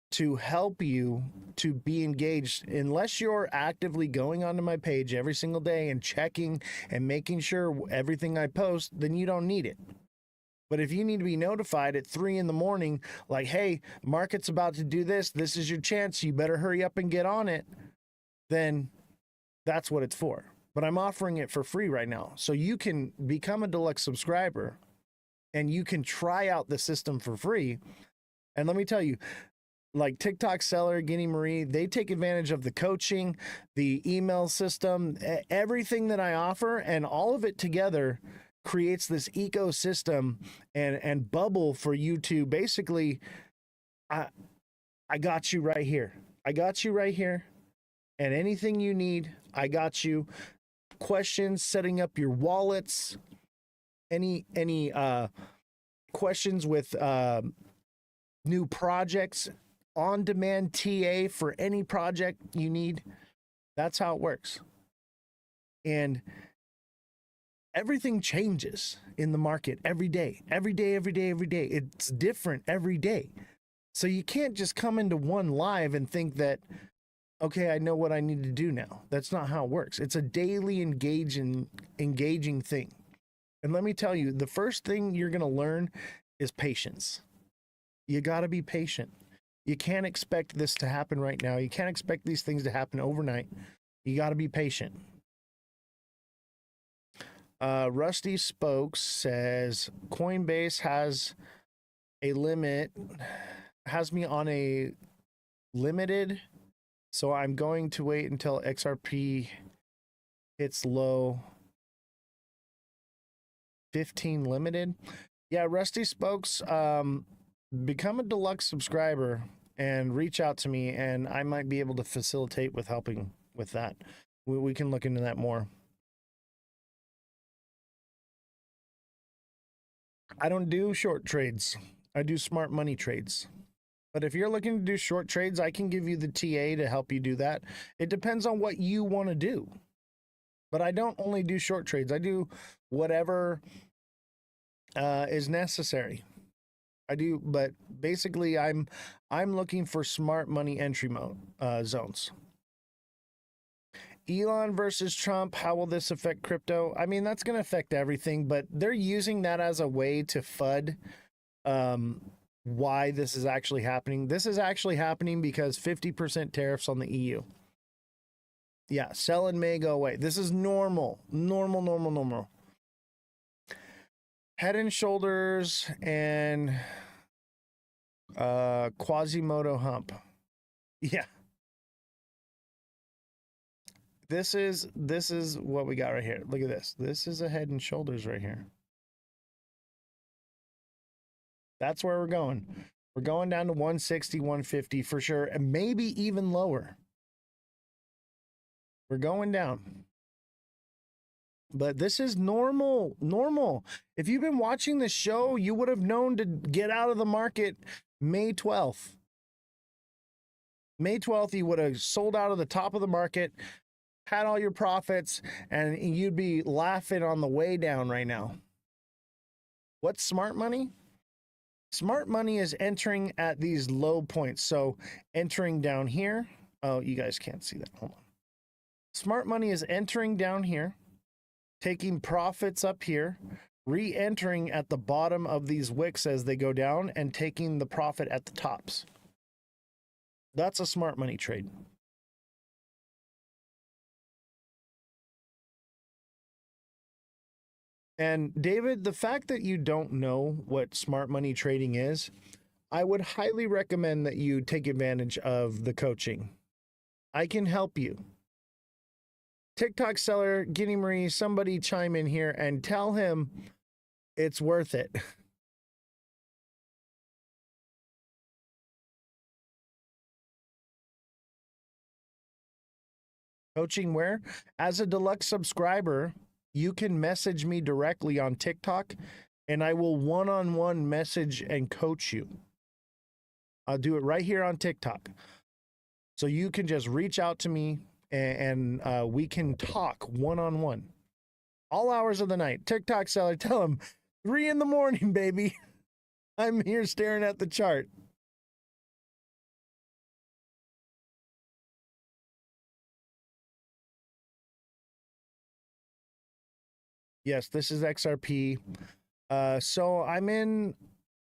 to help you to be engaged. Unless you're actively going onto my page every single day and checking and making sure everything I post, then you don't need it. But if you need to be notified at 3 a.m, like, hey, market's about to do this, this is your chance, you better hurry up and get on it, then that's what it's for. But I'm offering it for free right now. So you can become a deluxe subscriber and you can try out the system for free. And let me tell you, like TikTok Seller, Guinea Marie, they take advantage of the coaching, the email system, everything that I offer, and all of it together creates this ecosystem and bubble for you to basically, I got you right here. I got you right here. And anything you need, I got you. Questions, setting up your wallets, any questions with new projects, on-demand TA for any project you need. That's how it works. And everything changes in the market every day. It's different every day. So you can't just come into one live and think that, okay, I know what I need to do now. That's not how it works. It's a daily engaging thing. And let me tell you, the first thing you're going to learn is patience. You got to be patient. You can't expect this to happen right now. You can't expect these things to happen overnight. You got to be patient. Rusty Spokes says Coinbase has a limit, has me on a limited, so I'm going to wait until XRP hits low 15 limited. Yeah, Rusty Spokes, become a deluxe subscriber and reach out to me, and I might be able to facilitate with helping with that. We can look into that more. I don't do short trades. I do smart money trades. But if you're looking to do short trades, I can give you the TA to help you do that. It depends on what you want to do. But I don't only do short trades. I do whatever is necessary. I do, but basically I'm looking for smart money entry zones. Elon versus Trump, how will this affect crypto? I mean, that's going to affect everything, but they're using that as a way to FUD why this is actually happening. This is actually happening because 50% tariffs on the EU. Yeah, selling may go away. This is normal. Normal. Head and Shoulders and Quasimodo hump. Yeah. This is what we got right here. Look at this. This is a Head and Shoulders right here. That's where we're going. We're going down to 160, 150 for sure, and maybe even lower. We're going down. But this is normal. If you've been watching the show, you would have known to get out of the market May 12th. May 12th, you would have sold out of the top of the market, had all your profits, and you'd be laughing on the way down right now. What's smart money? Smart money is entering at these low points. So entering down here. Oh, you guys can't see that. Hold on. Smart money is entering down here, taking profits up here, re-entering at the bottom of these wicks as they go down, and taking the profit at the tops. That's a smart money trade. And David, the fact that you don't know what smart money trading is, I would highly recommend that you take advantage of the coaching. I can help you. TikTok seller, Guinea Marie, somebody chime in here and tell him it's worth it. Coaching where? As a deluxe subscriber, you can message me directly on TikTok and I will one-on-one message and coach you. I'll do it right here on TikTok. So you can just reach out to me and we can talk one-on-one. All hours of the night. TikTok seller, tell him 3 a.m, baby. I'm here staring at the chart. Yes, this is XRP. So I'm in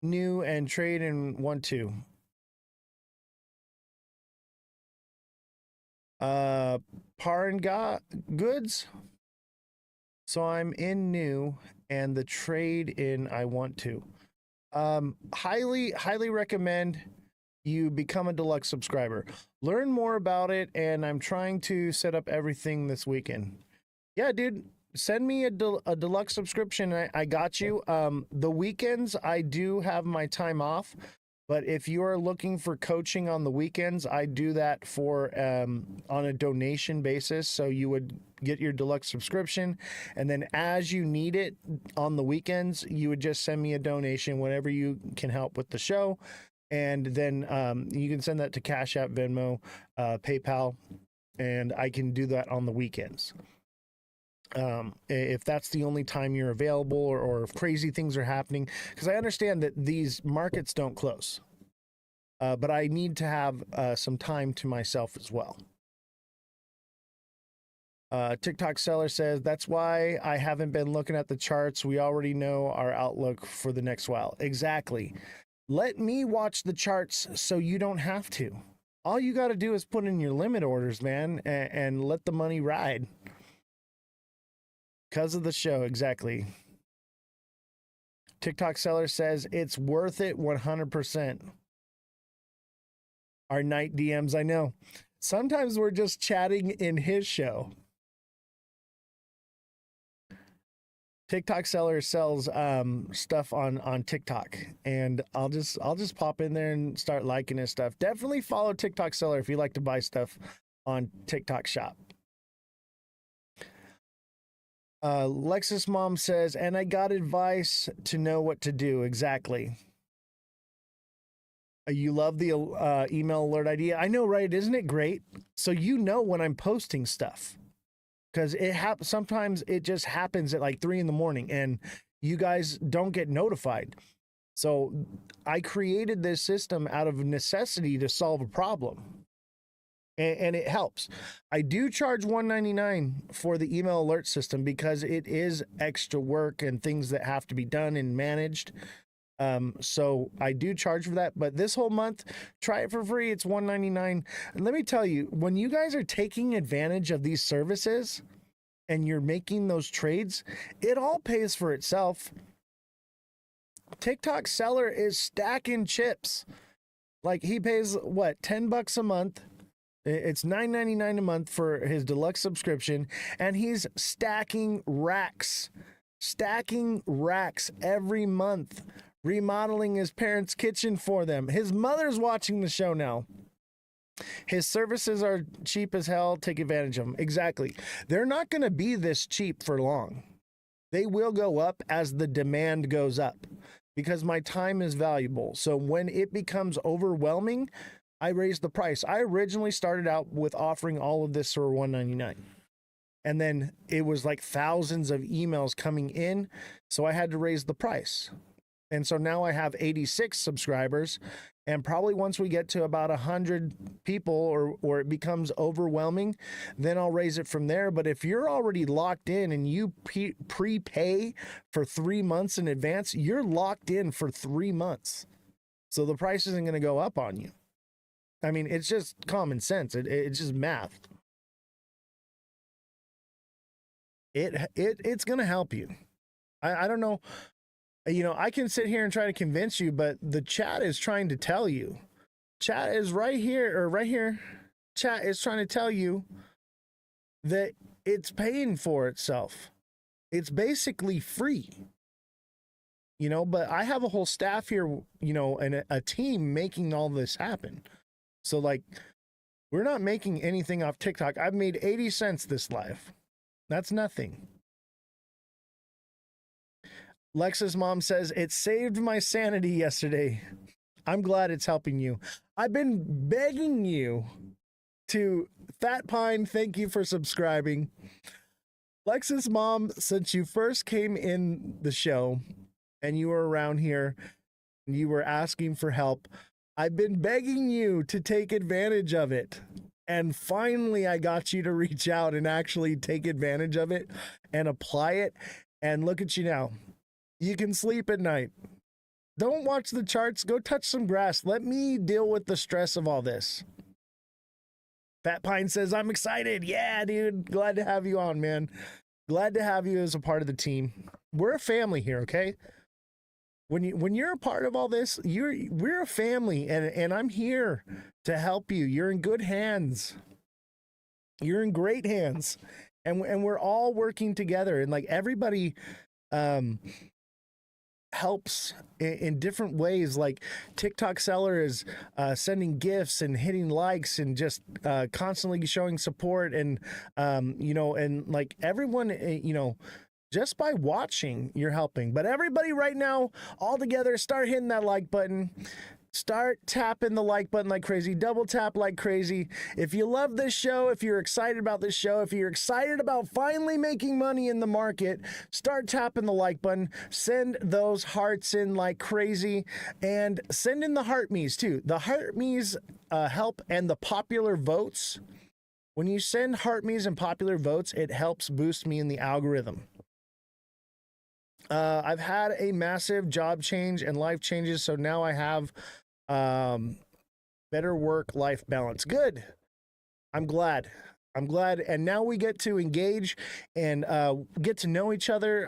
new and trade in 1-2. Par and goods. So I'm in new and the trade in I want to. Highly recommend you become a deluxe subscriber. Learn more about it, and I'm trying to set up everything this weekend. Yeah, dude. Send me a deluxe subscription. I got you. The weekends, I do have my time off. But if you are looking for coaching on the weekends, I do that for on a donation basis. So you would get your deluxe subscription. And then as you need it on the weekends, you would just send me a donation whenever you can help with the show. And then you can send that to Cash App, Venmo, PayPal. And I can do that on the weekends. If that's the only time you're available or if crazy things are happening, because I understand that these markets don't close, but I need to have some time to myself as well. TikTok seller says, that's why I haven't been looking at the charts. We already know our outlook for the next while. Exactly. Let me watch the charts so you don't have to. All you got to do is put in your limit orders, man, and let the money ride. Because of the show, exactly. TikTok seller says it's worth it 100%. Our night DMs, I know. Sometimes we're just chatting in his show. TikTok seller sells stuff on TikTok, and I'll just pop in there and start liking his stuff. Definitely follow TikTok seller if you like to buy stuff on TikTok shop. Lexus mom says, and I got advice to know what to do. Exactly. You love the email alert idea. I know, right? Isn't it great? So you know when I'm posting stuff, because sometimes it just happens at like 3 a.m. and you guys don't get notified. So I created this system out of necessity to solve a problem, and it helps. I do charge $1.99 for the email alert system because it is extra work and things that have to be done and managed. So I do charge for that, but this whole month, try it for free. It's $1.99. And let me tell you, when you guys are taking advantage of these services and you're making those trades, it all pays for itself. TikTok seller is stacking chips. Like, he pays what, $10 a month? It's $9.99 a month for his deluxe subscription, and he's stacking racks every month, remodeling his parents' kitchen for them. His mother's watching the show now. His services are cheap as hell. Take advantage of them. Exactly. They're not going to be this cheap for long. They will go up as the demand goes up, because my time is valuable. So when it becomes overwhelming, I raise the price. I originally started out with offering all of this for $1.99. And then it was like thousands of emails coming in, so I had to raise the price. And so now I have 86 subscribers, and probably once we get to about 100 people or it becomes overwhelming, then I'll raise it from there. But if you're already locked in and you prepay for 3 months in advance, you're locked in for 3 months. So the price isn't going to go up on you. I mean, it's just common sense. It's just math. It's going to help you. I don't know. You know, I can sit here and try to convince you, but the chat is trying to tell you. Chat is right here. Chat is trying to tell you that it's paying for itself. It's basically free. You know, but I have a whole staff here, you know, and a team making all this happen. So, like, we're not making anything off TikTok. I've made 80 cents this live. That's nothing. Lex's mom says, it saved my sanity yesterday. I'm glad it's helping you. I've been begging you to, Fat Pine, thank you for subscribing. Lex's mom, since you first came in the show and you were around here and you were asking for help, I've been begging you to take advantage of it. And finally, I got you to reach out and actually take advantage of it and apply it. And look at you now. You can sleep at night. Don't watch the charts. Go touch some grass. Let me deal with the stress of all this. Fat Pine says, I'm excited. Yeah, dude. Glad to have you on, man. Glad to have you as a part of the team. We're a family here, okay? When you're a part of all this, we're a family, and I'm here to help you. You're in good hands. You're in great hands. And we're all working together, and like everybody helps in different ways. Like TikTok seller is sending gifts and hitting likes and just constantly showing support, and you know, and like everyone, you know, just by watching, you're helping. But everybody right now, all together, start hitting that like button. Start tapping the like button like crazy. Double tap like crazy. If you love this show, if you're excited about this show, if you're excited about finally making money in the market, start tapping the like button. Send those hearts in like crazy. And send in the heart me's too. The heart me's help, and the popular votes. When you send heart me's and popular votes, it helps boost me in the algorithm. I've had a massive job change and life changes, so now I have better work-life balance. Good. I'm glad. And now we get to engage and get to know each other.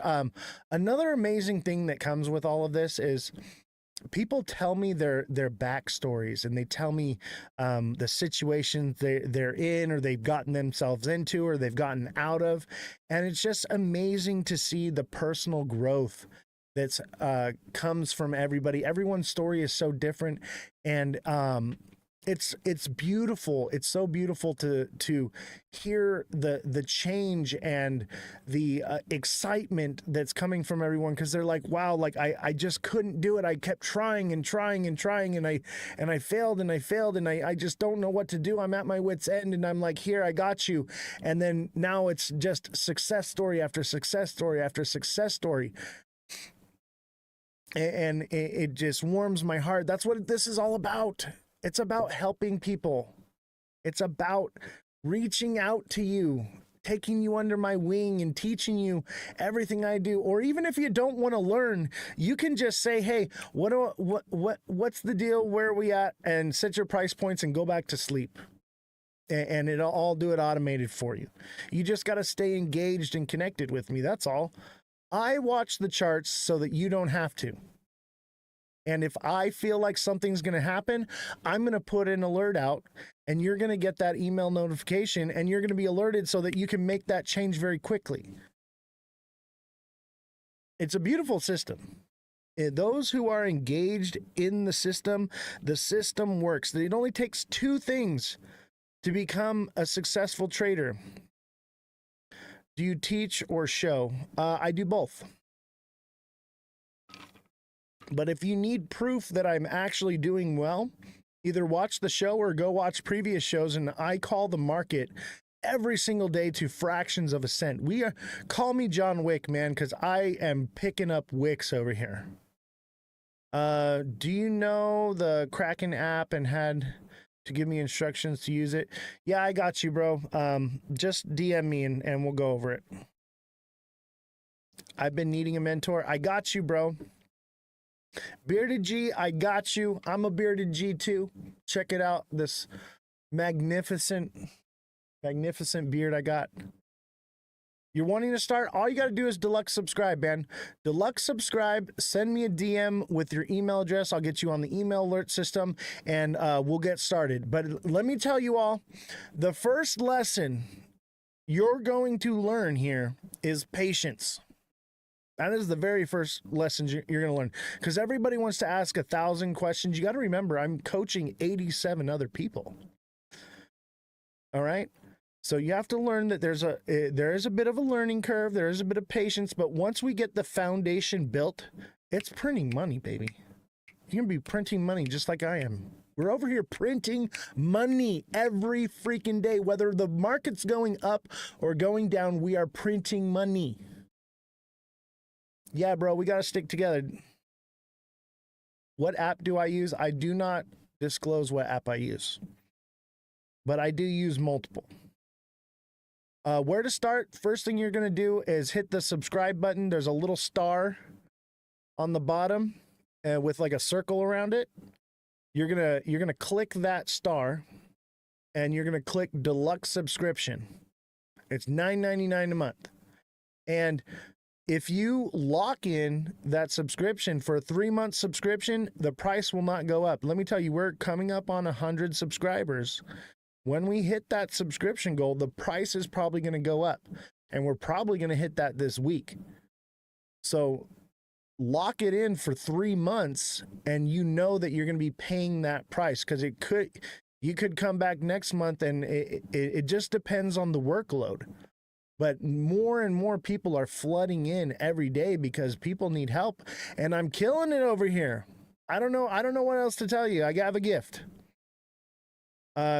Another amazing thing that comes with all of this is people tell me their backstories, and they tell me the situations they're in, or they've gotten themselves into, or they've gotten out of. And it's just amazing to see the personal growth that's comes from everybody. Everyone's story is so different. And it's beautiful. It's so beautiful to hear the change and the excitement that's coming from everyone, because they're like, wow, like I just couldn't do it. I kept trying and trying and trying, and I failed and I failed, and I just don't know what to do. I'm at my wit's end, and I'm like, here, I got you. And then now it's just success story after success story after success story. And it just warms my heart. That's what this is all about. It's about helping people. It's about reaching out to you, taking you under my wing and teaching you everything I do. Or even if you don't want to learn, you can just say, hey, what's the deal? Where are we at? And set your price points and go back to sleep. And it'll all do it automated for you. You just got to stay engaged and connected with me. That's all. I watch the charts so that you don't have to. And if I feel like something's going to happen, I'm going to put an alert out, and you're going to get that email notification, and you're going to be alerted so that you can make that change very quickly. It's a beautiful system. Those who are engaged in the system works. It only takes two things to become a successful trader. Do you teach or show? I do both. But if you need proof that I'm actually doing well, either watch the show or go watch previous shows, and I call the market every single day to fractions of a cent. Call me John Wick, man, because I am picking up wicks over here. Do you know the Kraken app and had to give me instructions to use it? Yeah, I got you, bro. Just DM me and we'll go over it. I've been needing a mentor. I got you, bro. Bearded G, I got you. I'm a Bearded G too. Check it out. This magnificent beard I got. You're wanting to start? All you got to do is deluxe subscribe, man. Deluxe subscribe. Send me a DM with your email address. I'll get you on the email alert system, and we'll get started. But let me tell you all, the first lesson you're going to learn here is patience. That is the very first lesson you're going to learn, because everybody wants to ask 1,000 questions. You got to remember, I'm coaching 87 other people. All right. So you have to learn that there is a bit of a learning curve. There is a bit of patience. But once we get the foundation built, it's printing money, baby. You're going to be printing money just like I am. We're over here printing money every freaking day. Whether the market's going up or going down, we are printing money. Yeah, bro, we got to stick together. What app do I use? I do not disclose what app I use, but I do use multiple. Where to start? First thing you're going to do is hit the subscribe button. There's a little star on the bottom with like a circle around it. You're going to click that star, and you're going to click deluxe subscription. It's $9.99 a month. And if you lock in that subscription for a 3-month subscription, the price will not go up. Let me tell you, we're coming up on 100 subscribers. When we hit that subscription goal, the price is probably going to go up, and we're probably going to hit that this week. So lock it in for 3 months, and you know that you're going to be paying that price, because you could come back next month, and it just depends on the workload. But more and more people are flooding in every day because people need help, and I'm killing it over here. I don't know what else to tell you. I have a gift.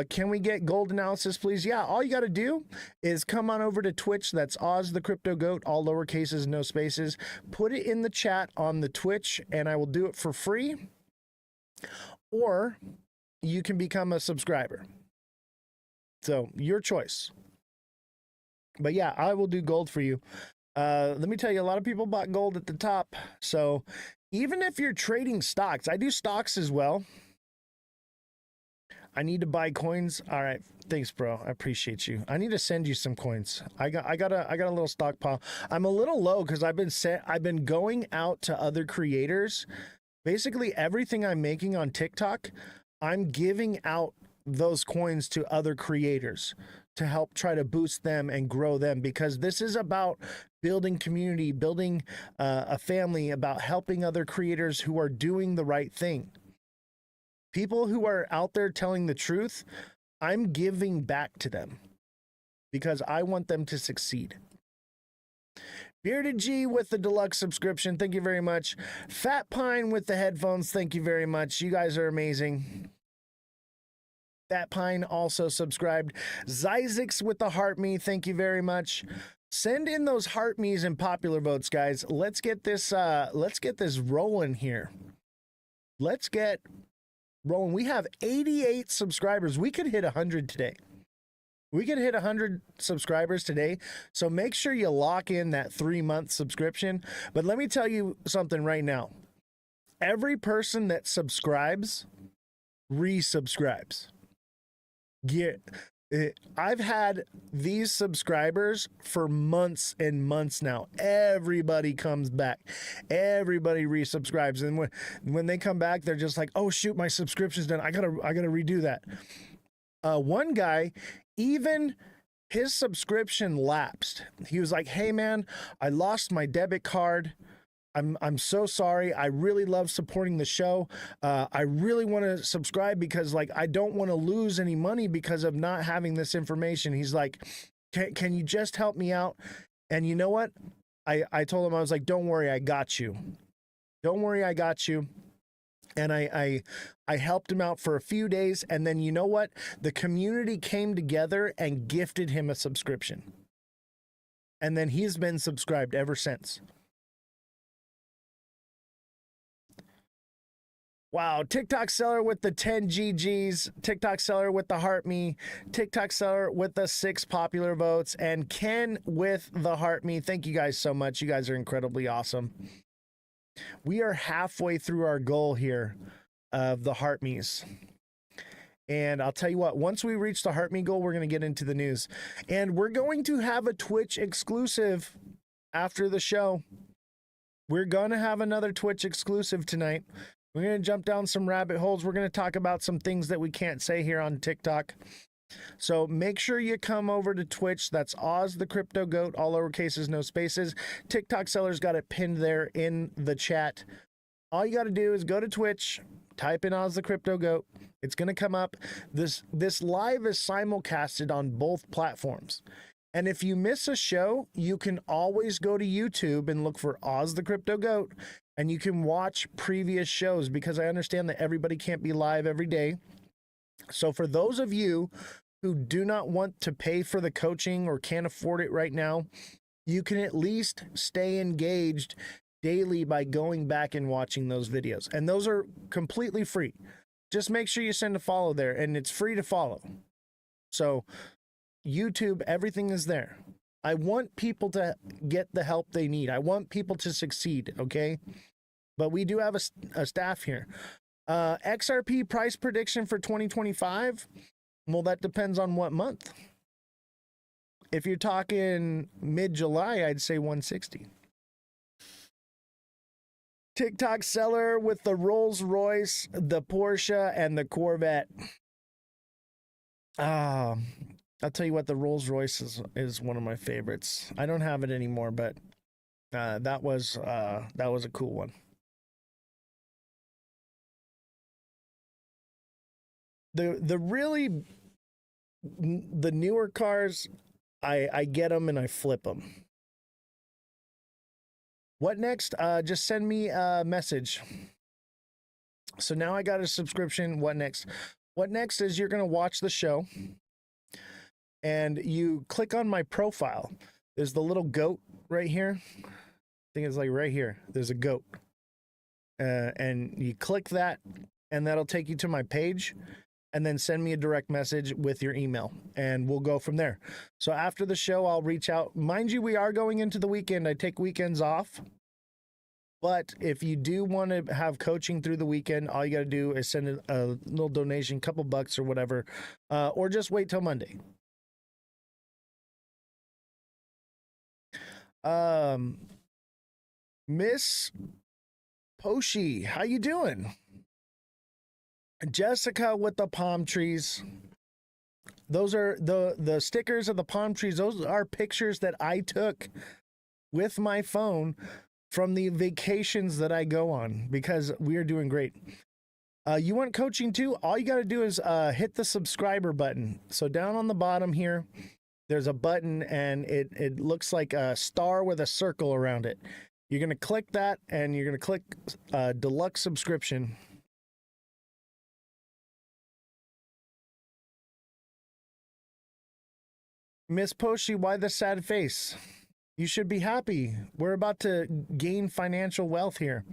Can we get gold analysis, please? Yeah, all you got to do is come on over to Twitch. That's Ozthecryptogoat, all lower cases, no spaces. Put it in the chat on the Twitch, and I will do it for free. Or you can become a subscriber. So, your choice. But yeah, I will do gold for you. Let me tell you, a lot of people bought gold at the top. So even if you're trading stocks, I do stocks as well. I need to buy coins. All right. Thanks, bro. I appreciate you. I need to send you some coins. I got a little stockpile. I'm a little low because I've been going out to other creators. Basically everything I'm making on TikTok, I'm giving out those coins to other creators to help try to boost them and grow them, because this is about building community, building a family, about helping other creators who are doing the right thing. People who are out there telling the truth, I'm giving back to them because I want them to succeed. Bearded G with the deluxe subscription, thank you very much. Fat Pine with the headphones, thank you very much. You guys are amazing. Fat Pine also subscribed. Zizix with the heart me, thank you very much. Send in those heart me's and popular votes, guys. Let's get this rolling here. Let's get rolling. We have 88 subscribers. We could hit 100 today. We could hit 100 subscribers today. So make sure you lock in that 3-month subscription. But let me tell you something right now. Every person that subscribes resubscribes. I've had these subscribers for months and months now. Everybody comes back. Everybody resubscribes. And when they come back, they're just like, oh shoot, my subscription's done. I gotta redo that. One guy, even his subscription lapsed. He was like, hey man, I lost my debit card. I'm so sorry. I really love supporting the show. I really want to subscribe because like I don't want to lose any money because of not having this information. He's like, can you just help me out? And you know what? I told him, I was like, don't worry, I got you. Don't worry, I got you. And I helped him out for a few days. And then you know what? The community came together and gifted him a subscription. And then he's been subscribed ever since. Wow, TikTok seller with the 10 GGs, TikTok seller with the heart me, TikTok seller with the 6 popular votes, and Ken with the heart me. Thank you guys so much. You guys are incredibly awesome. We are halfway through our goal here of the heart me's. And I'll tell you what, once we reach the heart me goal, we're going to get into the news. And we're going to have a Twitch exclusive after the show. We're going to have another Twitch exclusive tonight. We're going to jump down some rabbit holes. We're going to talk about some things that we can't say here on TikTok. So make sure you come over to Twitch. That's Ozthecryptogoat, all lowercases, no spaces. TikTok seller's got it pinned there in the chat. All you got to do is go to Twitch, type in Ozthecryptogoat. It's going to come up. This live is simulcasted on both platforms. And if you miss a show, you can always go to YouTube and look for Ozthecryptogoat. And you can watch previous shows because I understand that everybody can't be live every day. So for those of you who do not want to pay for the coaching or can't afford it right now, you can at least stay engaged daily by going back and watching those videos. And those are completely free. Just make sure you send a follow there, and it's free to follow. So YouTube, everything is there. I want people to get the help they need. I want people to succeed, okay? But we do have a staff here. XRP price prediction for 2025? Well, that depends on what month. If you're talking mid-July, I'd say 160. TikTok seller with the Rolls Royce, the Porsche, and the Corvette. I'll tell you what, the Rolls Royce is one of my favorites. I don't have it anymore, but that was a cool one. The newer cars, I get them and I flip them. What next? Just send me a message. So now I got a subscription. What next? What next is you're gonna watch the show. And you click on my profile. There's the little goat right here. I think it's like right here. There's a goat. And you click that, and that'll take you to my page. And then send me a direct message with your email, and we'll go from there. So after the show, I'll reach out. Mind you, we are going into the weekend. I take weekends off. But if you do want to have coaching through the weekend, all you got to do is send a little donation, couple bucks or whatever, or just wait till Monday. Miss Poshi, how you doing? Jessica with the palm trees. Those are the stickers of the palm trees. Those are pictures that I took with my phone from the vacations that I go on because we are doing great. You want coaching too? All you got to do is hit the subscriber button. So down on the bottom here, there's a button and it looks like a star with a circle around it. You're going to click that and you're going to click deluxe subscription. Miss Poshi, why the sad face? You should be happy. We're about to gain financial wealth here.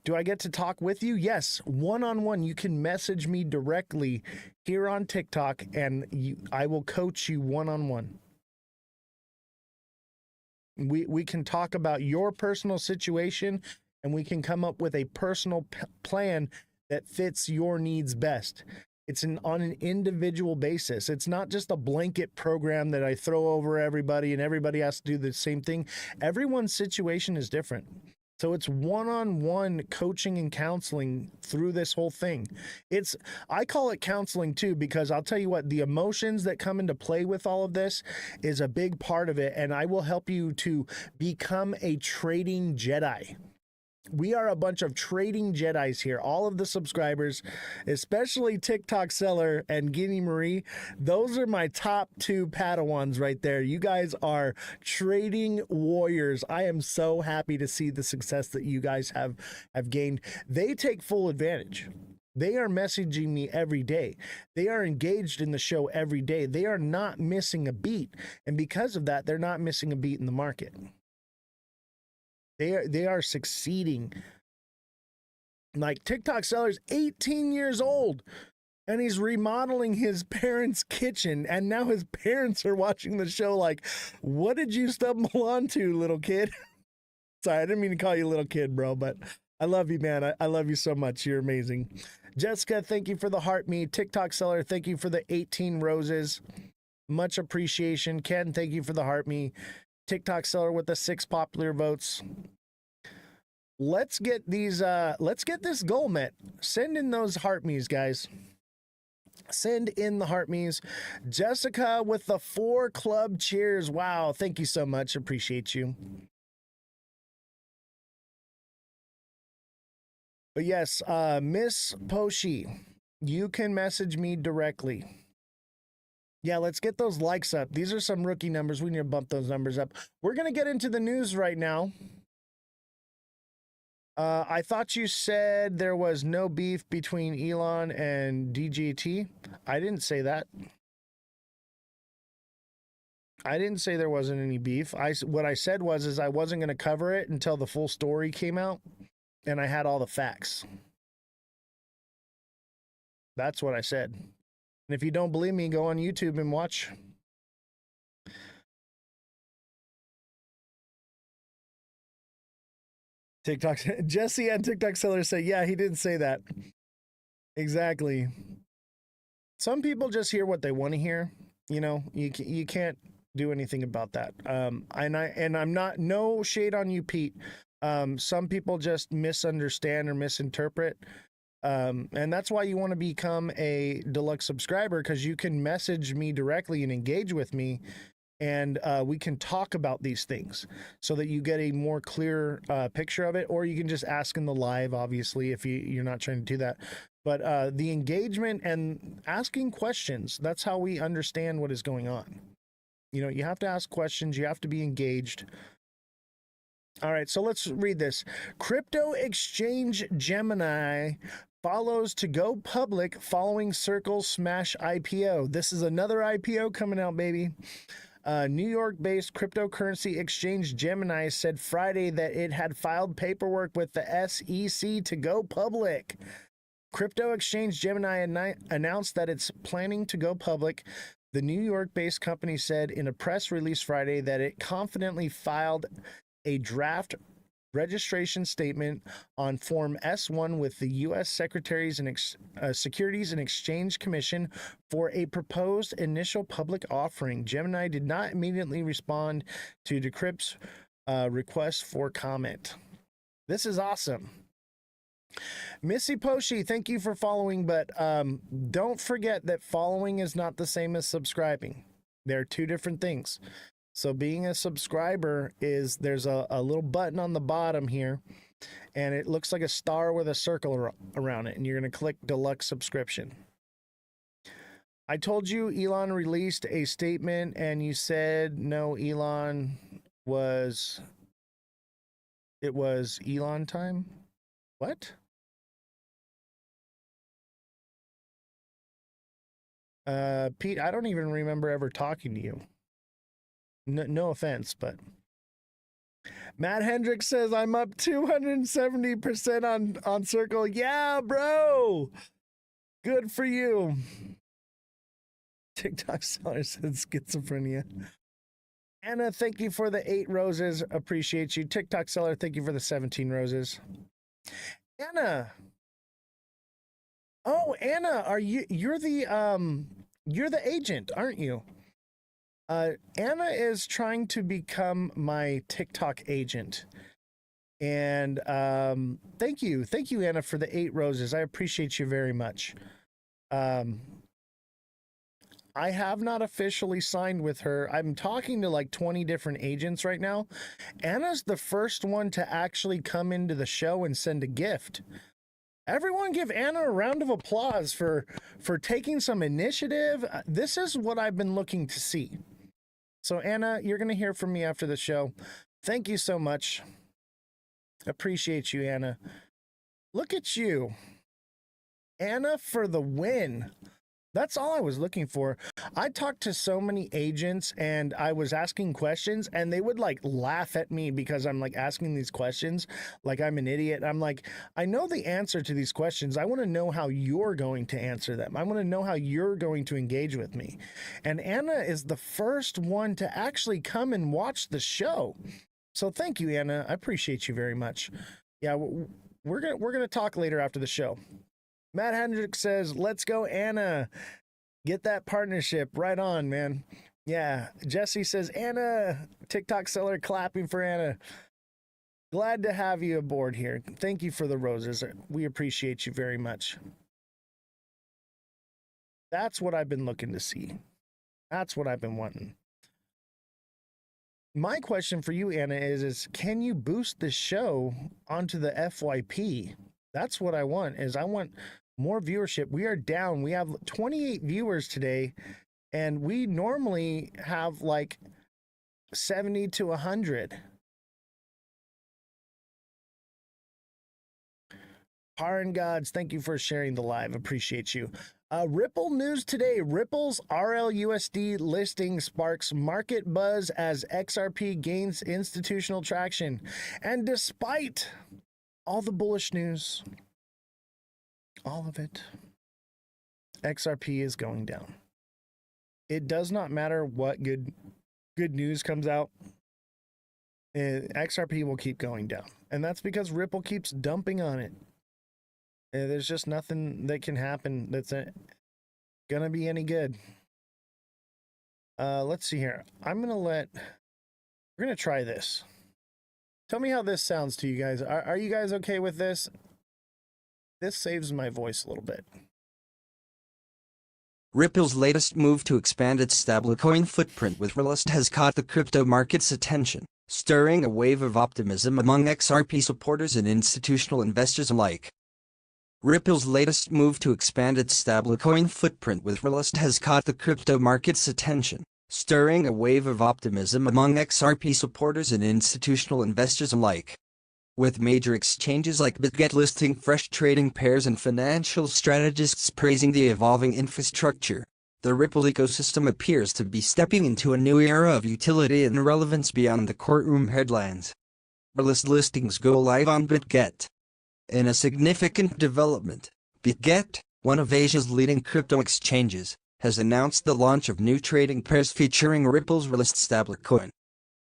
Do I get to talk with you? Yes, one-on-one. You can message me directly here on TikTok, and I will coach you one-on-one. We can talk about your personal situation, and we can come up with a personal plan that fits your needs best. It's on an individual basis. It's not just a blanket program that I throw over everybody and everybody has to do the same thing. Everyone's situation is different. So it's one-on-one coaching and counseling through this whole thing. I call it counseling too, because I'll tell you what, the emotions that come into play with all of this is a big part of it. And I will help you to become a trading Jedi. We are a bunch of trading Jedis here. All of the subscribers, especially TikTok Seller and Guinea Marie, those are my top 2 Padawans right there. You guys are trading warriors. I am so happy to see the success that you guys have gained. They take full advantage. They are messaging me every day. They are engaged in the show every day. They are not missing a beat. And because of that, they're not missing a beat in the market. They are succeeding. Like TikTok Seller's 18 years old and he's remodeling his parents' kitchen, and now his parents are watching the show like, what did you stumble onto, little kid? Sorry, I didn't mean to call you little kid, bro, but I love you, man. I love you so much. You're amazing. Jessica, thank you for the heart me. TikTok Seller, thank you for the 18 roses. Much appreciation. Ken, thank you for the heart me. TikTok Seller with the 6 popular votes. Let's get this goal met. Send in those heart me's, guys. Send in the heart me's. Jessica with the 4 club cheers. Wow, thank you so much. Appreciate you. But yes, Miss Poshi, you can message me directly. Yeah, let's get those likes up. These are some rookie numbers. We need to bump those numbers up. We're going to get into the news right now. I thought you said there was no beef between Elon and DJT. I didn't say that. I didn't say there wasn't any beef. What I said was I wasn't going to cover it until the full story came out and I had all the facts. That's what I said. And if you don't believe me, go on YouTube and watch. TikTok Jesse and TikTok Seller say, yeah, he didn't say that. Exactly. Some people just hear what they want to hear. You know, you can't do anything about that. And I'm not, no shade on you, Pete. Some people just misunderstand or misinterpret. And that's why you want to become a deluxe subscriber, because you can message me directly and engage with me, and we can talk about these things so that you get a more clear picture of it, or you can just ask in the live, obviously, if you're not trying to do that. But the engagement and asking questions, that's how we understand what is going on. You know, you have to ask questions, you have to be engaged. All right, so let's read this. Crypto exchange Gemini follows to go public following Circle's smash IPO. This is another IPO coming out, baby. New York-based cryptocurrency exchange Gemini said Friday that it had filed paperwork with the SEC to go public. Crypto exchange Gemini announced that it's planning to go public. The New York-based company said in a press release Friday that it confidently filed a draft registration statement on Form S-1 with the U.S. Securities and Exchange Commission for a proposed initial public offering. Gemini did not immediately respond to Decrypt's request for comment. This is awesome. Missy Poshi, thank you for following, but don't forget that following is not the same as subscribing. They're 2 different things. So being a subscriber is, there's a little button on the bottom here and it looks like a star with a circle around it, and you're going to click deluxe subscription. I told you Elon released a statement, and you said no, Elon was... It was Elon time? What? Pete, I don't even remember ever talking to you. No offense, but... Matt Hendricks says, I'm up 270% on Circle. Yeah, bro! Good for you. TikTok seller says schizophrenia. Anna, thank you for the 8 roses. Appreciate you. TikTok seller, thank you for the 17 roses. Anna. Oh, Anna, you're the agent, aren't you? Anna is trying to become my TikTok agent. And thank you, Anna, for the 8 roses. I appreciate you very much. I have not officially signed with her. I'm talking to like 20 different agents right now. Anna's the first one to actually come into the show and send a gift. Everyone give Anna a round of applause for taking some initiative. This is what I've been looking to see. So Anna, you're going to hear from me after the show. Thank you so much. Appreciate you, Anna. Look at you. Anna for the win. That's all I was looking for. I talked to so many agents and I was asking questions and they would like laugh at me because I'm like asking these questions like I'm an idiot. I'm like, I know the answer to these questions. I want to know how you're going to answer them. I want to know how you're going to engage with me. And Anna is the first one to actually come and watch the show. So thank you, Anna. I appreciate you very much. Yeah, we're gonna talk later after the show. Matt Hendricks says, let's go, Anna. Get that partnership right on, man. Yeah. Jesse says, Anna. TikTok seller clapping for Anna. Glad to have you aboard here. Thank you for the roses. We appreciate you very much. That's what I've been looking to see. That's what I've been wanting. My question for you, Anna, is can you boost the show onto the FYP? That's what I want, I want more viewership. We are down. We have 28 viewers today, and we normally have like 70 to 100. Paran Gods, thank you for sharing the live. Appreciate you. Ripple news today. Ripple's RLUSD listing sparks market buzz as XRP gains institutional traction. And despite all the bullish news, all of it, XRP is going down. It does not matter what good news comes out. XRP will keep going down. And that's because Ripple keeps dumping on it. There's just nothing that can happen that's gonna be any good. Let's see here. We're gonna try this. Tell me how this sounds to you guys. Are you guys okay with this? This saves my voice a little bit. Ripple's latest move to expand its stablecoin footprint with Rillist has caught the crypto market's attention, stirring a wave of optimism among XRP supporters and institutional investors alike. Ripple's latest move to expand its stablecoin footprint with Rillist has caught the crypto market's attention, stirring a wave of optimism among XRP supporters and institutional investors alike. With major exchanges like BitGet listing fresh trading pairs and financial strategists praising the evolving infrastructure, the Ripple ecosystem appears to be stepping into a new era of utility and relevance beyond the courtroom headlines. Rillist listings go live on BitGet. In a significant development, BitGet, one of Asia's leading crypto exchanges, has announced the launch of new trading pairs featuring Ripple's Rillist stablecoin.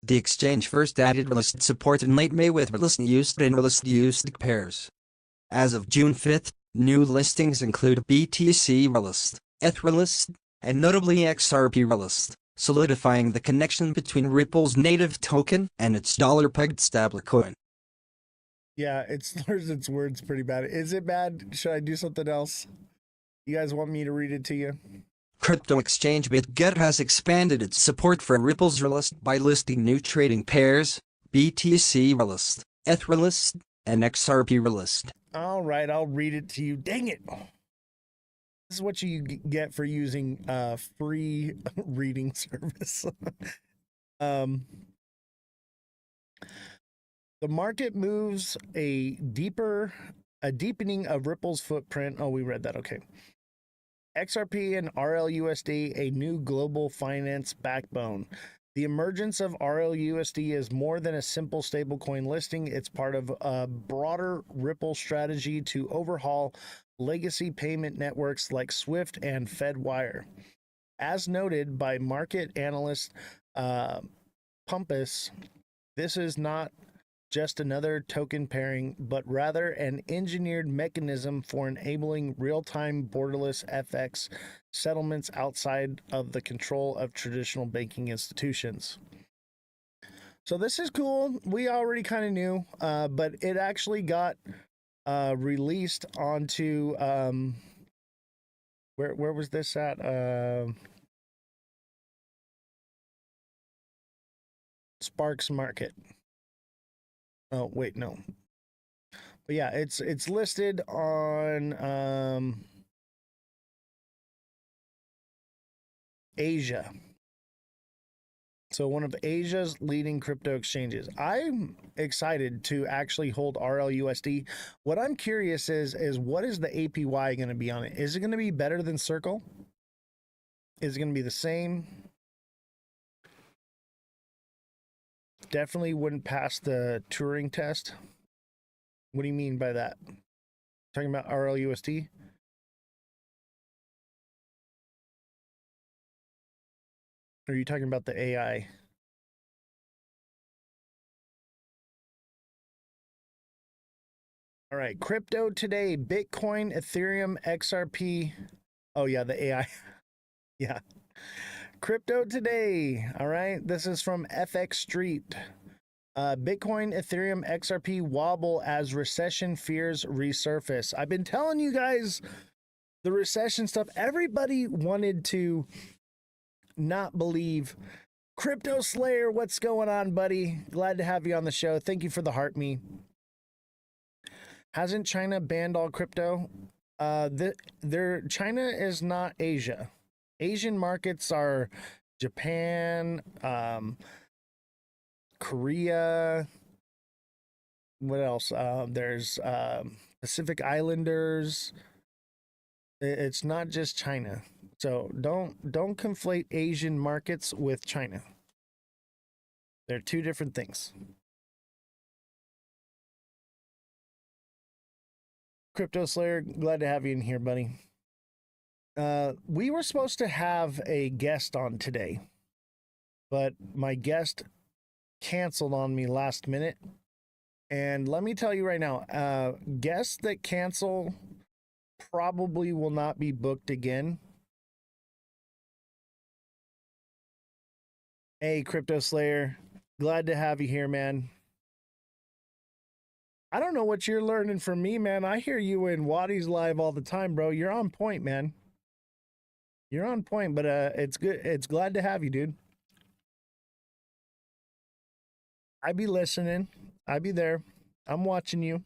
The exchange first added Rillist support in late May with Rillist USD and Rillist USD pairs. As of June 5th, new listings include BTC Rillist, ETH Rillist, and notably XRP Rillist, solidifying the connection between Ripple's native token and its dollar-pegged stablecoin. Yeah, it slurs its words pretty bad. Is it bad? Should I do something else? You guys want me to read it to you? Crypto exchange BitGet has expanded its support for Ripple's Rillist by listing new trading pairs, BTC Rillist, ETH Rillist, an XRP realist. All right, I'll read it to you. Dang it. This is what you get for using free reading service. The market moves a deepening of Ripple's footprint. Oh, we read that. Okay. XRP and RLUSD, a new global finance backbone. The emergence of RLUSD is more than a simple stablecoin listing. It's part of a broader Ripple strategy to overhaul legacy payment networks like SWIFT and FedWire. As noted by market analyst Pumpus, this is not just another token pairing, but rather an engineered mechanism for enabling real-time borderless FX settlements outside of the control of traditional banking institutions. So this is cool. We already kind of knew, but it actually got released onto where was this at? Sparks Market. Oh wait, no. But yeah, it's listed on Asia. So one of Asia's leading crypto exchanges. I'm excited to actually hold RLUSD. What I'm curious is what is the APY going to be on it? Is it going to be better than Circle? Is it going to be the same? Definitely wouldn't pass the Turing test. What do you mean by that? Talking about RLUSD? Or are you talking about the AI? All right, crypto today, Bitcoin, Ethereum, XRP. Oh yeah, the AI. Yeah. Crypto today. All right, this is from FX Street. Bitcoin, Ethereum, XRP wobble as recession fears resurface. I've been telling you guys the recession stuff. Everybody wanted to not believe. Crypto Slayer, what's going on, buddy? Glad to have you on the show. Thank you for the heart me. Hasn't China banned all crypto? China is not Asia. Asian markets are Japan, Korea. What else? There's Pacific Islanders. It's not just China. So don't conflate Asian markets with China. They're two different things. Crypto Slayer, glad to have you in here, buddy. We were supposed to have a guest on today, but my guest canceled on me last minute. And let me tell you right now, guests that cancel probably will not be booked again. Hey, Crypto Slayer, glad to have you here, man. I don't know what you're learning from me, man. I hear you in Waddy's live all the time, bro. You're on point, man. You're on point, but it's good. It's glad to have you, dude. I be listening. I be there. I'm watching you.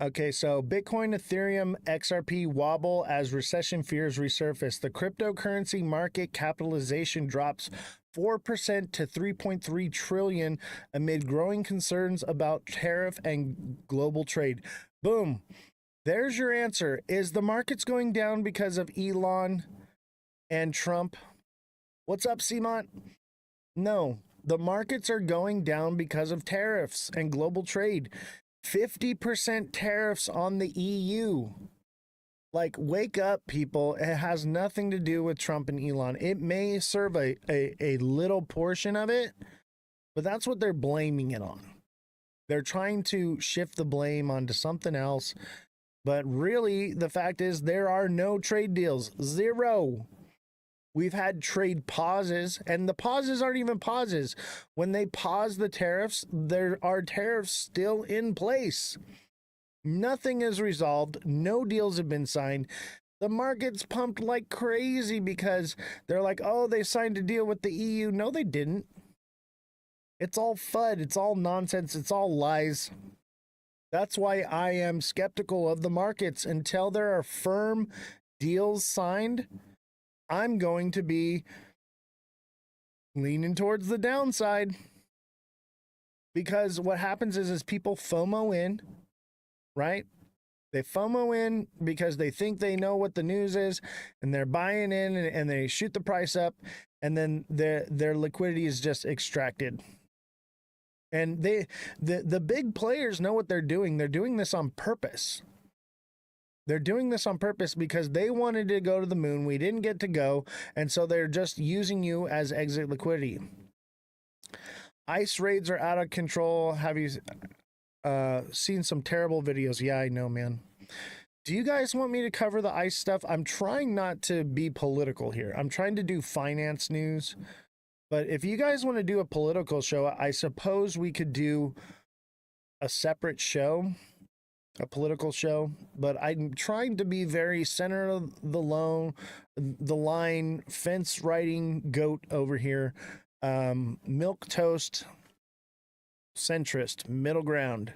Okay, so Bitcoin, Ethereum, XRP wobble as recession fears resurface. The cryptocurrency market capitalization drops 4% to 3.3 trillion amid growing concerns about tariff and global trade. Boom. There's your answer. Is the markets going down because of Elon and Trump? What's up, Seamont? No, the markets are going down because of tariffs and global trade. 50% tariffs on the EU. Like, wake up, people. It has nothing to do with Trump and Elon. It may serve a little portion of it, but that's what they're blaming it on. They're trying to shift the blame onto something else. But really, the fact is there are no trade deals. Zero. We've had trade pauses, and the pauses aren't even pauses. When they pause the tariffs, there are tariffs still in place. Nothing is resolved. No deals have been signed. The market's pumped like crazy because they're like, oh, they signed a deal with the EU. No, they didn't. It's all FUD. It's all nonsense. It's all lies. That's why I am skeptical of the markets. Until there are firm deals signed, I'm going to be leaning towards the downside. Because what happens is people FOMO in, right? They FOMO in because they think they know what the news is, and they're buying in, and they shoot the price up, and then their liquidity is just extracted. And the big players know what they're doing. They're doing this on purpose. They're doing this on purpose because they wanted to go to the moon. We didn't get to go, and so they're just using you as exit liquidity. ICE raids are out of control. Have you seen some terrible videos? Yeah, I know, man. Do you guys want me to cover the ICE stuff? I'm trying not to be political here. I'm trying to do finance news. But if you guys want to do a political show, I suppose we could do a separate show, a political show. But I'm trying to be very center of the line, fence riding goat over here. Milk toast, centrist, middle ground,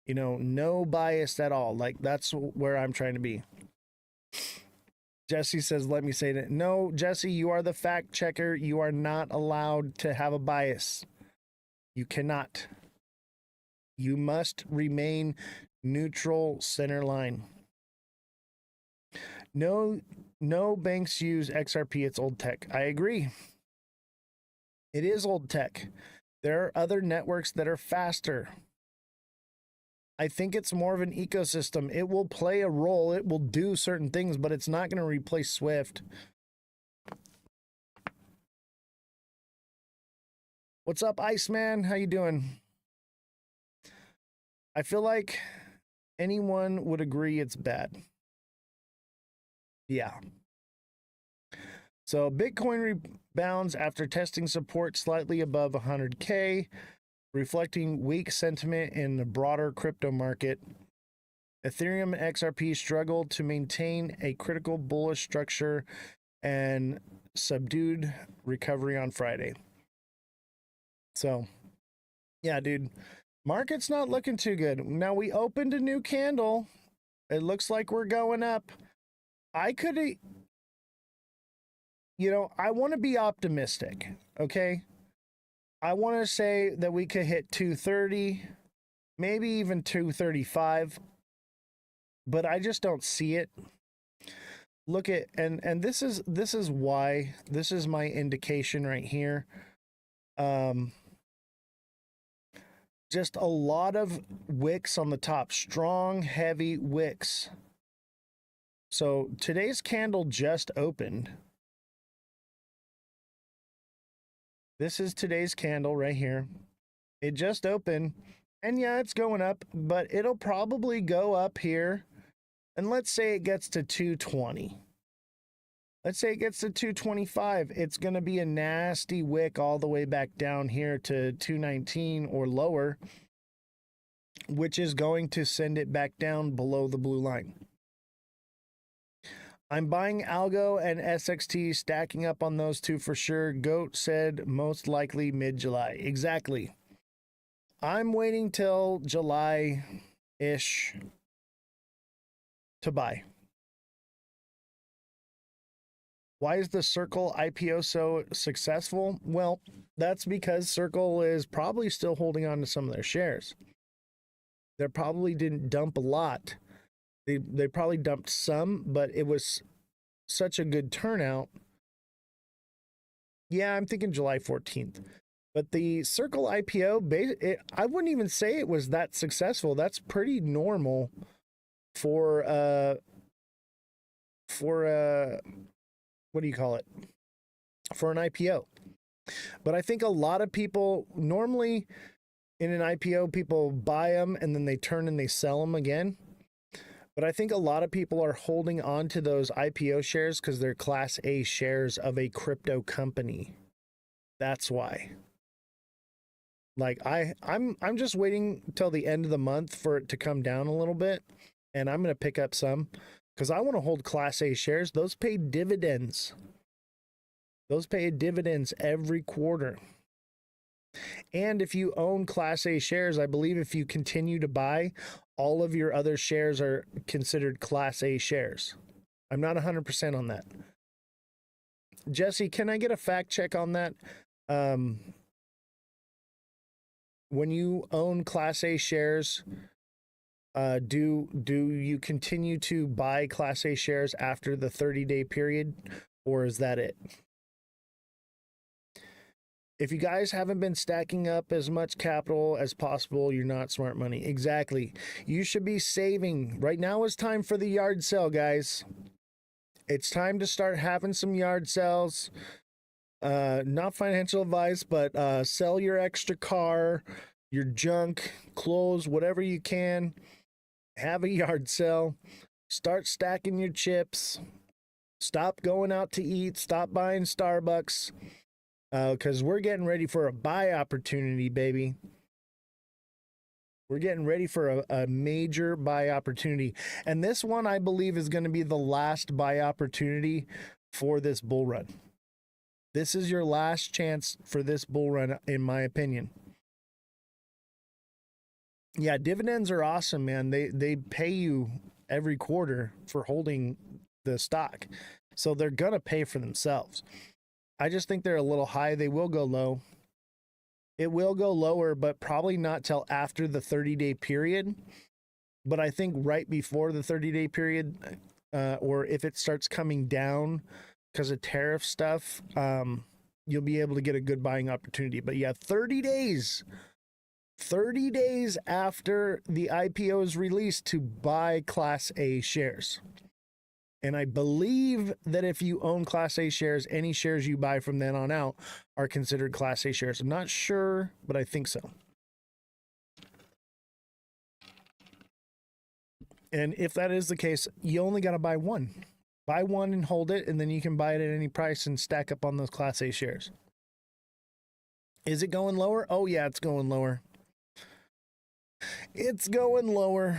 no bias at all. Like, that's where I'm trying to be. Jesse says, let me say that. No, Jesse, you are the fact checker. You are not allowed to have a bias. You cannot. You must remain neutral, center line. No banks use XRP. It's old tech. I agree. It is old tech. There are other networks that are faster. I think it's more of an ecosystem. It will play a role. It will do certain things, but it's not going to replace Swift. What's up, Iceman? How you doing? I feel like anyone would agree it's bad. Yeah. So Bitcoin rebounds after testing support slightly above 100K, reflecting weak sentiment in the broader crypto market. Ethereum and XRP struggled to maintain a critical bullish structure and subdued recovery on Friday. So, yeah, dude, market's not looking too good. Now, we opened a new candle. It looks like we're going up. I want to be optimistic, okay? I want to say that we could hit 230, maybe even 235, but I just don't see it. Look at, and this is why, this is my indication right here. Just a lot of wicks on the top, strong, heavy wicks. So today's candle just opened. This is today's candle right here. It just opened, and yeah, it's going up, but it'll probably go up here. And let's say it gets to 220. Let's say it gets to 225. It's going to be a nasty wick all the way back down here to 219 or lower, which is going to send it back down below the blue line. I'm buying Algo and SXT, stacking up on those two for sure. Goat said most likely mid-July. Exactly. I'm waiting till July-ish to buy. Why is the Circle IPO so successful? Well, that's because Circle is probably still holding on to some of their shares. They probably didn't dump a lot. They probably dumped some, but it was such a good turnout. Yeah, I'm thinking July 14th. But the Circle IPO, I wouldn't even say it was that successful. That's pretty normal for what do you call it? For an IPO. But I think a lot of people, normally in an IPO, people buy them and then they turn and they sell them again. But I think a lot of people are holding on to those IPO shares because they're Class A shares of a crypto company. That's why. Like I'm just waiting till the end of the month for it to come down a little bit, and I'm going to pick up some because I want to hold Class A shares. Those pay dividends. Those pay dividends every quarter. And if you own Class A shares, I believe if you continue to buy, all of your other shares are considered Class A shares. I'm not 100% on that. Jesse, can I get a fact check on that? When you own Class A shares, do you continue to buy Class A shares after the 30-day period, or is that it? If you guys haven't been stacking up as much capital as possible, you're not smart money. Exactly. You should be saving. Right now is time for the yard sale, guys. It's time to start having some yard sales. Not financial advice, but sell your extra car, your junk, clothes, whatever you can. Have a yard sale. Start stacking your chips. Stop going out to eat. Stop buying Starbucks. Because we're getting ready for a buy opportunity, baby. We're getting ready for a major buy opportunity. And this one, I believe, is going to be the last buy opportunity for this bull run. This is your last chance for this bull run, in my opinion. Yeah, dividends are awesome, man. They pay you every quarter for holding the stock. So they're going to pay for themselves. I just think they're a little high. They will go low. It will go lower, but probably not till after the 30-day period. But I think right before the 30-day period, or if it starts coming down because of tariff stuff, you'll be able to get a good buying opportunity. But yeah, 30 days after the IPO is released to buy Class A shares. And I believe that if you own Class A shares, any shares you buy from then on out are considered Class A shares. I'm not sure, but I think so. And if that is the case, you only got to buy one. Buy one and hold it, and then you can buy it at any price and stack up on those Class A shares. Is it going lower? Oh, yeah, it's going lower. It's going lower.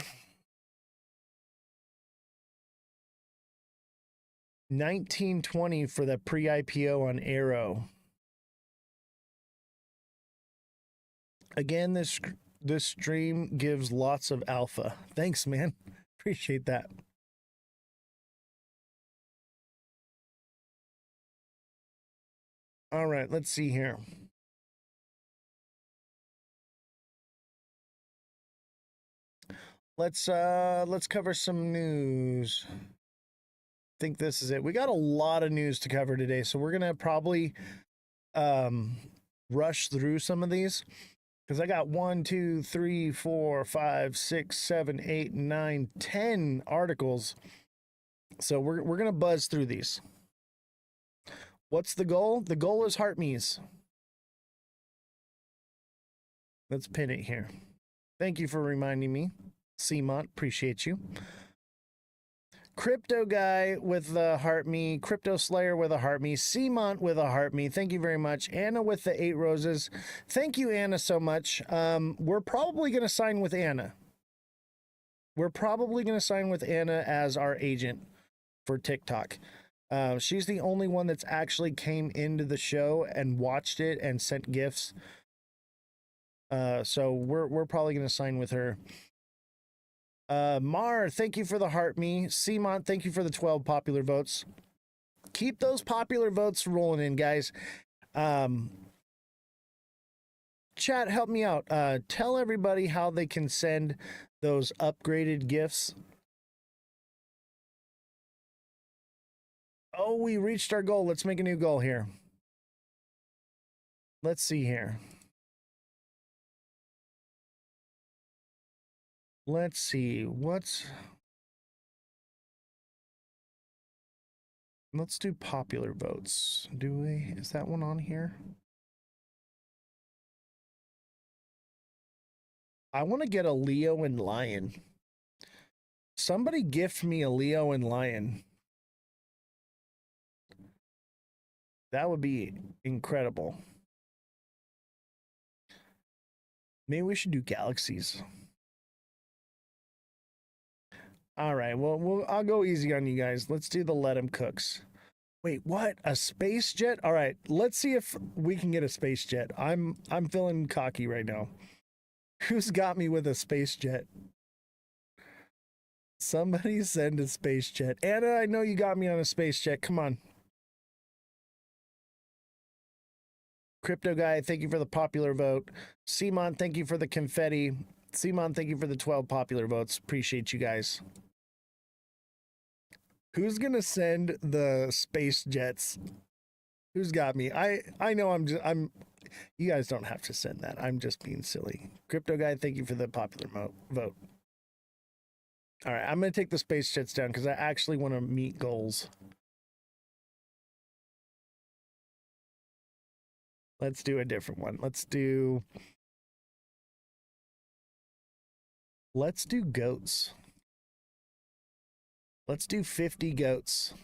1920 for the pre-IPO on Arrow. Again, this stream gives lots of alpha. Thanks, man. Appreciate that. All right, let's see here. Let's cover some news. I think this is it. We got a lot of news to cover today, so we're gonna probably rush through some of these because I got 1, 2, 3, 4, 5, 6, 7, 8, 9, 10 articles. So we're gonna buzz through these. What's the goal? The goal is HeartMe's. Let's pin it here. Thank you for reminding me, Seamont. Appreciate you. Crypto Guy with the Heart Me, Crypto Slayer with a Heart Me, Seamont with a Heart Me. Thank you very much. Anna with the 8 roses. Thank you, Anna, so much. We're probably going to sign with Anna. We're probably going to sign with Anna as our agent for TikTok. She's the only one that's actually came into the show and watched it and sent gifts. So we're probably going to sign with her. Mar, thank you for the Heart Me. Seamont, thank you for the 12 popular votes. Keep those popular votes rolling in, guys. Chat, help me out. Tell everybody how they can send those upgraded gifts. Oh, we reached our goal. Let's make a new goal here. Let's see here. Let's see, let's do popular votes. Is that one on here? I want to get a Leo and Lion. Somebody gift me a Leo and Lion. That would be incredible. Maybe we should do galaxies. All right. Well, I'll go easy on you guys. Let's do the let 'em cooks. Wait, what? A space jet? All right. Let's see if we can get a space jet. I'm feeling cocky right now. Who's got me with a space jet? Somebody send a space jet. Anna, I know you got me on a space jet. Come on. Crypto Guy, thank you for the popular vote. Simon, thank you for the confetti. Simon, thank you for the 12 popular votes. Appreciate you guys. Who's gonna send the space jets? Who's got me? I know I'm you guys don't have to send that. I'm just being silly. Crypto Guy, thank you for the popular vote. All right, I'm gonna take the space jets down because I actually want to meet goals. Let's do a different one. Let's do goats. Let's do 50 goats.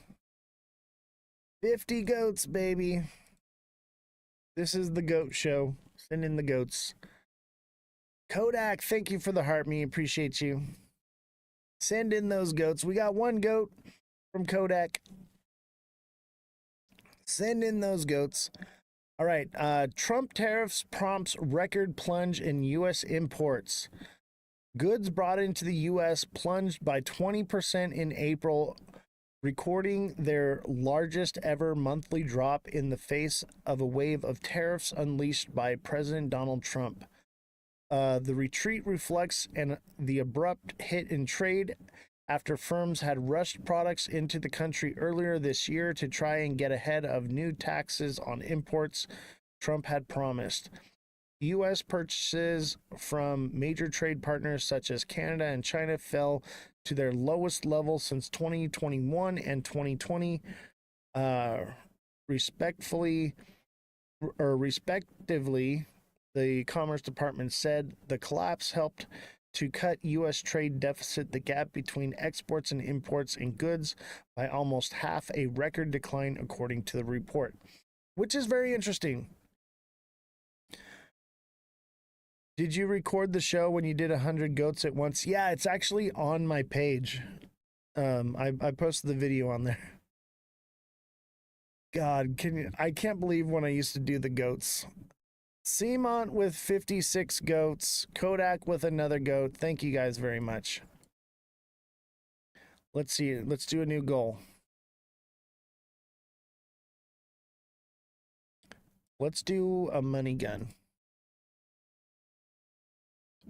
50 goats, baby. This is the goat show. Send in the goats. Kodak, thank you for the heart, me. Appreciate you. Send in those goats. We got one goat from Kodak. Send in those goats. All right. Trump tariffs prompts record plunge in U.S. imports. Goods brought into the U.S. plunged by 20% in April, recording their largest ever monthly drop in the face of a wave of tariffs unleashed by President Donald Trump. The retreat reflects the abrupt hit in trade after firms had rushed products into the country earlier this year to try and get ahead of new taxes on imports Trump had promised. U.S. purchases from major trade partners such as Canada and China fell to their lowest level since 2021 and 2020, respectively. The Commerce Department said the collapse helped to cut U.S. trade deficit, the gap between exports and imports in goods, by almost half, a record decline according to the report, which is very interesting. Did you record the show when you did 100 goats at once? Yeah, it's actually on my page. I posted the video on there. God, I can't believe when I used to do the goats. Seamont with 56 goats. Kodak with another goat. Thank you guys very much. Let's see. Let's do a new goal. Let's do a money gun.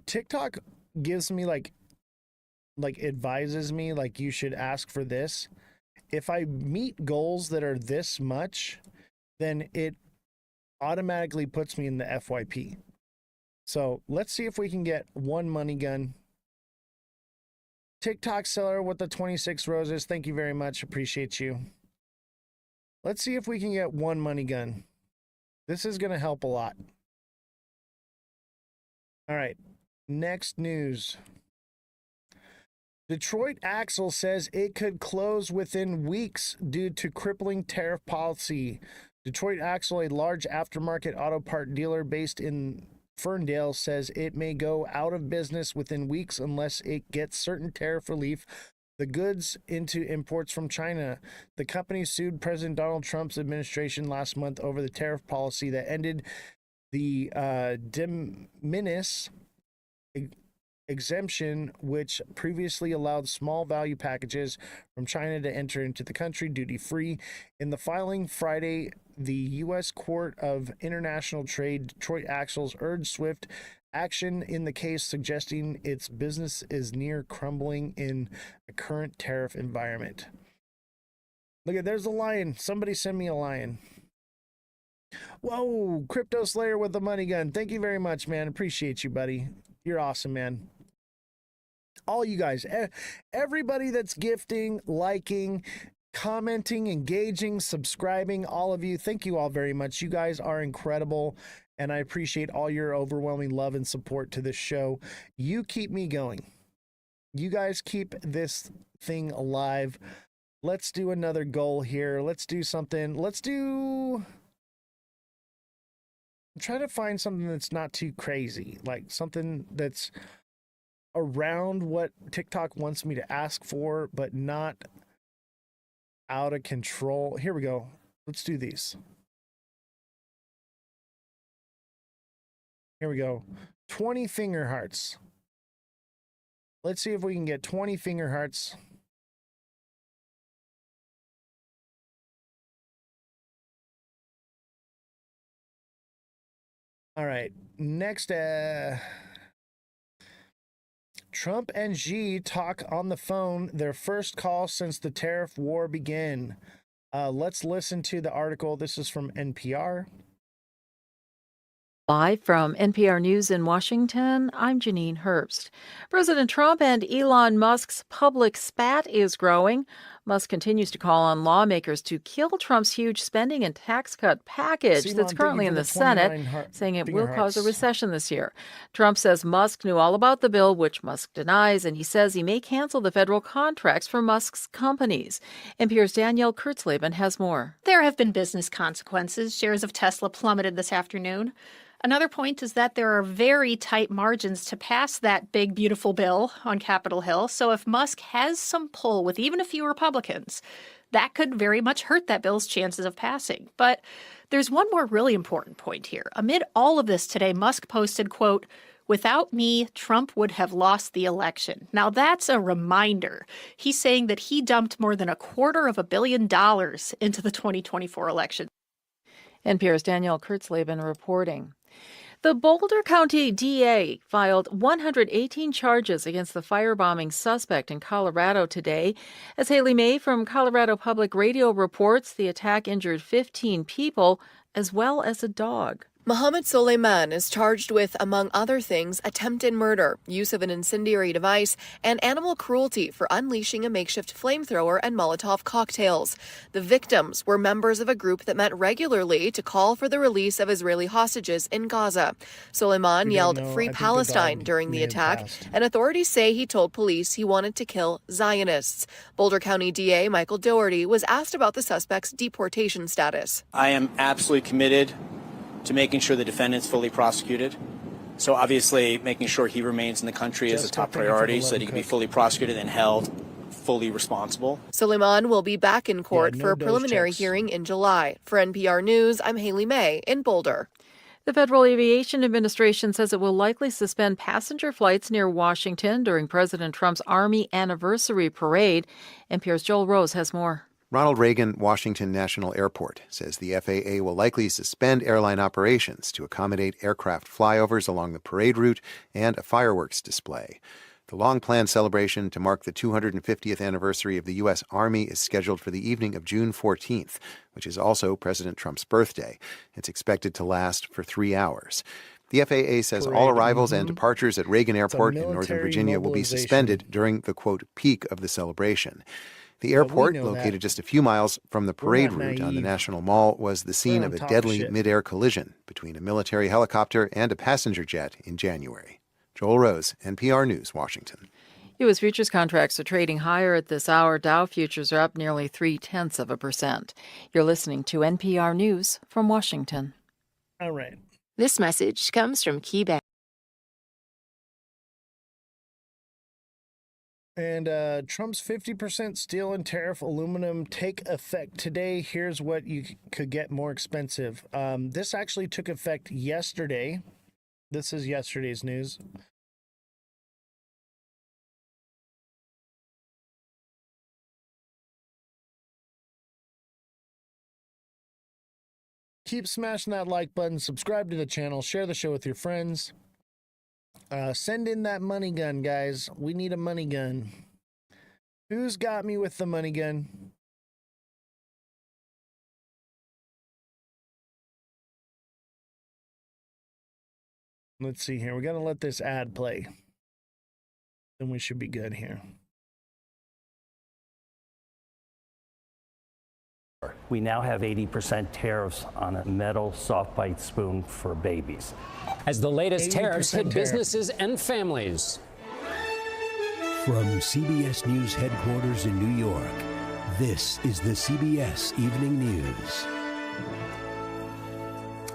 TikTok gives me like advises me like you should ask for this. If I meet goals that are this much, then it automatically puts me in the FYP. So let's see if we can get one money gun. TikTok seller with the 26 roses. Thank you very much. Appreciate you. Let's see if we can get one money gun. This is going to help a lot. All right. Next news. Detroit Axle says it could close within weeks due to crippling tariff policy. Detroit Axle, a large aftermarket auto part dealer based in Ferndale, says it may go out of business within weeks unless it gets certain tariff relief. The goods into imports from China. The company sued President Donald Trump's administration last month over the tariff policy that ended the de minimis exemption, which previously allowed small value packages from China to enter into the country duty-free. In the filing Friday, the U.S. Court of International Trade, Detroit Axles, urged swift action in the case, suggesting its business is near crumbling in the current tariff environment. Look at, there's a lion. Somebody send me a lion. Whoa, Crypto Slayer with the money gun. Thank you very much, man. Appreciate you, buddy. You're awesome, man. All you guys, everybody that's gifting, liking, commenting, engaging, subscribing, all of you, thank you all very much. You guys are incredible, and I appreciate all your overwhelming love and support to this show. You keep me going. You guys keep this thing alive. Let's do another goal here. Let's do something. I'm trying to find something that's not too crazy, like something that's around what TikTok wants me to ask for, but not out of control. Here we go. Let's do these. Here we go. 20 finger hearts. Let's see if we can get 20 finger hearts. All right. Next, Trump and Xi talk on the phone, their first call since the tariff war began. Let's listen to the article. This is from NPR. Live from NPR News in Washington, I'm Janine Herbst. President Trump and Elon Musk's public spat is growing. Musk continues to call on lawmakers to kill Trump's huge spending and tax cut package that's currently in the Senate, saying it will cause a recession this year. Trump says Musk knew all about the bill, which Musk denies, and he says he may cancel the federal contracts for Musk's companies. NPR's Danielle Kurtzleben has more. There have been business consequences. Shares of Tesla plummeted this afternoon. Another point is that there are very tight margins to pass that big, beautiful bill on Capitol Hill. So if Musk has some pull with even a few Republicans, that could very much hurt that bill's chances of passing. But there's one more really important point here. Amid all of this today, Musk posted, quote, "Without me, Trump would have lost the election." Now, that's a reminder. He's saying that he dumped more than $250 million into the 2024 election. NPR's Danielle Kurtzleben reporting. The Boulder County DA filed 118 charges against the firebombing suspect in Colorado today. As Haley May from Colorado Public Radio reports, the attack injured 15 people as well as a dog. Mohammed Soleiman is charged with, among other things, attempted murder, use of an incendiary device, and animal cruelty for unleashing a makeshift flamethrower and Molotov cocktails. The victims were members of a group that met regularly to call for the release of Israeli hostages in Gaza. Soleiman yelled "Free Palestine" during the attack, and authorities say he told police he wanted to kill Zionists. Boulder County DA Michael Doherty was asked about the suspect's deportation status. I am absolutely committed to making sure the defendant's fully prosecuted. So obviously making sure he remains in the country is a top priority so that he can be fully prosecuted and held fully responsible. Soleiman will be back in court for a preliminary hearing in July. For NPR News, I'm Haley May in Boulder. The Federal Aviation Administration says it will likely suspend passenger flights near Washington during President Trump's Army Anniversary Parade. NPR's Joel Rose has more. Ronald Reagan Washington National Airport says the FAA will likely suspend airline operations to accommodate aircraft flyovers along the parade route and a fireworks display. The long-planned celebration to mark the 250th anniversary of the U.S. Army is scheduled for the evening of June 14th, which is also President Trump's birthday. It's expected to last for 3 hours. The FAA says all arrivals and departures at Reagan Airport in Northern Virginia will be suspended during the, quote, peak of the celebration. The airport, located just a few miles from the parade route on the National Mall, was the scene of a deadly mid-air collision between a military helicopter and a passenger jet in January. Joel Rose, NPR News, Washington. U.S. futures contracts are trading higher at this hour. Dow futures are up nearly 0.3%. You're listening to NPR News from Washington. All right. This message comes from KeyBank. And Trump's 50% steel and tariff aluminum take effect today. Here's what you could get more expensive. This actually took effect yesterday. This is yesterday's news. Keep smashing that like button, subscribe to the channel, share the show with your friends. Send in that money gun, guys. We need a money gun. Who's got me with the money gun? Let's see here. We're going to let this ad play. Then we should be good here. We now have 80% tariffs on a metal soft bite spoon for babies. As the latest tariffs hit businesses and families. From CBS News headquarters in New York, this is the CBS Evening News.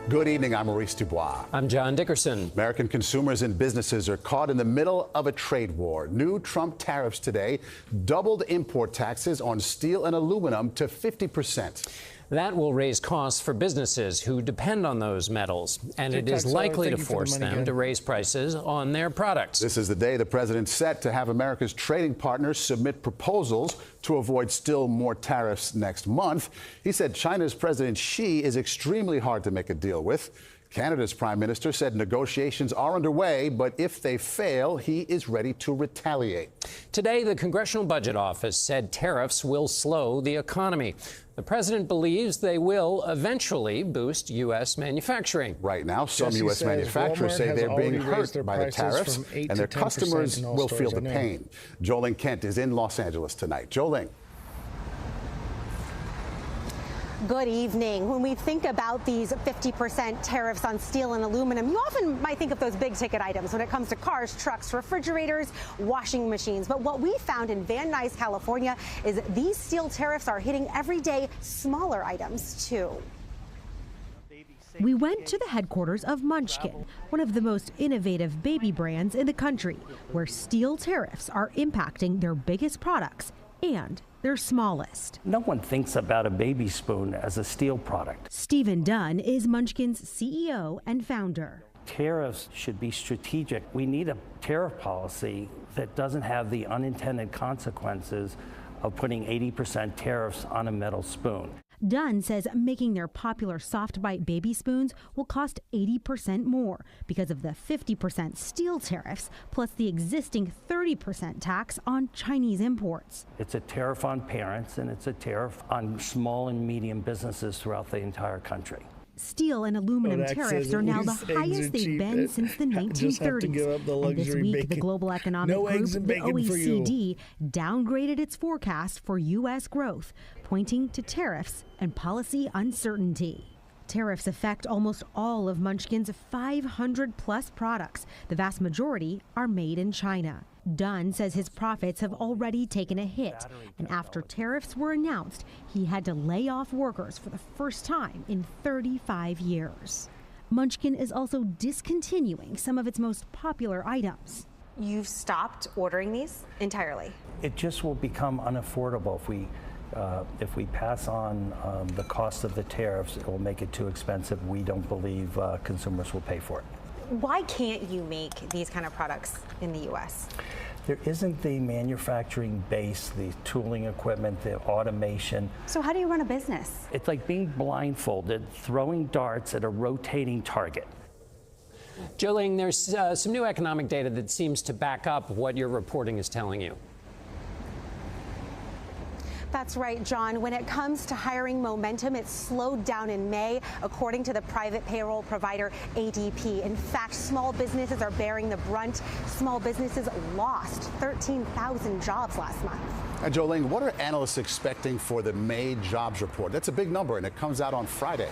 Good evening. I'm Maurice Dubois. I'm John Dickerson. American consumers and businesses are caught in the middle of a trade war. New Trump tariffs today doubled import taxes on steel and aluminum to 50%. That will raise costs for businesses who depend on those metals, and it is likely to force them to raise prices on their products. This is the day the president set to have America's trading partners submit proposals to avoid still more tariffs next month. He said China's President Xi is extremely hard to make a deal with. Canada's prime minister said negotiations are underway, but if they fail, he is ready to retaliate. Today, the Congressional Budget Office said tariffs will slow the economy. The president believes they will eventually boost U.S. manufacturing. Right now, some U.S. manufacturers say they're being hurt by the tariffs, and their customers will feel the pain. Joling Kent is in Los Angeles tonight. Joling. Good evening. When we think about these 50% tariffs on steel and aluminum, you often might think of those big ticket items when it comes to cars, trucks, refrigerators, washing machines. But what we found in Van Nuys, California, is these steel tariffs are hitting everyday smaller items too. We went to the headquarters of Munchkin, one of the most innovative baby brands in the country, where steel tariffs are impacting their biggest products and their smallest. No one thinks about a baby spoon as a steel product. Stephen Dunn is Munchkin's CEO and founder. Tariffs should be strategic. We need a tariff policy that doesn't have the unintended consequences of putting 80% tariffs on a metal spoon. Dunn says making their popular soft bite baby spoons will cost 80% more because of the 50% steel tariffs plus the existing 30% tax on Chinese imports. It's a tariff on parents and it's a tariff on small and medium businesses throughout the entire country. Steel and aluminum tariffs are now the highest they've been since the 1930s. And this week, the Global Economic Group, the OECD, downgraded its forecast for U.S. growth, pointing to tariffs and policy uncertainty. Tariffs affect almost all of Munchkin's 500-plus products. The vast majority are made in China. Dunn says his profits have already taken a hit, and after tariffs were announced, he had to lay off workers for the first time in 35 years. Munchkin is also discontinuing some of its most popular items. You've stopped ordering these entirely? It just will become unaffordable if we pass on the cost of the tariffs. It will make it too expensive. We don't believe consumers will pay for it. Why can't you make these kind of products in the U.S.? There isn't the manufacturing base, the tooling equipment, the automation. So how do you run a business? It's like being blindfolded, throwing darts at a rotating target. Jolene, there's some new economic data that seems to back up what your reporting is telling you. That's right, John. When it comes to hiring momentum, it slowed down in May, according to the private payroll provider ADP. In fact, small businesses are bearing the brunt. Small businesses lost 13,000 jobs last month. And Jolene, what are analysts expecting for the May jobs report? That's a big number, and it comes out on Friday.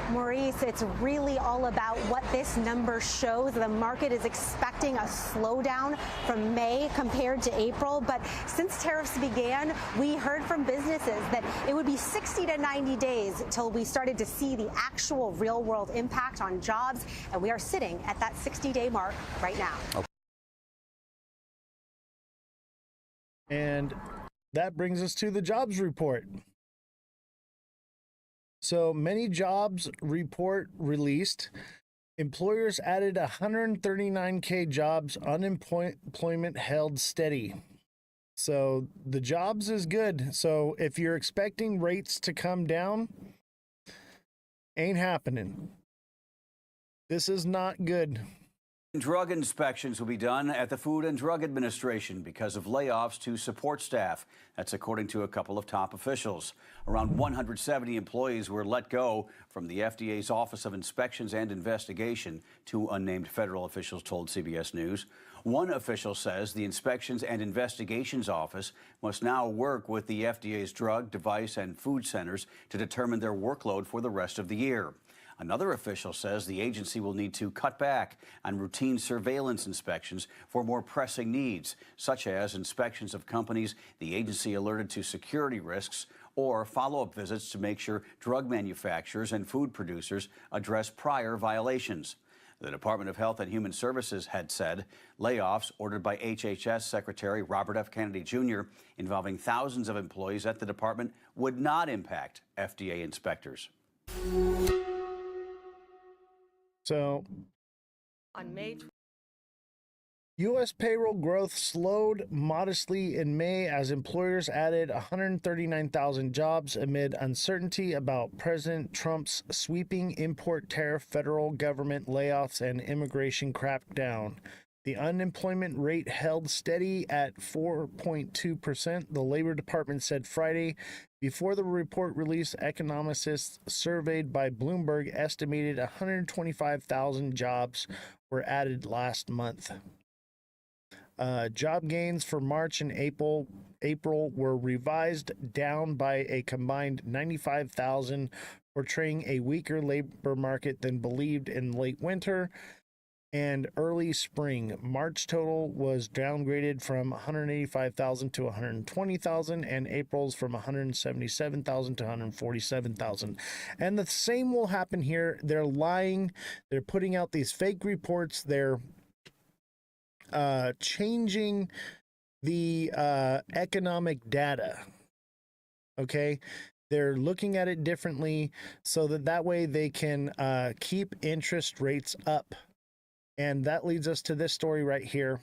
Maurice, it's really all about what this number shows. The market is expecting a slowdown from May compared to April. But since tariffs began, we heard from businesses that it would be 60 to 90 days till we started to see the actual real world impact on jobs. And we are sitting at that 60-day mark right now. Okay. And that brings us to the jobs report. So many jobs report released. Employers added 139K jobs. Unemployment held steady. So the jobs is good. So if you're expecting rates to come down, ain't happening. This is not good. Drug inspections will be done at the Food and Drug Administration because of layoffs to support staff. That's according to a couple of top officials. Around 170 employees were let go from the FDA's Office of Inspections and Investigation, two unnamed federal officials told CBS News. One official says the Inspections and Investigations Office must now work with the FDA's drug, device, and food centers to determine their workload for the rest of the year. Another official says the agency will need to cut back on routine surveillance inspections for more pressing needs, such as inspections of companies the agency alerted to security risks or follow-up visits to make sure drug manufacturers and food producers address prior violations. The Department of Health and Human Services had said layoffs ordered by HHS Secretary Robert F. Kennedy Jr. involving thousands of employees at the department would not impact FDA inspectors. So, on May U.S. payroll growth slowed modestly in May as employers added 139,000 jobs amid uncertainty about President Trump's sweeping import tariff, federal government layoffs, and immigration crackdown. The unemployment rate held steady at 4.2%, the Labor Department said Friday. Before the report released, economists surveyed by Bloomberg estimated 125,000 jobs were added last month. Job gains for March and April were revised down by a combined 95,000, portraying a weaker labor market than believed in late winter and early spring. March total was downgraded from 185,000 to 120,000, and April's from 177,000 to 147,000. And the same will happen here. They're lying. They're putting out these fake reports. They're changing the economic data. Okay, they're looking at it differently so that way they can keep interest rates up. And that leads us to this story right here.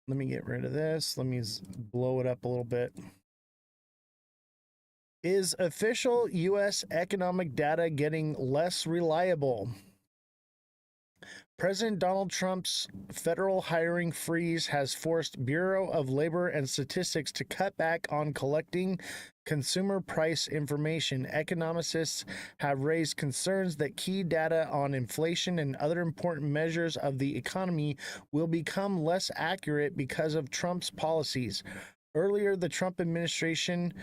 Let me get rid of this. Let me blow it up a little bit. Is official U.S. economic data getting less reliable? President Donald Trump's federal hiring freeze has forced Bureau of Labor and Statistics to cut back on collecting consumer price information. Economists have raised concerns that key data on inflation and other important measures of the economy will become less accurate because of Trump's policies. Earlier, the Trump administration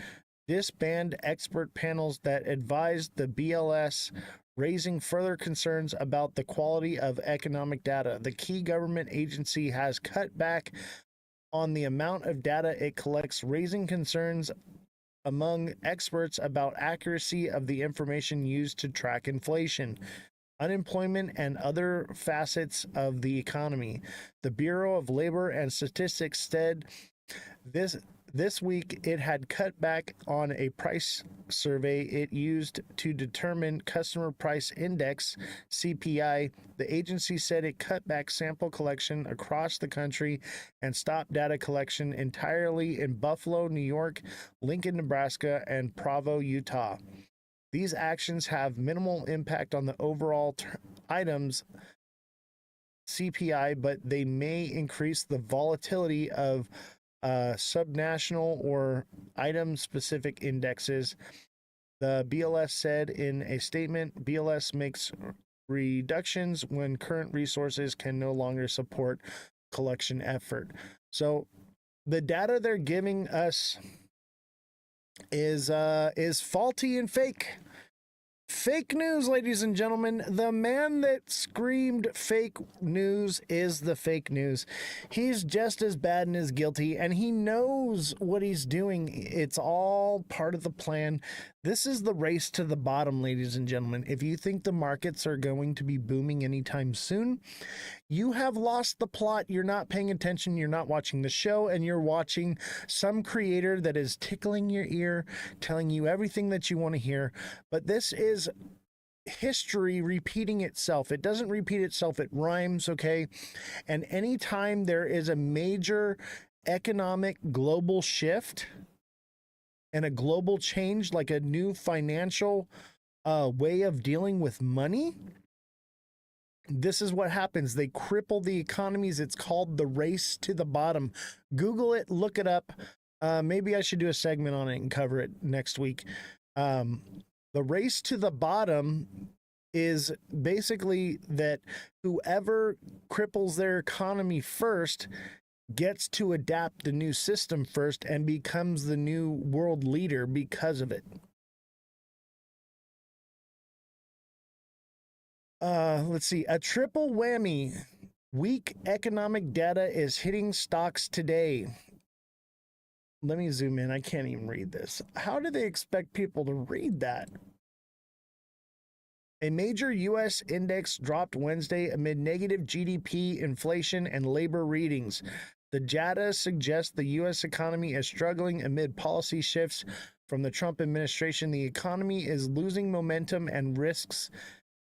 disbanded expert panels that advised the BLS, raising further concerns about the quality of economic data. The key government agency has cut back on the amount of data it collects, raising concerns among experts about accuracy of the information used to track inflation, unemployment, and other facets of the economy. The Bureau of Labor and Statistics said this week it had cut back on a price survey it used to determine Customer Price Index, CPI. The agency said it cut back sample collection across the country and stopped data collection entirely in Buffalo, New York, Lincoln, Nebraska, and Provo, Utah. These actions have minimal impact on the overall items CPI, but they may increase the volatility of subnational or item-specific indexes. The BLS said in a statement, BLS makes reductions when current resources can no longer support collection effort. So the data they're giving us is faulty and fake. Fake news, ladies and gentlemen. The man that screamed fake news is the fake news. He's just as bad and as guilty, and he knows what he's doing. It's all part of the plan. This is the race to the bottom, ladies and gentlemen. If you think the markets are going to be booming anytime soon, you have lost the plot. You're not paying attention. You're not watching the show, and you're watching some creator that is tickling your ear, telling you everything that you want to hear. But this is history repeating itself. It doesn't repeat itself. It rhymes, okay? And anytime there is a major economic global shift and a global change, like a new financial way of dealing with money, this is what happens. They cripple the economies. It's called the race to the bottom. Google it, look it up. Maybe I should do a segment on it and cover it next week. The race to the bottom is basically that whoever cripples their economy first gets to adapt the new system first and becomes the new world leader because of it. Let's see. A triple whammy. Weak economic data is hitting stocks today. Let me zoom in. I can't even read this. How do they expect people to read that? A major U.S. index dropped Wednesday amid negative GDP, inflation, and labor readings. The data suggests the U.S. economy is struggling amid policy shifts from the Trump administration. The economy is losing momentum and risks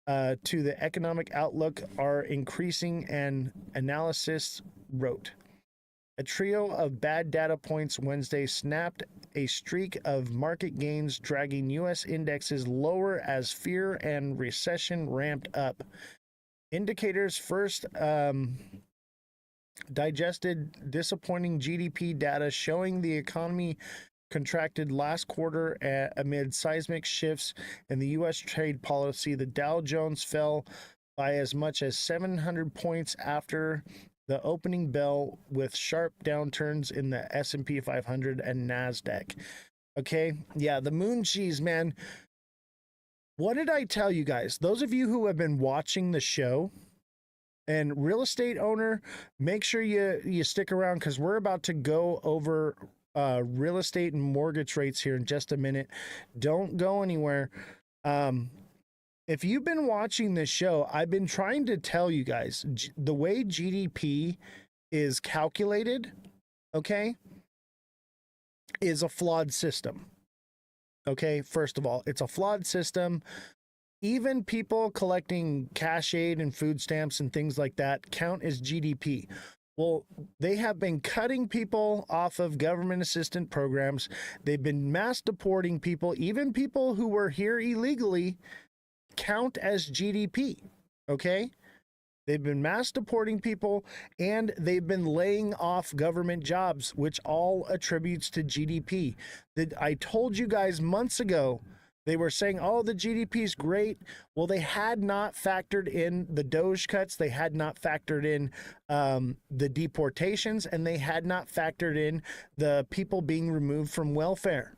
to the economic outlook are increasing, an analyst wrote. A trio of bad data points Wednesday snapped a streak of market gains, dragging U.S. indexes lower as fear and recession ramped up. Indicators first digested disappointing GDP data showing the economy contracted last quarter amid seismic shifts in the U.S. trade policy. The Dow Jones fell by as much as 700 points after the opening bell, with sharp downturns in the S&P 500 and NASDAQ. Okay, yeah, the moon cheese, man. What did I tell you guys? Those of you who have been watching the show, and real estate owner, make sure you stick around, because we're about to go over real estate and mortgage rates here in just a minute. Don't go anywhere. If you've been watching this show, I've been trying to tell you guys the way GDP is calculated, okay, is a flawed system. Okay, first of all, it's a flawed system. Even people collecting cash aid and food stamps and things like that count as GDP. Well, they have been cutting people off of government assistance programs. They've been mass deporting people. Even people who were here illegally count as GDP, okay? They've been mass deporting people, and they've been laying off government jobs, which all attributes to GDP. I told you guys months ago, they were saying, oh, the GDP is great. Well, they had not factored in the Doge cuts. They had not factored in the deportations, and they had not factored in the people being removed from welfare.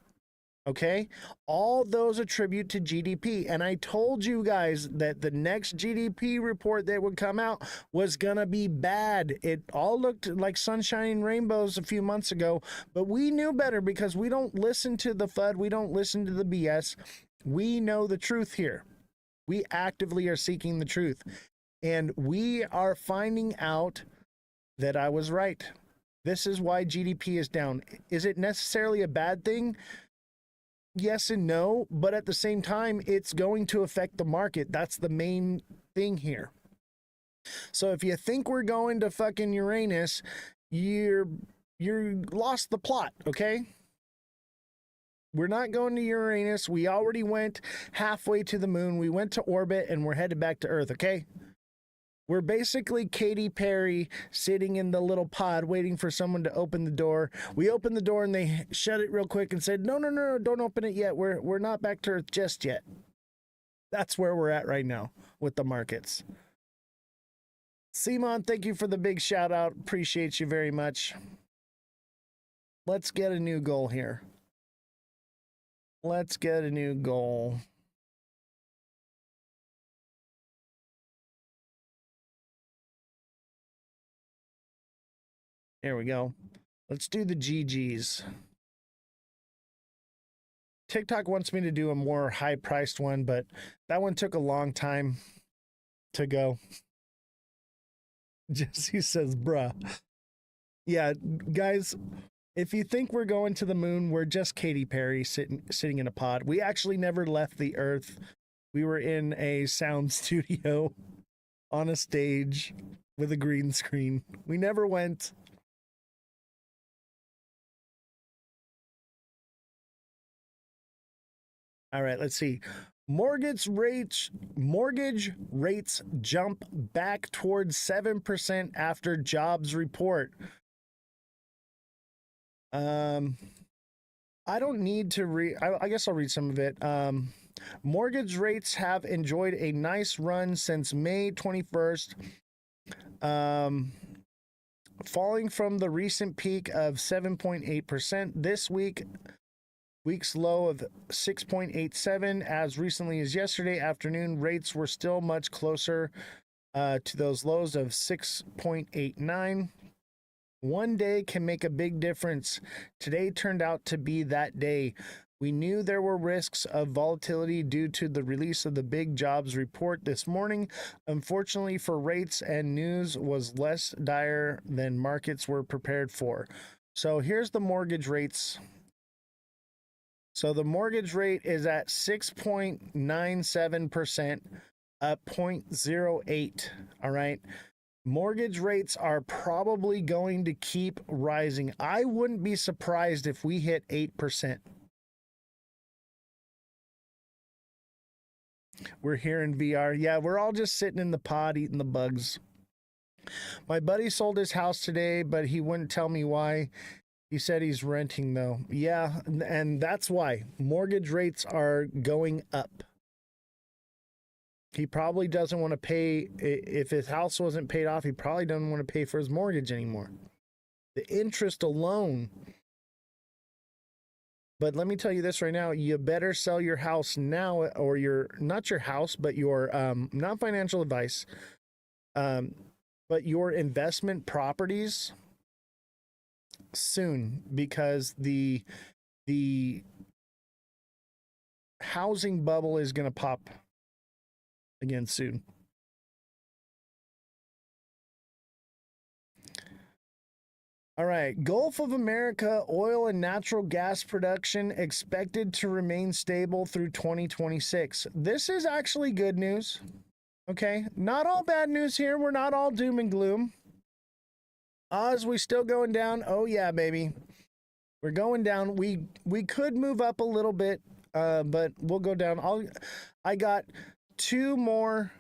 Okay, all those attribute to GDP. And I told you guys that the next GDP report that would come out was going to be bad. It all looked like sunshine and rainbows a few months ago, but we knew better, because we don't listen to the FUD. We don't listen to the BS. We know the truth here. We actively are seeking the truth. And we are finding out that I was right. This is why GDP is down. Is it necessarily a bad thing? Yes and no, but at the same time, it's going to affect the market. That's the main thing here. So if you think we're going to fucking Uranus, you're lost the plot, okay? We're not going to Uranus. We already went halfway to the moon. We went to orbit, and we're headed back to Earth, okay? We're basically Katy Perry sitting in the little pod waiting for someone to open the door. We opened the door and they shut it real quick and said, no, don't open it yet. We're not back to Earth just yet. That's where we're at right now with the markets. Simon, thank you for the big shout out. Appreciate you very much. Let's get a new goal here. Let's get a new goal. There we go. Let's do the GGs. TikTok wants me to do a more high-priced one, but that one took a long time to go. Jesse says, bruh. Yeah, guys, if you think we're going to the moon, we're just Katy Perry sitting in a pod. We actually never left the Earth. We were in a sound studio on a stage with a green screen. We never went. All right, let's see. Mortgage rates jump back towards 7% after jobs report. I don't need to read. I guess I'll read some of it. Mortgage rates have enjoyed a nice run since May 21st, falling from the recent peak of 7.8% this week. Week's low of 6.87. As recently as yesterday afternoon, rates were still much closer to those lows of 6.89. One day can make a big difference. Today turned out to be that day. We knew there were risks of volatility due to the release of the big jobs report this morning. Unfortunately for rates, and news was less dire than markets were prepared for. So here's the mortgage rates. So the mortgage rate is at 6.97%, up 0.08. All right. Mortgage rates are probably going to keep rising. I wouldn't be surprised if we hit 8%. We're here in VR. Yeah, we're all just sitting in the pod eating the bugs. My buddy sold his house today, but he wouldn't tell me why. He said he's renting, though. Yeah, and that's why. Mortgage rates are going up. He probably doesn't want to pay. If his house wasn't paid off, he probably doesn't want to pay for his mortgage anymore. The interest alone. But let me tell you this right now, you better sell your house now, or not your house, but your, not financial advice, but your investment properties soon, because the housing bubble is going to pop again soon. All right, Gulf of America oil and natural gas production expected to remain stable through 2026. This is actually good news. Okay, not all bad news here. We're not all doom and gloom. Oz, we still going down? Oh yeah, baby. We're going down. We could move up a little bit, but we'll go down. I got 2 more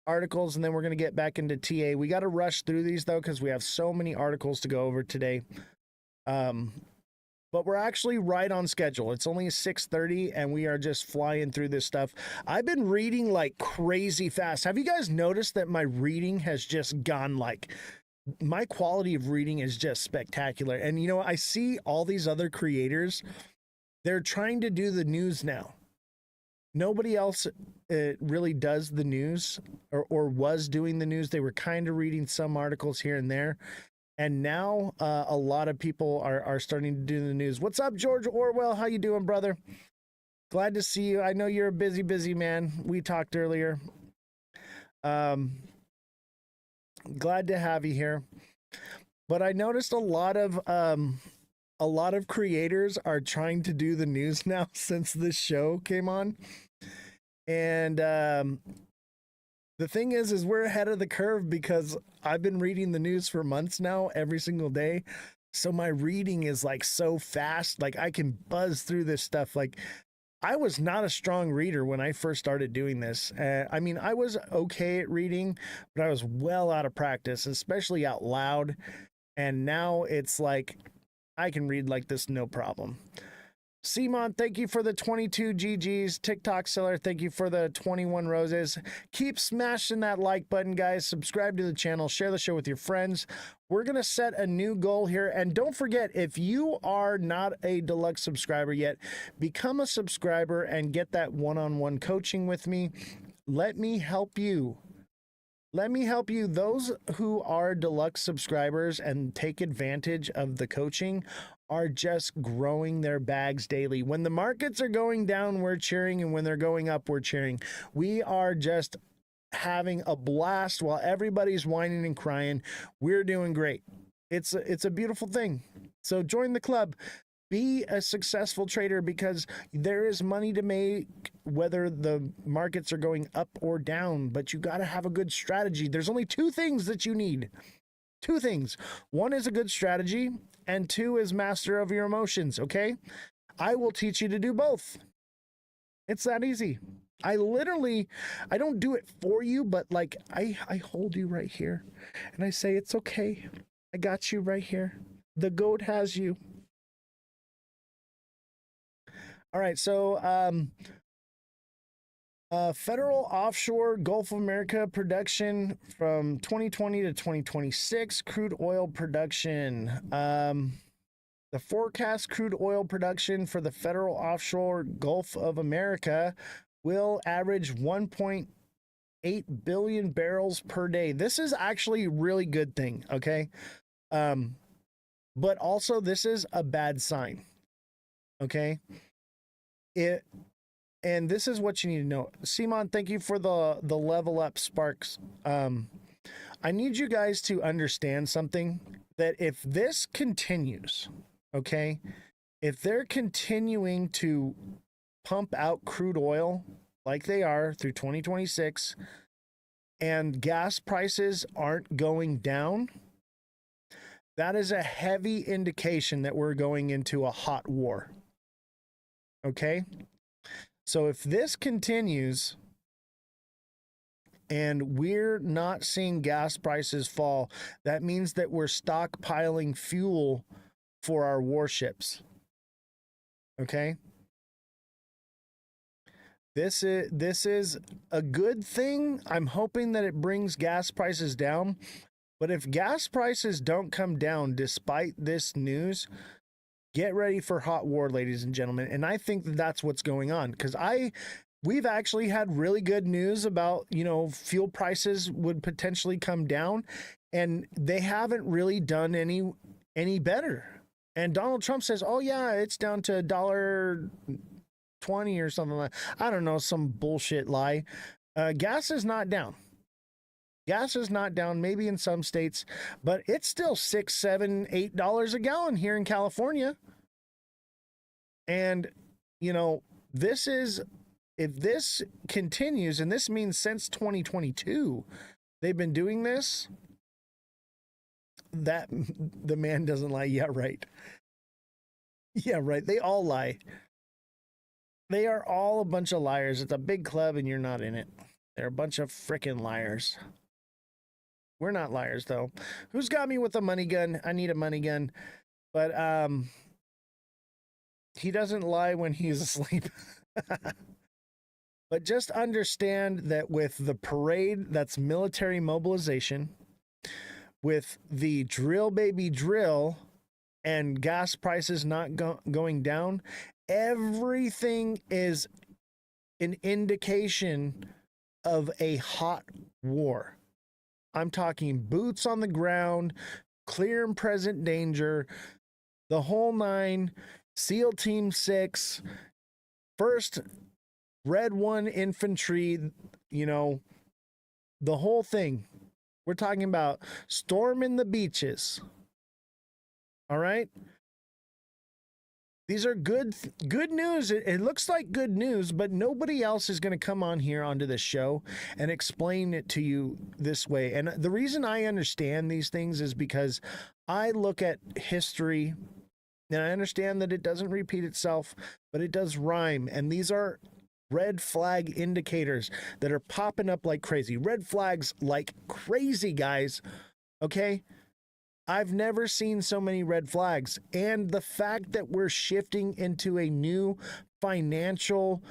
articles, and then we're going to get back into TA. We got to rush through these, though, because we have so many articles to go over today. But we're actually right on schedule. It's only 6:30, and we are just flying through this stuff. I've been reading like crazy fast. Have you guys noticed that my reading has just gone like... My quality of reading is just spectacular. And, you know, I see all these other creators. They're trying to do the news now. Nobody else really does the news or was doing the news. They were kind of reading some articles here and there. And now a lot of people are starting to do the news. What's up, George Orwell? How you doing, brother? Glad to see you. I know you're a busy man. We talked earlier. Glad to have you here. But I noticed a lot of creators are trying to do the news now since this show came on. And the thing is we're ahead of the curve because I've been reading the news for months now, every single day. So my reading is like so fast, like I can buzz through this stuff. Like I was not a strong reader when I first started doing this. I mean, I was okay at reading, but I was well out of practice, especially out loud. And now it's like I can read like this, no problem. Simon, thank you for the 22 GGs. TikTok seller, thank you for the 21 roses. Keep smashing that like button, guys. Subscribe to the channel. Share the show with your friends. We're going to set a new goal here. And don't forget, if you are not a deluxe subscriber yet, become a subscriber and get that one-on-one coaching with me. Let me help you. Let me help you. Those who are deluxe subscribers and take advantage of the coaching are just growing their bags daily. When the markets are going down, we're cheering, and when they're going up, we're cheering. We are just having a blast while everybody's whining and crying. We're doing great. It's a beautiful thing. So join the club. Be a successful trader, because there is money to make whether the markets are going up or down, but you got to have a good strategy. There's only 2 things that you need. 2 things. 1 is a good strategy, and 2 is master of your emotions, okay? I will teach you to do both. It's that easy. I don't do it for you, but like I hold you right here and I say, it's okay. I got you right here. The goat has you. All right, so federal offshore Gulf of America production from 2020 to 2026, crude oil production. The The forecast crude oil production for the federal offshore Gulf of America will average 1.8 billion barrels per day. This is actually a really good thing, okay? But also this is a bad sign, okay? And this is what you need to know. Simon, thank you for the level up sparks. I need you guys to understand something, that if this continues, okay, if they're continuing to pump out crude oil like they are through 2026 and gas prices aren't going down, that is a heavy indication that we're going into a hot war. Okay? So if this continues and we're not seeing gas prices fall, that means that we're stockpiling fuel for our warships. Okay? This is a good thing. I'm hoping that it brings gas prices down. But if gas prices don't come down despite this news, get ready for hot war, ladies and gentlemen. And I think that that's what's going on, because we've actually had really good news about, fuel prices would potentially come down, and they haven't really done any better. And Donald Trump says, oh yeah, it's down to $1.20 or something like, I don't know, some bullshit lie. Gas is not down. Gas is not down, maybe in some states, but it's still $6, $7, $8 a gallon here in California. And, if this continues, and this means since 2022, they've been doing this, that the man doesn't lie. Yeah, right. Yeah, right. They all lie. They are all a bunch of liars. It's a big club and you're not in it. They're a bunch of freaking liars. We're not liars, though. Who's got me with a money gun? I need a money gun. But he doesn't lie when he's asleep. But just understand that with the parade, that's military mobilization, with the drill baby drill and gas prices not going down, everything is an indication of a hot war. I'm talking boots on the ground, clear and present danger, the whole nine, SEAL Team 6, 1st Red 1 Infantry, the whole thing. We're talking about storming the beaches. All right? These are good news. It looks like good news, but nobody else is going to come on here onto the show and explain it to you this way. And the reason I understand these things is because I look at history and I understand that it doesn't repeat itself, but it does rhyme. And these are red flag indicators that are popping up like crazy. Red flags like crazy, guys. Okay? I've never seen so many red flags. And the fact that we're shifting into a new financial,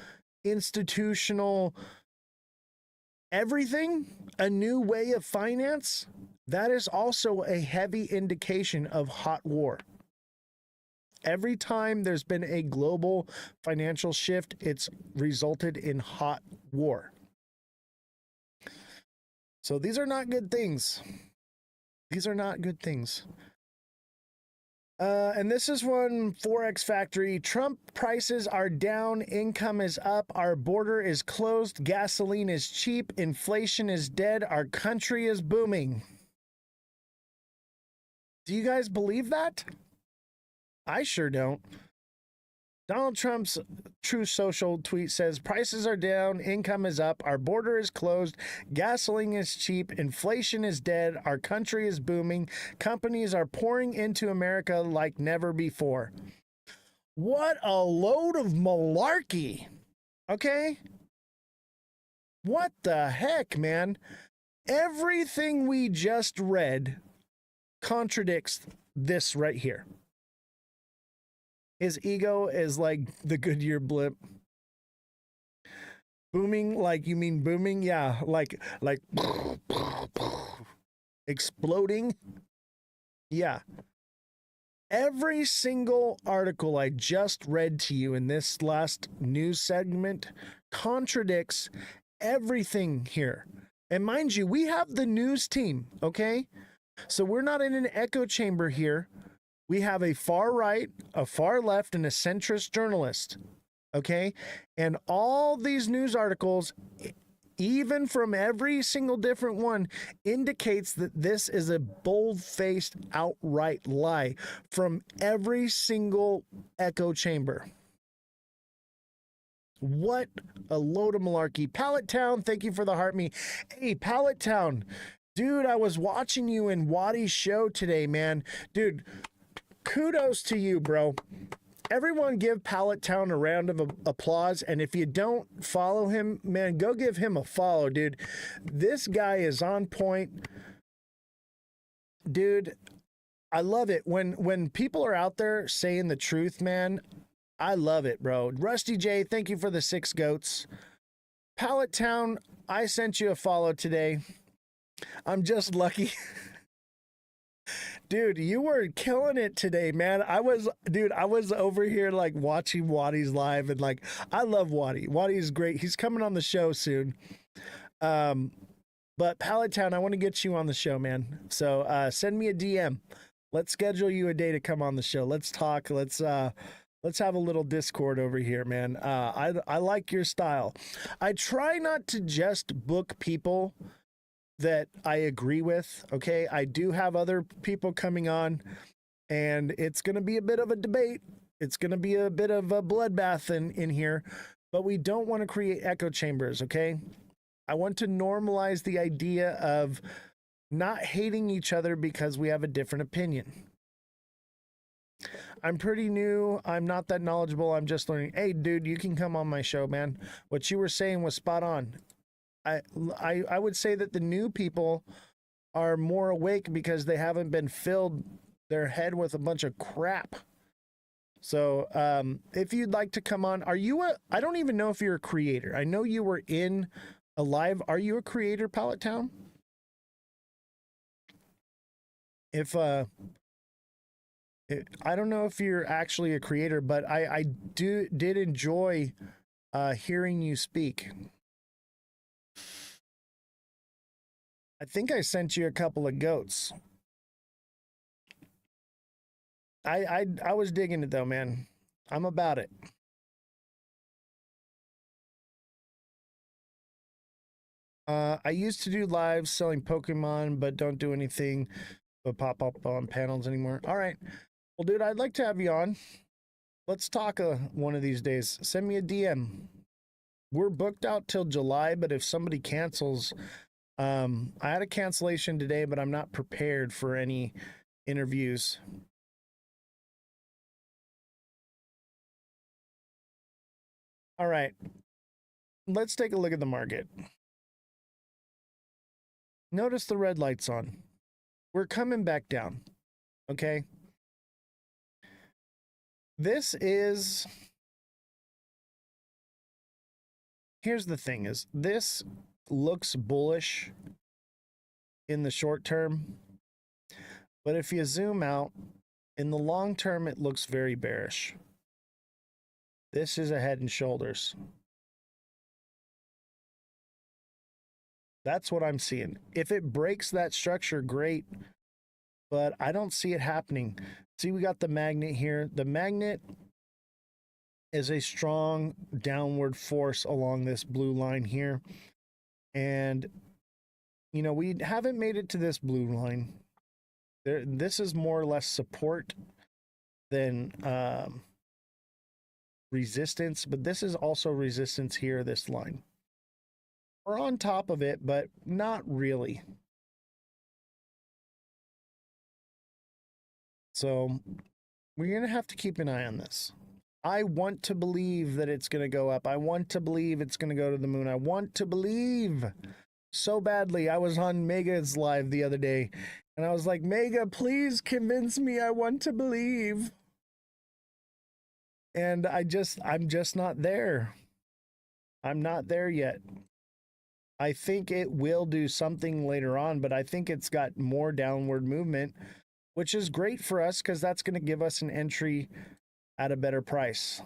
institutional, everything, a new way of finance, that is also a heavy indication of hot war. Every time there's been a global financial shift, it's resulted in hot war. So these are not good things. These are not good things. And this is one Forex Factory. Trump prices are down, income is up, our border is closed, gasoline is cheap, inflation is dead, our country is booming. Do you guys believe that? I sure don't. Donald Trump's True Social tweet says, prices are down, income is up, our border is closed, gasoline is cheap, inflation is dead, our country is booming, companies are pouring into America like never before. What a load of malarkey. Okay? What the heck, man? Everything we just read contradicts this right here. His ego is like the Goodyear blimp. Booming, like you mean booming? Yeah, like exploding. Yeah. Every single article I just read to you in this last news segment contradicts everything here. And mind you, we have the news team, okay? So we're not in an echo chamber here. We have a far right, a far left, and a centrist journalist, okay? And all these news articles, even from every single different one, indicates that this is a bold-faced, outright lie from every single echo chamber. What a load of malarkey. Pallet Town, thank you for the heart me. Hey, Pallet Town, dude, I was watching you in Waddy's show today, man. Dude, kudos to you, bro. Everyone give Pallet Town a round of applause. And if you don't follow him, man, go give him a follow, dude. This guy is on point. Dude, I love it. When people are out there saying the truth, man, I love it, bro. Rusty J, thank you for the 6 goats. Pallet Town, I sent you a follow today. I'm just lucky. Dude, you were killing it today, man. I was over here like watching Waddy's live, and like, I love Waddy. Waddy is great. He's coming on the show soon. But Pallet Town, I want to get you on the show, man. So send me a DM. Let's schedule you a day to come on the show. Let's talk. Let's have a little Discord over here, man. I like your style. I try not to just book people that I agree with, okay? I do have other people coming on, and it's going to be a bit of a debate. It's going to be a bit of a bloodbath in here, but we don't want to create echo chambers, okay? I want to normalize the idea of not hating each other because we have a different opinion. I'm pretty new. I'm not that knowledgeable. I'm just learning. Hey, dude, you can come on my show, man. What you were saying was spot on. I would say that the new people are more awake because they haven't been filled their head with a bunch of crap. So if you'd like to come on, I don't even know if you're a creator. I know you were in a live. Are you a creator, Pallet Town? I don't know if you're actually a creator, but I did enjoy hearing you speak. I think I sent you a couple of goats. I was digging it though, man. I'm about it. I used to do lives selling Pokemon, but don't do anything but pop up on panels anymore. All right. Well, dude, I'd like to have you on. Let's talk one of these days. Send me a DM. We're booked out till July, but if somebody cancels, I had a cancellation today, but I'm not prepared for any interviews. All right. Let's take a look at the market. Notice the red light's on. We're coming back down. Okay. Here's the thing is, this looks bullish in the short term, but if you zoom out, in the long term, it looks very bearish. This is a head and shoulders. That's what I'm seeing. If it breaks that structure, great, but I don't see it happening. See, we got the magnet here. The magnet is a strong downward force along this blue line here. And, you know, we haven't made it to this blue line. This is more or less support than resistance, but this is also resistance here, this line. We're on top of it, but not really. So we're going to have to keep an eye on this. I want to believe that it's going to go up. I want to believe it's going to go to the moon. I want to believe so badly. I was on Mega's live the other day, and I was like, Mega, please convince me. I want to believe. And I'm just not there. I'm not there yet. I think it will do something later on, but I think it's got more downward movement which is great for us because that's going to give us an entry at a better price.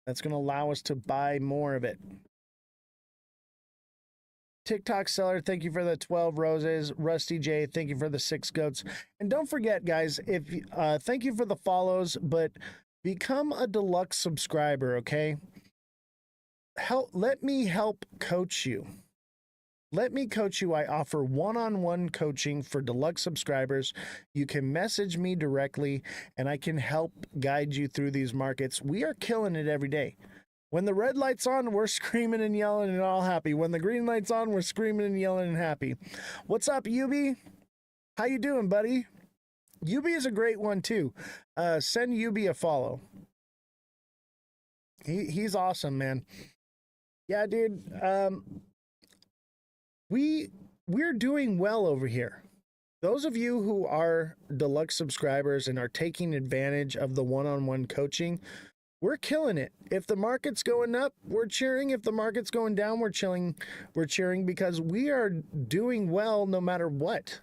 That's going to allow us to buy more of it. TikTok seller, thank you for the 12 roses. Rusty J, thank you for the 6 goats. And don't forget, guys, if thank you for the follows, but become a deluxe subscriber, okay? Let me help coach you. Let me coach you. I offer one-on-one coaching for deluxe subscribers. You can message me directly, and I can help guide you through these markets. We are killing it every day. When the red light's on, we're screaming and yelling and all happy. When the green light's on, we're screaming and yelling and happy. What's up, Yubi? How you doing, buddy? Yubi is a great one, too. Send Yubi a follow. He's awesome, man. Yeah, dude. We're doing well over here. Those of you who are deluxe subscribers and are taking advantage of the one-on-one coaching, we're killing it. If the market's going up, we're cheering. If the market's going down, we're chilling. We're cheering because we are doing well no matter what.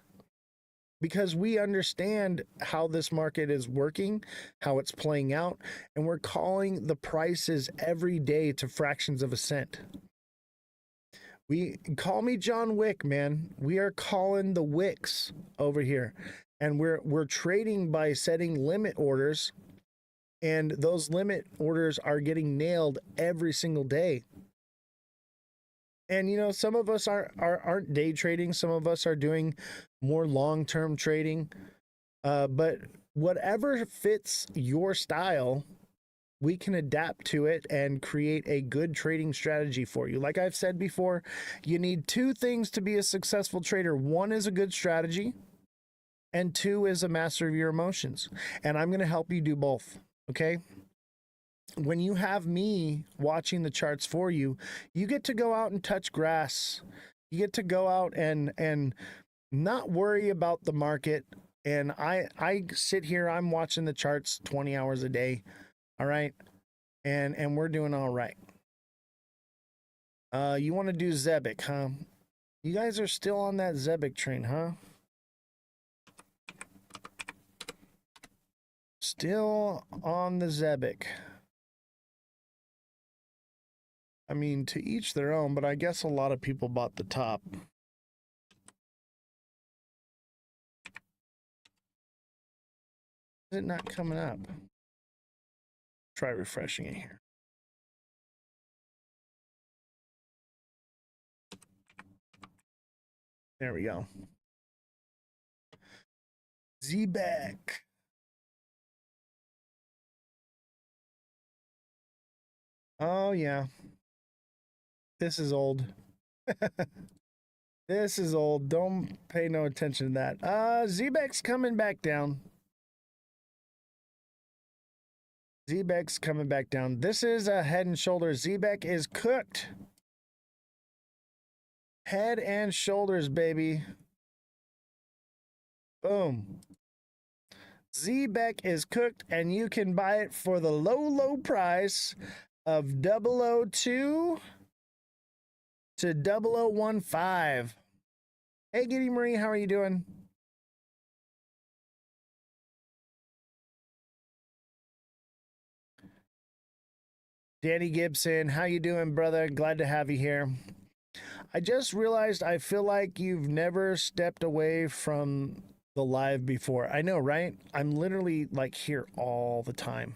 Because we understand how this market is working, how it's playing out, and we're calling the prices every day to fractions of a cent. We call me John Wick, man. We are calling the wicks over here, and we're trading by setting limit orders, and those limit orders are getting nailed every single day. And you know, some of us aren't day trading. Some of us are doing more long-term trading. But whatever fits your style, we can adapt to it and create a good trading strategy for you. Like I've said before, you need 2 things to be a successful trader. 1 is a good strategy, and 2 is a master of your emotions. And I'm going to help you do both, okay? When you have me watching the charts for you, you get to go out and touch grass. You get to go out and not worry about the market. And I sit here, I'm watching the charts 20 hours a day. All right. And we're doing all right. You want to do Zebic, huh? You guys are still on that Zebic train, huh? Still on the Zebic. I mean, to each their own, but I guess a lot of people bought the top. Is it not coming up? Try refreshing it here. There we go. Z-back. Oh, yeah. This is old. This is old. Don't pay no attention to that. Z-back's coming back down. Z-back's coming back down. This is a head and shoulders. Z-back is cooked. Head and shoulders, baby. Boom. Z-back is cooked, and you can buy it for the low, low price of 002 to 0015. Hey, Giddy Marie, how are you doing? Danny Gibson, how you doing, brother? Glad to have you here. I just realized I feel like you've never stepped away from the live before. I know, right? I'm literally like here all the time.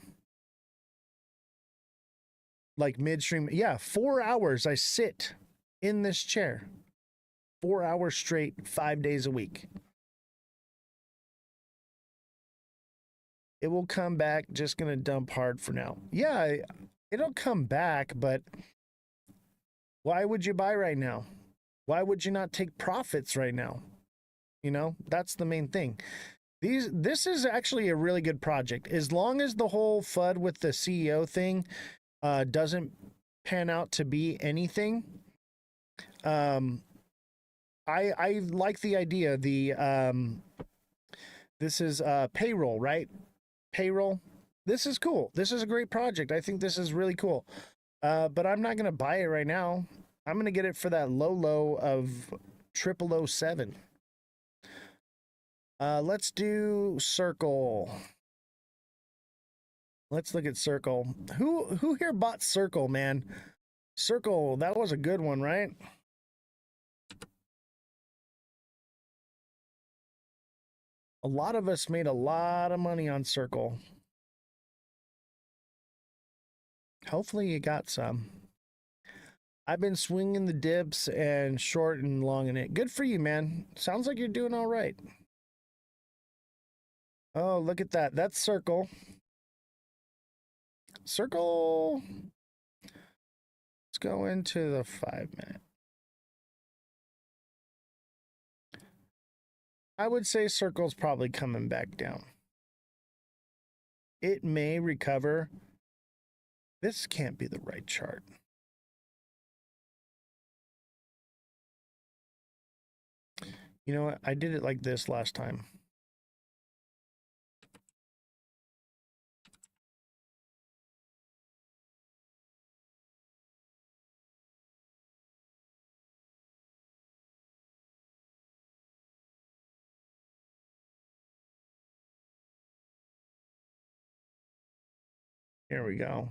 Like midstream. Yeah, 4 hours I sit in this chair. 4 hours straight, 5 days a week. It will come back. Just going to dump hard for now. Yeah, it'll come back, but why would you buy right now? Why would you not take profits right now? You know, that's the main thing. This is actually a really good project. As long as the whole FUD with the CEO thing doesn't pan out to be anything, I like the idea. This is payroll, right? Payroll. This is cool. This is a great project. I think this is really cool. But I'm not going to buy it right now. I'm going to get it for that low of 0007. Let's do Circle. Let's look at Circle. Who here bought Circle, man? Circle, that was a good one, right? A lot of us made a lot of money on Circle. Hopefully you got some. I've been swinging the dips and short and long in it. Good for you, man. Sounds like you're doing all right. Oh, look at that. That's Circle. Circle. Let's go into the 5-minute. I would say Circle's probably coming back down. It may recover. This can't be the right chart. You know what? I did it like this last time. Here we go.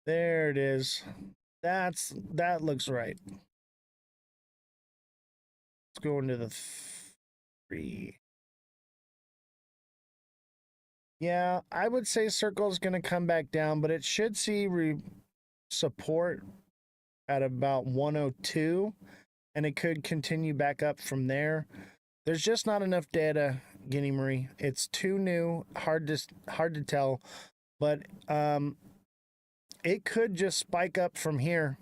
There it is. That looks right. Let's go into the 3. Yeah, I would say Circle's going to come back down, but it should see support at about 102, and it could continue back up from there. There's just not enough data, Guinea Marie. It's too new, hard to tell, but it could just spike up from here.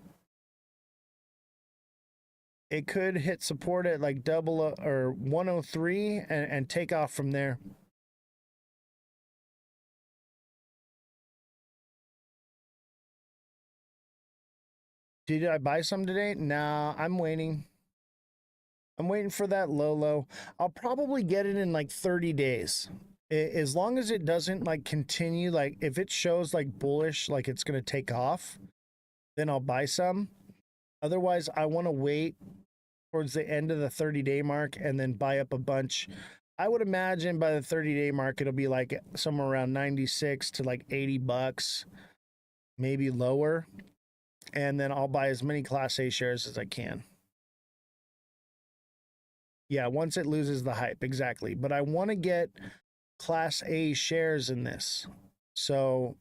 It could hit support at like 103 and take off from there. Did I buy some today? Nah, I'm waiting. I'm waiting for that low. I'll probably get it in like 30 days. As long as it doesn't like continue, like if it shows like bullish, like it's going to take off, then I'll buy some. Otherwise, I want to wait towards the end of the 30-day mark and then buy up a bunch. I would imagine by the 30-day mark, it'll be like somewhere around 96 to like $80, maybe lower. And then I'll buy as many Class A shares as I can. Yeah, once it loses the hype, exactly. But I want to get Class A shares in this. So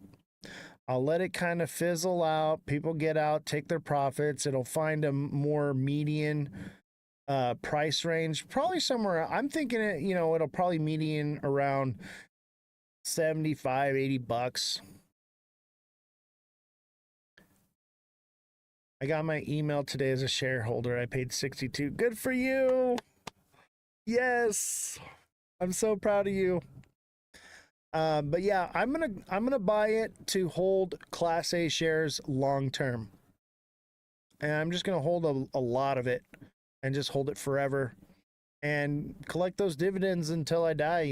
I'll let it kind of fizzle out. People get out, take their profits. It'll find a more median price range. Probably somewhere, I'm thinking it'll probably median around 75, $80. I got my email today as a shareholder. I paid 62. Good for you. Yes. I'm so proud of you. But yeah, I'm gonna buy it to hold Class A shares long term. And I'm just gonna hold a lot of it and just hold it forever and collect those dividends until I die,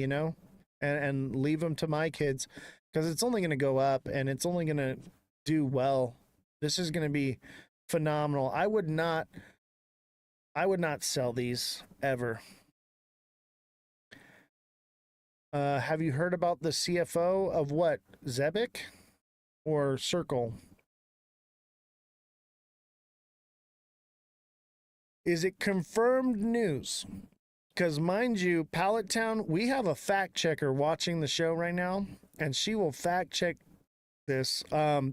and leave them to my kids, because it's only gonna go up and it's only gonna do well. This is gonna be phenomenal. I would not sell these ever. Have you heard about the CFO of what? Zebic or Circle? Is it confirmed news? Because mind you, Pallet Town, we have a fact checker watching the show right now, and she will fact check this.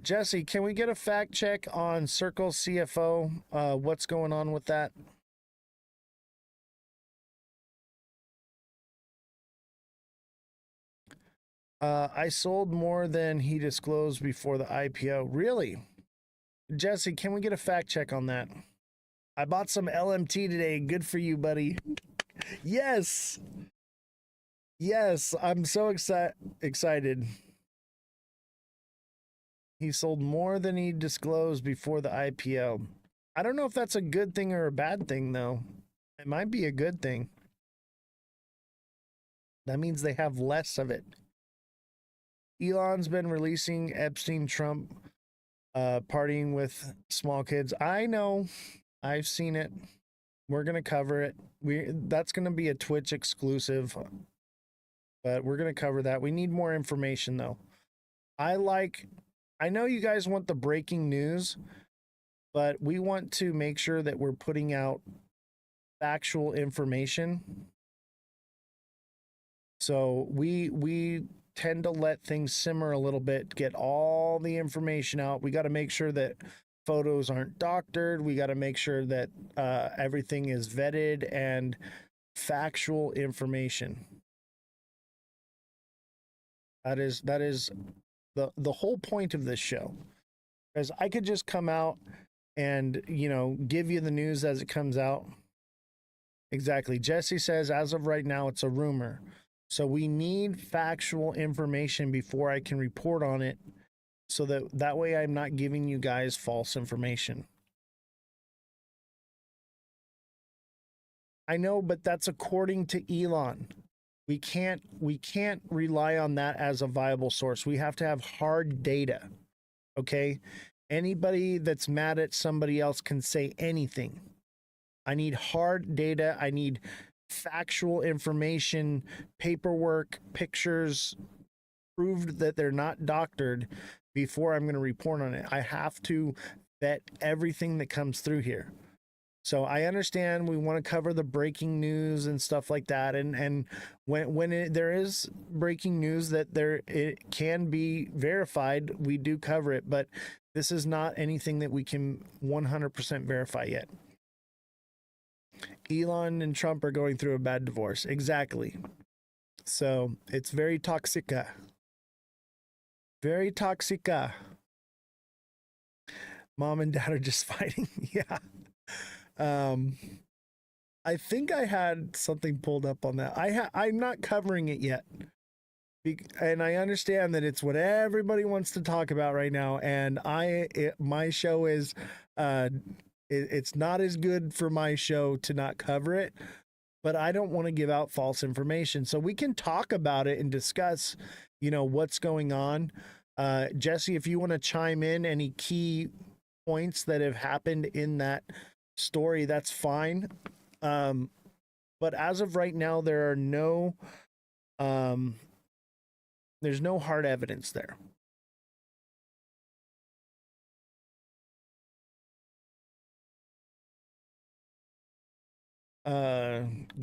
Jesse, can we get a fact check on Circle CFO? What's going on with that? I sold more than he disclosed before the IPO. Really? Jesse, can we get a fact check on that? I bought some LMT today. Good for you, buddy. Yes. Yes, I'm so excited. He sold more than he disclosed before the IPO. I don't know if that's a good thing or a bad thing, though. It might be a good thing. That means they have less of it. Elon's been releasing Epstein, Trump, partying with small kids. I know. I've seen it. We're going to cover it. That's going to be a Twitch exclusive, but we're going to cover that. We need more information though. I know you guys want the breaking news, but we want to make sure that we're putting out factual information. So we tend to let things simmer a little bit, get all the information out. We got to make sure that photos aren't doctored. We got to make sure that everything is vetted and factual information. That is the whole point of this show. Because I could just come out and, give you the news as it comes out. Exactly. Jesse says, as of right now, it's a rumor. So we need factual information before I can report on it, so that way I'm not giving you guys false information. I know, but that's according to Elon. We can't rely on that as a viable source. We have to have hard data. Okay? Anybody that's mad at somebody else can say anything. I need hard data. I need factual information, paperwork, pictures, proved that they're not doctored before I'm going to report on it. I have to vet everything that comes through here. So I understand we want to cover the breaking news and stuff like that. And when there is breaking news that it can be verified, we do cover it. But this is not anything that we can 100% verify yet. Elon and Trump are going through a bad divorce. Exactly. So it's very toxica. Very toxica. Mom and dad are just fighting. Yeah. I think I had something pulled up on that. I'm not covering it yet. And I understand that it's what everybody wants to talk about right now. And my show is, it's not as good for my show to not cover it, but I don't want to give out false information. So we can talk about it and discuss, what's going on. Jesse, if you want to chime in any key points that have happened in that story, that's fine. But as of right now, there are there's no hard evidence there.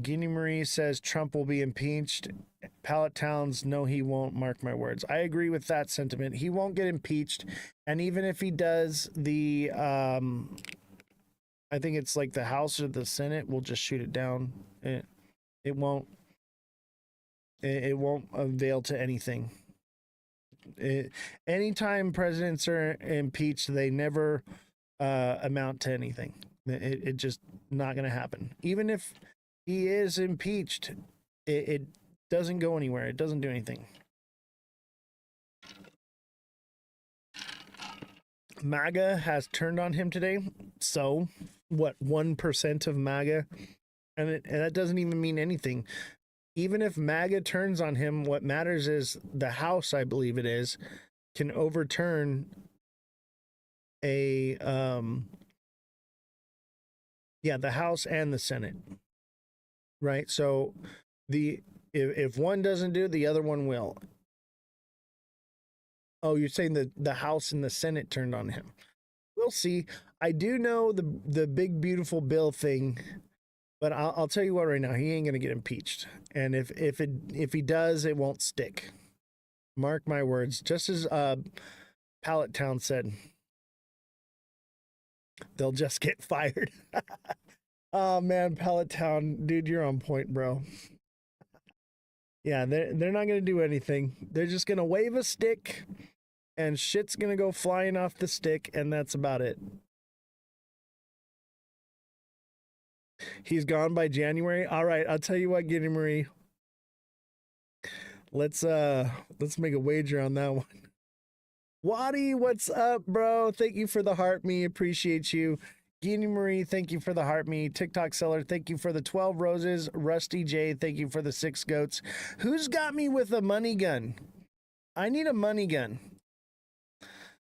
Guinea Marie says Trump will be impeached. Pallet Towns, no, he won't. Mark my words. I agree with that sentiment. He won't get impeached. And even if he does, I think it's like the House or the Senate will just shoot it down. It won't avail to anything. Anytime presidents are impeached, they never amount to anything. It just not going to happen. Even if he is impeached, it doesn't go anywhere. It doesn't do anything. MAGA has turned on him today. So, what, 1% of MAGA? And that doesn't even mean anything. Even if MAGA turns on him, what matters is the House, I believe it is, can overturn the House and the Senate. Right? So if one doesn't do it, the other one will. Oh, you're saying that the House and the Senate turned on him. We'll see. I do know the big beautiful bill thing, but I'll tell you what right now, he ain't gonna get impeached. And if he does, it won't stick. Mark my words. Just as Pallet Town said, they'll just get fired. Oh man, Pallet Town, dude, you're on point, bro. Yeah, they're not gonna do anything. They're just gonna wave a stick, and shit's gonna go flying off the stick, and that's about it. He's gone by January. All right, I'll tell you what, Guinea Marie. Let's make a wager on that one. Waddy, what's up, bro? Thank you for the heart me. Appreciate you. Guinea Marie, thank you for the heart me. TikTok seller, thank you for the 12 roses. Rusty J, thank you for the 6 goats. Who's got me with a money gun? I need a money gun.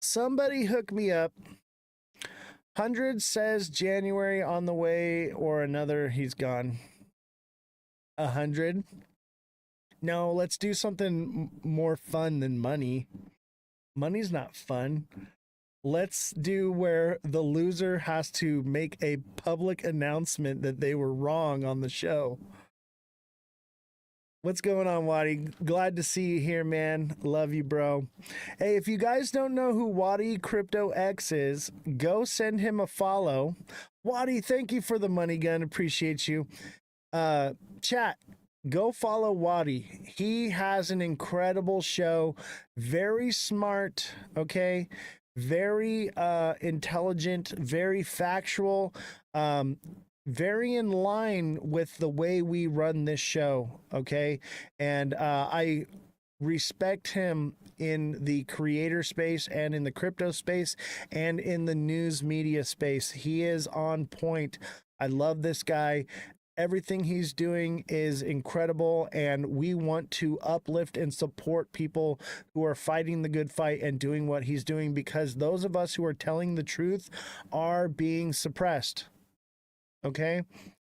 Somebody hook me up. 100 says January on the way, or another, he's gone. 100. No, let's do something more fun than money. Money's not fun. Let's do where the loser has to make a public announcement that they were wrong on the show. What's going on, Waddy? Glad to see you here, man. Love you, bro. Hey, if you guys don't know who Ozthecryptogoat is, go send him a follow. Waddy, thank you for the money gun. Appreciate you. Chat, go follow Waddy. He has an incredible show. Very smart, okay? Very intelligent, very factual. Very in line with the way we run this show, okay? And I respect him in the creator space and in the crypto space and in the news media space. He is on point. I love this guy. Everything he's doing is incredible, and we want to uplift and support people who are fighting the good fight and doing what he's doing, because those of us who are telling the truth are being suppressed. Okay,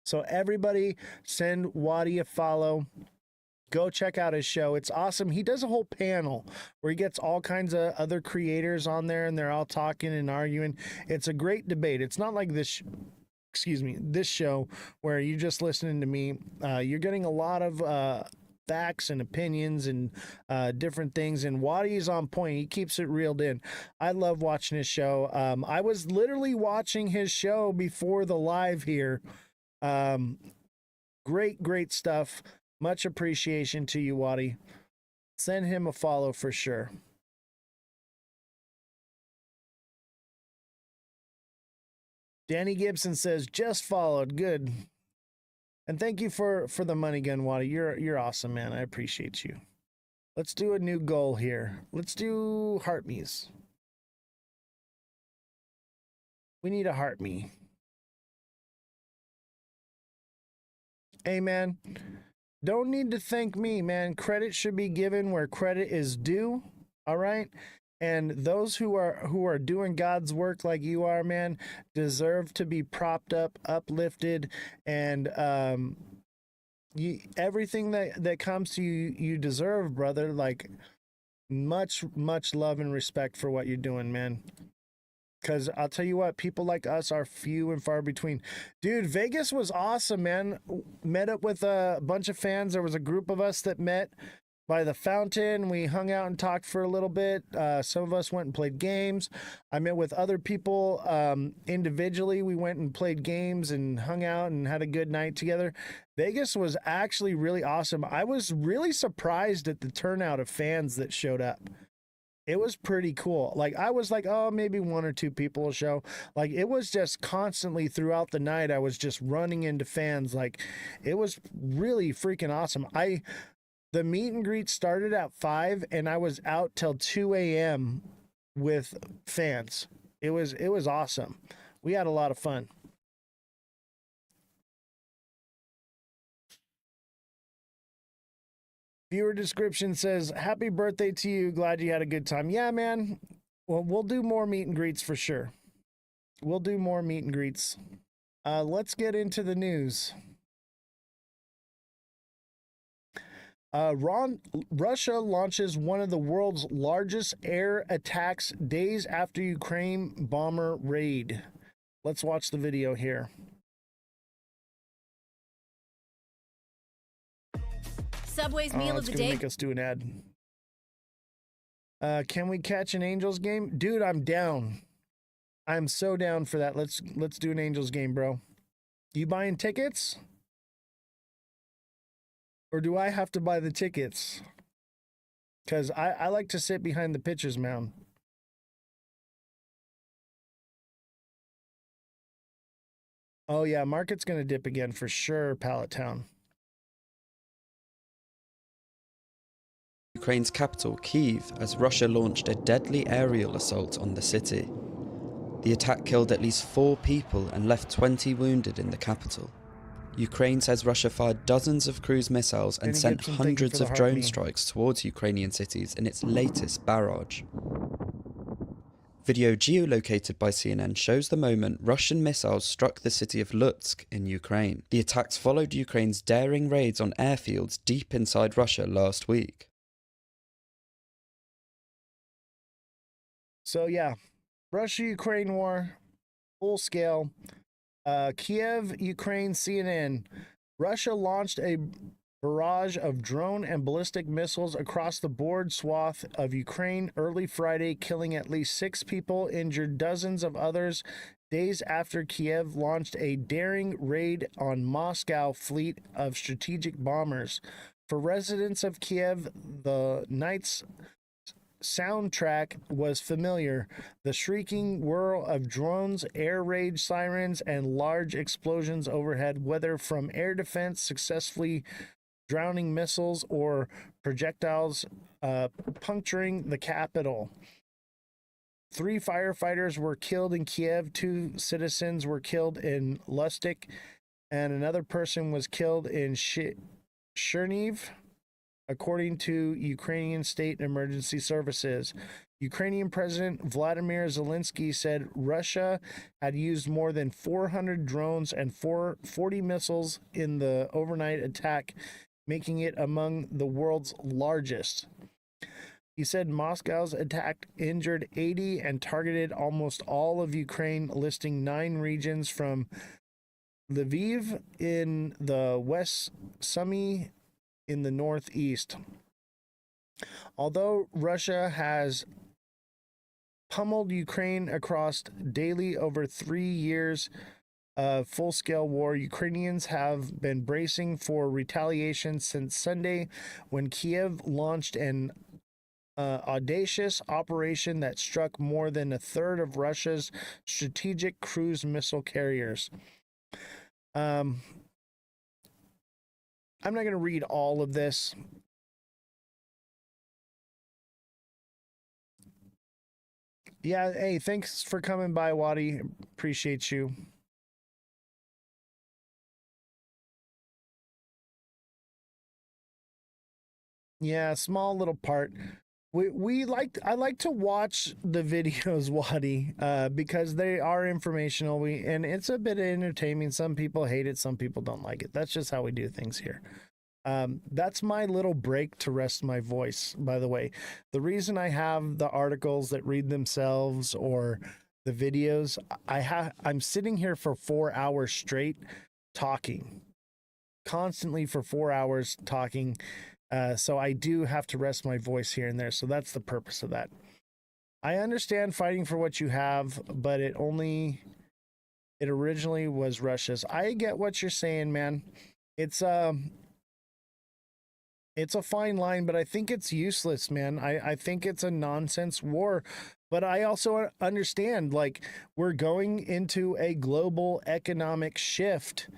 so everybody send Waddy a follow. Go check out his show. It's awesome. He does a whole panel where he gets all kinds of other creators on there, and they're all talking and arguing. It's a great debate. It's not like this, this show where you're just listening to me. You're getting a lot of facts and opinions and different things, and Waddy's on point. He keeps it reeled in. I love watching his show. I was literally watching his show before the live here. Great stuff. Much appreciation to you, Waddy. Send him a follow for sure. Danny Gibson says just followed. Good. And thank you for the money gun, Waddy. You're awesome, man. I appreciate you. Let's do a new goal here. Let's do heart me's. We need a heart me. Hey, man. Don't need to thank me, man. Credit should be given where credit is due. All right? And those who are doing God's work like you are, man, deserve to be propped up, uplifted, and everything that comes to you, you deserve, brother. Like much love and respect for what you're doing, man. Because I'll tell you what, people like us are few and far between. Dude, Vegas was awesome, man. Met up with a bunch of fans. There was a group of us that met by the fountain. We hung out and talked for a little bit. Some of us went and played games. I met with other people individually. We went and played games and hung out and had a good night together. Vegas was actually really awesome. I was really surprised at the turnout of fans that showed up. It was pretty cool. Like, I was like, oh, maybe one or two people will show. Like, it was just constantly throughout the night. I was just running into fans. Like, it was really freaking awesome. The meet and greet started at 5, and I was out till 2 a.m. with fans. It was awesome. We had a lot of fun. Viewer description says, happy birthday to you. Glad you had a good time. Yeah, man. Well, we'll do more meet and greets for sure. We'll do more meet and greets. Let's get into the news. Russia launches one of the world's largest air attacks days after Ukraine bomber raid. Let's watch the video here. Subway's meal of the day. Make us do an ad. Can we catch an Angels game? Dude, I'm down. I'm so down for that. Let's do an Angels game, bro. You buying tickets? Or do I have to buy the tickets? Because I like to sit behind the pitcher's mound. Oh, yeah, market's going to dip again for sure, Pallet Town. Ukraine's capital, Kyiv, as Russia launched a deadly aerial assault on the city. The attack killed at least 4 people and left 20 wounded in the capital. Ukraine says Russia fired dozens of cruise missiles and sent hundreds of drone strikes towards Ukrainian cities in its latest barrage. Video geolocated by CNN shows the moment Russian missiles struck the city of Lutsk in Ukraine. The attacks followed Ukraine's daring raids on airfields deep inside Russia last week. So yeah, Russia-Ukraine war, full scale. Kiev, Ukraine, CNN. Russia launched a barrage of drone and ballistic missiles across the broad swath of Ukraine early Friday, killing at least 6 people, injured dozens of others, days after Kiev launched a daring raid on Moscow fleet of strategic bombers. For residents of Kiev, the night's soundtrack was familiar. The shrieking whir of drones, air raid sirens, and large explosions overhead, whether from air defense successfully drowning missiles or projectiles puncturing the capital. 3 firefighters were killed in Kiev, 2 citizens were killed in Lustig, and another person was killed in Chernihiv, according to Ukrainian State Emergency Services. Ukrainian President Vladimir Zelensky said Russia had used more than 400 drones and 40 missiles in the overnight attack, making it among the world's largest. He said Moscow's attack injured 80 and targeted almost all of Ukraine, listing 9 regions from Lviv in the west, Sumy in the northeast. Although Russia has pummeled Ukraine across daily over 3 years of full-scale war, Ukrainians have been bracing for retaliation since Sunday when Kiev launched an audacious operation that struck more than a third of Russia's strategic cruise missile carriers. I'm not going to read all of this. Yeah, hey, thanks for coming by, Wadi. Appreciate you. Yeah, small little part. I like to watch the videos, Wadi, because they are informational. And it's a bit entertaining. Some people hate it, some people don't like it. That's just how we do things here. That's my little break to rest my voice, by the way. The reason I have the articles that read themselves or the videos, I'm sitting here for 4 hours straight talking, constantly for 4 hours talking. So I do have to rest my voice here and there. So that's the purpose of that. I understand fighting for what you have, but it originally was Russia's. I get what you're saying, man. It's a fine line, but I think it's useless, man. I think it's a nonsense war. But I also understand, like, we're going into a global economic shift.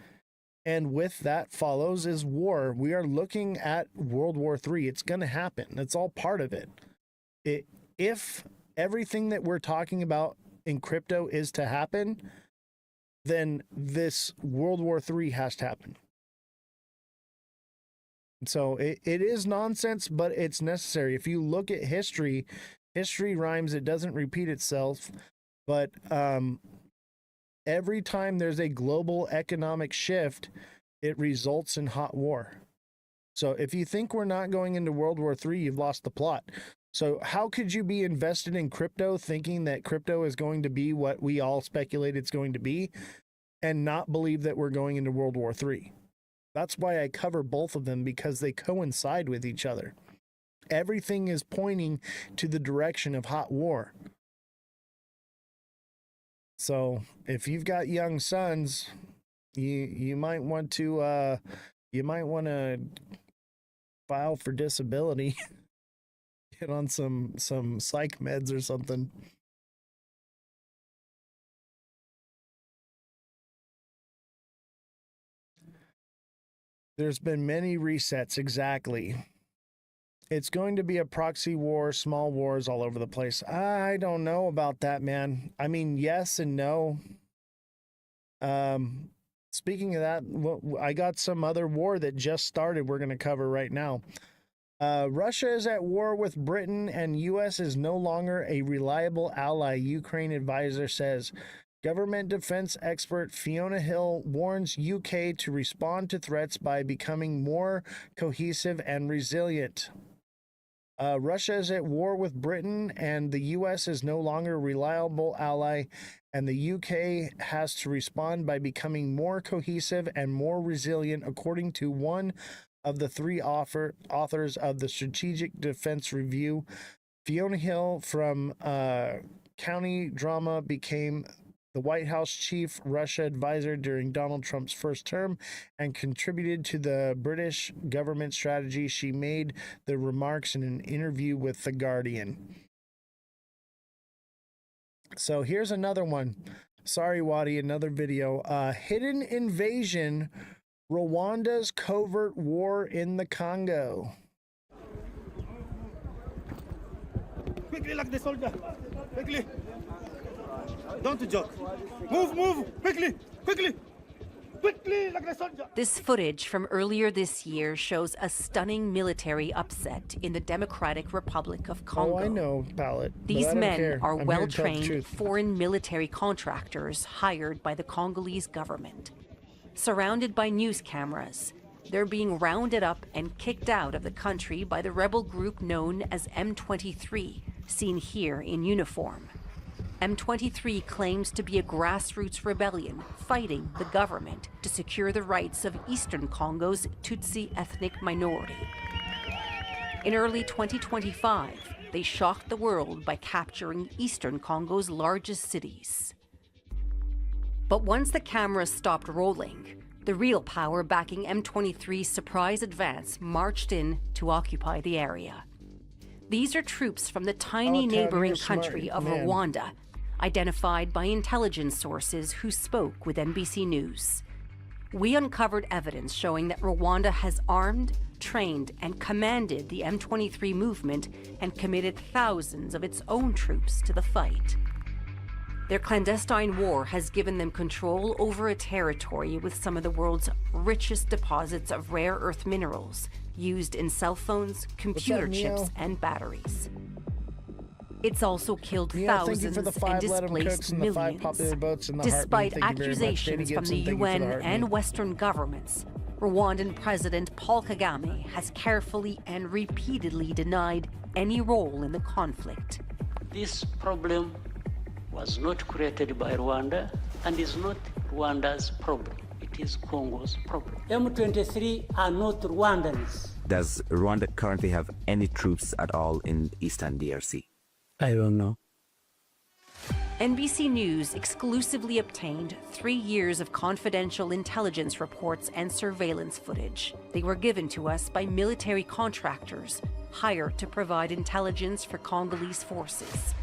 And with that follows is war. We are looking at World War III. It's going to happen. It's all part of it. If everything that we're talking about in crypto is to happen, then this World War III has to happen. So it is nonsense, but it's necessary. If you look at history, history rhymes. It doesn't repeat itself. But every time there's a global economic shift, it results in hot war. So if you think we're not going into World War III, you've lost the plot. So how could you be invested in crypto thinking that crypto is going to be what we all speculate it's going to be and not believe that we're going into World War III? That's why I cover both of them, because they coincide with each other. Everything is pointing to the direction of hot war. So if you've got young sons, you might want to file for disability, get on some psych meds or something. There's been many resets, exactly. It's going to be a proxy war, small wars all over the place. I don't know about that, man. I mean, yes and no. Speaking of that, I got some other war that just started we're going to cover right now. Russia is at war with Britain and U.S. is no longer a reliable ally, Ukraine advisor says. Government defense expert Fiona Hill warns UK to respond to threats by becoming more cohesive and resilient. Russia is at war with Britain and the U.S. is no longer a reliable ally, and the UK has to respond by becoming more cohesive and more resilient, according to one of the three authors of the Strategic Defense Review. Fiona Hill from County Drama became the White House chief Russia advisor during Donald Trump's first term and contributed to the British government strategy. She made the remarks in an interview with The Guardian. So here's another one. Sorry, Wadi, another video. Hidden invasion, Rwanda's covert war in the Congo. Quickly, like the soldier. Quickly. Don't joke. Move, quickly, like the soldier. This footage from earlier this year shows a stunning military upset in the Democratic Republic of Congo. Oh, I know, Pallet. These men are well-trained foreign military contractors hired by the Congolese government. Surrounded by news cameras, they're being rounded up and kicked out of the country by the rebel group known as M23, seen here in uniform. M23 claims to be a grassroots rebellion fighting the government to secure the rights of Eastern Congo's Tutsi ethnic minority. In early 2025, they shocked the world by capturing Eastern Congo's largest cities. But once the cameras stopped rolling, the real power backing M23's surprise advance marched in to occupy the area. These are troops from the tiny neighboring country of Rwanda, identified by intelligence sources who spoke with NBC News. We uncovered evidence showing that Rwanda has armed, trained, and commanded the M23 movement and committed thousands of its own troops to the fight. Their clandestine war has given them control over a territory with some of the world's richest deposits of rare earth minerals used in cell phones, computer chips, and batteries. It's also killed thousands and displaced millions. Despite accusations from the UN and Western governments, Rwandan President Paul Kagame has carefully and repeatedly denied any role in the conflict. This problem was not created by Rwanda and is not Rwanda's problem. It is Congo's problem. M23 are not Rwandans. Does Rwanda currently have any troops at all in Eastern DRC? I don't know. NBC News exclusively obtained 3 years of confidential intelligence reports and surveillance footage. They were given to us by military contractors hired to provide intelligence for Congolese forces.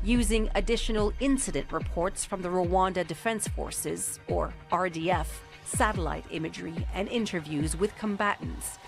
Using additional incident reports from the Rwanda Defense Forces, or RDF, satellite imagery, and interviews with combatants,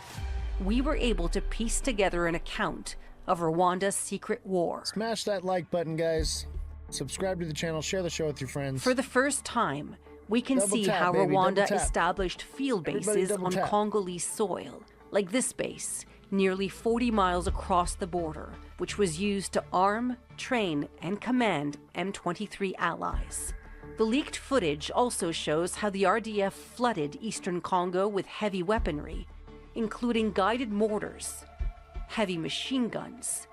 we were able to piece together an account of Rwanda's secret war. Smash that like button, guys. Subscribe to the channel, share the show with your friends. For the first time, we can see how Rwanda established field bases on Congolese soil, like this base, nearly 40 miles across the border, which was used to arm, train, and command M23 allies. The leaked footage also shows how the RDF flooded eastern Congo with heavy weaponry, including guided mortars, heavy machine guns,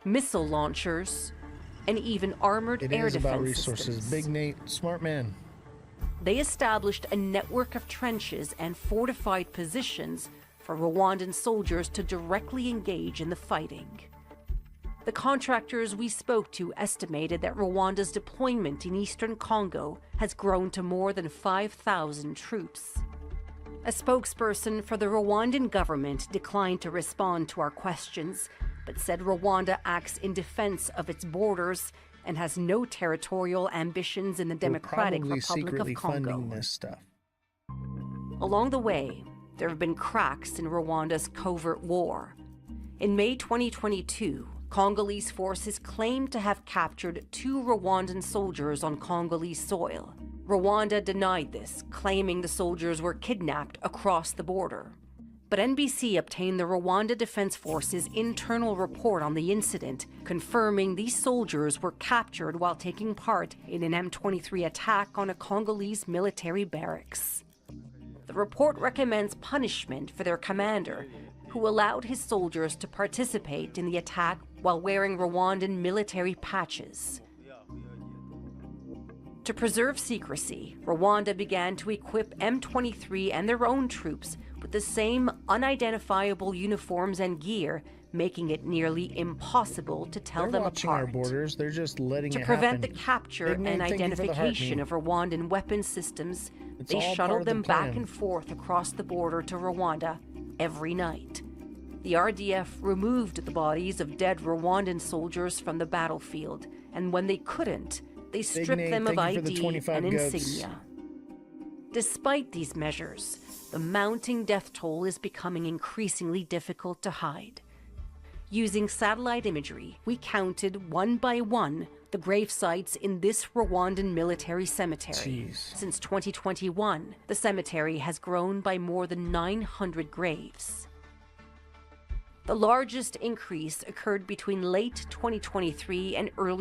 missile launchers, and even armored air defense systems. It is about resources. Big Nate, smart man. They established a network of trenches and fortified positions for Rwandan soldiers to directly engage in the fighting. The contractors we spoke to estimated that Rwanda's deployment in eastern Congo has grown to more than 5,000 troops. A spokesperson for the Rwandan government declined to respond to our questions, but said Rwanda acts in defense of its borders and has no territorial ambitions in the Democratic Republic of Congo. Funding this stuff. Along the way, there have been cracks in Rwanda's covert war. In May 2022, Congolese forces claimed to have captured 2 Rwandan soldiers on Congolese soil. Rwanda denied this, claiming the soldiers were kidnapped across the border. But NBC obtained the Rwanda Defense Force's internal report on the incident, confirming these soldiers were captured while taking part in an M23 attack on a Congolese military barracks. The report recommends punishment for their commander, who allowed his soldiers to participate in the attack while wearing Rwandan military patches. To preserve secrecy, Rwanda began to equip M23 and their own troops with the same unidentifiable uniforms and gear, making it nearly impossible to tell them watching apart. Our borders. They're just letting to it prevent happen. the capture and identification of Rwandan weapon systems, they shuttled them back and forth across the border to Rwanda every night. The RDF removed the bodies of dead Rwandan soldiers from the battlefield, and when they couldn't, they stripped them of ID and insignia. Despite these measures, the mounting death toll is becoming increasingly difficult to hide. Using satellite imagery, we counted one by one the grave sites in this Rwandan military cemetery. Since 2021, the cemetery has grown by more than 900 graves. The largest increase occurred between late 2023 and early